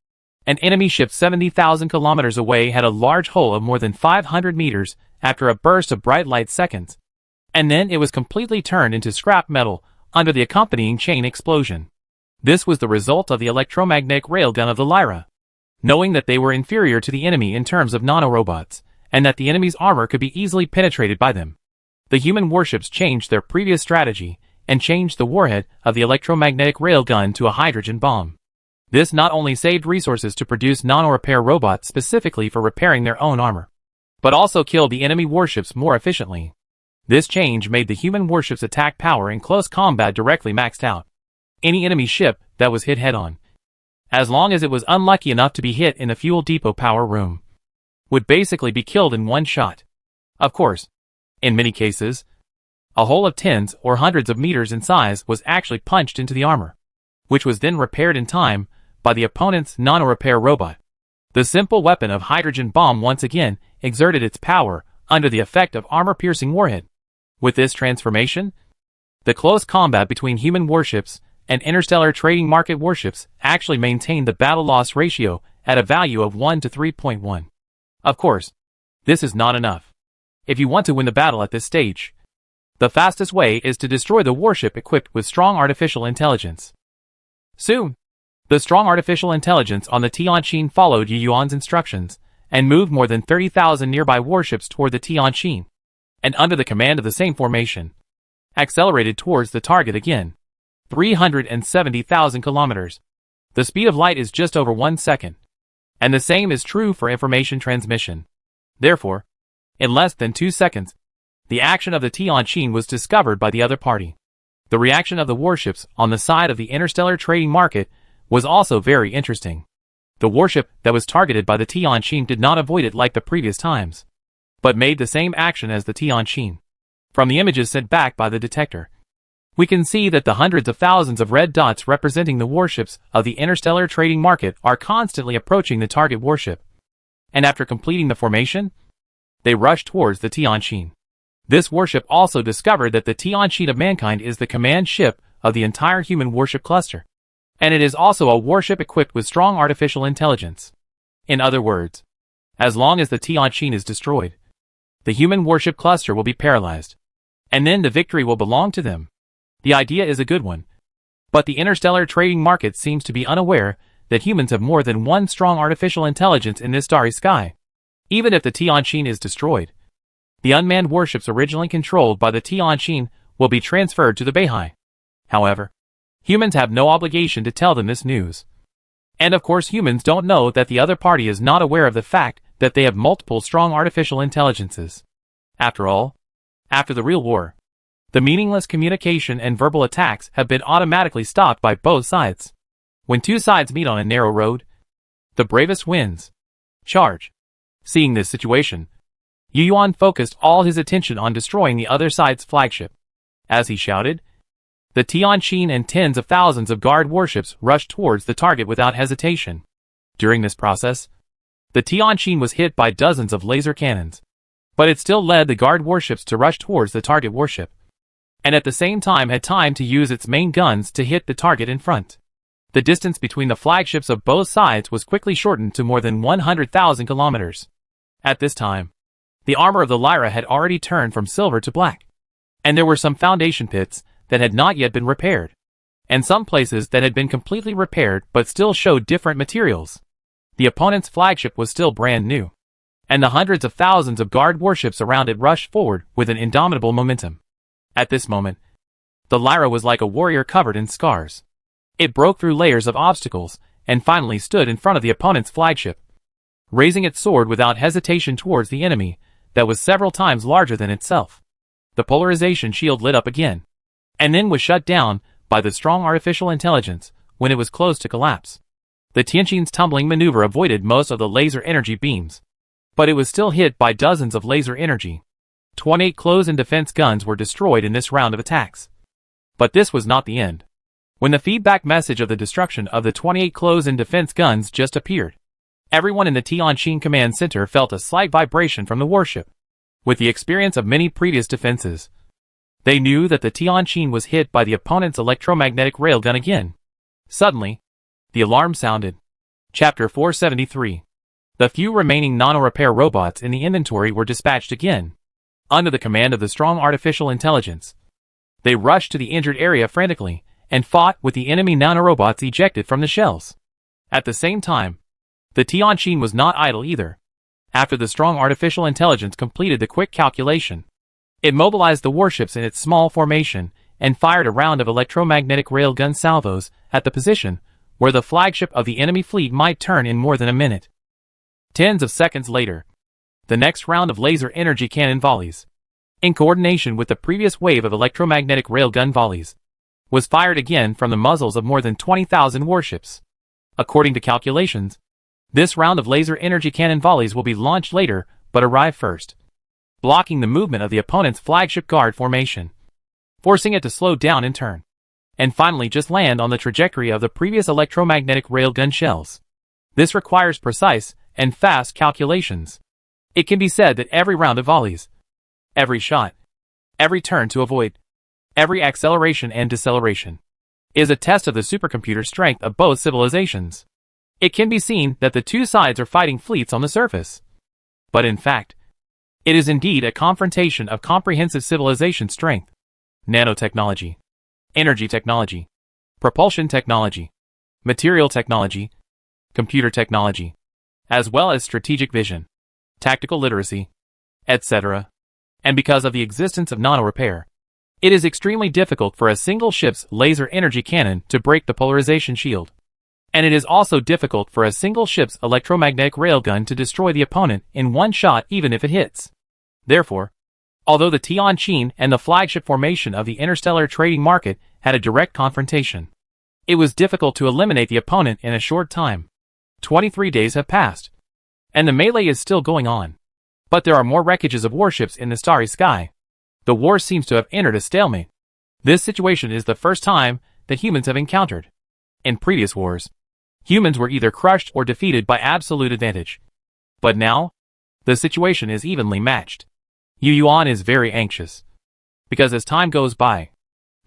[SPEAKER 1] an enemy ship 70,000 kilometers away had a large hole of more than 500 meters after a burst of bright light seconds, and then it was completely turned into scrap metal under the accompanying chain explosion. This was the result of the electromagnetic railgun of the Lyra. Knowing that they were inferior to the enemy in terms of nanorobots, and that the enemy's armor could be easily penetrated by them, the human warships changed their previous strategy and changed the warhead of the electromagnetic railgun to a hydrogen bomb. This not only saved resources to produce nano-repair robots specifically for repairing their own armor, but also killed the enemy warships more efficiently. This change made the human warship's attack power in close combat directly maxed out. Any enemy ship that was hit head-on, as long as it was unlucky enough to be hit in the fuel depot power room, would basically be killed in one shot. Of course, in many cases, a hole of tens or hundreds of meters in size was actually punched into the armor, which was then repaired in time by the opponent's nano-repair robot. The simple weapon of hydrogen bomb once again exerted its power under the effect of armor-piercing warhead. With this transformation, the close combat between human warships and interstellar trading market warships actually maintained the battle-loss ratio at a value of 1 to 3.1. Of course, this is not enough. If you want to win the battle at this stage, the fastest way is to destroy the warship equipped with strong artificial intelligence. Soon, the strong artificial intelligence on the Tianjin followed Yu Yuan's instructions and moved more than 30,000 nearby warships toward the Tianjin, and under the command of the same formation, accelerated towards the target again. 370,000 kilometers. The speed of light is just over 1 second, and the same is true for information transmission. Therefore, in less than 2 seconds, the action of the Tianjin was discovered by the other party. The reaction of the warships on the side of the interstellar trading market was also very interesting. The warship that was targeted by the Tianjin did not avoid it like the previous times, but made the same action as the Tianjin. From the images sent back by the detector, we can see that the hundreds of thousands of red dots representing the warships of the interstellar trading market are constantly approaching the target warship, and after completing the formation, they rush towards the Tianjin. This warship also discovered that the Tianjin of mankind is the command ship of the entire human warship cluster, and it is also a warship equipped with strong artificial intelligence. In other words, as long as the Tianjin is destroyed, the human warship cluster will be paralyzed, and then the victory will belong to them. The idea is a good one, but the interstellar trading market seems to be unaware that humans have more than one strong artificial intelligence in this starry sky. Even if the Tianjin is destroyed, the unmanned warships originally controlled by the Tianjin will be transferred to the Beihai. However, humans have no obligation to tell them this news. And of course humans don't know that the other party is not aware of the fact that they have multiple strong artificial intelligences. After all, after the real war, the meaningless communication and verbal attacks have been automatically stopped by both sides. When two sides meet on a narrow road, the bravest wins. Charge. Seeing this situation, Yu Yuan focused all his attention on destroying the other side's flagship. As he shouted, The Tianjin and tens of thousands of guard warships rushed towards the target without hesitation. During this process, the Tianjin was hit by dozens of laser cannons, but it still led the guard warships to rush towards the target warship, and at the same time had time to use its main guns to hit the target in front. The distance between the flagships of both sides was quickly shortened to more than 100,000 kilometers. At this time, the armor of the Lyra had already turned from silver to black, and there were some foundation pits that had not yet been repaired, and some places that had been completely repaired but still showed different materials. The opponent's flagship was still brand new, and the hundreds of thousands of guard warships around it rushed forward with an indomitable momentum. At this moment, the Lyra was like a warrior covered in scars. It broke through layers of obstacles and finally stood in front of the opponent's flagship, raising its sword without hesitation towards the enemy that was several times larger than itself. The polarization shield lit up again, and then was shut down by the strong artificial intelligence when it was close to collapse. The Tianjin's tumbling maneuver avoided most of the laser energy beams, but it was still hit by dozens of laser energy. 28 close-in defense guns were destroyed in this round of attacks. But this was not the end. When the feedback message of the destruction of the 28 close-in defense guns just appeared, everyone in the Tianjin command center felt a slight vibration from the warship. With the experience of many previous defenses, they knew that the Tianjin was hit by the opponent's electromagnetic railgun again. Suddenly, the alarm sounded. Chapter 473. The few remaining nano-repair robots in the inventory were dispatched again, under the command of the strong artificial intelligence. They rushed to the injured area frantically, and fought with the enemy nanorobots ejected from the shells. At the same time, the Tianjin was not idle either. After the strong artificial intelligence completed the quick calculation, it mobilized the warships in its small formation and fired a round of electromagnetic railgun salvos at the position where the flagship of the enemy fleet might turn in more than a minute. Tens of seconds later, the next round of laser energy cannon volleys, in coordination with the previous wave of electromagnetic railgun volleys, was fired again from the muzzles of more than 20,000 warships. According to calculations, this round of laser energy cannon volleys will be launched later but arrive first, blocking the movement of the opponent's flagship guard formation, forcing it to slow down in turn, and finally just land on the trajectory of the previous electromagnetic railgun shells. This requires precise and fast calculations. It can be said that every round of volleys, every shot, every turn to avoid, every acceleration and deceleration, is a test of the supercomputer strength of both civilizations. It can be seen that the two sides are fighting fleets on the surface. But in fact, it is indeed a confrontation of comprehensive civilization strength, nanotechnology, energy technology, propulsion technology, material technology, computer technology, as well as strategic vision, tactical literacy, etc. And because of the existence of nano-repair, it is extremely difficult for a single ship's laser energy cannon to break the polarization shield. And it is also difficult for a single ship's electromagnetic railgun to destroy the opponent in one shot even if it hits. Therefore, although the Tianjin and the flagship formation of the interstellar trading market had a direct confrontation, it was difficult to eliminate the opponent in a short time. 23 days have passed, and the melee is still going on. But there are more wreckages of warships in the starry sky. The war seems to have entered a stalemate. This situation is the first time that humans have encountered. In previous wars, humans were either crushed or defeated by absolute advantage. But now, the situation is evenly matched. Yu Yuan is very anxious, because as time goes by,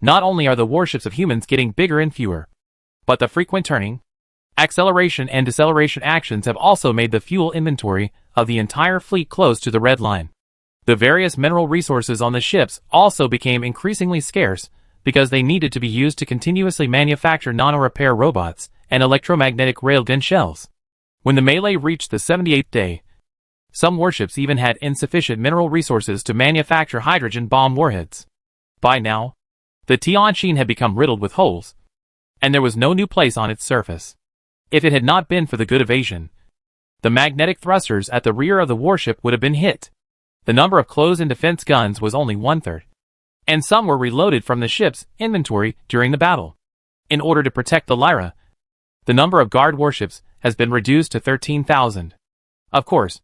[SPEAKER 1] not only are the warships of humans getting bigger and fewer, but the frequent turning, acceleration and deceleration actions have also made the fuel inventory of the entire fleet close to the red line. The various mineral resources on the ships also became increasingly scarce because they needed to be used to continuously manufacture nano-repair robots and electromagnetic railgun shells. When the melee reached the 78th day, some warships even had insufficient mineral resources to manufacture hydrogen bomb warheads. By now, the Tianjin had become riddled with holes, and there was no new place on its surface. If it had not been for the good evasion, the magnetic thrusters at the rear of the warship would have been hit. The number of close-in defense guns was only 1/3, and some were reloaded from the ship's inventory during the battle. In order to protect the Lyra, the number of guard warships has been reduced to 13,000. Of course,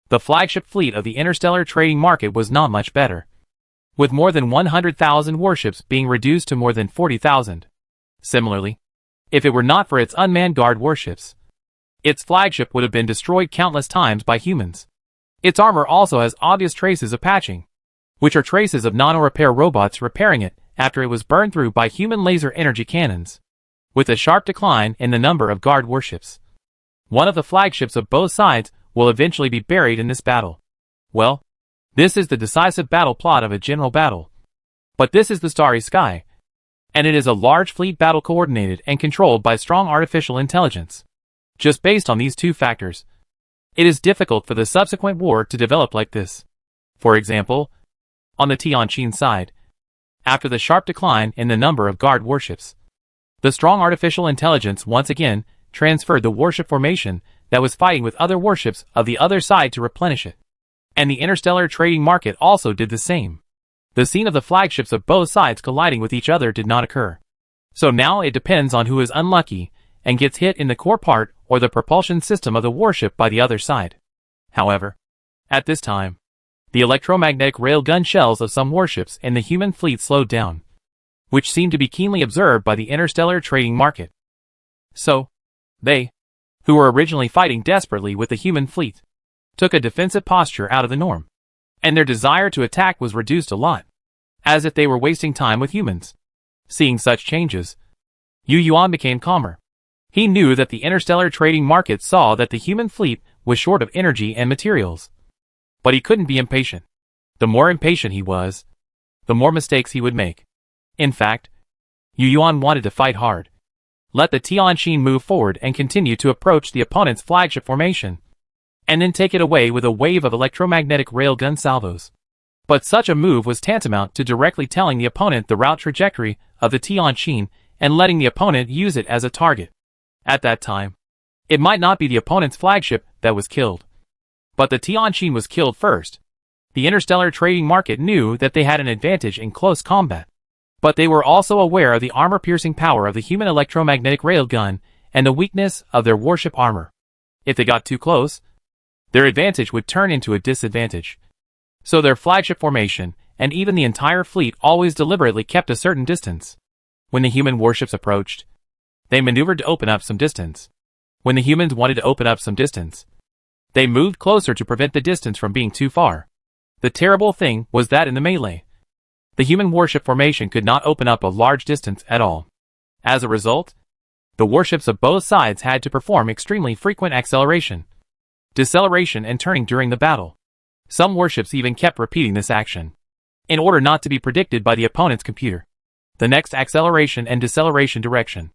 [SPEAKER 1] the flagship fleet of the interstellar trading market was not much better. with more than 100,000 warships being reduced to more than 40,000. Similarly, if it were not for its unmanned guard warships, its flagship would have been destroyed countless times by humans. Its armor also has obvious traces of patching, which are traces of nano-repair robots repairing it after it was burned through by human laser energy cannons, with a sharp decline in the number of guard warships. One of the flagships of both sides will eventually be buried in this battle. Well, this is the decisive battle plot of a general battle. But this is the Starry Sky, and it is a large fleet battle coordinated and controlled by strong artificial intelligence. Just based on these two factors, it is difficult for the subsequent war to develop like this. For example, on the Tianjin side, after the sharp decline in the number of guard warships, the strong artificial intelligence once again transferred the warship formation that was fighting with other warships of the other side to replenish it. And the interstellar trading market also did the same. The scene of the flagships of both sides colliding with each other did not occur. So now it depends on who is unlucky and gets hit in the core part or the propulsion system of the warship by the other side. However, at this time, the electromagnetic railgun shells of some warships in the human fleet slowed down, which seemed to be keenly observed by the interstellar trading market. So, they, who were originally fighting desperately with the human fleet, took a defensive posture out of the norm, and their desire to attack was reduced a lot, as if they were wasting time with humans. Seeing such changes, Yu Yuan became calmer. He knew that the interstellar trading market saw that the human fleet was short of energy and materials. But he couldn't be impatient. The more impatient he was, the more mistakes he would make. In fact, Yu Yuan wanted to fight hard. Let the Tianjin move forward and continue to approach the opponent's flagship formation, and then take it away with a wave of electromagnetic railgun salvos. But such a move was tantamount to directly telling the opponent the route trajectory of the Tianjin and letting the opponent use it as a target. At that time, it might not be the opponent's flagship that was killed, but the Tianjin was killed first. The interstellar trading market knew that they had an advantage in close combat, but they were also aware of the armor-piercing power of the human electromagnetic railgun and the weakness of their warship armor. If they got too close, their advantage would turn into a disadvantage. So their flagship formation, and even the entire fleet, always deliberately kept a certain distance. When the human warships approached, they maneuvered to open up some distance. When the humans wanted to open up some distance, they moved closer to prevent the distance from being too far. The terrible thing was that in the melee, the human warship formation could not open up a large distance at all. As a result, the warships of both sides had to perform extremely frequent acceleration, deceleration, and turning during the battle. Some warships even kept repeating this action, in order not to be predicted by the opponent's computer. The next acceleration and deceleration direction,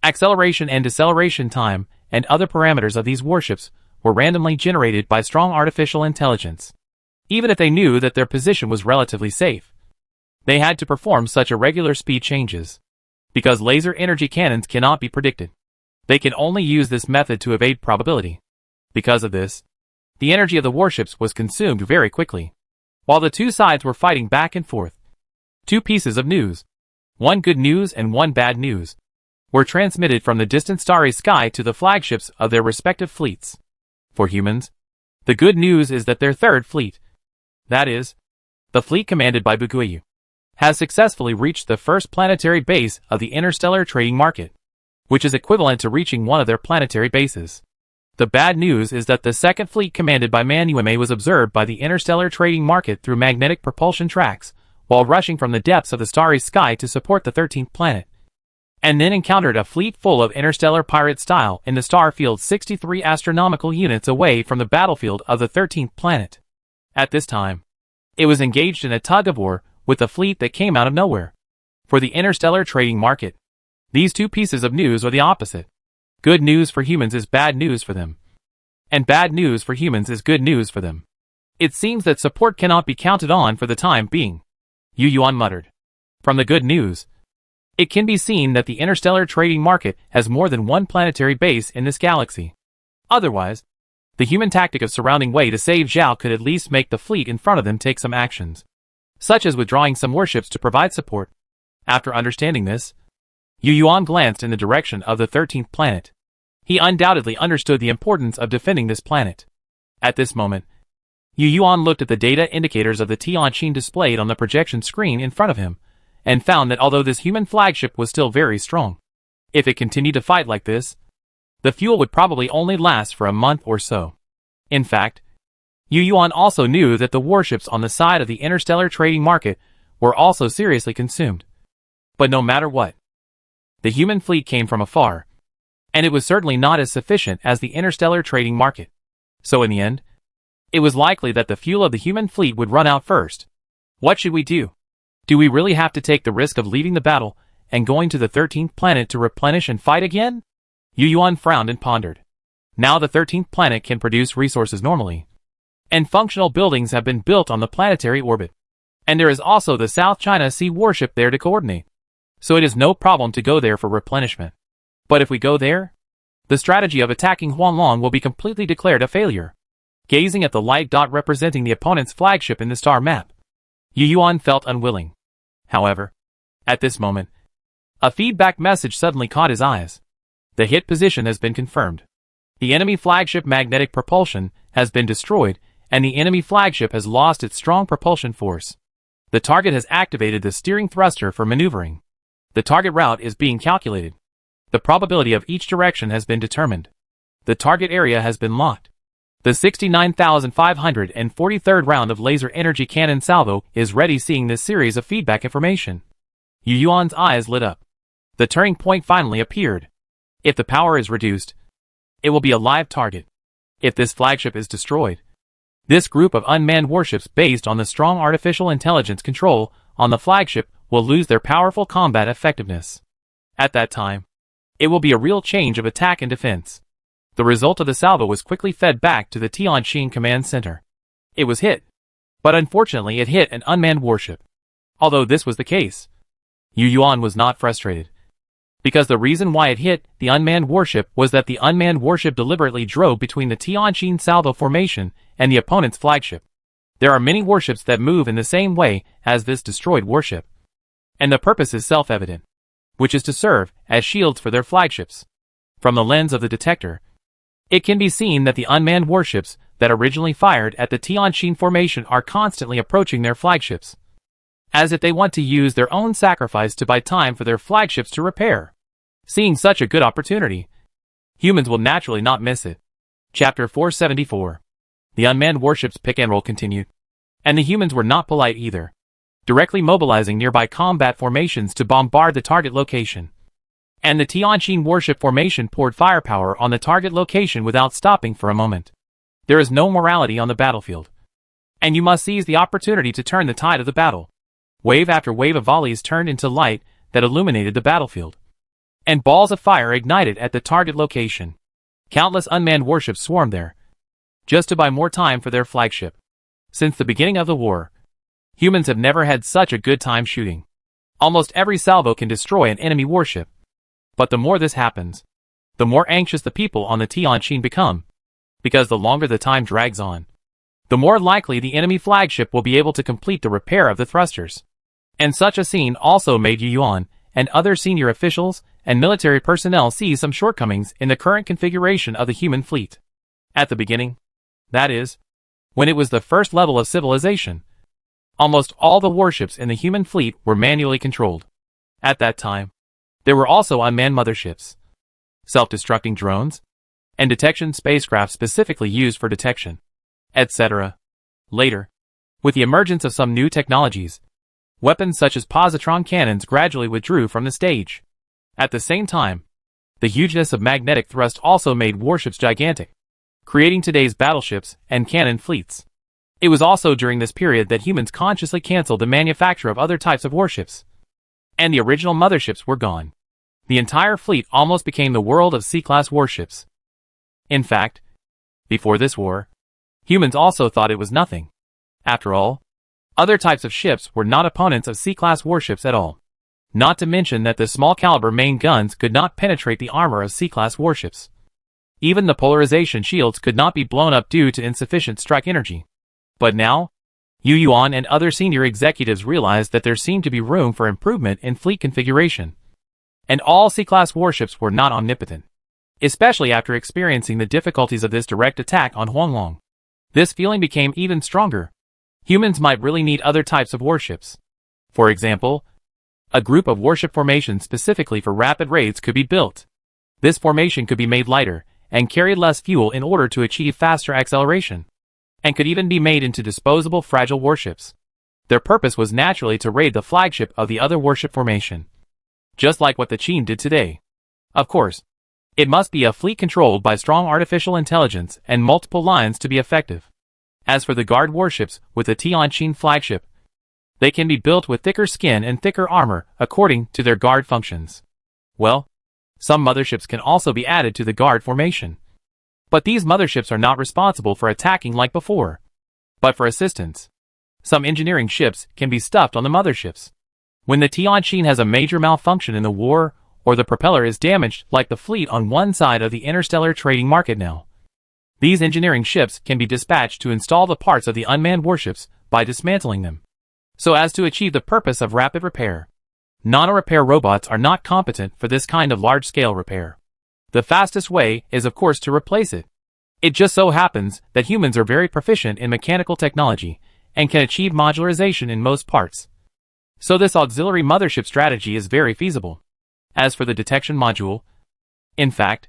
[SPEAKER 1] acceleration and deceleration time, and other parameters of these warships were randomly generated by strong artificial intelligence. Even if they knew that their position was relatively safe, they had to perform such irregular speed changes. Because laser energy cannons cannot be predicted, they can only use this method to evade probability. Because of this, the energy of the warships was consumed very quickly. While the two sides were fighting back and forth, two pieces of news, one good news and one bad news, were transmitted from the distant starry sky to the flagships of their respective fleets. For humans, the good news is that their third fleet, that is, the fleet commanded by Buguiyu, has successfully reached the first planetary base of the interstellar trading market, which is equivalent to reaching one of their planetary bases. The bad news is that the second fleet commanded by Manueme was observed by the interstellar trading market through magnetic propulsion tracks while rushing from the depths of the starry sky to support the 13th planet, and then encountered a fleet full of interstellar pirate style in the star field 63 astronomical units away from the battlefield of the 13th planet. At this time, it was engaged in a tug-of-war with the fleet that came out of nowhere. For the interstellar trading market, these two pieces of news are the opposite. Good news for humans is bad news for them, and bad news for humans is good news for them. It seems that support cannot be counted on for the time being, Yu Yuan muttered. From the good news, it can be seen that the interstellar trading market has more than one planetary base in this galaxy. Otherwise, the human tactic of surrounding Wei to save Zhao could at least make the fleet in front of them take some actions, such as withdrawing some warships to provide support. After understanding this, Yu Yuan glanced in the direction of the 13th planet. He undoubtedly understood the importance of defending this planet. At this moment, Yu Yuan looked at the data indicators of the Tianqin displayed on the projection screen in front of him, and found that although this human flagship was still very strong, if it continued to fight like this, the fuel would probably only last for a month or so. In fact, Yu Yuan also knew that the warships on the side of the interstellar trading market were also seriously consumed. But no matter what, the human fleet came from afar, and it was certainly not as sufficient as the interstellar trading market. So in the end, it was likely that the fuel of the human fleet would run out first. What should we do? Do we really have to take the risk of leaving the battle and going to the 13th planet to replenish and fight again? Yu Yuan frowned and pondered. Now the 13th planet can produce resources normally, and functional buildings have been built on the planetary orbit. And there is also the South China Sea warship there to coordinate. So it is no problem to go there for replenishment. But if we go there, the strategy of attacking Huanglong will be completely declared a failure. Gazing at the light dot representing the opponent's flagship in the star map, Yu Yuan felt unwilling. However, at this moment, a feedback message suddenly caught his eyes. The hit position has been confirmed. The enemy flagship magnetic propulsion has been destroyed, and the enemy flagship has lost its strong propulsion force. The target has activated the steering thruster for maneuvering. The target route is being calculated. The probability of each direction has been determined. The target area has been locked. The 69,543rd round of laser energy cannon salvo is ready. Seeing this series of feedback information, Yu Yuan's eyes lit up. The turning point finally appeared. If the power is reduced, it will be a live target. If this flagship is destroyed, this group of unmanned warships based on the strong artificial intelligence control on the flagship will lose their powerful combat effectiveness. At that time, it will be a real change of attack and defense. The result of the salvo was quickly fed back to the Tianqin command center. It was hit, but unfortunately it hit an unmanned warship. Although this was the case, Yu Yuan was not frustrated, because the reason why it hit the unmanned warship was that the unmanned warship deliberately drove between the Tianqin salvo formation and the opponent's flagship. There are many warships that move in the same way as this destroyed warship, and the purpose is self-evident, which is to serve as shields for their flagships. From the lens of the detector, it can be seen that the unmanned warships that originally fired at the Tianqin formation are constantly approaching their flagships, as if they want to use their own sacrifice to buy time for their flagships to repair. Seeing such a good opportunity, humans will naturally not miss it. Chapter 474. The unmanned warships pick and roll continued, and the humans were not polite either, directly mobilizing nearby combat formations to bombard the target location. And the Tianqin warship formation poured firepower on the target location without stopping for a moment. There is no morality on the battlefield, and you must seize the opportunity to turn the tide of the battle. Wave after wave of volleys turned into light that illuminated the battlefield, and balls of fire ignited at the target location. Countless unmanned warships swarmed there, just to buy more time for their flagship. Since the beginning of the war, humans have never had such a good time shooting. Almost every salvo can destroy an enemy warship. But the more this happens, the more anxious the people on the Tianqin become, because the longer the time drags on, the more likely the enemy flagship will be able to complete the repair of the thrusters. And such a scene also made Yu Yuan and other senior officials and military personnel see some shortcomings in the current configuration of the human fleet. At the beginning, that is, when it was the first level of civilization, almost all the warships in the human fleet were manually controlled. At that time, there were also unmanned motherships, self-destructing drones, and detection spacecraft specifically used for detection, etc. Later, with the emergence of some new technologies, weapons such as positron cannons gradually withdrew from the stage. At the same time, the hugeness of magnetic thrust also made warships gigantic, creating today's battleships and cannon fleets. It was also during this period that humans consciously canceled the manufacture of other types of warships, and the original motherships were gone. The entire fleet almost became the world of C-class warships. In fact, before this war, humans also thought it was nothing. After all, other types of ships were not opponents of C-class warships at all. Not to mention that the small-caliber main guns could not penetrate the armor of C-class warships. Even the polarization shields could not be blown up due to insufficient strike energy. But now, Yu Yuan and other senior executives realized that there seemed to be room for improvement in fleet configuration. And all C-class warships were not omnipotent, especially after experiencing the difficulties of this direct attack on Huanglong. This feeling became even stronger. Humans might really need other types of warships. For example, a group of warship formations specifically for rapid raids could be built. This formation could be made lighter and carry less fuel in order to achieve faster acceleration, and could even be made into disposable fragile warships. Their purpose was naturally to raid the flagship of the other warship formation, just like what the Qin did today. Of course, it must be a fleet controlled by strong artificial intelligence and multiple lines to be effective. As for the guard warships with the Tianqin flagship, they can be built with thicker skin and thicker armor according to their guard functions. Well, some motherships can also be added to the guard formation. But these motherships are not responsible for attacking like before, but for assistance. Some engineering ships can be stuffed on the motherships. When the Tianqin has a major malfunction in the war, or the propeller is damaged like the fleet on one side of the interstellar trading market now, these engineering ships can be dispatched to install the parts of the unmanned warships by dismantling them, so as to achieve the purpose of rapid repair. Nano-repair robots are not competent for this kind of large-scale repair. The fastest way is of course to replace it. It just so happens that humans are very proficient in mechanical technology and can achieve modularization in most parts. So this auxiliary mothership strategy is very feasible. As for the detection module, in fact,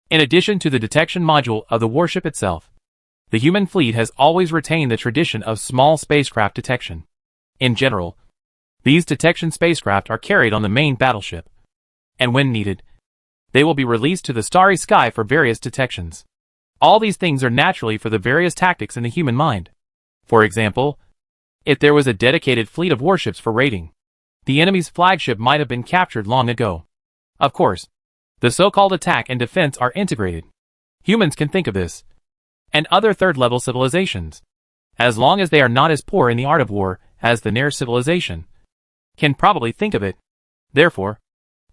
[SPEAKER 1] in addition to the detection module of the warship itself, the human fleet has always retained the tradition of small spacecraft detection. In general, these detection spacecraft are carried on the main battleship, and when needed, they will be released to the starry sky for various detections. All these things are naturally for the various tactics in the human mind. For example, if there was a dedicated fleet of warships for raiding, the enemy's flagship might have been captured long ago. Of course, the so-called attack and defense are integrated. Humans can think of this, and other third-level civilizations, as long as they are not as poor in the art of war as the Nair civilization, can probably think of it. Therefore,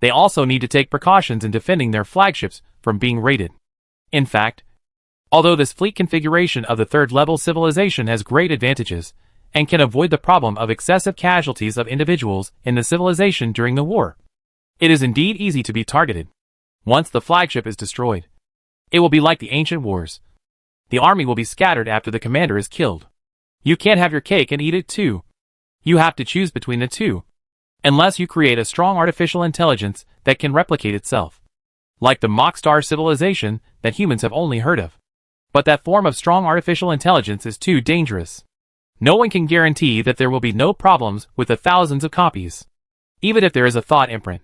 [SPEAKER 1] they also need to take precautions in defending their flagships from being raided. In fact, although this fleet configuration of the third-level civilization has great advantages, and can avoid the problem of excessive casualties of individuals in the civilization during the war, it is indeed easy to be targeted. Once the flagship is destroyed, it will be like the ancient wars. The army will be scattered after the commander is killed. You can't have your cake and eat it too. You have to choose between the two, unless you create a strong artificial intelligence that can replicate itself, like the Mockstar civilization that humans have only heard of. But that form of strong artificial intelligence is too dangerous. No one can guarantee that there will be no problems with the thousands of copies. Even if there is a thought imprint,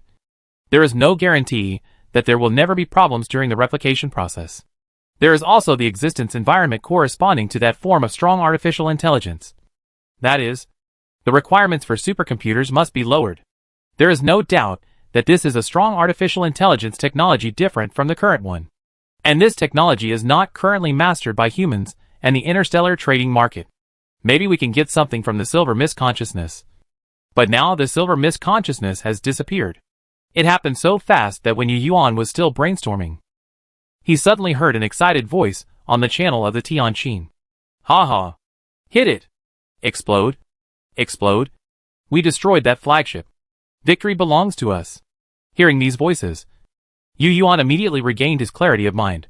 [SPEAKER 1] there is no guarantee that there will never be problems during the replication process. There is also the existence environment corresponding to that form of strong artificial intelligence. That is, the requirements for supercomputers must be lowered. There is no doubt that this is a strong artificial intelligence technology different from the current one. And this technology is not currently mastered by humans and the interstellar trading market. Maybe we can get something from the silver mist consciousness. But now the silver mist consciousness has disappeared. It happened so fast that when Yu Yuan was still brainstorming, he suddenly heard an excited voice on the channel of the Tianqin. Ha ha! Hit it! Explode! Explode! We destroyed that flagship. Victory belongs to us. Hearing these voices, Yu Yuan immediately regained his clarity of mind,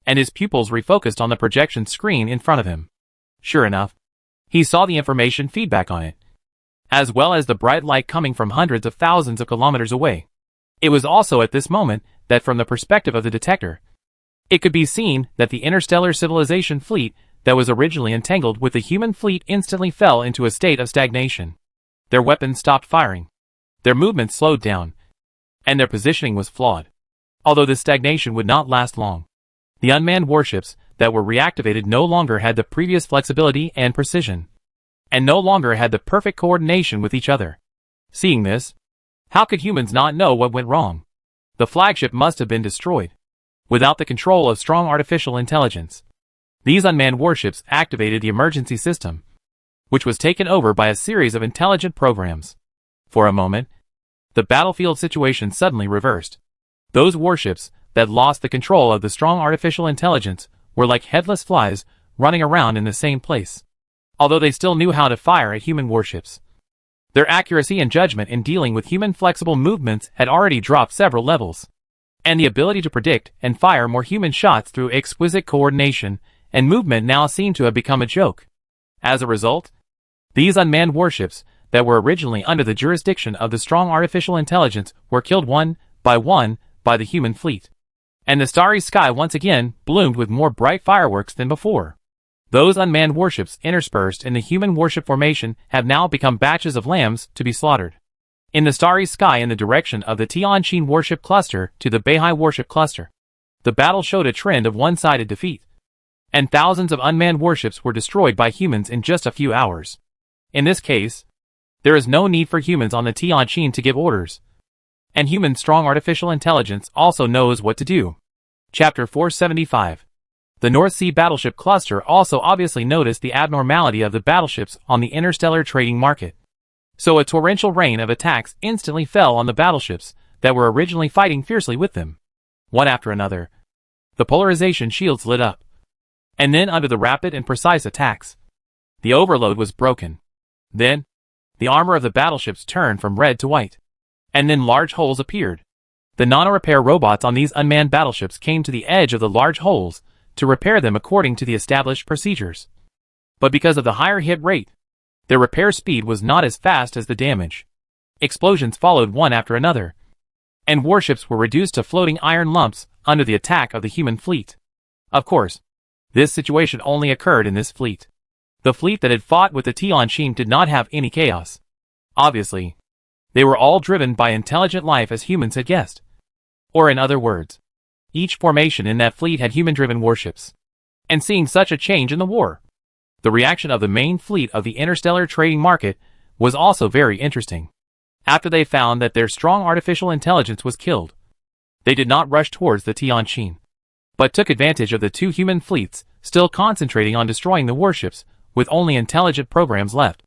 [SPEAKER 1] and his pupils refocused on the projection screen in front of him. Sure enough, he saw the information feedback on it, as well as the bright light coming from hundreds of thousands of kilometers away. It was also at this moment that from the perspective of the detector, it could be seen that the interstellar civilization fleet that was originally entangled with the human fleet instantly fell into a state of stagnation. Their weapons stopped firing, their movements slowed down, and their positioning was flawed. Although this stagnation would not last long, the unmanned warships that were reactivated no longer had the previous flexibility and precision, and no longer had the perfect coordination with each other. Seeing this, how could humans not know what went wrong? The flagship must have been destroyed. Without the control of strong artificial intelligence, these unmanned warships activated the emergency system, which was taken over by a series of intelligent programs. For a moment, the battlefield situation suddenly reversed. Those warships that lost the control of the strong artificial intelligence were like headless flies running around in the same place. Although they still knew how to fire at human warships, their accuracy and judgment in dealing with human flexible movements had already dropped several levels, and the ability to predict and fire more human shots through exquisite coordination and movement now seemed to have become a joke. As a result, these unmanned warships that were originally under the jurisdiction of the strong artificial intelligence were killed one by the human fleet. And the starry sky once again bloomed with more bright fireworks than before. Those unmanned warships interspersed in the human warship formation have now become batches of lambs to be slaughtered. In the starry sky in the direction of the Tianjin warship cluster to the Beihai warship cluster, the battle showed a trend of one-sided defeat. And thousands of unmanned warships were destroyed by humans in just a few hours. In this case, there is no need for humans on the Tianjin to give orders. And human strong artificial intelligence also knows what to do. Chapter 475. The North Sea battleship cluster also obviously noticed the abnormality of the battleships on the interstellar trading market. So a torrential rain of attacks instantly fell on the battleships that were originally fighting fiercely with them. One after another, the polarization shields lit up. And then under the rapid and precise attacks, the overload was broken. Then, the armor of the battleships turned from red to white. And then large holes appeared. The nano-repair robots on these unmanned battleships came to the edge of the large holes to repair them according to the established procedures. But because of the higher hit rate, their repair speed was not as fast as the damage. Explosions followed one after another, and warships were reduced to floating iron lumps under the attack of the human fleet. Of course, this situation only occurred in this fleet. The fleet that had fought with the Tianjin did not have any chaos. Obviously, they were all driven by intelligent life as humans had guessed. Or in other words, each formation in that fleet had human-driven warships. And seeing such a change in the war, the reaction of the main fleet of the interstellar trading market was also very interesting. After they found that their strong artificial intelligence was killed, they did not rush towards the Tianjin, but took advantage of the two human fleets still concentrating on destroying the warships with only intelligent programs left,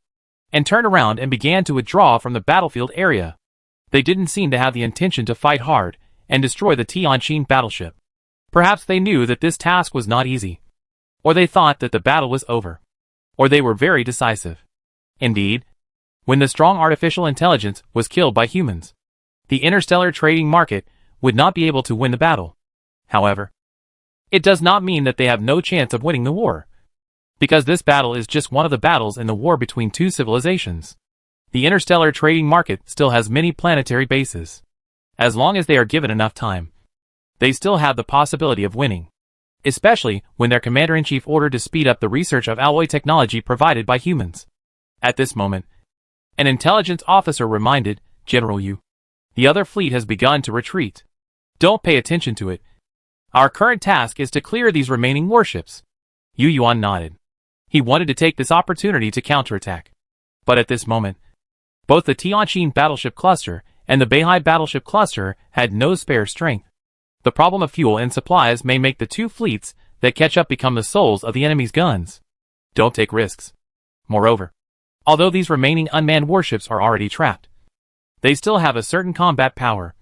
[SPEAKER 1] and turned around and began to withdraw from the battlefield area. They didn't seem to have the intention to fight hard and destroy the Tianjin battleship. Perhaps they knew that this task was not easy, or they thought that the battle was over, or they were very decisive. Indeed, when the strong artificial intelligence was killed by humans, the interstellar trading market would not be able to win the battle. However, it does not mean that they have no chance of winning the war, because this battle is just one of the battles in the war between two civilizations. The interstellar trading market still has many planetary bases. As long as they are given enough time, they still have the possibility of winning, especially when their commander-in-chief ordered to speed up the research of alloy technology provided by humans. At this moment, an intelligence officer reminded General Yu, "The other fleet has begun to retreat. Don't pay attention to it. Our current task is to clear these remaining warships." Yu Yuan nodded. He wanted to take this opportunity to counterattack. But at this moment, both the Tianjin battleship cluster and the Beihai battleship cluster had no spare strength. The problem of fuel and supplies may make the two fleets that catch up become the souls of the enemy's guns. Don't take risks. Moreover, although these remaining unmanned warships are already trapped, they still have a certain combat power,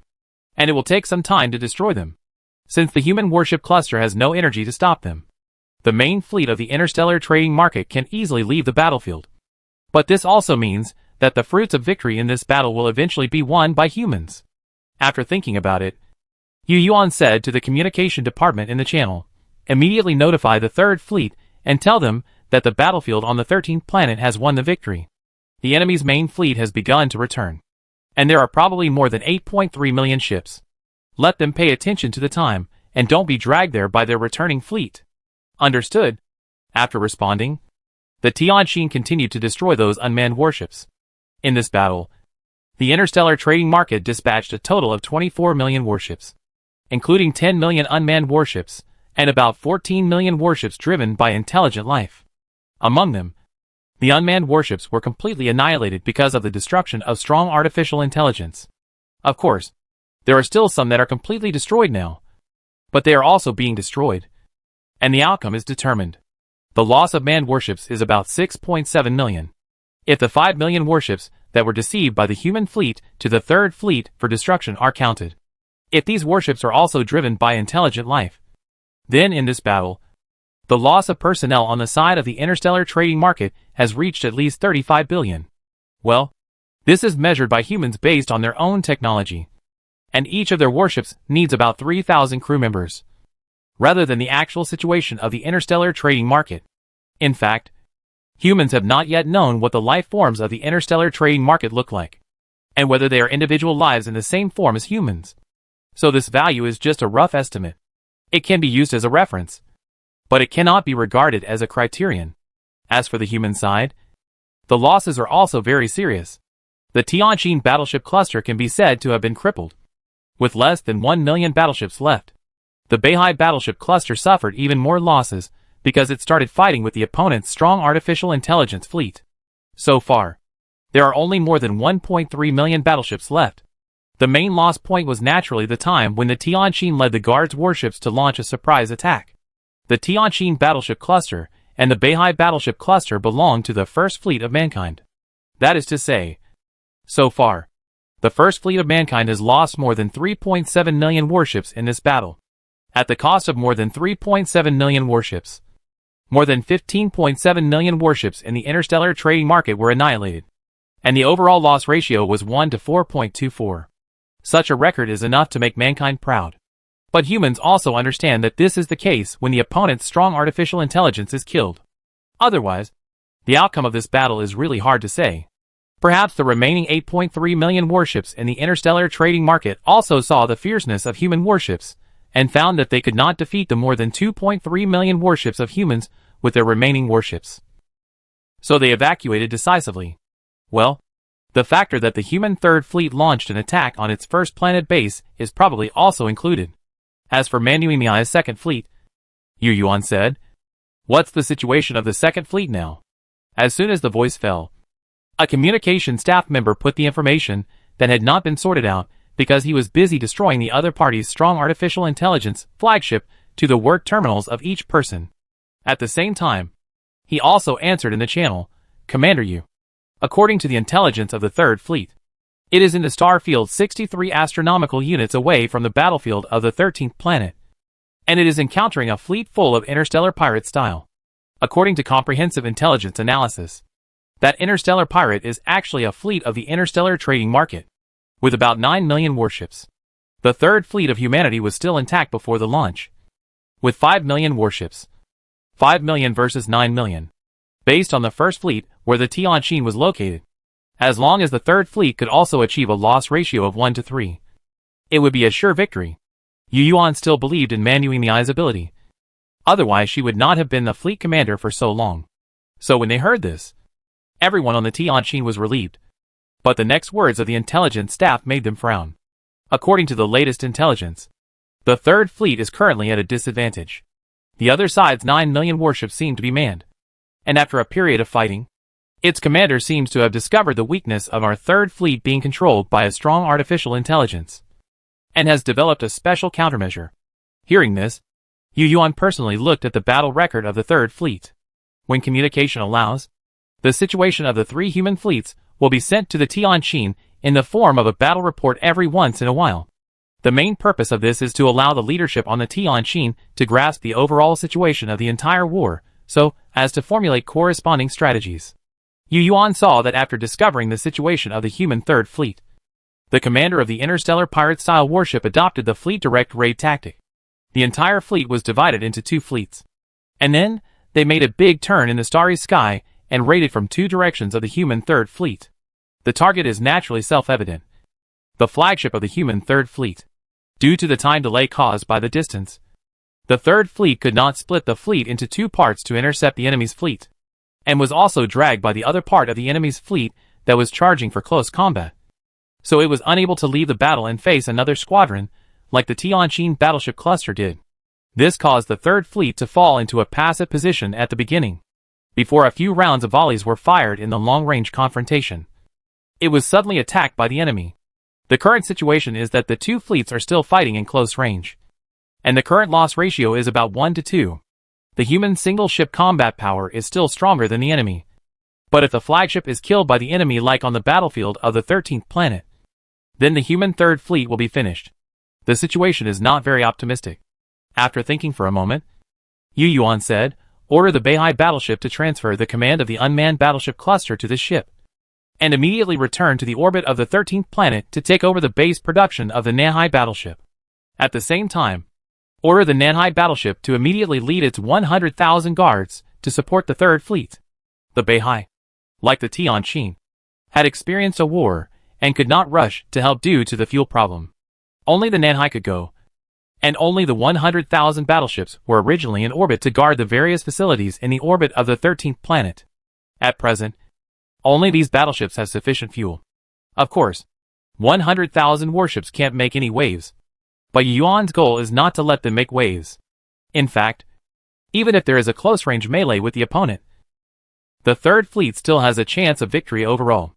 [SPEAKER 1] and it will take some time to destroy them, since the human warship cluster has no energy to stop them. The main fleet of the interstellar trading market can easily leave the battlefield. But this also means that the fruits of victory in this battle will eventually be won by humans. After thinking about it, Yu Yuan said to the communication department in the channel, "Immediately notify the third fleet and tell them that the battlefield on the 13th planet has won the victory. The enemy's main fleet has begun to return, and there are probably more than 8.3 million ships. Let them pay attention to the time, and don't be dragged there by their returning fleet." Understood. After responding, the Tianjin continued to destroy those unmanned warships. In this battle, the interstellar trading market dispatched a total of 24 million warships, including 10 million unmanned warships, and about 14 million warships driven by intelligent life. Among them, the unmanned warships were completely annihilated because of the destruction of strong artificial intelligence. Of course, there are still some that are completely destroyed now, but they are also being destroyed, and the outcome is determined. The loss of manned warships is about 6.7 million. If the 5 million warships that were deceived by the human fleet to the third fleet for destruction are counted, if these warships are also driven by intelligent life, then in this battle, the loss of personnel on the side of the interstellar trading market has reached at least 35 billion. Well, this is measured by humans based on their own technology, and each of their warships needs about 3,000 crew members. rather than the actual situation of the interstellar trading market. In fact, humans have not yet known what the life forms of the interstellar trading market look like, and whether they are individual lives in the same form as humans. So this value is just a rough estimate. It can be used as a reference, but it cannot be regarded as a criterion. As for the human side, the losses are also very serious. The Tianjin battleship cluster can be said to have been crippled, with less than 1 million battleships left. The Beihai battleship cluster suffered even more losses because it started fighting with the opponent's strong artificial intelligence fleet. So far, there are only more than 1.3 million battleships left. The main loss point was naturally the time when the Tianjin led the Guard's warships to launch a surprise attack. The Tianjin battleship cluster and the Beihai battleship cluster belong to the First Fleet of Mankind. That is to say, so far, the First Fleet of Mankind has lost more than 3.7 million warships in this battle. At the cost of more than 3.7 million warships, more than 15.7 million warships in the interstellar trading market were annihilated, and the overall loss ratio was 1 to 4.24. Such a record is enough to make mankind proud. But humans also understand that this is the case when the opponent's strong artificial intelligence is killed. Otherwise, the outcome of this battle is really hard to say. Perhaps the remaining 8.3 million warships in the interstellar trading market also saw the fierceness of human warships, and found that they could not defeat the more than 2.3 million warships of humans with their remaining warships. So they evacuated decisively. Well, the factor that the human Third Fleet launched an attack on its first planet base is probably also included. As for Manuimiai's Second Fleet, Yu Yuan said, "What's the situation of the Second Fleet now?" As soon as the voice fell, a communication staff member put the information that had not been sorted out because he was busy destroying the other party's strong artificial intelligence flagship to the work terminals of each person. At the same time, he also answered in the channel, "Commander Yu, according to the intelligence of the Third Fleet, it is in the star field 63 astronomical units away from the battlefield of the 13th planet, and it is encountering a fleet full of interstellar pirate style. According to comprehensive intelligence analysis, that interstellar pirate is actually a fleet of the interstellar trading market, with about 9 million warships. The Third Fleet of humanity was still intact before the launch, with 5 million warships. 5 million versus 9 million. Based on the First Fleet, where the Tianjin was located. As long as the Third Fleet could also achieve a loss ratio of 1 to 3, it would be a sure victory. Yu Yuan still believed in Manuimiai's ability. Otherwise she would not have been the fleet commander for so long. So when they heard this, everyone on the Tianjin was relieved. But the next words of the intelligence staff made them frown. According to the latest intelligence, the Third Fleet is currently at a disadvantage. The other side's 9 million warships seem to be manned. And after a period of fighting, its commander seems to have discovered the weakness of our Third Fleet being controlled by a strong artificial intelligence, and has developed a special countermeasure. Hearing this, Yu Yuan personally looked at the battle record of the Third Fleet. When communication allows, the situation of the 3 human fleets will be sent to the Tianjin in the form of a battle report every once in a while. The main purpose of this is to allow the leadership on the Tianjin to grasp the overall situation of the entire war, so as to formulate corresponding strategies. Yu Yuan saw that after discovering the situation of the human Third Fleet, the commander of the interstellar pirate-style warship adopted the fleet direct raid tactic. The entire fleet was divided into 2 fleets. And then, they made a big turn in the starry sky and raided from 2 directions of the human Third Fleet. The target is naturally self-evident: the flagship of the human Third Fleet. Due to the time delay caused by the distance, the Third Fleet could not split the fleet into 2 parts to intercept the enemy's fleet, and was also dragged by the other part of the enemy's fleet that was charging for close combat. So it was unable to leave the battle and face another squadron, like the Tianjin battleship cluster did. This caused the Third Fleet to fall into a passive position at the beginning, before a few rounds of volleys were fired in the long-range confrontation. It was suddenly attacked by the enemy. The current situation is that the 2 fleets are still fighting in close range, and the current loss ratio is about 1 to 2. The human single-ship combat power is still stronger than the enemy. But if the flagship is killed by the enemy like on the battlefield of the 13th planet, then the human Third Fleet will be finished. The situation is not very optimistic. After thinking for a moment, Yu Yuan said, "Order the Beihai battleship to transfer the command of the unmanned battleship cluster to this ship, and immediately return to the orbit of the 13th planet to take over the base production of the Nehai battleship. At the same time, ordered the Nanhai battleship to immediately lead its 100,000 guards to support the Third Fleet. The Beihai, like the Tianjin, had experienced a war and could not rush to help due to the fuel problem. Only the Nanhai could go, and only the 100,000 battleships were originally in orbit to guard the various facilities in the orbit of the 13th planet. At present, only these battleships have sufficient fuel. Of course, 100,000 warships can't make any waves, but Yuan's goal is not to let them make waves. In fact, even if there is a close-range melee with the opponent, the Third Fleet still has a chance of victory overall.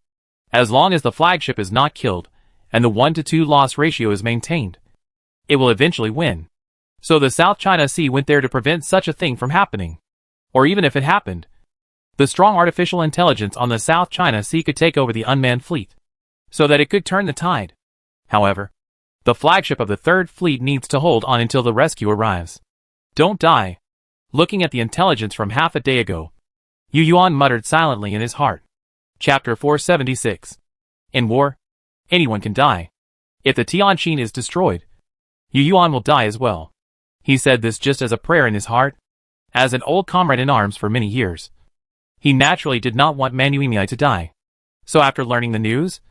[SPEAKER 1] As long as the flagship is not killed, and the 1-to-2 loss ratio is maintained, it will eventually win. So the South China Sea went there to prevent such a thing from happening. Or even if it happened, the strong artificial intelligence on the South China Sea could take over the unmanned fleet, so that it could turn the tide. However, the flagship of the Third Fleet needs to hold on until the rescue arrives. Don't die. Looking at the intelligence from half a day ago, Yu Yuan muttered silently in his heart. Chapter 476. In war, anyone can die. If the Tianjin is destroyed, Yu Yuan will die as well. He said this just as a prayer in his heart. As an old comrade in arms for many years, he naturally did not want Manuimei to die. So after learning the news,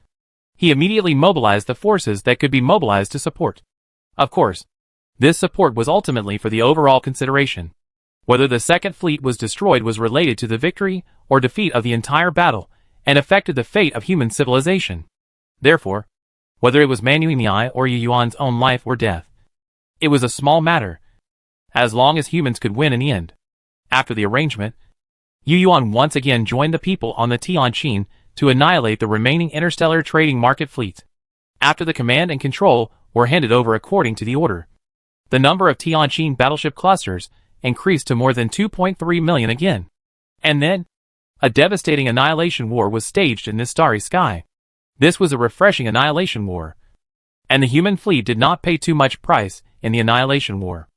[SPEAKER 1] he immediately mobilized the forces that could be mobilized to support. Of course, this support was ultimately for the overall consideration. Whether the Second Fleet was destroyed was related to the victory or defeat of the entire battle, and affected the fate of human civilization. Therefore, whether it was Manuimei or Yu Yuan's own life or death, it was a small matter, as long as humans could win in the end. After the arrangement, Yu Yuan once again joined the people on the Tianjin to annihilate the remaining interstellar trading market fleet. After the command and control were handed over according to the order, the number of Tianjin battleship clusters increased to more than 2.3 million again. And then, a devastating annihilation war was staged in this starry sky. This was a refreshing annihilation war, and the human fleet did not pay too much price in the annihilation war.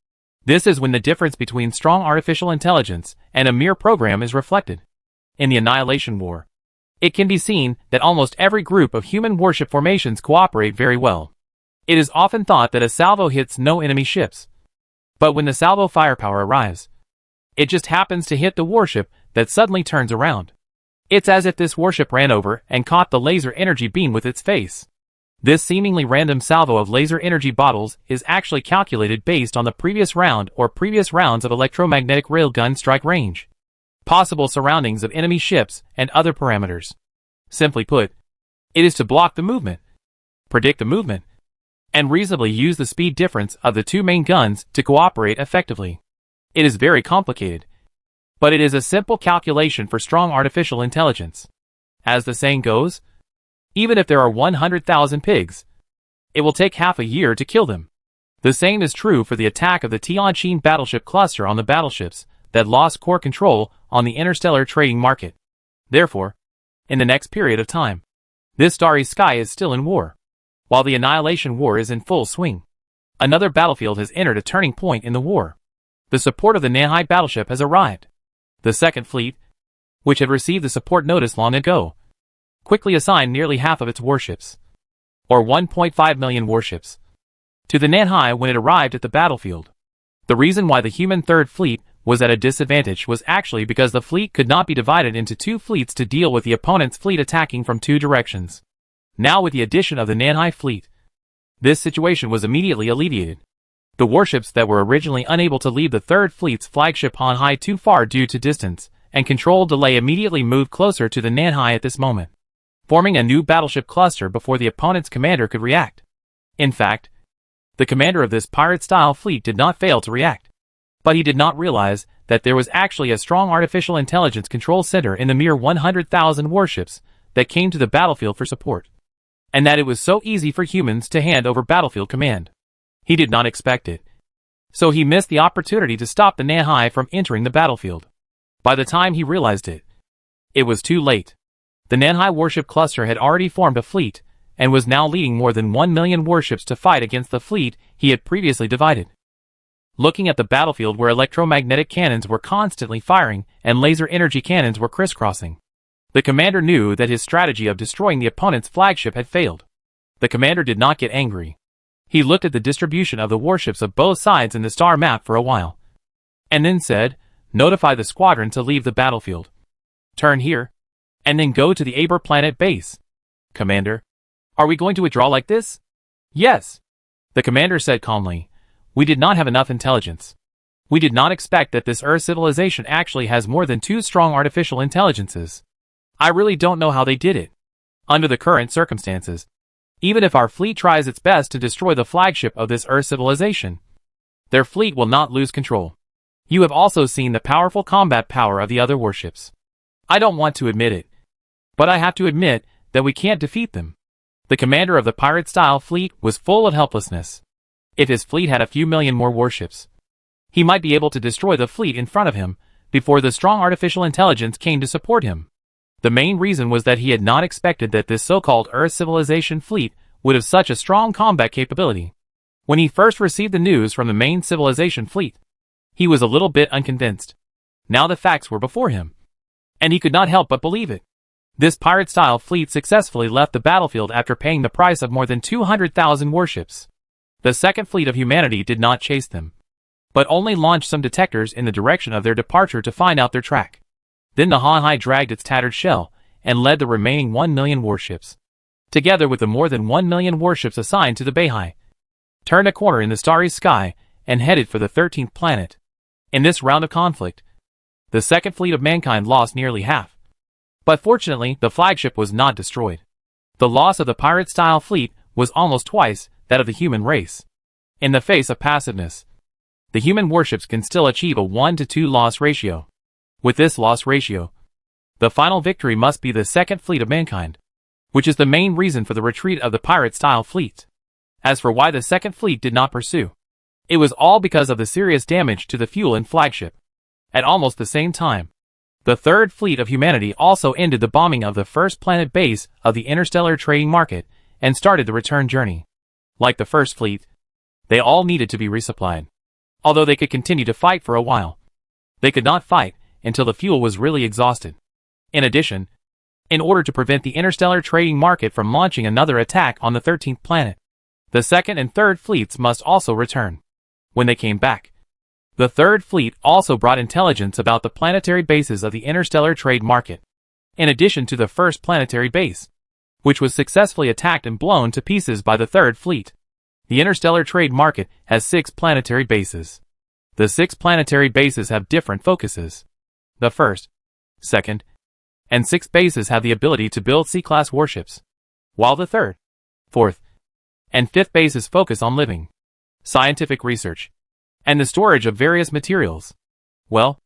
[SPEAKER 1] This is when the difference between strong artificial intelligence and a mere program is reflected. In the annihilation war, it can be seen that almost every group of human warship formations cooperate very well. It is often thought that a salvo hits no enemy ships, but when the salvo firepower arrives, it just happens to hit the warship that suddenly turns around. It's as if this warship ran over and caught the laser energy beam with its face. This seemingly random salvo of laser energy bottles is actually calculated based on the previous round or previous rounds of electromagnetic railgun strike range, possible surroundings of enemy ships, and other parameters. Simply put, it is to block the movement, predict the movement, and reasonably use the speed difference of the two main guns to cooperate effectively. It is very complicated, but it is a simple calculation for strong artificial intelligence. As the saying goes, even if there are 100,000 pigs, it will take half a year to kill them. The same is true for the attack of the Tianjin battleship cluster on the battleships that lost core control on the interstellar trading market. Therefore, in the next period of time, this starry sky is still in war, while the annihilation war is in full swing. Another battlefield has entered a turning point in the war. The support of the Nanhai battleship has arrived. The Second Fleet, which had received the support notice long ago, quickly assigned nearly half of its warships, or 1.5 million warships, to the Nanhai when it arrived at the battlefield. The reason why the human Third Fleet was at a disadvantage was actually because the fleet could not be divided into two fleets to deal with the opponent's fleet attacking from two directions. Now with the addition of the Nanhai fleet, this situation was immediately alleviated. The warships that were originally unable to leave the Third Fleet's flagship Hanhai too far due to distance and control delay immediately moved closer to the Nanhai at this moment, forming a new battleship cluster before the opponent's commander could react. In fact, the commander of this pirate-style fleet did not fail to react, but he did not realize that there was actually a strong artificial intelligence control center in the mere 100,000 warships that came to the battlefield for support, and that it was so easy for humans to hand over battlefield command. He did not expect it, so he missed the opportunity to stop the Nanhai from entering the battlefield. By the time he realized it, it was too late. The Nanhai warship cluster had already formed a fleet, and was now leading more than 1 million warships to fight against the fleet he had previously divided. Looking at the battlefield where electromagnetic cannons were constantly firing and laser energy cannons were crisscrossing, the commander knew that his strategy of destroying the opponent's flagship had failed. The commander did not get angry. He looked at the distribution of the warships of both sides in the star map for a while, and then said, "Notify the squadron to leave the battlefield. Turn here, and then go to the Aber planet base." "Commander, are we going to withdraw like this?" "Yes," the commander said calmly. "We did not have enough intelligence. We did not expect that this Earth civilization actually has more than 2 strong artificial intelligences. I really don't know how they did it. Under the current circumstances, even if our fleet tries its best to destroy the flagship of this Earth civilization, their fleet will not lose control. You have also seen the powerful combat power of the other warships. I don't want to admit it, but I have to admit that we can't defeat them." The commander of the pirate-style fleet was full of helplessness. If his fleet had a few million more warships, he might be able to destroy the fleet in front of him before the strong artificial intelligence came to support him. The main reason was that he had not expected that this so-called Earth civilization fleet would have such a strong combat capability. When he first received the news from the main civilization fleet, he was a little bit unconvinced. Now the facts were before him, and he could not help but believe it. This pirate-style fleet successfully left the battlefield after paying the price of more than 200,000 warships. The second fleet of humanity did not chase them, but only launched some detectors in the direction of their departure to find out their track. Then the Hanhai dragged its tattered shell and led the remaining 1 million warships, together with the more than 1 million warships assigned to the Beihai, turned a corner in the starry sky and headed for the 13th planet. In this round of conflict, the second fleet of mankind lost nearly half. But fortunately, the flagship was not destroyed. The loss of the pirate-style fleet was almost twice that of the human race. In the face of passiveness, the human warships can still achieve a 1-to-2 loss ratio. With this loss ratio, the final victory must be the second fleet of mankind, which is the main reason for the retreat of the pirate-style fleet. As for why the second fleet did not pursue, it was all because of the serious damage to the fuel and flagship. At almost the same time, the third fleet of humanity also ended the bombing of the first planet base of the interstellar trading market and started the return journey. Like the first fleet, they all needed to be resupplied. Although they could continue to fight for a while, they could not fight until the fuel was really exhausted. In addition, in order to prevent the interstellar trading market from launching another attack on the 13th planet, the second and third fleets must also return. When they came back, the third fleet also brought intelligence about the planetary bases of the interstellar trade market, in addition to the first planetary base, which was successfully attacked and blown to pieces by the third fleet. The interstellar trade market has 6 planetary bases. The 6 planetary bases have different focuses. The first, second, and 6th bases have the ability to build C-class warships, while the third, fourth, and 5th bases focus on living, scientific research, and the storage of various materials. Well,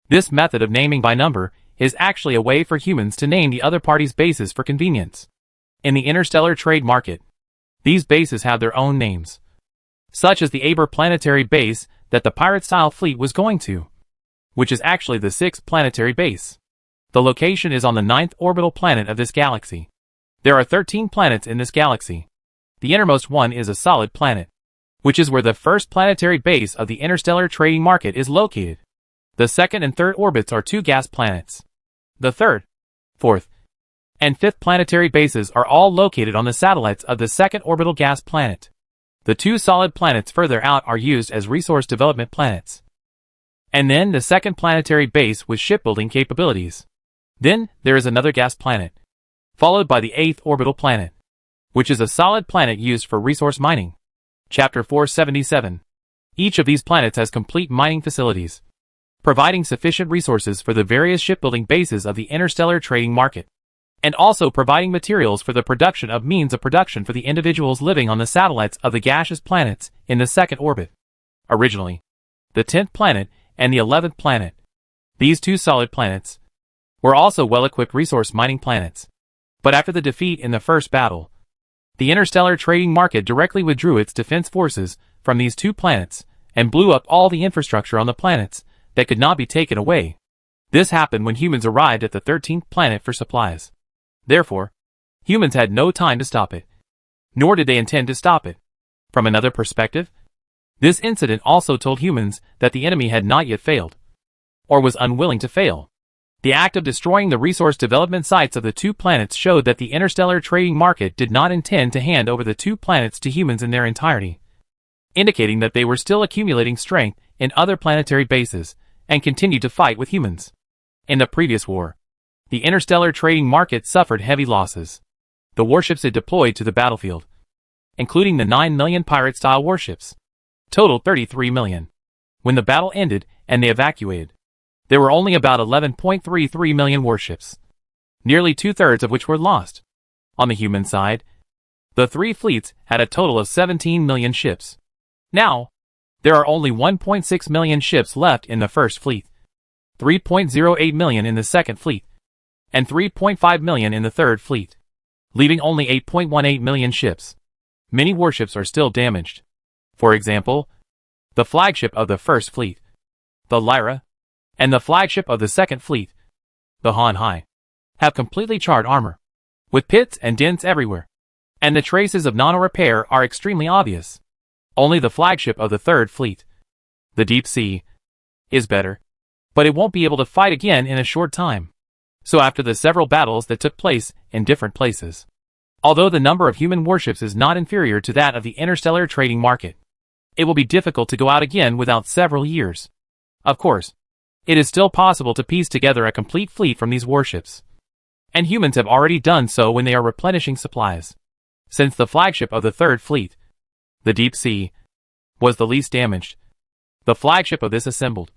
[SPEAKER 1] this method of naming by number is actually a way for humans to name the other party's bases for convenience. In the interstellar trade market, these bases have their own names, such as the Aber planetary base that the pirate-style fleet was going to, which is actually the 6th planetary base. The location is on the 9th orbital planet of this galaxy. There are 13 planets in this galaxy. The innermost one is a solid planet, which is where the first planetary base of the interstellar trading market is located. The second and third orbits are 2 gas planets. The third, fourth, and 5th planetary bases are all located on the satellites of the second orbital gas planet. The 2 solid planets further out are used as resource development planets. And then the second planetary base with shipbuilding capabilities. Then there is another gas planet, followed by the 8th orbital planet, which is a solid planet used for resource mining. Chapter 477. Each of these planets has complete mining facilities, providing sufficient resources for the various shipbuilding bases of the interstellar trading market, and also providing materials for the production of means of production for the individuals living on the satellites of the gaseous planets in the second orbit. Originally, the 10th planet and the 11th planet, these 2 solid planets, were also well-equipped resource mining planets. But after the defeat in the first battle, the interstellar trading market directly withdrew its defense forces from these 2 planets and blew up all the infrastructure on the planets that could not be taken away. This happened when humans arrived at the 13th planet for supplies. Therefore, humans had no time to stop it, nor did they intend to stop it. From another perspective, this incident also told humans that the enemy had not yet failed, or was unwilling to fail. The act of destroying the resource development sites of the two planets showed that the interstellar trading market did not intend to hand over the two planets to humans in their entirety, indicating that they were still accumulating strength in other planetary bases and continued to fight with humans. In the previous war, the interstellar trading market suffered heavy losses. The warships it deployed to the battlefield, including the 9 million pirate-style warships, totaled 33 million. When the battle ended and they evacuated, there were only about 11.33 million warships, nearly two-thirds of which were lost. On the human side, the three fleets had a total of 17 million ships. Now, there are only 1.6 million ships left in the first fleet, 3.08 million in the second fleet, and 3.5 million in the third fleet, leaving only 8.18 million ships. Many warships are still damaged. For example, the flagship of the first fleet, the Lyra, and the flagship of the second fleet, the Han Hai, have completely charred armor, with pits and dents everywhere, and the traces of nano-repair are extremely obvious. Only the flagship of the third fleet, the Deep Sea, is better, but it won't be able to fight again in a short time. So after the several battles that took place in different places, although the number of human warships is not inferior to that of the interstellar trading market, it will be difficult to go out again without several years. Of course, it is still possible to piece together a complete fleet from these warships, and humans have already done so when they are replenishing supplies. Since the flagship of the third fleet, the Deep Sea, was the least damaged, the flagship of this assembled,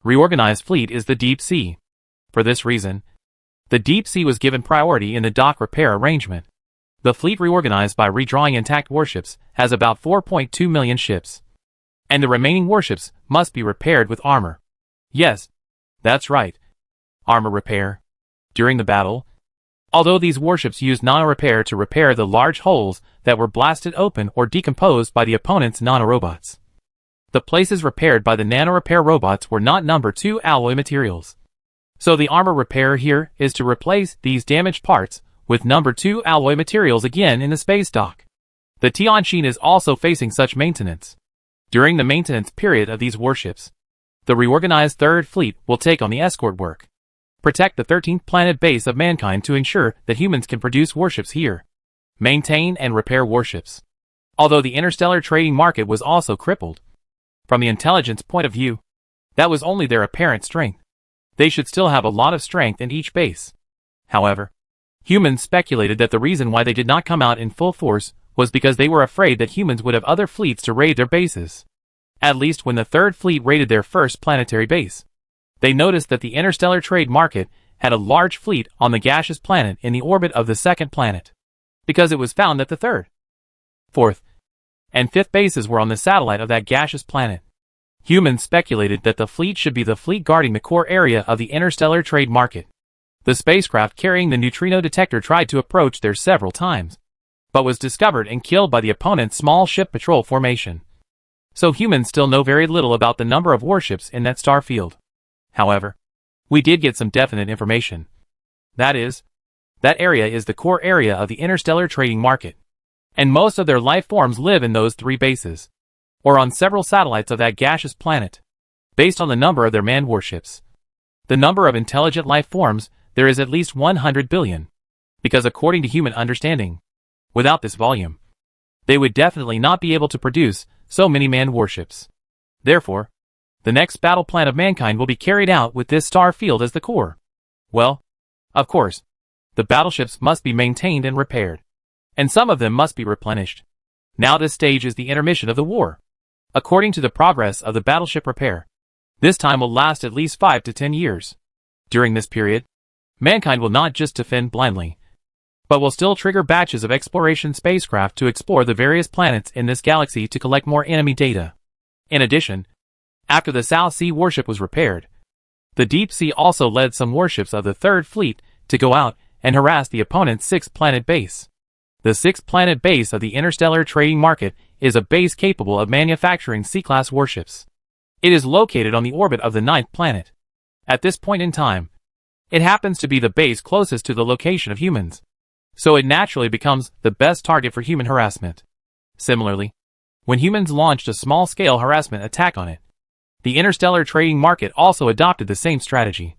[SPEAKER 1] reorganized fleet is the Deep Sea. For this reason, the Deep Sea was given priority in the dock repair arrangement. The fleet reorganized by redrawing intact warships has about 4.2 million ships, and the remaining warships must be repaired with armor. Yes, that's right, armor repair. During the battle, although these warships used nano-repair to repair the large holes that were blasted open or decomposed by the opponent's nanorobots, the places repaired by the nano-repair robots were not number 2 alloy materials. So the armor repair here is to replace these damaged parts with number 2 alloy materials again in the space dock. The Tianjin is also facing such maintenance. During the maintenance period of these warships, the reorganized Third Fleet will take on the escort work, protect the 13th planet base of mankind to ensure that humans can produce warships here, maintain and repair warships. Although the interstellar trading market was also crippled, from the intelligence point of view, that was only their apparent strength. They should still have a lot of strength in each base. However, humans speculated that the reason why they did not come out in full force was because they were afraid that humans would have other fleets to raid their bases. At least when the Third Fleet raided their first planetary base, they noticed that the interstellar trade market had a large fleet on the gaseous planet in the orbit of the second planet, because it was found that the third, fourth, and fifth bases were on the satellite of that gaseous planet. Humans speculated that the fleet should be the fleet guarding the core area of the interstellar trade market. The spacecraft carrying the neutrino detector tried to approach there several times, but was discovered and killed by the opponent's small ship patrol formation. So humans still know very little about the number of warships in that star field. However, we did get some definite information. That is, that area is the core area of the interstellar trading market, and most of their life forms live in those three bases, or on several satellites of that gaseous planet, based on the number of their manned warships. The number of intelligent life forms, there is at least 100 billion, because according to human understanding, without this volume, they would definitely not be able to produce so many manned warships. Therefore, the next battle plan of mankind will be carried out with this star field as the core. Well, of course, the battleships must be maintained and repaired, and some of them must be replenished. Now this stage is the intermission of the war. According to the progress of the battleship repair, this time will last at least 5 to 10 years. During this period, mankind will not just defend blindly, but will still trigger batches of exploration spacecraft to explore the various planets in this galaxy to collect more enemy data. In addition, after the South Sea warship was repaired, the Deep Sea also led some warships of the Third Fleet to go out and harass the opponent's sixth planet base. The sixth planet base of the interstellar trading market is a base capable of manufacturing C-class warships. It is located on the orbit of the ninth planet. At this point in time, it happens to be the base closest to the location of humans, so it naturally becomes the best target for human harassment. Similarly, when humans launched a small-scale harassment attack on it, The interstellar trading market also adopted the same strategy,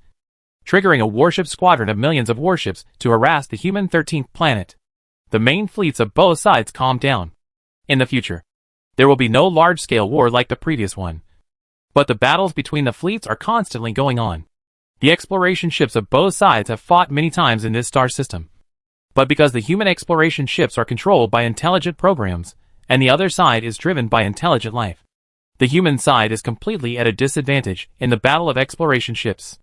[SPEAKER 1] triggering a warship squadron of millions of warships to harass the human 13th planet. The main fleets of both sides calmed down. In the future, there will be no large-scale war like the previous one. But the battles between the fleets are constantly going on. The exploration ships of both sides have fought many times in this star system. But because the human exploration ships are controlled by intelligent programs, and the other side is driven by intelligent life, the human side is completely at a disadvantage in the battle of exploration ships.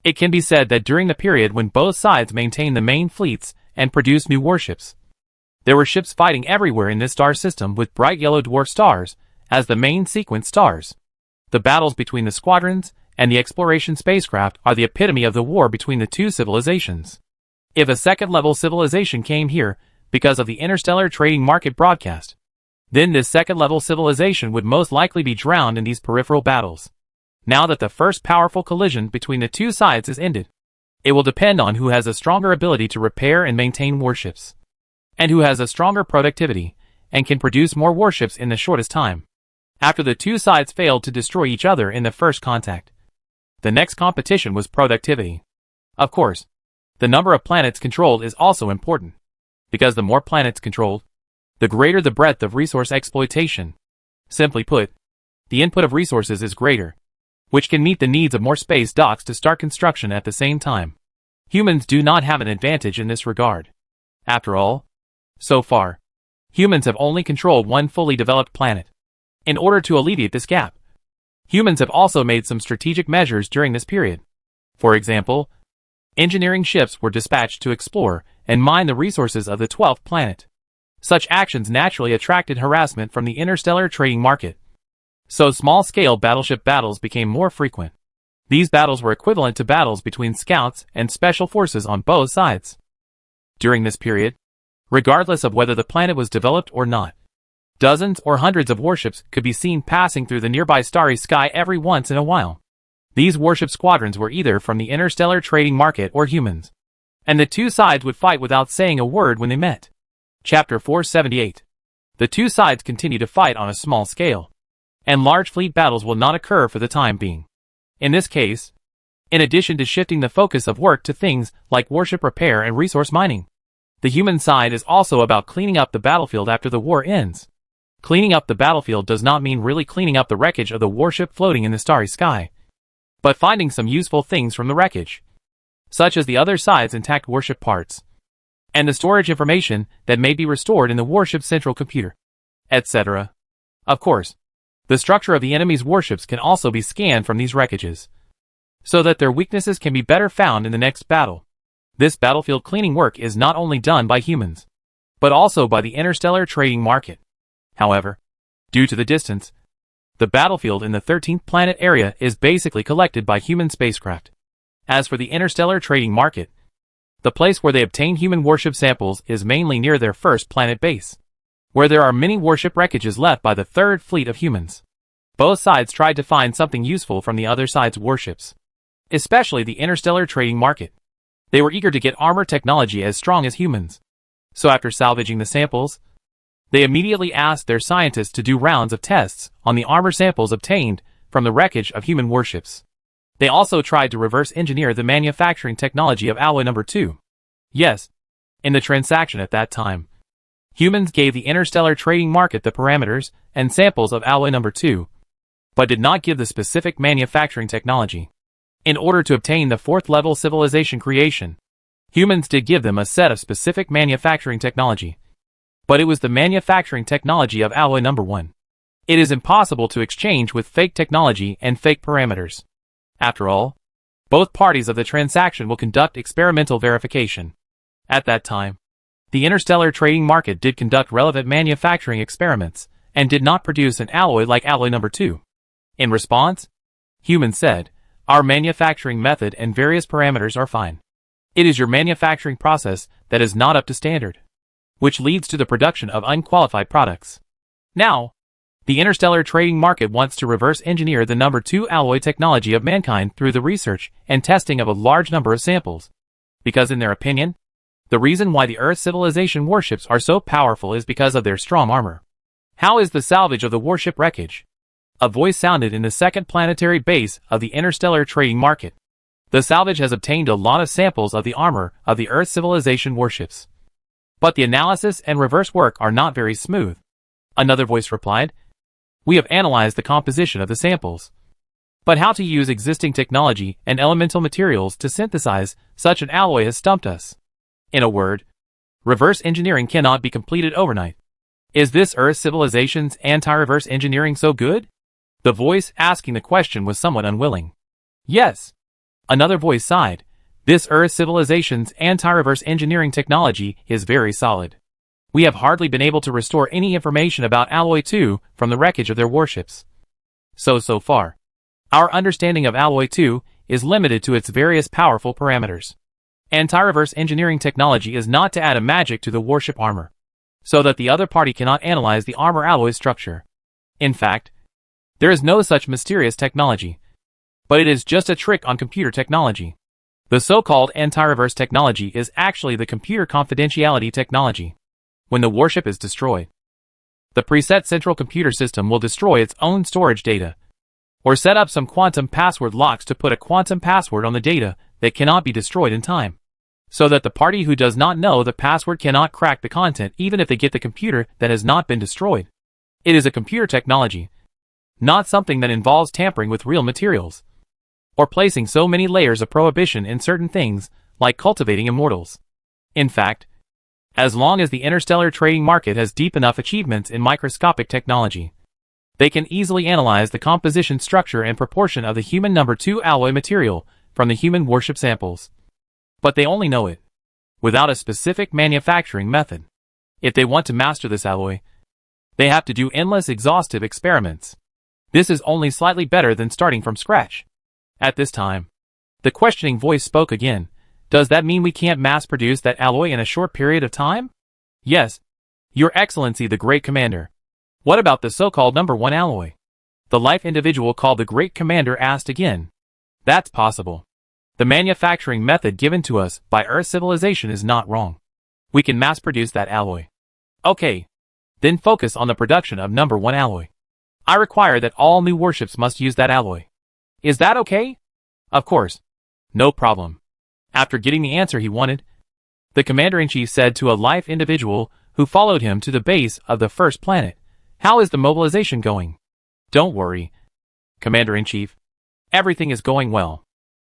[SPEAKER 1] It can be said that during the period when both sides maintained the main fleets and produced new warships, there were ships fighting everywhere in this star system with bright yellow dwarf stars as the main sequence stars. The battles between the squadrons and the exploration spacecraft are the epitome of the war between the two civilizations. If a second-level civilization came here because of the interstellar trading market broadcast, then this second-level civilization would most likely be drowned in these peripheral battles. Now that the first powerful collision between the two sides is ended, it will depend on who has a stronger ability to repair and maintain warships, and who has a stronger productivity and can produce more warships in the shortest time. After the two sides failed to destroy each other in the first contact, the next competition was productivity. Of course, the number of planets controlled is also important, because the more planets controlled, the greater the breadth of resource exploitation. Simply put, the input of resources is greater, which can meet the needs of more space docks to start construction at the same time. Humans do not have an advantage in this regard. After all, so far, humans have only controlled one fully developed planet. In order to alleviate this gap, humans have also made some strategic measures during this period. For example, engineering ships were dispatched to explore and mine the resources of the 12th planet. Such actions naturally attracted harassment from the interstellar trading market. So small-scale battleship battles became more frequent. These battles were equivalent to battles between scouts and special forces on both sides. During this period, regardless of whether the planet was developed or not, dozens or hundreds of warships could be seen passing through the nearby starry sky every once in a while. These warship squadrons were either from the interstellar trading market or humans, and the two sides would fight without saying a word when they met. Chapter 478. The two sides continue to fight on a small scale, and large fleet battles will not occur for the time being. In this case, in addition to shifting the focus of work to things like warship repair and resource mining, the human side is also about cleaning up the battlefield after the war ends. Cleaning up the battlefield does not mean really cleaning up the wreckage of the warship floating in the starry sky, but finding some useful things from the wreckage, such as the other side's intact warship parts, and the storage information that may be restored in the warship's central computer, etc. Of course, the structure of the enemy's warships can also be scanned from these wreckages, so that their weaknesses can be better found in the next battle. This battlefield cleaning work is not only done by humans, but also by the interstellar trading market. However, due to the distance, the battlefield in the 13th planet area is basically collected by human spacecraft. As for the interstellar trading market, the place where they obtain human warship samples is mainly near their first planet base, where there are many warship wreckages left by the third fleet of humans. Both sides tried to find something useful from the other side's warships, especially the interstellar trading market. They were eager to get armor technology as strong as humans. So after salvaging the samples, they immediately asked their scientists to do rounds of tests on the armor samples obtained from the wreckage of human warships. They also tried to reverse engineer the manufacturing technology of alloy number 2. Yes, in the transaction at that time, humans gave the interstellar trading market the parameters and samples of alloy number 2, but did not give the specific manufacturing technology. In order to obtain the 4th level civilization creation, humans did give them a set of specific manufacturing technology, but it was the manufacturing technology of alloy number 1. It is impossible to exchange with fake technology and fake parameters. After all, both parties of the transaction will conduct experimental verification. At that time, the interstellar trading market did conduct relevant manufacturing experiments and did not produce an alloy like alloy number 2. In response, humans said, "Our manufacturing method and various parameters are fine. It is your manufacturing process that is not up to standard, which leads to the production of unqualified products." Now, the interstellar trading market wants to reverse engineer the number 2 alloy technology of mankind through the research and testing of a large number of samples, because in their opinion, the reason why the Earth civilization warships are so powerful is because of their strong armor. How is the salvage of the warship wreckage? A voice sounded in the second planetary base of the interstellar trading market. The salvage has obtained a lot of samples of the armor of the Earth civilization warships. But the analysis and reverse work are not very smooth. Another voice replied, "We have analyzed the composition of the samples. But how to use existing technology and elemental materials to synthesize such an alloy has stumped us. In a word, reverse engineering cannot be completed overnight. Is this Earth civilization's anti-reverse engineering so good?" The voice asking the question was somewhat unwilling. "Yes." Another voice sighed. "This Earth civilization's anti-reverse engineering technology is very solid. We have hardly been able to restore any information about Alloy 2 from the wreckage of their warships. So far, our understanding of Alloy 2 is limited to its various powerful parameters. Anti-reverse engineering technology is not to add a magic to the warship armor, so that the other party cannot analyze the armor alloy structure. In fact, there is no such mysterious technology, but it is just a trick on computer technology. The so-called anti-reverse technology is actually the computer confidentiality technology. When the warship is destroyed, the preset central computer system will destroy its own storage data, or set up some quantum password locks to put a quantum password on the data that cannot be destroyed in time, so that the party who does not know the password cannot crack the content even if they get the computer that has not been destroyed. It is a computer technology, not something that involves tampering with real materials, or placing so many layers of prohibition in certain things, like cultivating immortals. In fact, as long as the interstellar trading market has deep enough achievements in microscopic technology, they can easily analyze the composition, structure, and proportion of the human number 2 alloy material from the human warship samples. But they only know it without a specific manufacturing method. If they want to master this alloy, they have to do endless exhaustive experiments. This is only slightly better than starting from scratch. At this time, the questioning voice spoke again. "Does that mean we can't mass-produce that alloy in a short period of time?" "Yes, Your Excellency the Great Commander. What about the so-called number 1 alloy?" The life individual called the Great Commander asked again. "That's possible. The manufacturing method given to us by Earth civilization is not wrong. We can mass-produce that alloy." "Okay. Then focus on the production of number 1 alloy. I require that all new warships must use that alloy. Is that okay?" "Of course. No problem." After getting the answer he wanted, the Commander-in-Chief said to a life individual who followed him to the base of the first planet, "How is the mobilization going?" "Don't worry, Commander-in-Chief. Everything is going well."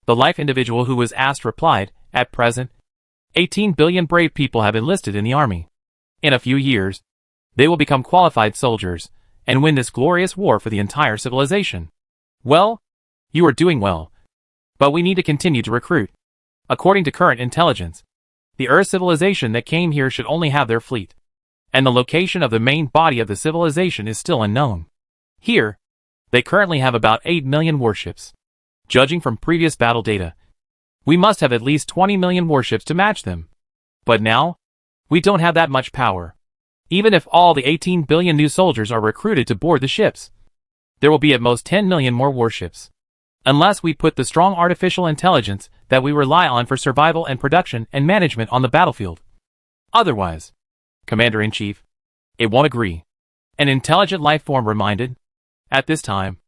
[SPEAKER 1] The life individual who was asked replied, "At present, 18 billion brave people have enlisted in the army. In a few years, they will become qualified soldiers and win this glorious war for the entire civilization." "Well, you are doing well. But we need to continue to recruit. According to current intelligence, the Earth civilization that came here should only have their fleet, and the location of the main body of the civilization is still unknown. Here, they currently have about 8 million warships. Judging from previous battle data, we must have at least 20 million warships to match them. But now, we don't have that much power. Even if all the 18 billion new soldiers are recruited to board the ships, there will be at most 10 million more warships. Unless we put the strong artificial intelligence that we rely on for survival and production and management on the battlefield. Otherwise, Commander-in-Chief, it won't agree." An intelligent life form reminded. At this time,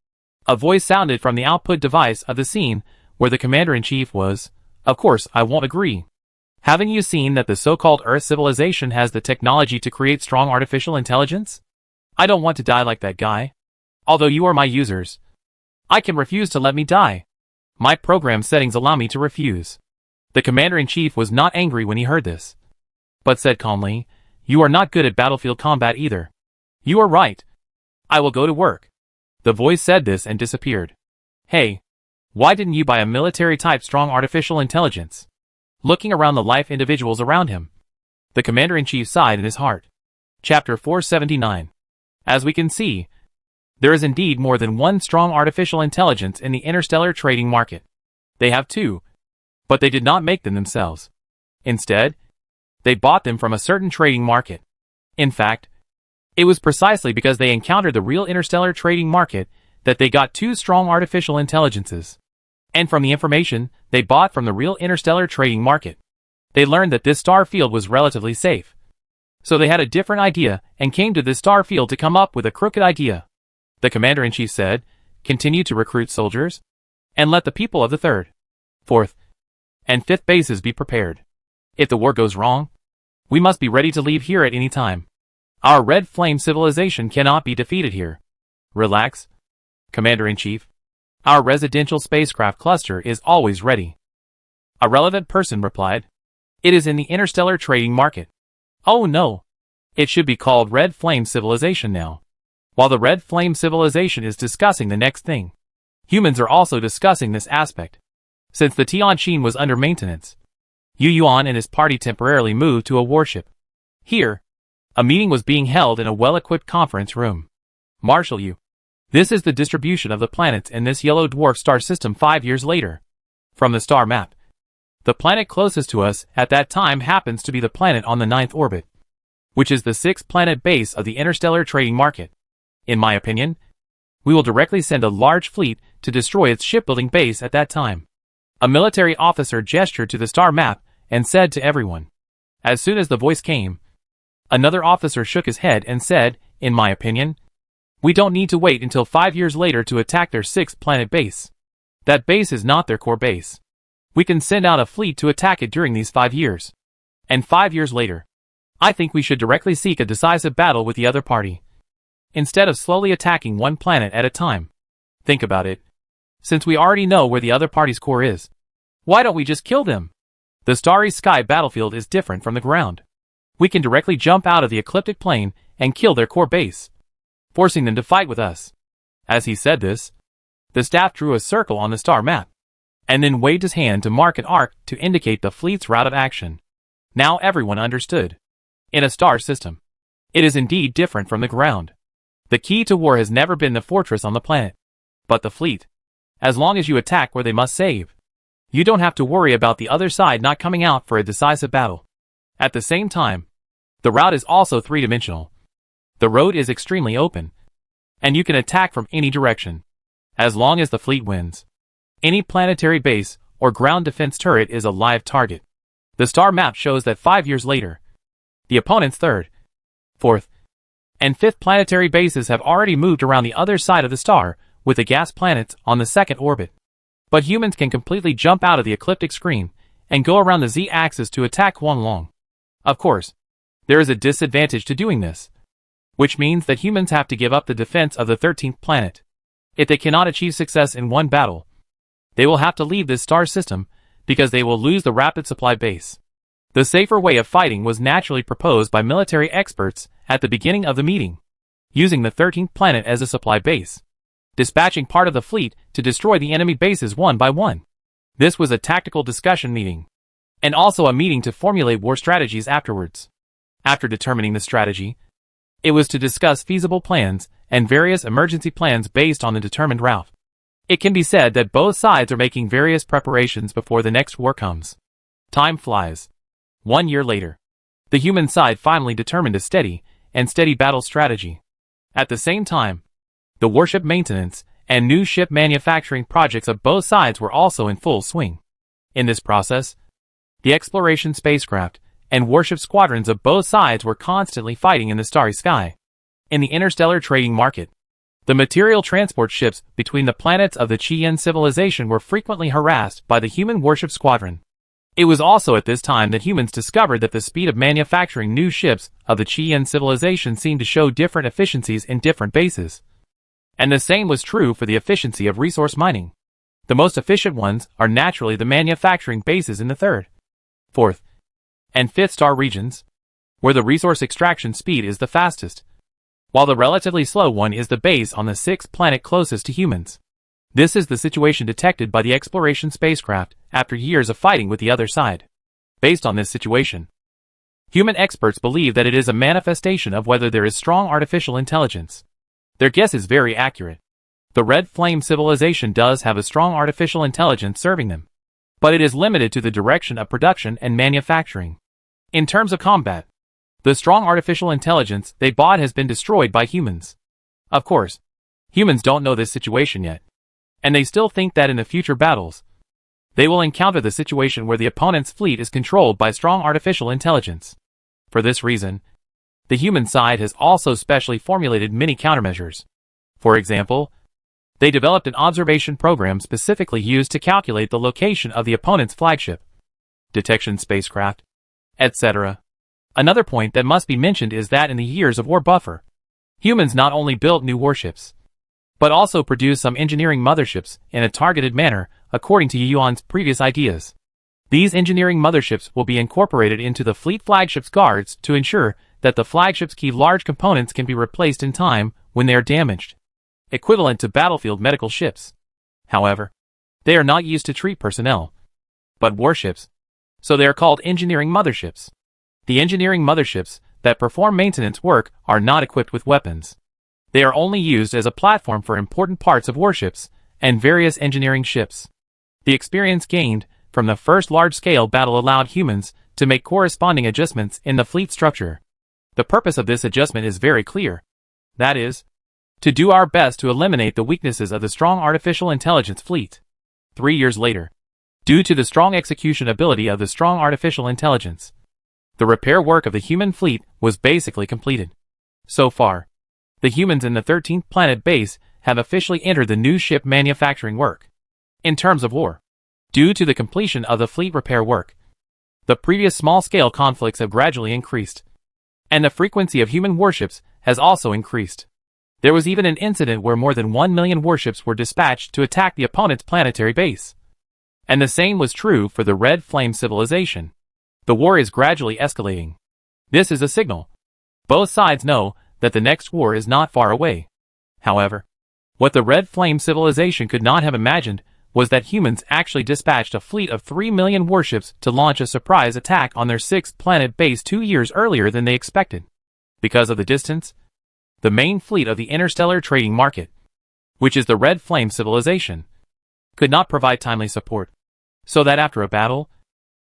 [SPEAKER 1] a voice sounded from the output device of the scene where the Commander-in-Chief was. "Of course I won't agree. Haven't you seen that the so-called Earth civilization has the technology to create strong artificial intelligence? I don't want to die like that guy. Although you are my users, I can refuse to let me die. My program settings allow me to refuse." The Commander-in-Chief was not angry when he heard this, but said calmly, "You are not good at battlefield combat either. You are right. I will go to work." The voice said this and disappeared. "Hey, why didn't you buy a military-type strong artificial intelligence?" Looking around the life individuals around him, the Commander-in-Chief sighed in his heart. Chapter 479. As we can see, there is indeed more than one strong artificial intelligence in the interstellar trading market. They have two, but they did not make them themselves. Instead, they bought them from a certain trading market. In fact, it was precisely because they encountered the real interstellar trading market that they got two strong artificial intelligences. And from the information they bought from the real interstellar trading market, they learned that this star field was relatively safe. So they had a different idea and came to this star field to come up with a crooked idea. The commander-in-chief said, "Continue to recruit soldiers, and let the people of the 3rd, 4th, and 5th bases be prepared. If the war goes wrong, we must be ready to leave here at any time. Our red flame civilization cannot be defeated here." "Relax, Commander-in-Chief. Our residential spacecraft cluster is always ready." A relevant person replied, "It is in the interstellar trading market." "Oh no. It should be called Red Flame Civilization now." While the Red Flame Civilization is discussing the next thing, humans are also discussing this aspect. Since the Tianqin was under maintenance, Yu Yuan and his party temporarily moved to a warship. Here, a meeting was being held in a well-equipped conference room. "Marshal Yu, this is the distribution of the planets in this yellow dwarf star system 5 years later. From the star map, the planet closest to us at that time happens to be the planet on the 9th orbit, which is the 6th planet base of the interstellar trading market. In my opinion, we will directly send a large fleet to destroy its shipbuilding base at that time." A military officer gestured to the star map and said to everyone. As soon as the voice came, another officer shook his head and said, "In my opinion, we don't need to wait until 5 years later to attack their 6th planet base. That base is not their core base. We can send out a fleet to attack it during these 5 years. And 5 years later, I think we should directly seek a decisive battle with the other party, instead of slowly attacking one planet at a time. Think about it. Since we already know where the other party's core is, why don't we just kill them? The starry sky battlefield is different from the ground. We can directly jump out of the ecliptic plane and kill their core base, forcing them to fight with us." As he said this, the staff drew a circle on the star map, and then waved his hand to mark an arc to indicate the fleet's route of action. Now everyone understood. In a star system, it is indeed different from the ground. The key to war has never been the fortress on the planet, but the fleet. As long as you attack where they must save, you don't have to worry about the other side not coming out for a decisive battle. At the same time, the route is also three-dimensional. The road is extremely open, and you can attack from any direction, as long as the fleet wins. Any planetary base or ground defense turret is a live target. The star map shows that 5 years later, the opponent's 3rd, 4th, and 5th planetary bases have already moved around the other side of the star, with the gas planets on the 2nd orbit. But humans can completely jump out of the ecliptic screen and go around the z-axis to attack Huanglong. Of course, there is a disadvantage to doing this, which means that humans have to give up the defense of the 13th planet. If they cannot achieve success in one battle, they will have to leave this star system because they will lose the rapid supply base. The safer way of fighting was naturally proposed by military experts at the beginning of the meeting, using the 13th planet as a supply base, dispatching part of the fleet to destroy the enemy bases one by one. This was a tactical discussion meeting, and also a meeting to formulate war strategies afterwards. After determining the strategy, it was to discuss feasible plans and various emergency plans based on the determined route. It can be said that both sides are making various preparations before the next war comes. Time flies. 1 year later, the human side finally determined a steady battle strategy. At the same time, the warship maintenance and new ship manufacturing projects of both sides were also in full swing. In this process, the exploration spacecraft and warship squadrons of both sides were constantly fighting in the starry sky. In the interstellar trading market, the material transport ships between the planets of the Qian civilization were frequently harassed by the human warship squadron. It was also at this time that humans discovered that the speed of manufacturing new ships of the Qian civilization seemed to show different efficiencies in different bases. And the same was true for the efficiency of resource mining. The most efficient ones are naturally the manufacturing bases in the 3rd, 4th, and 5th star regions, where the resource extraction speed is the fastest, while the relatively slow one is the base on the 6th planet closest to humans. This is the situation detected by the exploration spacecraft after years of fighting with the other side. Based on this situation, human experts believe that it is a manifestation of whether there is strong artificial intelligence. Their guess is very accurate. The Red Flame civilization does have a strong artificial intelligence serving them, but it is limited to the direction of production and manufacturing. In terms of combat, the strong artificial intelligence they bought has been destroyed by humans. Of course, humans don't know this situation yet, and they still think that in the future battles, they will encounter the situation where the opponent's fleet is controlled by strong artificial intelligence. For this reason, the human side has also specially formulated many countermeasures. For example, they developed an observation program specifically used to calculate the location of the opponent's flagship, detection spacecraft, etc. Another point that must be mentioned is that in the years of war buffer, humans not only built new warships, but also produced some engineering motherships in a targeted manner according to Yuan's previous ideas. These engineering motherships will be incorporated into the fleet flagship's guards to ensure that the flagship's key large components can be replaced in time when they are damaged, equivalent to battlefield medical ships. However, they are not used to treat personnel, but warships, so they are called engineering motherships. The engineering motherships that perform maintenance work are not equipped with weapons. They are only used as a platform for important parts of warships and various engineering ships. The experience gained from the first large-scale battle allowed humans to make corresponding adjustments in the fleet structure. The purpose of this adjustment is very clear. That is, to do our best to eliminate the weaknesses of the strong artificial intelligence fleet. 3 years later, due to the strong execution ability of the strong artificial intelligence, the repair work of the human fleet was basically completed. So far, the humans in the 13th planet base have officially entered the new ship manufacturing work. In terms of war, due to the completion of the fleet repair work, the previous small-scale conflicts have gradually increased, and the frequency of human warships has also increased. There was even an incident where more than 1 million warships were dispatched to attack the opponent's planetary base. And the same was true for the Red Flame civilization. The war is gradually escalating. This is a signal. Both sides know that the next war is not far away. However, what the Red Flame civilization could not have imagined was that humans actually dispatched a fleet of 3 million warships to launch a surprise attack on their 6th planet base 2 years earlier than they expected. Because of the distance, the main fleet of the Interstellar trading market, which is the Red Flame civilization, could not provide timely support, so that after a battle,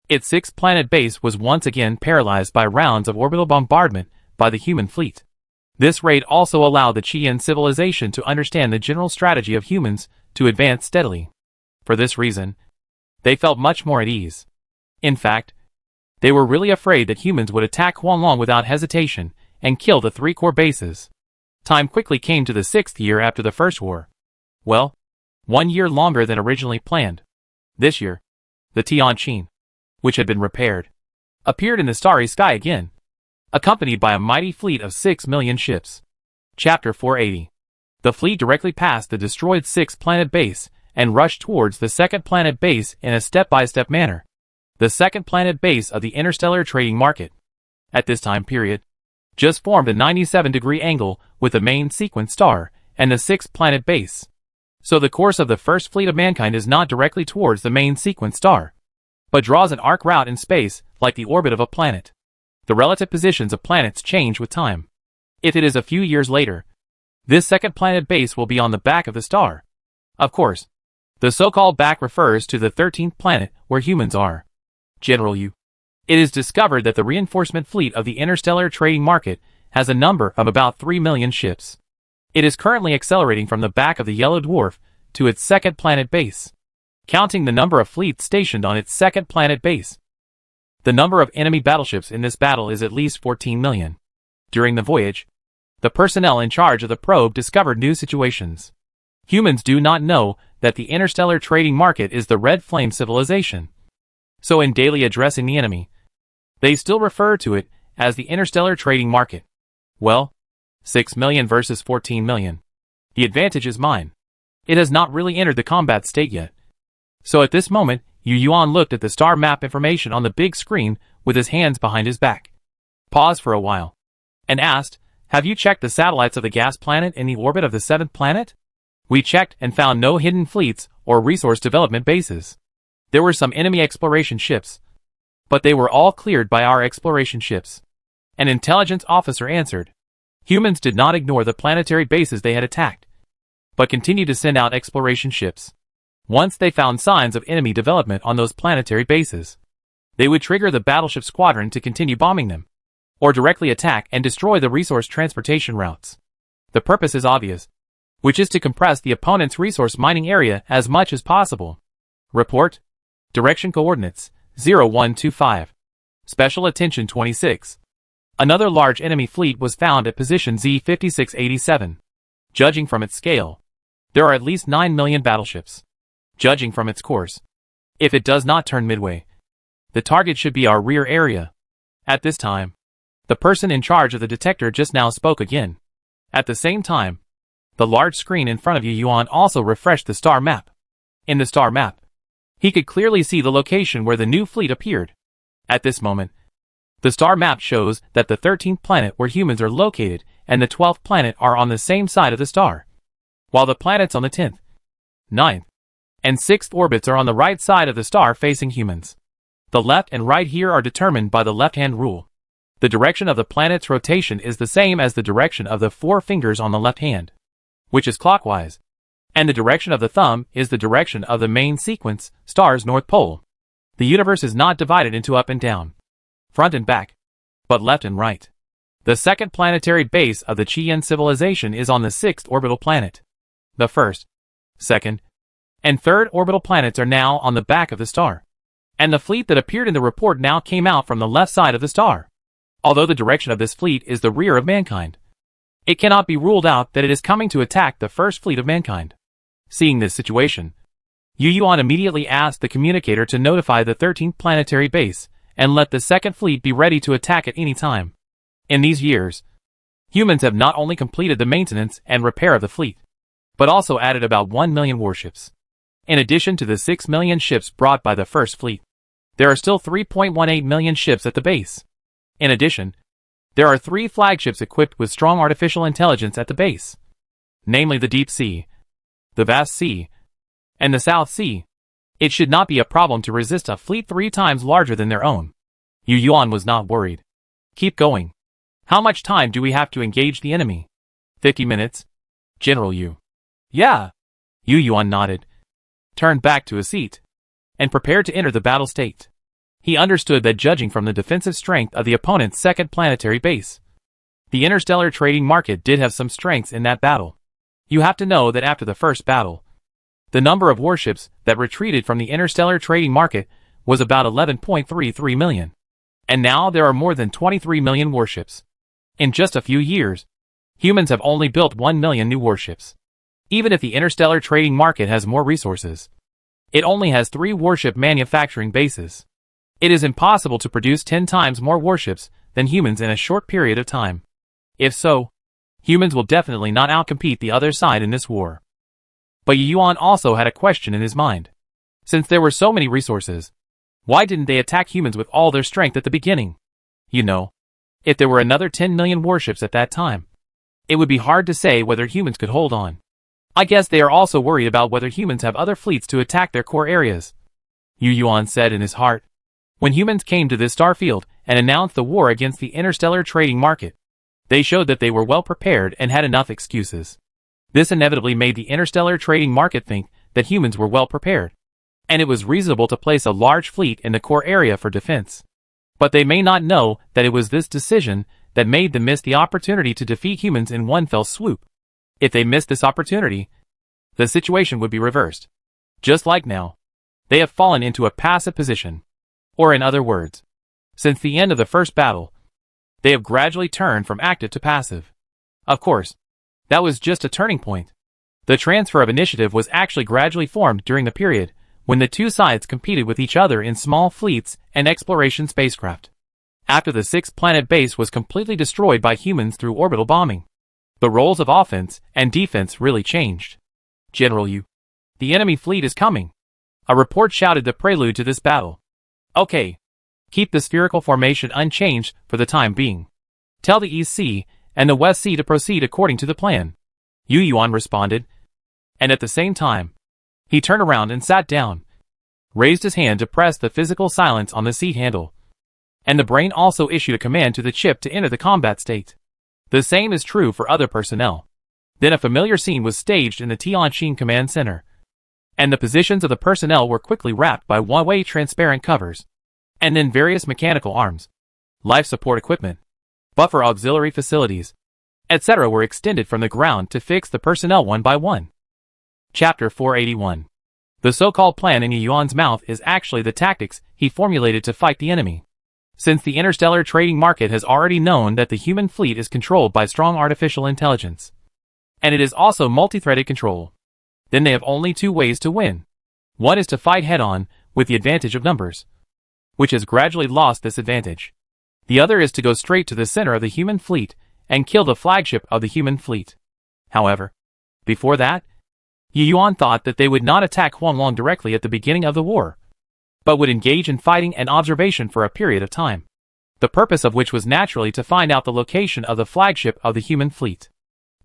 [SPEAKER 1] its 6th planet base was once again paralyzed by rounds of orbital bombardment by the human fleet. This raid also allowed the Qian civilization to understand the general strategy of humans to advance steadily. For this reason, they felt much more at ease. In fact, they were really afraid that humans would attack Huanglong without hesitation and kill the 3 core bases. Time quickly came to the 6th year after the first war. Well, 1 year longer than originally planned. This year, the Tianqin, which had been repaired, appeared in the starry sky again, accompanied by a mighty fleet of 6 million ships. Chapter 480. The fleet directly passed the destroyed 6th planet base and rushed towards the 2nd planet base in a step-by-step manner. The 2nd planet base of the Interstellar trading market, at this time period, just formed a 97-degree angle with the main sequence star and the 6th planet base. So the course of the first fleet of mankind is not directly towards the main sequence star, but draws an arc route in space like the orbit of a planet. The relative positions of planets change with time. If it is a few years later, this 2nd planet base will be on the back of the star. Of course, the so-called back refers to the 13th planet where humans are. General Yu. It is discovered that the reinforcement fleet of the Interstellar trading market has a number of about 3 million ships. It is currently accelerating from the back of the Yellow Dwarf to its 2nd planet base, counting the number of fleets stationed on its 2nd planet base. The number of enemy battleships in this battle is at least 14 million. During the voyage, the personnel in charge of the probe discovered new situations. Humans do not know that the Interstellar trading market is the Red Flame civilization. So in daily addressing the enemy, they still refer to it as the Interstellar trading market. Well, 6 million versus 14 million. The advantage is mine. It has not really entered the combat state yet. So at this moment, Yu Yuan looked at the star map information on the big screen with his hands behind his back. Paused for a while, and asked, "Have you checked the satellites of the gas planet in the orbit of the 7th planet?" We checked and found no hidden fleets or resource development bases. There were some enemy exploration ships, but they were all cleared by our exploration ships. An intelligence officer answered. Humans did not ignore the planetary bases they had attacked, but continued to send out exploration ships. Once they found signs of enemy development on those planetary bases, they would trigger the battleship squadron to continue bombing them, or directly attack and destroy the resource transportation routes. The purpose is obvious, which is to compress the opponent's resource mining area as much as possible. Report. Direction coordinates, 0125. Special attention 26. Another large enemy fleet was found at position Z5687. Judging from its scale, there are at least 9 million battleships. Judging from its course, if it does not turn midway, the target should be our rear area. At this time, the person in charge of the detector just now spoke again. At the same time, the large screen in front of Yu Yuan also refreshed the star map. In the star map, he could clearly see the location where the new fleet appeared. At this moment, the star map shows that the 13th planet where humans are located and the 12th planet are on the same side of the star, while the planets on the 10th, 9th, and 6th orbits are on the right side of the star facing humans. The left and right here are determined by the left-hand rule. The direction of the planet's rotation is the same as the direction of the 4 fingers on the left hand, which is clockwise, and the direction of the thumb is the direction of the main sequence, star's north pole. The universe is not divided into up and down, front and back, but left and right. The second planetary base of the Qian civilization is on the 6th orbital planet. The first, second, and third orbital planets are now on the back of the star, and the fleet that appeared in the report now came out from the left side of the star. Although the direction of this fleet is the rear of mankind, it cannot be ruled out that it is coming to attack the first fleet of mankind. Seeing this situation, Yu Yuan immediately asked the communicator to notify the 13th planetary base and let the second fleet be ready to attack at any time. In these years, humans have not only completed the maintenance and repair of the fleet, but also added about 1 million warships. In addition to the 6 million ships brought by the first fleet, there are still 3.18 million ships at the base. In addition, there are 3 flagships equipped with strong artificial intelligence at the base, namely the Deep Sea, the Vast Sea, and the South Sea. It should not be a problem to resist a fleet 3 times larger than their own. Yu Yuan was not worried. Keep going. How much time do we have to engage the enemy? 50 minutes, General Yu. Yeah. Yu Yuan nodded, turned back to his seat, and prepared to enter the battle state. He understood that judging from the defensive strength of the opponent's second planetary base, the interstellar trading market did have some strengths in that battle. You have to know that after the first battle, the number of warships that retreated from the interstellar trading market was about 11.33 million. And now there are more than 23 million warships. In just a few years, humans have only built 1 million new warships. Even if the interstellar trading market has more resources, it only has 3 warship manufacturing bases. It is impossible to produce 10 times more warships than humans in a short period of time. If so, humans will definitely not outcompete the other side in this war. But Yu Yuan also had a question in his mind. Since there were so many resources, why didn't they attack humans with all their strength at the beginning? You know, if there were another 10 million warships at that time, it would be hard to say whether humans could hold on. I guess they are also worried about whether humans have other fleets to attack their core areas, Yu Yuan said in his heart. When humans came to this star field and announced the war against the interstellar trading market, they showed that they were well prepared and had enough excuses. This inevitably made the interstellar trading market think that humans were well prepared, and it was reasonable to place a large fleet in the core area for defense. But they may not know that it was this decision that made them miss the opportunity to defeat humans in one fell swoop. If they missed this opportunity, the situation would be reversed. Just like now, they have fallen into a passive position. Or in other words, since the end of the first battle, they have gradually turned from active to passive. Of course, that was just a turning point. The transfer of initiative was actually gradually formed during the period when the two sides competed with each other in small fleets and exploration spacecraft. After the 6th planet base was completely destroyed by humans through orbital bombing, the roles of offense and defense really changed. General Yu, the enemy fleet is coming. A report shouted the prelude to this battle. Okay. Keep the spherical formation unchanged for the time being. Tell the East Sea and the West Sea to proceed according to the plan. Yu Yuan responded, and at the same time, he turned around and sat down, raised his hand to press the physical silence on the seat handle, and the brain also issued a command to the chip to enter the combat state. The same is true for other personnel. Then a familiar scene was staged in the Tianjin Command Center, and the positions of the personnel were quickly wrapped by one-way transparent covers, and then various mechanical arms, life support equipment, buffer auxiliary facilities, etc. were extended from the ground to fix the personnel one by one. Chapter 481. The so-called plan in Yu Yuan's mouth is actually the tactics he formulated to fight the enemy. Since the interstellar trading market has already known that the human fleet is controlled by strong artificial intelligence, and it is also multi-threaded control. Then they have only two ways to win. One is to fight head-on, with the advantage of numbers, which has gradually lost this advantage. The other is to go straight to the center of the human fleet and kill the flagship of the human fleet. However, before that, Yu Yuan thought that they would not attack Huanglong directly at the beginning of the war, but would engage in fighting and observation for a period of time, the purpose of which was naturally to find out the location of the flagship of the human fleet.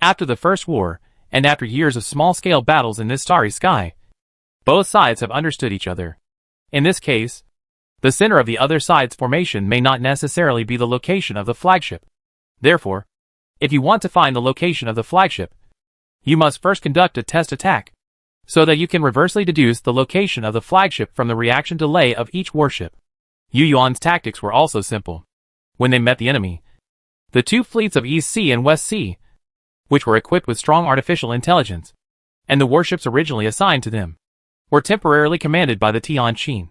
[SPEAKER 1] After the First War, and after years of small-scale battles in this starry sky, both sides have understood each other. In this case, the center of the other side's formation may not necessarily be the location of the flagship. Therefore, if you want to find the location of the flagship, you must first conduct a test attack, so that you can reversely deduce the location of the flagship from the reaction delay of each warship. Yu Yuan's tactics were also simple. When they met the enemy, the two fleets of East Sea and West Sea, which were equipped with strong artificial intelligence, and the warships originally assigned to them, were temporarily commanded by the Tianqin,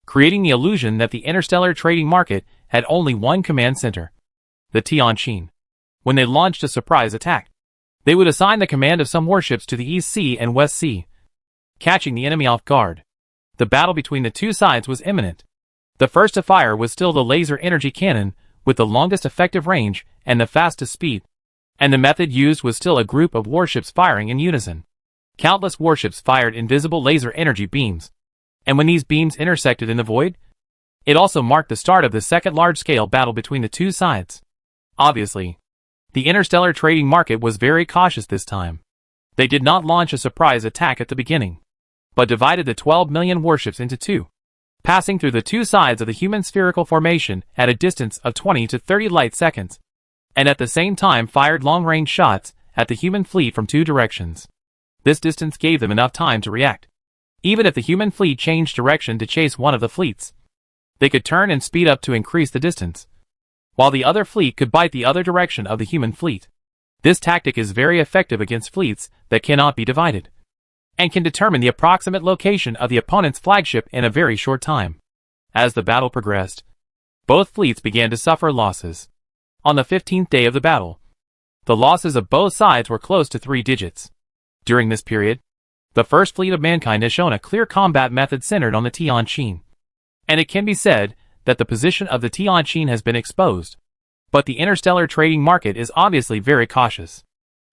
[SPEAKER 1] creating the illusion that the interstellar trading market had only one command center, the Tianqin. When they launched a surprise attack, they would assign the command of some warships to the East Sea and West Sea, catching the enemy off guard. The battle between the two sides was imminent. The first to fire was still the laser energy cannon, with the longest effective range and the fastest speed, and the method used was still a group of warships firing in unison. Countless warships fired invisible laser energy beams, and when these beams intersected in the void, it also marked the start of the second large-scale battle between the two sides. Obviously, the interstellar trading market was very cautious this time. They did not launch a surprise attack at the beginning, but divided the 12 million warships into two, passing through the two sides of the human spherical formation at a distance of 20 to 30 light seconds, and at the same time fired long-range shots at the human fleet from two directions. This distance gave them enough time to react. Even if the human fleet changed direction to chase one of the fleets, they could turn and speed up to increase the distance, while the other fleet could bite the other direction of the human fleet. This tactic is very effective against fleets that cannot be divided, and can determine the approximate location of the opponent's flagship in a very short time. As the battle progressed, both fleets began to suffer losses. On the 15th day of the battle, the losses of both sides were close to 3 digits. During this period, the first fleet of mankind has shown a clear combat method centered on the Tianqin, and it can be said that the position of the Tianqin has been exposed. But the interstellar trading market is obviously very cautious.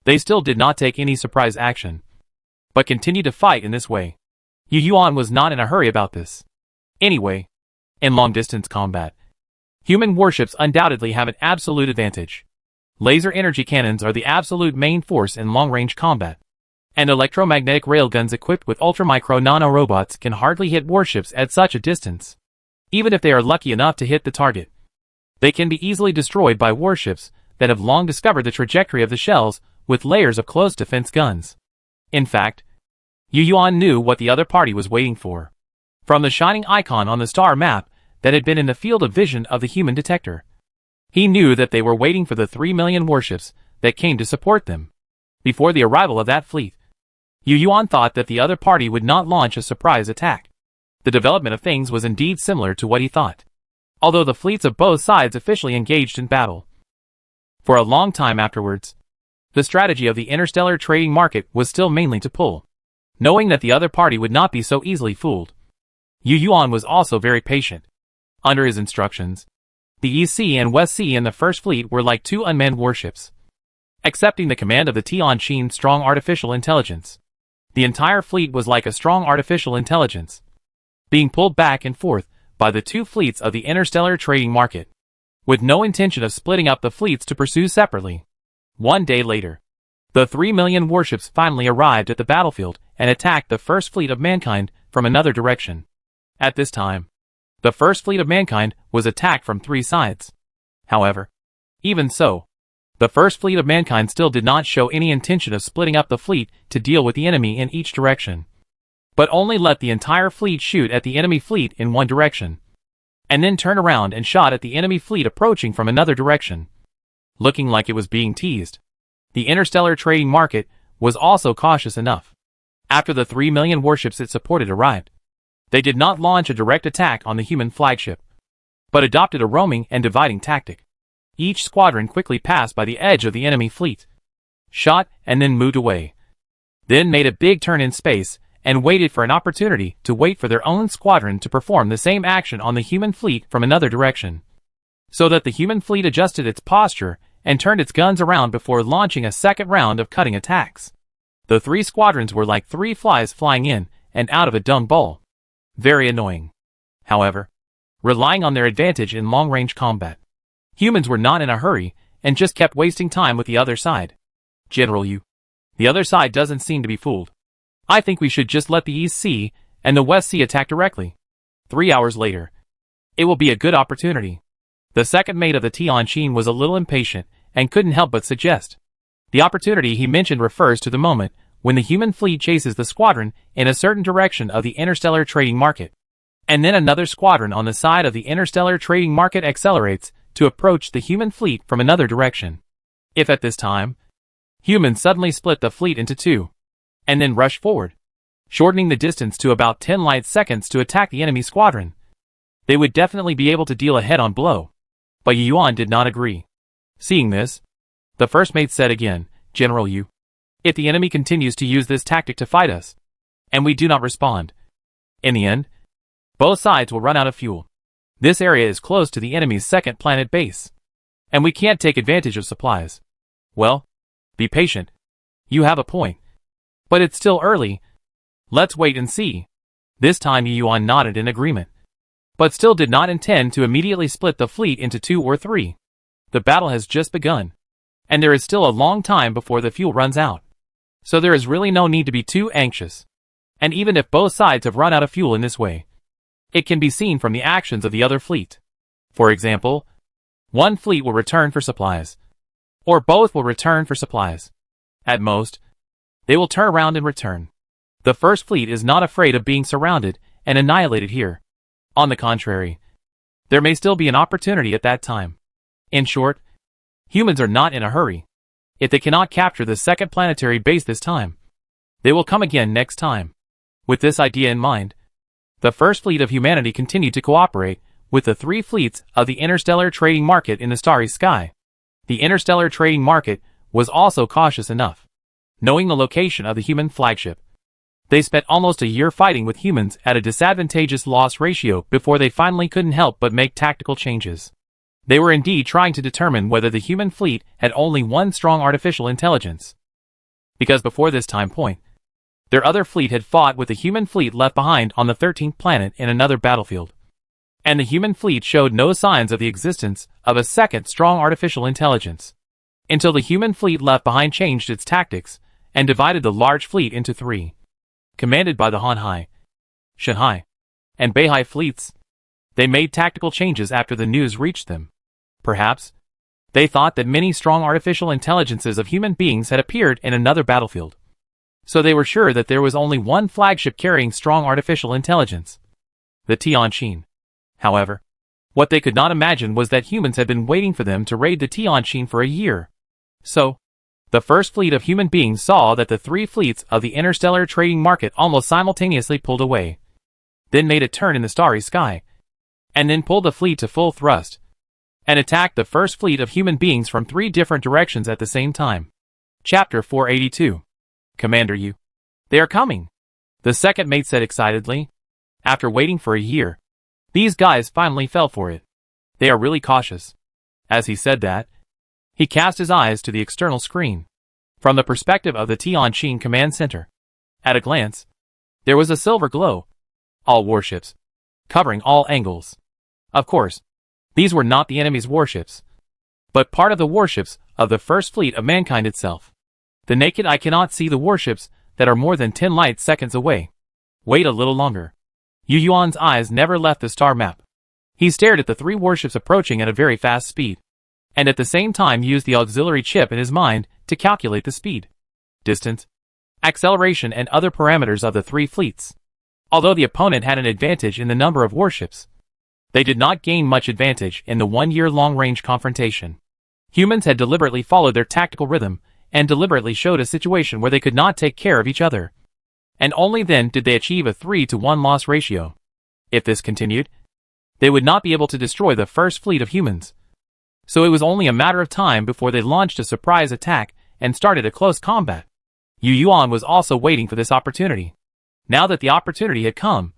[SPEAKER 1] They still did not take any surprise action, but continued to fight in this way. Yu Yuan was not in a hurry about this. Anyway, in long-distance combat, human warships undoubtedly have an absolute advantage. Laser energy cannons are the absolute main force in long-range combat, and electromagnetic railguns equipped with ultra-micro nanorobots can hardly hit warships at such a distance. Even if they are lucky enough to hit the target, they can be easily destroyed by warships that have long discovered the trajectory of the shells with layers of close defense guns. In fact, Yu Yuan knew what the other party was waiting for. From the shining icon on the star map that had been in the field of vision of the human detector, he knew that they were waiting for the 3 million warships that came to support them. Before the arrival of that fleet, Yu Yuan thought that the other party would not launch a surprise attack. The development of things was indeed similar to what he thought, although the fleets of both sides officially engaged in battle. For a long time afterwards, the strategy of the interstellar trading market was still mainly to pull, knowing that the other party would not be so easily fooled. Yu Yuan was also very patient. Under his instructions, the East Sea and West Sea and the First Fleet were like two unmanned warships, accepting the command of the Tianqin's strong artificial intelligence. The entire fleet was like a strong artificial intelligence, being pulled back and forth by the two fleets of the interstellar trading market, with no intention of splitting up the fleets to pursue separately. 1 day later, the 3 million warships finally arrived at the battlefield and attacked the First Fleet of mankind from another direction. At this time, the First Fleet of mankind was attacked from 3 sides. However, even so, the First Fleet of mankind still did not show any intention of splitting up the fleet to deal with the enemy in each direction, but only let the entire fleet shoot at the enemy fleet in one direction, and then turn around and shot at the enemy fleet approaching from another direction, looking like it was being teased. The interstellar trading market was also cautious enough. After the 3 million warships it supported arrived, they did not launch a direct attack on the human flagship, but adopted a roaming and dividing tactic. Each squadron quickly passed by the edge of the enemy fleet, shot, and then moved away. Then made a big turn in space, and waited for an opportunity to wait for their own squadron to perform the same action on the human fleet from another direction. So that the human fleet adjusted its posture and turned its guns around before launching a second round of cutting attacks. The 3 squadrons were like 3 flies flying in and out of a dung bowl. Very annoying. However, relying on their advantage in long-range combat, humans were not in a hurry and just kept wasting time with the other side. General Yu. The other side doesn't seem to be fooled. I think we should just let the East Sea and the West Sea attack directly. 3 hours later. It will be a good opportunity. The second mate of the Tianjin was a little impatient and couldn't help but suggest. The opportunity he mentioned refers to the moment when the human fleet chases the squadron in a certain direction of the interstellar trading market. And then another squadron on the side of the interstellar trading market accelerates to approach the human fleet from another direction. If at this time, humans suddenly split the fleet into 2, and then rush forward, shortening the distance to about 10 light seconds to attack the enemy squadron, they would definitely be able to deal a head-on blow. But Yuan did not agree. Seeing this, the first mate said again, General Yu, if the enemy continues to use this tactic to fight us, and we do not respond, in the end, both sides will run out of fuel. This area is close to the enemy's second planet base, and we can't take advantage of supplies. Well, be patient. You have a point. But it's still early. Let's wait and see. This time Yuan nodded in agreement, but still did not intend to immediately split the fleet into 2 or 3. The battle has just begun, and there is still a long time before the fuel runs out. So there is really no need to be too anxious. And even if both sides have run out of fuel in this way, it can be seen from the actions of the other fleet. For example, one fleet will return for supplies, or both will return for supplies. At most, they will turn around and return. The first fleet is not afraid of being surrounded and annihilated here. On the contrary, there may still be an opportunity at that time. In short, humans are not in a hurry. If they cannot capture the second planetary base this time, they will come again next time. With this idea in mind, the first fleet of humanity continued to cooperate with the 3 fleets of the interstellar trading market in the starry sky. The interstellar trading market was also cautious enough. Knowing the location of the human flagship, they spent almost a year fighting with humans at a disadvantageous loss ratio before they finally couldn't help but make tactical changes. They were indeed trying to determine whether the human fleet had only one strong artificial intelligence. Because before this time point, their other fleet had fought with the human fleet left behind on the 13th planet in another battlefield. And the human fleet showed no signs of the existence of a second strong artificial intelligence, until the human fleet left behind changed its tactics and divided the large fleet into 3. Commanded by the Hanhai, Shanghai, and Beihai fleets, they made tactical changes after the news reached them. Perhaps, they thought that many strong artificial intelligences of human beings had appeared in another battlefield. So they were sure that there was only one flagship carrying strong artificial intelligence, the Tianjin. However, what they could not imagine was that humans had been waiting for them to raid the Tianjin for a year. So, the first fleet of human beings saw that the 3 fleets of the interstellar trading market almost simultaneously pulled away, then made a turn in the starry sky, and then pulled the fleet to full thrust, and attacked the first fleet of human beings from 3 different directions at the same time. Chapter 482. Commander Yu. They are coming, the second mate said excitedly. After waiting for a year, these guys finally fell for it. They are really cautious. As he said that, he cast his eyes to the external screen, from the perspective of the Tianjin command center. At a glance, there was a silver glow. All warships, covering all angles. Of course, these were not the enemy's warships, but part of the warships of the first fleet of mankind itself. The naked eye cannot see the warships that are more than 10 light seconds away. Wait a little longer. Yu Yuan's eyes never left the star map. He stared at the 3 warships approaching at a very fast speed, and at the same time used the auxiliary chip in his mind to calculate the speed, distance, acceleration and other parameters of the 3 fleets. Although the opponent had an advantage in the number of warships, they did not gain much advantage in the 1-year long-range confrontation. Humans had deliberately followed their tactical rhythm and deliberately showed a situation where they could not take care of each other. And only then did they achieve a 3-to-1 loss ratio. If this continued, they would not be able to destroy the first fleet of humans. So it was only a matter of time before they launched a surprise attack and started a close combat. Yu Yuan was also waiting for this opportunity. Now that the opportunity had come,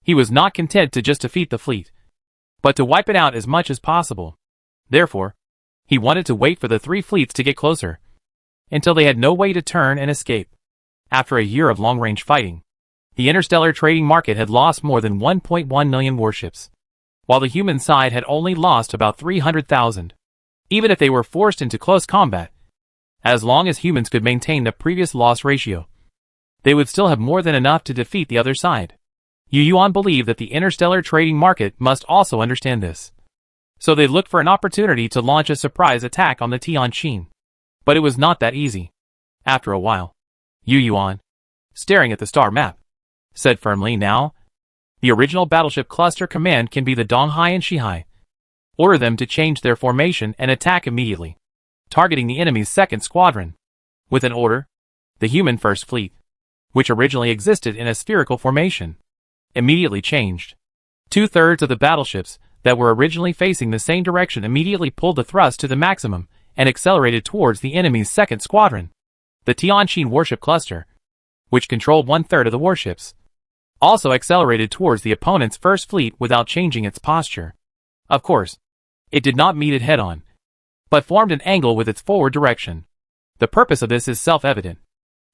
[SPEAKER 1] he was not content to just defeat the fleet, but to wipe it out as much as possible. Therefore, he wanted to wait for the three fleets to get closer, until they had no way to turn and escape. After a year of long-range fighting, the interstellar trading market had lost more than 1.1 million warships, while the human side had only lost about 300,000. Even if they were forced into close combat, as long as humans could maintain the previous loss ratio, they would still have more than enough to defeat the other side. Yu Yuan believed that the interstellar trading market must also understand this. So they looked for an opportunity to launch a surprise attack on the Tianqin. But it was not that easy. After a while, Yu Yuan, staring at the star map, said firmly, "Now, the original battleship cluster command can be the Donghai and Shihai. Order them to change their formation and attack immediately, targeting the enemy's second squadron." With an order, the human first fleet, which originally existed in a spherical formation, immediately changed. 2/3 of the battleships that were originally facing the same direction immediately pulled the thrust to the maximum and accelerated towards the enemy's second squadron. The Tianqin warship cluster, which controlled 1/3 of the warships, also accelerated towards the opponent's first fleet without changing its posture. Of course, it did not meet it head-on, but formed an angle with its forward direction. The purpose of this is self-evident,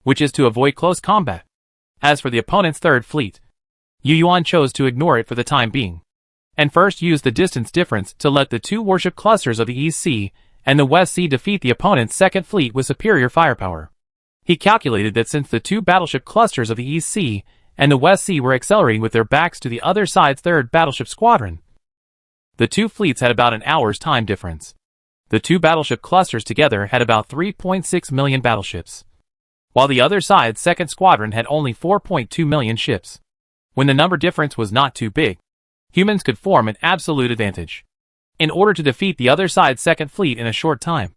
[SPEAKER 1] which is to avoid close combat. As for the opponent's third fleet, Yu Yuan chose to ignore it for the time being, and first used the distance difference to let the two warship clusters of the East Sea and the West Sea defeat the opponent's second fleet with superior firepower. He calculated that since the two battleship clusters of the East Sea and the West Sea were accelerating with their backs to the other side's third battleship squadron, the two fleets had about an hour's time difference. The two battleship clusters together had about 3.6 million battleships, while the other side's second squadron had only 4.2 million ships. When the number difference was not too big, humans could form an absolute advantage. In order to defeat the other side's second fleet in a short time,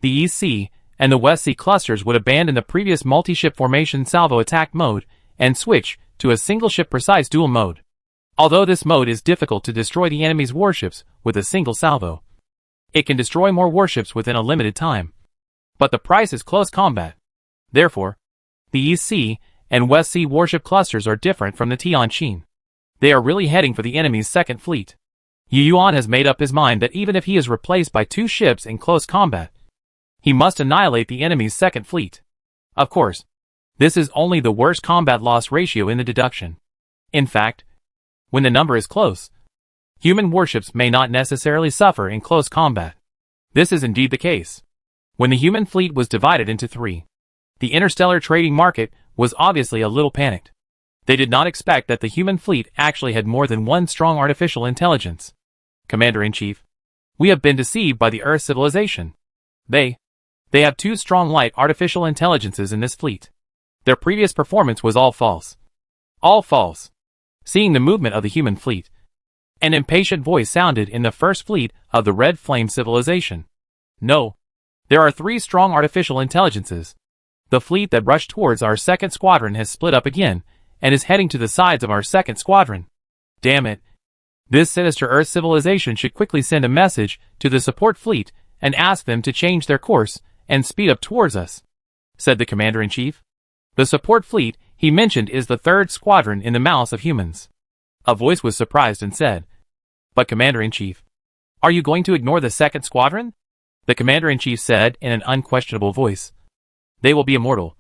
[SPEAKER 1] the East Sea and the West Sea clusters would abandon the previous multi-ship formation salvo attack mode and switch to a single-ship precise duel mode. Although this mode is difficult to destroy the enemy's warships with a single salvo, it can destroy more warships within a limited time. But the price is close combat. Therefore, the East Sea and West Sea warship clusters are different from the Tianqin. They are really heading for the enemy's second fleet. Yu Yuan has made up his mind that even if he is replaced by two ships in close combat, he must annihilate the enemy's second fleet. Of course, this is only the worst combat loss ratio in the deduction. In fact, when the number is close, human warships may not necessarily suffer in close combat. This is indeed the case. When the human fleet was divided into three, the interstellar trading market was obviously a little panicked. They did not expect that the human fleet actually had more than one strong artificial intelligence. Commander-in-Chief, we have been deceived by the Earth civilization. They have two strong light artificial intelligences in this fleet. Their previous performance was all false. All false. Seeing the movement of the human fleet, an impatient voice sounded in the first fleet of the Red Flame civilization. No. There are three strong artificial intelligences. The fleet that rushed towards our second squadron has split up again, and is heading to the sides of our second squadron. Damn it. This sinister Earth civilization should quickly send a message to the support fleet and ask them to change their course and speed up towards us, said the Commander-in-Chief. The support fleet he mentioned is the third squadron in the mouths of humans. A voice was surprised and said, "But Commander-in-Chief, are you going to ignore the second squadron?" The Commander-in-Chief said in an unquestionable voice, "They will be immortal,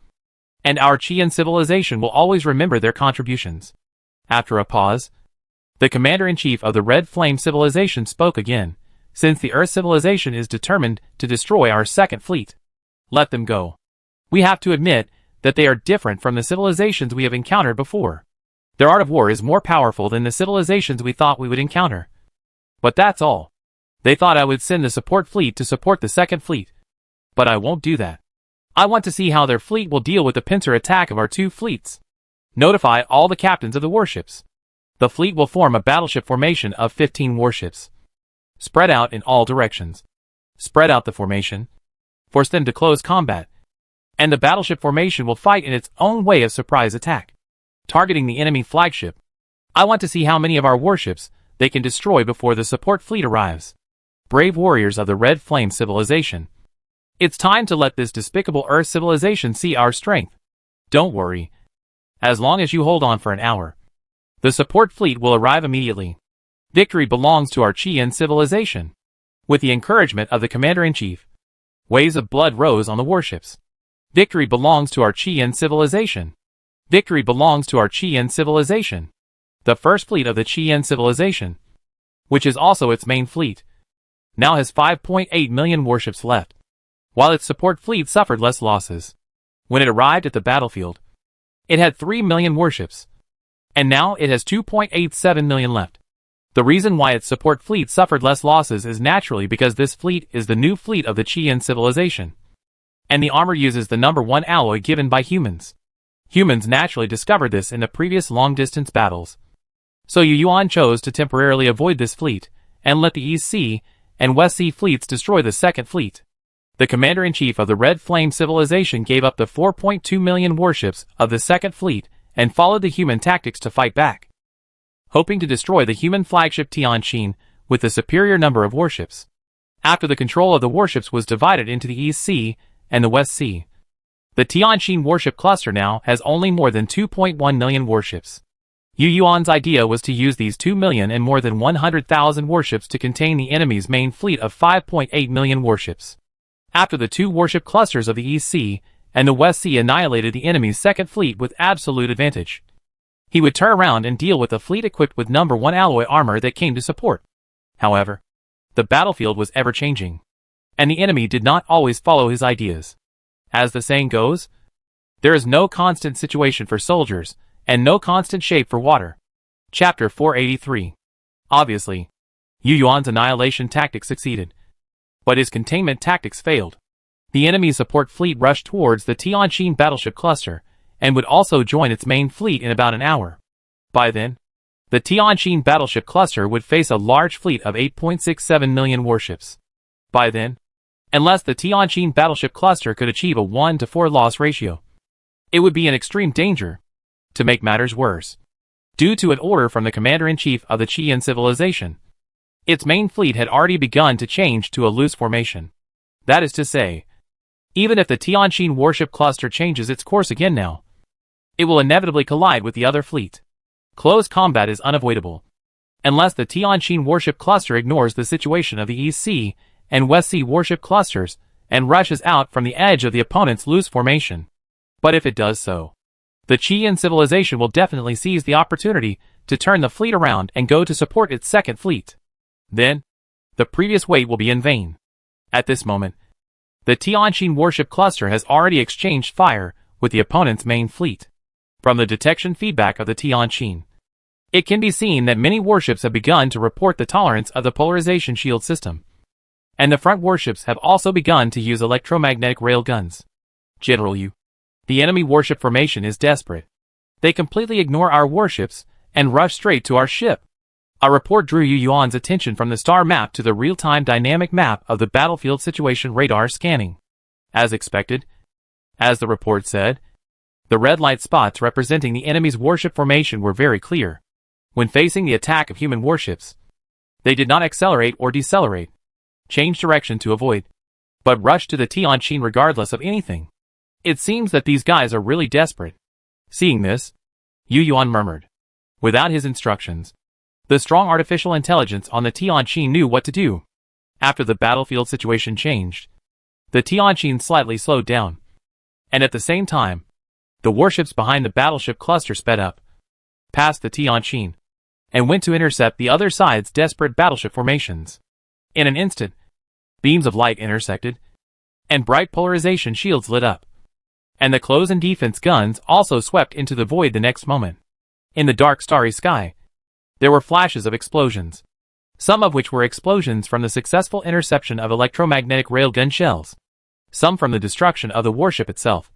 [SPEAKER 1] and our Qian civilization will always remember their contributions." After a pause, the Commander-in-Chief of the Red Flame civilization spoke again. "Since the Earth civilization is determined to destroy our second fleet, let them go. We have to admit that they are different from the civilizations we have encountered before. Their art of war is more powerful than the civilizations we thought we would encounter. But that's all. They thought I would send the support fleet to support the second fleet. But I won't do that. I want to see how their fleet will deal with the pincer attack of our two fleets. Notify all the captains of the warships. The fleet will form a battleship formation of 15 warships, spread out in all directions. Spread out the formation, force them to close combat, and the battleship formation will fight in its own way of surprise attack, targeting the enemy flagship. I want to see how many of our warships they can destroy before the support fleet arrives. Brave warriors of the Red Flame civilization, It's time to let this despicable Earth civilization see our strength. Don't worry. As long as you hold on for an hour, the support fleet will arrive immediately. Victory belongs to our Chian civilization. With the encouragement of the Commander-in-Chief, waves of blood rose on the warships. Victory belongs to our Chian civilization. Victory belongs to our Chian civilization. The first fleet of the Chian civilization, which is also its main fleet, now has 5.8 million warships left, while its support fleet suffered less losses. When it arrived at the battlefield, it had 3 million warships, and now it has 2.87 million left. The reason why its support fleet suffered less losses is naturally because this fleet is the new fleet of the Chian civilization, and the armor uses the number 1 alloy given by humans. Humans naturally discovered this in the previous long-distance battles, so Yuan chose to temporarily avoid this fleet, and let the East Sea and West Sea fleets destroy the second fleet. The Commander-in-Chief of the Red Flame civilization gave up the 4.2 million warships of the second fleet and followed the human tactics to fight back, hoping to destroy the human flagship Tianqin with the superior number of warships. After the control of the warships was divided into the East Sea and the West Sea, the Tianqin warship cluster now has only more than 2.1 million warships. Yuan's idea was to use these 2 million and more than 100,000 warships to contain the enemy's main fleet of 5.8 million warships. After the 2 warship clusters of the East Sea and the West Sea annihilated the enemy's second fleet with absolute advantage, he would turn around and deal with a fleet equipped with number 1 alloy armor that came to support. However, the battlefield was ever-changing, and the enemy did not always follow his ideas. As the saying goes, there is no constant situation for soldiers, and no constant shape for water. Chapter 483. Obviously, Yuan's annihilation tactic succeeded, but his containment tactics failed. The enemy's support fleet rushed towards the Tianqin battleship cluster, and would also join its main fleet in about an hour. By then, the Tianqin battleship cluster would face a large fleet of 8.67 million warships. By then, unless the Tianqin battleship cluster could achieve a 1-to-4 loss ratio, it would be in extreme danger. To make matters worse, due to an order from the Commander-in-Chief of the Chian civilization, its main fleet had already begun to change to a loose formation. That is to say, even if the Tianqin warship cluster changes its course again now, it will inevitably collide with the other fleet. Close combat is unavoidable, unless the Tianqin warship cluster ignores the situation of the East Sea and West Sea warship clusters and rushes out from the edge of the opponent's loose formation. But if it does so, the Chian civilization will definitely seize the opportunity to turn the fleet around and go to support its second fleet. Then, the previous wait will be in vain. At this moment, the Tianqin warship cluster has already exchanged fire with the opponent's main fleet. From the detection feedback of the Tianqin, it can be seen that many warships have begun to report the tolerance of the polarization shield system, and the front warships have also begun to use electromagnetic railguns. General Yu, the enemy warship formation is desperate. They completely ignore our warships and rush straight to our ship. A report drew Yuan's attention from the star map to the real-time dynamic map of the battlefield situation radar scanning. As expected, as the report said, the red light spots representing the enemy's warship formation were very clear. When facing the attack of human warships, they did not accelerate or decelerate, change direction to avoid, but rushed to the Tianqin regardless of anything. It seems that these guys are really desperate. Seeing this, Yuan murmured. Without his instructions, the strong artificial intelligence on the Tianqin knew what to do. After the battlefield situation changed, the Tianqin slightly slowed down, and at the same time, the warships behind the battleship cluster sped up, past the Tianqin, and went to intercept the other side's desperate battleship formations. In an instant, beams of light intersected, and bright polarization shields lit up, and the close and defense guns also swept into the void the next moment. In the dark starry sky, there were flashes of explosions, some of which were explosions from the successful interception of electromagnetic railgun shells, some from the destruction of the warship itself,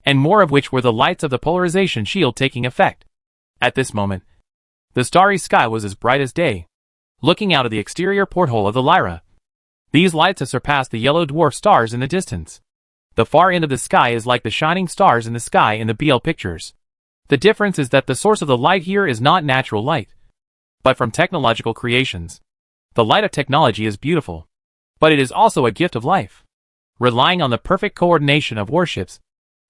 [SPEAKER 1] and more of which were the lights of the polarization shield taking effect. At this moment, the starry sky was as bright as day. Looking out of the exterior porthole of the Lyra, these lights have surpassed the yellow dwarf stars in the distance. The far end of the sky is like the shining stars in the sky in the BL pictures. The difference is that the source of the light here is not natural light, but from technological creations. The light of technology is beautiful, but it is also a gift of life. Relying on the perfect coordination of warships,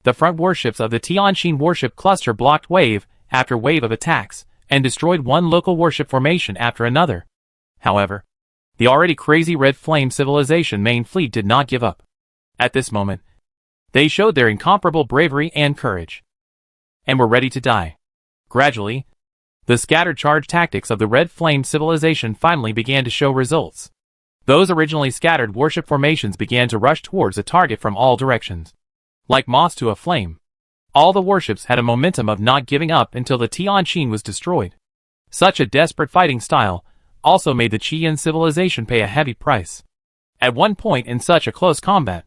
[SPEAKER 1] the front warships of the Tianjin warship cluster blocked wave after wave of attacks and destroyed one local warship formation after another. However, the already crazy Red Flame civilization main fleet did not give up. At this moment, they showed their incomparable bravery and courage, and were ready to die. Gradually, the scattered charge tactics of the Red Flame civilization finally began to show results. Those originally scattered warship formations began to rush towards a target from all directions. Like moths to a flame, all the warships had a momentum of not giving up until the Tianjin was destroyed. Such a desperate fighting style also made the Qian civilization pay a heavy price. At one point in such a close combat,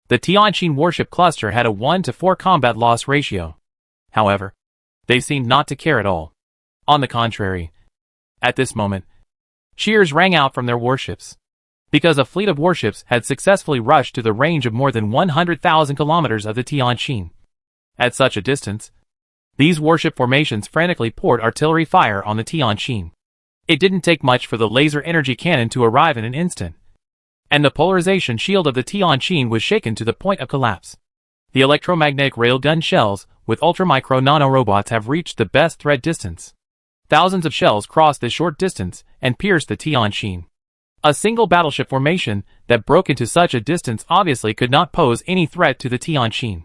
[SPEAKER 1] the Tianjin warship cluster had a 1-to-4 combat loss ratio. However, they seemed not to care at all. On the contrary, at this moment, cheers rang out from their warships, because a fleet of warships had successfully rushed to the range of more than 100,000 kilometers of the Tianjin. At such a distance, these warship formations frantically poured artillery fire on the Tianjin. It didn't take much for the laser energy cannon to arrive in an instant, and the polarization shield of the Tianjin was shaken to the point of collapse. The electromagnetic railgun shells with ultramicro nanorobots have reached the best threat distance. Thousands of shells crossed this short distance and pierced the Tianjin. A single battleship formation that broke into such a distance obviously could not pose any threat to the Tianjin.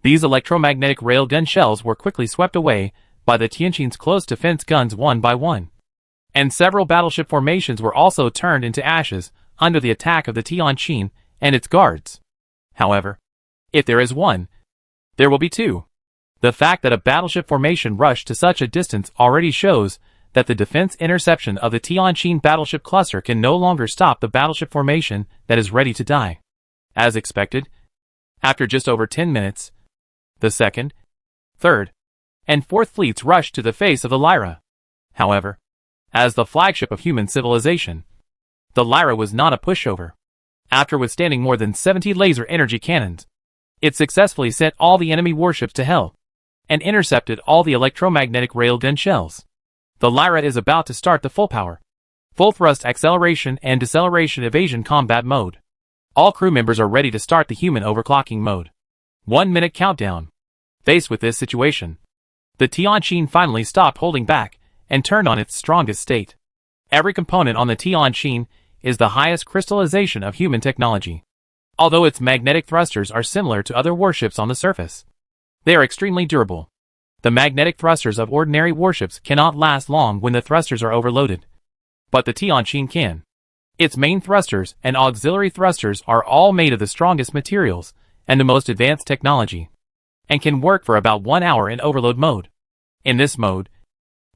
[SPEAKER 1] These electromagnetic railgun shells were quickly swept away by the Tianjin's close defense guns one by one, and several battleship formations were also turned into ashes under the attack of the Tianjin and its guards. However, if there is one, there will be two. The fact that a battleship formation rushed to such a distance already shows that the defense interception of the Tianjin battleship cluster can no longer stop the battleship formation that is ready to die. As expected, after just over 10 minutes, the second, third, and fourth fleets rushed to the face of the Lyra. However, as the flagship of human civilization, the Lyra was not a pushover. After withstanding more than 70 laser energy cannons, it successfully sent all the enemy warships to hell and intercepted all the electromagnetic railgun shells. The Lyra is about to start the full power, full thrust acceleration and deceleration evasion combat mode. All crew members are ready to start the human overclocking mode. 1 minute countdown. Faced with this situation, the Tianjin finally stopped holding back and turned on its strongest state. Every component on the Tianjin is the highest crystallization of human technology. Although its magnetic thrusters are similar to other warships on the surface, they are extremely durable. The magnetic thrusters of ordinary warships cannot last long when the thrusters are overloaded, but the Tianjin can. Its main thrusters and auxiliary thrusters are all made of the strongest materials and the most advanced technology, and can work for about 1 hour in overload mode. In this mode,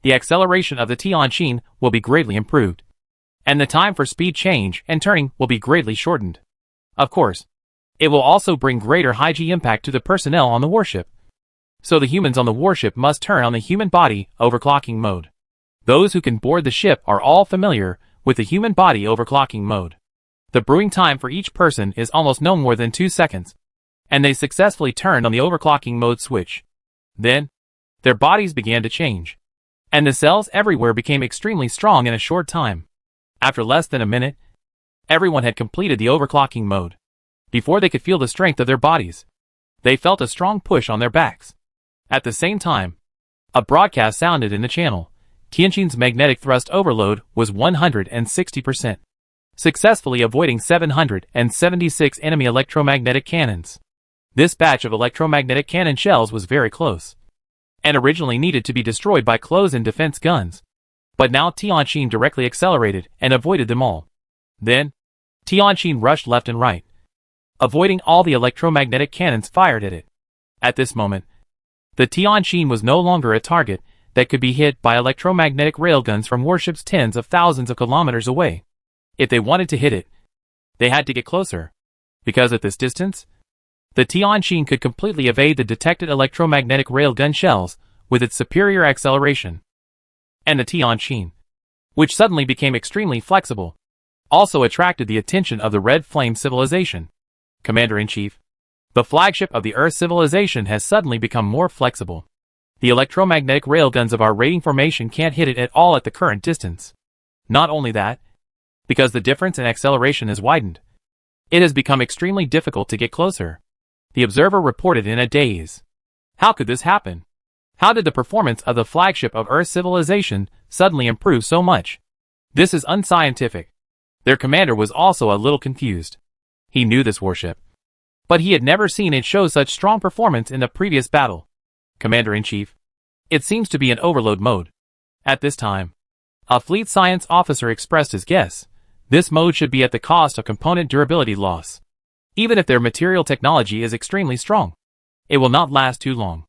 [SPEAKER 1] the acceleration of the Tianjin will be greatly improved, and the time for speed change and turning will be greatly shortened. Of course, it will also bring greater high-G impact to the personnel on the warship, so the humans on the warship must turn on the human body overclocking mode. Those who can board the ship are all familiar with the human body overclocking mode. The brewing time for each person is almost no more than 2 seconds, and they successfully turned on the overclocking mode switch. Then, their bodies began to change, and the cells everywhere became extremely strong in a short time. After less than a minute, everyone had completed the overclocking mode. Before they could feel the strength of their bodies, they felt a strong push on their backs. At the same time, a broadcast sounded in the channel. Tianjin's magnetic thrust overload was 160%, successfully avoiding 776 enemy electromagnetic cannons. This batch of electromagnetic cannon shells was very close, and originally needed to be destroyed by close-in defense guns. But now Tianjin directly accelerated and avoided them all. Then, Tianjin rushed left and right, avoiding all the electromagnetic cannons fired at it. At this moment, the Tianjin was no longer a target that could be hit by electromagnetic railguns from warships tens of thousands of kilometers away. If they wanted to hit it, they had to get closer, because at this distance, the Tianjin could completely evade the detected electromagnetic railgun shells with its superior acceleration. And the Tianjin, which suddenly became extremely flexible, also attracted the attention of the Red Flame civilization. Commander-in-Chief, the flagship of the Earth civilization has suddenly become more flexible. The electromagnetic railguns of our raiding formation can't hit it at all at the current distance. Not only that, because the difference in acceleration is widened, It has become extremely difficult to get closer. The observer reported in a daze. How could this happen? How did the performance of the flagship of Earth civilization suddenly improve so much? This is unscientific. Their commander was also a little confused. He knew this warship, but he had never seen it show such strong performance in the previous battle. Commander-in-Chief, it seems to be in overload mode. At this time, a fleet science officer expressed his guess. This mode should be at the cost of component durability loss. Even if their material technology is extremely strong, it will not last too long.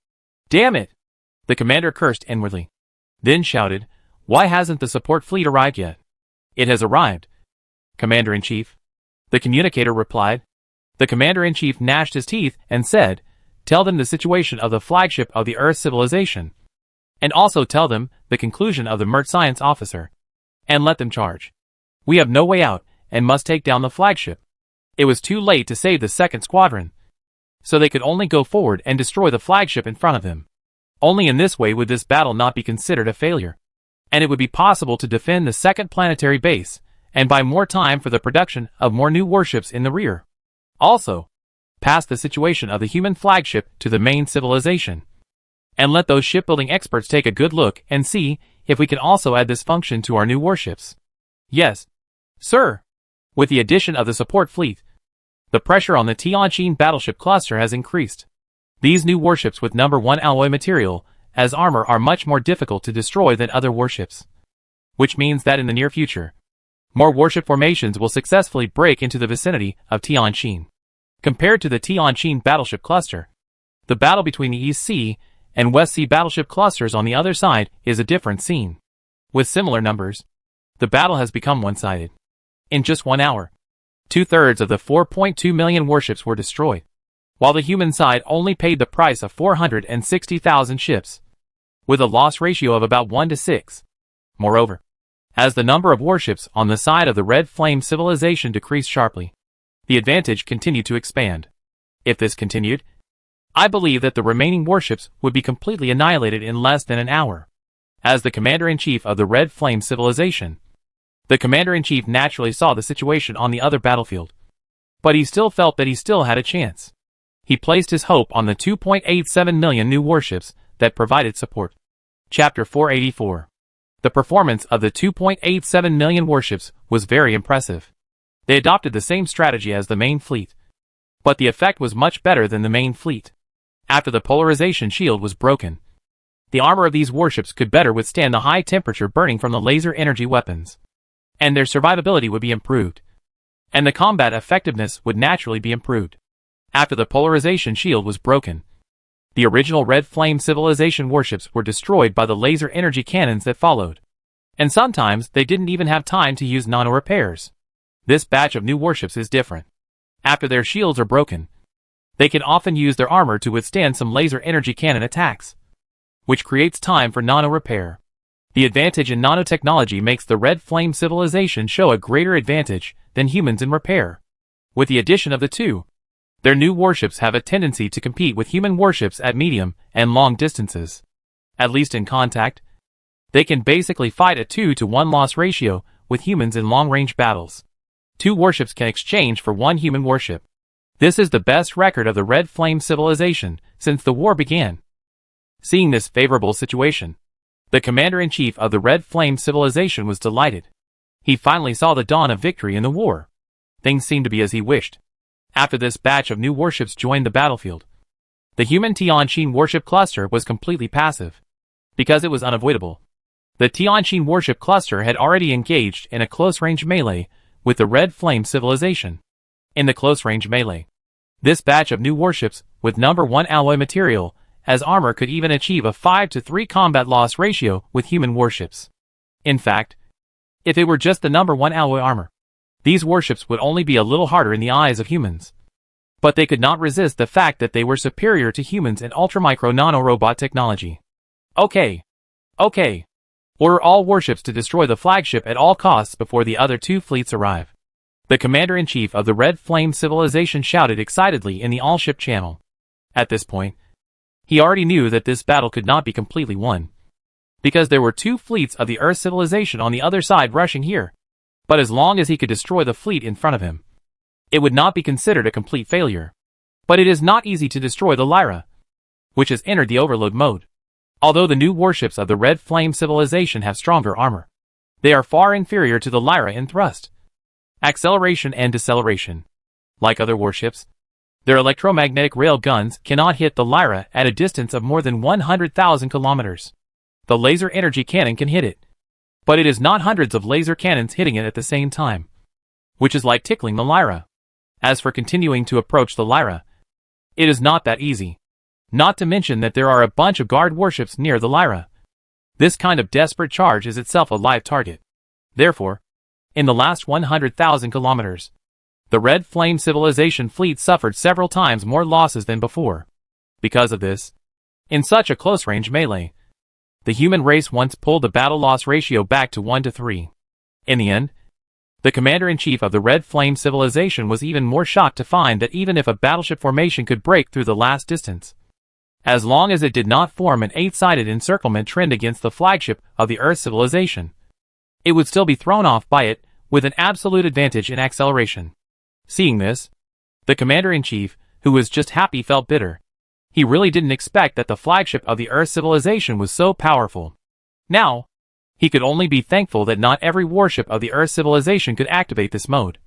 [SPEAKER 1] Damn it! The commander cursed inwardly. Then shouted, "Why hasn't the support fleet arrived yet?" "It has arrived, Commander-in-Chief," the communicator replied. The Commander-in-Chief gnashed his teeth and said, "Tell them the situation of the flagship of the Earth civilization. And also tell them the conclusion of the Mert science officer. And let them charge. We have no way out and must take down the flagship." It was too late to save the second squadron, so they could only go forward and destroy the flagship in front of them. Only in this way would this battle not be considered a failure, and it would be possible to defend the second planetary base and buy more time for the production of more new warships in the rear. Also, pass the situation of the human flagship to the main civilization, and let those shipbuilding experts take a good look and see if we can also add this function to our new warships. Yes, sir. With the addition of the support fleet, the pressure on the Tianjin battleship cluster has increased. These new warships with number 1 alloy material as armor are much more difficult to destroy than other warships, which means that in the near future, more warship formations will successfully break into the vicinity of Tianjin. Compared to the Tianjin battleship cluster, the battle between the East Sea and West Sea battleship clusters on the other side is a different scene. With similar numbers, the battle has become one-sided. In just 1 hour, 2/3 of the 4.2 million warships were destroyed, while the human side only paid the price of 460,000 ships, with a loss ratio of about 1 to 6. Moreover, as the number of warships on the side of the Red Flame civilization decreased sharply, the advantage continued to expand. If this continued, I believe that the remaining warships would be completely annihilated in less than an hour. As the commander-in-chief of the Red Flame civilization, the commander-in-chief naturally saw the situation on the other battlefield, but he still felt that he still had a chance. He placed his hope on the 2.87 million new warships that provided support. Chapter 484. The performance of the 2.87 million warships was very impressive. They adopted the same strategy as the main fleet, but the effect was much better than the main fleet. After the polarization shield was broken, the armor of these warships could better withstand the high temperature burning from the laser energy weapons, and their survivability would be improved, and the combat effectiveness would naturally be improved. After the polarization shield was broken, the original Red Flame civilization warships were destroyed by the laser energy cannons that followed, and sometimes they didn't even have time to use nano repairs. This batch of new warships is different. After their shields are broken, they can often use their armor to withstand some laser energy cannon attacks, which creates time for nano repair. The advantage in nanotechnology makes the Red Flame civilization show a greater advantage than humans in repair. With the addition of the two, their new warships have a tendency to compete with human warships at medium and long distances. At least in contact, they can basically fight a 2-to-1 loss ratio with humans in long-range battles. 2 warships can exchange for 1 human warship. This is the best record of the Red Flame civilization since the war began. Seeing this favorable situation, the commander-in-chief of the Red Flame civilization was delighted. He finally saw the dawn of victory in the war. Things seemed to be as he wished. After this batch of new warships joined the battlefield, the human Tianjin warship cluster was completely passive, because it was unavoidable. The Tianjin warship cluster had already engaged in a close-range melee with the Red Flame civilization. In the close-range melee, this batch of new warships with number 1 alloy material as armor could even achieve a 5-to-3 combat loss ratio with human warships. In fact, if it were just the number 1 alloy armor, these warships would only be a little harder in the eyes of humans. But they could not resist the fact that they were superior to humans in ultramicro nanorobot technology. Okay. Order all warships to destroy the flagship at all costs before the other 2 fleets arrive. The commander-in-chief of the Red Flame civilization shouted excitedly in the all-ship channel. At this point, he already knew that this battle could not be completely won, because there were 2 fleets of the Earth civilization on the other side rushing here. But as long as he could destroy the fleet in front of him, it would not be considered a complete failure. But it is not easy to destroy the Lyra, which has entered the overload mode. Although the new warships of the Red Flame civilization have stronger armor, they are far inferior to the Lyra in thrust, acceleration and deceleration. Like other warships, their electromagnetic rail guns cannot hit the Lyra at a distance of more than 100,000 kilometers. The laser energy cannon can hit it, but it is not hundreds of laser cannons hitting it at the same time, which is like tickling the Lyra. As for continuing to approach the Lyra, it is not that easy. Not to mention that there are a bunch of guard warships near the Lyra. This kind of desperate charge is itself a live target. Therefore, in the last 100,000 kilometers, the Red Flame civilization fleet suffered several times more losses than before. Because of this, in such a close-range melee, the human race once pulled the battle-loss ratio back to 1 to 3. In the end, the commander-in-chief of the Red Flame civilization was even more shocked to find that even if a battleship formation could break through the last distance, as long as it did not form an 8-sided encirclement trend against the flagship of the Earth civilization, it would still be thrown off by it with an absolute advantage in acceleration. Seeing this, the commander-in-chief, who was just happy, felt bitter. He really didn't expect that the flagship of the Earth civilization was so powerful. Now, he could only be thankful that not every warship of the Earth civilization could activate this mode.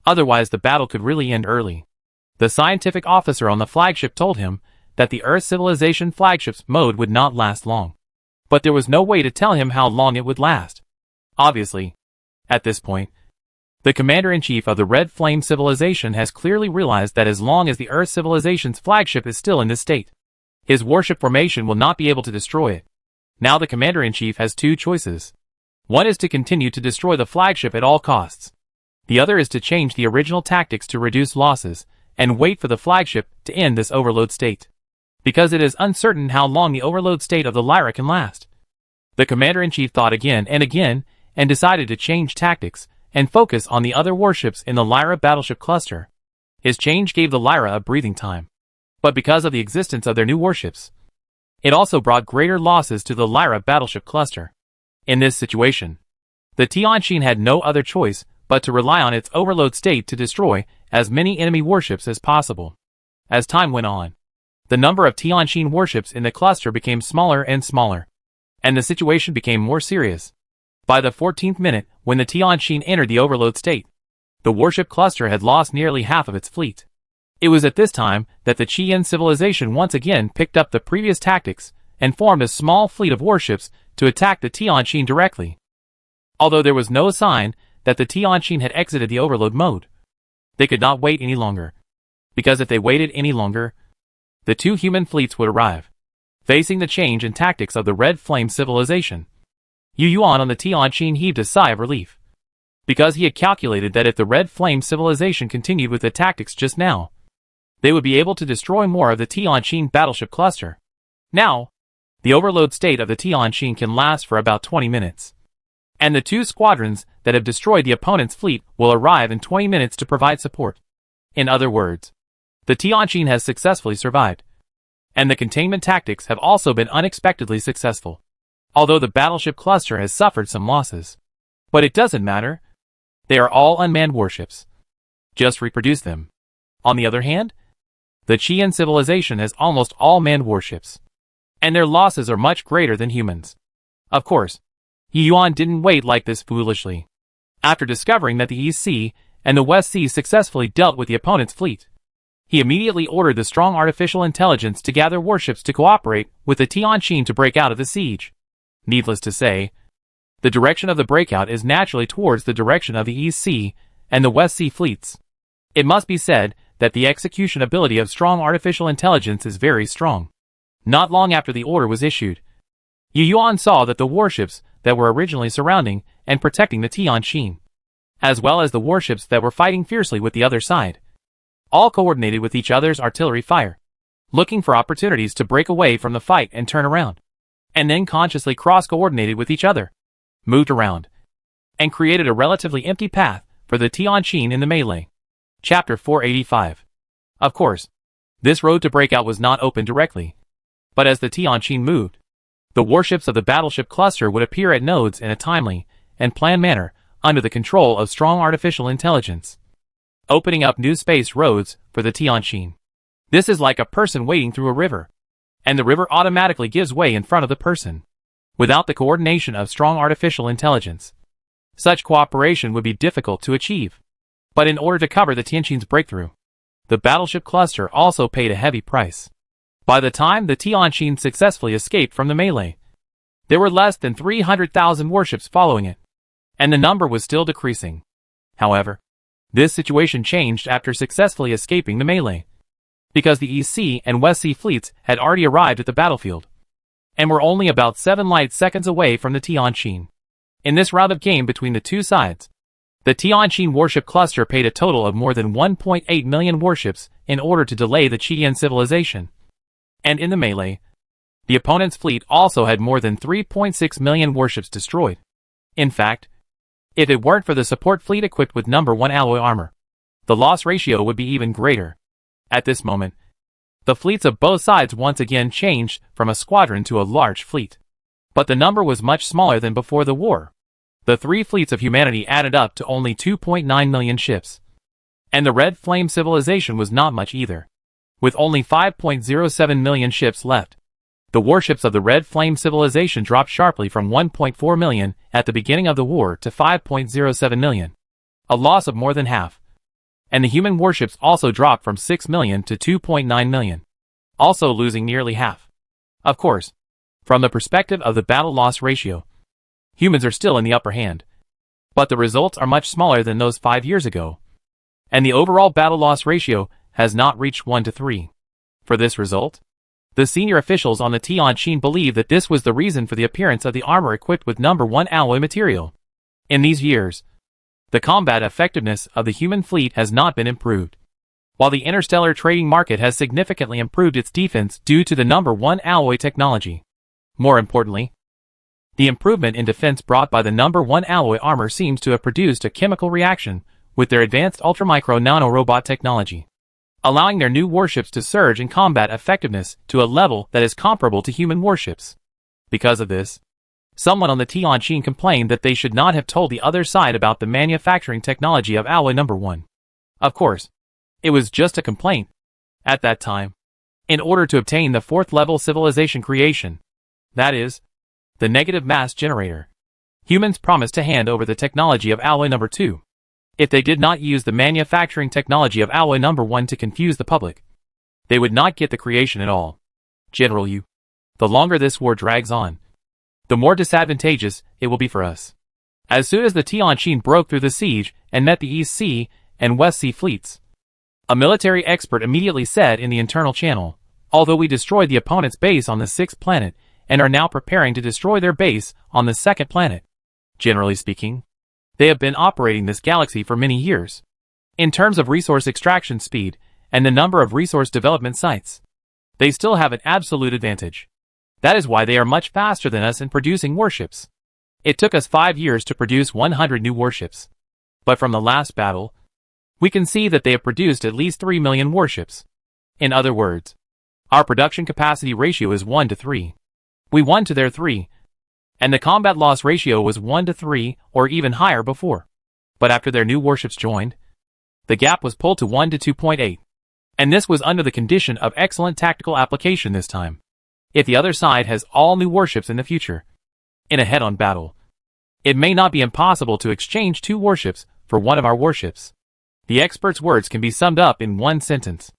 [SPEAKER 1] Otherwise the battle could really end early. The scientific officer on the flagship told him that the Earth civilization flagship's mode would not last long. But there was no way to tell him how long it would last. Obviously, at this point, the commander-in-chief of the Red Flame civilization has clearly realized that as long as the Earth civilization's flagship is still in this state, his warship formation will not be able to destroy it. Now the commander-in-chief has two choices. One is to continue to destroy the flagship at all costs. The other is to change the original tactics to reduce losses, and wait for the flagship to end this overload state. Because it is uncertain how long the overload state of the Lyra can last. The commander-in-chief thought again, and decided to change tactics, and focus on the other warships in the Lyra battleship cluster. His change gave the Lyra a breathing time. But because of the existence of their new warships, it also brought greater losses to the Lyra battleship cluster. In this situation, the Tianjin had no other choice but to rely on its overload state to destroy as many enemy warships as possible. As time went on, the number of Tianjin warships in the cluster became smaller and smaller, and the situation became more serious. By the 14th minute, when the Tianjin entered the overload state, the warship cluster had lost nearly half of its fleet. It was at this time that the Qian civilization once again picked up the previous tactics and formed a small fleet of warships to attack the Tianjin directly. Although there was no sign that the Tianjin had exited the overload mode, they could not wait any longer. Because if they waited any longer, the two human fleets would arrive. Facing the change in tactics of the Red Flame civilization, Yu Yuan on the Tianjin heaved a sigh of relief. Because he had calculated that if the Red Flame civilization continued with the tactics just now, they would be able to destroy more of the Tianjin battleship cluster. Now, the overload state of the Tianjin can last for about 20 minutes. And the two squadrons that have destroyed the opponent's fleet will arrive in 20 minutes to provide support. In other words, the Tianjin has successfully survived. And the containment tactics have also been unexpectedly successful. Although the battleship cluster has suffered some losses. But it doesn't matter. They are all unmanned warships. Just reproduce them. On the other hand, the Qian civilization has almost all manned warships. And their losses are much greater than humans. Of course, Yu Yuan didn't wait like this foolishly. After discovering that the East Sea and the West Sea successfully dealt with the opponent's fleet, he immediately ordered the strong artificial intelligence to gather warships to cooperate with the Tianjin to break out of the siege. Needless to say, the direction of the breakout is naturally towards the direction of the East Sea and the West Sea fleets. It must be said that the execution ability of strong artificial intelligence is very strong. Not long after the order was issued, Yu Yuan saw that the warships that were originally surrounding and protecting the Tianjin, as well as the warships that were fighting fiercely with the other side, all coordinated with each other's artillery fire, looking for opportunities to break away from the fight and turn around, and then consciously cross-coordinated with each other, moved around, and created a relatively empty path for the Tianjin in the melee. Chapter 485. Of course, this road to breakout was not open directly, but as the Tianjin moved, the warships of the battleship cluster would appear at nodes in a timely and planned manner under the control of strong artificial intelligence. opening up new space roads for the Tianqin. This is like a person wading through a river, and the river automatically gives way in front of the person. Without the coordination of strong artificial intelligence, such cooperation would be difficult to achieve. But in order to cover the Tianqin's breakthrough, the battleship cluster also paid a heavy price. By the time the Tianqin successfully escaped from the melee, there were less than 300,000 warships following it, and the number was still decreasing. However, this situation changed after successfully escaping the melee, because the East Sea and West Sea fleets had already arrived at the battlefield, and were only about 7 light seconds away from the Tianqin. In this round of game between the two sides, the Tianqin warship cluster paid a total of more than 1.8 million warships in order to delay the Qian civilization. And in the melee, the opponent's fleet also had more than 3.6 million warships destroyed. In fact, if it weren't for the support fleet equipped with number 1 alloy armor, the loss ratio would be even greater. At this moment, the fleets of both sides once again changed from a squadron to a large fleet. But the number was much smaller than before the war. The three fleets of humanity added up to only 2.9 million ships. And the Red Flame civilization was not much either, with only 5.07 million ships left. The warships of the Red Flame civilization dropped sharply from 1.4 million at the beginning of the war to 5.07 million, a loss of more than half. And the human warships also dropped from 6 million to 2.9 million, also losing nearly half. Of course, from the perspective of the battle loss ratio, humans are still in the upper hand, but the results are much smaller than those 5 years ago, and the overall battle loss ratio has not reached 1 to 3. For this result, the senior officials on the Tianqin believe that this was the reason for the appearance of the armor equipped with number 1 alloy material. In these years, the combat effectiveness of the human fleet has not been improved, while the interstellar trading market has significantly improved its defense due to the number 1 alloy technology. More importantly, the improvement in defense brought by the number 1 alloy armor seems to have produced a chemical reaction with their advanced ultramicro nanorobot technology, allowing their new warships to surge in combat effectiveness to a level that is comparable to human warships. Because of this, someone on the Tianqin complained that they should not have told the other side about the manufacturing technology of alloy number 1. Of course, it was just a complaint. At that time, in order to obtain the 4th level civilization creation, that is, the negative mass generator, humans promised to hand over the technology of alloy number 2. If they did not use the manufacturing technology of alloy number 1 to confuse the public, they would not get the creation at all. General Yu, the longer this war drags on, the more disadvantageous it will be for us. As soon as the Tianqin broke through the siege and met the East Sea and West Sea fleets, a military expert immediately said in the internal channel, although we destroyed the opponent's base on the 6th planet and are now preparing to destroy their base on the 2nd planet, generally speaking, they have been operating this galaxy for many years. In terms of resource extraction speed and the number of resource development sites, they still have an absolute advantage. That is why they are much faster than us in producing warships. It took us 5 years to produce 100 new warships. But from the last battle, we can see that they have produced at least 3 million warships. In other words, our production capacity ratio is 1 to 3. We won to their 3. And the combat loss ratio was 1 to 3 or even higher before. But after their new warships joined, the gap was pulled to 1 to 2.8. And this was under the condition of excellent tactical application this time. If the other side has all new warships in the future, in a head-on battle, it may not be impossible to exchange 2 warships for one of our warships. The expert's words can be summed up in one sentence.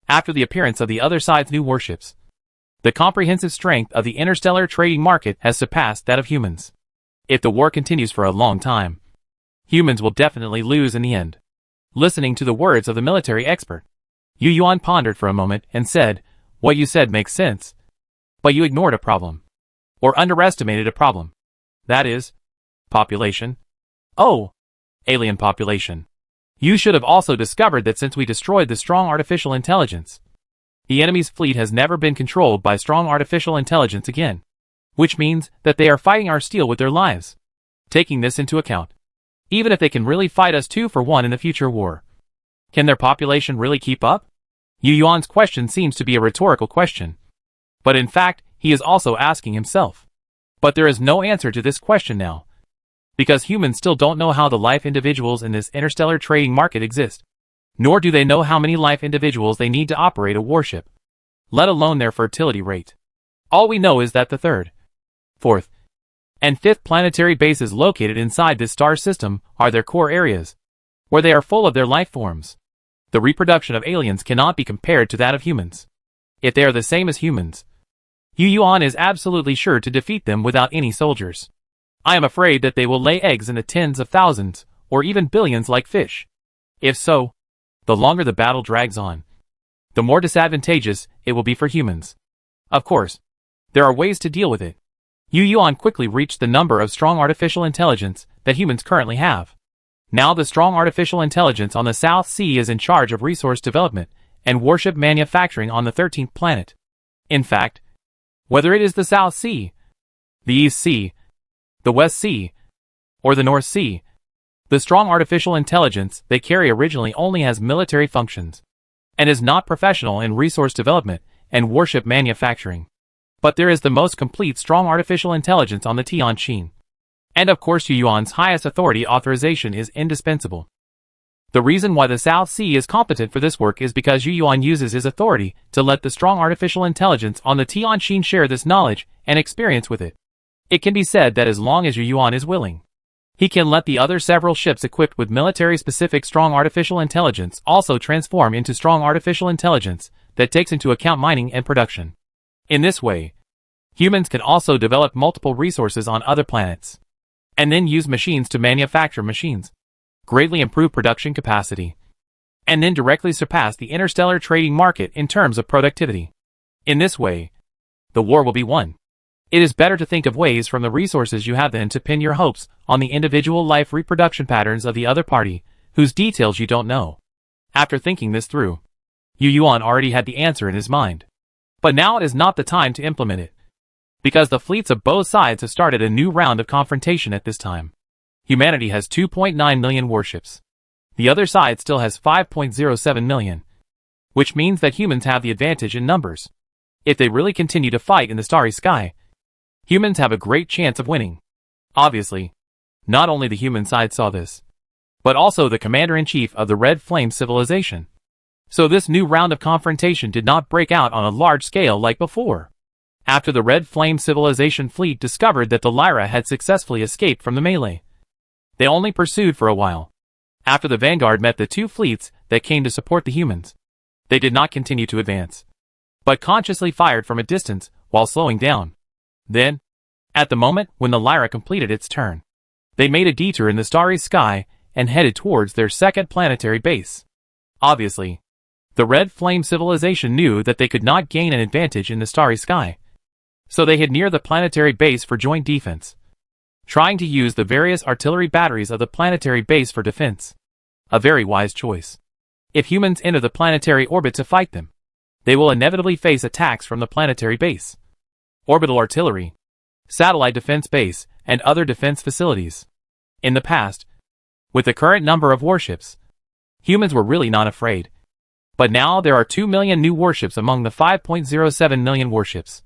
[SPEAKER 1] After the appearance of the other side's new warships, the comprehensive strength of the interstellar trading market has surpassed that of humans. If the war continues for a long time, humans will definitely lose in the end. Listening to the words of the military expert, Yu Yuan pondered for a moment and said, "What you said makes sense. But you ignored a problem. Or underestimated a problem. That is, population. Oh, alien population. You should have also discovered that since we destroyed the strong artificial intelligence, the enemy's fleet has never been controlled by strong artificial intelligence again. Which means that they are fighting our steel with their lives. Taking this into account, even if they can really fight us 2 for 1 in the future war, can their population really keep up?" Yu Yuan's question seems to be a rhetorical question. But in fact, he is also asking himself. But there is no answer to this question now, because humans still don't know how the life individuals in this interstellar trading market exist. Nor do they know how many life individuals they need to operate a warship, let alone their fertility rate. All we know is that the third, fourth, and fifth planetary bases located inside this star system are their core areas, where they are full of their life forms. The reproduction of aliens cannot be compared to that of humans. If they are the same as humans, Yu Yuan is absolutely sure to defeat them without any soldiers. I am afraid that they will lay eggs in the tens of thousands, or even billions like fish. If so, the longer the battle drags on, the more disadvantageous it will be for humans. Of course, there are ways to deal with it. Yu Yuan quickly reached the number of strong artificial intelligence that humans currently have. Now the strong artificial intelligence on the South Sea is in charge of resource development and warship manufacturing on the 13th planet. In fact, whether it is the South Sea, the East Sea, the West Sea, or the North Sea, the strong artificial intelligence they carry originally only has military functions, and is not professional in resource development and warship manufacturing. But there is the most complete strong artificial intelligence on the Tianqin. And of course Yu Yuan's highest authority authorization is indispensable. The reason why the South Sea is competent for this work is because Yu Yuan uses his authority to let the strong artificial intelligence on the Tianqin share this knowledge and experience with it. It can be said that as long as Yu Yuan is willing, he can let the other several ships equipped with military-specific strong artificial intelligence also transform into strong artificial intelligence that takes into account mining and production. In this way, humans can also develop multiple resources on other planets, and then use machines to manufacture machines, greatly improve production capacity, and then directly surpass the interstellar trading market in terms of productivity. In this way, the war will be won. It is better to think of ways from the resources you have than to pin your hopes on the individual life reproduction patterns of the other party, whose details you don't know. After thinking this through, Yu Yuan already had the answer in his mind. But now it is not the time to implement it, because the fleets of both sides have started a new round of confrontation at this time. Humanity has 2.9 million warships. The other side still has 5.07 million, which means that humans have the advantage in numbers. If they really continue to fight in the starry sky, humans have a great chance of winning. Obviously, not only the human side saw this, but also the commander-in-chief of the Red Flame civilization. So this new round of confrontation did not break out on a large scale like before. After the Red Flame civilization fleet discovered that the Lyra had successfully escaped from the melee, they only pursued for a while. After the vanguard met the two fleets that came to support the humans, they did not continue to advance, but consciously fired from a distance while slowing down. Then, at the moment when the Lyra completed its turn, they made a detour in the starry sky and headed towards their second planetary base. Obviously, the Red Flame civilization knew that they could not gain an advantage in the starry sky, so they hid near the planetary base for joint defense, trying to use the various artillery batteries of the planetary base for defense. A very wise choice. If humans enter the planetary orbit to fight them, they will inevitably face attacks from the planetary base, orbital artillery, satellite defense base, and other defense facilities. In the past, with the current number of warships, humans were really not afraid. But now there are 2 million new warships among the 5.07 million warships,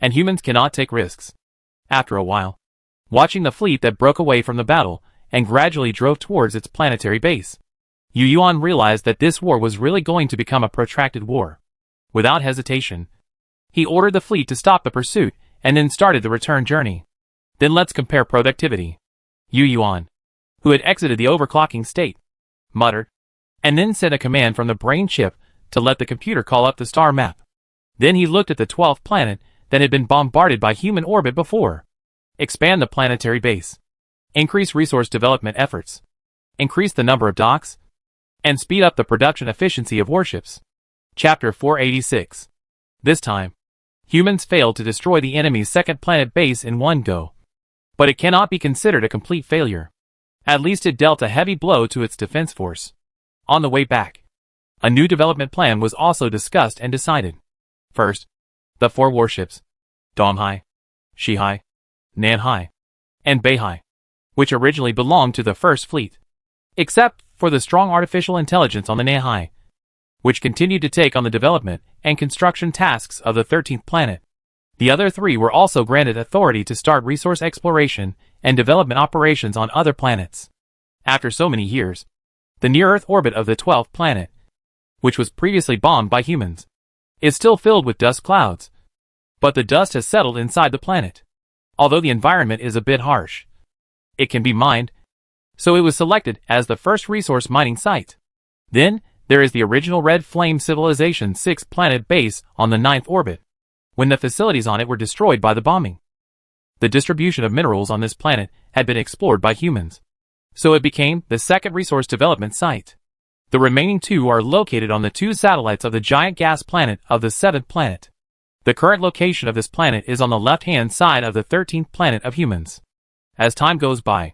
[SPEAKER 1] and humans cannot take risks. After a while, watching the fleet that broke away from the battle and gradually drove towards its planetary base, Yu Yuan realized that this war was really going to become a protracted war. Without hesitation, he ordered the fleet to stop the pursuit and then started the return journey. Then let's compare productivity. Yu Yuan, who had exited the overclocking state, muttered, and then sent a command from the brain chip to let the computer call up the star map. Then he looked at the 12th planet that had been bombarded by human orbit before. Expand the planetary base. Increase resource development efforts. Increase the number of docks. And speed up the production efficiency of warships. Chapter 486. This time, humans failed to destroy the enemy's second planet base in one go. But it cannot be considered a complete failure. At least it dealt a heavy blow to its defense force. On the way back, a new development plan was also discussed and decided. First, the 4 warships, Donghai, Shihai, Nanhai, and Beihai, which originally belonged to the First Fleet, except for the strong artificial intelligence on the Nanhai, which continued to take on the development and construction tasks of the 13th planet. The other 3 were also granted authority to start resource exploration and development operations on other planets. After so many years, The near-Earth orbit of the 12th planet, which was previously bombed by humans, is still filled with dust clouds. But the dust has settled inside the planet. Although the environment is a bit harsh, it can be mined, so it was selected as the first resource mining site. Then, there is the original Red Flame Civilization 6 planet base on the 9th orbit, when the facilities on it were destroyed by the bombing. The distribution of minerals on this planet had been explored by humans, so it became the second resource development site. The remaining two are located on the two satellites of the giant gas planet of the 7th planet. The current location of this planet is on the left-hand side of the 13th planet of humans. As time goes by,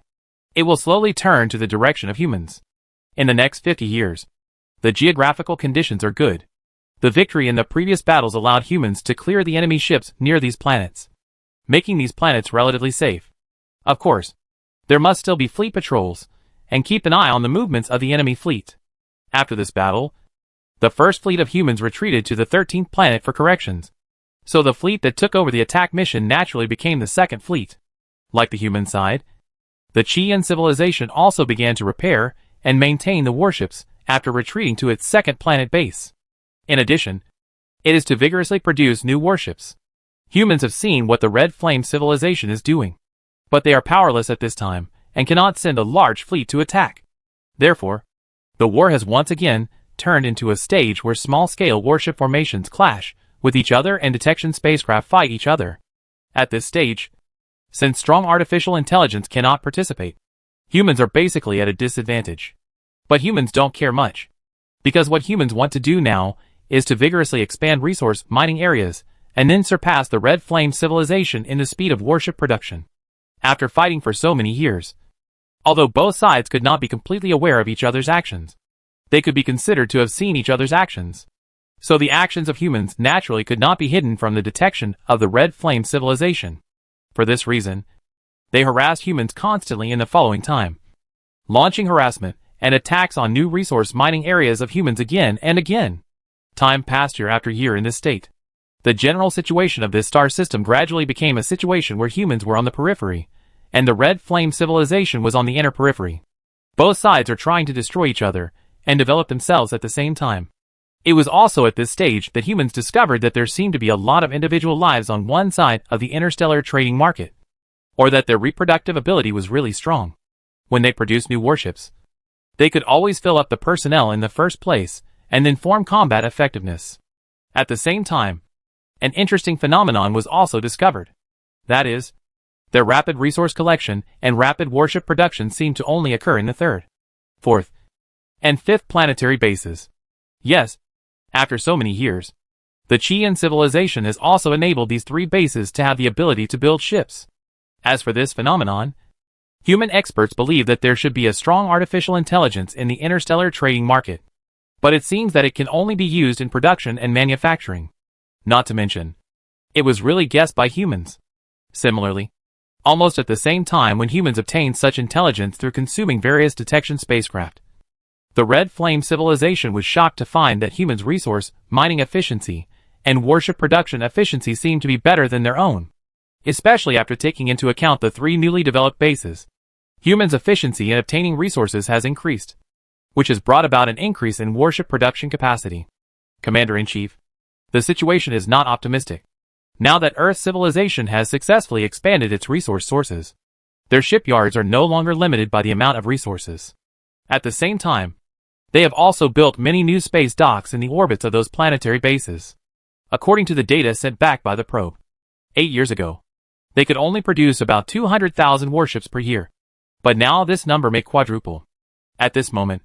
[SPEAKER 1] it will slowly turn to the direction of humans. In the next 50 years, the geographical conditions are good. The victory in the previous battles allowed humans to clear the enemy ships near these planets, making these planets relatively safe. Of course, there must still be fleet patrols, and keep an eye on the movements of the enemy fleet. After this battle, the first fleet of humans retreated to the 13th planet for corrections, so the fleet that took over the attack mission naturally became the second fleet. Like the human side, the Chian civilization also began to repair and maintain the warships after retreating to its second planet base. In addition, it is to vigorously produce new warships. Humans have seen what the Red Flame civilization is doing, but they are powerless at this time and cannot send a large fleet to attack. Therefore, the war has once again turned into a stage where small-scale warship formations clash with each other and detection spacecraft fight each other. At this stage, since strong artificial intelligence cannot participate, humans are basically at a disadvantage. But humans don't care much, because what humans want to do now is to vigorously expand resource mining areas and then surpass the Red Flame civilization in the speed of warship production. After fighting for so many years, although both sides could not be completely aware of each other's actions, they could be considered to have seen each other's actions. So the actions of humans naturally could not be hidden from the detection of the Red Flame civilization. For this reason, they harassed humans constantly in the following time, launching harassment and attacks on new resource mining areas of humans again and again. Time passed year after year in this state. The general situation of this star system gradually became a situation where humans were on the periphery, and the Red Flame civilization was on the inner periphery. Both sides are trying to destroy each other and develop themselves at the same time. It was also at this stage that humans discovered that there seemed to be a lot of individual lives on one side of the interstellar trading market, or that their reproductive ability was really strong. When they produced new warships, they could always fill up the personnel in the first place and then form combat effectiveness. At the same time, an interesting phenomenon was also discovered. That is, their rapid resource collection and rapid warship production seemed to only occur in the 3rd, 4th, and 5th planetary bases. Yes, after so many years, the Chian civilization has also enabled these 3 bases to have the ability to build ships. As for this phenomenon, human experts believe that there should be a strong artificial intelligence in the interstellar trading market, but it seems that it can only be used in production and manufacturing. Not to mention, it was really guessed by humans. Similarly, almost at the same time when humans obtained such intelligence through consuming various detection spacecraft, the Red Flame civilization was shocked to find that humans' resource mining efficiency and warship production efficiency seemed to be better than their own, especially after taking into account the 3 newly developed bases. Humans' efficiency in obtaining resources has increased, which has brought about an increase in warship production capacity. Commander-in-Chief, the situation is not optimistic. Now that Earth civilization has successfully expanded its resource sources, their shipyards are no longer limited by the amount of resources. At the same time, they have also built many new space docks in the orbits of those planetary bases. According to the data sent back by the probe, 8 years ago, they could only produce about 200,000 warships per year. But now this number may quadruple. At this moment,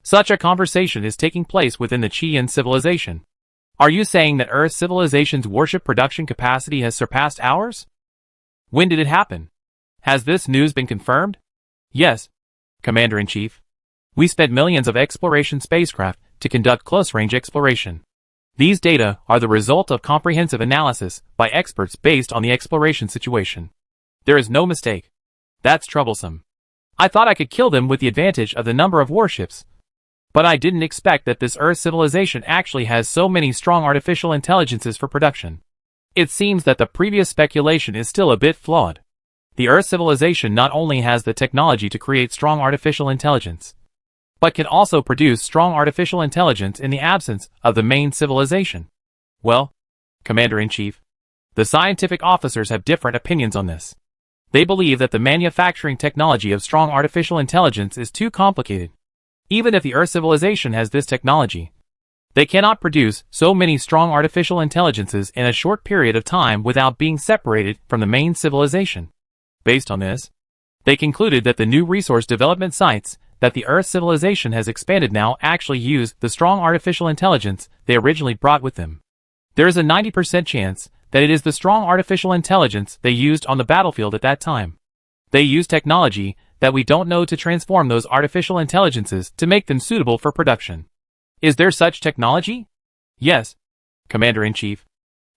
[SPEAKER 1] such a conversation is taking place within the Chian civilization. Are you saying that Earth civilization's warship production capacity has surpassed ours? When did it happen? Has this news been confirmed? Yes, Commander-in-Chief. We spent millions of exploration spacecraft to conduct close-range exploration. These data are the result of comprehensive analysis by experts based on the exploration situation. There is no mistake. That's troublesome. I thought I could kill them with the advantage of the number of warships. But I didn't expect that this Earth civilization actually has so many strong artificial intelligences for production. It seems that the previous speculation is still a bit flawed. The Earth civilization not only has the technology to create strong artificial intelligence, but can also produce strong artificial intelligence in the absence of the main civilization. Well, Commander-in-Chief, the scientific officers have different opinions on this. They believe that the manufacturing technology of strong artificial intelligence is too complicated. Even if the Earth civilization has this technology, they cannot produce so many strong artificial intelligences in a short period of time without being separated from the main civilization. Based on this, they concluded that the new resource development sites that the Earth civilization has expanded now actually use the strong artificial intelligence they originally brought with them. There is a 90% chance that it is the strong artificial intelligence they used on the battlefield at that time. They use technology that we don't know to transform those artificial intelligences to make them suitable for production. Is there such technology? Yes, Commander-in-Chief.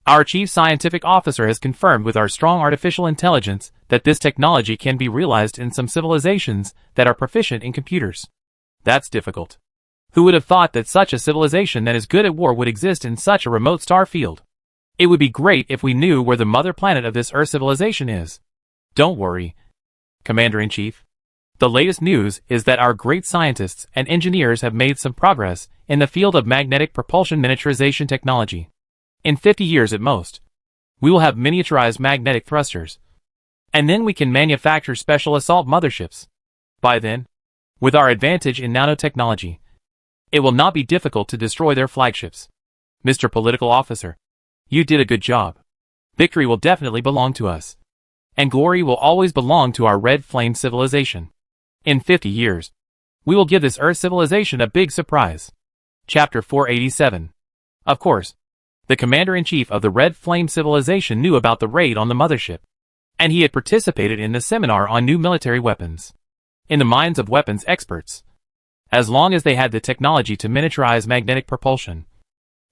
[SPEAKER 1] Our Chief Scientific Officer has confirmed with our strong artificial intelligence that this technology can be realized in some civilizations that are proficient in computers. That's difficult. Who would have thought that such a civilization that is good at war would exist in such a remote star field? It would be great if we knew where the mother planet of this Earth civilization is. Don't worry, Commander-in-Chief. The latest news is that our great scientists and engineers have made some progress in the field of magnetic propulsion miniaturization technology. In 50 years at most, we will have miniaturized magnetic thrusters. And then we can manufacture special assault motherships. By then, with our advantage in nanotechnology, it will not be difficult to destroy their flagships. Mr. Political Officer, you did a good job. Victory will definitely belong to us. And glory will always belong to our Red Flame civilization. In 50 years, we will give this Earth civilization a big surprise. Chapter 487. Of course, the Commander-in-Chief of the Red Flame civilization knew about the raid on the mothership, and he had participated in the seminar on new military weapons. In the minds of weapons experts, as long as they had the technology to miniaturize magnetic propulsion,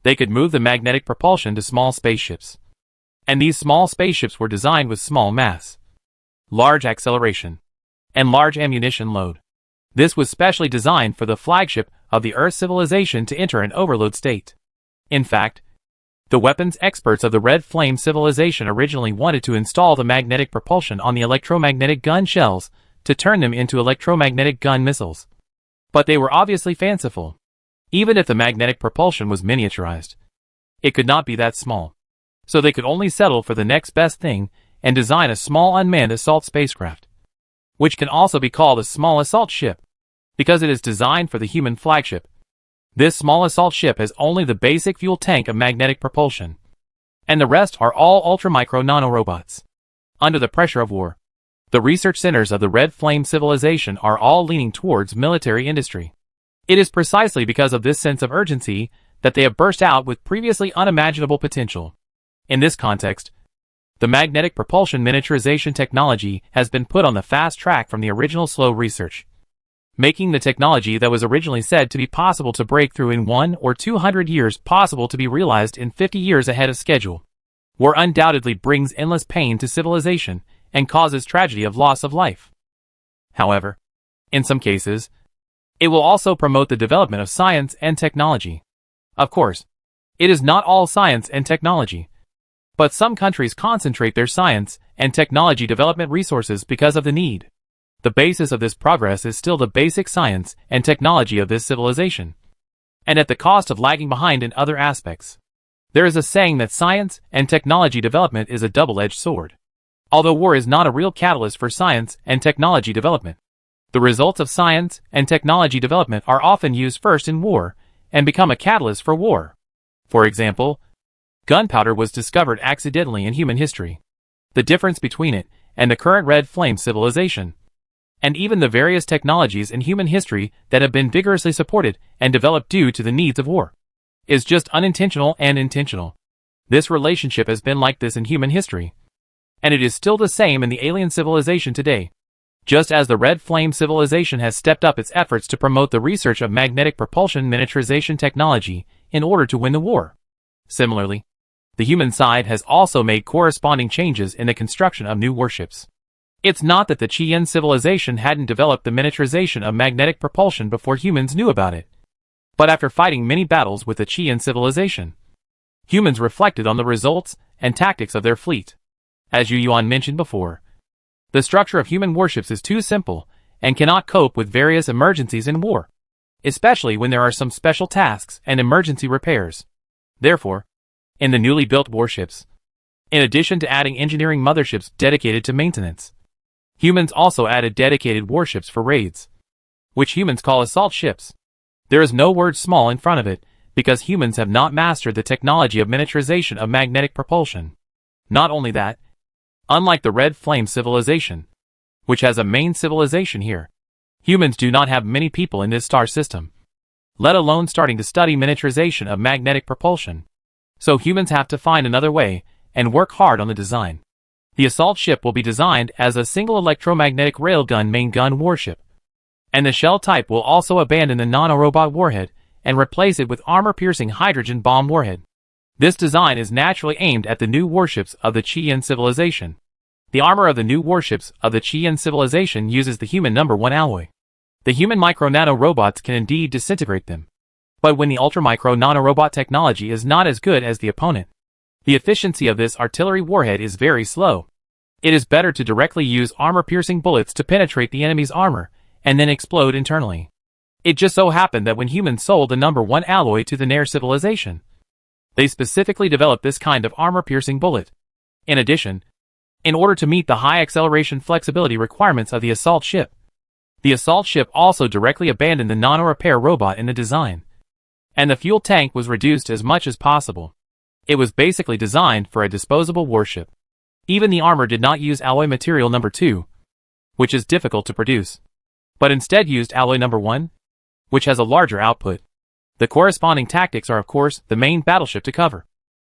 [SPEAKER 1] they could move the magnetic propulsion to small spaceships. And these small spaceships were designed with small mass, large acceleration, and large ammunition load. This was specially designed for the flagship of the Earth civilization to enter an overload state. In fact, the weapons experts of the Red Flame civilization originally wanted to install the magnetic propulsion on the electromagnetic gun shells to turn them into electromagnetic gun missiles. But they were obviously fanciful. Even if the magnetic propulsion was miniaturized, it could not be that small. So they could only settle for the next best thing and design a small unmanned assault spacecraft, which can also be called a small assault ship, because it is designed for the human flagship. This small assault ship has only the basic fuel tank of magnetic propulsion, and the rest are all ultra-micro nanorobots. Under the pressure of war, the research centers of the Red Flame civilization are all leaning towards military industry. It is precisely because of this sense of urgency that they have burst out with previously unimaginable potential. In this context, the magnetic propulsion miniaturization technology has been put on the fast track from the original slow research, making the technology that was originally said to be possible to break through in 1 or 200 years possible to be realized in 50 years ahead of schedule. War undoubtedly brings endless pain to civilization and causes tragedy of loss of life. However, in some cases, it will also promote the development of science and technology. Of course, it is not all science and technology, but some countries concentrate their science and technology development resources because of the need. The basis of this progress is still the basic science and technology of this civilization, and at the cost of lagging behind in other aspects. There is a saying that science and technology development is a double-edged sword. Although war is not a real catalyst for science and technology development, the results of science and technology development are often used first in war and become a catalyst for war. For example, gunpowder was discovered accidentally in human history. The difference between it and the current Red Flame civilization, and even the various technologies in human history that have been vigorously supported and developed due to the needs of war, is just unintentional and intentional. This relationship has been like this in human history, and it is still the same in the alien civilization today. Just as the Red Flame civilization has stepped up its efforts to promote the research of magnetic propulsion miniaturization technology in order to win the war, similarly, the human side has also made corresponding changes in the construction of new warships. It's not that the Qian civilization hadn't developed the miniaturization of magnetic propulsion before humans knew about it, but after fighting many battles with the Qian civilization, humans reflected on the results and tactics of their fleet. As Yu Yuan mentioned before, the structure of human warships is too simple and cannot cope with various emergencies in war. especially when there are some special tasks and emergency repairs. Therefore, in the newly built warships, in addition to adding engineering motherships dedicated to maintenance, humans also added dedicated warships for raids, which humans call assault ships. There is no word small in front of it, because humans have not mastered the technology of miniaturization of magnetic propulsion. Not only that, unlike the Red Flame civilization, which has a main civilization here, humans do not have many people in this star system, let alone starting to study miniaturization of magnetic propulsion. So humans have to find another way and work hard on the design. The assault ship will be designed as a single electromagnetic railgun main gun warship, and the shell type will also abandon the nanorobot warhead and replace it with armor-piercing hydrogen bomb warhead. This design is naturally aimed at the new warships of the Qian civilization. The armor of the new warships of the Qian civilization uses the human number 1 alloy. The human micro-nanorobots can indeed disintegrate them. But when the ultra-micro nanorobot technology is not as good as the opponent, the efficiency of this artillery warhead is very slow. It is better to directly use armor-piercing bullets to penetrate the enemy's armor and then explode internally. It just so happened that when humans sold the number 1 alloy to the Nair civilization, they specifically developed this kind of armor-piercing bullet. In addition, in order to meet the high acceleration flexibility requirements of the assault ship, the assault ship also directly abandoned the nano-repair robot in the design, and the fuel tank was reduced as much as possible. It was basically designed for a disposable warship. Even the armor did not use alloy material number 2, which is difficult to produce, but instead used alloy number 1, which has a larger output. The corresponding tactics are of course the main battleship to cover,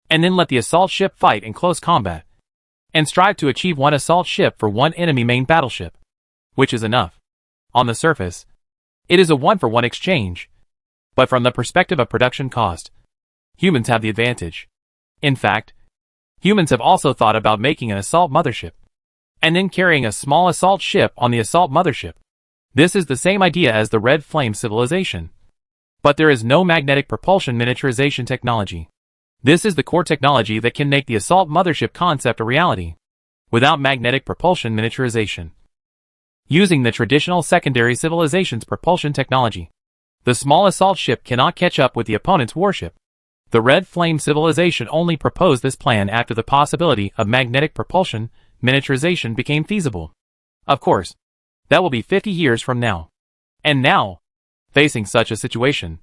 [SPEAKER 1] and then let the assault ship fight in close combat, and strive to achieve 1 assault ship for 1 enemy main battleship, which is enough. On the surface, it is a 1-for-1 exchange, but from the perspective of production cost, humans have the advantage. In fact, humans have also thought about making an assault mothership, and then carrying a small assault ship on the assault mothership. This is the same idea as the Red Flame civilization, but there is no magnetic propulsion miniaturization technology. This is the core technology that can make the assault mothership concept a reality, without magnetic propulsion miniaturization. Using the traditional secondary civilization's propulsion technology, the small assault ship cannot catch up with the opponent's warship. The Red Flame civilization only proposed this plan after the possibility of magnetic propulsion miniaturization became feasible. Of course, that will be 50 years from now. And now, facing such a situation,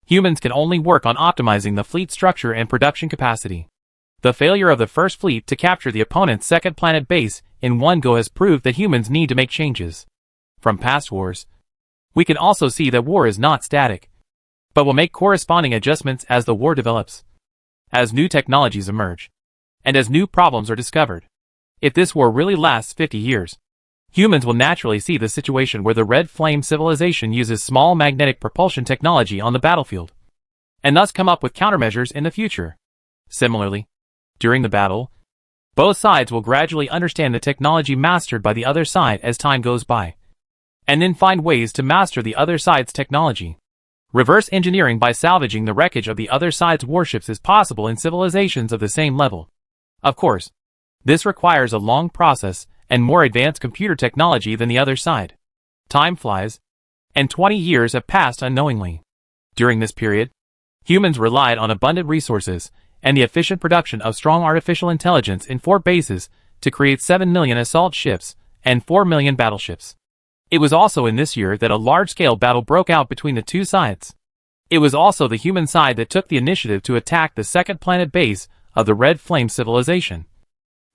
[SPEAKER 1] humans can only work on optimizing the fleet structure and production capacity. The failure of the first fleet to capture the opponent's second planet base in one go has proved that humans need to make changes. From past wars, we can also see that war is not static, but will make corresponding adjustments as the war develops, as new technologies emerge, and as new problems are discovered. If this war really lasts 50 years, humans will naturally see the situation where the Red Flame civilization uses small magnetic propulsion technology on the battlefield, and thus come up with countermeasures in the future. Similarly, during the battle, both sides will gradually understand the technology mastered by the other side as time goes by, and then find ways to master the other side's technology. Reverse engineering by salvaging the wreckage of the other side's warships is possible in civilizations of the same level. Of course, this requires a long process and more advanced computer technology than the other side. Time flies, and 20 years have passed unknowingly. During this period, humans relied on abundant resources and the efficient production of strong artificial intelligence in 4 bases to create 7 million assault ships and 4 million battleships. It was also in this year that a large-scale battle broke out between the two sides. It was also the human side that took the initiative to attack the second planet base of the Red Flame civilization,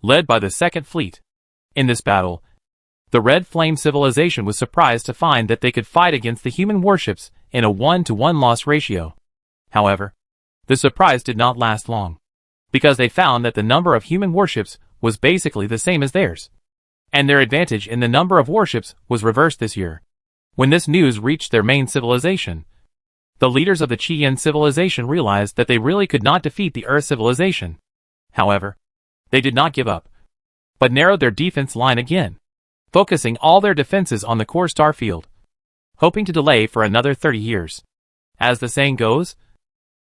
[SPEAKER 1] led by the Second Fleet. In this battle, the Red Flame civilization was surprised to find that they could fight against the human warships in a 1-to-1 loss ratio. However, the surprise did not last long, because they found that the number of human warships was basically the same as theirs, and their advantage in the number of warships was reversed this year. When this news reached their main civilization, the leaders of the Qian civilization realized that they really could not defeat the Earth civilization. However, they did not give up, but narrowed their defense line again, focusing all their defenses on the core star field, hoping to delay for another 30 years. As the saying goes,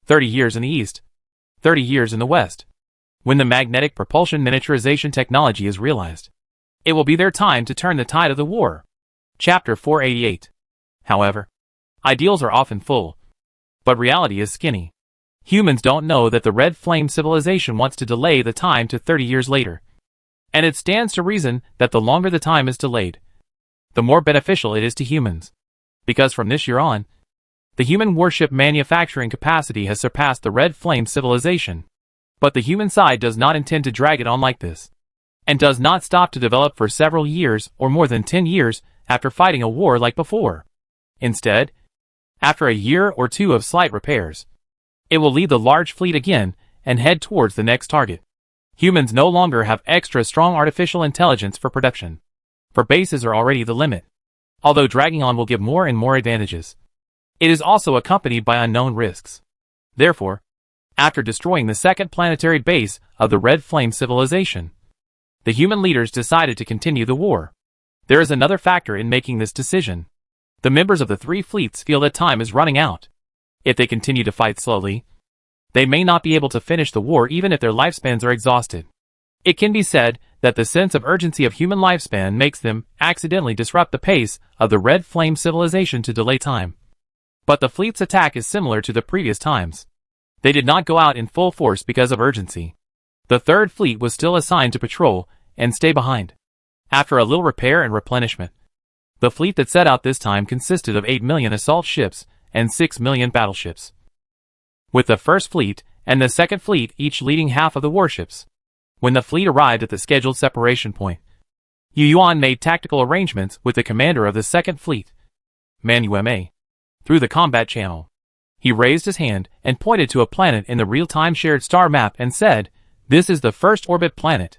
[SPEAKER 1] 30 years in the east, 30 years in the west. When the magnetic propulsion miniaturization technology is realized, it will be their time to turn the tide of the war. Chapter 488. However, Ideals are often full, but reality is skinny. Humans don't know that the Red Flame civilization wants to delay the time to 30 years later. And it stands to reason that the longer the time is delayed, the more beneficial it is to humans. Because from this year on, the human warship manufacturing capacity has surpassed the Red Flame civilization. But the human side does not intend to drag it on like this, and does not stop to develop for several years or more than 10 years after fighting a war like before. Instead, after a year or two of slight repairs, it will lead the large fleet again and head towards the next target. Humans no longer have extra strong artificial intelligence for production, for bases are already the limit. Although dragging on will give more and more advantages, it is also accompanied by unknown risks. Therefore, after destroying the second planetary base of the Red Flame civilization, the human leaders decided to continue the war. There is another factor in making this decision. The members of the three fleets feel that time is running out. If they continue to fight slowly, they may not be able to finish the war even if their lifespans are exhausted. It can be said that the sense of urgency of human lifespan makes them accidentally disrupt the pace of the Red Flame civilization to delay time. But the fleet's attack is similar to the previous times. They did not go out in full force because of urgency. The third fleet was still assigned to patrol and stay behind. After a little repair and replenishment, the fleet that set out this time consisted of 8 million assault ships and 6 million battleships, with the first fleet and the second fleet each leading half of the warships. When the fleet arrived at the scheduled separation point, Yu Yuan made tactical arrangements with the commander of the second fleet, Man Yume, through the combat channel. He raised his hand and pointed to a planet in the real-time shared star map and said, "This is the first orbit planet."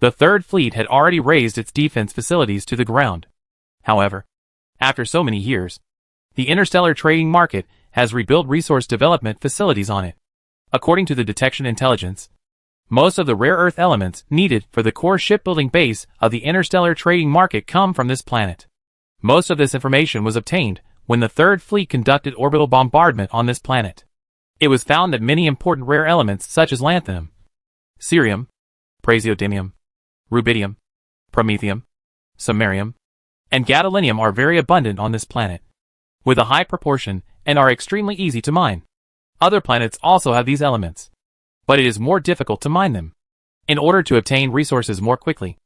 [SPEAKER 1] The third fleet had already raised its defense facilities to the ground. However, after so many years, the interstellar trading market has rebuilt resource development facilities on it. According to the detection intelligence, most of the rare earth elements needed for the core shipbuilding base of the interstellar trading market come from this planet. Most of this information was obtained when the third fleet conducted orbital bombardment on this planet. It was found that many important rare elements such as lanthanum, cerium, praseodymium, rubidium, promethium, samarium, and gadolinium are very abundant on this planet, with a high proportion, and are extremely easy to mine. Other planets also have these elements, but it is more difficult to mine them. In order to obtain resources more quickly,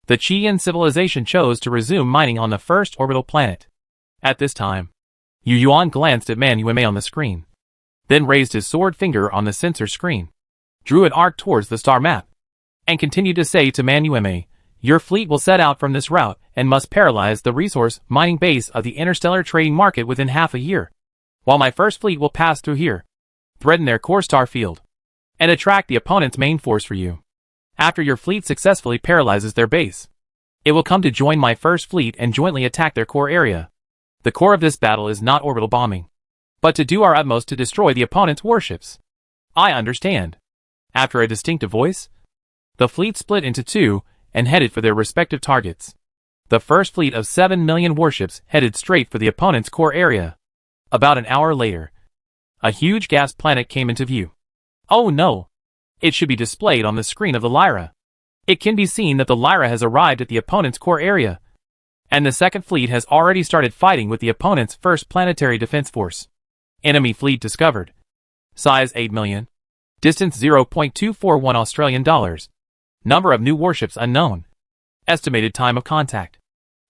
[SPEAKER 1] the Qian civilization chose to resume mining on the first orbital planet. At this time, Yu Yuan glanced at Man Yume on the screen, then raised his sword finger on the sensor screen, drew an arc towards the star map, and continued to say to Man Yume, "Your fleet will set out from this route and must paralyze the resource mining base of the interstellar trading market within half a year, while my first fleet will pass through here, threaten their core star field, and attract the opponent's main force for you. After your fleet successfully paralyzes their base, it will come to join my first fleet and jointly attack their core area. The core of this battle is not orbital bombing, but to do our utmost to destroy the opponent's warships." "I understand." After a distinctive voice, the fleet split into two and headed for their respective targets. The first fleet of 7 million warships headed straight for the opponent's core area. About an hour later, a huge gas planet came into view. Oh no! It should be displayed on the screen of the Lyra. It can be seen that the Lyra has arrived at the opponent's core area, and the second fleet has already started fighting with the opponent's first planetary defense force. Enemy fleet discovered. Size 8 million. Distance 0.241 Australian dollars. Number of new warships unknown. Estimated time of contact.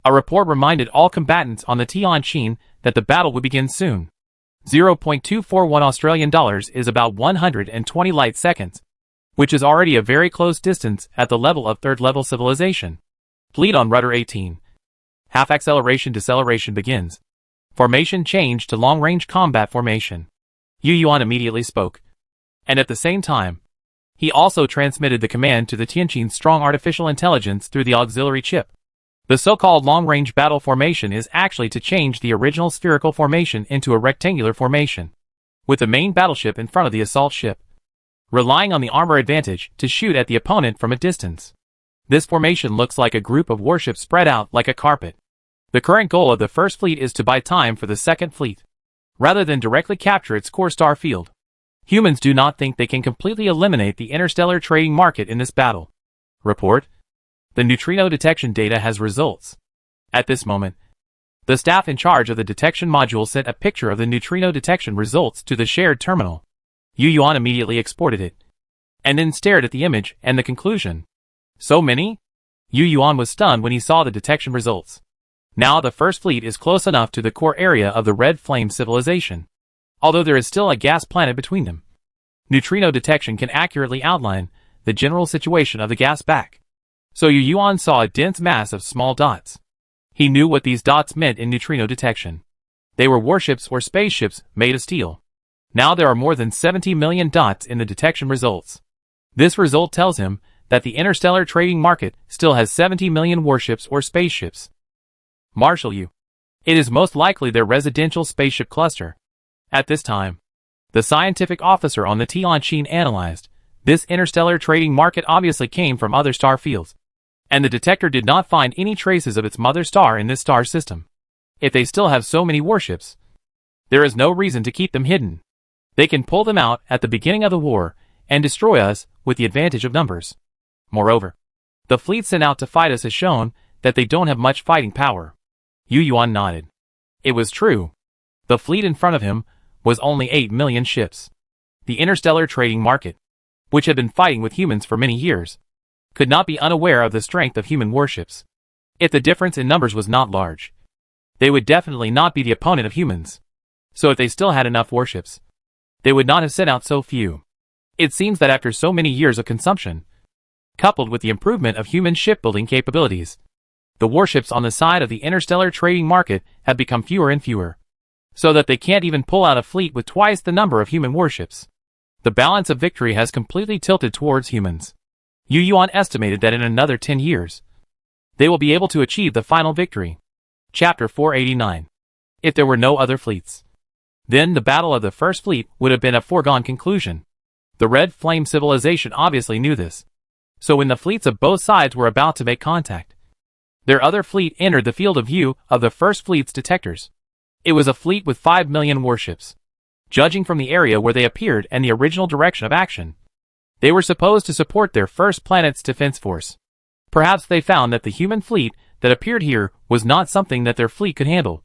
[SPEAKER 1] A report reminded all combatants on the Tianqin that the battle would begin soon. 0.241 Australian dollars is about 120 light seconds, which is already a very close distance at the level of third-level civilization. Fleet on rudder 18. Half acceleration deceleration begins. Formation change to long-range combat formation. Yu Yuan immediately spoke, and at the same time, he also transmitted the command to the Tianqin's strong artificial intelligence through the auxiliary chip. The so-called long-range battle formation is actually to change the original spherical formation into a rectangular formation, with the main battleship in front of the assault ship, relying on the armor advantage to shoot at the opponent from a distance. This formation looks like a group of warships spread out like a carpet. The current goal of the first fleet is to buy time for the second fleet, rather than directly capture its core star field. Humans do not think they can completely eliminate the interstellar trading market in this battle. Report. The neutrino detection data has results. At this moment, The staff in charge of the detection module sent a picture of the neutrino detection results to the shared terminal. Yu Yuan immediately exported it, and then stared at the image and the conclusion. So many? Yu Yuan was stunned when he saw the detection results. Now the first fleet is close enough to the core area of the Red Flame civilization, although there is still a gas planet between them. Neutrino detection can accurately outline the general situation of the gas back. So Yu Yuan saw a dense mass of small dots. He knew what these dots meant in neutrino detection. They were warships or spaceships made of steel. Now there are more than 70 million dots in the detection results. This result tells him that the interstellar trading market still has 70 million warships or spaceships. Marshal Yu. It is most likely their residential spaceship cluster. At this time, the scientific officer on the Tianqin analyzed, this interstellar trading market obviously came from other star fields, and the detector did not find any traces of its mother star in this star system. If they still have so many warships, there is no reason to keep them hidden. They can pull them out at the beginning of the war and destroy us with the advantage of numbers. Moreover, the fleet sent out to fight us has shown that they don't have much fighting power. Yu Yuan nodded. It was true. The fleet in front of him was only 8 million ships. The interstellar trading market, which had been fighting with humans for many years, could not be unaware of the strength of human warships. If the difference in numbers was not large, they would definitely not be the opponent of humans. So if they still had enough warships, they would not have sent out so few. It seems that after so many years of consumption, coupled with the improvement of human shipbuilding capabilities, the warships on the side of the interstellar trading market have become fewer and fewer, so that they can't even pull out a fleet with twice the number of human warships. The balance of victory has completely tilted towards humans. Yu Yuan estimated that in another 10 years, they will be able to achieve the final victory. Chapter 489. If there were no other fleets, then the battle of the first fleet would have been a foregone conclusion. The Red Flame civilization obviously knew this. So when the fleets of both sides were about to make contact, their other fleet entered the field of view of the first fleet's detectors. It was a fleet with 5 million warships. Judging from the area where they appeared and the original direction of action, they were supposed to support their first planet's defense force. Perhaps they found that the human fleet that appeared here was not something that their fleet could handle.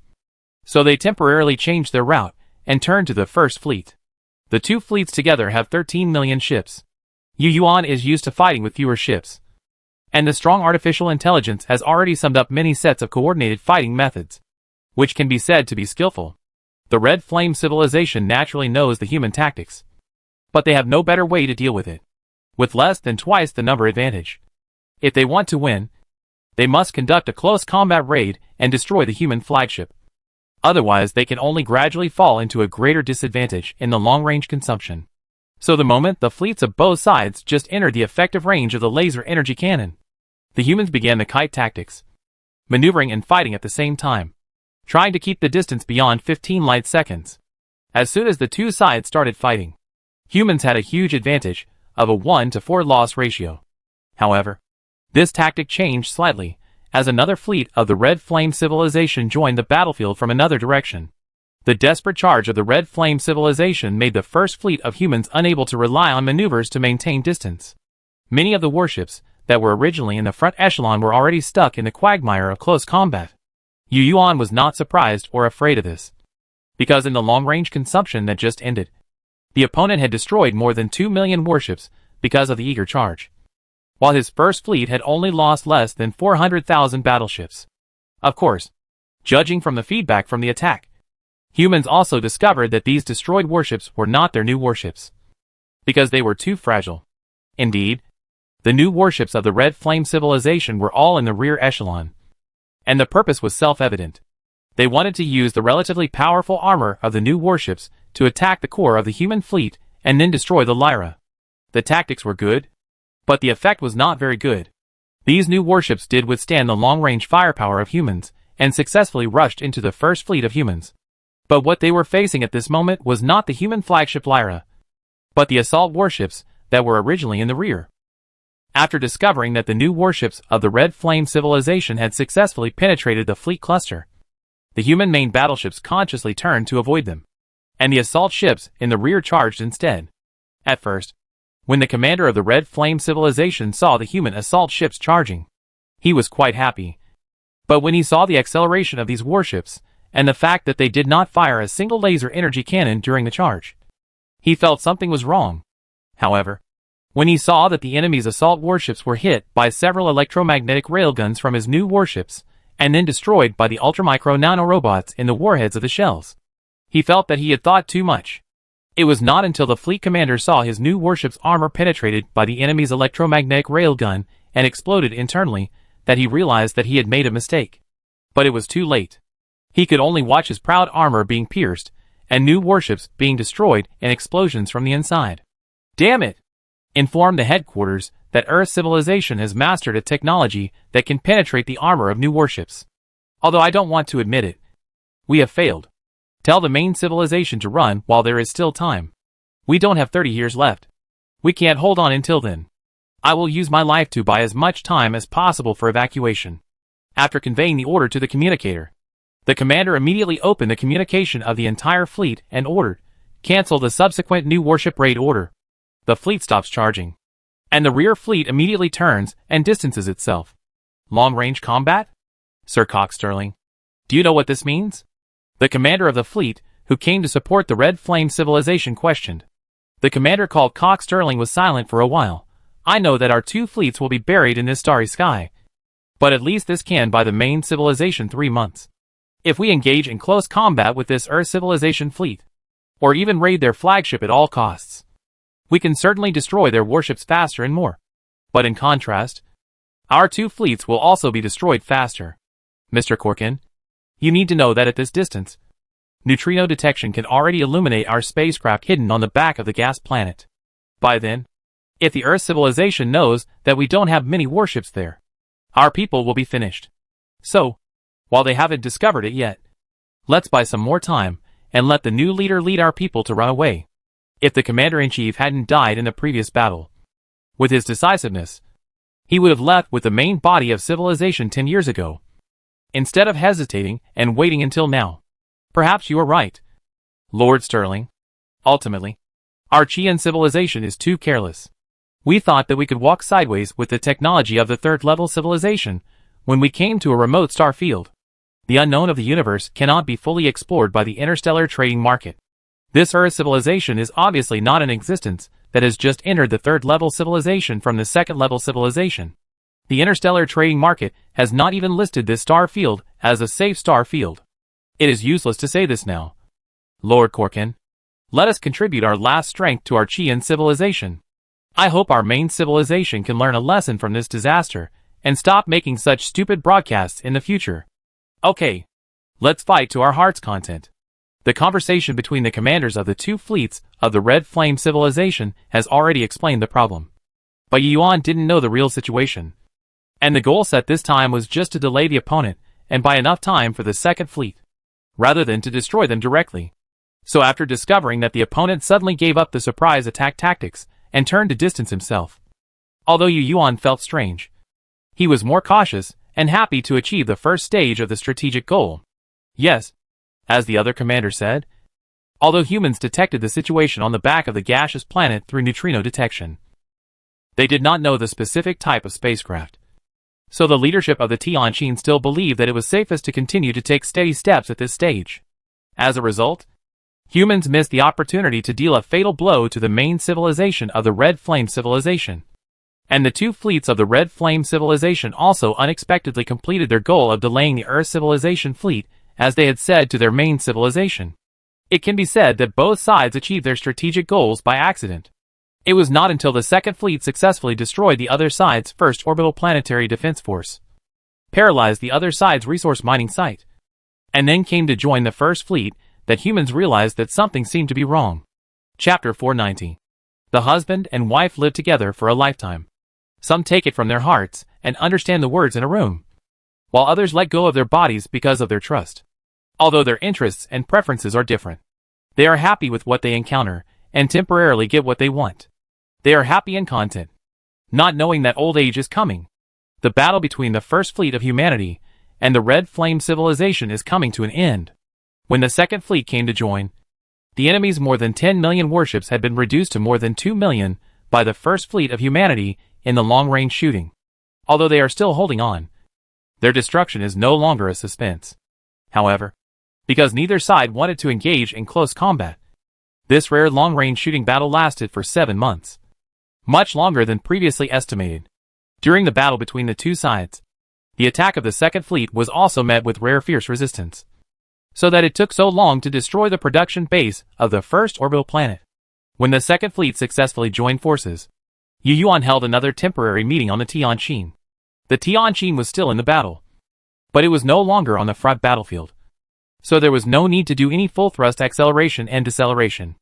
[SPEAKER 1] So they temporarily changed their route and turned to the first fleet. The two fleets together have 13 million ships. Yu Yuan is used to fighting with fewer ships, and the strong artificial intelligence has already summed up many sets of coordinated fighting methods, which can be said to be skillful. The Red Flame civilization naturally knows the human tactics, but they have no better way to deal with it, with less than twice the number advantage. If they want to win, they must conduct a close combat raid and destroy the human flagship. Otherwise they can only gradually fall into a greater disadvantage in the long-range consumption. So the moment the fleets of both sides just entered the effective range of the laser energy cannon, the humans began the kite tactics, maneuvering and fighting at the same time, trying to keep the distance beyond 15 light seconds. As soon as the two sides started fighting, humans had a huge advantage of a 1 to 4 loss ratio. However, this tactic changed slightly as another fleet of the Red Flame civilization joined the battlefield from another direction. The desperate charge of the Red Flame civilization made the first fleet of humans unable to rely on maneuvers to maintain distance. Many of the warships that were originally in the front echelon were already stuck in the quagmire of close combat. Yu Yuan was not surprised or afraid of this, because in the long-range consumption that just ended, the opponent had destroyed more than 2 million warships because of the eager charge, while his first fleet had only lost less than 400,000 battleships. Of course, judging from the feedback from the attack, humans also discovered that these destroyed warships were not their new warships, because they were too fragile. Indeed, the new warships of the Red Flame civilization were all in the rear echelon, and the purpose was self-evident. They wanted to use the relatively powerful armor of the new warships to attack the core of the human fleet and then destroy the Lyra. The tactics were good, but the effect was not very good. These new warships did withstand the long-range firepower of humans and successfully rushed into the first fleet of humans. But what they were facing at this moment was not the human flagship Lyra, but the assault warships that were originally in the rear. After discovering that the new warships of the Red Flame civilization had successfully penetrated the fleet cluster, the human main battleships consciously turned to avoid them, and the assault ships in the rear charged instead. At first, when the commander of the Red Flame civilization saw the human assault ships charging, he was quite happy. But when he saw the acceleration of these warships, and the fact that they did not fire a single laser energy cannon during the charge, he felt something was wrong. However, when he saw that the enemy's assault warships were hit by several electromagnetic railguns from his new warships, and then destroyed by the ultramicro nanorobots in the warheads of the shells, he felt that he had thought too much. It was not until the fleet commander saw his new warship's armor penetrated by the enemy's electromagnetic railgun and exploded internally that he realized that he had made a mistake. But it was too late. He could only watch his proud armor being pierced, and new warships being destroyed and explosions from the inside. Damn it! Inform the headquarters that Earth civilization has mastered a technology that can penetrate the armor of new warships. Although I don't want to admit it, we have failed. Tell the main civilization to run while there is still time. We don't have 30 years left. We can't hold on until then. I will use my life to buy as much time as possible for evacuation. After conveying the order to the communicator, the commander immediately opened the communication of the entire fleet and ordered, cancel the subsequent new warship raid order. The fleet stops charging, and the rear fleet immediately turns and distances itself. Long-range combat? Sir Cox Sterling, do you know what this means? The commander of the fleet, who came to support the Red Flame civilization, questioned. The commander called Cox Sterling was silent for a while. I know that our two fleets will be buried in this starry sky, but at least this can buy the main civilization 3 months. If we engage in close combat with this Earth civilization fleet, or even raid their flagship at all costs, we can certainly destroy their warships faster and more. But in contrast, our two fleets will also be destroyed faster. Mr. Corkin, you need to know that at this distance, neutrino detection can already illuminate our spacecraft hidden on the back of the gas planet. By then, if the Earth civilization knows that we don't have many warships there, our people will be finished. So, while they haven't discovered it yet, let's buy some more time and let the new leader lead our people to run away. If the commander-in-chief hadn't died in the previous battle, with his decisiveness, he would have left with the main body of civilization 10 years ago, instead of hesitating and waiting until now. Perhaps you are right, Lord Sterling. Ultimately, our Chian civilization is too careless. We thought that we could walk sideways with the technology of the third-level civilization when we came to a remote star field. The unknown of the universe cannot be fully explored by the interstellar trading market. This Earth civilization is obviously not in existence that has just entered the third-level civilization from the second-level civilization. The interstellar trading market has not even listed this star field as a safe star field. It is useless to say this now. Lord Corkin, let us contribute our last strength to our Chian civilization. I hope our main civilization can learn a lesson from this disaster and stop making such stupid broadcasts in the future. Okay, let's fight to our heart's content. The conversation between the commanders of the two fleets of the Red Flame civilization has already explained the problem. But Yuan didn't know the real situation, and the goal set this time was just to delay the opponent and buy enough time for the second fleet, rather than to destroy them directly. So after discovering that the opponent suddenly gave up the surprise attack tactics and turned to distance himself, although Yuan felt strange, he was more cautious and happy to achieve the first stage of the strategic goal. Yes, as the other commander said, although humans detected the situation on the back of the gaseous planet through neutrino detection, they did not know the specific type of spacecraft. So the leadership of the Tianqin still believed that it was safest to continue to take steady steps at this stage. As a result, humans missed the opportunity to deal a fatal blow to the main civilization of the Red Flame civilization. And the two fleets of the Red Flame civilization also unexpectedly completed their goal of delaying the Earth civilization fleet, as they had said to their main civilization. It can be said that both sides achieved their strategic goals by accident. It was not until the second fleet successfully destroyed the other side's first orbital planetary defense force, paralyzed the other side's resource mining site, and then came to join the first fleet that humans realized that something seemed to be wrong. Chapter 490. The husband and wife live together for a lifetime. Some take it from their hearts and understand the words in a room, while others let go of their bodies because of their trust. Although their interests and preferences are different, they are happy with what they encounter and temporarily get what they want. They are happy and content, not knowing that old age is coming. The battle between the first fleet of humanity and the Red Flame civilization is coming to an end. When the second fleet came to join, the enemy's more than 10 million warships had been reduced to more than 2 million by the first fleet of humanity in the long-range shooting. Although they are still holding on, Their destruction is no longer a suspense. However, because neither side wanted to engage in close combat, this rare long-range shooting battle lasted for 7 months. Much longer than previously estimated. During the battle between the two sides, the attack of the Second Fleet was also met with rare fierce resistance, so that it took so long to destroy the production base of the first orbital planet. When the Second Fleet successfully joined forces, Yu Yuan held another temporary meeting on the Tianjin. The Tianjin was still in the battle, but it was no longer on the front battlefield, so there was no need to do any full-thrust acceleration and deceleration.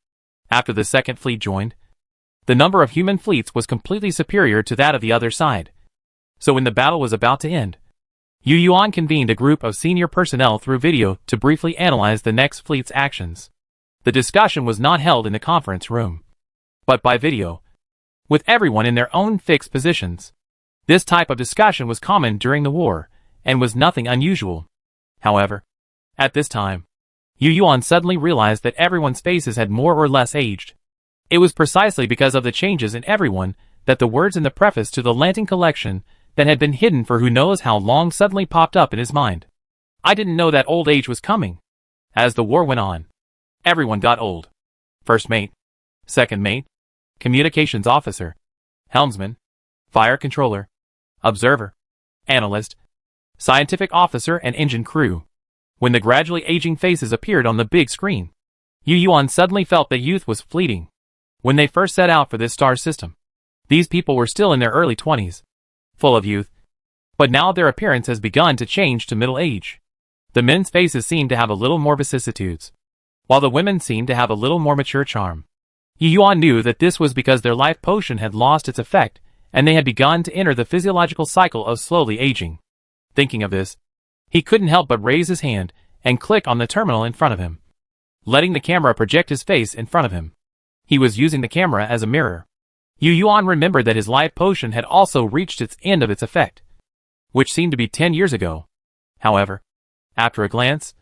[SPEAKER 1] After the Second Fleet joined, the number of human fleets was completely superior to that of the other side. So when the battle was about to end, Yu Yuan convened a group of senior personnel through video to briefly analyze the next fleet's actions. The discussion was not held in the conference room, but by video, with everyone in their own fixed positions. This type of discussion was common during the war, and was nothing unusual. However, at this time, Yu Yuan suddenly realized that everyone's faces had more or less aged. It was precisely because of the changes in everyone that the words in the preface to the Lantern collection that had been hidden for who knows how long suddenly popped up in his mind. I didn't know that old age was coming. As the war went on, everyone got old. First mate, second mate, communications officer, helmsman, fire controller, observer, analyst, scientific officer and engine crew. When the gradually aging faces appeared on the big screen, Yu Yuan suddenly felt that youth was fleeting. When they first set out for this star system, these people were still in their early 20s, full of youth, but now their appearance has begun to change to middle age. The men's faces seem to have a little more vicissitudes, while the women seem to have a little more mature charm. Yu Yuan knew that this was because their life potion had lost its effect, and they had begun to enter the physiological cycle of slowly aging. Thinking of this, he couldn't help but raise his hand and click on the terminal in front of him, letting the camera project his face in front of him. He was using the camera as a mirror. Yu Yuan remembered that his life potion had also reached its end of its effect, which seemed to be 10 years ago. However, after a glance,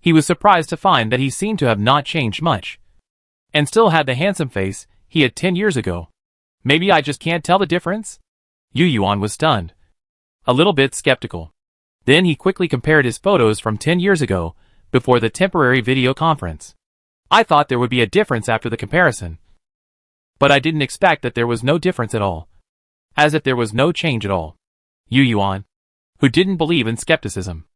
[SPEAKER 1] he was surprised to find that he seemed to have not changed much, and still had the handsome face he had 10 years ago. Maybe I just can't tell the difference? Yu Yuan was stunned, a little bit skeptical. Then he quickly compared his photos from 10 years ago, before the temporary video conference. I thought there would be a difference after the comparison, but I didn't expect that there was no difference at all. As if there was no change at all. Yu Yuan, who didn't believe in skepticism,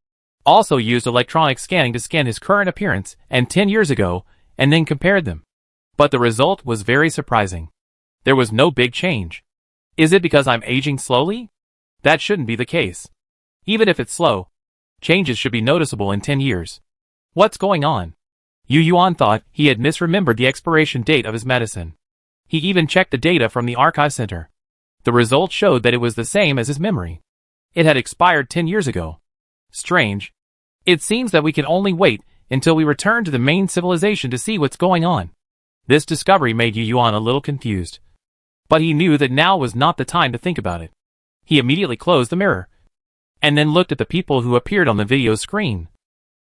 [SPEAKER 1] also used electronic scanning to scan his current appearance and 10 years ago, and then compared them. But the result was very surprising. There was no big change. Is it because I'm aging slowly? That shouldn't be the case. Even if it's slow, changes should be noticeable in 10 years. What's going on? Yu Yuan thought he had misremembered the expiration date of his medicine. He even checked the data from the archive center. The results showed that it was the same as his memory. It had expired 10 years ago. Strange. It seems that we can only wait until we return to the main civilization to see what's going on. This discovery made Yu Yuan a little confused, but he knew that now was not the time to think about it. He immediately closed the mirror, and then looked at the people who appeared on the video screen,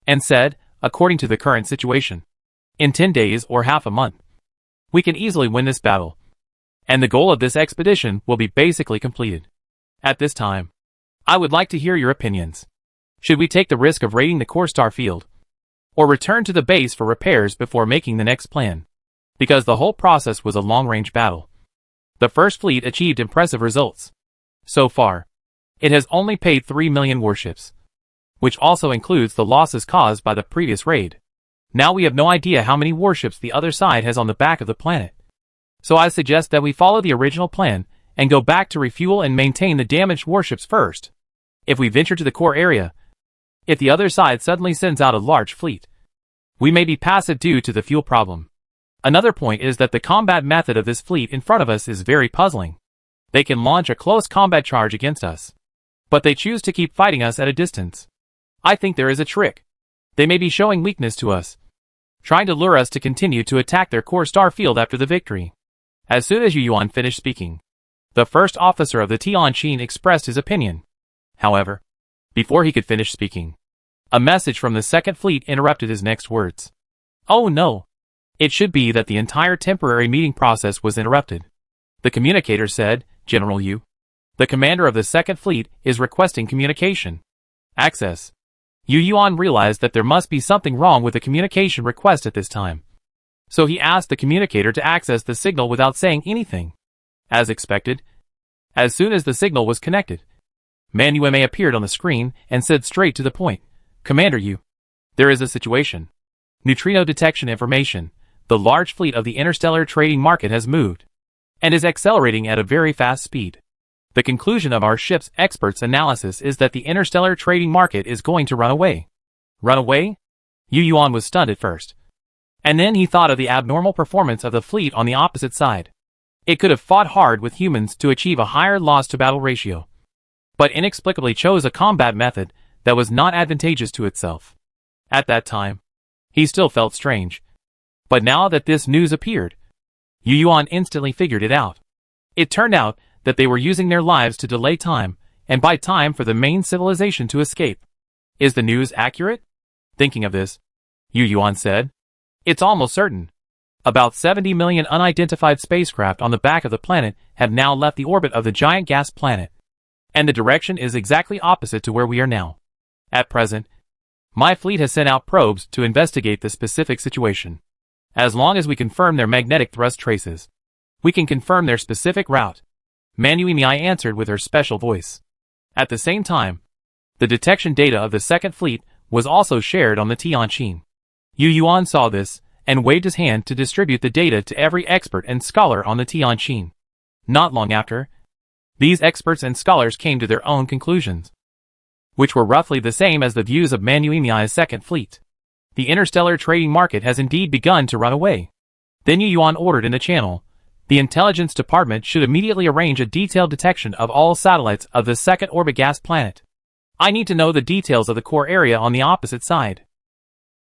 [SPEAKER 1] and said, according to the current situation, in 10 days or half a month, we can easily win this battle, and the goal of this expedition will be basically completed. At this time, I would like to hear your opinions. Should we take the risk of raiding the core star field, or return to the base for repairs before making the next plan? Because the whole process was a long-range battle. The First Fleet achieved impressive results. So far, it has only paid 3 million warships, which also includes the losses caused by the previous raid. Now we have no idea how many warships the other side has on the back of the planet. So I suggest that we follow the original plan and go back to refuel and maintain the damaged warships first. If we venture to the core area, if the other side suddenly sends out a large fleet, we may be passive due to the fuel problem. Another point is that the combat method of this fleet in front of us is very puzzling. They can launch a close combat charge against us, but they choose to keep fighting us at a distance. I think there is a trick. They may be showing weakness to us, trying to lure us to continue to attack their core star field after the victory. As soon as Yu Yuan finished speaking, the first officer of the Tianjin expressed his opinion. However, before he could finish speaking, a message from the Second Fleet interrupted his next words. Oh no! It should be that the entire temporary meeting process was interrupted. The communicator said, General Yu, the commander of the Second Fleet, is requesting communication. Access. Yu Yuan realized that there must be something wrong with the communication request at this time. So he asked the communicator to access the signal without saying anything. As expected, as soon as the signal was connected, Man Yume appeared on the screen and said straight to the point, "Commander Yu, there is a situation. Neutrino detection information. The large fleet of the interstellar trading market has moved and is accelerating at a very fast speed. The conclusion of our ship's experts' analysis is that the interstellar trading market is going to run away." Run away? Yu Yuan was stunned at first. And then he thought of the abnormal performance of the fleet on the opposite side. It could have fought hard with humans to achieve a higher loss-to-battle ratio, but inexplicably chose a combat method that was not advantageous to itself. At that time, he still felt strange. But now that this news appeared, Yu Yuan instantly figured it out. It turned out that they were using their lives to delay time, and buy time for the main civilization to escape. Is the news accurate? Thinking of this, Yu Yuan said, "It's almost certain. About 70 million unidentified spacecraft on the back of the planet have now left the orbit of the giant gas planet, and the direction is exactly opposite to where we are now. At present, my fleet has sent out probes to investigate the specific situation. As long as we confirm their magnetic thrust traces, we can confirm their specific route." Man Yume answered with her special voice. At the same time, the detection data of the second fleet was also shared on the Tianqin. Yu Yuan saw this and waved his hand to distribute the data to every expert and scholar on the Tianqin. Not long after, these experts and scholars came to their own conclusions, which were roughly the same as the views of Man Yume's second fleet. The interstellar trading market has indeed begun to run away. Then Yu Yuan ordered in the channel, the intelligence department should immediately arrange a detailed detection of all satellites of the second orbit gas planet. I need to know the details of the core area on the opposite side.